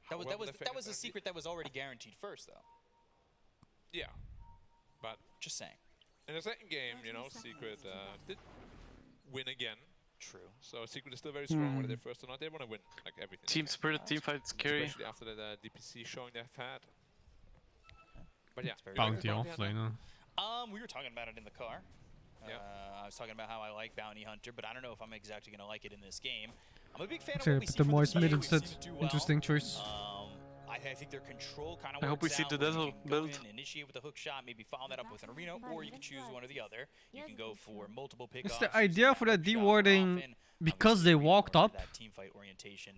how well they That was fare a secret that was already guaranteed first, though. Yeah, but Just saying. in the second game, you know, Secret did win again. True. So Secret is still very strong, whether they're first or not. They want to win like everything. Team Spirit, team fight, scary. Especially after the DPC showing they've had. But yeah, Bounty offlaner. We were talking about it in the car. Yeah. I was talking about how I like Bounty Hunter, but I don't know if I'm exactly going to like it in this game. I'm a big fan of Say what we put see the from Moist the mid team. We've instead. seen it do well. Interesting choice. I think their control kind of I works hope we see out the where you Dazzle can go build. in, initiate with a hook shot, maybe follow that up with an arena, or you can choose one or the other. You can go for multiple pickoffs. It's the idea for that dewarding because they walked up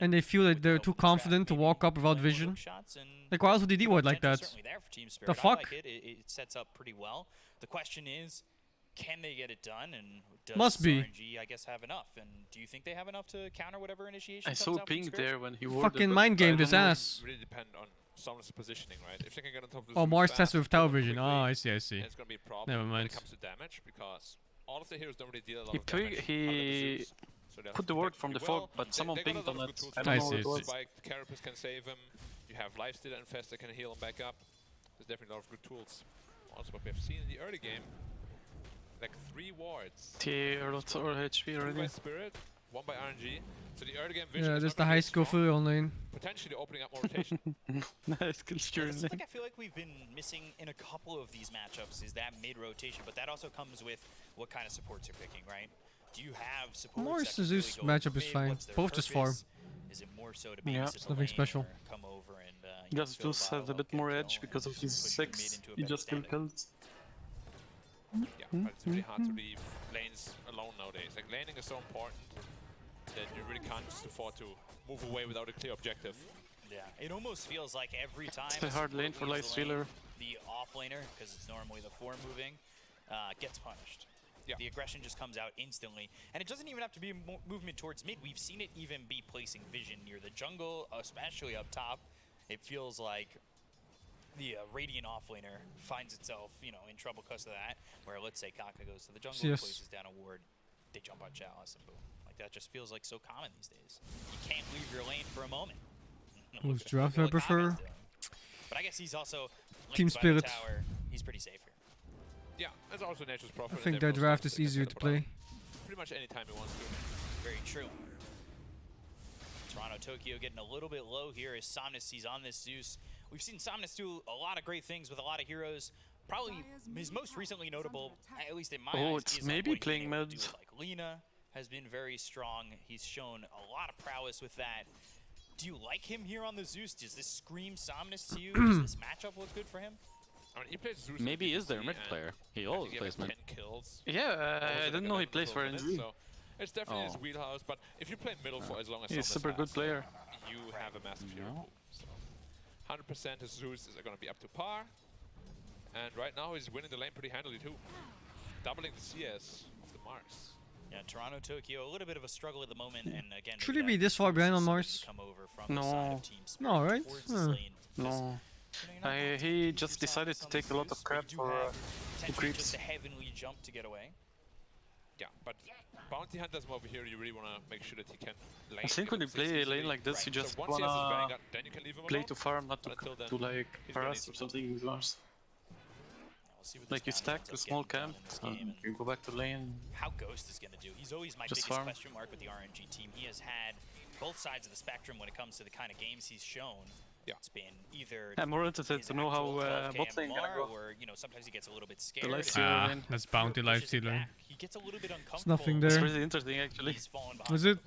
and they feel that they're too confident to walk up without vision. Like, why else would they deward like that? Certainly there for Team Spirit. The fuck? I like it. It sets up pretty well. The question is, can they get it done? And does Must be. RNG, I guess, have enough? And do you think they have enough to counter whatever initiation I comes saw out from Ping Spirit? there when he wore Fucking the mind gamed I his don't know. ass. really depend on someone's positioning, right? If they can get on top of the Oh, Zeus Mars fast, tested with kill tower them vision. quickly, Oh, I see, I see. then it's gonna be a problem Never when mind. it comes to damage, because all of the heroes don't really deal a lot He of damage. he So they have put to the word protect from the pretty well. fog, but someone they got a pinged lot on of it. good tools I for don't I know see, what I it see. was. Spike, Carapace can save him. You have Lifesteal and Infestor can heal him back up. There's definitely a lot of good tools. Also, what we have seen in the early game, like 3 wards. Tier or HP 2 by already. Spirit, 1 by RNG. So the early game vision Yeah, is that's not the gonna be high as skill strong, for real lane. potentially opening up more rotation. Nice kill stream. It's something I feel like we've been missing in a couple of these matchups is that mid-rotation, but that also comes with what kind of supports you're picking, right? Do you have supports Morris that can Zeus really go matchup is mid? fine. What's their Both just farm. purpose? Is it more so to babysit Yeah. the It's nothing lane special. or come over and you know, Just fill Zeus the has a bottle, bit more kill, edge because of and his push your mid 6. into a He better just kill standing? kills. Yeah, but it's really hard to leave lanes alone nowadays. Like, laning is so important that you really can't just afford to move away without a clear objective. Yeah, it almost feels like every time It's a hard lane for light stealer. the off laner, because it's normally the 4 moving, gets punished. Yeah. The aggression just comes out instantly, and it doesn't even have to be movement towards mid. We've seen it even be placing vision near the jungle, especially up top. It feels like the Radiant offlaner finds itself, you know, in trouble because of that. Where let's say Kaka goes to the jungle, Yes. places down a ward, they jump on Chalice, and boom. Like that just feels like so common these days. You can't leave your lane for a moment. Whose Look draft do I what Kami's prefer? doing. But I guess he's also Team linked by the Spirit. tower. He's pretty safe here. Yeah, that's also Nature's I Prophet. think that draft is easier to play. Pretty much any time he wants to. Very true. Toronto, Tokyo getting a little bit low here as Somnus sees on this Zeus. We've seen Somnus do a lot of great things with a lot of heroes. probably his most recently notable, at least in my Oh, eyes, it's is maybe what he's been playing able to mid. do with, like Lina has been very strong. He's shown a lot of prowess with that. Do you like him here on the Zeus? Does this scream Somnus to you? Does this matchup look good for him? I mean, he plays Zeus. Maybe he is their mid player. He always plays mid. 10 kills. Yeah, I didn't know he plays for NG. So it's definitely his wheelhouse. But if you play middle for as long as He's a Somnus super good has, player. you have a massive hero pool. So 100% his Zeus is going to be up to par. And right now he's winning the lane pretty handily too. Doubling the CS of the Mars. Yeah, Toronto, Tokyo, a little bit of a struggle at the moment, and again, Should he be this far behind on Mars? No. No, right? No. He just decided to take a lot of crap for the creeps. Just a heavenly jump to get away. Yeah, but bounty hunters over here, you really want to make sure that he can lane. I think when you play a lane like this, you just so once he has his wanna Vanguard, then you can leave him play alone. to farm, not to, then, like he's gonna harass need or something with Mars. Like you stack the small camp, you go back to lane. How Ghost is going to do. He's always my Just biggest farm. question mark with the RNG team. He has had both sides of the spectrum when it comes to the kind of games he's shown. Yeah. It's been either I'm more interested to know how bot lane gonna go. or, you know, sometimes he gets a little bit scared. The lifestealer lane. That's bounty lifestealer. He gets a little bit uncomfortable. There's nothing It's there. really interesting actually. Was it?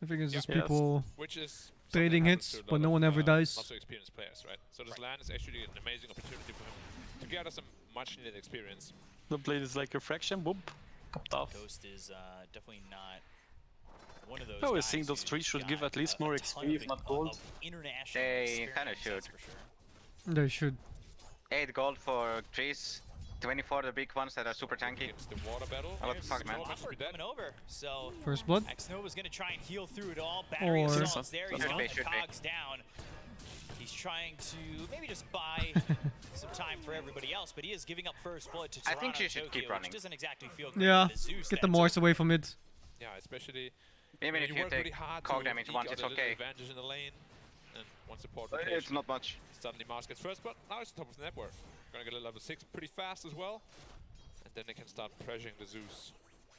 I think it's just Yeah. people Which is trading hits, but no one ever dies. Not so experienced players, right? So this land is actually an amazing opportunity for him to gather some much needed experience. The blade is like refraction, boom, popped off. Ghost is definitely not one of those I always guys think those trees should give at least more XP, if not gold. They kind of should. They should. 8 gold for trees, 24 the big ones that are super tanky. The water battle. What the fuck, man? Coming over, so First blood? Xnova's gonna try and heal through it all. Battery Or- assaults there. He's Should got be, the should be. cogs down. He's trying to maybe just buy some time for everybody else, but he is giving up first blood to I Toronto, think she should Tokyo, keep running. which doesn't exactly feel great Yeah, for the Zeus get the then. Mars away from it. Yeah, especially Even if you you work take really hard cog to damage eke once, out it's a little okay. advantage in the lane, and one support It's rotation. not much. Suddenly Mars gets first, but now it's top of the network. Gonna get a level 6 pretty fast as well, and then they can start pressuring the Zeus.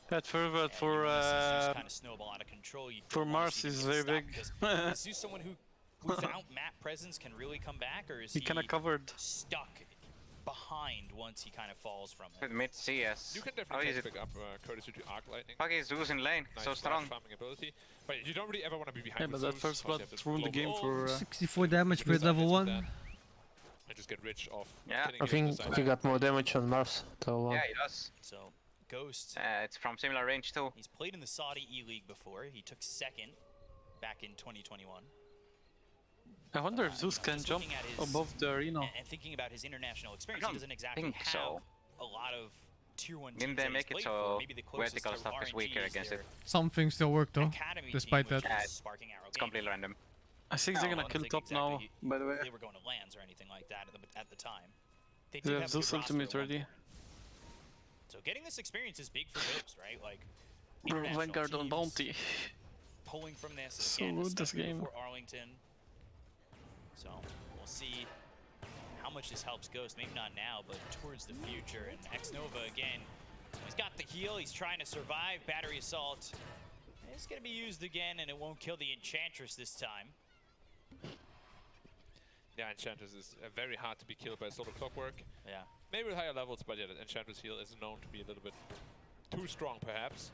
That forward for kind of snowball out of control. You for don't wanna Mars see him is get very stopped, big. 'cause is Zeus someone who, without map presence, can really come back, or is He kinda covered. stuck behind once he kind of falls from it? With mid CS. You can How definitely easy. pick up courtesy to Arc Lightning. Fuck is Zeus in lane, Nice so strong. farming ability, but you don't really ever want to be behind Yeah, with but that Zeus, first because blood you have to ruined the blow game for 64 damage per level 1. and just get rich off Yeah. killing I you think on the side. he got more damage on Mars. So, Yeah, he does. So, Ghost, It's from similar range too. he's played in the Saudi E-League before. He took second back in 2021. I wonder if Zeus can just jump looking at his- above the arena. And thinking about his international experience, I he don't doesn't exactly think have so. a lot of tier 1 teams Didn't that they he's make it played so for. Maybe the closest vertical to stuff is RNG weaker is against their it? Some things still work though, academy despite team, that. which is Yeah, Sparking Arrow It's Gaming. completely random. I think they're I gonna don't kill think top now, exactly by the way. they were going to lands or anything like that at the time. They They did have have a good Zeus roster ultimate at one ready. point. So getting this experience is big for Ghost, right? Like Bro, international Vanguard on teams bounty. pulling from this So again, good, this especially game. before Arlington. So we'll see how much this helps Ghost. Maybe not now, but towards the future. And Xnova again, he's got the heal. He's trying to survive. Battery assault. It's gonna be used again, and it won't kill the Enchantress this time. Yeah, Enchantress is very hard to be killed by Solar Clockwork. Yeah. Maybe with higher levels, but yeah, the Enchantress heal is known to be a little bit too strong, perhaps.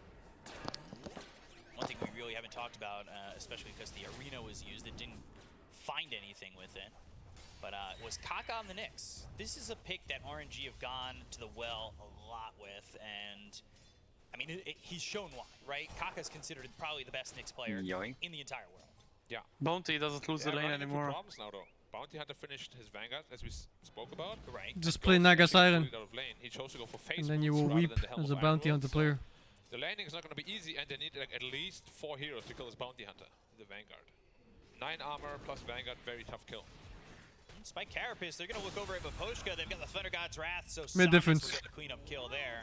One thing we really haven't talked about, especially because the arena was used, it didn't find anything with it, but was Kaka on the Nyx. This is a pick that RNG have gone to the well a lot with, and I mean, he's shown why, right? Kaka's considered probably the best Nyx player in the entire world. Yeah. Bounty doesn't lose the lane running into anymore. problems now, though. Bounty Hunter finished his Vanguard, as we spoke about. Right. Just play Naga Siren. Out of lane. He chose to go for face And then you will wounds rather weep than the Helm as of a bounty Iron hunter Will, player. so the laning is not going to be easy, and they need like at least 4 heroes to kill this Bounty Hunter, the Vanguard. 9 armor plus Vanguard, very tough kill. Spike Carapace, they're going to look over at Vaposhka. They've got the Thunder God's Wrath, so Mid Somnus difference. will get the cleanup kill there.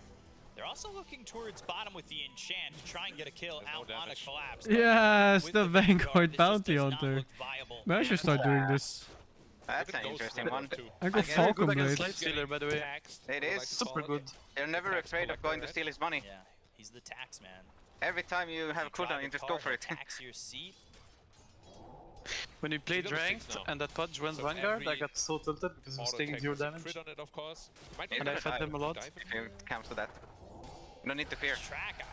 They're also looking towards bottom with the Enchant to try and get a kill out on a collapse. Yes, With the Vanguard this just bounty does not hunter. look viable. Man, I should start doing this. That's an interesting one. I go Falcon Good against Blade. Lifestealer, by the way. It is. Super good. You're never afraid of going to steal his money. Yeah, he's the tax man. Every time you have a cooldown, you just go for it. Tax your seat. When we played ranked and that Pudge went Vanguard, I got so tilted because I was taking 0 damage. On it, of course. And I fed them a lot. If it comes to that. No need to fear. Track,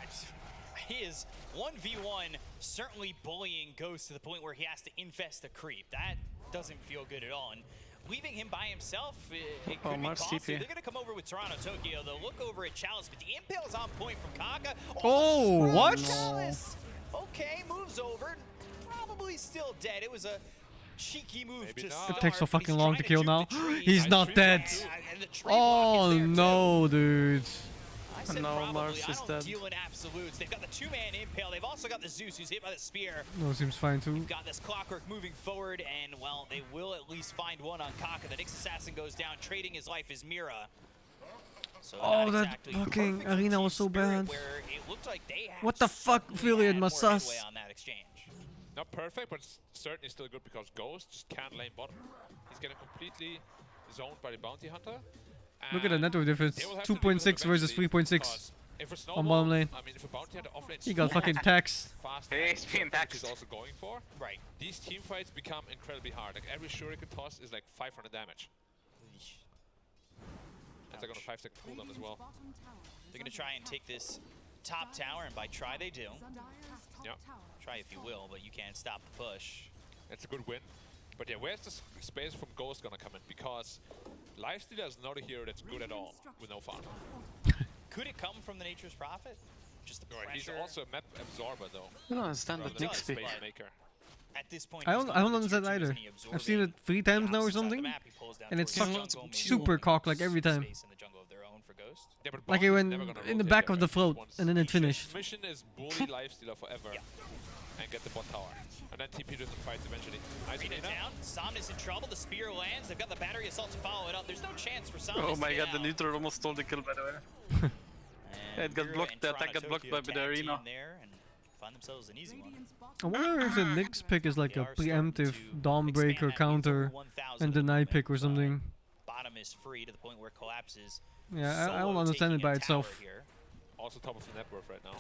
he is 1v1, certainly bullying Ghost to the point where he has to infest a creep. That doesn't feel good at all. And leaving him by himself, it could be costly. They're going to come over with Toronto Tokyo. They'll look over at Chalice, but the impale is on point from Kaka. Oh, what? Chalice. Okay, moves over. Probably still dead. It was a cheeky move to start. It takes so fucking long to kill now. He's not dead. Oh no, dude. No, Mars is dead. Dealing absolutes. They've got the 2-man impale. They've also got the Zeus who's hit by the spear. No, seems fine too. You've got this clockwork moving forward, and well, they will at least find one on Kaka. The Nyx assassin goes down, trading his life as Mira. So oh, that fucking arena was so bad. What the fuck, Philly and Massas? Not perfect, but certainly still good because Ghost just can't lane bottom. He's getting completely zoned by the bounty hunter. Look at the network difference. 2.6 versus 3.6 on bottom lane. I mean, if a bounty hunter offlanes he got fucking taxed. He's being taxed. He's also going for. Right. These team fights become incredibly hard. Like every shuriken toss is like 500 damage. And they're gonna 5-second cooldown as well. They're gonna try and take this top tower, and by try they do. Yeah. Try if you will, but you can't stop the push. It's a good win. But yeah, where's the space from Ghost gonna come in? Because Lifestealer is not a hero that's good at all with no farm. Could it come from the Nature's Prophet? Just the pressure. Right, he's also a map absorber though. I don't understand the Nyx pick. At this point, I don't understand either. I've seen it 3 times now or something, and it's super cock like every time. Yeah, like it went in the back of the float, and then it finished. Mission is bully Lifestealer forever and get the bot tower. And then TP to the fight eventually. Arena down, Somnus in trouble, the spear lands, they've got the battery assault to follow it up. There's no chance for Somnus. Oh my god, the neutral almost stole the kill by the way. It got blocked, the attack got blocked by the arena. Find themselves an easy one. I wonder if the Nyx pick is like a preemptive Dawnbreaker counter and deny pick or something. Bottom is free to the point where it collapses. Yeah, I don't understand it by itself. Here. Also top of the net worth right now.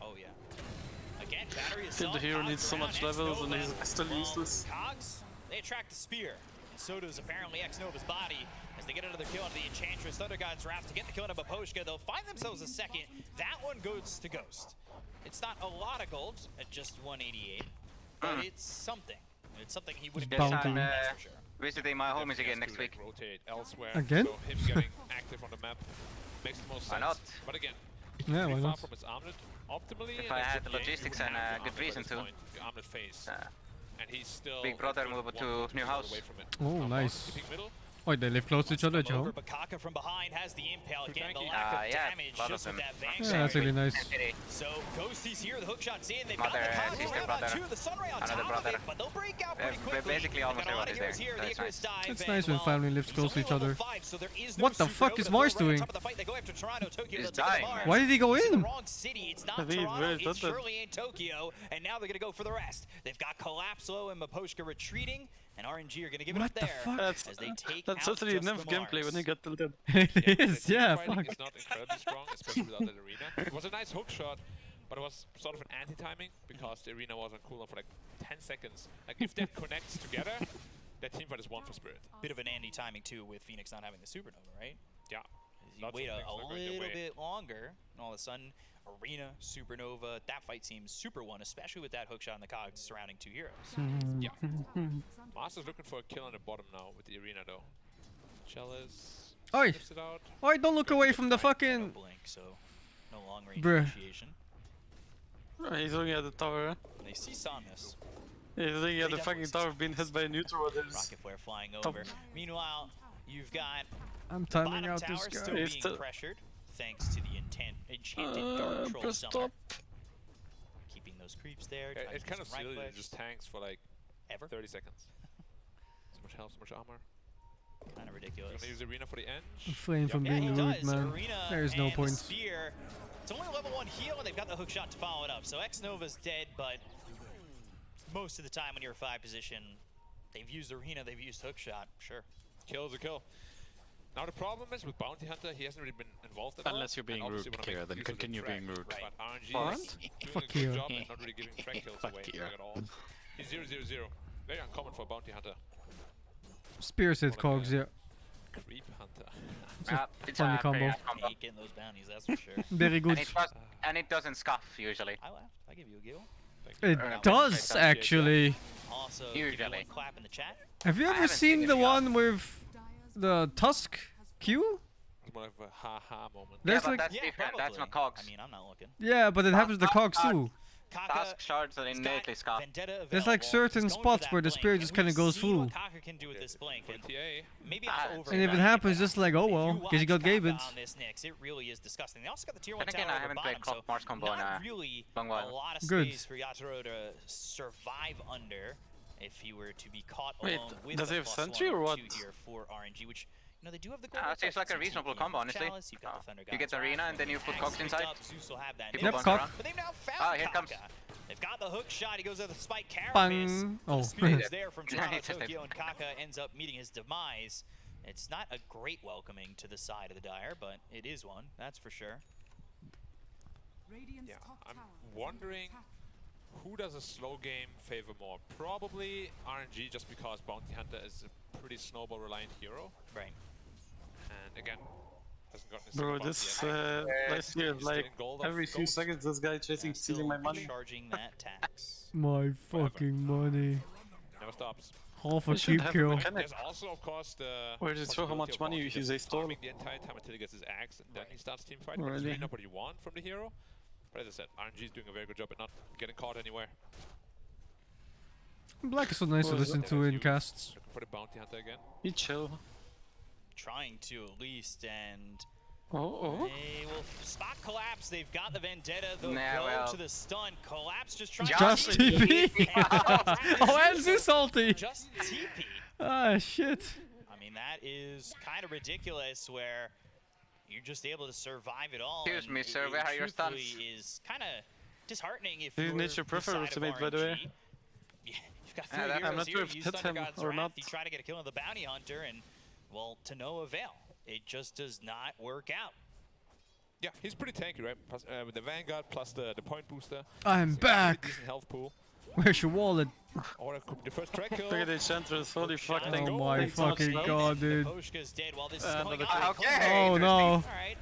Oh yeah. Again, battery assault. The hero needs so much levels and he's still useless. Cogs, they attract the spear. And so does apparently X-Nova's body. As they get another kill on the Enchantress, Thunder God's Wrath to get the kill on Baposhka. They'll find themselves a second. That one goes to Ghost. It's not a lot of gold at just 188, but it's something. It's something he wouldn't be able to do, that's for sure. Visiting my homies again next week. Rotate elsewhere. Again? So him getting active on the map makes the most sense. Why not? But again, yeah, why far not? from its armlet. Optimally, if I had the logistics and a good reason to. The armlet phase. And he's still big brother move to new house. Oh, nice. Oh, they live close to each other, Joe. Bakaka from behind has the impale. Again, the lack of damage just with that Vanguard. Yeah, that's really nice. So Ghosty's here, the hook shot's in. They've got the Cogs around on 2, the Sunray on top of it, but they'll break out pretty quickly. Basically almost everyone is there. That's nice. It's nice when family lives close to each other. What the fuck is Mars doing? He's dying. Why did he go in? Wrong city. It's not Toronto, it's surely in Tokyo, and now they're gonna go for the rest. They've got Collapslo and Maposhka retreating, and RNG are gonna give it up there as they take That's totally enough gameplay when you get tilted. It is, yeah, fuck. It's not incredibly strong, especially without that arena. It was a nice hook shot, but it was sort of an anti-timing because the arena was on cooldown for like 10 seconds. Like if that connects together, that teamfight is 1 for Spirit. Bit of an anti-timing too with Phoenix not having the supernova, right? Yeah. You wait a little bit longer, and all of a sudden, arena, supernova, that fight seems super one, especially with that hookshot on the cogs surrounding 2 heroes. Yeah. Master's looking for a kill on the bottom now with the arena though. Chalice. Oi! Oi, don't look away from the fucking... Blink, so no long range Bruh. initiation. He's looking at the tower. They see Somnus. He's looking at the fucking tower being hit by a neutral. Rocket flare flying over. Meanwhile, you've got I'm timing bottom out tower this guy. still being pressured, thanks to the enchanted Dark Troll Summer. Keeping those creeps there. It's kind of silly that it just tanks for like 30 seconds. So much health, so much armor. Kind of ridiculous. Gonna use arena for the end. Refrain from being rude, man. There's no point. Spear. It's only level 1 heal, and they've got the hook shot to follow it up. So X-Nova's dead, but most of the time when you're 5 position, they've used arena, they've used hook shot. Sure. Kill is a kill. Now the problem is with Bounty Hunter, he hasn't really been involved at all. Unless you're being rude, Kira, then continue being rude. But RNG What? is doing Fuck a good you. job and not really giving track kills away like at all. He's 0-0-0. Very uncommon for a bounty hunter. Spears hit cogs, yeah. Creep hunter. It's a funny combo. Ain't getting those bounties, that's for sure. Very good. And it doesn't scuff usually. I give you a giggle. It does actually. Also, give you one clap in the chat. Have you ever seen the one with the Tusk Q? It's more of a ha-ha moment. There's but like, that's different. That's not cogs. I mean, I'm not looking. yeah, but it happens to cogs too. Task shards are innately scuff. There's like certain spots where the spear just kind of goes through. Kaka can do with this blink. Maybe And if it happens, just like, oh well, because you got Gaben. It really is disgusting. They also got the tier 1 And again, tower I haven't played bottom, Mars combo in not a really long while. a lot of Good. space for Yatoro to survive under if he were to be caught Wait, alone with does a he have +1 sentry or or what? 2 here for RNG, which you know they do have the gold. It seems like a reasonable combo, honestly. You get the arena and then you put cogs inside. Yep, cock. But they've now found here comes. They've got the hook shot. He goes at the spike carapace. Bang. Oh. The spear is there from Toronto, Tokyo, and Kaka ends up meeting his demise. It's not a great welcoming to the side of the Dire, but it is one, that's for sure. Yeah, I'm wondering who does a slow game favor more? Probably RNG, just because Bounty Hunter is a pretty snowball reliant hero. Right. And again, hasn't gotten a Bro, single this bounty yet. last year, He's still like in gold every of few ghosts. seconds, this guy chasing, stealing my money. Charging that tax. My fucking money. Never stops. Half a We should keep have a kill. mechanic. There's also, of course, the Where does it show how possibility much of money Bounty they just stole? farming the entire time until he gets his axe, and then he starts team fighting. Really? It's really not what you want from the hero. But as I said, RNG is doing a very good job at not getting caught anywhere. Black is so nice to listen to in casts. Looking for the Bounty Hunter again. He chill. Trying to at least, and Oh. they will spot collapse. They've got the vendetta. They'll Nah, go well. to the stun. Collapse just trying Just to TP. Oh, and Zeus salty. Just TP. Ah, shit. I mean, that is kind of ridiculous where you're just able to survive it all. Excuse and me, sir, where are your truthfully stunts? is kind of disheartening if His you're nature the prefer side of ultimate, by the way. RNG. Yeah, you've got three that- heroes I'm not here. sure if You it use hits him Thunder God's or Wrath, not. You try to get a kill on the bounty hunter, and well, to no avail. It just does not work out. Yeah, he's pretty tanky, right? Plus, with the Vanguard plus the point booster. I'm So he's got a pretty back. decent health pool. Where's your wallet? Or it could be the first track kill. Look at the Enchantress, holy fuck. Oh thank my thanks so much, fucking love. god, dude. Poshka's dead while this is going Another on. Okay. Oh no. All right.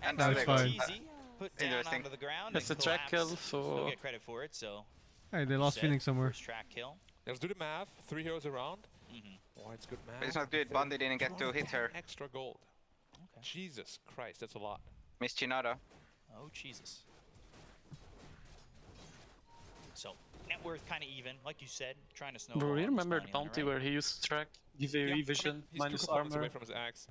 And That's that's fine. Easy. Put down Interesting. onto the ground. That's and a track kill, collapse. so- Still get credit for it. So. Hey, they lost Set, Phoenix somewhere. First track kill. Let's do the math. 3 heroes around. Mm-hmm. Oh, it's good math. But it's not good. Bondi didn't get to hit her. Extra gold. Okay. Jesus Christ, that's a lot. Miss Chinado. Oh Jesus. So net worth kind of even, like you said, trying to snowball. Bro, on you this remember the hunter, bounty right? where he used to track, give Yeah, I AoE mean, vision, he's minus 2 components armor, away from his axe.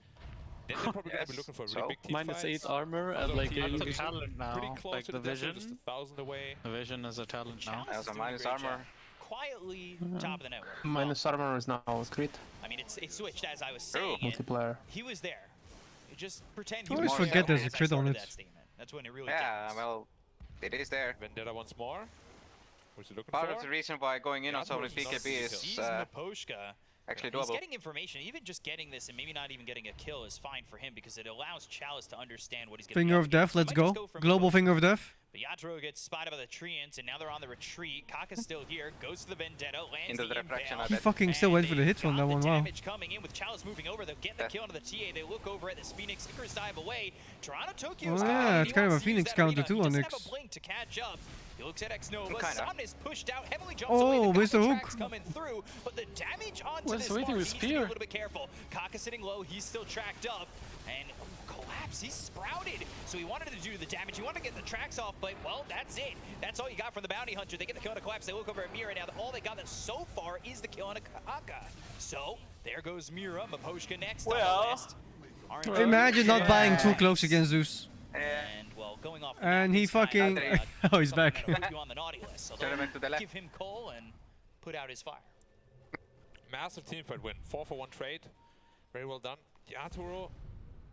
Then they're probably gonna be looking for really big team minus 8 fights. armor, and Although like team AoE is It's a vision. talent pretty now, close like to the the desert, vision. just 1,000 away. The vision is a talent now. That was a doing minus great job. armor. Quietly top of the network. Minus armor is now crit. I mean, it switched as I was saying. it. Multiplayer. He was there. You just pretend he I was always there forget there's a as I crit on started it. that statement. That's when it really Yeah, counts. well, it is there. Vendetta once more. Who's he looking Part for? of the reason why going in on so many PKB is Sees Maposhka. actually He's doable. getting information. Even just getting this and maybe not even getting a kill is fine for him because it allows Chalice to understand what he's going to Finger of death, let's go. Global finger of death. But Yatoro gets spotted by the treants, and now they're on the retreat. Kaka's still here, goes to the Vendetta, lands Into the the refraction, impale. I He bet. fucking still went for the hits on that Got one, the wow. damage coming in with Chalice moving over. They'll get the kill onto the TA. They look over at this Phoenix. Icarus dive away. Toronto, Tokyo's Oh, coming yeah, in. it's He kind of wants a to use Phoenix that counter arena. too He on doesn't Nyx. have a blink to catch up. He looks at X-Nova. Kinda. Sun is pushed out. Heavily jumps away. Oh, The Mr. combo Hook. tracks coming through, but the damage onto What's this waiting mark, with he needs to be a spear? little bit careful. Kaka sitting low. He's still tracked up. And collapse. He's sprouted. So he wanted to do the damage. He wanted to get the tracks off, but, well, that's it. That's all you got from the bounty hunter. They get the kill on a collapse. They look over at Mira now. All they got so far is the kill on a Kaka. So there goes Mira. Maposhka next on the list. RNG Imagine not buying 2 cloaks against Zeus. and well, going off the And map he this time, fucking... Oh, he's something back. that'll put you on the naughty list. So Turn him into the they'll left. give him coal and put out his fire. Massive teamfight win. 4 for 1 trade. Very well done. Yatoro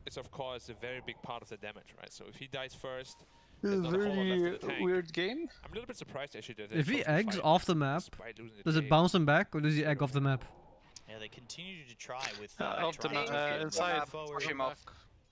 is, of course, a very big part of the damage, right? So if he dies first, This there's is not a whole lot left really in the tank. weird game. I'm a little bit surprised actually that If they he chose to eggs fight off the map, despite losing the does it TA. bounce him back or does he egg off the map? Yeah, they continue to try with Off the trying to inside. forward. Push him off.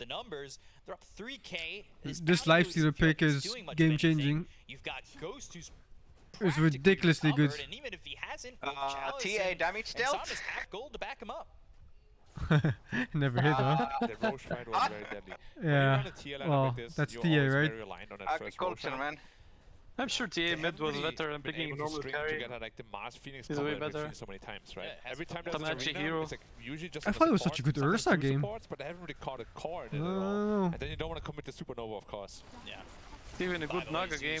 the numbers. They're up 3K. This lifestealer pick is game changing. You've got Ghost who's it's ridiculously good. and even if he hasn't, TA damage still. Sam has half gold to back him up. Never hit, huh? The Roche fight was very deadly. Yeah. Well, like this, that's you're TA, always right? very reliant on that first Agriculture, Roche man. I'm sure TA mid was better than been picking able to normal string carry. together like the Mars Phoenix He's combo way that we've better. seen so many times, right? Yeah, Every time the there's an magic arena, hero. it's like usually just I on the thought it was support, such a good sometimes Ursa two game. supports, but they haven't really caught a core in it at all. Oh. And then you don't want to commit the Supernova, of course. Yeah. Even a good Naga game.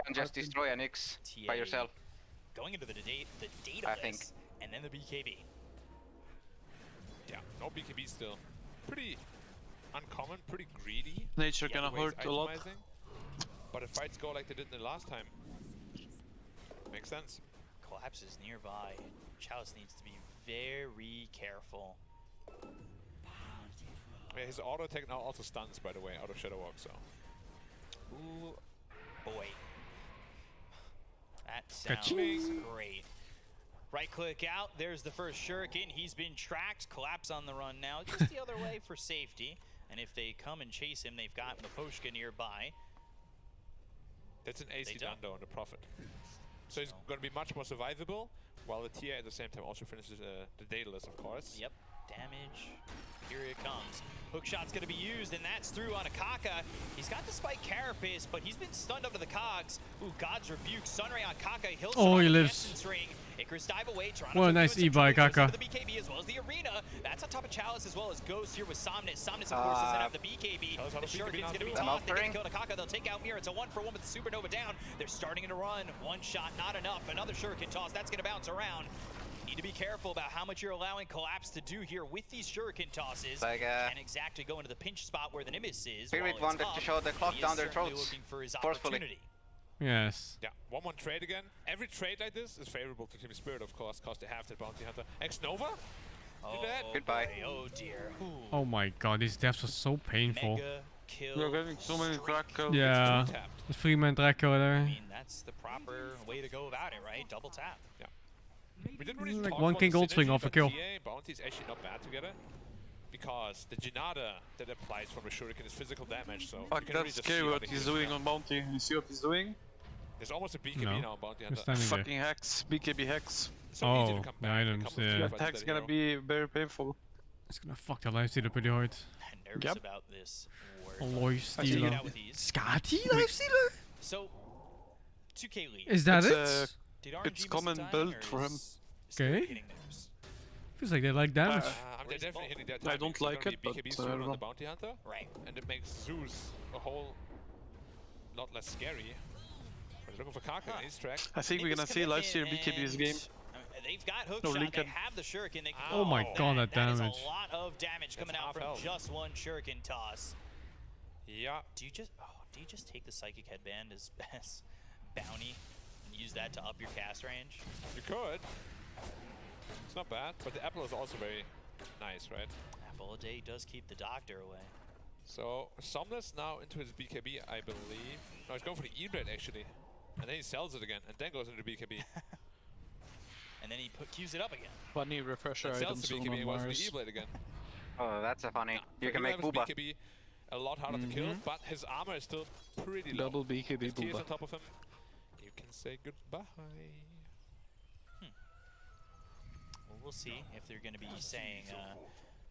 can just destroy an X by yourself. Going into the data I think. and then the BKB. Yeah, no BKB still. pretty uncommon, pretty greedy. Nature the gonna way he's hurt a lot. itemizing. But if fights go like they did in the last time, makes sense. Collapse is nearby. Chalice needs to be very careful. Yeah, his auto attack now also stuns, by the way, out of Shadow Walk, so. Ooh, boy. That sounds great. Right click out, there's the first shuriken. He's been tracked. Collapse on the run now, just the other way for safety. And if they come and chase him, they've got Miposhka nearby. That's an AC Dundo on the Prophet. So he's going to be much more survivable, while the TA at the same time also finishes the Daedalus, of course. Yep, damage. Here it comes. Hookshot's going to be used, and that's through on Akaka. He's got the Spike Carapace, but he's been stunned up to the cogs. Ooh, God's Rebuke. Sunray on Kaka. Oh, he lives. Icarus dive away. Toronto what a nice E-by Kaka. The BKB as well as the arena. That's on top of Chalice as well as Ghost here with Somnus. Somnus, of course, doesn't have the BKB. The Shuriken's going to be tossed. They get killed Akaka. They'll take out Mirror. It's a 1-for-1 with the Supernova down. They're starting to run. One shot, not enough. Another Shuriken toss. That's going to bounce around. Need to be careful about how much you're allowing Collapse to do here with these Shuriken tosses. And exactly go into the pinch spot where the Nimbus is. Spirit wanted to show the clock down their throats. For his forcefully. Yes. Yeah, 1-1 trade again. Every trade like this is favorable to Team Spirit, of course, because they have the Bounty Hunter. X-Nova? Oh, goodbye. Oh dear. Ooh. Oh my god, these deaths are so painful. You're getting so many Draco. Yeah. The 3-man Draco there. I mean, that's the proper way to go about it, right? Double tap. Yeah. We didn't really Like talk 1 about King the Gold Swing synergy, off a but kill. TA Bounty is actually not bad together. Because the Jinada that applies from the Shuriken is physical damage, so Fuck, you can really that's just scary see how what they he's heal doing down. on Bounty. You see what he's doing? There's almost a BKB No. now on Bounty Just Hunter. standing there. Fucking hacks. BKB hacks. So easy to Oh, come the back. items, couple of yeah. team That fights hack's that gonna hero. be very painful. It's gonna fuck the lifestealer pretty hard. Nervous Yep. about this. A lifestealer. Scotty lifestealer? So, 2K lead. Is that It's, it? Did RNG It's miss common a time, build or for him. is Spirit Okay. hitting theirs? Feels like they like damage. They're definitely hitting that I time don't because like they're it, gonna but be BKB I soon don't on know. the Bounty Hunter. Right. And it makes Zeus a whole lot less scary. But they're looking for Kaka, and he's tracked. I think we're gonna see Lifestealer BKB this game. They've got No, Hookshot, they Lincoln. have the Shuriken. They can Oh my god, that That is damage. a lot of damage coming out half from health. just one Shuriken toss. Yeah. Do you just take the Psychic Headband as bounty and use that to up your cast range? You could. It's not bad, but the apple is also very nice, right? Apple a Day does keep the Doctor away. So, Somnus now into his BKB, I believe. No, he's going for the E-Blade, actually. And then he sells it again, and then goes into BKB. And then he queues it up again. Funny refresher Then sells items the on BKB and goes into Mars. the E-Blade again. Oh, that's a funny. You He can make levels Booba. BKB a lot harder to kill, but his armor is still pretty low. Double BKB If T is Booba. on top of him, you can say goodbye. Well, we'll see if they're going to be saying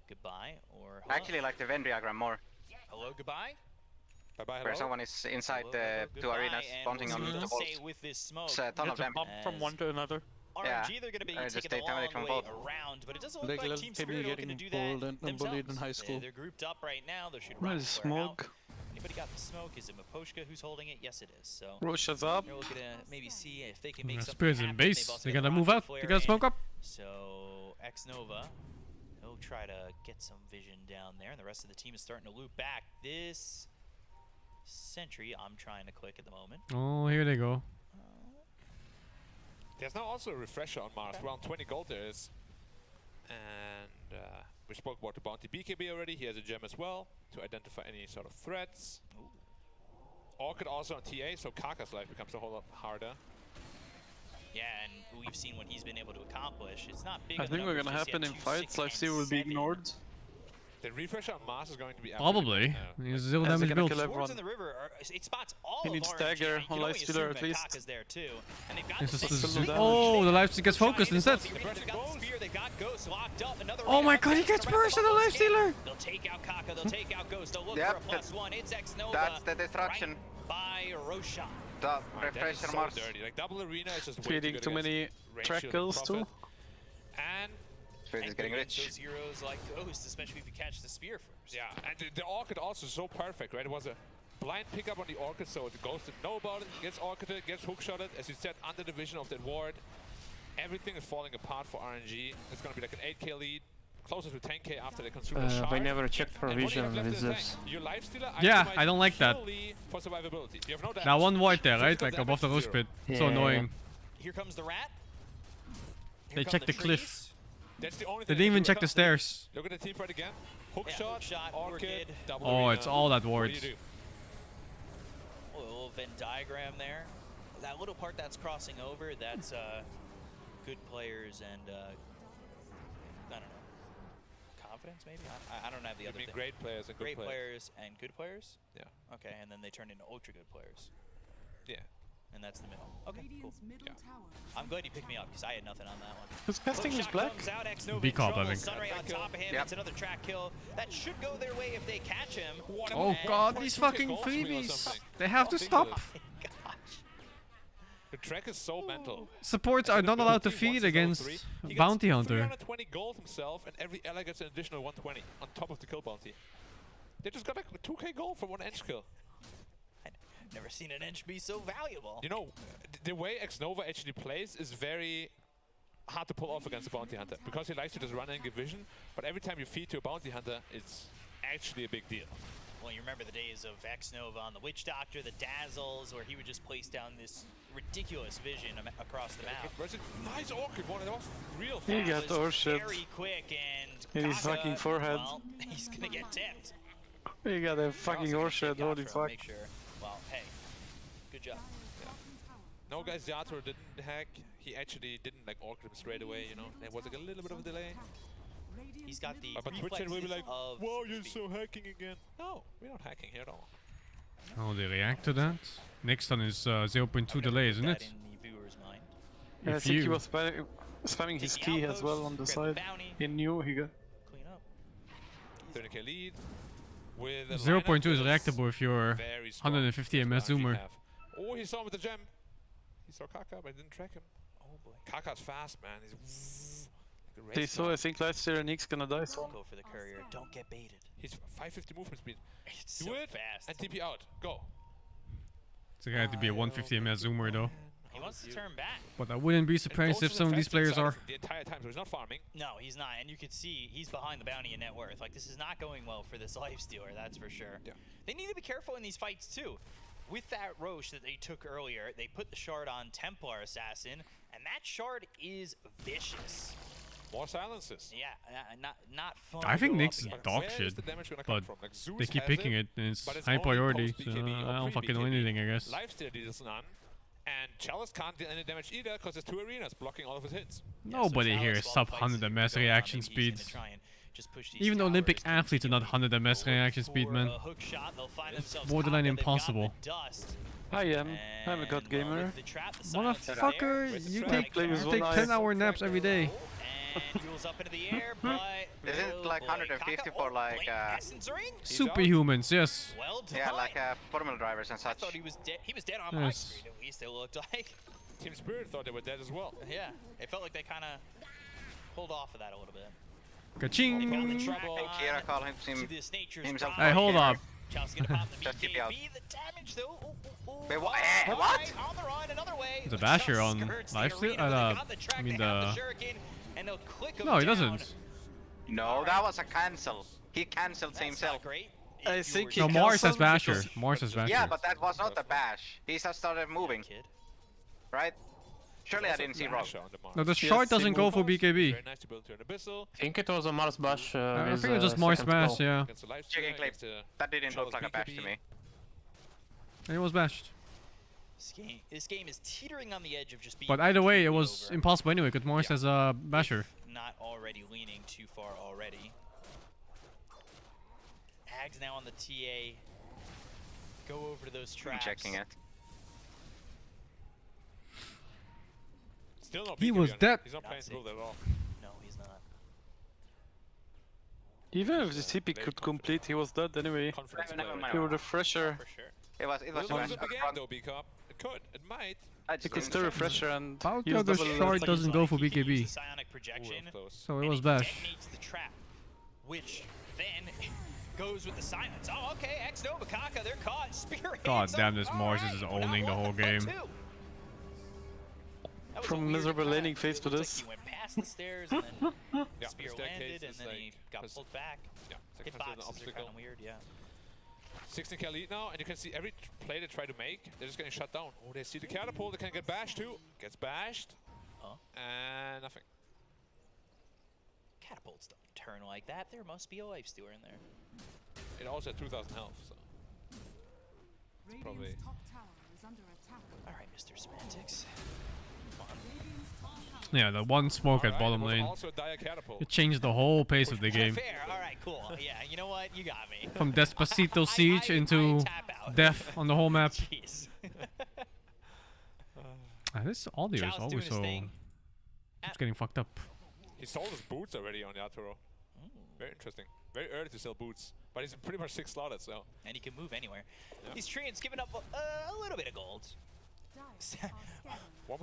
goodbye or I actually like the Venn diagram more. hello, goodbye. Bye-bye, hello. Where someone is inside Hello, the hello, two goodbye, arenas, and bouncing we'll on see the what walls. they say with this smoke. It's a ton of It's a them. bump from one to another. Yeah. RNG, they're going to be Just taking take the long damage from way both. around, but it doesn't look Like like little Team Timmy Spirit are looking to getting do that bullied and bullied in high themselves. school. They're grouped up right now. They should What run is clear out. smoke? Anybody got the smoke? Is it Miposhka who's holding it? Yes, it is. So Rosha's up. they're looking to maybe see if they can make something Spirits in happen. base. They've also They got gotta the move rocket up. flare They gotta smoke in. up. So X-Nova, he'll try to get some vision down there, and the rest of the team is starting to loop back. This Sentry, I'm trying to click at the moment. Oh, here they go. There's now also a refresher on Mars. Around 20 gold there is. And we spoke about the Bounty BKB already. He has a gem as well to identify any sort of threats. Orchid also on TA, so Kaka's life becomes a whole lot harder. Yeah, and we've seen what he's been able to accomplish. It's not big. I on the think we're numbers gonna just yet. happen in 2, fights. 6, Lifesteal and will be 7. ignored. The refresher on Mars is going to be Probably. He's zero As they're damage gonna build. kill Swords everyone. in the river, it spots all He of needs RNG. dagger You can on only Lifestealer assume at that least. Kaka's there too. And they've got This the is same the solution. oh, the Lifestealer gets focused instead. They've got the spear, they've got Ghost locked up. Another Oh my Rhino god, he comes gets around the burst on the bubble escape. Lifestealer. They'll take out Kaka, they'll take out Ghost. They'll look Yep, for a +1. It's X-Nova. That's the destruction. Right by Roshan. The That is refresher so Mars. dirty. Like double arena is just way Feeding good too against many range track shield and kills too. Prophet. And Spirit is getting rich. Those heroes like Ghost, especially if you catch the spear first. yeah, and the Orchid also so perfect, right? It was a blind pickup on the Orchid, so the Ghost didn't know about it, gets Orchided, gets hookshotted, as you said, under the vision of that ward. Everything is falling apart for RNG. It's gonna be like an 8k lead. closer to 10k after they consume the shard. They never checked for vision with this. Your lifestealer Yeah, I don't like that. for survivability. You have no damage. Now one void there, right? Like above the rose pit. So annoying. Here comes the rat. They checked the cliff. That's the only They thing didn't even check the stairs. Look at the team fight again. Hook shot, orchid, double Oh, arena. it's all that What wards. do you do? A little Venn diagram there. That little part that's crossing over, that's good players and I don't know, confidence maybe? I don't have the other thing. Great players and good great players. and good players? Yeah. Okay, and then they turn into ultra good players. Yeah. And that's the middle. Okay, cool. Yeah. I'm glad you picked me up because I had nothing on that one. Who's casting his black? B cop, I think. Sunray on top of him. It's another track kill. That should go their way if they catch him. Oh god, these fucking freebies. They have to stop. The track is so mental. Supports are not allowed to feed against Bounty Hunter. 320 gold himself, and every ally gets an additional 120 on top of the kill bounty. They just got like 2k gold for one edge kill. Never seen an inch be so valuable. You know, the way Xnova actually plays is very hard to pull off against a bounty hunter because he likes to just run and give vision. But every time you feed to a bounty hunter, it's actually a big deal. Well, you remember the days of Xnova on the Witch Doctor, the Dazzles, where he would just place down this ridiculous vision across the map. Nice orchid one, that was real fast. He got orchid. Very quick and In his fucking forehead. Well, he's gonna get tipped. He got a fucking orchid, holy fuck. Make sure. Well, hey, good job. Yeah. No, guys, Yatoro didn't hack. He actually didn't like orchid him straight away, you know. There was like a little bit of a delay. He's got the but Twitch chat will be like, of whoa, you're so hacking again. No, we're not hacking here at all. How they react to that? Next one is 0.2 delay, isn't it? Yeah, I think he was spamming his key as well on the side. He knew he got... 30k lead. With 0.2 is reactable if you're 150 ms zoomer. Oh, he saw him with the gem. He saw Kaka, but didn't track him. Oh boy. Kaka's fast, man. He's They saw, I think Lightstealer Nick's gonna die soon. Go for the courier. Don't get baited. He's 550 movement speed. It's Do so it fast. and TP out. Go. It's gonna have to be a 150 ms zoomer though. He wants to turn back. But I wouldn't be surprised if some of these players are. The entire time, so he's not farming. No, he's not. And you can see he's behind the bounty in net worth. Like, this is not going well for this lifestealer, that's for sure. Yeah. They need to be careful in these fights, too. With that Roche that they took earlier, they put the shard on Templar Assassin, and that shard is vicious. More silences. Yeah, not fun. I think to go Nyx is up against. dog Where shit, is the damage gonna but come from? Like, Zeus they keep has picking it, and it's but it's high only priority, post so BKB or I don't fucking know pre-BKB. anything, I guess. Lifestealer deals none, and Chalice can't deal any damage either because there's 2 arenas blocking all of his hits. Nobody here is sub 100 ms reaction speeds. Even Olympic athletes are not 100 ms reaction speed, man. It's borderline impossible. I am. I'm a god gamer. Motherfucker, you take 10-hour naps every day. Isn't like 150 for like Superhumans, yes. yeah, like Formula drivers and such. I thought he was dead. He was dead on my Yes. screen, at least it looked like. Team Spirit thought they were dead as well. Yeah, it felt like they kind of pulled off of that a little bit. Ka-ching! Kira call himself. Hey, hold up. Just TP out. The damage though. Wait, what? What? On the run, another way. There's a basher on lifesteal. I mean the. No, he doesn't. No, that was a cancel. He cancelled himself. I think he No, Mars has cancelled basher. because- Mars has basher. Yeah, but that was not a bash. He just started moving. Right? Surely I didn't see wrong. No, the short doesn't go for BKB. Very nice to build to an abyssal. I think it was a Mars bash. I with, think it was just Mars second bash, call. yeah. Against the Lifestealer, Chicken clip. against the That didn't look Chalice like a bash BKB. to me. And it was bashed. This game is teetering on the edge of just being. But either way, it was over, impossible anyway, because Mars has a basher. not already leaning too far already. Ags now on the TA. Go over to those traps. Checking it. Still not He BKB was on it. dead. He's not playing to build at all. No, he's not. Even if the TP could complete, he was dead anyway. Confidence Never player. mind. He would refresher. For sure. It was It a was bash. up again though, B-Cup. It could. It might. He could still refresher and How use come the double short attack. doesn't go for He can use BKB? the psionic projection, Ooh, close. So it and was he bash. detonates the trap, which then goes with the silence. Oh, okay, X-Nova, Kaka, they're caught. Spirit. God damn, this Mars is owning the whole game. From miserable laning phase to this. He went past the stairs and then Yeah, Spear the landed and is then like, he got pulled back. Yeah, it's like Hitboxes are kind of weird, yeah. 16k lead now, and you can see every play they try to make, they're just getting shut down. Oh, they see the catapult, they can get bashed too. Gets bashed. And nothing. Catapults don't turn like that. There must be a life stealer in there. It also has 2,000 health, so. It's probably. Alright, Mr. Semantics. Yeah, the one smoke at bottom lane. It changed the whole pace of the game. Fair. Alright, cool. Yeah, you know what? You got me. From Despacito Siege into death on the whole map. Jeez. This audio is always so... It's getting fucked up. He sold his boots already on Yatoro. Very interesting. Very early to sell boots. But he's pretty much 6 slotted, so. And he can move anywhere. Yeah. These Treants giving up a little bit of gold.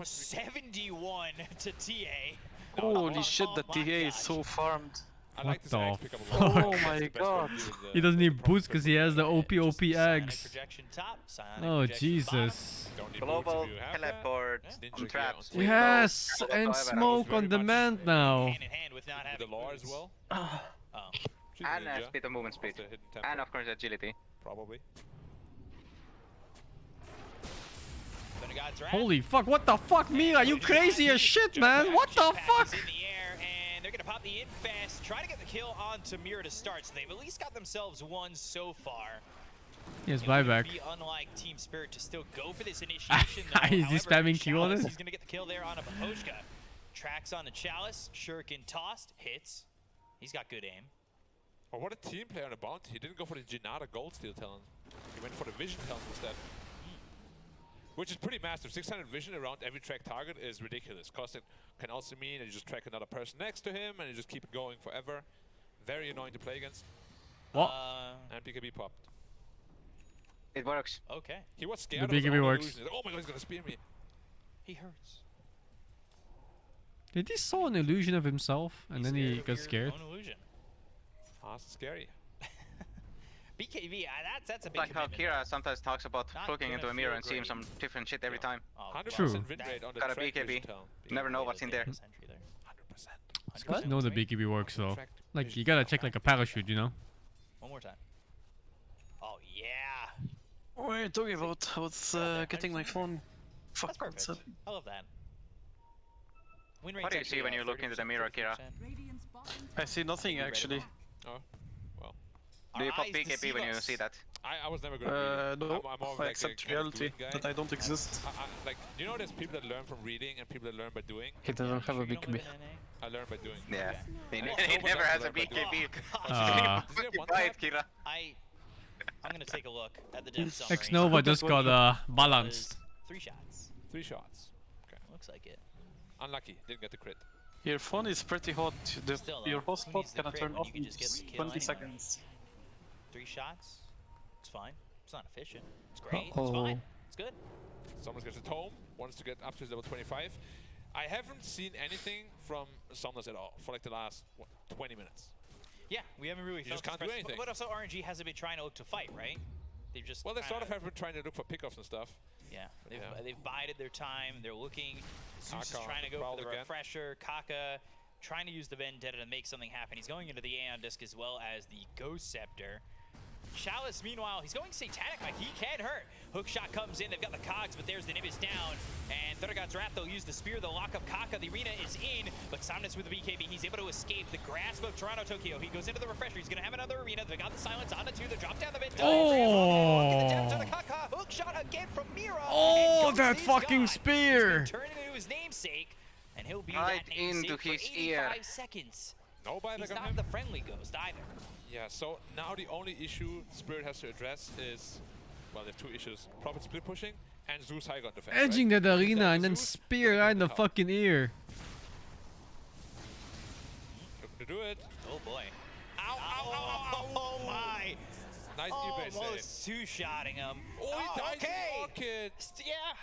71 to TA. Holy shit, the TA is so farmed. What the fuck? Oh my god. He doesn't need boots because he has the OP eggs. Oh Jesus. Global teleport on traps. Yes, and smoke on demand now. The law as well. And speed of movement speed. And of course agility. Probably. Holy fuck, what the fuck, Mira? You crazy as shit, man. What the fuck? And they're gonna pop the infest, try to get the kill on Tamir to start. So they've at least got themselves one so far. Yes, buyback. Be unlike Team Spirit to still go for this initiation. Is he spamming Q on it? He's gonna get the kill there on a Bahoshka. Tracks on the Chalice, Shuriken tossed, hits. He's got good aim. Oh, what a team player on a bounty. He didn't go for the Jinada Gold Steel talent. He went for the Vision talent instead. Which is pretty massive. 600 vision around every track target is ridiculous. Cause it can also mean that you just track another person next to him and you just keep it going forever. Very annoying to play against. What? And BKB popped. It works. Okay. He was scared. The BKB works. Like, oh my god, he's gonna spear me. He hurts. Did he saw an illusion of himself and then he got scared? Own illusion. Ah, that's scary. BKB, that's a big like how commitment. Kira sometimes talks about looking into a mirror and seeing some different shit every time. True. Got a BKB. You never know what's in there. 100%. It's good to know the BKB works though. Like, you gotta check like a parachute, you know? One more time. Oh, yeah. What are you talking about? I was getting my phone. Fuck, That's perfect. what's up? I love that. What do you see when you look into the mirror, Kira? I see nothing actually. Oh, well. Do you pop BKB when you see that? I was never good at reading. No, I'm more I like accept a reality guy. that I don't exist. Like, you know there's people that learn from reading and people that learn by doing? He doesn't have a BKB. I learn by doing. Yeah. He never has a BKB. Buy it, Kira. I'm gonna take a look at the death summary. X-Nova just got balanced. 3 shots. 3 shots. Okay. Looks like it. Unlucky, didn't get the crit. Your phone is pretty hot. Your hotspot needs the can crit turn when off you in can just get the kill 20 anyway? seconds. 3 shots. It's fine. It's not efficient. It's great. It's fine. It's good. Someone gets a tome, wants to get up to level 25. I haven't seen anything from Somnus at all for like the last, what, 20 minutes. Yeah, we haven't really just can't do anything. But also RNG hasn't been trying to look to fight, right? They've just well, they sort of have been trying to look for pickoffs and stuff. Yeah, they've bided their time. They're looking. Zeus is trying to go for the refresher. Kaka trying to use the Vendetta to make something happen. He's going into the Aeon Disc as well as the Ghost Scepter. Chalice, meanwhile, he's going Satanic, like he can hurt. Hookshot comes in, they've got the cogs, but there's the Nibis down. And Thundergod's Wrath, they'll use the spear, they'll lock up Kaka. The arena is in, but Somnus with the BKB, he's able to escape the grasp of Toronto Tokyo. He goes into the refresher, he's gonna have another arena. They got the silence on the 2, they drop down the mid. Hookshot again from Mira. Oh, that fucking spear! Turn into his namesake, and he'll be right that namesake into for his 85 ear. seconds. Nobody He's not the friendly ghost either. Yeah, so now the only issue Spirit has to address is, well, they have 2 issues. Prophet split pushing and Zeus high ground defense. Edging that arena and then spear right in the fucking ear. Looking to do it. Oh boy. Ow, ow, ow, ow, oh my. Nice eBay save. Almost 2-shotting him. Oh, he died to okay. the Orchid. Yeah.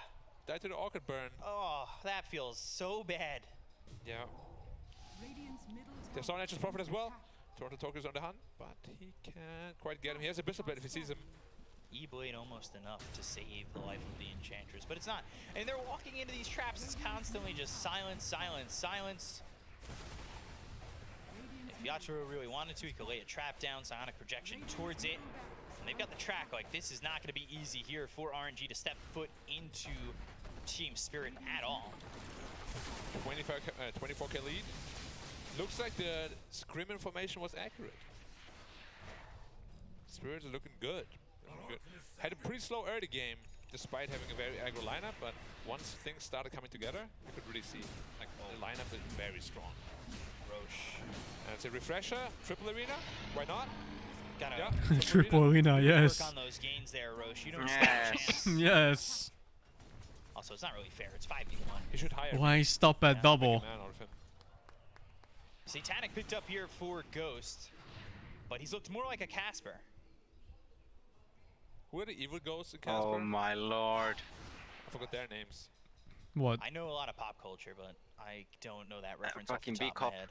Died to the Orchid burn. Oh, that feels so bad. Yeah. There's someone edges Prophet as well. Toronto Tokyo's on the hunt, but he can't quite get him. He has a Abyssal Blade if he sees him. E-Blade almost enough to save the life of the Enchantress, but it's not. And they're walking into these traps. It's constantly just silence, silence, silence. If Yatro really wanted to, he could lay a trap down, Psionic projection towards it. And they've got the track. Like, this is not going to be easy here for RNG to step foot into Team Spirit at all. 24k lead. Looks like the scrim information was accurate. Spirits are looking good. Had a pretty slow early game, despite having a very aggro lineup, but once things started coming together, you could really see like the lineup is very strong. Roche. And it's a refresher, triple arena, why not? Triple arena, yes. Work on those gains there, Roche. You don't stand a chance. Yes. Also, it's not really fair. It's 5v1. You should hire. Why stop at double? Satanic picked up here for Ghost, but he's looked more like a Casper. Who are the evil ghosts in Casper? Oh my lord. I forgot their names. What? I know a lot of pop culture, but I don't know that reference off the top of my head.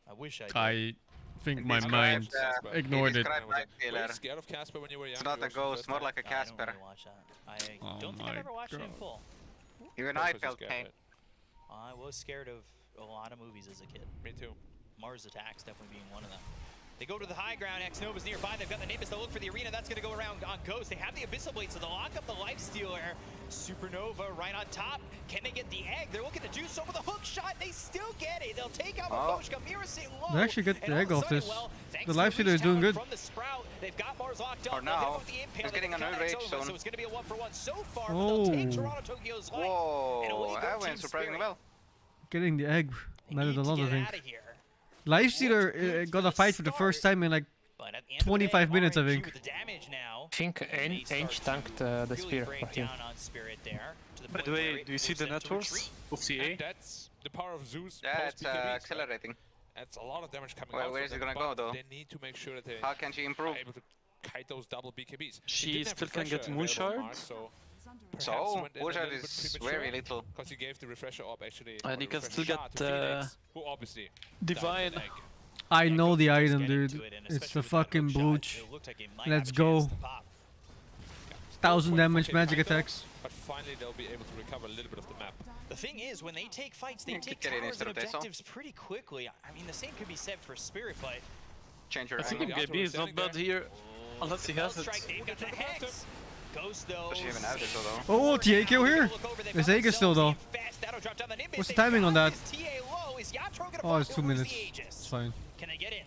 I wish I did. I think my mind ignored it. Were you scared of Casper when you were young? It's not a ghost, more like a Casper. I don't really watch that. I don't think I've ever watched it in full. Even I felt pain. I was scared of a lot of movies as a kid. Me too. Mars Attacks definitely being one of them. They go to the high ground. X-Nova's nearby. They've got the Nimbus to look for the arena. That's going to go around on Ghost. They have the Abyssal Blade, so they'll lock up the Lifestealer. Supernova right on top. Can they get the egg? They're looking to do so with a hook shot. They still get it. They'll take out Raboshka. Mira sitting low. They actually get the egg off this. The Lifestealer is doing good. From the Sprout, they've got Mars locked up. For now, he's getting an rage zone. So it's going to be a 1-for-1 so far. Oh. They'll take Toronto Tokyo's life. Whoa, that went surprisingly well. Getting the egg mattered a lot, I think. Lifestealer got a fight for the first time in like 25 minutes, I think. I think Ange tanked the spear for him. By the way, do you see the networks of the A? That's the power of Zeus. Yeah, it's accelerating. That's a lot of damage coming Well, out. where is it gonna go though? They need to make sure that they How can she improve? are able to kite those double BKBs. She still can get Moonshard. So, Moonshard is very little. Because he gave the refresher up actually. And he can still get who obviously Divine. I know the item, dude. It's the fucking brooch. Let's go. 1000 damage magic attacks. But finally they'll be able to recover a little bit of the map. The thing is, when they take fights, they take towers and objectives pretty quickly. I mean, the same could be said for Spirit, but... Change your I think MKB is not bad here, unless he has it. They've got the Hex. Ghost, though. Does she even have it though? Oh, TA kill here. There's Aegis still though. What's the timing on that? Oh, it's 2 minutes. It's fine. Can they get in?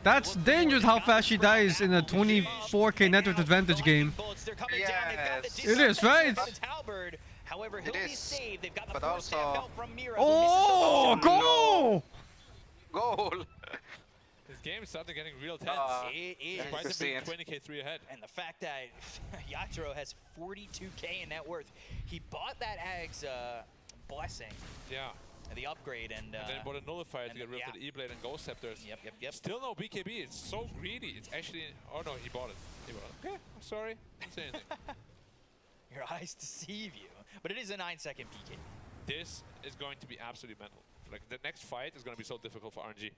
That's dangerous how fast she dies in a 24k network advantage game. Yes. It is, right? However, he'll be saved. They've got the But first half also... help from Mira. Oh, goal! Goal! This game is starting getting real tense. It is. Despite them being 20k 3 ahead. And the fact that Yatro has 42k in net worth. He bought that Ag's blessing. Yeah. The upgrade and then bought a nullifier to get rid of the E-Blade and Ghost Scepters. Yep. Still no BKB. It's so greedy. It's actually... Oh no, he bought it. Okay, I'm sorry. Didn't say anything. Your eyes deceive you. But it is a 9-second BKB. This is going to be absolutely mental. Like, the next fight is going to be so difficult for RNG.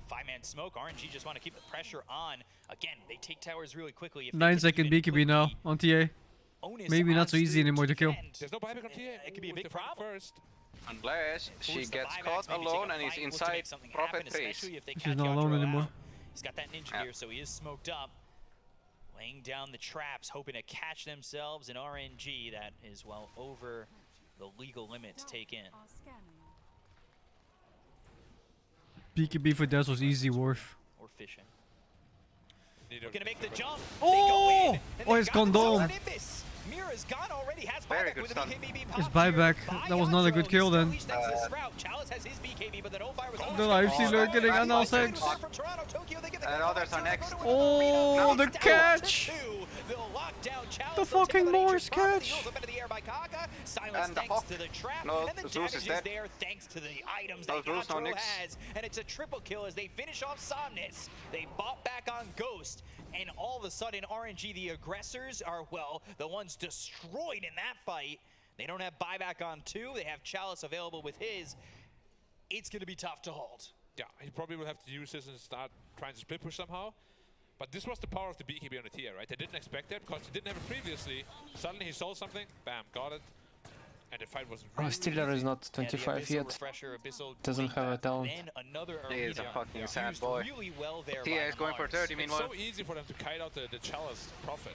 5-man smoke. RNG just want to keep the pressure on. Again, they take towers really quickly. If 9-second BKB now on TA. Maybe not so easy anymore to kill. There's no buyback on TA. It could be a big problem. First. Unless she gets caught alone and he's inside Prophet Face. She's not alone anymore. He's got that ninja gear, so he is smoked up. Laying down the traps, hoping to catch themselves in RNG. That is well over the legal limit to take in. BKB for Des was easy worth. Or fishing. Gonna make the jump. Oh! Oh, it's condom. Mira's gone already. Has very good stun. His buyback. That was not a good kill then. The Lifestealer getting announced. And others are next. Oh, the catch! The fucking Morse catch! And the hawk. No, Zeus is dead. Thanks to the items no, that Zeus, no Yatro Nix. has. And it's a triple kill as they finish off Somnus. They bought back on Ghost. And all of a sudden, RNG, the aggressors, are, well, the ones destroyed in that fight. They don't have buyback on 2. They have Chalice available with his. It's going to be tough to hold. Yeah, he probably will have to use this and start trying to split push somehow. But this was the power of the BKB on the tier, right? They didn't expect that because he didn't have it previously. Suddenly he saw something, bam, got it. And the fight was Oh, Steeler is not 25 yet. Doesn't have a talent. He is a fucking sad boy. Tia is going for 30 It's meanwhile. so easy for them to kite out the chalice Prophet.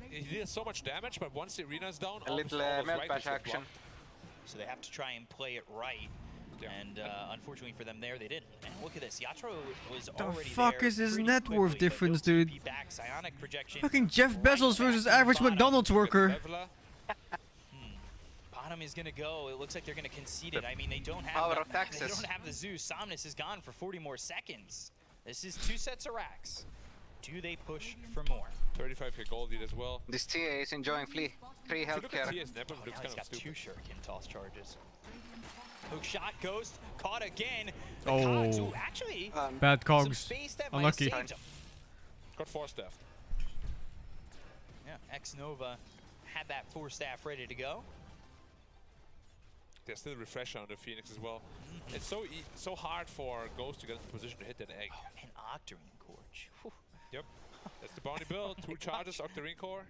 He did so much damage, but once the arena's down, A little melt bash action. So they have to try and play it right. And unfortunately for them there, they didn't. And look at this. Yatro was already The fuck there is his pretty net worth quickly, but difference, those dude? TP back, Psionic projection Fucking Jeff Bezos versus average McDonald's worker. Bottom is gonna go. It looks like they're gonna concede it. I mean, they don't have Power of Texas. They don't have the Zeus. Somnus is gone for 40 more seconds. This is 2 sets of racks. Do they push for more? 35k gold lead as well. This TA is enjoying free healthcare. TS Nepal looks He's kind of got stupid. 2 shuriken toss charges. Hook shot, Ghost, caught again. The Oh. cogs, who actually, Bad some cogs. space that might have Unlucky. saved him. Got 4 staff. Yeah, X-Nova had that 4 staff ready to go. There's still a refresher on the Phoenix as well. It's so hard for Ghost to get into position to hit that egg. Oh, and Octarine Gorge. Whew. Yep. That's the bounty build. 2 charges, Octarine Core.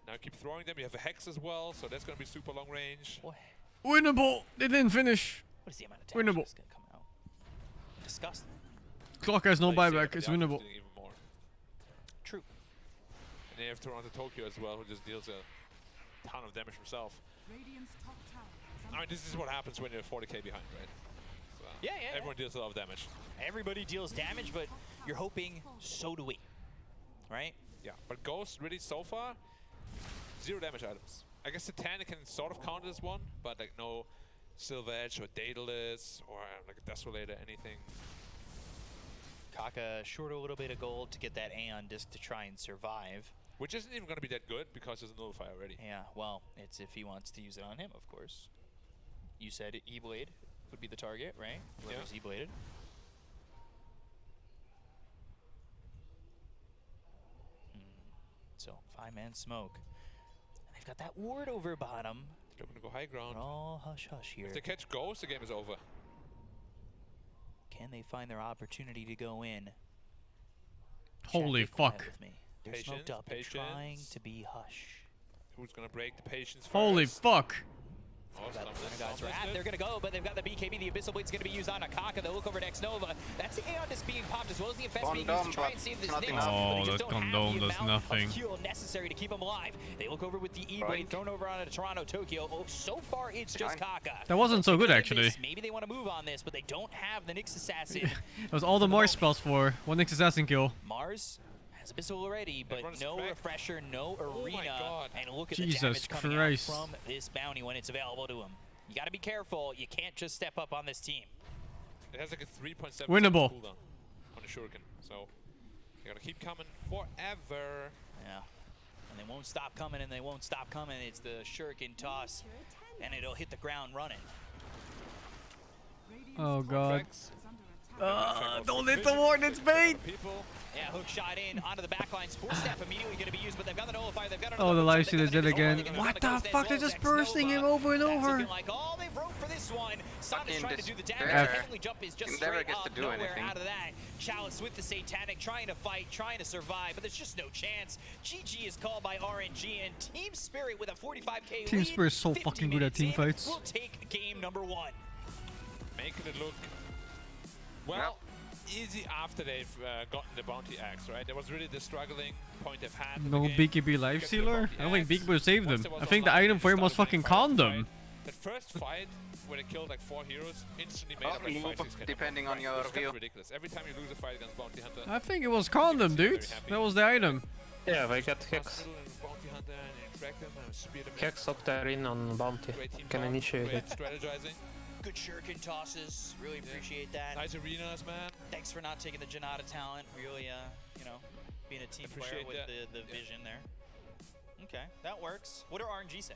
Now keep throwing them. You have a Hex as well, so that's going to be super long range. Boy. Winnable. They didn't finish. What is the amount of damage Winnable. that's going to come out? Disgusting. Clock has no Now you see buyback. It's Yaku's winnable. doing even more. True. And they have Toronto Tokyo as well, who just deals a ton of damage himself. I mean, this is what happens when you're 40k behind, right? So Yeah. everyone deals a lot of damage. Everybody deals damage, but you're hoping so do we. Right? Yeah, but Ghost really so far, 0 damage items. I guess the 10 can sort of count as one, but like no Silver Edge or Daedalus or like a Desolator, anything. Kaka short a little bit of gold to get that Aeon disc to try and survive. Which isn't even going to be that good because there's a Nullify already. Yeah, well, it's if he wants to use it on him, of course. You said E-Blade would be the target, right? Whoever's E-Bladed. So, 5-man smoke. And they've got that ward over bottom. They're going to go high ground. But all hush-hush here. If they catch Ghost, the game is over. Can they find their opportunity to go in? Holy Chat, get quiet fuck. with me. They're smoked up and trying to be hush. Who's going to break the patience first? Holy fuck. Oh, Guys are at. They're going to go, but they've got the BKB. The Abyssal Blade's going to be used on Akaka. They'll look over to X-Nova. That's the Aeon Disc being popped as well as the Infest being used to try and save this Nyx. Oh, that condom does nothing. Heal necessary to keep him alive. They look over with the E-Blade thrown over onto Toronto Tokyo. Oh, so far it's just Kaka. That wasn't so good, actually. Maybe they want to move on this, but they don't have the Nyx Assassin. That was all the Mars spells for. 1 Nyx assassin kill. Mars has Abyssal already, but no refresher, no arena. And look at Jesus the damage coming Christ. out from this bounty when it's available to him. You got to be careful. You can't just step up on this team. It has like a 3.7 Winnable. cooldown on the Shuriken, so you gotta keep coming forever. Yeah, and they won't stop coming, and they won't stop coming. It's the Shuriken toss, and it'll hit the ground running. Oh god. Don't hit the ward, it's bait! Yeah, hook shot in onto the backlines. 4 staff immediately going to be used, but they've got the nullifier. They've got Oh, the live steal is dead again. What the fuck? They're just bursting him over and over. Like, oh, they broke for this one. Somna's trying to do the damage. F. The handling jump is just straight up, nowhere out of that. Chalice with the Satanic, trying to fight, trying to survive, but there's just no chance. GG is called by RNG, and Team Spirit with a 45k Team lead. Spirit is so fucking good at team fights. We'll take game number 1. Making it look, well, easy after they've gotten the bounty axe, right? There was really the struggling point they've had. No BKB life stealer? I don't think BKB would save them. I think the item for him was fucking condom. That first fight where they killed like 4 heroes instantly made up like 5-6k. Depending on your It's view. ridiculous. Every time you lose a fight against Bounty Hunter. I think it was condom, dude. That was the item. Yeah, they got Hex. Bounty Hunter and you track them and speed them in. Hex up there in on bounty. Can initiate it. Strategizing. Good shuriken tosses. Really appreciate that. Nice arenas, man. Thanks for not taking the Janata talent. Really, you know, being a team player with the vision there. Okay, that works. What do RNG say?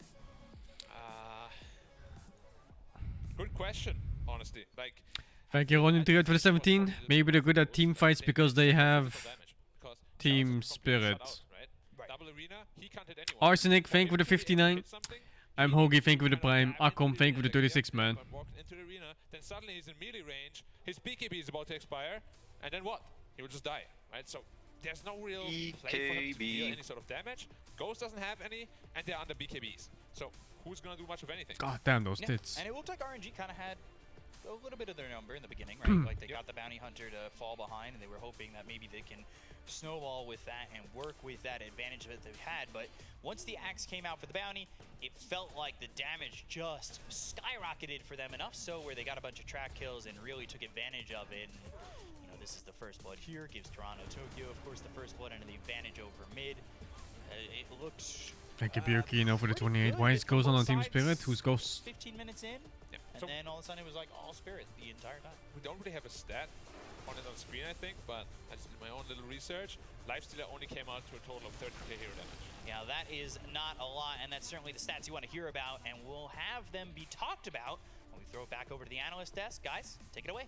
Good question, honestly. Like, Thank you, Ronin Triad for the 17. Maybe they're good at team fights because they have team spirit. Arsenic, thank you for the 59. I'm Hoagie, thank you for the prime. Akom, thank you for the 36, man. Walked into the arena, then suddenly he's in melee range. His BKB is about to expire, and then what? He will just die, right? So there's no real play for him to deal any sort of damage. Ghost doesn't have any, and they're under BKBs. So who's gonna do much of anything? God damn those tits. And it looked like RNG kind of had a little bit of their number in the beginning, right? Like they got the bounty hunter to fall behind, and they were hoping that maybe they can snowball with that and work with that advantage that they've had. But once the axe came out for the bounty, it felt like the damage just skyrocketed for them, enough so where they got a bunch of track kills and really took advantage of it. And, you know, this is the first blood here, gives Toronto Tokyo, of course, the first blood and the advantage over mid. It looked Thank you, Bjorky, over the 28. Why is Ghost on Team Spirit? Who's Ghost? 15 minutes in, and then all of a sudden it was like all Spirit the entire time. We don't really have a stat on it on screen, I think, but I just did my own little research. Lifestealer only came out to a total of 30k hero damage. Yeah, that is not a lot, and that's certainly the stats you want to hear about, and we'll have them be talked about when we throw it back over to the analyst desk. Guys, take it away.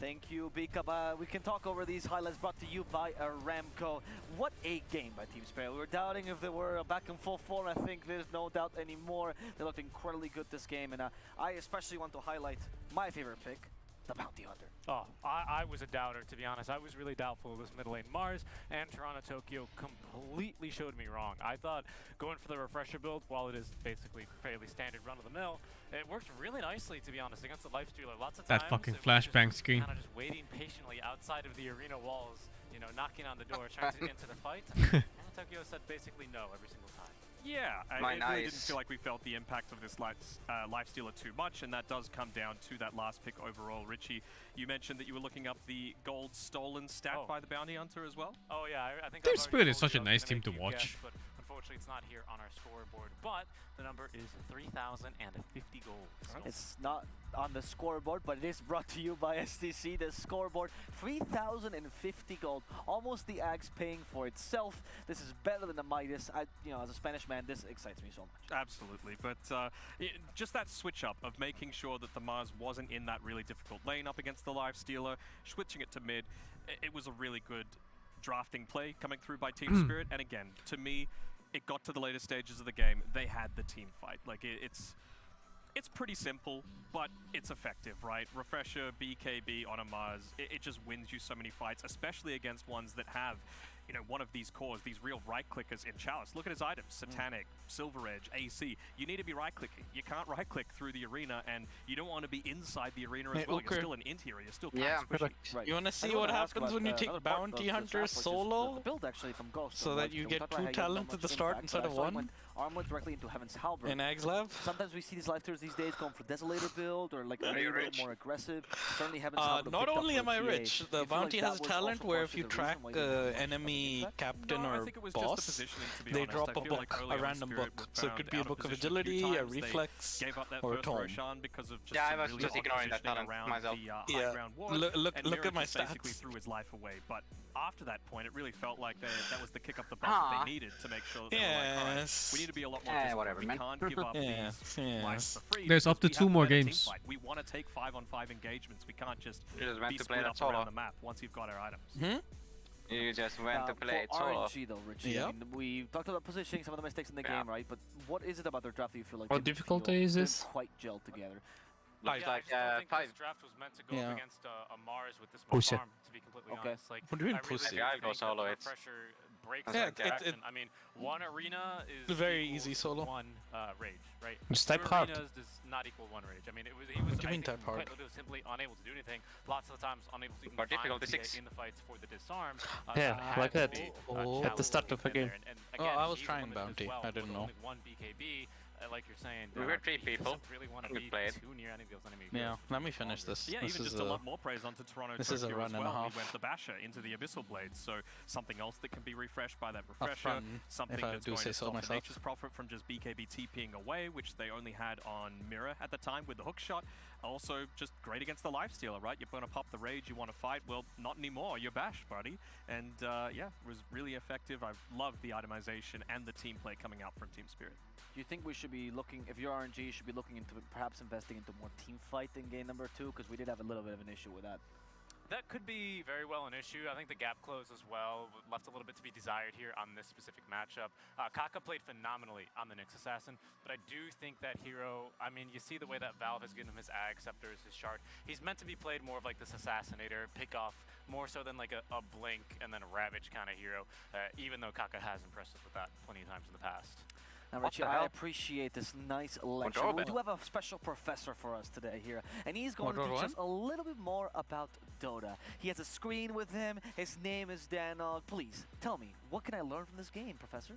Thank you, Bika. We can talk over these highlights brought to you by Aramco. What a game by Team Spirit. We were doubting if they were back in full form. I think there's no doubt anymore. They looked incredibly good this game, and I especially want to highlight my favorite pick, the Bounty Hunter. Oh, I was a doubter, to be honest. I was really doubtful of this mid lane. Mars and Toronto Tokyo completely showed me wrong. I thought going for the refresher build, while it is basically fairly standard run-of-the-mill, it worked really nicely, to be honest, against the Lifestealer. Lots of times, that fucking flashbang screen. Kind of just waiting patiently outside of the arena walls, you know, knocking on the door, trying to get into the fight. And Tokyo said basically no every single time. Yeah, it really didn't feel like we felt the impact of this Lifestealer too much, and that does come down to that last pick overall. Richie, you mentioned that you were looking up the gold stolen stat by the Bounty Hunter as well? Oh yeah, I think Team Spirit is such a nice team to watch. But unfortunately it's not here on our scoreboard, but the number is 3,050 gold. It's not on the scoreboard, but it is brought to you by STC. The scoreboard, 3,050 gold. Almost the axe paying for itself. This is better than the Midas. You know, as a Spanish man, this excites me so much. Absolutely, but just that switch up of making sure that the Mars wasn't in that really difficult lane up against the Lifestealer, switching it to mid, it was a really good drafting play coming through by Team Spirit. And again, to me, it got to the later stages of the game, they had the team fight. Like, it's pretty simple, but it's effective, right? Refresher, BKB on a Mars, it just wins you so many fights, especially against ones that have, you know, one of these cores, these real right-clickers in Chalice. Look at his items, Satanic, Silver Edge, AC. You need to be right-clicking. You can't right-click through the arena, and you don't want to be inside the arena as well. You're still an interior, you're still kind of squishy. Right. You want to see what happens when you take Bounty Hunter solo? The build actually from Ghost, so that you get 2 talent at the start instead of 1? Armlet directly into Heaven's Halberd. In Ags Lab? Sometimes we see these Lifestealers these days going for Desolator build or like a little more aggressive. Certainly Heaven's Halberd. Not only am I rich, the Bounty has a talent where if you track enemy captain or boss, they drop a book, a random book. So it could be a book of agility, a reflex, or a tome. Yeah, I was just ignoring that talent myself. Yeah, look at my stats. Basically threw his life away, but after that point, it really felt like that was the kick up the butt that they needed to make sure that they were like, all right, we need to be a lot more disciplined. We can't give up these lives for free. There's up to 2 more games. We want to take 5-on-5 engagements. We can't just be to play split that up solo. around the map once you've got our items. You just went to play it solo. RNG though, Richie. I mean, we talked about positioning, some of the mistakes in the game, right? But what is it about their draft that you feel like what difficulty is this? Quite gelled together? I think this draft was meant to go up against a Mars with this much farm, to be completely honest. Like, what do you mean I really pussy? I'll go solo it. Refresher breaks I mean, 1 arena is very easy solo. 1 rage, right? Just type 2 hard. arenas does not equal 1 rage. I mean, he was simply unable to do anything. Lots of the times unable to even find difficulty 6 in the fights for the disarm. Yeah, like that. At the start of the game. Again, I was he's trying limited as bounty. well I didn't with know. only 1 BKB. Like you're saying, we were 3 people. Really want to we be played. too near any of those enemy. Yeah, let me finish this. Yeah, this even is just a lot more praise onto Toronto this Tokyo is a run as and well. a half. We went the Basher into the Abyssal Blades, so something else that can be refreshed by that refresher, something that's going to stop the Nature's Prophet from just BKB TPing away, which they only had on Mirror at the time with the hook shot. Also, just great against the Lifestealer, right? You're going to pop the rage, you want to fight. Well, not anymore. You're Bash, buddy. And yeah, it was really effective. I loved the itemization and the team play coming out from Team Spirit. Do you think we should be looking, if you're RNG, you should be looking into perhaps investing into more team fight in game number 2? Because we did have a little bit of an issue with that. That could be very well an issue. I think the gap close as well left a little bit to be desired here on this specific matchup. Kaka played phenomenally on the Nyx Assassin, but I do think that hero, I mean, you see the way that Valve has given him his Ag Scepters, his Shard. He's meant to be played more of like this Assassinator, pick off, more so than like a Blink and then a Ravage kind of hero, even though Kaka has impressed us with that plenty of times in the past. Now, Richie, I appreciate this nice lecture. We do have a special professor for us today here, and he's going to teach us a little bit more about Dota. He has a screen with him. His name is Danog. Please, tell me, what can I learn from this game, Professor?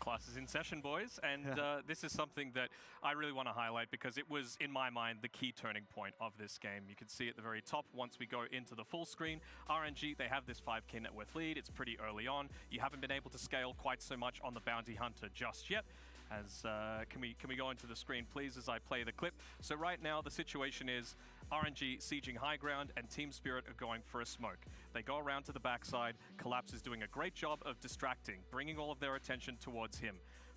Class is in session, boys, and this is something that I really want to highlight because it was, in my mind, the key turning point of this game. You can see at the very top, once we go into the full screen, RNG, they have this 5k net worth lead. It's pretty early on. You haven't been able to scale quite so much on the Bounty Hunter just yet. As can we go into the screen, please, as I play the clip? So right now, the situation is RNG sieging high ground and Team Spirit are going for a smoke. They go around to the backside. Collapse is doing a great job of distracting, bringing all of their attention towards him.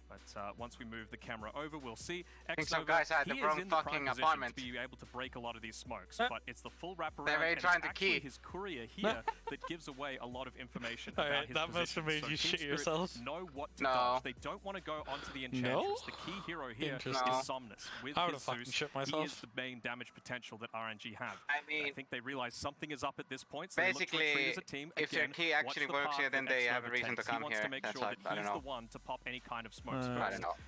But once we move the camera over, we'll see some guys had the wrong fucking apartment to be able to break a lot of these smokes. But it's the full wraparound. They're very trying to key his courier here that gives away a lot of information about his that must have made you shit yourself. Know what to dodge. They don't want to go onto the Enchantress. The key hero here is Somnus. With his Zeus, he is the main damage potential that RNG have. I think they realize something is up at this point. So basically, as a team. if your key actually works here, then they have a reason to come here. He wants to make sure that he's the one to pop any kind of smoke.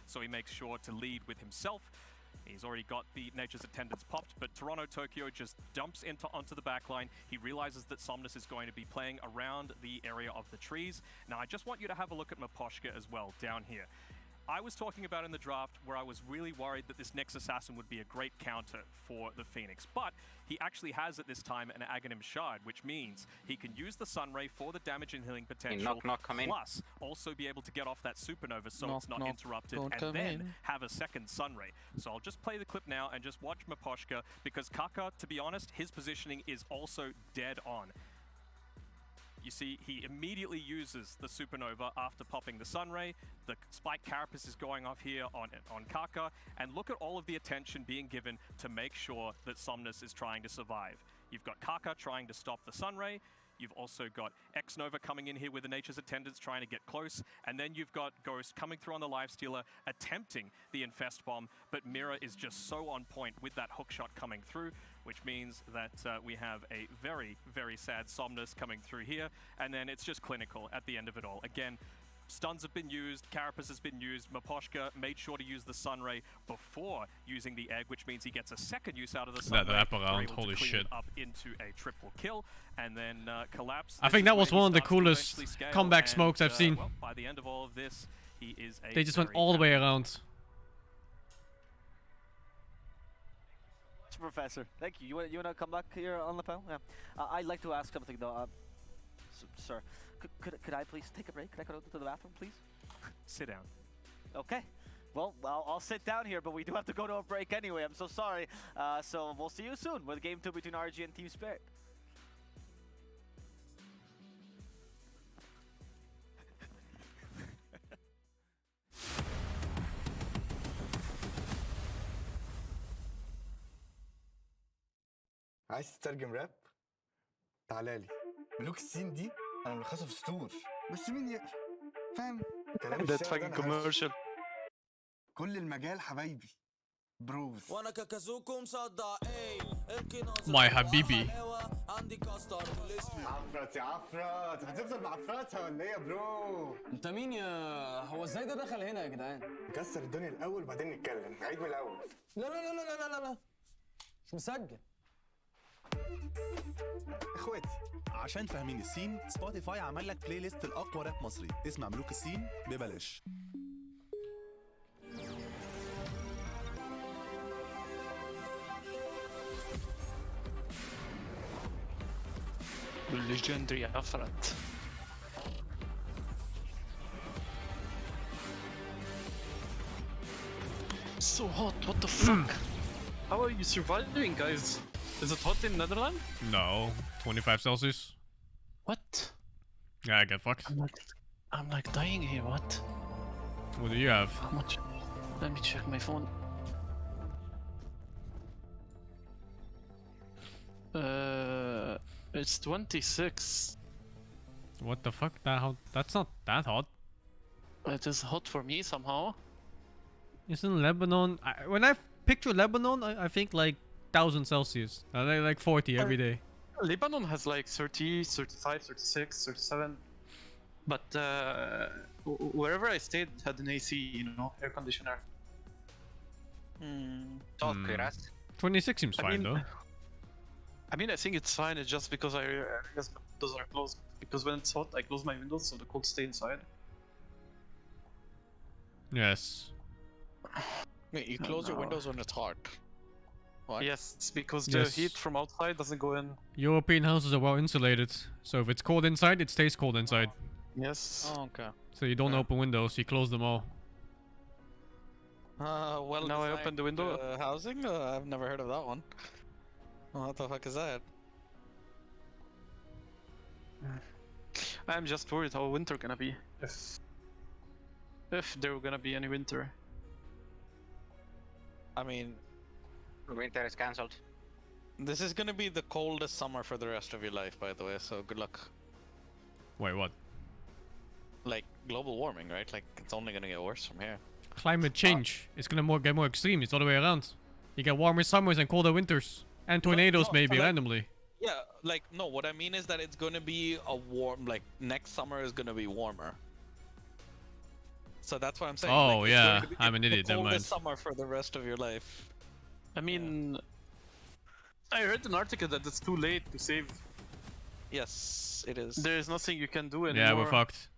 So he makes sure to lead with himself. He's already got the Nature's Attendants popped, but Toronto Tokyo just dumps onto the backline. He realizes that Somnus is going to be playing around the area of the trees. Now, I just want you to have a look at Maposhka as well, down here. I was talking about in the draft where I was really worried that this Nyx Assassin would be a great counter for the Phoenix, but he actually has at this time an Aghanim Shard, which means he can use the Sunray for the damage and healing potential, plus also be able to get off that Supernova so it's not interrupted, and then have a second Sunray. So I'll just play the clip now and just watch Maposhka, because Kaka, to be honest, his positioning is also dead on. You see, he immediately uses the Supernova after popping the Sunray. The Spike Carapace is going off here on Kaka. And look at all of the attention being given to make sure that Somnus is trying to survive. You've got Kaka trying to stop the Sunray. You've also got X-Nova coming in here with the Nature's Attendants trying to get close. And then you've got Ghost coming through on the Lifestealer, attempting the Infest Bomb. But Mira is just so on point with that hookshot coming through, which means that we have a very, very sad Somnus coming through here. And then it's just clinical at the end of it all. Again, stuns have been used, Carapace has been used, Maposhka made sure to use the Sunray before using the egg, which means he gets a second use out of the Sunray. That wraparound, holy shit. Up into a triple kill, and then Collapse. I think that was one of the coolest comeback smokes I've seen. Well, by the end of all of this, he is a they just went all the way around. Professor, thank you. You wanna come back here on the panel? Yeah. I'd like to ask something though, sir. Could I please take a break? Could I go to the bathroom, please? Sit down. Okay. Well, I'll sit down here, but we do have to go to a break anyway. I'm so sorry. So we'll see you soon with Game 2 between RG and Team Spirit. عايز تترجم راب؟ تعالالي. ملوك الصين دي انا ملخصها في سطور، بس مين يقرا؟ فاهم؟ كلام الشعر ده commercial. كل المجال حبايبي. بروز. وانا كاكازوكو مصدع ايه My حبيبي. عندي كاستر عفرت يا عفرت، هتفضل معفرتها ولا ايه يا برو؟ انت مين يا هو ازاي ده دخل هنا يا جدعان؟ نكسر الدنيا الاول وبعدين نتكلم، نعيد من الاول. لا لا لا لا لا لا لا مش مسجل. اخواتي عشان فاهمين السين، سبوتيفاي عمل لك بلاي ليست الاقوى راب مصري، اسمع ملوك السين ببلاش. Legendary عفرت. So hot, what the fuck? How are you surviving, guys? Is it hot in Netherlands? No, 25 Celsius. What? Yeah, I get fucked. I'm like dying here, what? What do you have? How much? Let me check my phone. It's 26. What the fuck? That's not that hot. It is hot for me somehow. Isn't Lebanon... when I picture Lebanon, I think like 1000 Celsius. Like 40 every day. Lebanon has like 30, 35, 36, 37. But wherever I stayed had an AC, you know, air conditioner. 26 seems fine though. I mean, I think it's fine. It's just because I guess my windows are closed. Because when it's hot, I close my windows so the cold stay inside. Yes. Wait, you close your windows when it's hot? What? Yes, it's because the heat from outside doesn't go in. European houses are well insulated, so if it's cold inside, it stays cold inside. Yes. Oh, okay. So you don't open windows, you close them all. Well, now I open the window. Housing? I've never heard of that one. What the fuck is that? I'm just worried how winter gonna be. If there gonna be any winter. I mean, winter is cancelled. This is gonna be the coldest summer for the rest of your life, by the way, so good luck. Wait, what? Like, global warming, right? Like, it's only gonna get worse from here. Climate change. It's gonna get more extreme, it's all the way around. You get warmer summers and colder winters. And tornadoes maybe, randomly. Yeah, like, no, what I mean is that it's gonna be a warm, like, next summer is gonna be warmer. So that's what I'm saying. Oh, like, yeah, I'm an idiot, the never mind. coldest summer for the rest of your life. I mean, I read an article that it's too late to save. Yes, it is. There is nothing you can do anymore. Yeah, we're fucked.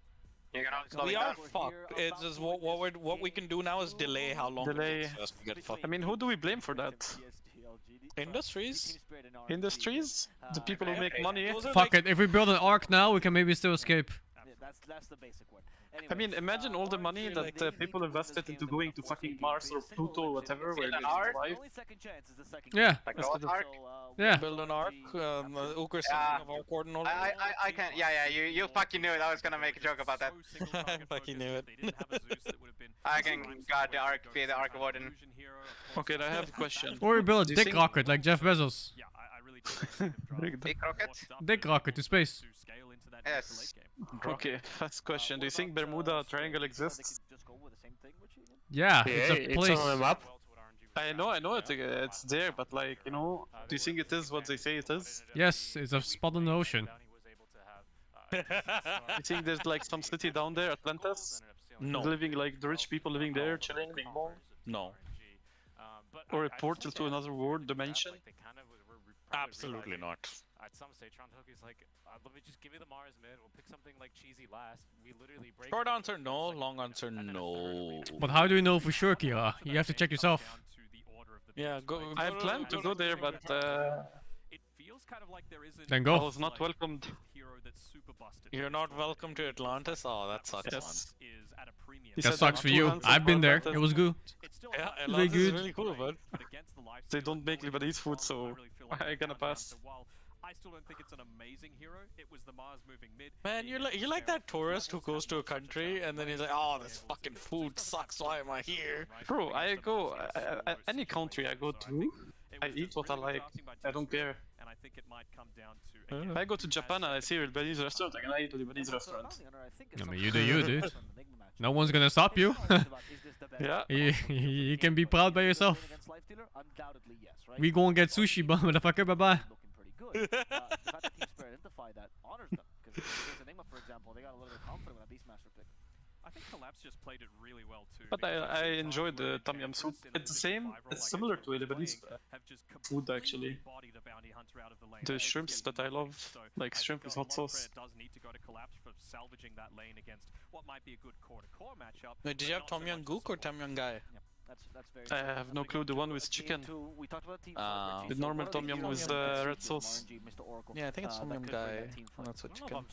We are fucked. It's just what we can do now is delay how long it takes for us to get fucked. I mean, who do we blame for that? Industries? Industries? The people who make money? Fuck it, if we build an arc now, we can maybe still escape. That's the basic one. I mean, imagine all the money that people invested into going to fucking Mars or Pluto or whatever, where they survive. Yeah. Yeah. Build an arc, Uker of our coordinate. I can, yeah, you fucking knew it. I was gonna make a joke about that. I fucking knew it. I can guard the arc, be the arc warden. Okay, I have a question. Or we build a dick rocket like Jeff Bezos. Dick rocket? Dick rocket to space. Yes. Okay, first question. Do you think Bermuda Triangle exists? Yeah, it's a place. It's on the map. I know it's there, but like, you know, do you think it is what they say it is? Yes, it's a spot in the ocean. You think there's like some city down there, Atlantis? No. Living like the rich people living there, chilling, being born? No. Or a portal to another world, dimension? Absolutely not. At some stage, Hookie's like, let me just give me the Mars mid. We'll pick something like cheesy last. We literally break. Short answer no, long answer no. But how do you know for sure, Kira? You have to check yourself. Yeah, go. I planned to go there, but it feels kind of like there isn't. Then go. I was not welcomed. You're not welcome to Atlantis. Oh, that sucks. Yes. That sucks for you. I've been there. It was good. Yeah, Really Atlantis is good. really cool, bud. They don't make Lebanese food, so I'm gonna pass. I still don't think it's an amazing hero. It was the Mars moving mid. Man, you're like that tourist who goes to a country and then he's like, oh, this fucking food sucks. Why am I here? Bro, I go any country I go to, I eat what I like. I don't care. And I think it might come down to. If I go to Japan and I see a Lebanese restaurant, I'm gonna eat a Lebanese restaurant. I mean, you do you, dude. No one's gonna stop you. Yeah. You can be proud by yourself. We gon' get sushi, motherfucker. Bye bye. The fact that Team Spirit identify that honors them, because Enigma, for example, they got a little bit confident with that Beastmaster pick. I think Collapse just played it really well too. But I enjoyed the Tom Yum soup. It's the same. It's similar to a Lebanese food actually. The shrimps that I love, like shrimp with hot sauce. Does need to go to Collapse for salvaging that lane against what might be a good core-to-core matchup. Wait, did you have Tom Young Gook or Tom Young Guy? That's very I have no clue. The one with chicken. We talked about Team The normal Tom Yum with red sauce. Yeah, I think it's Tom Yum Guy. That's what chicken.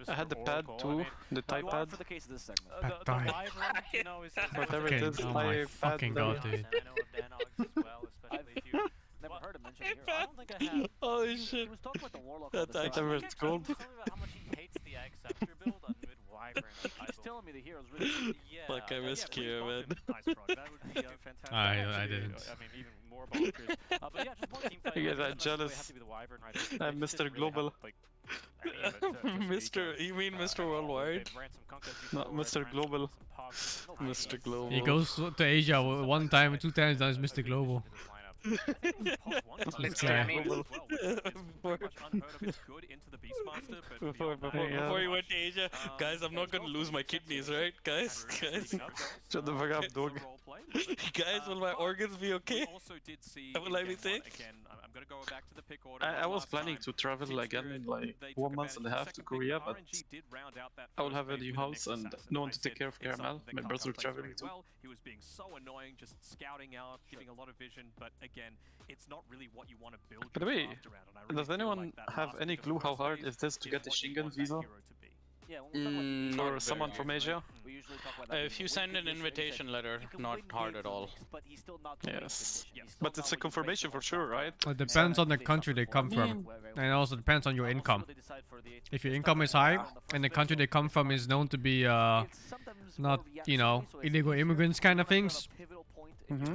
I had the pad too, the Thai pad. For the case of this segment. The live run, you know, is Whatever it is, oh Thai my pad. fucking god, dude. especially if you Never heard him mention it here. I don't think I have. Holy shit. He was talking about the Warlock. That's Whatever it's called. Tell me about how much he hates the Egg Scepter build on mid Wyvern. He's telling me the hero's really good. Yeah. Fuck, I missed Kira, man. Nice frog. That would be fantastic. I didn't. I mean, even more more bonkers. But yeah, just more team fight. You guys are Doesn't necessarily jealous. have to be the Wyvern, right? I'm Mr. Global. Mr. You mean Mr. Worldwide? No, Mr. Global. Mr. Global. He goes to Asia one time, 2 times, now he's Mr. Global. It's guy. Before you went to Asia, guys, I'm not gonna lose my kidneys, right? Guys, Shut the fuck up, dog. Guys, will my organs be okay? Will I be safe? I was planning to travel again in like 1 month and a half to Korea, but I will have a new house and no one to take care of Caramel. My brother traveling too. He was being so annoying, just scouting out, giving a lot of vision, but again, it's not really what you want to build. By the way, does anyone have any clue how hard it is to get the Schengen visa? For someone from Asia? If you send an invitation letter, not hard at all. Yes. But it's a confirmation for sure, right? It depends on the country they come from. And it also depends on your income. If your income is high, and the country they come from is known to be not, you know, illegal immigrants kind of things,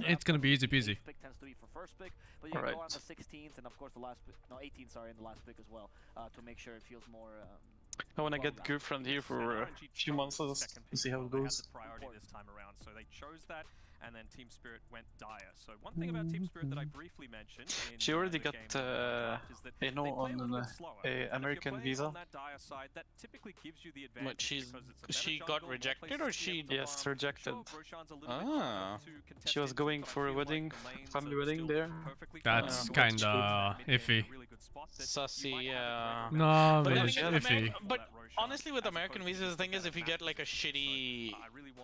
it's gonna be easy peasy. But you go on the 16th and of course the last pick, no 18th, sorry, in the last pick as well, to make sure it feels more I wanna get girlfriend here for a few months to see how it goes. Priority this time around, so they chose that, and then Team Spirit went dire. So one thing about Team Spirit that I briefly mentioned, She already got, you know, on a American visa. That typically gives you the But she got rejected or she? Yes, rejected. Ah. She was going for a wedding, family wedding there. That's kinda iffy. Sussy, yeah. No, but man, it's iffy. But honestly, with American visas, the thing is, if you get like a shitty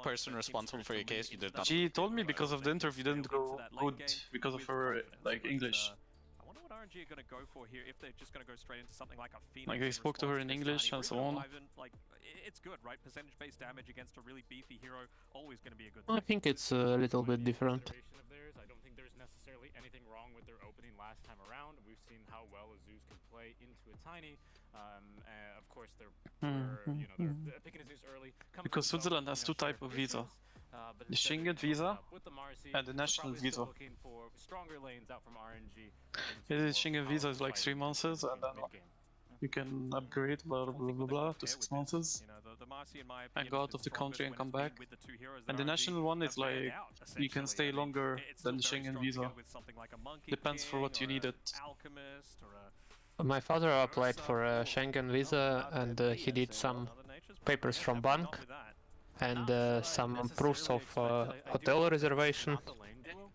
person responsible for your case, you did not. She told me because of the interview didn't go good because of her like English. I wonder what RNG are going to go for here if they're just going to go straight into something like a Phoenix. Like they spoke to her in English and so on. Like it's good, right? Percentage-based damage against a really beefy hero, always going to be a good I think it's a little bit different. I don't think there's necessarily anything wrong with their opening last time around. We've seen how well Azus can play into a tiny. Of course, they're picking Azus early. Because Switzerland has two types of visa. The Schengen visa and the national visa. The Schengen visa is like 3 months and then you can upgrade blah blah blah blah to 6 months and go out of the country and come back. And the national one is like you can stay longer than the Schengen visa. Depends for what you need it. My father applied for a Schengen visa and he did some papers from bank and some proofs of hotel reservation.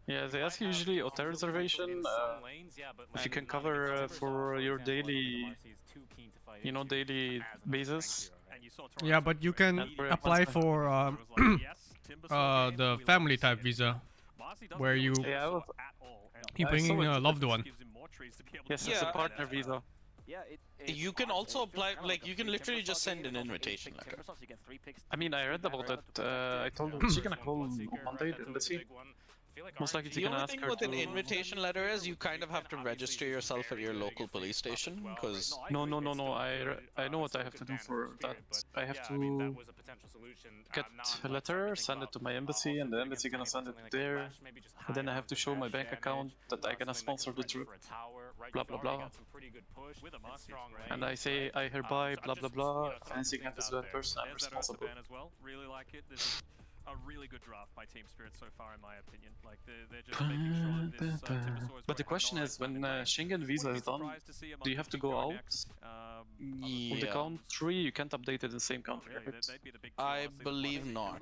Yeah, they ask usually hotel reservation if you can cover for your daily, you know, daily basis. Yeah, but you can apply for the family type visa, where you bringing a loved one. Yes, it's a partner visa. You can also apply, like, you can literally just send an invitation letter. I mean, I read about it. I told her she's gonna call on Monday, let's see. Most likely the only thing with an invitation letter is you kind of have to register yourself at your local police station, because... No, I know what I have to do for that. I have to get a letter, send it to my embassy, and the embassy gonna send it there. And then I have to show my bank account that I gonna sponsor the trip. Blah blah blah. And I say, I hereby blah blah blah, if anything happens to that person, I'm responsible. Really like it. This is a really good draft by Team Spirit so far, in my opinion. Like they're just making sure that this Timbersaw is. But the question is, when Schengen visa is done, do you have to go out of the country? You can't update it in the same country, right? I believe not.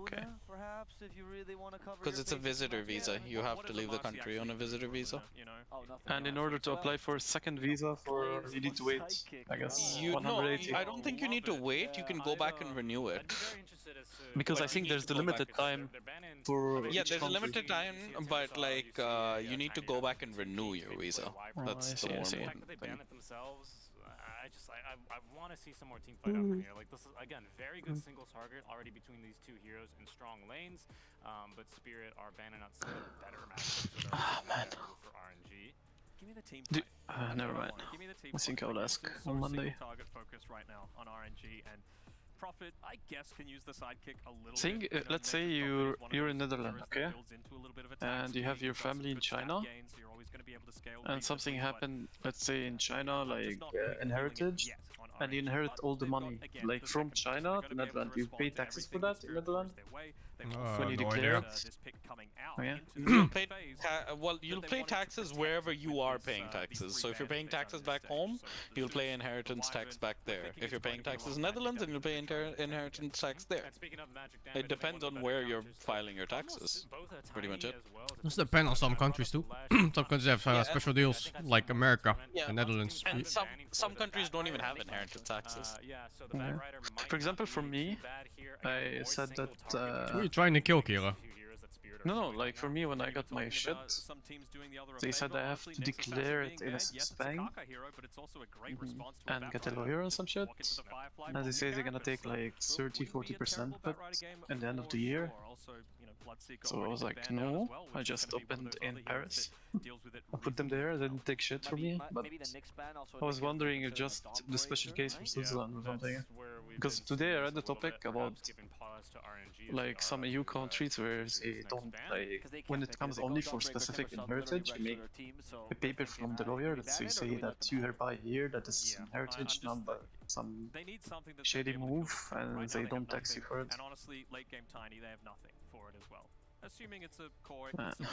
Okay. Perhaps if you really want to cover because it's a visitor visa, you have to leave the country on a visitor visa. And in order to apply for a second visa, you need to wait, I guess, 180. No, I don't think you need to wait. You can go back and renew it. Because I think there's the limited time for yeah, there's a limited time, but like you need to go back and renew your visa. That's the more important thing. I want to see some more team fight out here. Like this is again very good single target already between these two heroes in strong lanes, but Spirit are banning out some of the better matchups for RNG. Give me the team fight. Never mind. Give me the team I think fight. I'll ask on Monday. Target focus right now on RNG, and Prophet, I guess, can use the sidekick a little Think, bit. let's say you're in Netherlands, okay? And you have your family in China, and something happened, let's say in China, like inheritage, and you inherit all the money, like from China to Netherlands. You pay taxes for that in Netherlands when you no declare idea. it. Oh, yeah. You'll pay taxes wherever you are paying taxes. So if you're paying taxes back home, you'll pay inheritance tax back there. If you're paying taxes in Netherlands, then you'll pay inheritance tax there. It depends on where you're filing your taxes. Pretty much it. This depends on some countries too. Some countries have special deals, like America and Netherlands. And some countries don't even have inheritance taxes. Yeah. For example, for me, I said that. Who are you trying to kill, Kira? No, like for me, when I got my shit, they said I have to declare it in a Swiss bank and get a lawyer and some shit. And they say they're gonna take like 30-40% of it at the end of the year. So I was like, no, I just opened in Paris. I put them there, they didn't take shit from me, but I was wondering if just the special case for Switzerland or something. Because today I read the topic about like some EU countries where they don't, like, when it comes only for specific heritage, you make a paper from the lawyer that you say that you hereby hear that this is heritage, not by some shady move, and they don't tax you for it. And honestly, late game Tiny, they have nothing for it as well. Assuming it's a core.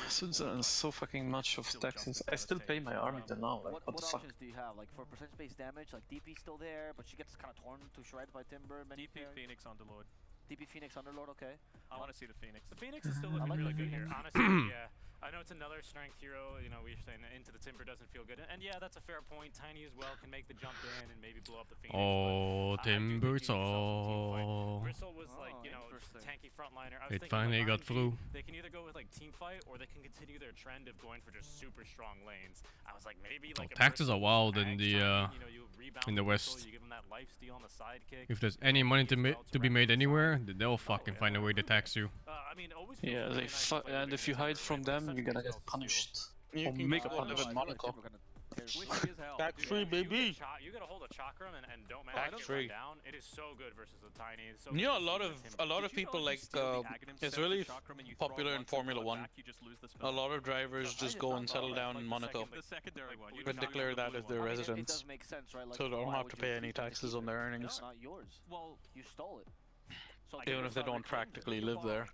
Switzerland is so fucking much of taxes. I still pay my army till now, like what the fuck? Options do you have? Like for percentage-based damage, like DP still there, but she gets kind of torn to shreds by Timber. DP Phoenix Underlord. DP Phoenix Underlord, okay. I want to see the Phoenix. The Phoenix is still looking really good here. Honestly, yeah. I know it's another strength hero, you know, we're saying into the Timber doesn't feel good. And yeah, that's a fair point. Tiny as well can make the jump in and maybe blow up the Phoenix. Oh, Timber saw. Bristle was like, you know, tanky frontliner. It finally got through. They can either go with like team fight or they can continue their trend of going for just super strong lanes. I was like, maybe like taxes are wild in the West. You give them that life steal on the sidekick. If there's any money to be made anywhere, they'll fucking find a way to tax you. Yeah, and if you hide from them, you're gonna get punished. Or make a punishment. Live in Monaco. Back free, baby. You gotta hold a chakram and don't manage to run down. It is so good versus the Tiny. So you know, a lot of people like it's really popular in Formula 1. A lot of drivers just go and settle down in Monaco and declare that as their residence, so they don't have to pay any taxes on their earnings. Not yours. Well, you stole it. So even if they don't practically live there.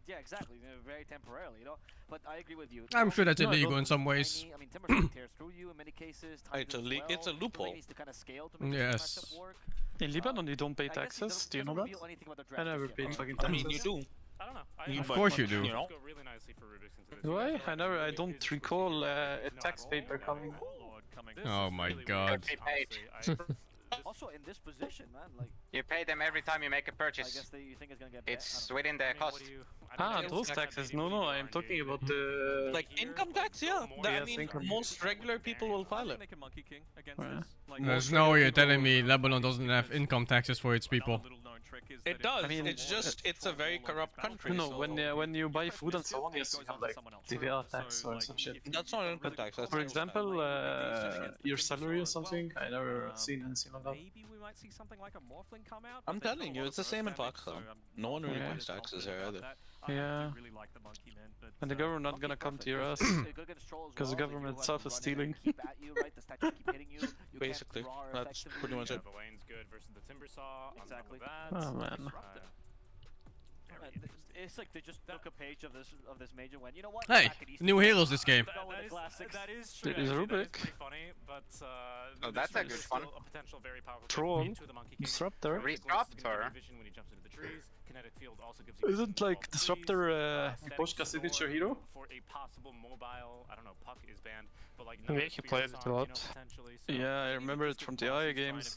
Yeah, exactly. Very temporarily, you know. But I agree with you. I'm sure that's illegal in some ways. I mean, Timber tears through you in many cases. It's a loophole. Needs to kind of scale to make yes. work. In Lebanon, you don't pay taxes. Do you know that? I never paid fucking taxes. I mean, you do. I don't know. Of course you do. You know? Do I? I don't recall a tax paper coming. Oh my god. Also in this position, man, like you pay them every time you make a purchase. I guess you think it's gonna get it's within the cost. Those taxes. No, I am talking about the like income tax. Yeah, I mean, most regular people will file it. There's no way you're telling me Lebanon doesn't have income taxes for its people. It does. I mean, it's a very corrupt country. No, when you buy food and so on, yes, you have like TVA tax or some shit. That's not income tax. For example, your salary or something. I never seen anything like that. Maybe we might see something like a Morphling come out. I'm telling you, it's the same in Pakistan. No one really pays taxes here either. Yeah. And the government not gonna come to your ass because the government itself is stealing. Basically, that's pretty much it. Exactly. Oh man. It's like they just took a page of this major when you know what? Hey, new heroes this game. That is true. It is Rubik. That's pretty funny, but oh, that's a good one. A potential very powerful Tron. Disruptor. Disruptor. Isn't like Disruptor Poshka signature hero? For a possible mobile, I don't know, puck is banned, but like yeah, he played it a lot. Yeah, I remember it from the IA games.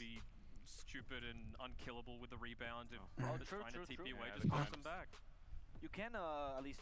Stupid and unkillable with the rebound. If true. TP away, just toss them back. You can at least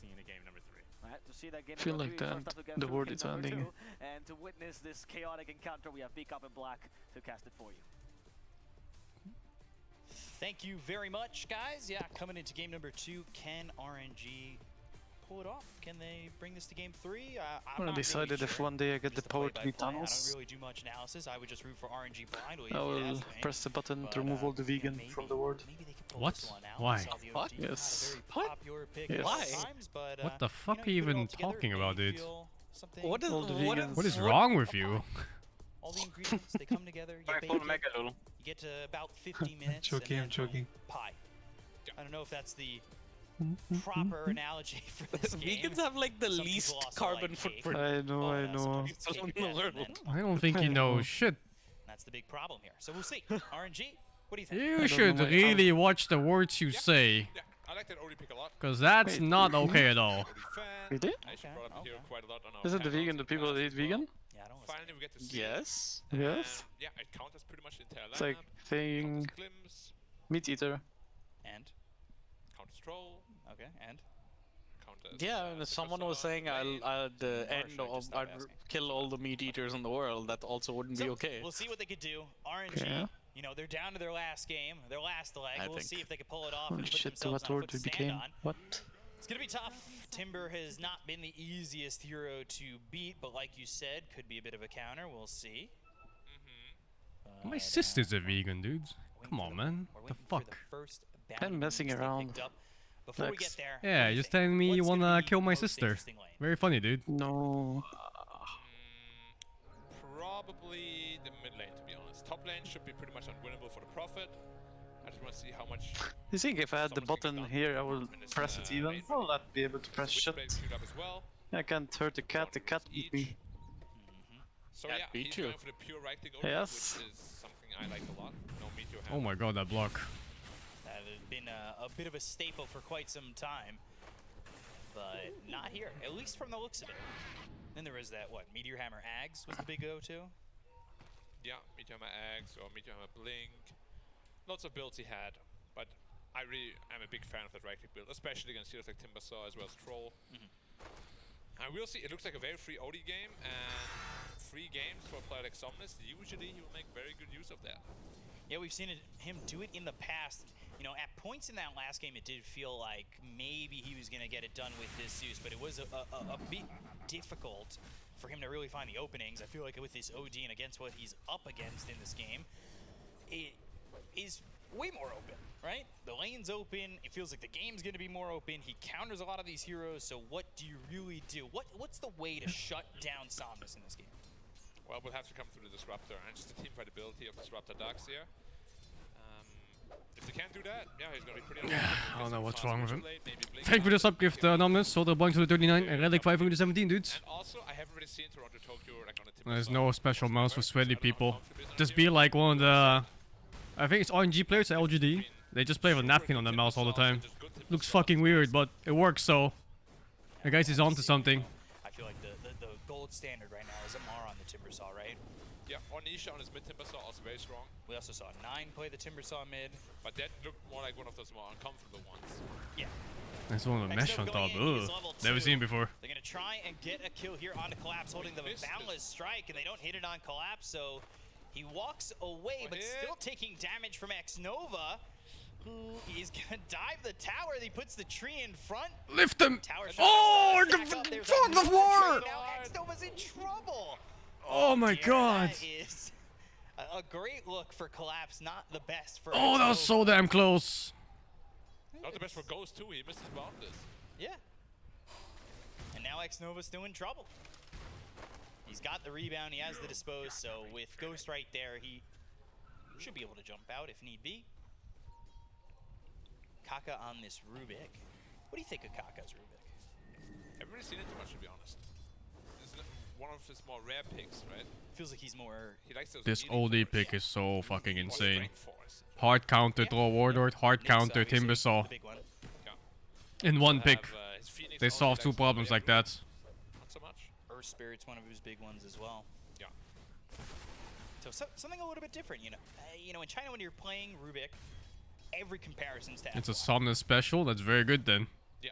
seeing in a game number 3. Alright, to see that game Feel number like 3, that first up to get the through word game is number ending. 2, and to witness this chaotic encounter, we have Beak Up in Black to cast it for you. Thank you very much, guys. Yeah, coming into game number 2, can RNG pull it off? Can they bring this to game 3? I'm I decided really if sure. one day I get the power to be I don't Thanos, really do much analysis. I would just root for RNG blindly. I will press the button to remove all the vegan from the world. What? Why? What? Yes. What? Yes. Why? What the fuck are you even talking about, dude? What is All the what vegans. What is wrong with you? All the ingredients, they come together, you bake Full it, mega lol. you get to about 50 minutes, Joking, and I'm then joking. pie. I don't know if that's the proper analogy for this game. Vegans have like the Some least people also carbon like cake. footprint. I know, I know. Sometimes cake In the has world. mint. I don't think you know shit. That's the big problem here. So we'll see. RNG, what do you think? You should really watch the words you say. Yeah, I like that OD pick a lot. Cause that's not okay at all. Really? Actually brought up here quite a lot on our Is it the panels vegan, the people that eat vegan? Yeah, I don't Finally, we get to see. Yes. Yes. Yeah, it counters pretty much the entire It's like lineup. saying Counters Glimpse, meat eater. And? counters Troll, Okay, and? counters. Yeah, and someone was saying I'd end of, I'd kill all the meat eaters in the world. That also wouldn't be okay. We'll see what they could do. RNG, Okay. you know, they're down to their last game, their last leg. I We'll think. see if they can pull it off Holy and put shit, to themselves what on a word foot we to stand became. on. What? It's gonna be tough. Timber has not been the easiest hero to beat, but like you said, could be a bit of a counter. We'll see. My sister's a vegan, dudes. Come on, man. We're The waiting for fuck? first I'm bounty messing moves they around. picked up. Before we get Lex. there, Yeah, what do you just think? telling me you What's gonna wanna be kill my most sister. interesting lane? Very funny, dude. No. Probably the mid lane, to be honest. Top lane should be pretty much unwinnable for the Prophet. I just want to see how much You think if I had the someone's gonna button get here, I done will in this, press it even? main I'll lane. not be able to press shit. Switchblade queued up as well. I can't hurt the cat beat me. So That yeah, beat he's you. going for the pure right click only, Yes. which is something I like a lot. No meteor Oh my god, that block. That had been a bit of a staple for quite some time, but not here, at least from the looks of it. Then there was that, what, Meteor Hammer Ags was the big go-to? Yeah, Meteor Hammer Axe or Meteor Hammer Blink. Lots of builds he had, but I really am a big fan of that right click build, especially against heroes like Timbersaw as well as Troll. And we'll see, it looks like a very free OD game, and free games for a player like Somnus, usually he will make very good use of that. Yeah, we've seen him do it in the past. You know, at points in that last game, it did feel like maybe he was going to get it done with this Zeus, but it was a bit difficult for him to really find the openings. I feel like with this OD and against what he's up against in this game, it is way more open, right? The lane's open. It feels like the game's going to be more open. He counters a lot of these heroes, so what do you really do? What's the way to shut down Somnus in this game? Well, we'll have to come through the Disruptor and just the teamfight ability of Disruptor Darks here. If they can't do that, yeah, he's gonna be pretty I don't know what's wrong with him. Thank you for the sub gift, Anonymous. Sold a bunch to the 39 and Relic 5 to 17, dudes. And also, I haven't really seen Toronto Tokyo like on a There's no special mouse for sweaty people. Just be like one of the... I think it's RNG players at LGD. They just play with a napkin on their mouse all the time. Looks fucking weird, but it works, so... The guys is onto something. I feel like the gold standard right now is Amara on the Timbersaw, right? Yeah, Onisha on his mid Timbersaw also very strong. We also saw 9 play the Timbersaw mid. But that looked more like one of those more uncomfortable ones. Yeah. There's one with a mesh on top. Ugh. Never seen before. They're going to try and get a kill here onto Collapse, holding the Boundless Strike, and they don't hit it on Collapse, so he walks away, but still taking damage from X-Nova, who is going to dive the tower. He puts the tree in front. Lift him! Tower Oh, fuck the floor! Now X-Nova's in trouble! Oh my god! That is a great look for Collapse, not the best for Oh, that was so damn close. Not the best for Ghost too, he missed his boundless. Yeah. And now X-Nova's still in trouble. He's got the rebound, he has the dispose, so with Ghost right there, he should be able to jump out if need be. Kaka on this Rubik. What do you think of Kaka's Rubik? Haven't really seen it too much, to be honest. This is one of his more rare picks, right? Feels like he's more... He likes those This meaty OD pick is so fucking insane. strength force. Hard counter, throw Wardlord, hard counter, Timbersaw. The big one. In one pick. His Phoenix They only solve two likes problems like that. Not so much. Earth Spirit's one of his big ones as well. Yeah. So something a little bit different, you know. In China when you're playing Rubik, every comparison's to It's a F1. Somnus special, that's very good then. Yeah.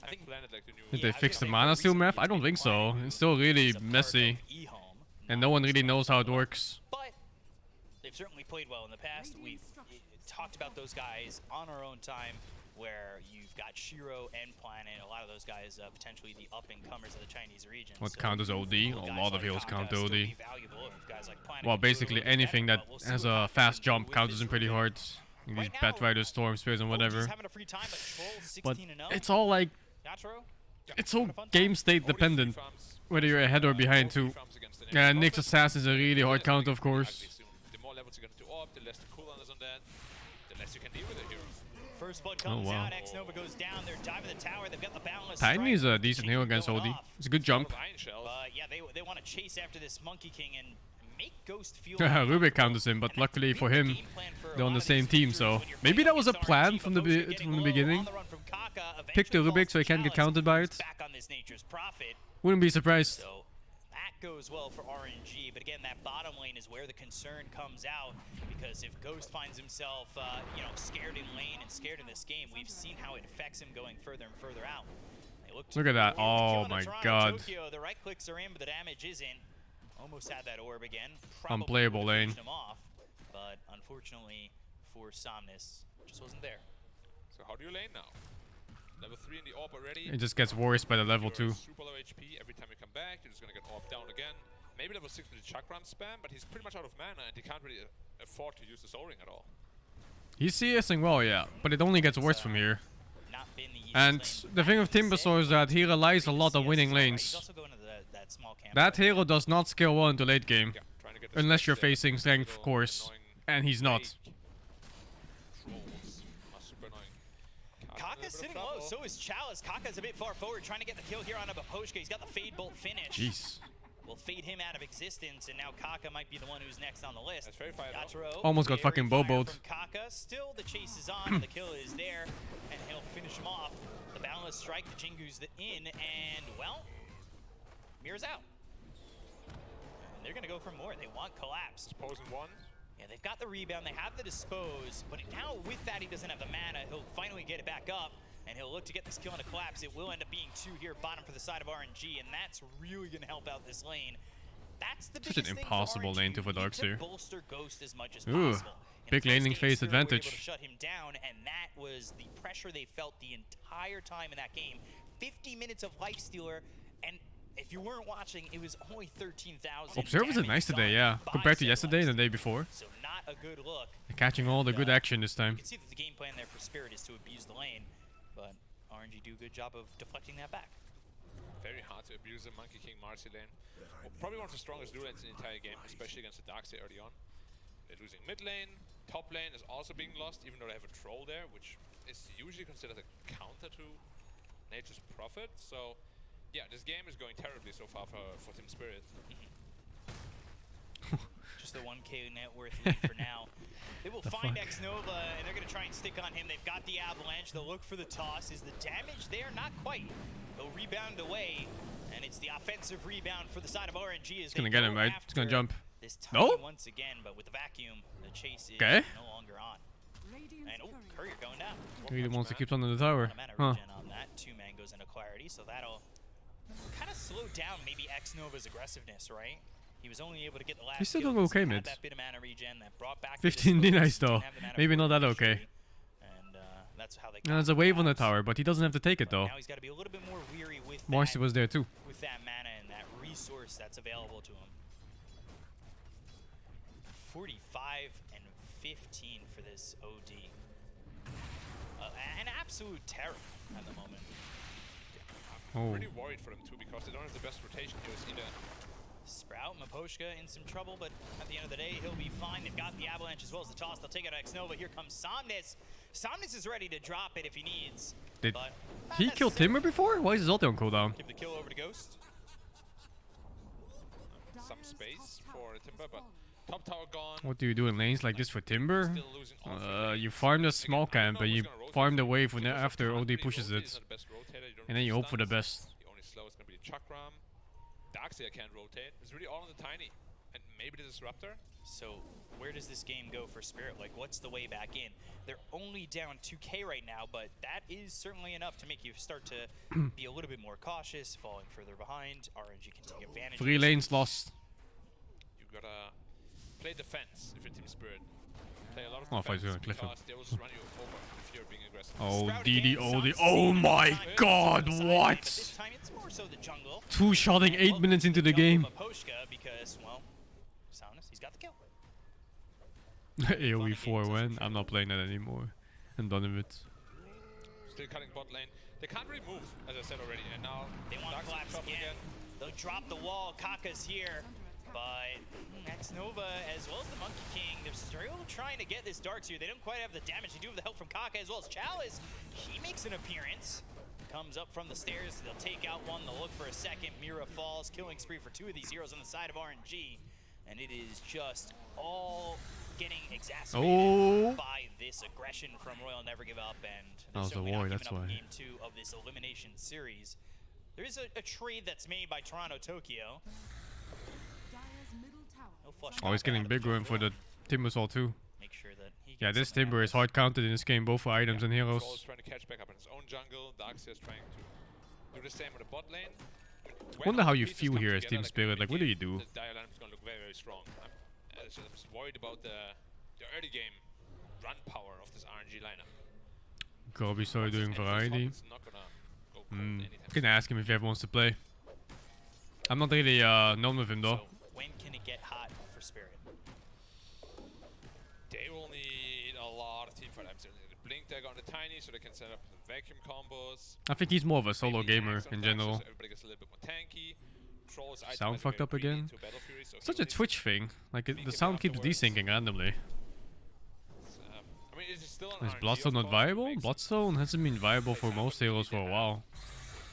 I think Planet like the new... Did they fix the mana steal map? I don't think so. It's still really messy. And no one really knows how it works. But they've certainly played well in the past. talked about those guys on our own time, where you've got Shiro and Planet, a lot of those guys potentially the up-and-comers of the Chinese region. What so counters OD? A lot of heals count OD. be valuable if guys like Planet Well, can do it a basically little bit anything better, that but we'll see has what a Kaka fast can do jump with counters this him pretty Rubick. hard. These Batriders, Storm Spears, and whatever. OG's having a free time, but Troll But 16-0. it's all like, Yatoro? it's so game state dependent, whether you're ahead or behind too. Yeah, Nick's Assassin is a really hard counter, of course. The more levels you're going to up, the less the cooldown is on that, the less you can deal with it here. First blood comes wow. out, X-Nova goes down, they're diving the tower, they've got the boundless Tiny is strike. a decent hero against OD. It's a good jump. Yeah, they want to chase after this Monkey King and make Ghost feel Rubik counters him, but luckily for him, they're on the same team, so maybe that was a plan from the beginning. Pick the Rubik so he can't get countered by it. Wouldn't be surprised. So that goes well for RNG, but again, that bottom lane is where the concern comes out, because if Ghost finds himself, you know, scared in lane and scared in this game, we've seen how it affects him going further and further out. Look at that! Oh my God! Tokyo, the right clicks are in, but the damage isn't. Almost had that orb again. Unplayable lane. Him off, but unfortunately for Somnus, just wasn't there. So how do you lane now? Level 3 in the orb already. It just gets worse by the level 2. Super low HP. Every time you come back, you're just gonna get orb down again. Maybe level 6 with the chakram spam, but he's pretty much out of mana and he can't really afford to use the Soul Ring at all. He's CSing well, yeah, but it only gets worse from here. And the thing with Timbersaw is that he relies a lot on winning lanes. That hero does not scale well into late game, unless you're facing strength, of course, and he's not. Kaka's sitting low, so is Chalice. Kaka's a bit far forward, trying to get the kill here on Abaposhka. He's got the Fade Bolt finish. Jeez. Will fade him out of existence, and now Kaka might be the one who's next on the list. Yatoro, Almost got fucking boboed. from Kaka. Still, the chase is on, the kill is there, and he'll finish him off. The Boundless Strike, the Jingu's in, and, well, Mirror's out. And they're gonna go for more. They want Collapse. Disposing one. Yeah, they've got the rebound, they have the dispose, but now with that he doesn't have the mana. He'll finally get it back up, and he'll look to get this kill on a Collapse. It will end up being 2 here, bottom for the side of RNG, and that's really going to help out this lane. That's the Such an impossible lane to for Darkseer. Bolster Ghost as much as Ooh, possible. big laning phase Spirit were able to advantage. shut him down, and that was the pressure they felt the entire time in that game. 50 minutes of Lifestealer, and if you weren't watching, it was only 13,000. Observers are nice today, yeah, compared to yesterday and the day before. So not a good look. They're catching all the good action this time. You can see that the game plan there for Spirit is to abuse the lane, but RNG do a good job of deflecting that back. Very hard to abuse the Monkey King Marcy lane. Well, probably one of the strongest dual lanes in the entire game, especially against the Darkseid early on. They're losing mid lane, top lane is also being lost, even though they have a troll there, which is usually considered a counter to Nature's Prophet. So yeah, this game is going terribly so far for Team Spirit. Just a 1k net worth lead for now. They will find X-Nova, and they're going to try and stick on him. They've got the avalanche. They'll look for the toss. Is the damage there? Not quite. They'll rebound away, and it's the offensive rebound for the side of RNG. It's going to get him, right? It's going to jump. No? Once again, but with the vacuum, the chase is no longer on. And Courier going down. He wants to keep on the tower. Huh. On that. 2 man goes into clarity, so that'll kind of slow down maybe X-Nova's aggressiveness, right? He was only able to get the last He's still kill, doing okay, had mid. that bit of mana regen that brought back 15 nice though. Maybe not that okay. And that's how they There's a wave on the tower, but he doesn't have to take it though. Now he's got to be a little bit more weary with Marcy was there too. With that mana and that resource that's available to him. 45 and 15 for this OD. An absolute terror at the moment. I'm pretty worried for them too, because they don't have the best rotation here. Either Sprout, Maposhka in some trouble, but at the end of the day, he'll be fine. They've got the avalanche as well as the toss. They'll take out X-Nova. Here comes Somnus. Somnus is ready to drop it if he needs. Did he kill Timber before? Why is his ulti on cooldown? Give the kill over to Ghost. Some space for Timber, but top tower gone. What do you do in lanes like this for Timber? You farm the small camp, but you farm the wave when after OD pushes it. And then you hope for the best. The only slow is going to be the Chakram. Darkseid can't rotate. It's really all on the Tiny. And maybe the Disruptor. So where does this game go for Spirit? Like, what's the way back in? They're only down 2k right now, but that is certainly enough to make you start to be a little bit more cautious, falling further behind. RNG can take advantage. 3 lanes lost. You gotta play defense if you're Team Spirit. play a lot of Oh, I thought he was defense gonna cliff him. because they will just run you over if you're being aggressive. Oh, DD. Oh my god, what? Two-shotting 8 minutes into the game. Because, well, Soundness, he's got the kill. AoE 4 when? I'm not playing that anymore. I'm done with it. Still cutting bot lane. They can't really move, as I said already, and now They want to collapse again. They'll drop the wall. Kaka's here, but X-Nova as well as the Monkey King, they're still trying to get this Darks here. They don't quite have the damage. They do have the help from Kaka as well as Chalice. He makes an appearance. Comes up from the stairs. They'll take out one. They'll look for a second. Mira falls. Killing spree for 2 of these heroes on the side of RNG. And it is just all getting exacerbated by this aggression from Royal Never Give Up. And that was a war, that's why. Game 2 of this elimination series. There is a trade that's made by Toronto Tokyo. Oh, he's getting big room for the Timber Saw too. Make sure that yeah, this Timber is hard counted in this game, both for items and heroes. Troll's trying to catch back up in his own jungle. Darkseer is trying to do the same with the bot lane. Wonder how you feel here as Team Spirit. Like, what do you do? The Dire lineup is going to look very, very strong. I'm just worried about the early game run power of this RNG lineup. Gobi started doing variety. Can ask him if he ever wants to play. I'm not really known with him though. When can it get hot for Spirit? They will need a lot of team fight. I'm saying the blink dagger on the tiny so they can set up some vacuum combos. I think he's more of a solo gamer in general. So everybody gets a little bit more tanky. Trolls Sound fucked up again. Such a Twitch thing. Like the sound keeps desyncing randomly. I mean, is Bloodstone not viable? Bloodstone hasn't been viable for most heroes for a while.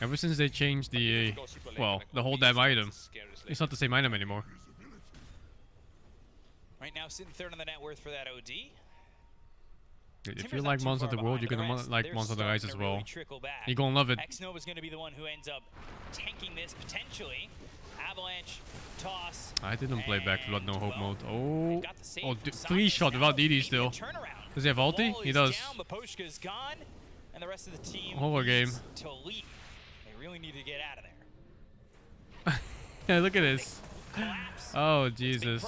Ever since they changed the, well, the whole damn item. It's not the same item anymore. Right now, sitting third on the net worth for that OD. If you like Monster of the World, you're gonna like Monster of the Rise as well. You're gonna love it. X-Nova's gonna be the one who ends up tanking this potentially. Avalanche, toss. I didn't play back Blood No Hope mode. Oh, 3 shot without DD still. Does he have ulti? He does. Gone, and the rest of the team Horror game. To leave. They really need to get out of there. Yeah, look at this. Oh, Jesus.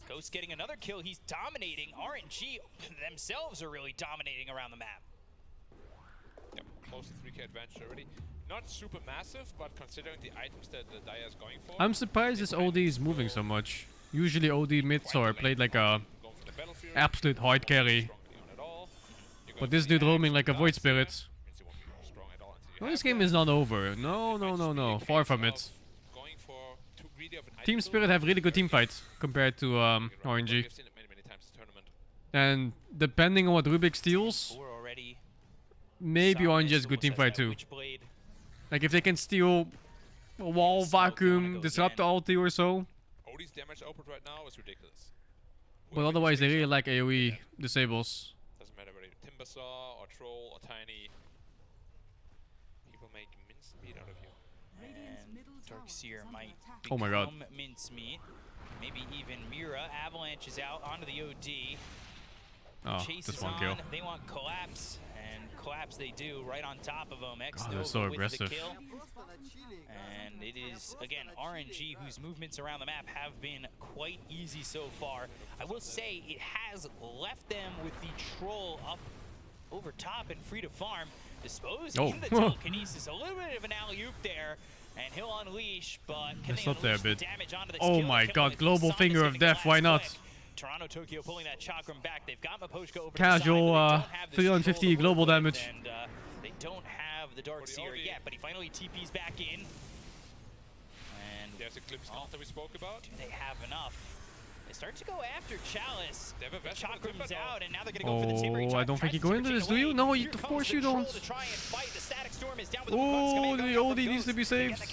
Ghost getting another kill. He's dominating. RNG themselves are really dominating around the map. Yep, close to 3k advantage already. Not super massive, but considering the items that the Dire is going for. I'm surprised this OD is moving so much. Usually OD mids are played like a absolute hard carry. But this dude roaming like a Void Spirit. No, this game is not over. No. Far from it. Team Spirit have really good team fights compared to RNG. And depending on what Rubik steals, maybe RNG has good team fight too. Like if they can steal a wall, vacuum, disrupt the ulti or so. OD's damage output right now is ridiculous. But otherwise they really like AoE disables. Doesn't matter whether you're Timbersaw or Troll or Tiny. People make mincemeat out of you. And Darkseer might oh my god. Mincemeat. Maybe even Mira. Avalanche is out onto the OD. Oh, just one kill. They want collapse, and collapse they do right on top of them. God, they're so aggressive. And it is, again, RNG, whose movements around the map have been quite easy so far. I will say it has left them with the troll up over top and free to farm. Disposing the telekinesis, a little bit of an alley-oop there, and he'll unleash, but can they unleash the damage onto the oh my god, global finger of death, why not? Toronto Tokyo pulling that chakram back. They've got Maposhka over casual 350 global damage. And they don't have the Darkseer yet, but he finally TP's back in. And there's a Eclipse that we spoke about. Do they have enough? They start to go after Chalice. They have a Chakram's out, and now they're going to go for the Timber. I don't think you go into this, do you? No, of course you don't. Oh, the OD needs to be saved.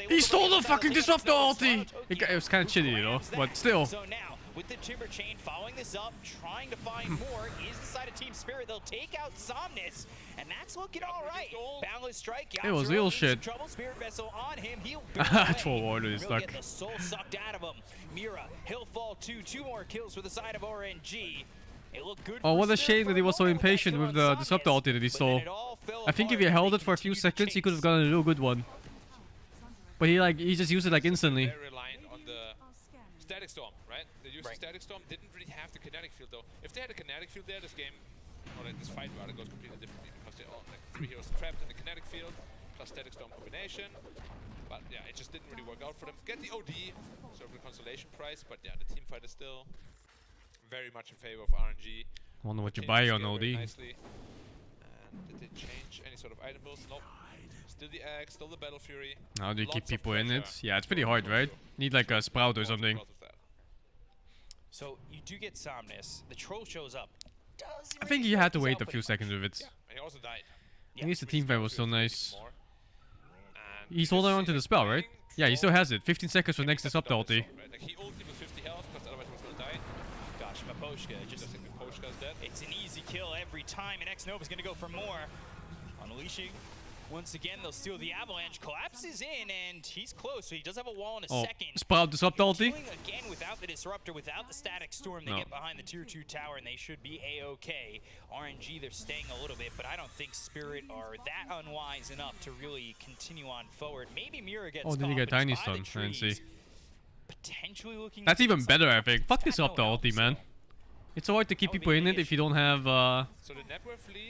He stole the fucking Disruptor ulti! It was kind of shitty, you know, but still. So now, with the Timber Chain following this up, trying to find more, is the side of Team Spirit. They'll take out Somnus, and that's looking all right. Boundless strike. It was real shit. Trouble Spirit Vessel on him. He'll Troll Warrior is stuck. Get the soul sucked out of him. Mira, he'll fall too. 2 more kills for the side of RNG. It looked good. Oh, what a shame that he was so impatient with the Disruptor ulti that he stole. I think if he held it for a few seconds, he could have gotten a real good one. But he just used it like instantly. Very reliant on the Static Storm, right? right? They used the Static Storm, didn't really have the kinetic field though. If they had a kinetic field there, this game, or like this fight rather, goes completely differently because they all like 3 heroes trapped in the kinetic field plus Static Storm combination. But yeah, it just didn't really work out for them. Get the OD, sort of the consolation prize, but yeah, the team fight is still very much in favor of RNG. Wonder what you buy on OD. Nicely. And did they change any sort of item builds? Nope. Still the Axe, still the Battle Fury. How do you keep people in it? Yeah, it's pretty hard, right? Need like a Sprout or something. So you do get Somnus. The troll shows up. I think you had to wait a few seconds with it. Yeah, and he also died. At least the team fight was still nice. He's holding on to the spell, right? Yeah, he still has it. 15 seconds for next is up the ulti. Like he ulted with 50 health because otherwise he was gonna die. Gosh, Maposhka just Maposhka's dead. It's an easy kill every time, and X-Nova's gonna go for more. Unleashing. Once again, they'll steal the Avalanche. Collapses in, and he's close, so he does have a wall in a second. Sprout disrupt ulti. Again, without the Disruptor, without the Static Storm, they get behind the Tier 2 tower, and they should be A-OK. RNG, they're staying a little bit, but I don't think Spirit are that unwise enough to really continue on forward. Maybe Mira gets did he get Tiny Stun? I didn't see. Potentially looking. That's even better, I think. Fuck this up the ulti, man. It's so hard to keep people in it if you don't have a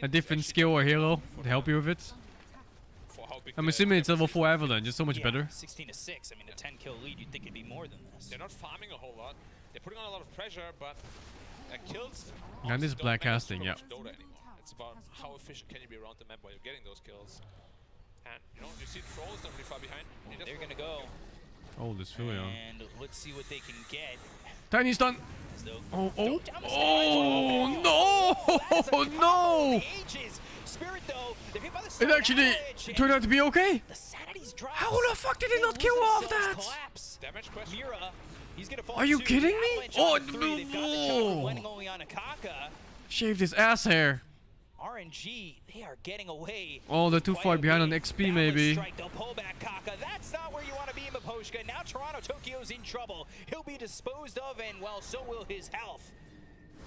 different skill or hero to help you with it. I'm assuming it's level 4 Avalanche, it's so much better. 16 to 6. I mean, a 10-kill lead, you'd think it'd be more than this. They're not farming a whole lot. They're putting on a lot of pressure, but kills. And this is black casting, yeah. Dota anymore. It's about how efficient can you be around the map while you're getting those kills. And you know, you see Troll's not really far behind. They're gonna go. Oh, this Fury. And let's see what they can get. Tiny Stun. Oh, oh, oh, no, no! Spirit, though, it actually turned out to be okay. How the fuck did he not kill off that? Damage question. Mira, he's gonna fall. Are you kidding me? Oh, no! Shaved his ass hair. RNG, they are getting away. Oh, they're too far behind on XP, maybe. They'll pull back Kaka. That's not where you want to be, Maposhka. Now Toronto Tokyo's in trouble. He'll be disposed of, and well, so will his health.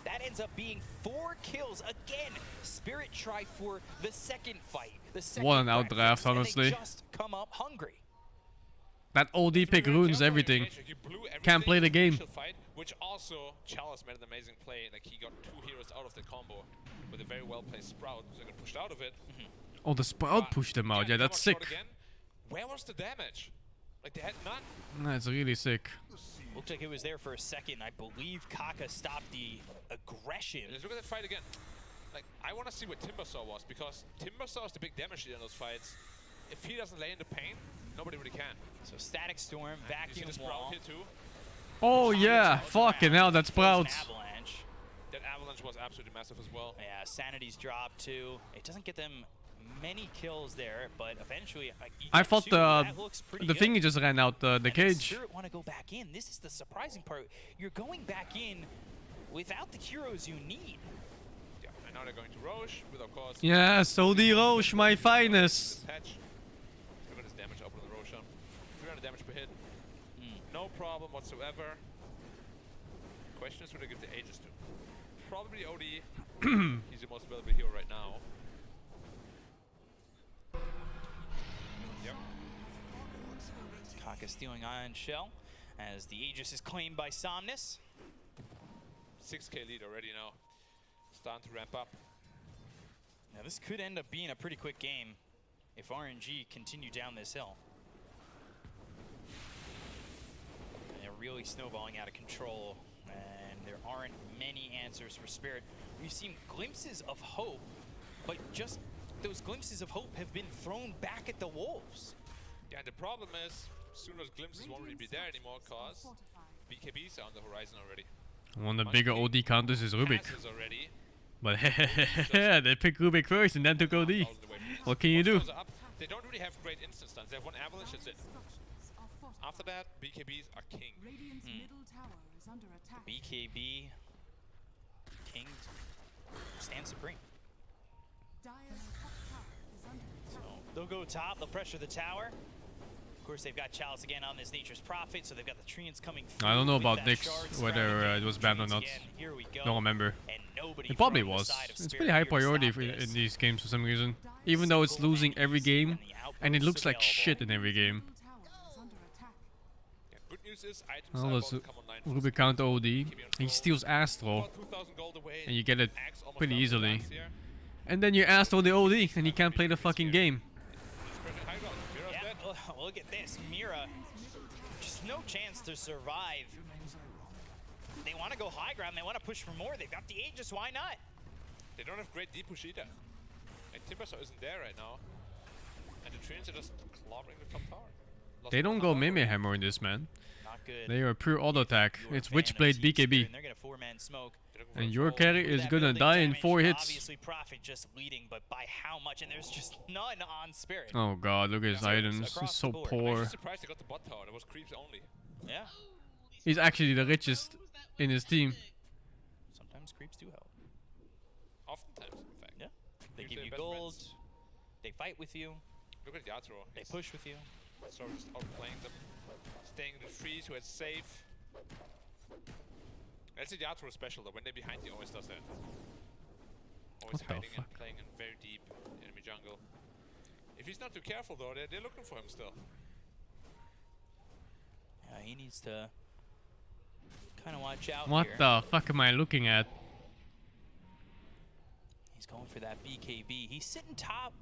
That ends up being 4 kills again. Spirit try for the second fight. What an outdraft, honestly. They just come up hungry. That OD pick ruins everything. Can't play the game. Fight, which also Chalice made an amazing play. Like he got 2 heroes out of the combo with a very well placed Sprout, so they got pushed out of it. Oh, the Sprout pushed them out. Yeah, that's sick. Where was the damage? Like they had none. That's really sick. Looked like it was there for a second. I believe Kaka stopped the aggression. Let's look at that fight again. Like I want to see what Timbersaw was, because Timbersaw is the big damage leader in those fights. If he doesn't lay in the pain, nobody really can. So Static Storm, vacuum wall. Here too. Oh yeah, fucking hell, that Sprout. That Avalanche was absolutely massive as well. Yeah, Sanity's dropped too. It doesn't get them many kills there, but eventually I thought the thingy just ran out the cage. Spirit want to go back in. This is the surprising part. You're going back in without the heroes you need. Yeah, and now they're going to Roche with, of course. Yeah, so the Roche, my finest. Look at this damage up on the Roche. 300 damage per hit. No problem whatsoever. Question is who they give the Aegis to. Probably OD. He's the most valuable hero right now. Yep. Kaka stealing Ion Shell as the Aegis is claimed by Somnus. 6k lead already now. Starting to ramp up. Now this could end up being a pretty quick game if RNG continue down this hill. And they're really snowballing out of control, and there aren't many answers for Spirit. We've seen glimpses of hope, but just those glimpses of hope have been thrown back at the Wolves. Yeah, the problem is, soon those glimpses won't really be there anymore, cause BKBs are on the horizon already. One of the bigger OD counters is Rubik. Already. But they picked Rubik first and then took OD. What can you do? They don't really have great instant stuns. They have 1 Avalanche, that's it. After that, BKBs are king. BKB King stands supreme. So they'll go top, they'll pressure the tower. Of course, they've got Chalice again on this Nature's Prophet, so they've got the Treants coming through. I don't know about Nyx, whether it was banned or not. Don't remember. It probably was. It's pretty high priority in these games for some reason. Even though it's losing every game, and it looks like shit in every game. Yeah, good news is items Oh, are that's about to come online. Ruby counter OD. He steals Astro. About 2,000 gold away. And you get it Axe almost pretty down to easily. Dax here. And then you Astro the OD and he can't play the fucking game. Yeah, look at this. Mira, just no chance to survive. They want to go high ground. They want to push for more. They've got the Aegis. Why not? They don't have great deep push either. Like Timbersaw isn't there right now. And the Treants are just clobbering the top tower. They don't go Meme Hammer in this, man. Not good. They are pure auto attack. It's Witchblade BKB. And they're gonna four-man smoke. And your carry is gonna die in 4 hits. Obviously, Prophet just leading, but by how much? And there's just none on Spirit. Oh god, look at his items. He's so I'm poor. surprised they got the bot tower. It was creeps only. Yeah. He's actually the richest in his team. Sometimes creeps do help. Oftentimes, in fact. Yeah. They Creeps give are you best gold. friends. They fight with you. Look at Yatro. They push with you. So just outplaying them. Staying in the trees where it's safe. That's the Yatro special though. When they're behind you, always does that. Always What the hiding and fuck? playing in very deep enemy jungle. If he's not too careful though, they're looking for him still. Yeah, he needs to kind of watch out What here. the fuck am I looking at? He's going for that BKB. He's sitting top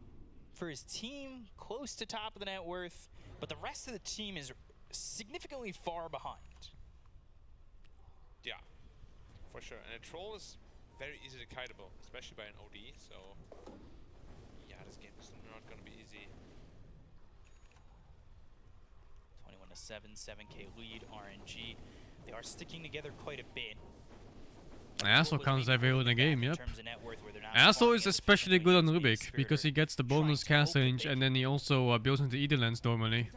for his team, close to top of the net worth, but the rest of the team is significantly far behind. Yeah, for sure. And a troll is very easily kiteable, especially by an OD. So yeah, this game is not gonna be easy. 21-7, 7K lead, RNG. They are sticking together quite a bit. Asshole counts every in the game, yep. Asshole is especially good on Rubik because he gets the bonus cast range and then he also builds into Edelens normally.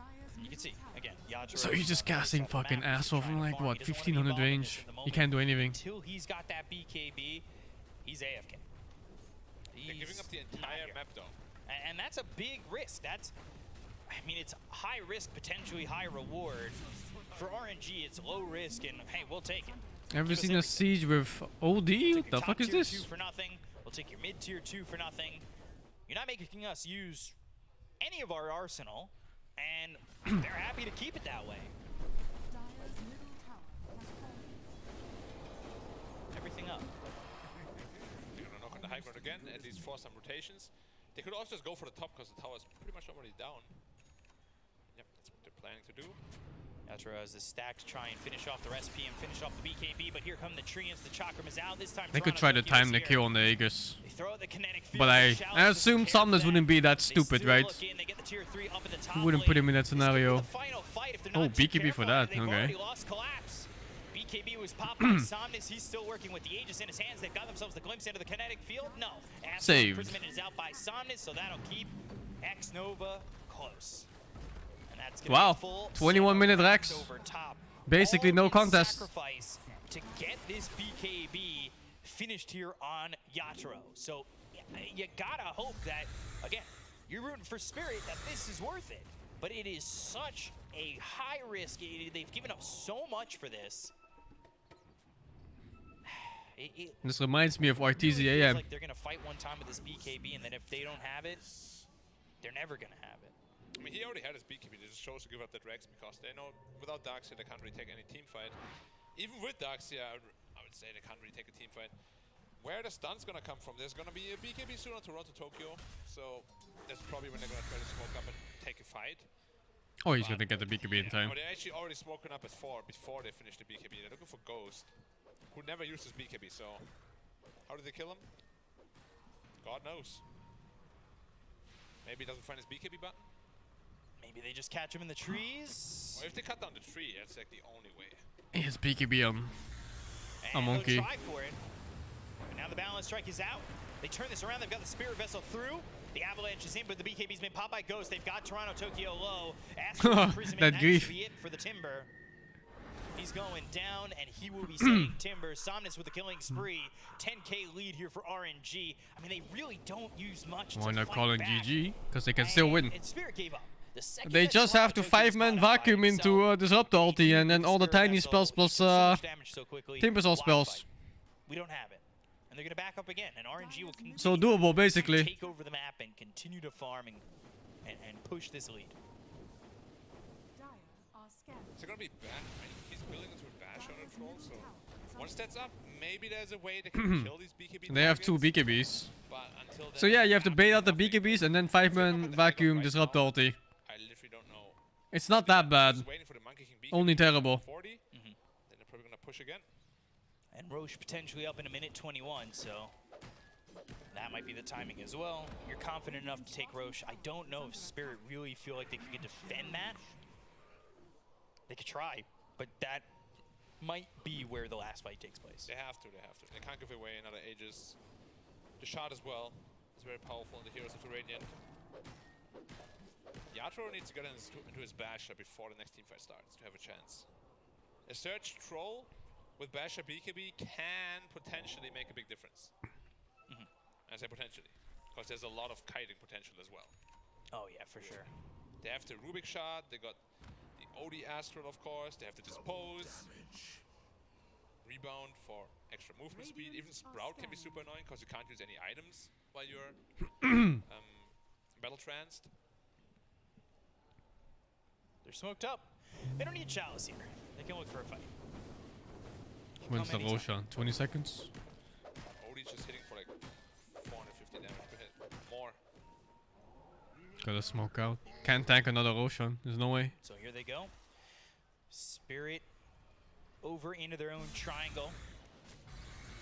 You can see, again, Yajiro So he's just casting fucking Asshole from like what, 1500 range? He can't do anything. Until he's got that BKB, he's AFK. They're giving up the entire map though. And that's a big risk. That's, I mean, it's high risk, potentially high reward. For RNG, it's low risk, and hey, we'll take it. Ever seen a siege with OD? What the fuck is Tier this? 2 for nothing. We'll take your mid tier 2 for nothing. You're not making us use any of our arsenal, and they're happy to keep it that way. Everything up. They're gonna knock on the high ground again, at least force some rotations. They could also just go for the top because the tower is pretty much already down. Yep, that's what they're planning to do. Yatra has the stack to try and finish off the recipe and finish off the BKB, but here come the Treants, the Chakram is out. This time They could try to time the kill on the Aegis. They throw out the kinetic field, But I challenge assume doesn't care Somnus for wouldn't be that They stupid, still right? look in, they get the tier 3 up at the top Who wouldn't put him in that scenario? Oh, BKB for that, They've okay. already lost collapse. BKB was popped by Somnus. He's still working with the Aegis in his hands. They've got themselves the glimpse into the kinetic field. No. Saved. Imprisonment is out by Somnus, so that'll keep X-Nova close. And that's gonna Wow, be full 21-minute Rex. over top. Basically All no in contest. Sacrifice to get this BKB finished here on Yatro. So you gotta hope that, again, you're rooting for Spirit, that this is worth it. But it is such a high risk. They've given up so much for this. This reminds me of It RTZAM. really feels like they're gonna fight one time with this BKB, and then if they don't have it, they're never gonna have it. I mean, he already had his BKB. They just chose to give up that Rex because they know without Darkseid they can't really take any team fight. Even with Darkseid, I would say they can't really take a team fight. Where the stun's gonna come from? There's gonna be a BKB soon on Toronto, Tokyo. So that's probably when they're gonna try to smoke up and take a fight. Oh, he's gonna get the BKB in time. Oh, they're actually already smoking up as 4 before they finish the BKB. They're looking for Ghost, who never uses BKB. So how did they kill him? God knows. Maybe he doesn't find his BKB button. Maybe they just catch him in the trees. Or if they cut down the tree, that's like the only way. His BKB on a And monkey. they'll try for it. But now the balance strike is out. They turn this around. They've got the Spirit Vessel through. The Avalanche is in, but the BKB's been popped by Ghost. They've got Toronto, Tokyo low. That grief. Should be it for the Timber. He's going down, and he will be setting Timber. Somnus with a killing spree. 10K lead here for RNG. I mean, they really don't use much Why to not fight calling back. GG? Because they can still win. And Spirit gave up. The second They that just have to Toronto Tokyo's 5-man caught up by vacuum into himself, Disrupt the ulti and then all the tiny spells plus damage so quickly. Timbersaw Why spells. fight? We don't have it. And they're going to back up again. And RNG will continue So doable, basically. to take over the map and continue to farm and push this lead. It's gonna be bad. I mean, he's building into a bash on a troll, so once that's up, maybe there's a way they can kill these BKB. They have 2 BKBs. But until then, So yeah, you have to bait out the BKBs and then 5-man vacuum disrupt the ulti. I literally don't know. It's not that bad. Only terrible. 40. Then they're probably gonna push again. And Roche potentially up in a minute 21, so that might be the timing as well. You're confident enough to take Roche. I don't know if Spirit really feel like they could defend that. They could try, but that might be where the last fight takes place. They have to. They can't give away another Aegis. The shot as well is very powerful in the Heroes of the Radiant. Yatoro needs to get into his Basher before the next teamfight starts to have a chance. A Surge Troll with Basher BKB can potentially make a big difference. I say potentially, because there's a lot of kiting potential as well. Oh yeah, for sure. They have the Rubik shot, they got the OD Astral of course, they have to dispose. Rebound for extra movement speed. Even Sprout can be super annoying because you can't use any items while you're battle tranced. They're smoked up. They don't need Chalice here. They can look for a fight. When's the Roshan? 20 seconds? OD's just hitting for like 450 damage per hit. More. Gotta smoke out. Can't tank another Roshan. There's no way. So here they go. Spirit over into their own triangle.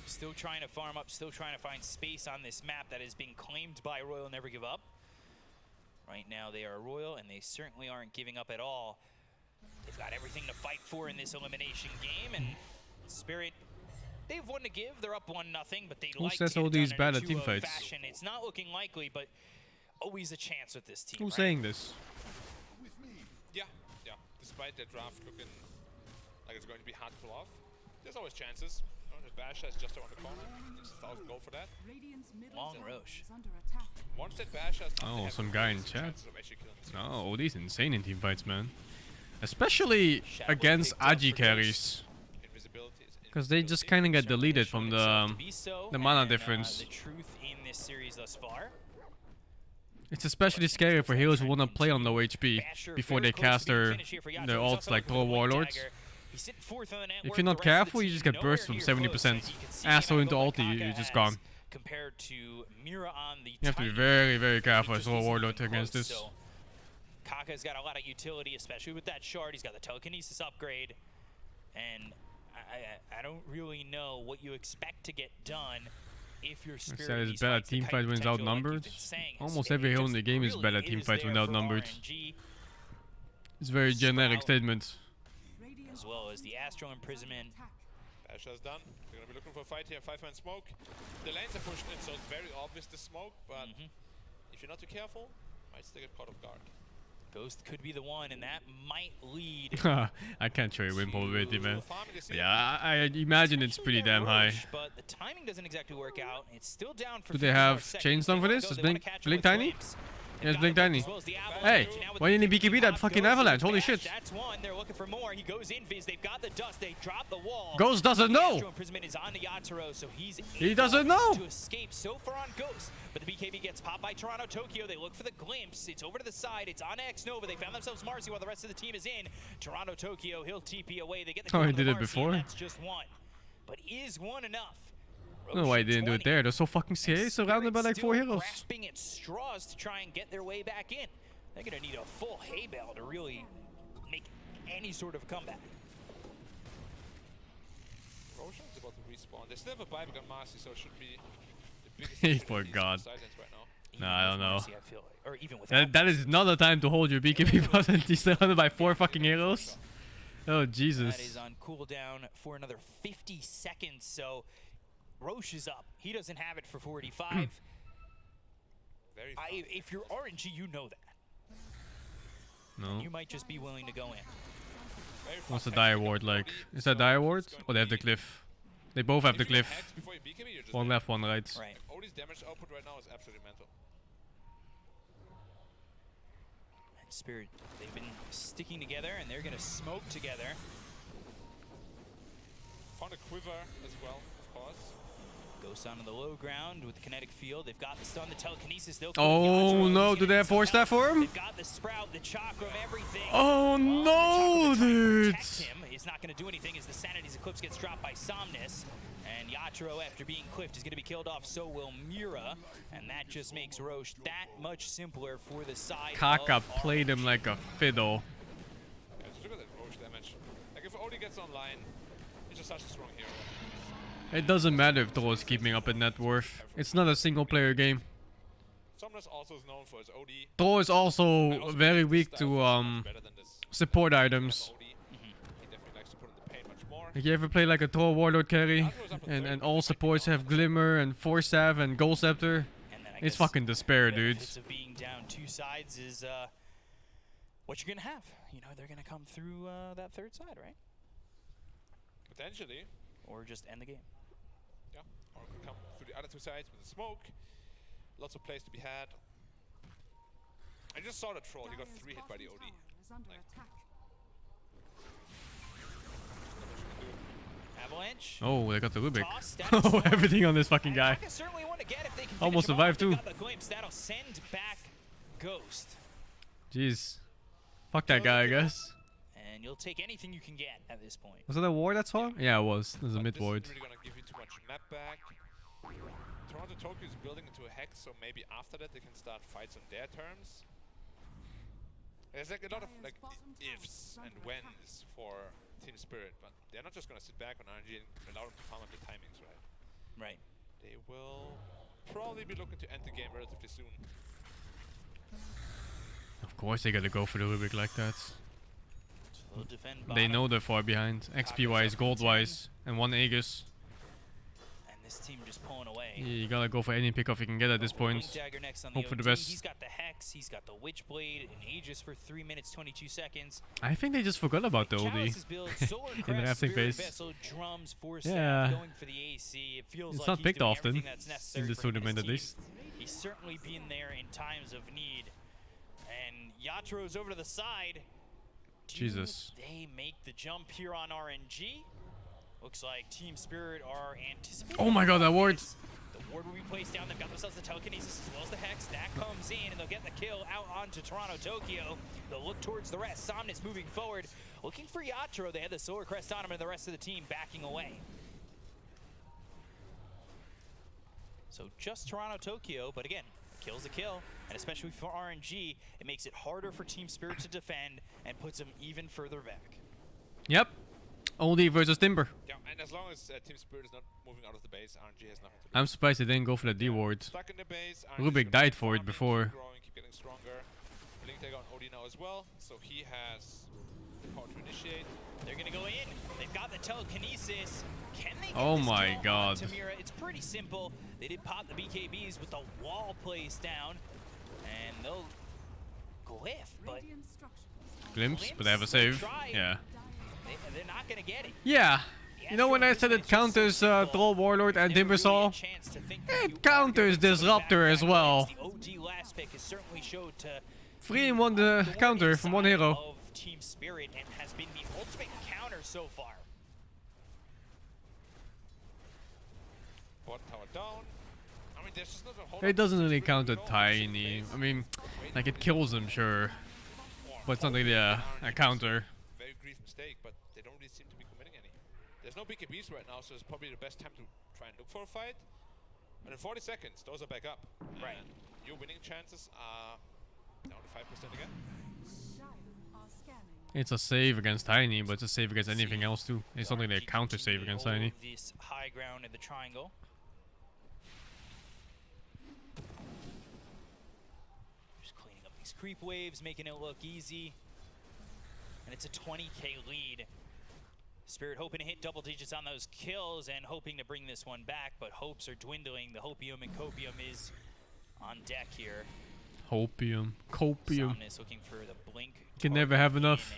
Still trying to farm up, still trying to find space on this map that is being claimed by Royal Never Give Up. Right now they are Royal and they certainly aren't giving up at all. They've got everything to fight for in this elimination game, and Spirit, they have one to give. They're up 1-0, but they'd like to get it done in bad a at team 2-0 fights? fashion. It's not looking likely, but always a chance with this team. Who's right? saying this? Yeah. Despite their draft looking like it's going to be hard to pull off, there's always chances. You know, the Basher is just around the corner. Needs 1,000 gold for that. Long Roche. Once that Basher is done, Oh, they have some the guy in best chat. chances of actually killing this guy. No, OD's insane in team fights, man. Especially against Agi carries. Because they just kind of get deleted from the mana difference. The truth in this series thus far. It's especially scary for heroes who want to play on low HP before they cast their ults like Throw Warlords. If you're not careful, you just get burst from 70%. Astro into ulti, you're just gone. Compared to Mira on the You have to be very, very careful as Throw Warlord against this. So Kaka's got a lot of utility, especially with that shard. He's got the telekinesis upgrade, and I don't really know what you expect to get done if your Spirit. I said it's better team fight when it's outnumbered. Almost every hero in the game is better team fight when outnumbered. It's a very generic statement. As well as the Astro Imprisonment. Basher's done. They're gonna be looking for a fight here. 5-man smoke. The lanes are pushing in, so it's very obvious the smoke, but if you're not too careful, might still get caught off guard. Ghost could be the one, and that might lead. I can't show you win probability, man. Yeah, I imagine it's pretty damn high. But the timing doesn't exactly work out. It's still down for. Do they have chains done for this? Is Blink Tiny? Yes, Blink Tiny. Hey, why didn't he BKB that fucking avalanche? Holy shit. That's one. They're looking for more. He goes in, Viz. They've got the dust. They drop the wall. Ghost doesn't know. Imprisonment is on the Yatoro, so he doesn't know. To escape so far on Ghost, but the BKB gets popped by Toronto Tokyo. They look for the glimpse. It's over to the side. It's on X Nova. They found themselves Marcy while the rest of the team is in. Toronto Tokyo, he'll TP away. They get the. Oh, he did it before. That's just one, but is one enough? I don't know why he didn't do it there. They're so fucking CA surrounded by like 4 heroes. Grasping at straws to try and get their way back in. They're gonna need a full hay bale to really make any sort of comeback. Roshan's about to respawn. They still have a buyback on Marcy, so it should be the biggest. He forgot. Right No, I don't know. Marcy, I feel like, or even without That is not the time to hold your BKB button. He's surrounded by 4 fucking heroes. Oh Jesus. That is on cooldown for another 50 seconds. So Roche is up. He doesn't have it for 45. If you're RNG, you know that. No. You might just be willing to go in. What's the die award like? Is that die award? Oh, they have the glyph. They both have the glyph. One left, one right. Right. Odie's damage output right now is absolutely mental. And Spirit, they've been sticking together, and they're gonna smoke together. Found a quiver as well, of course. Ghost onto the low ground with the kinetic field. They've got the stun, the telekinesis. Oh no, do they have force that for him? They've got the sprout, the chakra of everything. Oh no, dude! He's not going to do anything as the Sanity's Eclipse gets dropped by Somnus. And Yatoro, after being clipped, is going to be killed off. So will Mira. And that just makes Roche that much simpler for the side. Kaka played him like a fiddle. Yeah, just look at that Roche damage. Like if Odie gets online, he's just such a strong hero. It doesn't matter if Thor is keeping up in net worth. It's not a single player game. Somnus also is known for his OD. Thor is also very weak to support items. Like you ever play like a Thor Warlord carry and all supports have Glimmer and Force Staff and Gold Scepter? It's fucking despair, dudes. Of being down two sides is what you're gonna have. You know, they're gonna come through that third side, right? Potentially. Or just end the game. Yeah, or could come through the other two sides with the smoke. Lots of plays to be had. I just saw the troll. He got 3 hit by the OD. Like, Avalanche. Oh, they got the Rubik. Oh, everything on this fucking guy. Almost survived too. That'll send back Ghost. Jeez. Fuck that guy, I guess. And you'll take anything you can get at this point. Was it a ward that's all? Yeah, it was. There's a mid ward. This is really gonna give you too much map back. Toronto Tokyo is building into a hex, so maybe after that they can start fights on their terms. There's like a lot of like ifs and whens for Team Spirit, but they're not just gonna sit back on RNG and allow them to farm up the timings, right? Right. They will probably be looking to end the game relatively soon. Of course they gotta go for the Rubik like that. So they know they're far behind. XP wise, gold wise, and 1 Aegis. And this team just pulling away. Yeah, you gotta go for any pickoff you can get at this point. Hope for the best. He's got the Hex, he's got the Witchblade, and Aegis for 3 minutes 22 seconds. I think they just forgot about the OD in the rafting phase. Yeah, it's not picked often in this tournament at least. He's certainly been there in times of need. And Yatro's over to the side. Jesus. They make the jump here on RNG. Looks like Team Spirit are anticipating. Oh my god, that ward. The ward will be placed down. They've got themselves the telekinesis as well as the Hex. That comes in, and they'll get the kill out onto Toronto Tokyo. They'll look towards the rest. Somnus moving forward, looking for Yatro. They had the Solar Crest on him, and the rest of the team backing away. So just Toronto Tokyo, but again, kill's a kill, and especially for RNG, it makes it harder for Team Spirit to defend and puts them even further back. Yep. OD versus Timber. Yeah, and as long as Team Spirit is not moving out of the base, RNG has nothing to do. I'm surprised they didn't go for the D ward. Stuck in the base. Rubik died for it before. Keep growing, keep getting stronger. Blink Dagger on OD now as well, so he has the power to initiate. They're gonna go in. They've got the telekinesis. Can they get oh this my god. Tamira? It's pretty simple. They did pop the BKBs with the wall placed down, and they'll glyph, but Glimpse, but they have a save. Yeah. They're not gonna get it. Yeah. You know when I said it counters Troll Warlord and Timbersol? It counters Disruptor as well. 3-in-1 the counter from one hero. Team Spirit and has been the ultimate counter so far. Bottom tower down. I mean, there's just not a whole It doesn't really counter Tiny. I mean, like it kills them, sure. But it's not really a counter. Very grief mistake, but they don't really seem to be committing any. There's no BKBs right now, so it's probably the best time to try and look for a fight. And in 40 seconds, those are back up. Right. And your winning chances are down to 5% again. It's a save against Tiny, but it's a save against anything else too. It's only a counter save against Tiny. This high ground in the triangle. Just cleaning up these creep waves, making it look easy. And it's a 20k lead. Spirit hoping to hit double digits on those kills and hoping to bring this one back, but hopes are dwindling. The Hopium and Copium is on deck here. Hopium, Copium. Somnus looking for the blink. Can never have enough.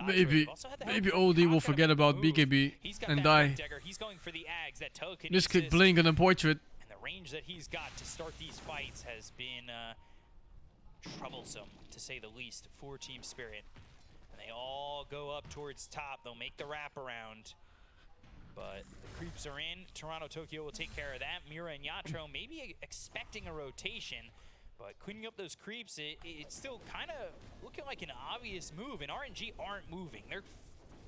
Maybe OD will forget about BKB and die. He's going for the Ags, that Just click blink on a portrait. And the range that he's got to start these fights has been troublesome, to say the least, for Team Spirit. And they all go up towards top. They'll make the wraparound. But the creeps are in. Toronto Tokyo will take care of that. Mira and Yatro maybe expecting a rotation, but cleaning up those creeps, it's still kind of looking like an obvious move, and RNG aren't moving. They're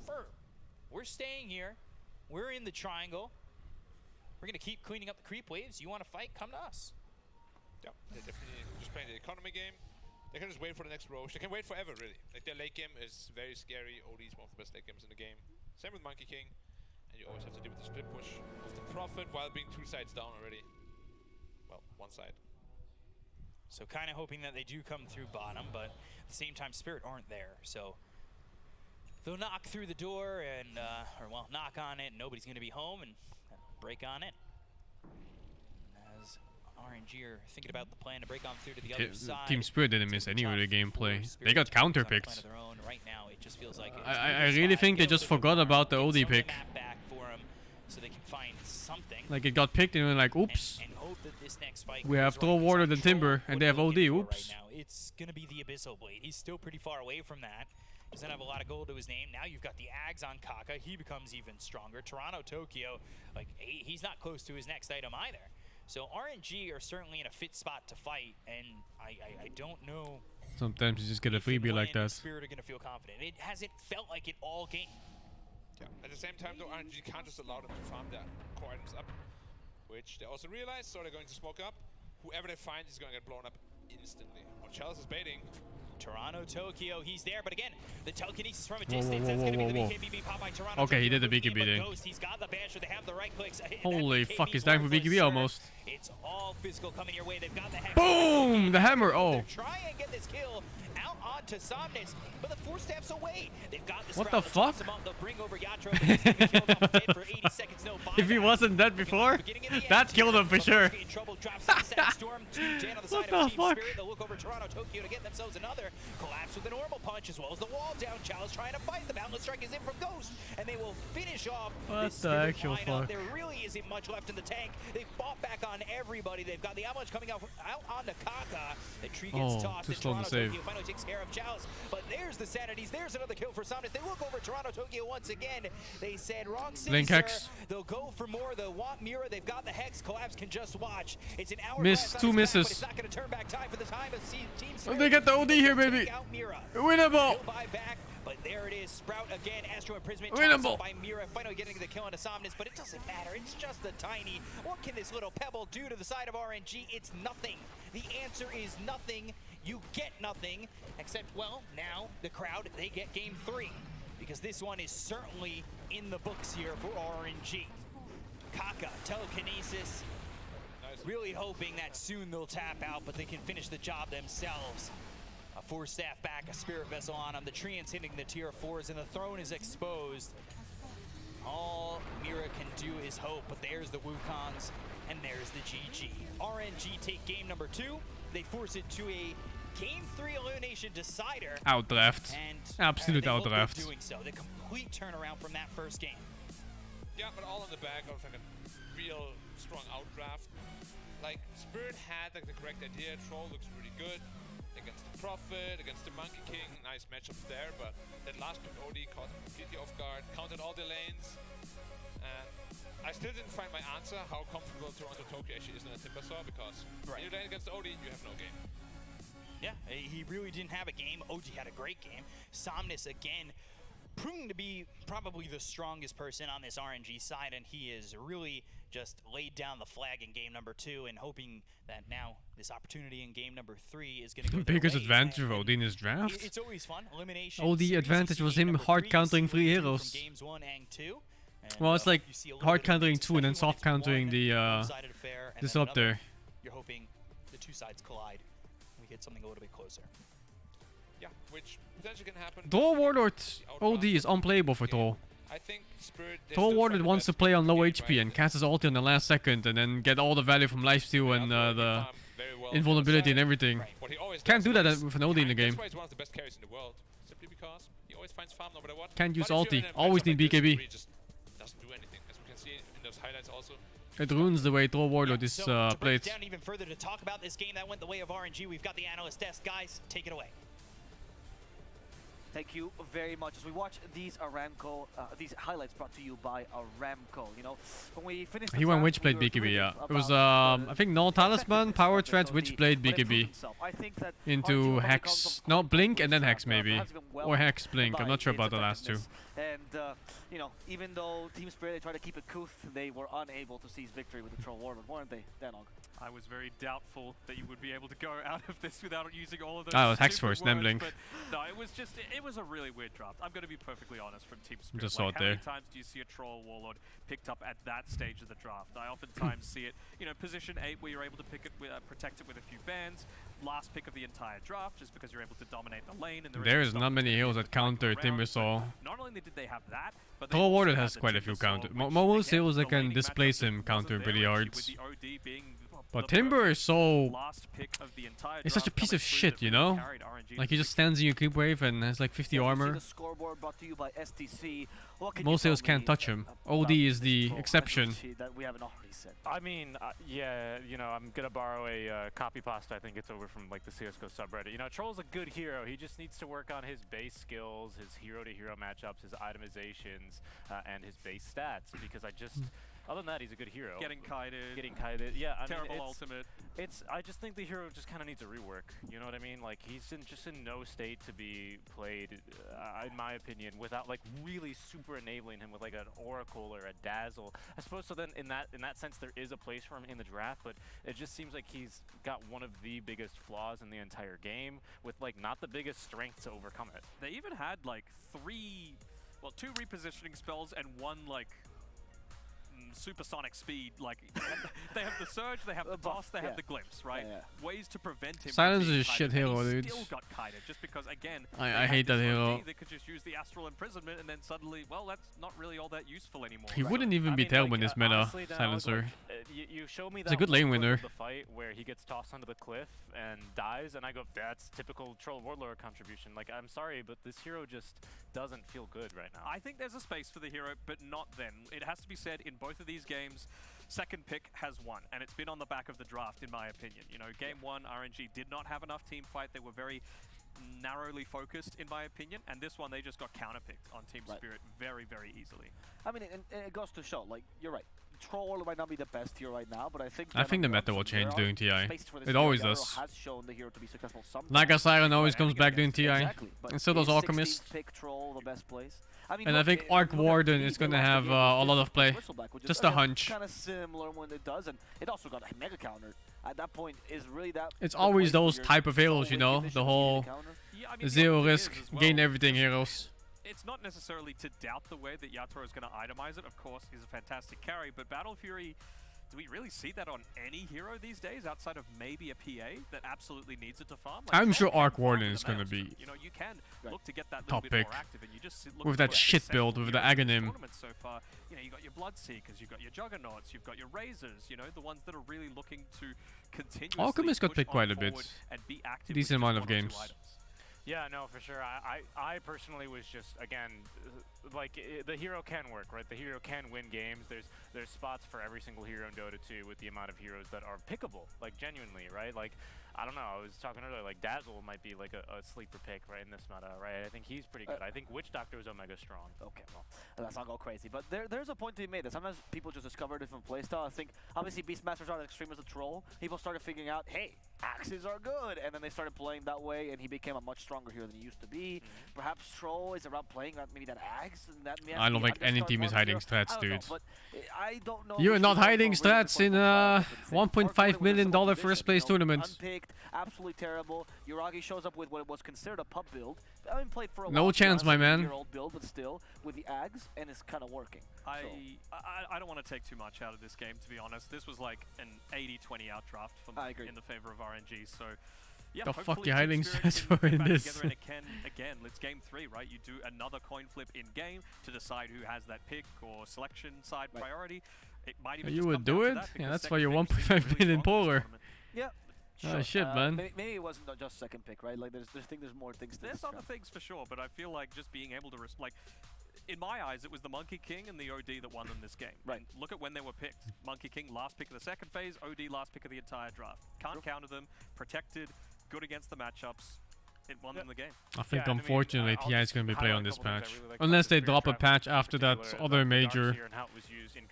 firm. We're staying here. We're in the triangle. We're going to keep cleaning up the creep waves. You want to fight? Come to us. Yeah, they're definitely just playing the economy game. They can just wait for the next Roche. They can wait forever, really. Like, their late game is very scary. OD is one of the best late games in the game. Same with Monkey King. And you always have to deal with the split push of the Prophet while being 2 sides down already. Well, 1 side. So kind of hoping that they do come through bottom, but at the same time, Spirit aren't there. So they'll knock through the door and, or well, knock on it, and nobody's going to be home, and break on it. As RNG are thinking about the plan to break on through to the other side. Team Spirit didn't miss any of the gameplay. They got counterpicked. Right now, it just feels like I really think they just forgot about the OD pick. So they can find something. Like, it got picked and we're like, oops. We have Throw Water and Timber, and they have OD, oops. Right now. It's going to be the Abyssal Blade. He's still pretty far away from that. He doesn't have a lot of gold to his name. Now you've got the Ags on Kaka. He becomes even stronger. Toronto Tokyo, like, he's not close to his next item either. So RNG are certainly in a fit spot to fight, and I don't know. Sometimes you just get a freebie like that. Spirit are going to feel confident. It hasn't felt like it all game. Yeah. At the same time, though, RNG can't just allow them to farm their core items up, which they also realize, so they're going to smoke up. Whoever they find is going to get blown up instantly. What Chalice is baiting. Toronto Tokyo, he's there, but again, the telekinesis from a distance, that's going to be the BKB pop by Toronto. Okay, he did the BKB thing. He's got the basher, they have the right clicks. Holy fuck, he's dying for BKB almost. It's all physical coming your way. They've got the hex. Boom! The hammer, oh. Try and get this kill out onto Somnus, but the 4 steps away. They've got the what the fuck? They'll bring over Yatro, but he's gonna be killed off the head for 80 seconds, no if he wasn't dead before, that killed him for sure. What the fuck? They'll look over Toronto Tokyo to get themselves another. Collapse with a normal punch as well as the wall down. Chalice trying to fight. The Boundless Strike is in from Ghost, and they will finish off what the actual fuck? There really isn't much left in the tank. They've fought back on everybody. They've got the Avalanche coming out on the Kaka. The tree gets tossed, and Toronto Tokyo finally takes care of Chalice. But there's the Sanities. There's another kill for Somnus. They look over Toronto Tokyo once again. They said, wrong city, Link sir. Hex. They'll go for more. They'll want Mira. They've got the Hex. Collapse can just watch. It's an hour. Miss, 2 misses. Back, it's not going to turn back time for the time of team. They get the OD here, baby. Winnable. But there it is. Sprout again. Astro Imprisonment. Winnable. By Mira. Finally getting the kill on Somnus, but it doesn't matter. It's just a tiny. What can this little pebble do to the side of RNG? It's nothing. The answer is nothing. You get nothing. Except, well, now the crowd, they get game 3. Because this one is certainly in the books here for RNG. Kaka, telekinesis. Really hoping that soon they'll tap out, but they can finish the job themselves. A 4-staff back, a Spirit Vessel on him. The Treants hitting the tier 4s, and the throne is exposed. All Mira can do is hope, but there's the Wukongs, and there's the GG. RNG take game number 2. They force it to a game 3 elimination decider. Outdraft. Absolute outdraft. Doing so. The complete turnaround from that first game. Yeah, but all on the back of like a real strong outdraft. Like, Spirit had like the correct idea. Troll looks really good against the Prophet, against the Monkey King. Nice matchup there, but that last pick OD caught him completely off guard, counted all the lanes. And I still didn't find my answer how comfortable Toronto Tokyo actually is in a Timbersaw, because when you're playing against OD, you have no game. Yeah, he really didn't have a game. OG had a great game. Somnus, again, proving to be probably the strongest person on this RNG side, and he is really just laid down the flag in game number 2 and hoping that now this opportunity in game number 3 is going to go biggest advantage of OD in his draft. It's always fun. Elimination. OD advantage was him hard countering 3 heroes. Games 1 and 2. And, well, it's like hard countering 2 and then soft countering the this up there. You're hoping the 2 sides collide. We get something a little bit closer. Yeah, which potentially can happen. Troll Warlord OD is unplayable for Troll. I think Spirit. Troll Warlord wants to play on low HP and cast his ulti on the last second and then get all the value from lifesteal and the invulnerability and everything. Can't do that with an OD in the game. That's why he's one of the best carries in the world. Simply because he always finds farm no matter what. Can't use ulti. Always need BKB. He just doesn't do anything, as we can see in those highlights also. It ruins the way Troll Warlord is to break played. Down even further to talk about this game that went the way of RNG. We've got the analyst desk. Guys, take it away. Thank you very much. As we watch these Aramco, these highlights brought to you by Aramco. You know, when we finished. He went Witchblade BKB, yeah. It was I think no talisman, power threat, Witchblade BKB into Hex. No, Blink and then Hex maybe, or Hex Blink. I'm not sure about the last two. And you know, even though Team Spirit tried to keep it couth, they were unable to seize victory with the Troll Warlord, weren't they, Danog? I was very doubtful that you would be able to go out of this without using all of those. Oh, it was Hex first, then Blink. No, it was just, it was a really weird draft. I'm going to be perfectly honest from Team Spirit. Just like, saw it how there. many times do you see a Troll Warlord picked up at that stage of the draft? I oftentimes see it, you know, position 8 where you're able to pick it, protect it with a few bands. Last pick of the entire draft, just because you're able to dominate the lane. And There is not many heroes that counter Timbersaw. Not only did they have that, but Troll Warlord has quite a few counter. Most heroes that can displace him counter pretty hard. But Timber is so... He's such a piece of shit, you know? Like he just stands in your creep wave and has like 50 armor. Most heroes can't touch him. OD is the exception. I mean, yeah, you know, I'm gonna borrow a copy pasta. I think it's over from like the CS:GO subreddit. You know, Troll's a good hero. He just needs to work on his base skills, his hero-to-hero matchups, his itemizations, and his base stats. Because I just, other than that, he's a good hero. Getting kited. Yeah, I terrible mean, ultimate. I just think the hero just kind of needs a rework. You know what I mean? Like he's just in no state to be played, in my opinion, without like really super enabling him with like an Oracle or a Dazzle. I suppose so. Then in that sense, there is a place for him in the draft, but it just seems like he's got one of the biggest flaws in the entire game, with like not the biggest strength to overcome it. They even had like 2 repositioning spells and 1 like supersonic speed. Like they have the surge, they have the toss, they have the glimpse, right? Ways to prevent him. Silence is a shit hero, dude. Still got kited just because again. I hate that hero. They could just use the astral imprisonment and then suddenly, well, that's not really all that useful anymore. He wouldn't even be terrible in this meta, Silencer. You show me that He's a good lane winner. The fight where he gets tossed onto the cliff and dies, and I go, that's typical Troll Warlord contribution. Like, I'm sorry, but this hero just doesn't feel good right now. I think there's a space for the hero, but not then. It has to be said, in both of these games, second pick has won, and it's been on the back of the draft, in my opinion. You know, game 1, RNG did not have enough team fight. They were very narrowly focused, in my opinion, and this one, they just got counterpicked on Team Spirit very, very easily. I mean, and it goes to show, like, you're right. Troll Warlord might not be the best here right now, but I think the meta will change during TI. It always does. Naga Siren always comes back during TI, and so does Alchemist. And I think Arc Warden is gonna have a lot of play. Just a hunch. Kind of similar when it does, and it also got a mega counter. At that point, is really that. It's always those type of heroes, you know, the whole zero risk, gain everything heroes. It's not necessarily to doubt the way that Yatoro is going to itemize it. Of course, he's a fantastic carry, but Battle Fury, do we really see that on any hero these days outside of maybe a PA that absolutely needs it to farm? Like, I'm sure Arc Warden is going to be you know, you can look to get that top little bit pick more active, and you just look with that shit build, with the Aghanim. So far, you know, you got your Bloodseekers, you've got your Juggernauts, you've got your Razors, you know, the ones that are really looking to continuously Alchemist got picked quite a bit. Decent amount of games. Yeah, no, for sure. I personally was just, again, like, the hero can work, right? The hero can win games. There's spots for every single hero in Dota 2 with the amount of heroes that are pickable, like, genuinely, right? Like, I don't know, I was talking earlier, like, Dazzle might be, like, a sleeper pick, right, in this meta, right? I think he's pretty good. I think Witch Doctor is Omega strong. Okay, well, let's not go crazy. But there's a point to be made that sometimes people just discover a different playstyle. I think, obviously, Beastmasters aren't as extreme as a Troll. People started figuring out, hey, axes are good, and then they started playing that way, and he became a much stronger hero than he used to be. Perhaps Troll is around playing maybe that axe, and that. I don't think any team is hiding strats, dude. I don't know. You are not hiding strats in a $1.5 million first place tournament. Unpicked, absolutely terrible. Yuragi shows up with what was considered a pub build. I haven't played for a no while. Chance, my man. Old build, but still with the Ags, and it's kind of working. I don't want to take too much out of this game, to be honest. This was like an 80-20 outdraft in the favor of RNG. So, yeah, the fuck you hiding strats for in this? And again, it's game 3, right? You do another coin flip in game to decide who has that pick or selection side priority. It might even you would do it? Yeah, that's why you're 1.5 million polar. Yeah. Sure. Oh shit, man. Maybe it wasn't just second pick, right? Like, there's more things. There's other things for sure, but I feel like just being able to like, in my eyes, it was the Monkey King and the OD that won them this game. Right. And look at when they were picked. Monkey King last pick of the second phase, OD last pick of the entire draft. Can't counter them, protected, good against the matchups. it won them the game. I think unfortunately TI is going to be playing on this patch. Unless they drop a patch after that other major.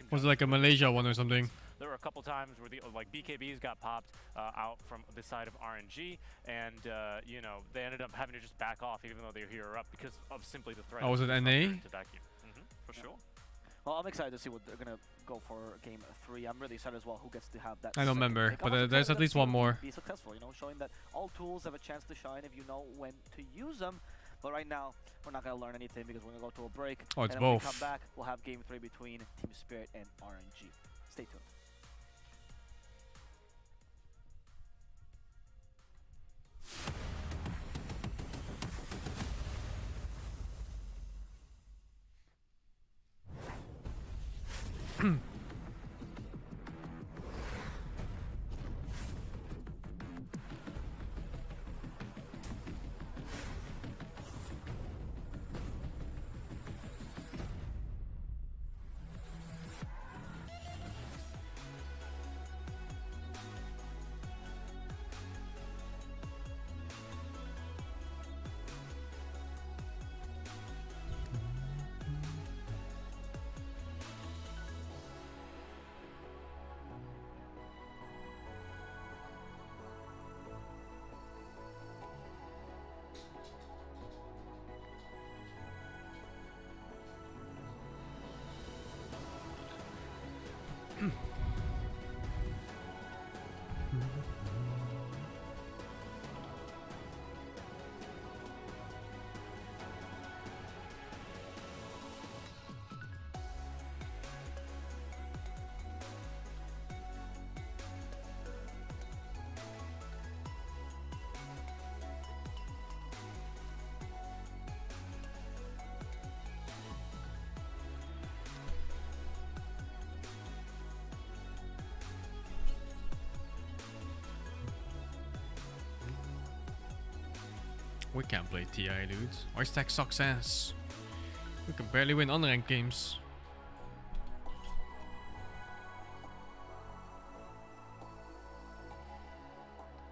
Was it like a Malaysia one or something? There were a couple times where the BKBs got popped out from the side of RNG, and you know, they ended up having to just back off even though they were here up because of simply the threat. Oh, was it NA? For sure. Well, I'm excited to see what they're gonna go for game 3. I'm really excited as well who gets to have that. I don't remember, but there's at least one more. Be successful, you know, showing that all tools have a chance to shine if you know when to use them. But right now, we're not gonna learn anything because we're gonna go to a break. Oh, it's and then both. When we come back, we'll have game 3 between Team Spirit and RNG. Stay tuned. We can't play TI, dudes. Our stack sucks ass. We can barely win unranked games.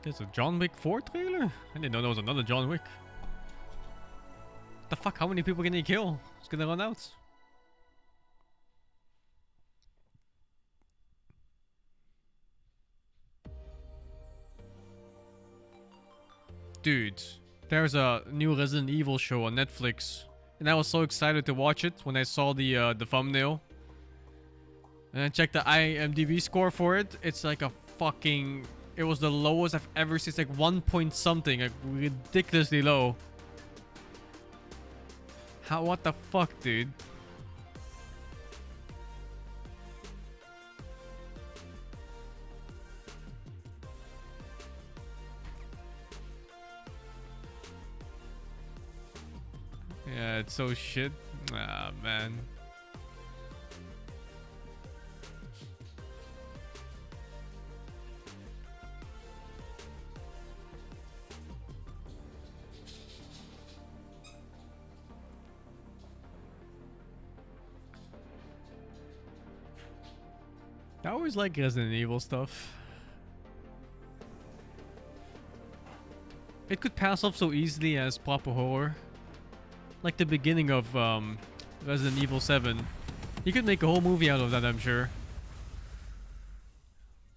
There's a John Wick 4 trailer? I didn't know there was another John Wick. What the fuck? How many people can he kill? It's gonna run out. Dude, there's a new Resident Evil show on Netflix, and I was so excited to watch it when I saw the thumbnail. And I checked the IMDb score for it. It's like a fucking... It was the lowest I've ever seen. It's like 1 point something, like ridiculously low. How? What the fuck, dude? Yeah, it's so shit. Ah, man. I always like Resident Evil stuff. It could pass off so easily as proper horror. Like the beginning of Resident Evil 7. You could make a whole movie out of that, I'm sure.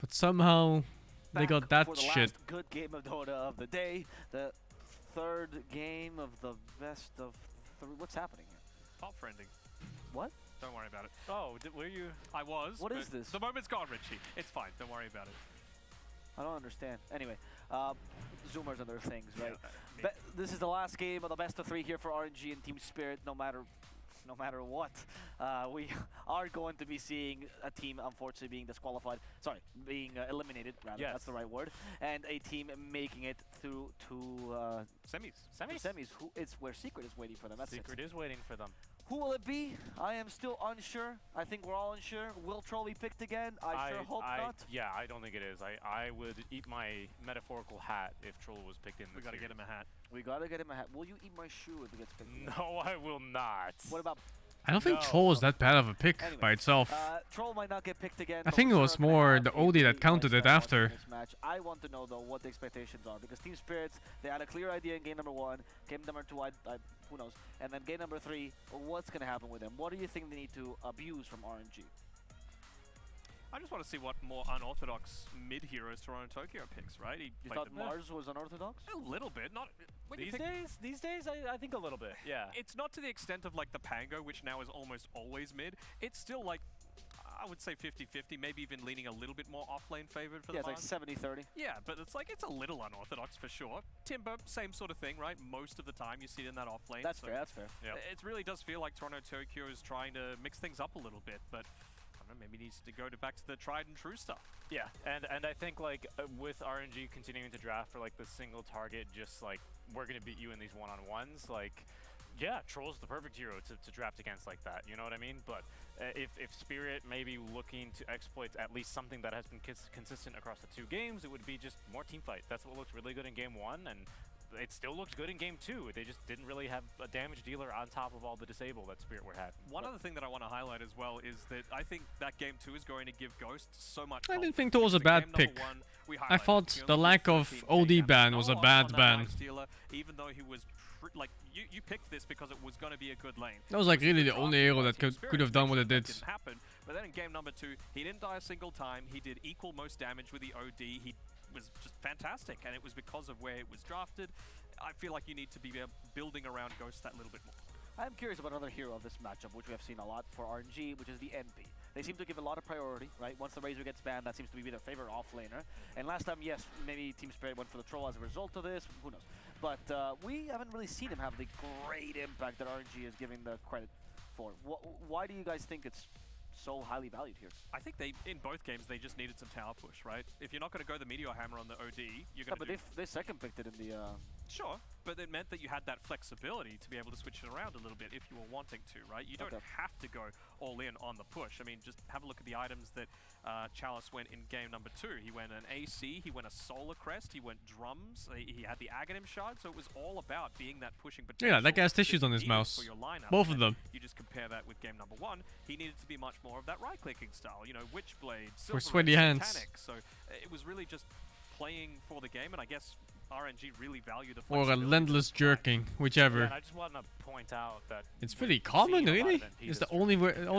But somehow they got that for the shit. Last good game of Dota of the day. The third game of the best of three. What's happening here? Top friending. What? Don't worry about it. Oh, were you? I was. What is this? The moment's gone, Richie. It's fine. Don't worry about it. I don't understand. Anyway, Zoomers and their things, right? This is the last game of the best of three here for RNG and Team Spirit. No matter what, we are going to be seeing a team unfortunately being disqualified. Sorry, being eliminated. Rather, yes. That's the right word. And a team making it through to semis. Semis. It's where Secret is waiting for them. That's Secret is waiting for them. Who will it be? I am still unsure. I think we're all unsure. Will Troll be picked again? I sure hope not. Yeah, I don't think it is. I would eat my metaphorical hat if Troll was picked in. We gotta get him a hat. We gotta get him a hat. Will you eat my shoe if he gets picked? No, I will not. What about I don't think Troll is that bad of a pick by itself. Troll might not get picked again. I think it was more the OD that counted it after. I want to know though what the expectations are, because Team Spirits, they had a clear idea in game number 1, game number 2, who knows, and then game number 3, what's going to happen with them? What do you think they need to abuse from RNG? I just want to see what more unorthodox mid-heroes Toronto Tokyo picks, right? You thought Mars was unorthodox? A little bit, not... These days, I think a little bit, yeah. It's not to the extent of like the Pango, which now is almost always mid. It's still like, I would say 50-50, maybe even leaning a little bit more off-lane favored for the Mars. It's like 70-30. Yeah, but it's like, it's a little unorthodox for sure. Timber, same sort of thing, right? Most of the time you see it in that off-lane. That's fair, that's fair. Yeah. It really does feel like Toronto Tokyo is trying to mix things up a little bit, but maybe needs to go back to the tried and true stuff. Yeah, and I think like with RNG continuing to draft for like the single target, just like we're gonna beat you in these one-on-ones, like yeah, Troll's the perfect hero to draft against like that, you know what I mean? But if Spirit may be looking to exploit at least something that has been consistent across the 2 games, it would be just more team fight. That's what looked really good in game 1, and it still looked good in game 2. They just didn't really have a damage dealer on top of all the disable that Spirit would have. One other thing that I want to highlight as well is that I think that game 2 is going to give Ghost so much. I didn't think that was a bad pick. I thought the lack of OD ban was a bad ban. Even though he was like, you picked this because it was going to be a good lane. That was like really the only hero that could have done what it did. Didn't happen. But then in game number 2, he didn't die a single time. He did equal most damage with the OD. He was just fantastic, and it was because of where it was drafted. I feel like you need to be building around Ghost that little bit more. I'm curious about another hero of this matchup, which we have seen a lot for RNG, which is the NP. They seem to give a lot of priority, right? Once the Razor gets banned, that seems to be their favorite offlaner. And last time, yes, maybe Team Spirit went for the Troll as a result of this, who knows. But we haven't really seen him have the great impact that RNG is giving the credit for. Why do you guys think it's so highly valued here? I think in both games, they just needed some tower push, right? If you're not going to go the Meteor Hammer on the OD, you're going to but they second picked it in the... Sure, but it meant that you had that flexibility to be able to switch it around a little bit if you were wanting to, right? You don't have to go all in on the push. I mean, just have a look at the items that Chalice went in game number 2. He went an AC, he went a Solar Crest, he went drums, he had the Aghanim Shard, so it was all about being that pushing potential. Yeah, that guy has tissues on his mouse. Both of them. You just compare that with game number 1, he needed to be much more of that right-clicking style, you know, Witchblade, for sweaty hands. Satanic. So it was really just playing for the game, and I guess RNG really value the or relentless jerking, whichever. Yeah, and I just want to point out that it's pretty common, really. It's the only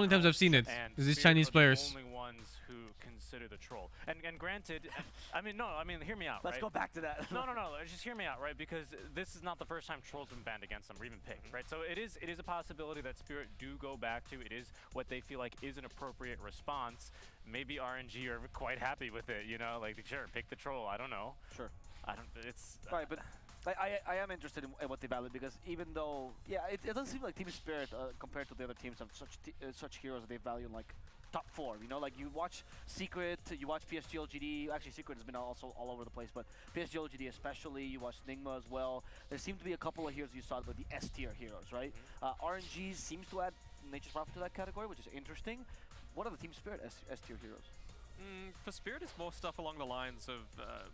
times I've seen it is these Chinese players. The only ones who consider the troll. And granted, I mean hear me out. Let's go back to that. No, just hear me out, right? Because this is not the first time Troll's been banned against them or even picked, right? So it is a possibility that Spirit do go back to. It is what they feel like is an appropriate response. Maybe RNG are quite happy with it, you know, like sure, pick the troll. I don't know. Sure. It's right, but I am interested in what they value, because even though it doesn't seem like Team Spirit compared to the other teams have such heroes that they value in like top 4. You know, like you watch Secret, you watch PSG LGD. Actually, Secret has been also all over the place, but PSG LGD especially. You watch Nigma as well. There seem to be a couple of heroes you saw with the S tier heroes, right? RNG seems to add Nature's Prophet to that category, which is interesting. What are the Team Spirit S tier heroes? For Spirit, it's more stuff along the lines of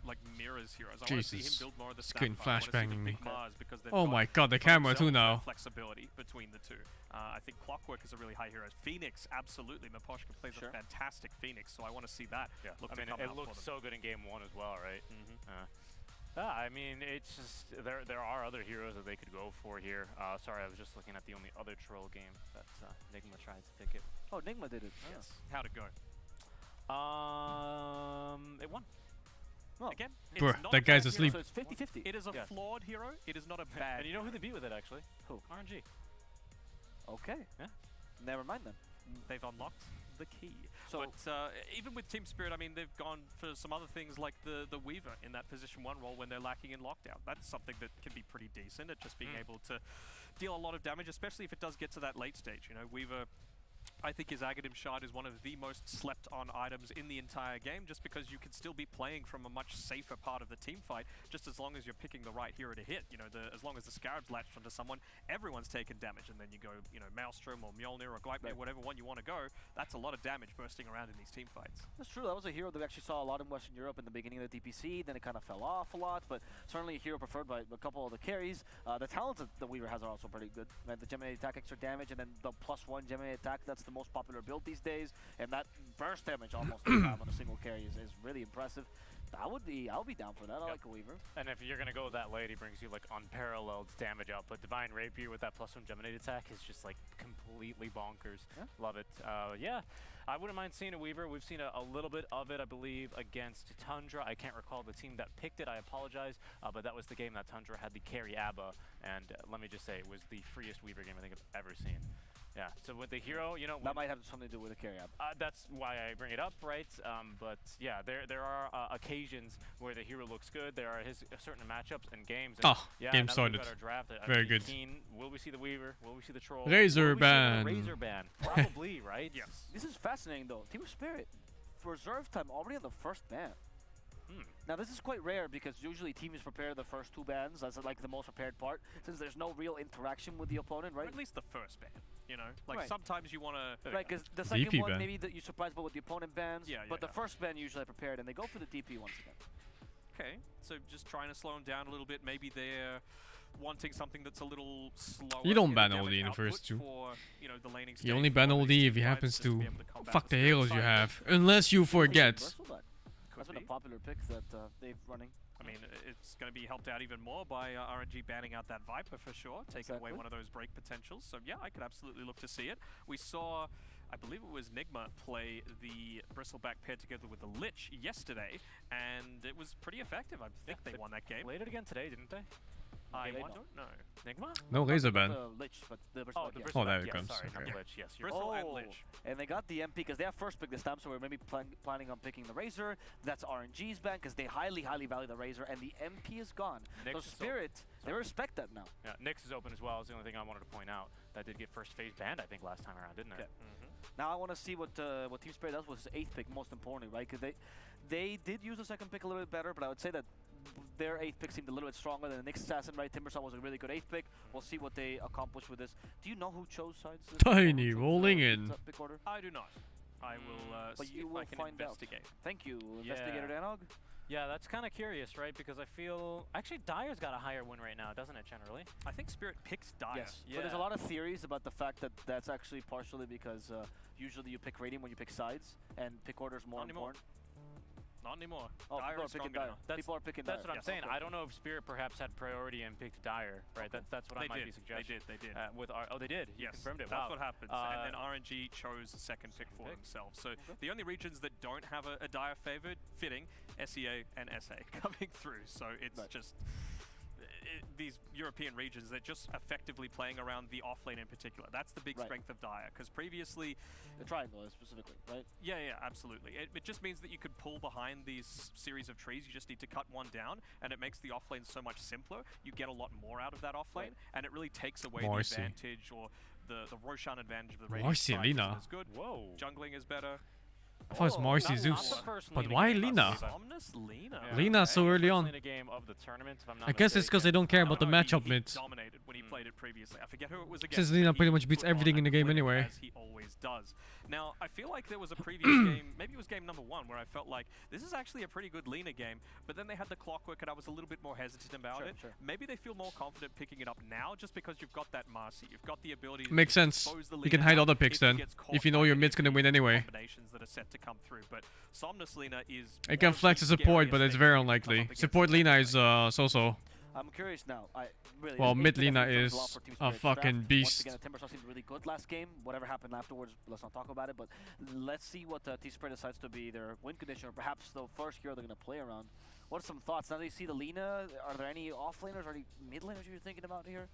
like Mirror's heroes. I want to see him build more of the screen flashbanging me. Because oh my god, the camera too now. Flexibility between the two. I think Clockwork is a really high hero. Phoenix, absolutely. Maposhka plays a fantastic Phoenix, so I want to see that. Yeah. It looked so good in game 1 as well, right? I mean, it's just there are other heroes that they could go for here. Sorry, I was just looking at the only other troll game that Nigma tried to pick it. Oh, Nigma did it. Yes. How'd it go? It won. Oh. Again, Bruh, that guy's asleep. So it's 50-50. It is a flawed hero. It is not a bad. And you know who they beat with it, actually? Who? RNG. Okay. Yeah. Never mind then. They've unlocked the key. So, but even with Team Spirit, I mean, they've gone for some other things like the Weaver in that position 1 role when they're lacking in lockdown. That's something that can be pretty decent at just being able to deal a lot of damage, especially if it does get to that late stage. You know, Weaver I think his Aghanim Shard is one of the most slept on items in the entire game, just because you can still be playing from a much safer part of the team fight, just as long as you're picking the right hero to hit. You know, as long as the Scarab's latched onto someone, everyone's taking damage, and then you go, you know, Maelstrom or Mjolnir or Gleipnir, whatever one you want to go, that's a lot of damage bursting around in these team fights. That's true. That was a hero that we actually saw a lot in Western Europe in the beginning of the DPC, then it kind of fell off a lot, but certainly a hero preferred by a couple of the carries. The talents that the Weaver has are also pretty good. Right? The Gemini attack extra damage, and then the +1 Gemini attack, that's the most popular build these days, and that burst damage almost on a single carry is really impressive. I'll be down for that. I like a Weaver. And if you're gonna go that late, he brings you like unparalleled damage output. Divine Rapier with that +1 Gemini attack is just like completely bonkers. Yeah. Love it. Yeah, I wouldn't mind seeing a Weaver. We've seen a little bit of it, I believe, against Tundra. I can't recall the team that picked it. I apologize, but that was the game that Tundra had the carry ABBA, and let me just say, it was the freest Weaver game I think I've ever seen. Yeah, so with the hero, you know... That might have something to do with the carry up. That's why I bring it up, right? But yeah, there are occasions where the hero looks good. There are certain matchups and games. And yeah, game started. Very good. Will we see the Weaver? Will we see the Troll? Razor ban. Razor ban. Probably, right? Yes. This is fascinating, though. Team of Spirit, reserve time already on the first ban. Now this is quite rare because usually teams prepare the first 2 bans. That's like the most prepared part, since there's no real interaction with the opponent, right? Or at least the first ban, you know? Like sometimes you want to... Right, because the second one, maybe you're surprised about what the opponent bans, but the first ban usually prepared, and they go for the DP once again. Okay, so just trying to slow them down a little bit. Maybe they're wanting something that's a little slower. You don't ban oldie in the first 2. For, you know, the laning you only ban oldie if he happens to fuck the heroes you have, unless you forget. That's been a popular pick that they've running. I mean, it's going to be helped out even more by RNG banning out that Viper for sure, taking away one of those break potentials. So yeah, I could absolutely look to see it. We saw, I believe it was Nigma play the Bristleback paired together with the Lich yesterday, and it was pretty effective. I think they won that game. Played it again today, didn't they? I don't know. Nigma? No laser ban. Lich, but the oh, there it comes. Sorry, okay. Lich, yes. Bristle and Lich. And they got the MP because they have first pick this time, so we're maybe planning on picking the Razor. That's RNG's ban because they highly value the Razor, and the MP is gone. So Spirit, they respect that now. Yeah, Nyx is open as well. Is the only thing I wanted to point out. That did get first phase banned, I think, last time around, didn't it? Now I want to see what Team Spirit does with his 8th pick, most importantly, right? Because they did use the second pick a little bit better, but I would say that their 8th pick seemed a little bit stronger than the Nyx Assassin, right? Timbersaw was a really good 8th pick. We'll see what they accomplish with this. Do you know who chose sides? Tiny rolling in. Pick order? I do not. I will see if I can investigate. Thank you, Investigator Danog. Yeah, that's kind of curious, right? Because I feel... Actually, Dire's got a higher win right now, doesn't it, generally? I think Spirit picks Dire. Yes, but there's a lot of theories about the fact that that's actually partially because usually you pick Radiant when you pick sides, and pick order is more important. Not anymore. Oh, people are picking Dire. People are picking Dire. That's what I'm saying. I don't know if Spirit perhaps had priority and picked Dire, right? That's what I might be suggesting. They did. They did? You confirmed it. That's what happens. And then RNG chose the second pick for themselves. So the only regions that don't have a Dire favored, fitting, SEA and SA coming through. So it's just... these European regions, they're just effectively playing around the offlane in particular. That's the big strength of Dire, because previously... The triangle specifically, right? Yeah, absolutely. It just means that you could pull behind these series of trees, you just need to cut one down, and it makes the offlane so much simpler. You get a lot more out of that offlane, and it really takes away the advantage, or the Roshan advantage of the Radiant side isn't as good. Whoa. Jungling is better. I thought it was Marcy Zeus. But why Lina? Lina. Lina so early on. I guess it's because they don't care about the matchup mid. Dominated when he played it previously. I forget who it was against. Since Lina pretty much beats everything in the game anyway. As he always does. Now, I feel like there was a previous game, maybe it was game number 1, where I felt like this is actually a pretty good Lina game, but then they had the clockwork and I was a little bit more hesitant about it. Maybe they feel more confident picking it up now just because you've got that Marcy. You've got the ability to Makes sense. You can hide other picks then, if you know your mid's gonna win anyway. Combinations that are set to come through, but Somnus Lina is... It can flex a support, but it's very unlikely. Support Lina is so-so. I'm curious now. Well, mid Lina is a fucking beast. Once again, Timbersaw seemed really good last game. Whatever happened afterwards, let's not talk about it. But let's see what T-Spread decides to be their win condition, or perhaps the first hero they're going to play around. What are some thoughts? Now that you see the Lina, are there any offlaners or any mid laners you're thinking about here?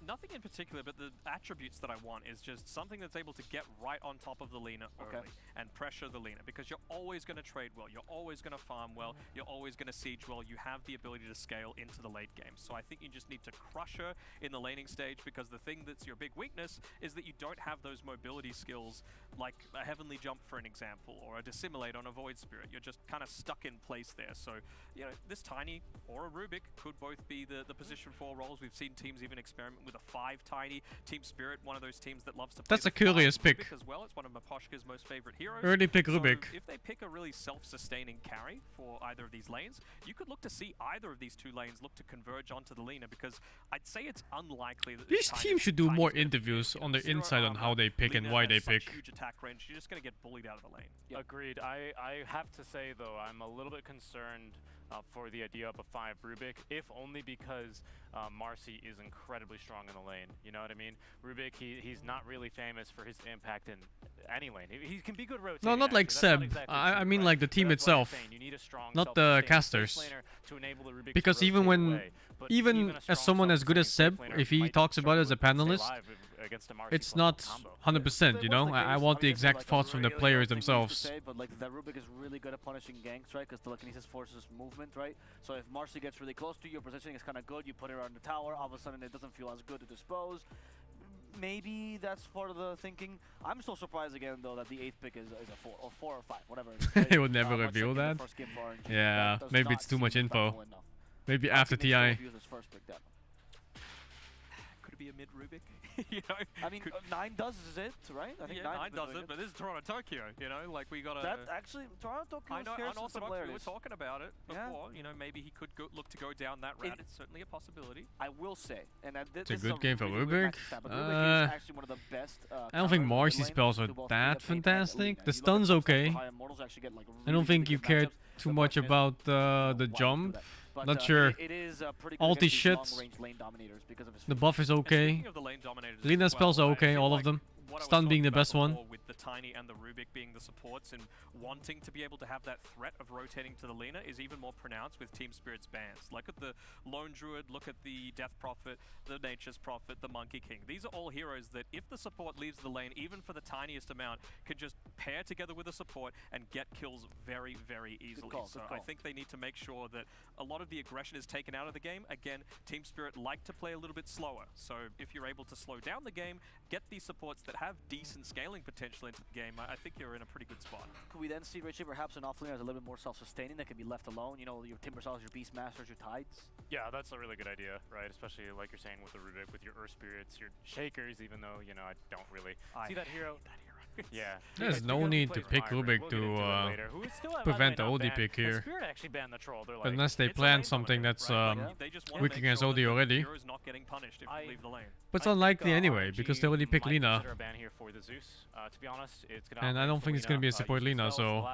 Nothing in particular, but the attributes that I want is just something that's able to get right on top of the Lina early and pressure the Lina, because you're always going to trade well, you're always going to farm well, you're always going to siege well, you have the ability to scale into the late game. So I think you just need to crush her in the laning stage, because the thing that's your big weakness is that you don't have those mobility skills like a Heavenly Jump, for an example, or a Dissimulate on a Void Spirit. You're just kind of stuck in place there. So, you know, this Tiny or a Rubik could both be the position 4 roles. We've seen teams even experiment with a 5 Tiny. Team Spirit, one of those teams that loves to play That's a curious pick. Rubik as well. It's one of Maposhka's most favorite heroes. Early pick Rubik. So if they pick a really self-sustaining carry for either of these lanes, you could look to see either of these 2 lanes look to converge onto the Lina, because I'd say it's unlikely that These teams should do more interviews on the inside on how they pick and why they pick. Huge attack range. You're just going to get bullied out of the lane. Agreed. I have to say, though, I'm a little bit concerned for the idea of a 5 Rubik, if only because Marcy is incredibly strong in the lane. You know what I mean? Rubik, he's not really famous for his impact in any lane. He can be good rotating. No, not like Seb. I mean like the team itself, not the casters. Because even as someone as good as Seb, if he talks about it as a panelist, it's not 100%, you know? I want the exact thoughts from the players themselves. But like the Rubik is really good at punishing ganks, right? Because telekinesis forces movement, right? So if Marcy gets really close to you, your positioning is kind of good. You put her on the tower, all of a sudden it doesn't feel as good to dispose. Maybe that's part of the thinking. I'm so surprised again, though, that the 8th pick is a 4 or 5, whatever it is. Right? They would never reveal that. Yeah, maybe it's too much info. Maybe after TI. Could it be a mid Rubik? You know, I mean, 9 does it, right? I think 9 does it, but this is Toronto Tokyo, you know, like we got a... That actually, Toronto Tokyo shares some similarities. We were talking about it before, you know, maybe he could look to go down that route. It's certainly a possibility. I will say, and it's a good game for Rubik. Rubik is actually one of the best, I don't think Marcy spells are that fantastic. The stun's okay. I don't think you care too much about the jump. Not sure. Ulti shits. The buff is okay. Lina spells are okay, all of them. Stun being the best one. With the Tiny and the Rubik being the supports, and wanting to be able to have that threat of rotating to the Lina is even more pronounced with Team Spirit's bans. Look at the Lone Druid, look at the Death Prophet, the Nature's Prophet, the Monkey King. These are all heroes that if the support leaves the lane, even for the tiniest amount, can just pair together with a support and get kills very, very easily. So I think they need to make sure that a lot of the aggression is taken out of the game. Again, Team Spirit like to play a little bit slower. So if you're able to slow down the game, get these supports that have decent scaling potential into the game, I think you're in a pretty good spot. Could we then see, Richie, perhaps an offlaner as a little bit more self-sustaining that can be left alone? You know, your Timbersaws, your Beastmasters, your Tides? Yeah, that's a really good idea, right? Especially like you're saying with the Rubik, with your Earth Spirits, your Shakers, even though, you know, I don't really see that hero. Yeah. There's no need to pick Rubik to prevent the OD pick here. But unless they plan something that's weak against OD already. But it's unlikely anyway, because they already pick Lina. And I don't think it's going to be a support Lina, so...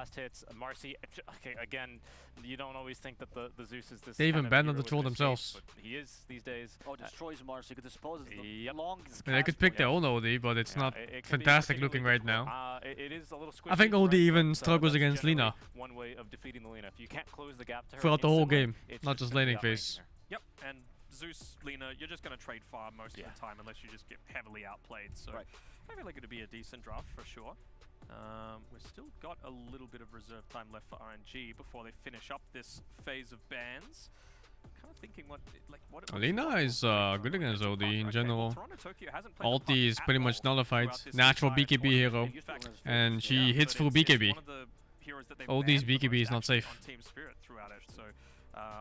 Again, you don't always think that the Zeus is this. They even banned on the troll themselves. He is these days. Oh, destroys Marcy. Could dispose of the longest. They could pick their own OD, but it's not fantastic looking right now. It is a little squishy, I think OD even struggles against Lina. One way of defeating the Lina. If you can't close the gap to her throughout the whole game, not just laning phase. Yep, and Zeus, Lina, you're just going to trade farm most of the time unless you just get heavily outplayed. So I feel like it'd be a decent draft for sure. We've still got a little bit of reserve time left for RNG before they finish up this phase of bans. Kind of thinking what Lina is good against OD in general. Ulti is pretty much nullified. Natural BKB hero. And she hits through BKB. OD's BKB is not safe.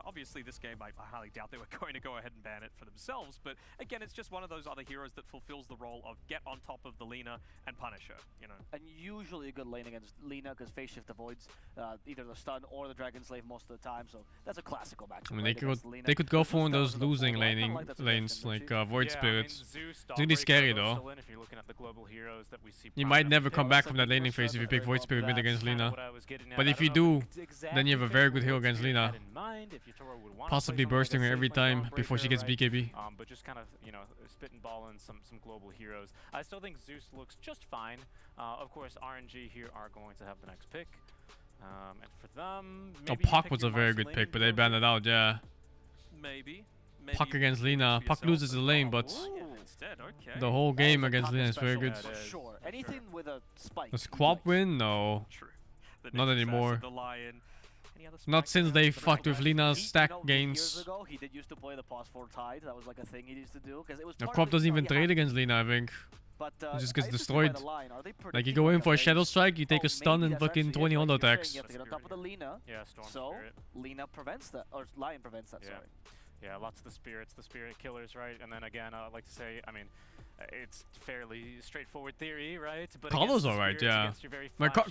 Obviously, this game, I highly doubt they were going to go ahead and ban it for themselves, but again, it's just one of those other heroes that fulfills the role of get on top of the Lina and punish her, you know. And usually a good lane against Lina, because phase shift avoids either the stun or the Dragon Slave most of the time, so that's a classical matchup. I mean, they could go for those losing lanes, like Void Spirits. It's really scary though. You might never come back from that laning phase if you pick Void Spirit mid against Lina. But if you do, then you have a very good hero against Lina. Possibly bursting her every time before she gets BKB. But just kind of, you know, spitting ball in some global heroes. I still think Zeus looks just fine. Of course, RNG here are going to have the next pick. And for them, maybe Puck was a very good pick, but they banned it out, yeah. Maybe. Puck against Lina. Puck loses the lane, but instead. Okay. The whole game against Lina is very good. Sure. Anything with a spike. A squad win? No. True. Not anymore. The Lion. Not since they fucked with Lina's stack gains. Years ago, he did used to play the pause 4 tide. That was like a thing he used to do. Because it was The Crop doesn't even trade against Lina, I think. But, he just gets destroyed. Like you go in for a Shadow Strike, you take a stun and fucking 20 auto attacks. You have to get on top of the Lina. Yeah, Storm so Spirit. Lina prevents that, or Lion prevents that. Yeah. Sorry. Yeah, lots of the spirit killers, right? And then again, I'd like to say, I mean, it's fairly straightforward theory, right? But Carlo's alright, yeah.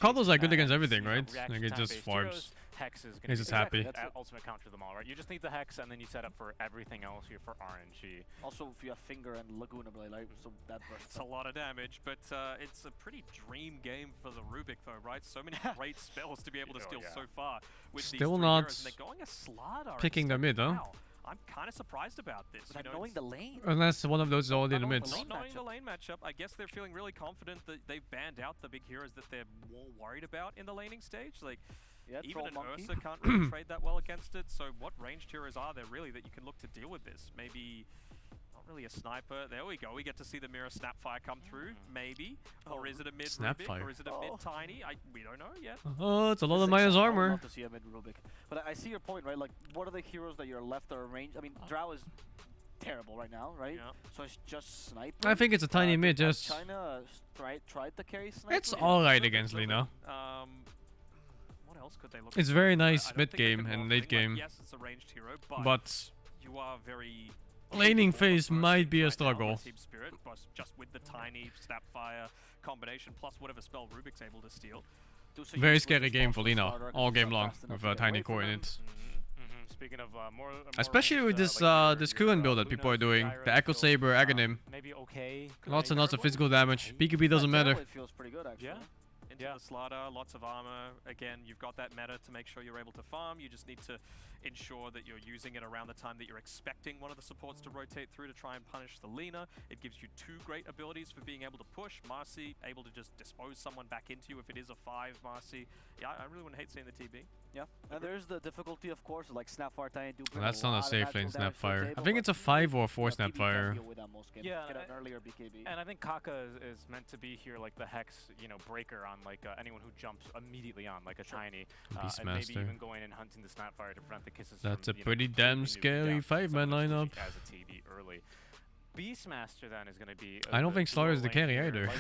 Carlo's like good against everything, right? Like it just farms. Hex is He's just happy. That's ultimate counter to them all, right? You just need the Hex, and then you set up for everything else here for RNG. Also, if you have Finger and Laguna Blade, like, so that bursts. It's a lot of damage, but it's a pretty dream game for the Rubik, though, right? So many great spells to be able to steal so far with these Still three not heroes, and they're going a Slardar picking the mid, huh? wow. I'm kind of surprised about this. But knowing the lane. Unless one of those is already in the mids. Not knowing the lane matchup, I guess they're feeling really confident that they've banned out the big heroes that they're more worried about in the laning stage. Like, yeah, even an Ursa can't really trade that well against it. So what ranged heroes are there really that you can look to deal with this? Maybe not really a sniper. There we go. We get to see the Mirror Snapfire come through. Maybe. Or is it a mid Rubik? Or is it a mid Tiny? We don't know yet. Oh, it's a lot of minus armor. I would love to see a mid Rubik. But I see your point, right? Like, what are the heroes that you're left that are ranged? I mean, Drow is terrible right now, right? Yeah. So it's just sniper. I think it's a tiny mid, just. China tried to carry sniper. It's alright against Lina. What else could they look It's very nice mid game and late game. Yes, it's a ranged hero, but you are very laning phase might be a struggle. Team Spirit, just with the tiny Snapfire combination plus whatever spell Rubik's able to steal. Very scary game for Lina, all game long, with a tiny core in it. Speaking of more especially with this this current build that people are doing, the Echo Saber Aghanim. Maybe okay. Lots and lots of physical damage. BKB doesn't matter. It feels pretty good actually. Yeah. Into the Slardar, lots of armor. Again, you've got that meta to make sure you're able to farm. You just need to ensure that you're using it around the time that you're expecting one of the supports to rotate through to try and punish the Lina. It gives you 2 great abilities for being able to push. Marcy, able to just dispose someone back into you if it is a 5 Marcy. Yeah, I really wouldn't hate seeing the TB. Yeah, and there's the difficulty, of course, like Snapfire Tiny do bring That's a not a lot of safe lane natural damage to the Snapfire. I table, think it's a but 5 or 4 TB can't Snapfire. deal with that most games. Yeah, Get an earlier BKB. And I think Kaka is meant to be here like the Hex, you know, breaker on like anyone who jumps immediately on like a Tiny. And maybe even going and hunting the Snapfire to prevent the kisses. That's from, a pretty damn scary 5-man lineup. As a TB early. Beastmaster then is going to be. I don't think Slaughter is the carry either.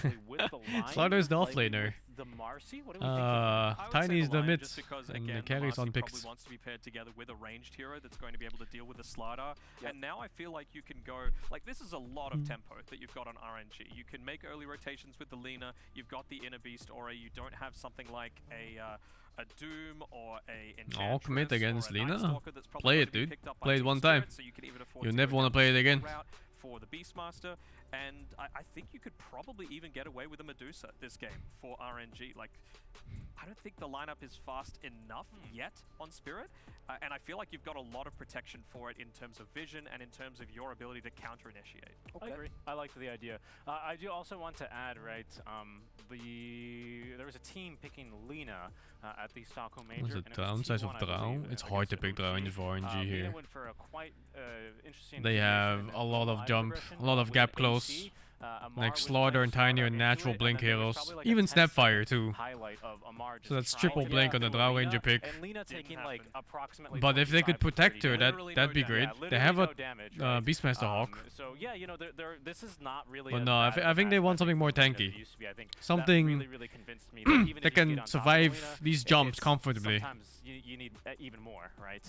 Slaughter is the offlaner. The Marcy? What do we think? Tiny is the mid, just because, and again, the carry's on Marcy picks. probably wants to be paired together with a ranged hero that's going to be able to deal with the Slardar. Yep. And now I feel like you can go, like this is a lot of tempo that you've got on RNG. You can make early rotations with the Lina. You've got the Inner Beast aura. You don't have something like a Doom or a Enchantress. All commit against or a Lina. Nightstalker that's probably Play going it, to be dude. picked up by Play it Team one time. Spirit, so you can even afford You'll to never go want to down play it the again. route for the Beastmaster, and I think you could probably even get away with a Medusa this game for RNG. Like, I don't think the lineup is fast enough yet on Spirit, and I feel like you've got a lot of protection for it in terms of vision and in terms of your ability to counter-initiate. Okay. I agree. I like the idea. I do also want to add, right, there was a team picking Lina at the Stockholm Major. What's the downside of Drow? It's hard to pick Drow for RNG here. Went for a quite, interesting They have a lot of jump, a lot of gap close. Like Slaughter and Tiny are natural blink heroes. Even Snapfire too. So that's triple blink on the Drow Ranger pick. But if they could protect her, that'd be great. They have a Beastmaster Hawk. So yeah, you know, this is not really. But no, I think they want something more tanky. Something that can survive these jumps comfortably. Sometimes you need even more, right?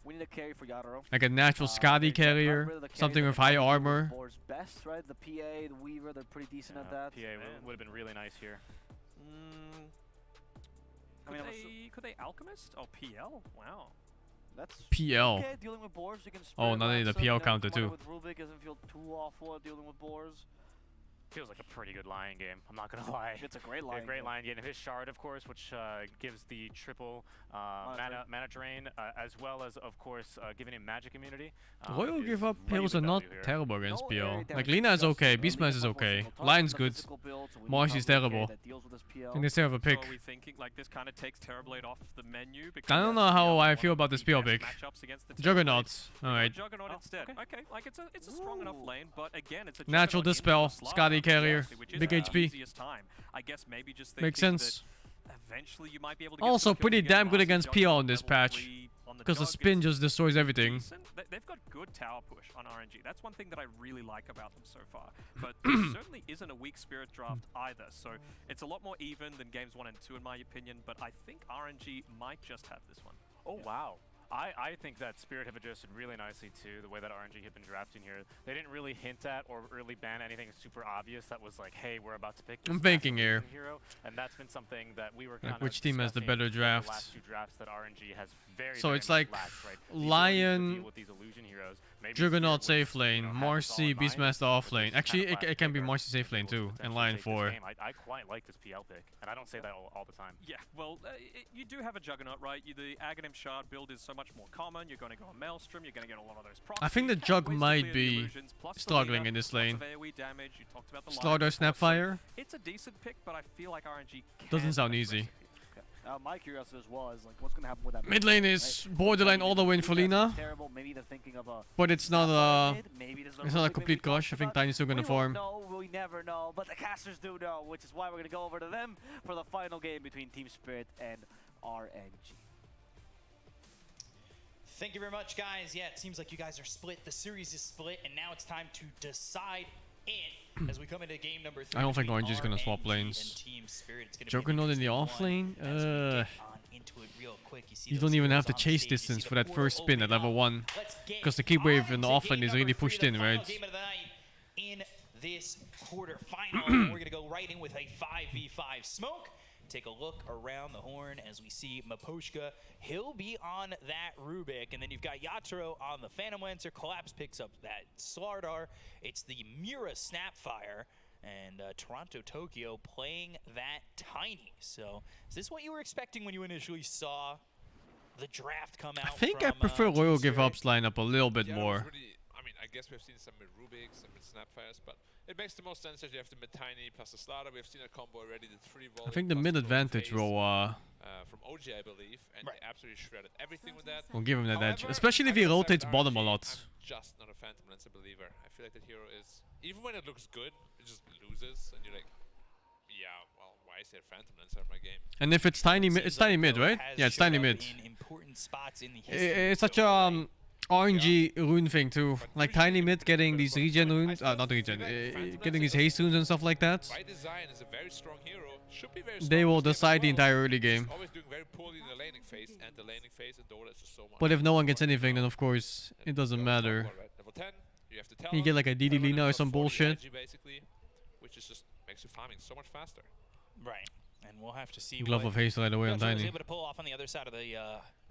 We need a carry for Yadro. Like a natural Skadi carrier, something with high armor. Board's best, right? The PA, the Weaver, they're pretty decent at that. PA would have been really nice here. Could they Alchemist? Oh, PL? Wow. That's PL. okay, dealing with boars, you can Oh, now they need the PL counter too. With Rubik doesn't feel too awful at dealing with boars. Feels like a pretty good Lion game. I'm not gonna lie. It's a great Lion. A great Lion game. His shard, of course, which gives the triple mana drain, as well as, of course, giving him magic immunity. Royal give up heroes are not terrible against PL. Like Lina is okay, Beastmaster is okay, Lion's good, Marsh is terrible. I think they still have a pick. So are we thinking like this kind of takes Terrorblade off the menu? I don't know how I feel about this PL pick. Juggernaut. Alright. Juggernaut instead. Okay, like it's a strong enough lane, but again, it's a Natural Dispel, Scotty Carrier, big HP. I guess maybe just makes sense. Eventually you might be able to Also pretty damn good against PL in this patch. Because the spin just destroys everything. They've got good tower push on RNG. That's one thing that I really like about them so far. But there certainly isn't a weak Spirit draft either. So it's a lot more even than games 1 and 2 in my opinion. But I think RNG might just have this one. Oh, wow. I think that Spirit have adjusted really nicely too, the way that RNG have been drafting here. They didn't really hint at or really ban anything super obvious that was like, hey, we're about to pick this I'm thinking here. Hero, and that's been something that we were kind like which team has the better draft? The last 2 drafts that RNG has very, so very it's like lacked, right? Lion, Juggernaut safe lane, Marcy, Beastmaster off lane. Actually, it can be Marcy safe lane too, and Lion 4. I quite like this PL pick, and I don't say that all the time. Yeah, well, you do have a Juggernaut, right? The Aghanim Shard build is so much more common. You're going to go on Maelstrom, you're going to get a lot of those procs. I think the Jug might be struggling in this lane. Slaughter Snapfire. It's a decent pick, but I feel like RNG doesn't sound easy. My curiosity as well is like what's gonna happen with that mid lane is borderline all the way in for Lina, but it's not a complete crush. I think Tiny's still gonna farm. We never know, but the casters do know, which is why we're gonna go over to them for the final game between Team Spirit and RNG. Thank you very much, guys. Yeah, it seems like you guys are split. The series is split, and now it's time to decide it as we come into game number 3. I don't think RNG is gonna swap lanes. Juggernaut in the off lane? You don't even have the chase distance for that first spin at level 1. Because the keep wave in the off lane is really pushed in, right? In this quarterfinal, we're gonna go right in with a 5v5 smoke. Take a look around the horn as we see Maposhka. He'll be on that Rubik. And then you've got Yatoro on the Phantom Lancer. Collapse picks up that Slardar. It's the Mira Snapfire. And Toronto Tokyo playing that Tiny. So is this what you were expecting when you initially saw the draft come out? I think I prefer Royal Give Up's lineup a little bit more. I mean, I guess we've seen some with Rubiks, some with Snapfires, but it makes the most sense that you have the mid Tiny plus the Slaughter. We've seen a combo already, the 3 volley. I think the mid advantage will from OG, I believe, and they absolutely shredded everything with that. We'll give him that edge, especially if he rotates bottom a lot. I'm just not a Phantom Lancer believer. I feel like that hero is, even when it looks good, it just loses, and you're like, yeah, well, why is there Phantom Lancer in my game? And if it's Tiny mid, it's Tiny mid, right? Yeah, it's Tiny mid. It's such a RNG rune thing too, like Tiny mid getting these regen runes, not regen, getting these haste runes and stuff like that. By design is a very strong hero, should be very strong. They will decide the entire early game. Always doing very poorly in the laning phase, and the laning phase in Dota is just so much. But if no one gets anything, then of course it doesn't matter. Level 10, you have to tell you get like a DD Lina or some bullshit. Basically, which is just makes you farming so much faster. Right. And we'll have to see Glove of Haste right away on Tiny. Able to pull off on the other side of the,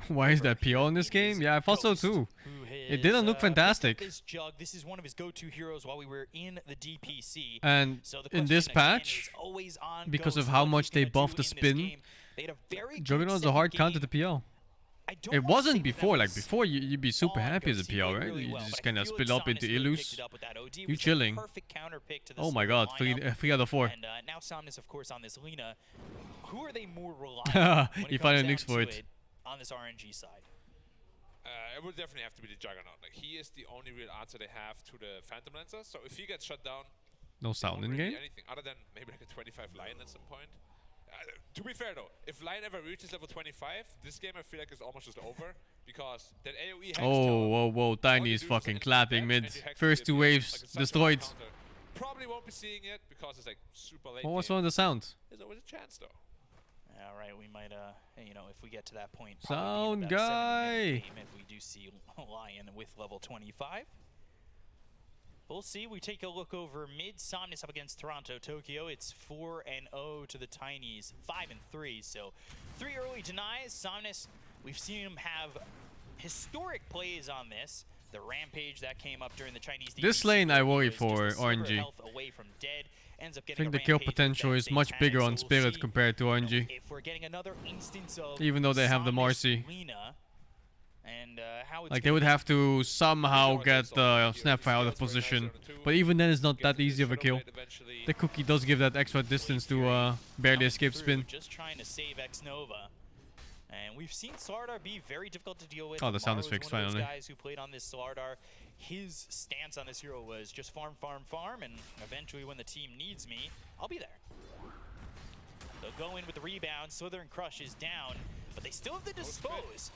why is that PL in this game? Yeah, I thought so too. It didn't look fantastic. This is one of his go-to heroes while we were in the DPC. And in this patch, because of how much they buffed the spin, Juggernaut's a hard counter to PL. It wasn't before, like before you'd be super happy as a PL, right? You just kind of split up into Illus. You chilling. Oh my god, 3 out of 4. And now Somnus, of course, on this Lina. Who are they more reliant on he found a nix for it. On this RNG side? It would definitely have to be the Juggernaut. Like, he is the only real answer they have to the Phantom Lancer. So if he gets shut down, no sound in game? Anything other than maybe like a 25 Lion at some point. To be fair though, if Lion ever reaches level 25, this game I feel like is almost just over, because that AoE whoa, Tiny is fucking clapping mid. First 2 waves destroyed. Probably won't be seeing it because it's like super late. What was on the sound? There's always a chance though. All right, we might, you know, if we get to that point, sound guy. If we do see Lion with level 25. We'll see. We take a look over mid. Somnus up against Toronto Tokyo. It's 4-0 to the Tinies, 5-3. So 3 early denies. Somnus, we've seen him have historic plays on this. The Rampage that came up during the Chinese This DPC lane I worry was for just a sliver RNG. health away from dead. Ends up I getting think a the kill Rampage with potential that is much Satanic, bigger so on we'll Spirits see, compared to RNG. if we're getting another instance of Even though they have the Samus Marcy. Lina, and how it's Like they gonna would be. have to somehow get Snapfire out of position. But even then it's not that easy of a kill. The cookie does give that extra distance to barely escape spin. Just trying to save X-Nova. And we've seen Slardar be very difficult to deal with. Oh, the sound is Maru fixed one of those finally. guys who played on this Slardar. His stance on this hero was just farm, farm, farm, and eventually when the team needs me, I'll be there. They'll go in with the rebound. Southern Crush is down, but they still have the dispose.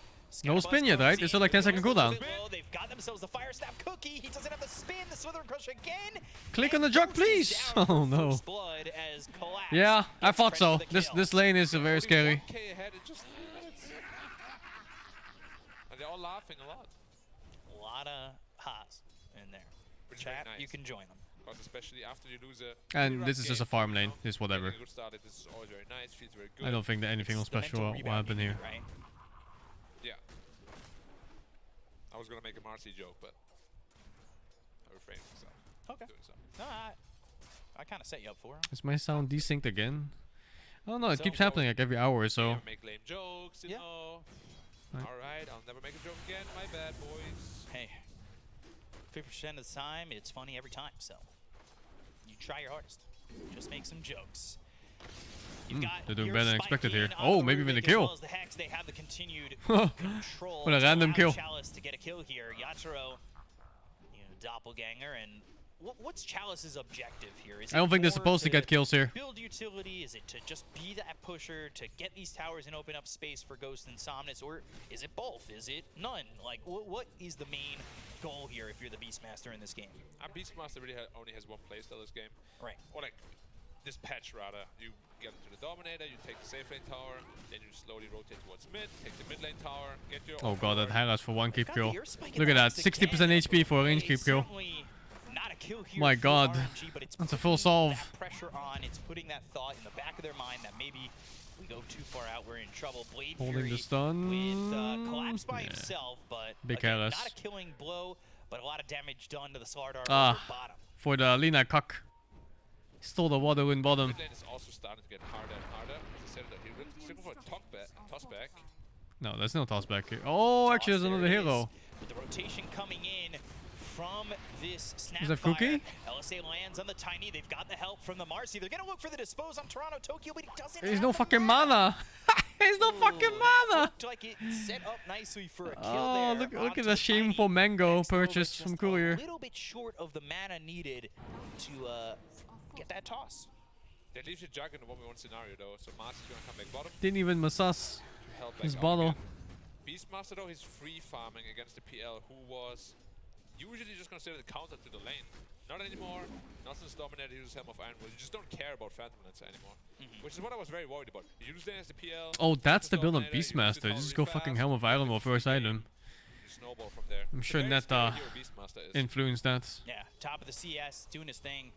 No spin yet, right? It's still like 10-second cooldown. They've got themselves the Fire Snap Cookie. He doesn't have the spin. The Southern Crush again. Click on the jug, please! Oh no. Yeah, I thought so. This lane is very scary. And they're all laughing a lot. A lot of ha's in there. Chat, nice. you can join them. Because especially after you lose a And this is just a farm lane. It's whatever. Good start, this is always very nice, feels very good. I don't think that anything will special will happen here. Right? Yeah. I was gonna make a Marcy joke, but I refrained myself. Okay. Doing so. No, I kind of set you up for it. Is my sound desynced again? Oh no, it So, keeps happening like every hour or so. Never make lame jokes, you know. Right. Alright, I'll never make a joke again. My bad, boys. Hey, 50% of the time, it's funny every time, so you try your hardest. Just make some jokes. They're doing better than expected here. On Oh, the maybe even a Rubik as well kill. as the Hex, they have the continued control What a to random allow kill. Chalice to get a kill here. Yatoro, doppelganger, and what's Chalice's objective here? Is I don't it think they're more supposed to get kills here. Build utility? Is it to just be that pusher to get these towers and open up space for Ghost and Somnus, or is it both? Is it none? Like, what is the main goal here if you're the Beastmaster in this game? Beastmaster really only has one playstyle this game. Right. Or like this patch rather. You get into the Dominator, you take the safe lane tower, then you slowly rotate towards mid, take the mid lane tower, get your Oh god, that Haras for one keep kill. Spike Look at that, 60% HP for a range keep kill. Not a kill here My for god, RNG, but it's that's a full solve. that pressure on. It's putting that thought in the back of their mind that maybe if we go too far out, we're in trouble. Blade Holding Fury the stun. with Collapse by himself, but Big again, Haras. not a killing blow, but a lot of damage done to the Slardar over bottom. For the Lina cock. Stole the water in bottom. Mid lane is also starting to get harder and harder. As I said, that he's looking for a toss back. No, there's no toss back here. Oh, actually, there's another hero. With the rotation coming in from this snap Is that Cookie? LSA lands on the Tiny. They've got the help from the Marcy. They're going to look for the dispose on Toronto Tokyo, but he doesn't There's have no the fucking mana. There's no fucking mana. Looked like it set up nicely for a kill Oh, there. look at the shameful mango purchase from Courier. A little bit short of the mana needed to get that toss. That leaves you Jug in the 1v1 scenario though, so Mars is gonna come back bottom. Didn't even massage Help back his up bottle. again. Beastmaster though, he's free farming against the PL, who was usually just gonna stay with the counter to the lane. Not anymore. Not since Dominator uses Helm of Iron. Well, you just don't care about Phantom Lancer anymore. Which is what I was very worried about. You use lane as the PL. Oh, that's the build on Dominator, you use Beastmaster. the tower Just really go fucking fast, Helm of Iron or first item. you snowball from there. I'm It's a sure very Net scary hero Beastmaster is. influenced that. Yeah, top of the CS, doing his thing.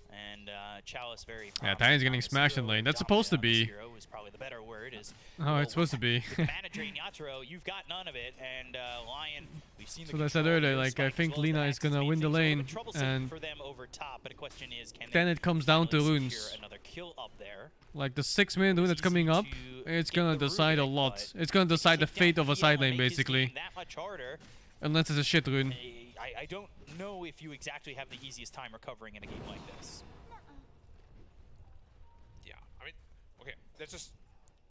And Chalice very Yeah, Tiny's getting smashed in lane. That's supposed to be. Hero is probably the better word. Oh, it's supposed to be. With the mana drain Yatoro, you've got none of it, and Lion, we've seen the So I said earlier, like I think Lina is gonna win the lane, and for them over top, but the question is, can then they it comes down to secure runes. another kill up there? Like the 6-minute rune that's coming up, it's gonna decide a lot. It's gonna decide the fate of a side lane basically. That much harder. Unless it's a shit rune. I don't know if you exactly have the easiest time recovering in a game like this. Yeah, I mean, okay, let's just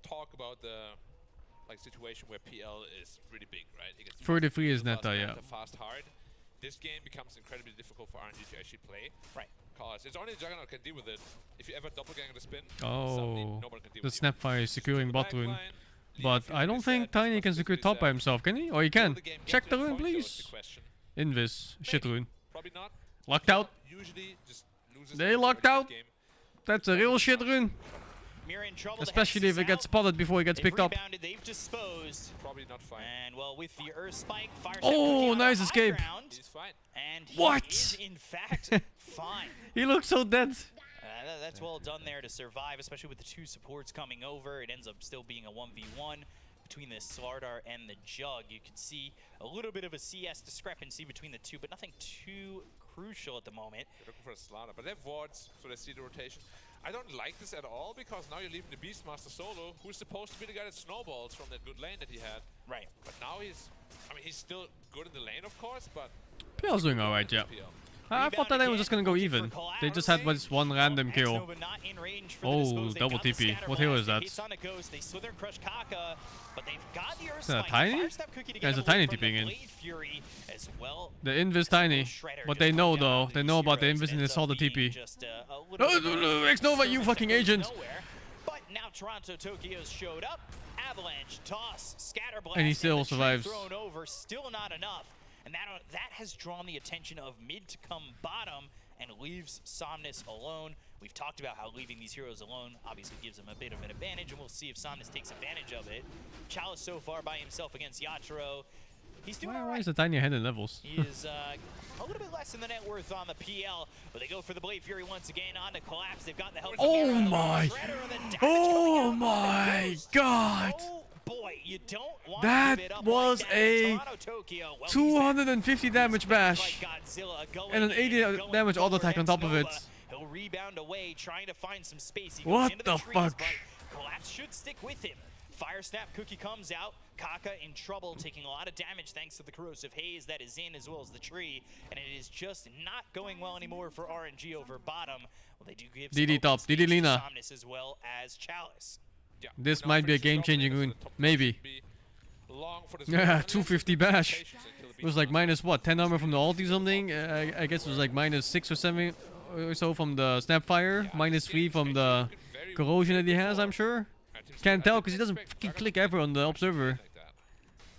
talk about the situation where PL is really big, right? It gets 33 is fast, Neta, yeah. fast, hard. This game becomes incredibly difficult for RNG to actually play. Right. Because it's only Juggernaut can deal with it. If you ever doppelganger the spin, suddenly Oh, no one can deal the with you. Snapfire is securing bot rune. Line, But I don't think Tiny can secure top by himself, can he? Or he can. Check the rune, please. Invis. Shit rune. Probably not. Locked out. Usually just loses They the locked first out. game. That's a real shit rune. Mira in trouble. Especially if it gets spotted before it gets picked up. Rebounded, they've disposed. Probably not fine. And well, with the Earth Spike, Fire Step Oh, Cookie on nice the high escape. ground, He's fine. and he What? is in fact fine. He looks so dead. That's well done there to survive, especially with the two supports coming over. It ends up still being a 1v1. between the Slardar and the Jug. You can see a little bit of a CS discrepancy between the two, but nothing too crucial at the moment. They're looking for a Slardar, but they have wards, so they see the rotation. I don't like this at all, because now you're leaving the Beastmaster solo, who's supposed to be the guy that snowballs from that good lane that he had. Right. But now he's still good in the lane, of course, but... PL's doing alright, yeah. I thought that lane was just gonna go even. They just had this one random kill. Oh, double TP. What hero is that? Is that a tiny? Yeah, it's a tiny TPing in. The invis tiny. What they know though, they know about the invis and they saw the TP. X-Nova, you fucking agent! But now Toronto Tokyo's showed up. Avalanche, toss, scatterblast, and he still survives. Thrown over, still not enough. And that has drawn the attention of mid to come bottom and leaves Somnus alone. We've talked about how leaving these heroes alone obviously gives them a bit of an advantage, and we'll see if Somnus takes advantage of it. Chalice so far by himself against Yatoro. He's doing Why is the tiny ahead in levels? He is a little bit less than the net worth on the PL, but they go for the Blade Fury once again on to collapse. They've got the help. Oh my! Oh my God! Boy, you don't want that to give it up was like that. a Toronto, Tokyo, well, 250 damage bash and an 80 damage auto attack on top of it. He'll rebound away, trying to find some space. What the fuck? Collapse should stick with him. Fire Snap Cookie comes out. Kaka in trouble, taking a lot of damage thanks to the corrosive haze that is in, as well as the tree, and it is just not going well anymore for RNG over bottom. Well, they do give DD top, DD Lina. Somnus as well as Chalice. Yeah, this might be a game-changing rune, maybe. Yeah, 250 bash. It was like minus what, 10 armor from the ult or something? I guess it was like minus 6 or 7 or so from the Snapfire, minus 3 from the corrosion that he has, I'm sure. Can't tell because he doesn't fucking click ever on the observer.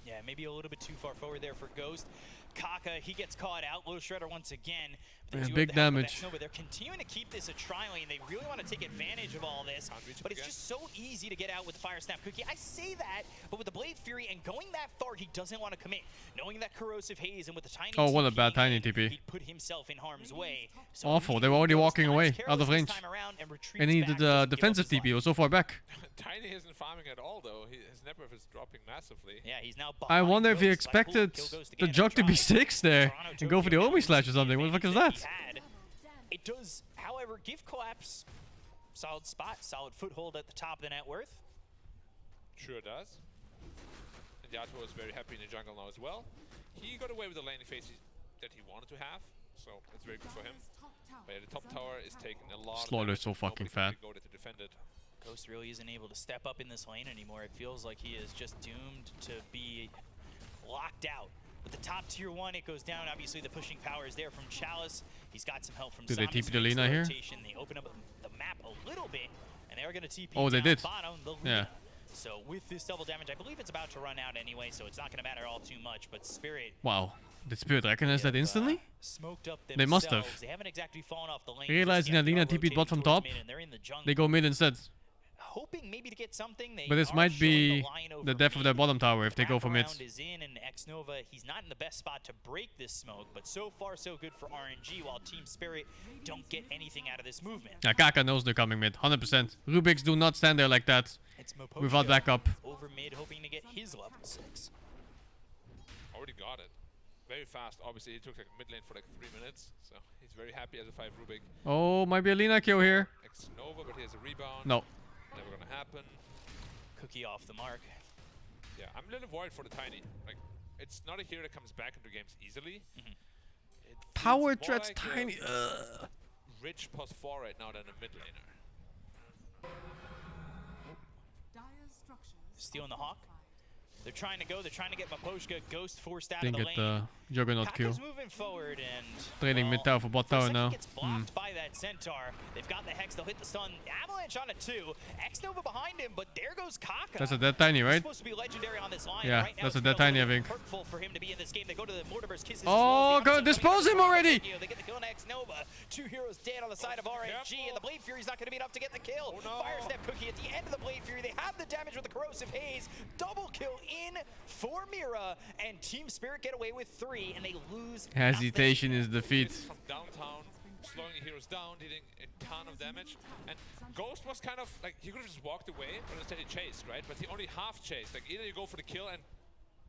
Yeah, maybe a little bit too far forward there for Ghost. Kaka, he gets caught out. Low Shredder once again. Yeah, big damage. They're continuing to keep this a tri-lane. They really want to take advantage of all this, but it's just so easy to get out with the Fire Snap Cookie. I say that, but with the Blade Fury and going that far, he doesn't want to commit. Knowing that corrosive haze and with the tiny oh, what a bad tiny TP. He'd put himself in harm's way. So awful. They were already walking away out of range. And he did the defensive TP. He was so far back. Tiny isn't farming at all, though. His net worth is dropping massively. Yeah, he's now. I wonder if he expected the Jug to be 6 there and go for the Omi Slash or something. What the fuck is that? It does, however, give Collapse solid spot, solid foothold at the top of the net worth. Sure does. And Yatoro is very happy in the jungle now as well. He got away with the laning phase that he wanted to have, so it's very good for him. But yeah, the top tower is taking a lot of Slaughter's so fucking fat. Go there to defend it. Ghost really isn't able to step up in this lane anymore. It feels like he is just doomed to be locked out. With the top tier 1, it goes down. Obviously, the pushing power is there from Chalice. He's got some help from Did they TP the Lina here? They open up the map a little bit, and they're going to TP oh, they did. Bottom, yeah. So with this double damage, I believe it's about to run out anyway, so it's not going to matter all too much. But Spirit... Wow. Did Spirit recognize that instantly? Smoked up they must have. They haven't exactly fallen off the lane. Realizing that Lina TP'd bot from top, they go mid instead. Hoping maybe to get something. But this might be the death of their bottom tower if they go for mid. Is in, and X-Nova, he's not in the best spot to break this smoke, but so far so good for RNG, while Team Spirit don't get anything out of this movement. Yeah, Kaka knows they're coming mid, 100%. Rubik's do not stand there like that without backup. Over mid, hoping to get his level 6. Already got it. Very fast. Obviously, he took like mid lane for like 3 minutes, so he's very happy as a 5 Rubik. Oh, might be a Lina kill here. X-Nova, but he has a rebound. No. Never gonna happen. Cookie off the mark. Yeah, I'm a little worried for the Tiny. Like, it's not a hero that comes back into games easily. Power threats like Tiny. Rich +4 right now than a mid laner. Stealing the Hawk. They're trying to go. They're trying to get Maposhka. Ghost forced out Didn't of the get lane. the Juggernaut kill. Moving forward and trading mid tower for bot tower now. Gets blocked by that Centaur. They've got the Hex. They'll hit the stun. Avalanche on a 2. X-Nova behind him, but there goes Kaka. That's a dead Tiny, right? He's supposed to be legendary on this line. Yeah, right now that's a dead Tiny, I think. For him to be in this game. They go to the Mortimer's kisses. Oh, go dispose him already! They get the kill on X-Nova. 2 heroes dead on the side of RNG, and the Blade Fury's not going to be enough to get the kill. Fire Snap Cookie at the end of the Blade Fury. They have the damage with the corrosive haze. Double kill in for Mira, and Team Spirit get away with 3, and they lose. Hesitation is defeat. From downtown, slowing the heroes down, dealing a ton of damage. And Ghost was kind of like, he could have just walked away, but instead he chased, right? But he only half chased. Like either you go for the kill and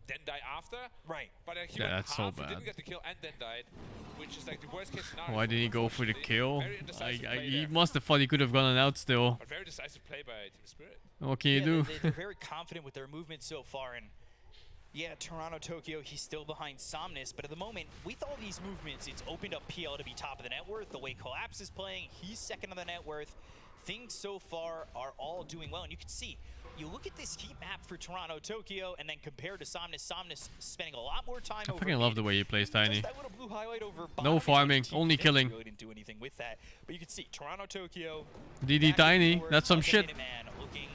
then die after. Right. But he Yeah, went that's half, so bad. He didn't get the kill and then died, which is like the worst case scenario. Why didn't he go for the kill? Very indecisive play He there. must have thought he could have gotten out still. But very decisive play by Team Spirit. What can you do? They're very confident with their movement so far, and yeah, Toronto, Tokyo, he's still behind Somnus, but at the moment, with all these movements, it's opened up PL to be top of the net worth. The way Collapse is playing, he's second on the net worth. Things so far are all doing well, and you can see, you look at this heat map for Toronto, Tokyo, and then compared to Somnus, Somnus spending a lot more time I over fucking love the way he plays Tiny. that little blue highlight over No farming, only killing. Really didn't do anything with that, but you can see Toronto, Tokyo, DD Tiny, that's some shit. Man looking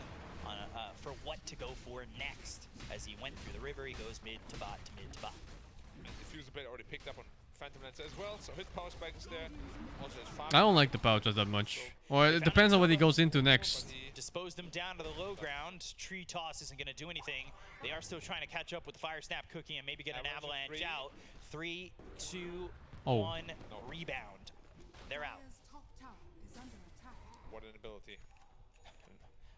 on for what to go for next. As he went through the river, he goes mid to bot to mid to bot. And the Fuse Blade already picked up on Phantom Lance as well, so his power spike is there. Also his farm. I don't like the pouches that much. Or it depends on what he goes into next. Disposed them down to the low ground. Tree toss isn't going to do anything. They are still trying to catch up with the Fire Snap cookie and maybe get an avalanche out. 3, 2, 1, rebound. They're out. What an ability.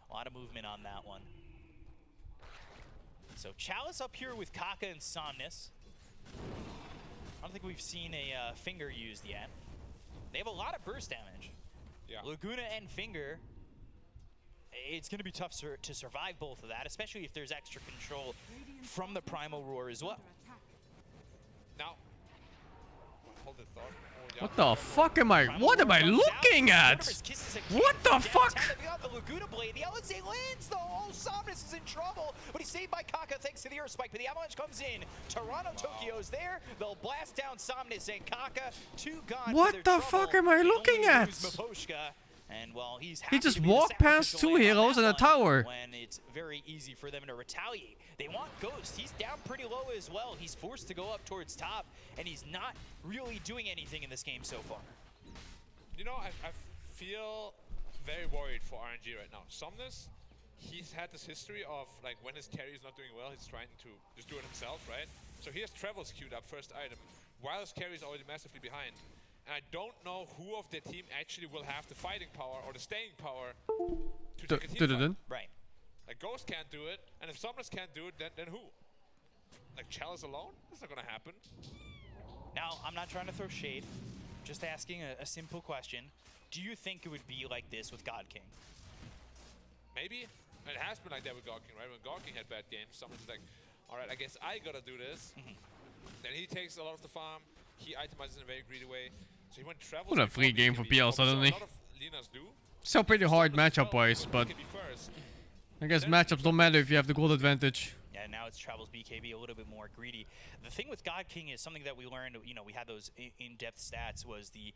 A lot of movement on that one. So Chalice up here with Kaka and Somnus. I don't think we've seen a Finger used yet. They have a lot of burst damage. Yeah. Laguna and Finger. It's going to be tough to survive both of that, especially if there's extra control from the Primal Roar as well. Now, hold the thought. What the fuck am I? What am I looking at? What the fuck? The Laguna Blade, the LSA lands though. Oh, Somnus is in trouble, but he's saved by Kaka thanks to the Earth Spike. But the Avalanche comes in. Toronto, Tokyo's there. They'll blast down Somnus and Kaka. 2 gone. What the fuck am I looking at? And well, he just walked past 2 heroes and a tower. When it's very easy for them to retaliate. They want Ghost. He's down pretty low as well. He's forced to go up towards top, and he's not really doing anything in this game so far. You know, I feel very worried for RNG right now. Somnus, he's had this history of, like, when his carry is not doing well, he's trying to just do it himself, right? So he has Travels queued up first item, while his carry is already massively behind. And I don't know who of their team actually will have the fighting power or the staying power to take a team fight. Right. Like, Ghost can't do it, and if Somnus can't do it, then who? Like, Chalice alone? That's not gonna happen. Now, I'm not trying to throw shade, just asking a simple question. Do you think it would be like this with God King? Maybe. It has been like that with God King, right? When God King had bad games, someone's like, alright, I guess I gotta do this. Then he takes a lot of the farm, he itemizes in a very greedy way. So he went Travels. What a free game for PL suddenly. A lot of Linas do. Still pretty hard matchup wise, but I guess matchups don't matter if you have the gold advantage. Yeah, now it's Travels BKB a little bit more greedy. The thing with God King is something that we learned, you know, we had those in-depth stats, was the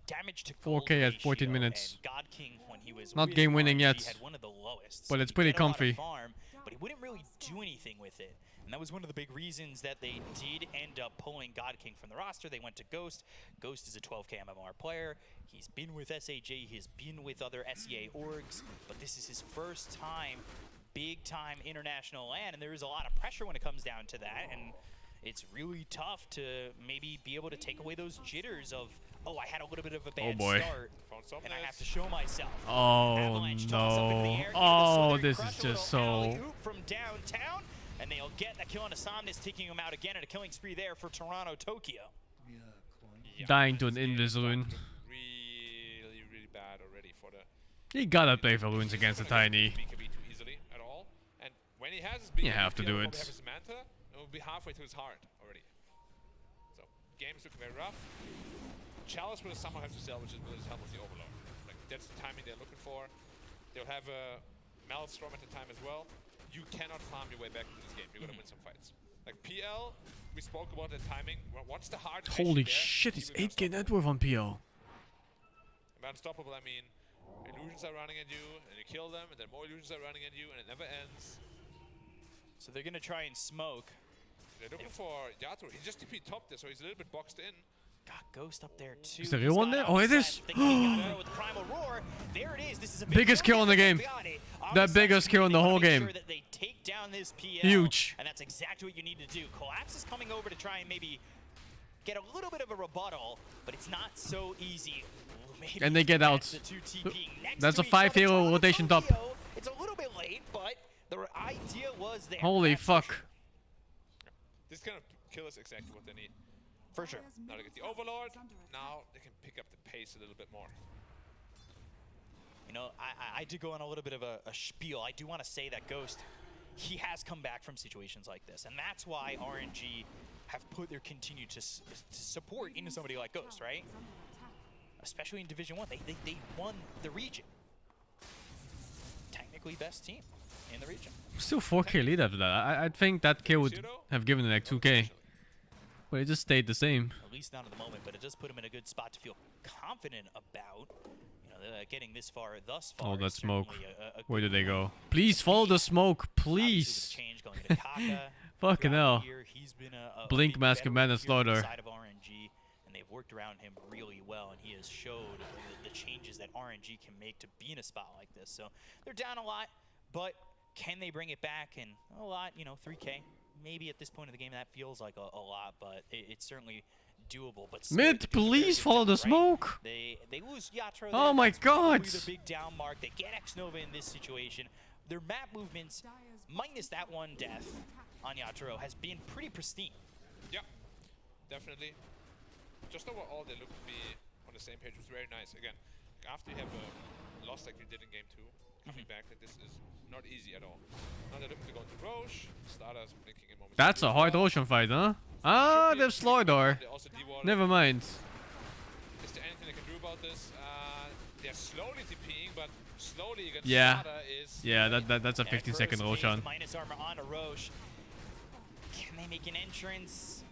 damage to gold 4K at 14 minutes. And God King, when he was not game winning yet, he had one of the lowest. but it's pretty comfy. Farm, but he wouldn't really do anything with it. And that was one of the big reasons that they did end up pulling God King from the roster. They went to Ghost. Ghost is a 12k MMR player. He's been with SAJ. He's been with other SEA orgs. But this is his first time, big-time international LAN. And there is a lot of pressure when it comes down to that. And it's really tough to maybe be able to take away those jitters of, oh, I had a little bit of a bad start, and I have to show myself. Oh, no. Oh, this is just so... From downtown. And they'll get that kill on Somnus, taking him out again, and a killing spree there for Toronto, Tokyo. Yeah, dying to an Invis rune. Really bad already for the... You gotta play for runes against the Tiny. BKB too easily at all. And when he has his BKB, you have to do it. Have his Manta, it will be halfway to his heart already. So, game is looking very rough. Chalice will somehow have to sell, which is help with the Overlord. Like, that's the timing they're looking for. They'll have a Maelstrom at the time as well. You cannot farm your way back into this game. You're gonna win some fights. Like PL, we spoke about the timing. What's the hard? Holy shit, he's 8k net worth on PL. By unstoppable, I mean illusions are running at you, and you kill them, and then more illusions are running at you, and it never ends. So they're gonna try and smoke. They're looking for Yatro. He just TP top there, so he's a little bit boxed in. Got Ghost up there too. Is the real one there? Oh, it is. There it is. This is a biggest kill in the game. The biggest kill in the whole game. That they take down this PL, huge. And that's exactly what you need to do. Collapse is coming over to try and maybe get a little bit of a rebuttal, but it's not so easy. Maybe And they get out. the two TPing next That's to a each 5 other. hero rotation top. It's a little bit late, but the idea was there. Holy fuck. This kind of kill is exactly what they need. For sure. Now they get the Overlord. Now they can pick up the pace a little bit more. You know, I did go on a little bit of a spiel. I do want to say that Ghost, he has come back from situations like this, and that's why RNG have put their continue to support into somebody like Ghost, right? Especially in Division 1. They won the region. Technically best team in the region. Still 4k lead after that. I think that kill would have given it like 2k. But it just stayed the same. At least not at the moment, but it does put him in a good spot to feel confident about, you know, getting this far thus far. Oh, that smoke. A Where did they go? Please follow the smoke, please. Fucking hell. He's been a Blink, Mask of Madness, Slaughter. side of RNG, and they've worked around him really well, and he has showed the changes that RNG can make to be in a spot like this. So they're down a lot, but can they bring it back? And a lot, you know, 3K. Maybe at this point in the game that feels like a lot, but it's certainly doable. But Mid, please follow the smoke. They lose Yatro. Oh my god. The big down mark. They get X-Nova in this situation. Their map movements, minus that one death on Yatro, has been pretty pristine. Yeah, definitely. Just overall, they look to be on the same page. It was very nice. Again, after you have a loss like we did in game 2, coming back, like this is not easy at all. Now they're looking to go into Roche. Stardust blinking in moments. That's a hard ocean fight, huh? Ah, they have Slaughter. Never mind. Is there anything they can do about this? They're slowly TPing, but slowly against Yeah. Stada is... Yeah, that's a 15-second Roshan. Minus armor on a Roche. Can they make an entrance?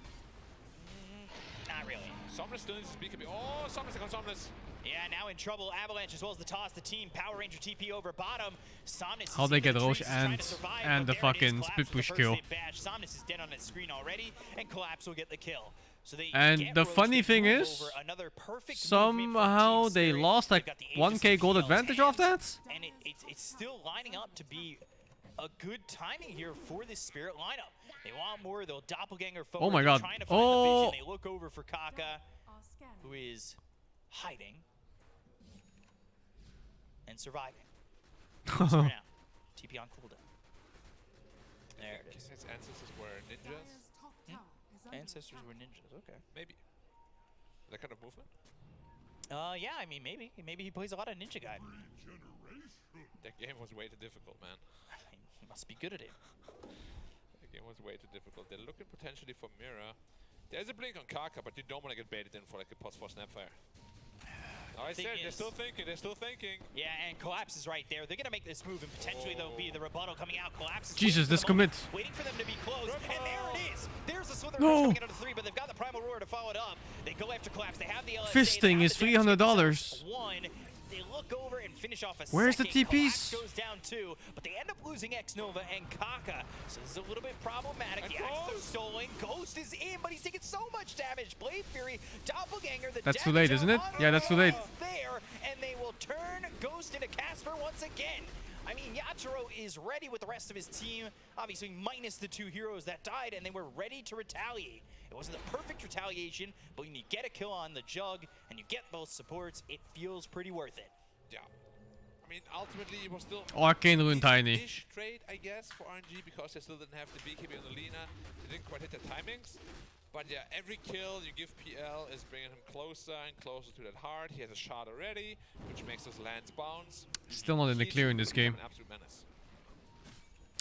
Not really. Somnus still needs to speak a bit. Oh, Somnus against Somnus. Yeah, now in trouble. Avalanche as well as the toss. The team Power Ranger TP over bottom. Somnus How they get Roche and the fucking split push kill. Somnus is dead on his screen already, and Collapse will get the kill. So they And the funny thing is, somehow they lost like 1k gold advantage off that. And it's still lining up to be a good timing here for this Spirit lineup. They want more. They'll doppelganger forward. Oh my god. Trying to find the vision. They look over for Kaka, who is hiding and surviving. For now. TP on cooldown. There it is. His ancestors were ninjas. Ancestors were ninjas. Okay. Maybe. That kind of movement? Yeah, I mean, maybe. Maybe he plays a lot of ninja guy. That game was way too difficult, man. He must be good at it. That game was way too difficult. They're looking potentially for Mira. There's a blink on Kaka, but you don't want to get baited in for like a pulse for Snapfire. Oh, I said, they're still thinking. Yeah, and Collapse is right there. They're going to make this move, and potentially there'll be the rebuttal coming out. Collapse is Jesus, this commit. Waiting for them to be close, and there it is. There's the Slither coming out of the 3, but they've got the Primal Roar to follow it up. They go after Collapse. They have the LSA. Fisting is $300. They look over and finish off a Where's the second. TPs? Collapse goes down 2, but they end up losing X-Nova and Kaka. So this is a little bit problematic. The Axe is stolen. Ghost is in, but he's taking so much damage. Blade Fury, Doppelganger. That's too late, isn't it? Yeah, that's too late. There, and they will turn Ghost into Casper once again. I mean, Yatoro is ready with the rest of his team, obviously minus the 2 heroes that died, and they were ready to retaliate. It wasn't the perfect retaliation, but when you get a kill on the Jug and you get both supports, it feels pretty worth it. Yeah. I mean, ultimately, it was still Arcane Rune Tiny. ish trade, I guess, for RNG, because they still didn't have the BKB on the Lina. They didn't quite hit their timings. But yeah, every kill you give PL is bringing him closer and closer to that heart. He has a shot already, which makes his lands bounce. Still not in the clear in this game. An absolute menace.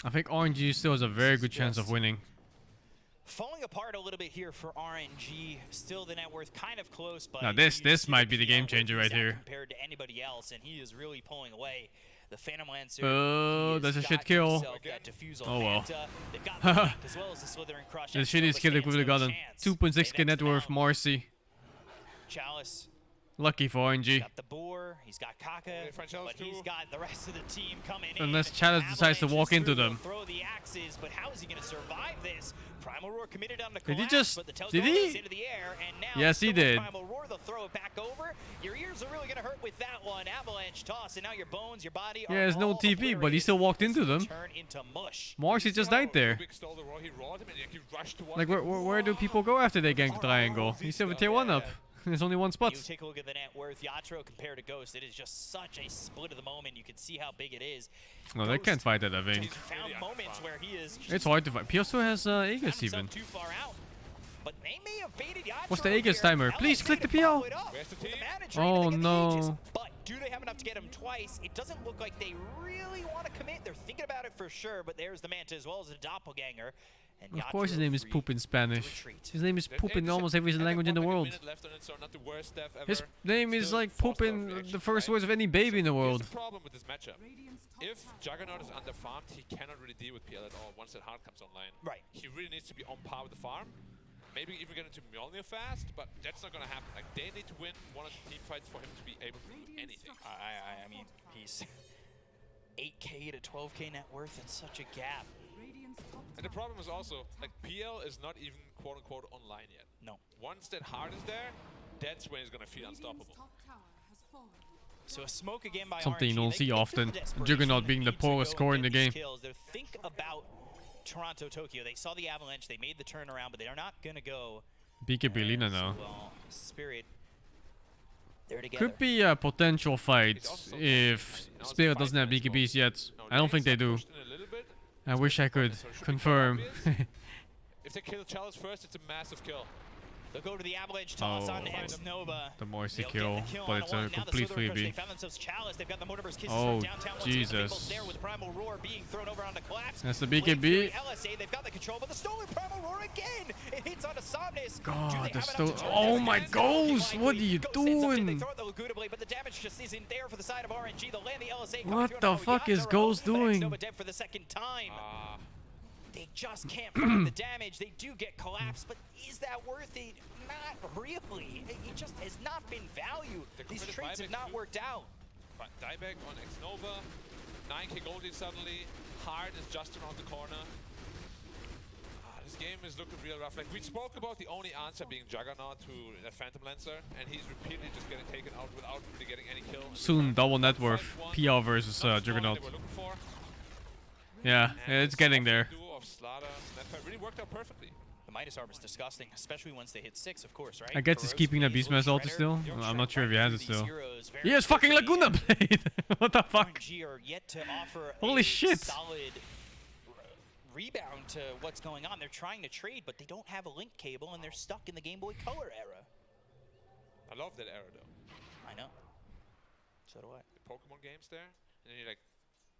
I think RNG still has a very good chance of winning. Falling apart a little bit here for RNG. Still the net worth kind of close, but Now this might be the game changer right here. Compared to anybody else, and he is really pulling away. The Phantom Lancer. Oh, that's a shit kill. Oh well. As well as the Slithering Crush. The shittiest kill they could have gotten. 2.6k net worth, Marcy. Chalice. Lucky for RNG. He's got the Boar, he's got Kaka, but he's got the rest of the team coming in. Unless Chalice decides to walk into them. Throw the axes, but how is he going to survive this? Primal Roar committed on the Did he collapse, just? but the Did he? into the air, and now yes, he did. Primal Roar, they'll throw it back over. Your ears are really going to hurt with that one. Avalanche toss, and now your bones, your body. Yeah, there's no TP, but he still walked into them. Turn into mush. Marcy just died there. Like, where do people go after they gank the triangle? You still have a tier 1 up. There's only one spot. You take a look at the net worth. Yatro compared to Ghost, it is just such a split of the moment. You can see how big it is. No, they can't fight that, I think. Found moments where he is It's hard to fight. He also has Aegis even. too far out. But they may have baited Yatro. What's the Aegis timer? Please click the PL. Oh no. But do they have enough to get him twice? It doesn't look like they really want to commit. They're thinking about it for sure, but there's the Manta as well as the Doppelganger. And Of course his name is Poop in Spanish. His name is Poop in almost every language in the world. His name is like Poop in the first words of any baby in the world. Here's the problem with this matchup. If Juggernaut is underfarmed, he cannot really deal with PL at all once that hard comes online. Right. He really needs to be on par with the farm. Maybe even get into Mjolnir fast, but that's not gonna happen. Like, they need to win one of the team fights for him to be able to do anything. I mean, he's 8K to 12K net worth. That's such a gap. And the problem is also, like, PL is not even quote-unquote online yet. No. Once that heart is there, that's when he's gonna feel unstoppable. So a smoke again by Something you RNG. don't see They often. feel the desperation Juggernaut that being they the need to poorest go scorer and in the get these game. kills. They're think about Toronto, Tokyo. They saw the Avalanche. They made the turnaround, but they're not gonna go. BKB Lina now. Well, Spirit. They're together. Could be a potential fight if Spirit doesn't have BKBs yet. I don't think they do. I wish I could confirm. If they kill Chalice first, it's a massive kill. They'll go to the Avalanche toss on X Nova. The Morrissey kill, but it's a complete They freebie. found themselves Chalice. They've got the Mortimer's kisses Oh, from downtown. Jesus. There with Primal Roar being thrown over onto Collapse. That's the BKB. LSA, they've got the control, but the stolen Primal Roar again. It hits onto Somnus. God, the still. Oh my Ghost! What are you doing? They throw the Laguna Blade, but the damage just isn't there for the side of RNG. They'll land the LSA. What the fuck is Ghost doing? Nova dead for the second time. They just can't find the damage. They do get collapsed, but is that worth it? Not really. It just has not been value. These trades have not worked out. But dieback on X-Nova. 9k Goldie suddenly. Hard is just around the corner. This game is looking real rough. Like, we spoke about the only answer being Juggernaut to a Phantom Lancer, and he's repeatedly just getting taken out without really getting any kills. Soon, double net worth. PL versus Juggernaut. Yeah, it's getting there. Really worked out perfectly. The Midas Armor is disgusting, especially once they hit 6, of course, right? I guess he's keeping the Beastmaster ulti still. I'm not sure if he has it still. He has fucking Laguna Blade! What the fuck? Are yet to offer Holy a shit! solid rebound to what's going on. They're trying to trade, but they don't have a link cable, and they're stuck in the Game Boy Color era. I love that era, though. I know. So do I. The Pokemon games there, and then you like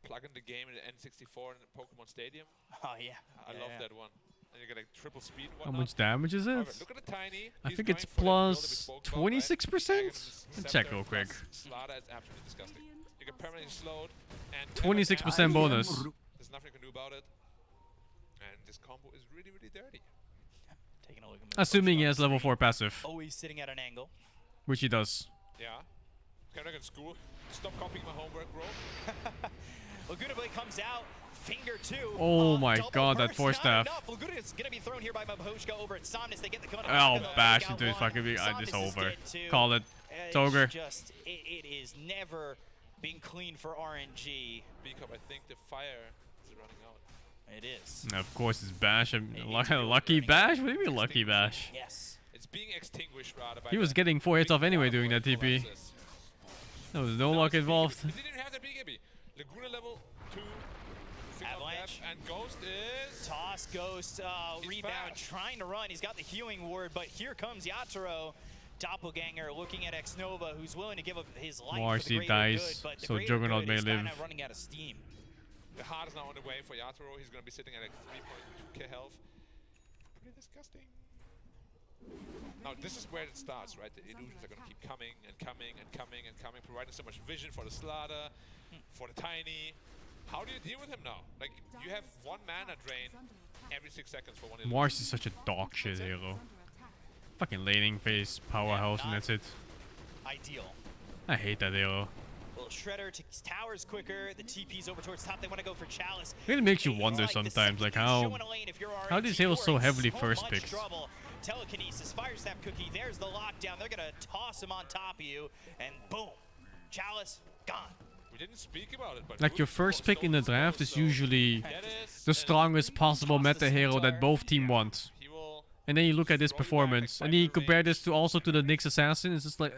plug in the game in the N64 in the Pokemon Stadium. Oh yeah. I love that one. And you get like triple speed and How whatnot. much damage is it? Look at the Tiny. I think it's plus 26%? Let's check real quick. Slaughter is absolutely disgusting. You get permanently slowed, and 26% bonus. There's nothing you can do about it. And this combo is really, really dirty. Taking a look at Assuming he has level 4 passive. Always sitting at an angle. Which he does. Yeah. Can I go to school? Stop copying my homework, bro. Laguna Blade comes out. Finger 2. Oh my god, that force staff. Laguna is going to be thrown here by Mabushka over at Somnus. They get the kill. I'll bash into his fucking beak. It's over. Call it. It's over. It is never been clean for RNG. Because I think the fire is running out. It is. Of course, it's bash. Lucky bash? What do you mean lucky bash? Yes. It's being extinguished rather by He was getting 4 hits off anyway doing that TP. There was no luck involved. He didn't even have the BKB. Laguna level 2. Avalanche. And Ghost is... Toss, Ghost, rebound, trying to run. He's got the healing ward, but here comes Yatoro. Doppelganger looking at X-Nova, who's willing to give up his life Marcy for the dies, good, but the so greater Juggernaut good may is live. kinda running out of steam. The heart is now on the way for Yatoro. He's going to be sitting at like 3.2k health. Pretty disgusting. Now, this is where it starts, right? The illusions are going to keep coming and coming and coming and coming, providing so much vision for the Slaughter, for the Tiny. How do you deal with him now? Like, you have one mana drain every 6 seconds for one illusion. Mars is such a dog shit hero. Fucking laning phase, powerhouse, and that's it. Ideal. I hate that hero. Little Shredder takes towers quicker. The TP's over towards top. They want to go for Chalice. It makes you wonder sometimes, like how these heroes so heavily first picks. Telekinesis, Fire Snap Cookie. There's the lockdown. They're gonna toss him on top of you, and boom. Chalice, gone. We didn't speak about it, but like your first pick in the draft is usually the strongest possible meta hero that both team want. And then you look at this performance, and then you compare this to also to the Nyx Assassin. It's just like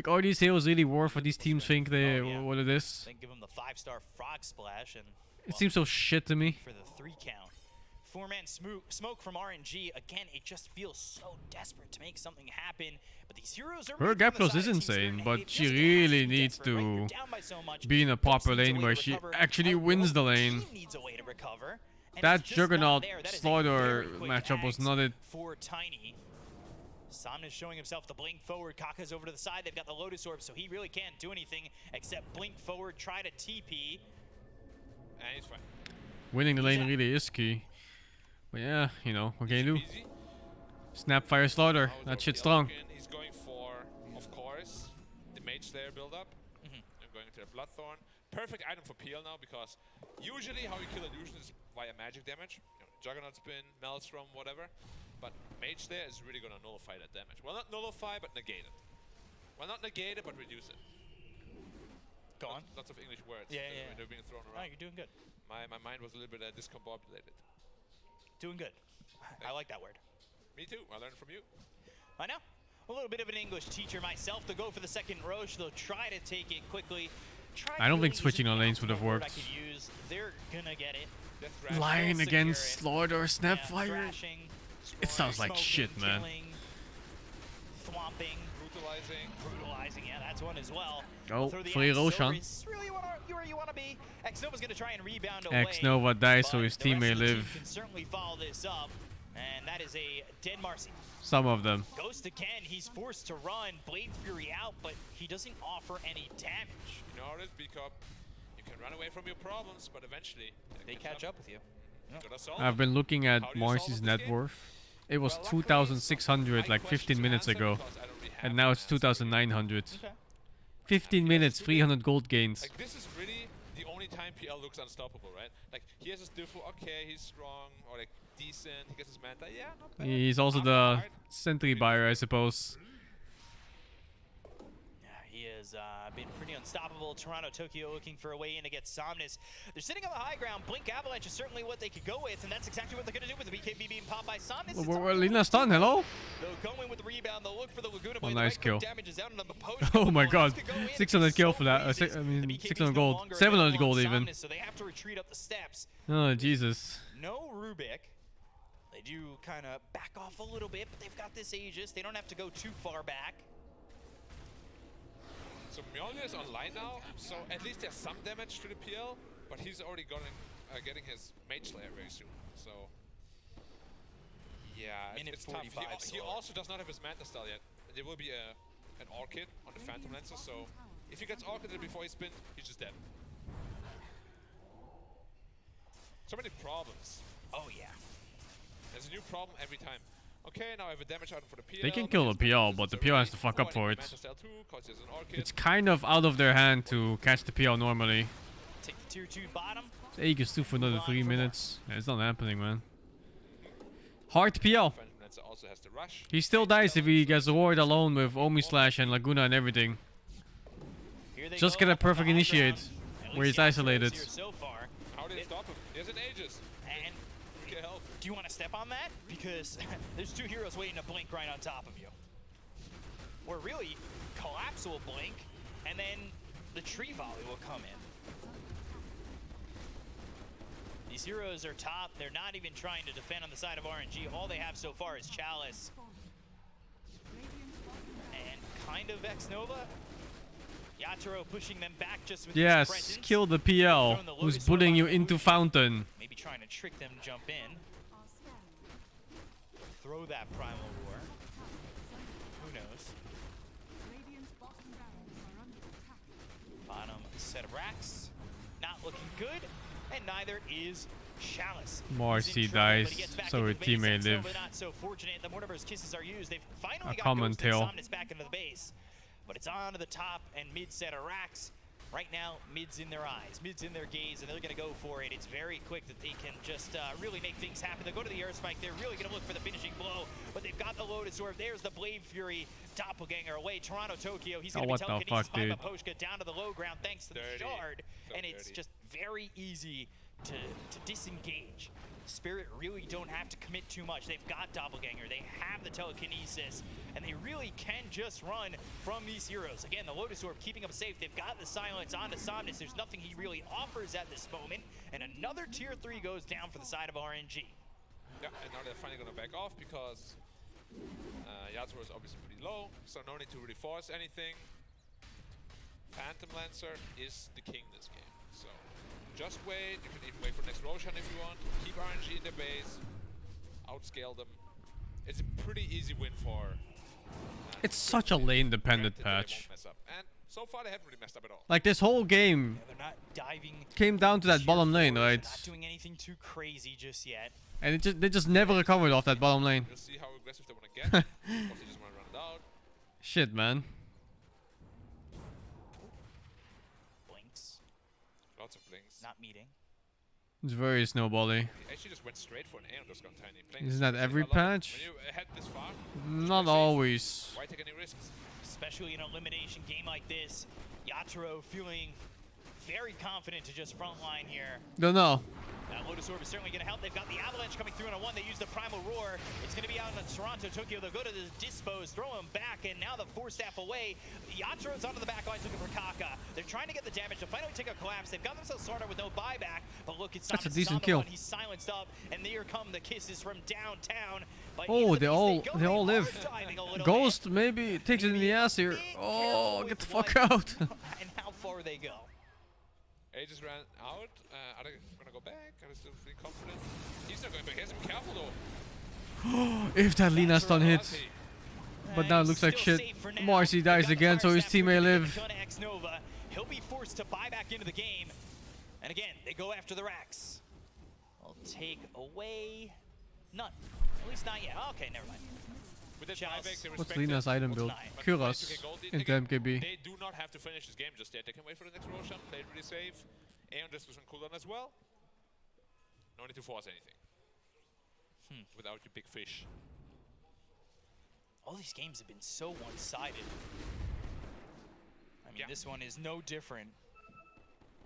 are these heroes really worth what these teams think they what it is? Then give him the 5-star frog splash, and It seems so shit to me. for the 3 count. 4-man smoke from RNG. Again, it just feels so desperate to make something happen. But these heroes are Her gap close is insane, but she really needs to be in a proper lane where she actually wins the lane. Needs a way to recover. That Juggernaut Slaughter matchup was not it. For Tiny. Somnus showing himself to blink forward. Kaka's over to the side. They've got the Lotus Orb, so he really can't do anything except blink forward, try to TP. And he's fine. Winning the lane really is key. But yeah, you know, what can you do? Snap, fire, slaughter. That shit's strong. He's going for, of course, the Mage Slayer build-up. I'm going to the Bloodthorn. Perfect item for PL now, because usually how you kill illusion is via magic damage. You know, Juggernaut Spin, Maelstrom, whatever. But Mage Slayer is really going to nullify that damage. Well, not nullify, but negate it. Well, not negate it, but reduce it. Go on. Lots of English words. Yeah. They're being thrown Oh, around. you're doing good. My mind was a little bit discombobulated. Doing good. I like that word. Me too. I learned from you. I know. A little bit of an English teacher myself to go for the second Roche. They'll try to take it quickly. I don't think switching on lanes would have worked. They're gonna get it. Lion against Slaughter, Snapfire. It sounds like shit, man. Thwomping, brutalizing. Yeah, that's one as well. Oh, free Roshan. Really where you want to be. X-Nova's gonna try and rebound away. X-Nova dies so his team may live. Can certainly follow this up, and that is a dead Marcy. Some of them. Ghost again, he's forced to run. Blade Fury out, but he doesn't offer any damage. You know this, B-Cup. You can run away from your problems, but eventually they catch up with you. I've been looking at Marcy's net worth. It was 2,600 like 15 minutes ago, and now it's 2,900. 15 minutes, 300 gold gains. Like, this is really the only time PL looks unstoppable, right? Like, he has his diffu, okay, he's strong, or like decent, he gets his manta, yeah, not bad. He's also the sentry buyer, I suppose. He has been pretty unstoppable. Toronto, Tokyo looking for a way in to get Somnus. They're sitting on the high ground. Blink Avalanche is certainly what they could go with, and that's exactly what they're going to do with the BKB being popped by Somnus. Lina stun, hello? They'll go in with the rebound. They'll look for the Laguna. Oh, nice kill. Out Oh my god. 600 kill for that. 600 gold. 700 gold even. So they have to retreat up the steps. Oh, Jesus. No Rubik. They do kind of back off a little bit, but they've got this Aegis. They don't have to go too far back. So Mjolnir is online now, so at least there's some damage to the PL, but he's already getting his Mage Slayer very soon, so... Yeah, it's tough. He also does not have his Manta Style yet. There will be an Orchid on the Phantom Lancer, so if he gets Orchided before he spins, he's just dead. So many problems. Oh yeah. There's a new problem every time. Okay, now I have a damage item for the PL. They can kill the PL, but the PL has to fuck up for it. It's kind of out of their hand to catch the PL normally. Take the tier 2 bottom. Aegis 2 for another 3 minutes. Yeah, it's not happening, man. Hard PL. He still dies if he gets Ward alone with Omi Slash and Laguna and everything. Just get a perfect initiate where he's isolated. How do they stop him? He has an Aegis. And do you want to step on that? Because there's 2 heroes waiting to blink right on top of you. Or really, Collapse will blink, and then the Tree Volley will come in. These heroes are top. They're not even trying to defend on the side of RNG. All they have so far is Chalice. And kind of X-Nova. Yatoro pushing them back just with his presence. Kill the PL, who's putting you into Fountain. Maybe trying to trick them to jump in. Throw that Primal Roar. Who knows? Bottom set of racks. Not looking good. And neither is Chalice. Marcy dies, so her team may live. Not so fortunate. The Mortimer's kisses are used. They've finally A got common Ghost and tail. Somnus back into the base. But it's on to the top and mid set of racks. Right now, mid's in their eyes, mid's in their gaze, and they're going to go for it. It's very quick that they can just really make things happen. They go to the air spike. They're really going to look for the finishing blow, but they've got the Lotus Orb. There's the Blade Fury doppelganger away. Toronto, Tokyo. He's going to be telekinesis by Maposhka down to the low ground thanks to the shard, and it's just very easy to disengage. Spirit really don't have to commit too much. They've got Doppelganger, they have the telekinesis, and they really can just run from these heroes. Again, the Lotus Orb keeping them safe. They've got the silence onto Somnus. There's nothing he really offers at this moment, and another tier 3 goes down for the side of RNG. Yeah, and now they're finally going to back off because Yatoro is obviously pretty low, so no need to really force anything. Phantom Lancer is the king this game, so just wait. You can even wait for next Roshan if you want. Keep RNG in their base, outscale them. It's a pretty easy win for. It's such a lane-dependent patch. And so far they haven't really messed up at all. Like this whole game they're not diving came down to that bottom lane, right? Not doing anything too crazy just yet. And they just never recovered off that bottom lane. We'll see how aggressive they want to get. Of course, they just want to run it out. Shit, man. Blinks. Lots of blinks. Not meeting. It's very snowbally. He actually just went straight for an A on this gun tiny. Isn't that every patch? When you head this far, not always. Why take any risks? Especially in an elimination game like this, Yatoro feeling very confident to just frontline here. Don't know. That Lotus Orb is certainly going to help. They've got the Avalanche coming through on a 1. They use the Primal Roar. It's going to be out in Toronto, Tokyo. They'll go to the Dispos, throw him back, and now the Force Staff away. Yatoro's onto the back lines looking for Kaka. They're trying to get the damage to finally take a collapse. They've got themselves started with no buyback, but look, it's That's a decent kill. He's silenced up, and here come the kisses from downtown. But oh, they all live. Ghost maybe takes it in the ass here. Oh, get the fuck out. And how far they go. A just ran out. Are they gonna go back? Are they still feeling confident? He's not going back. He has to be careful though. If that Lina stun hits. But now it looks like shit. Marcy dies again, so his team may live. He'll be forced to buy back into the game. And again, they go after the racks. I'll take away none. At least not yet. Okay, never mind. What's Lina's item build? Kuras into MKB. They do not have to finish this game just yet. They can wait for the next Roshan, play it really safe. Aeon just was on cooldown as well. No need to force anything. Without your big fish. All these games have been so one-sided. I mean, this one is no different.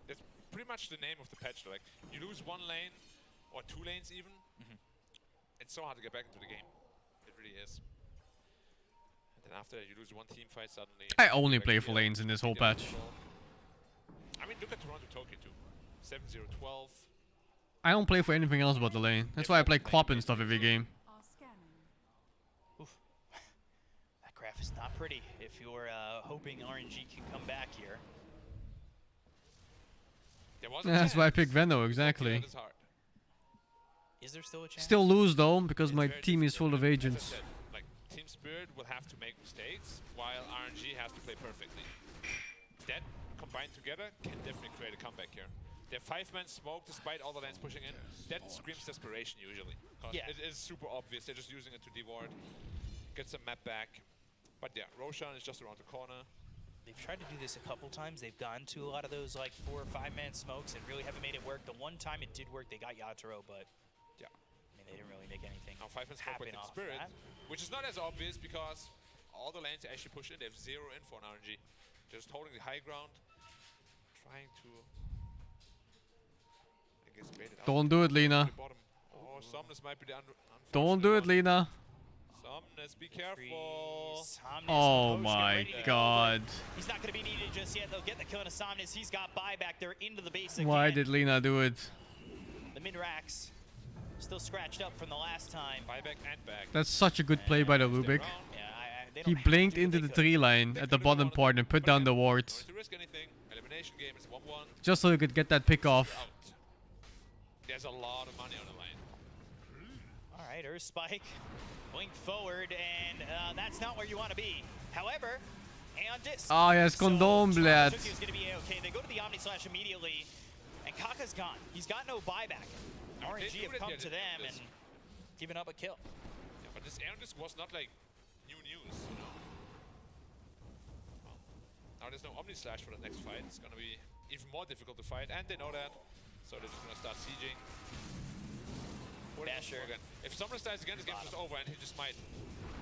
That's pretty much the name of the patch. Like, you lose one lane, or 2 lanes even. It's so hard to get back into the game. It really is. And after that, you lose one team fight suddenly. I only play for lanes in this whole patch. I mean, look at Toronto, Tokyo too. 7-0-12. I don't play for anything else but the lane. That's why I play Quap and stuff every game. Oof. That graph is not pretty if you're hoping RNG can come back here. That's why I picked Veno, exactly. Is there still a chance? Still lose though, because my team is full of agents. Like, Team Spirit will have to make mistakes, while RNG has to play perfectly. That, combined together, can definitely create a comeback here. Their 5-man smoke, despite all the lanes pushing in, that screams desperation usually. It is super obvious, they're just using it to deward, get some map back. But yeah, Roshan is just around the corner. They've tried to do this a couple times. They've gone to a lot of those like 4 or 5-man smokes and really haven't made it work. The one time it did work, they got Yatoro, but yeah, I mean, they didn't really make anything now 5-man smoke with Team Spirit, which is not as obvious because all the lanes they actually push in, they have 0 info on RNG. They're just holding the high ground, trying to, I guess, bait it out. Don't do it, Lina. Oh, Somnus might be the Don't do it, Lina. Somnus, be careful. Oh my god. He's not going to be needed just yet. They'll get the kill on Somnus. He's got buyback. They're into the base again. Why did Lina do it? The mid-racks still scratched up from the last time. Buyback and back. That's such a good play by the Rubik. He blinked into the tree line at the bottom part and put down the wards. Just so he could get that pick off. There's a lot of money on the line. Alright, Earth Spike. Blink forward, and that's not where you want to be. However, Aeon Disc. Ah, yes, Condom Blad. Is going to be okay. They go to the Omni Slash immediately, and Kaka's gone. He's got no buyback. RNG have come to them and given up a kill. Yeah, but this Aeon Disc was not like new news, you know. Well, now there's no Omni Slash for the next fight. It's gonna be even more difficult to fight, and they know that. So they're just gonna start sieging. Dasher. If Summoner dies again, this game's just over, and he just might.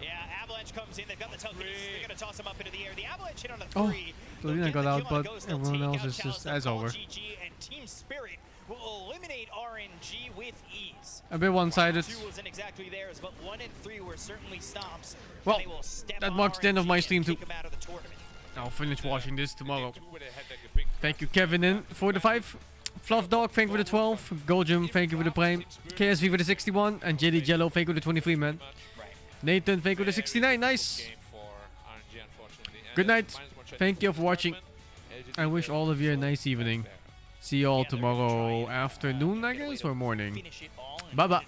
Yeah, Avalanche comes in. They've got the tokens. They're gonna toss him up into the air. The Avalanche hit on a Oh, 3. Luna got out, but everyone else is just as over. GG, and Team Spirit will eliminate RNG with ease. A bit one-sided. 2 wasn't exactly theirs, but 1 and 3 were certainly stomps. Well, They will step that on marks the end of my RNG stream and too. kick 'em out of the tournament. I'll finish watching this tomorrow. Thank you, Kevin, in for the 5. Fluff Dog, thank you for the 12. Goljum, thank you for the Prime. KSV for the 61. And JD Jello, thank you for the 23, man. Nathan, thank you for the 69. Nice. Good night. Thank you for watching. I wish all of you a nice evening. See you all tomorrow afternoon, I guess, or morning. Bye-bye.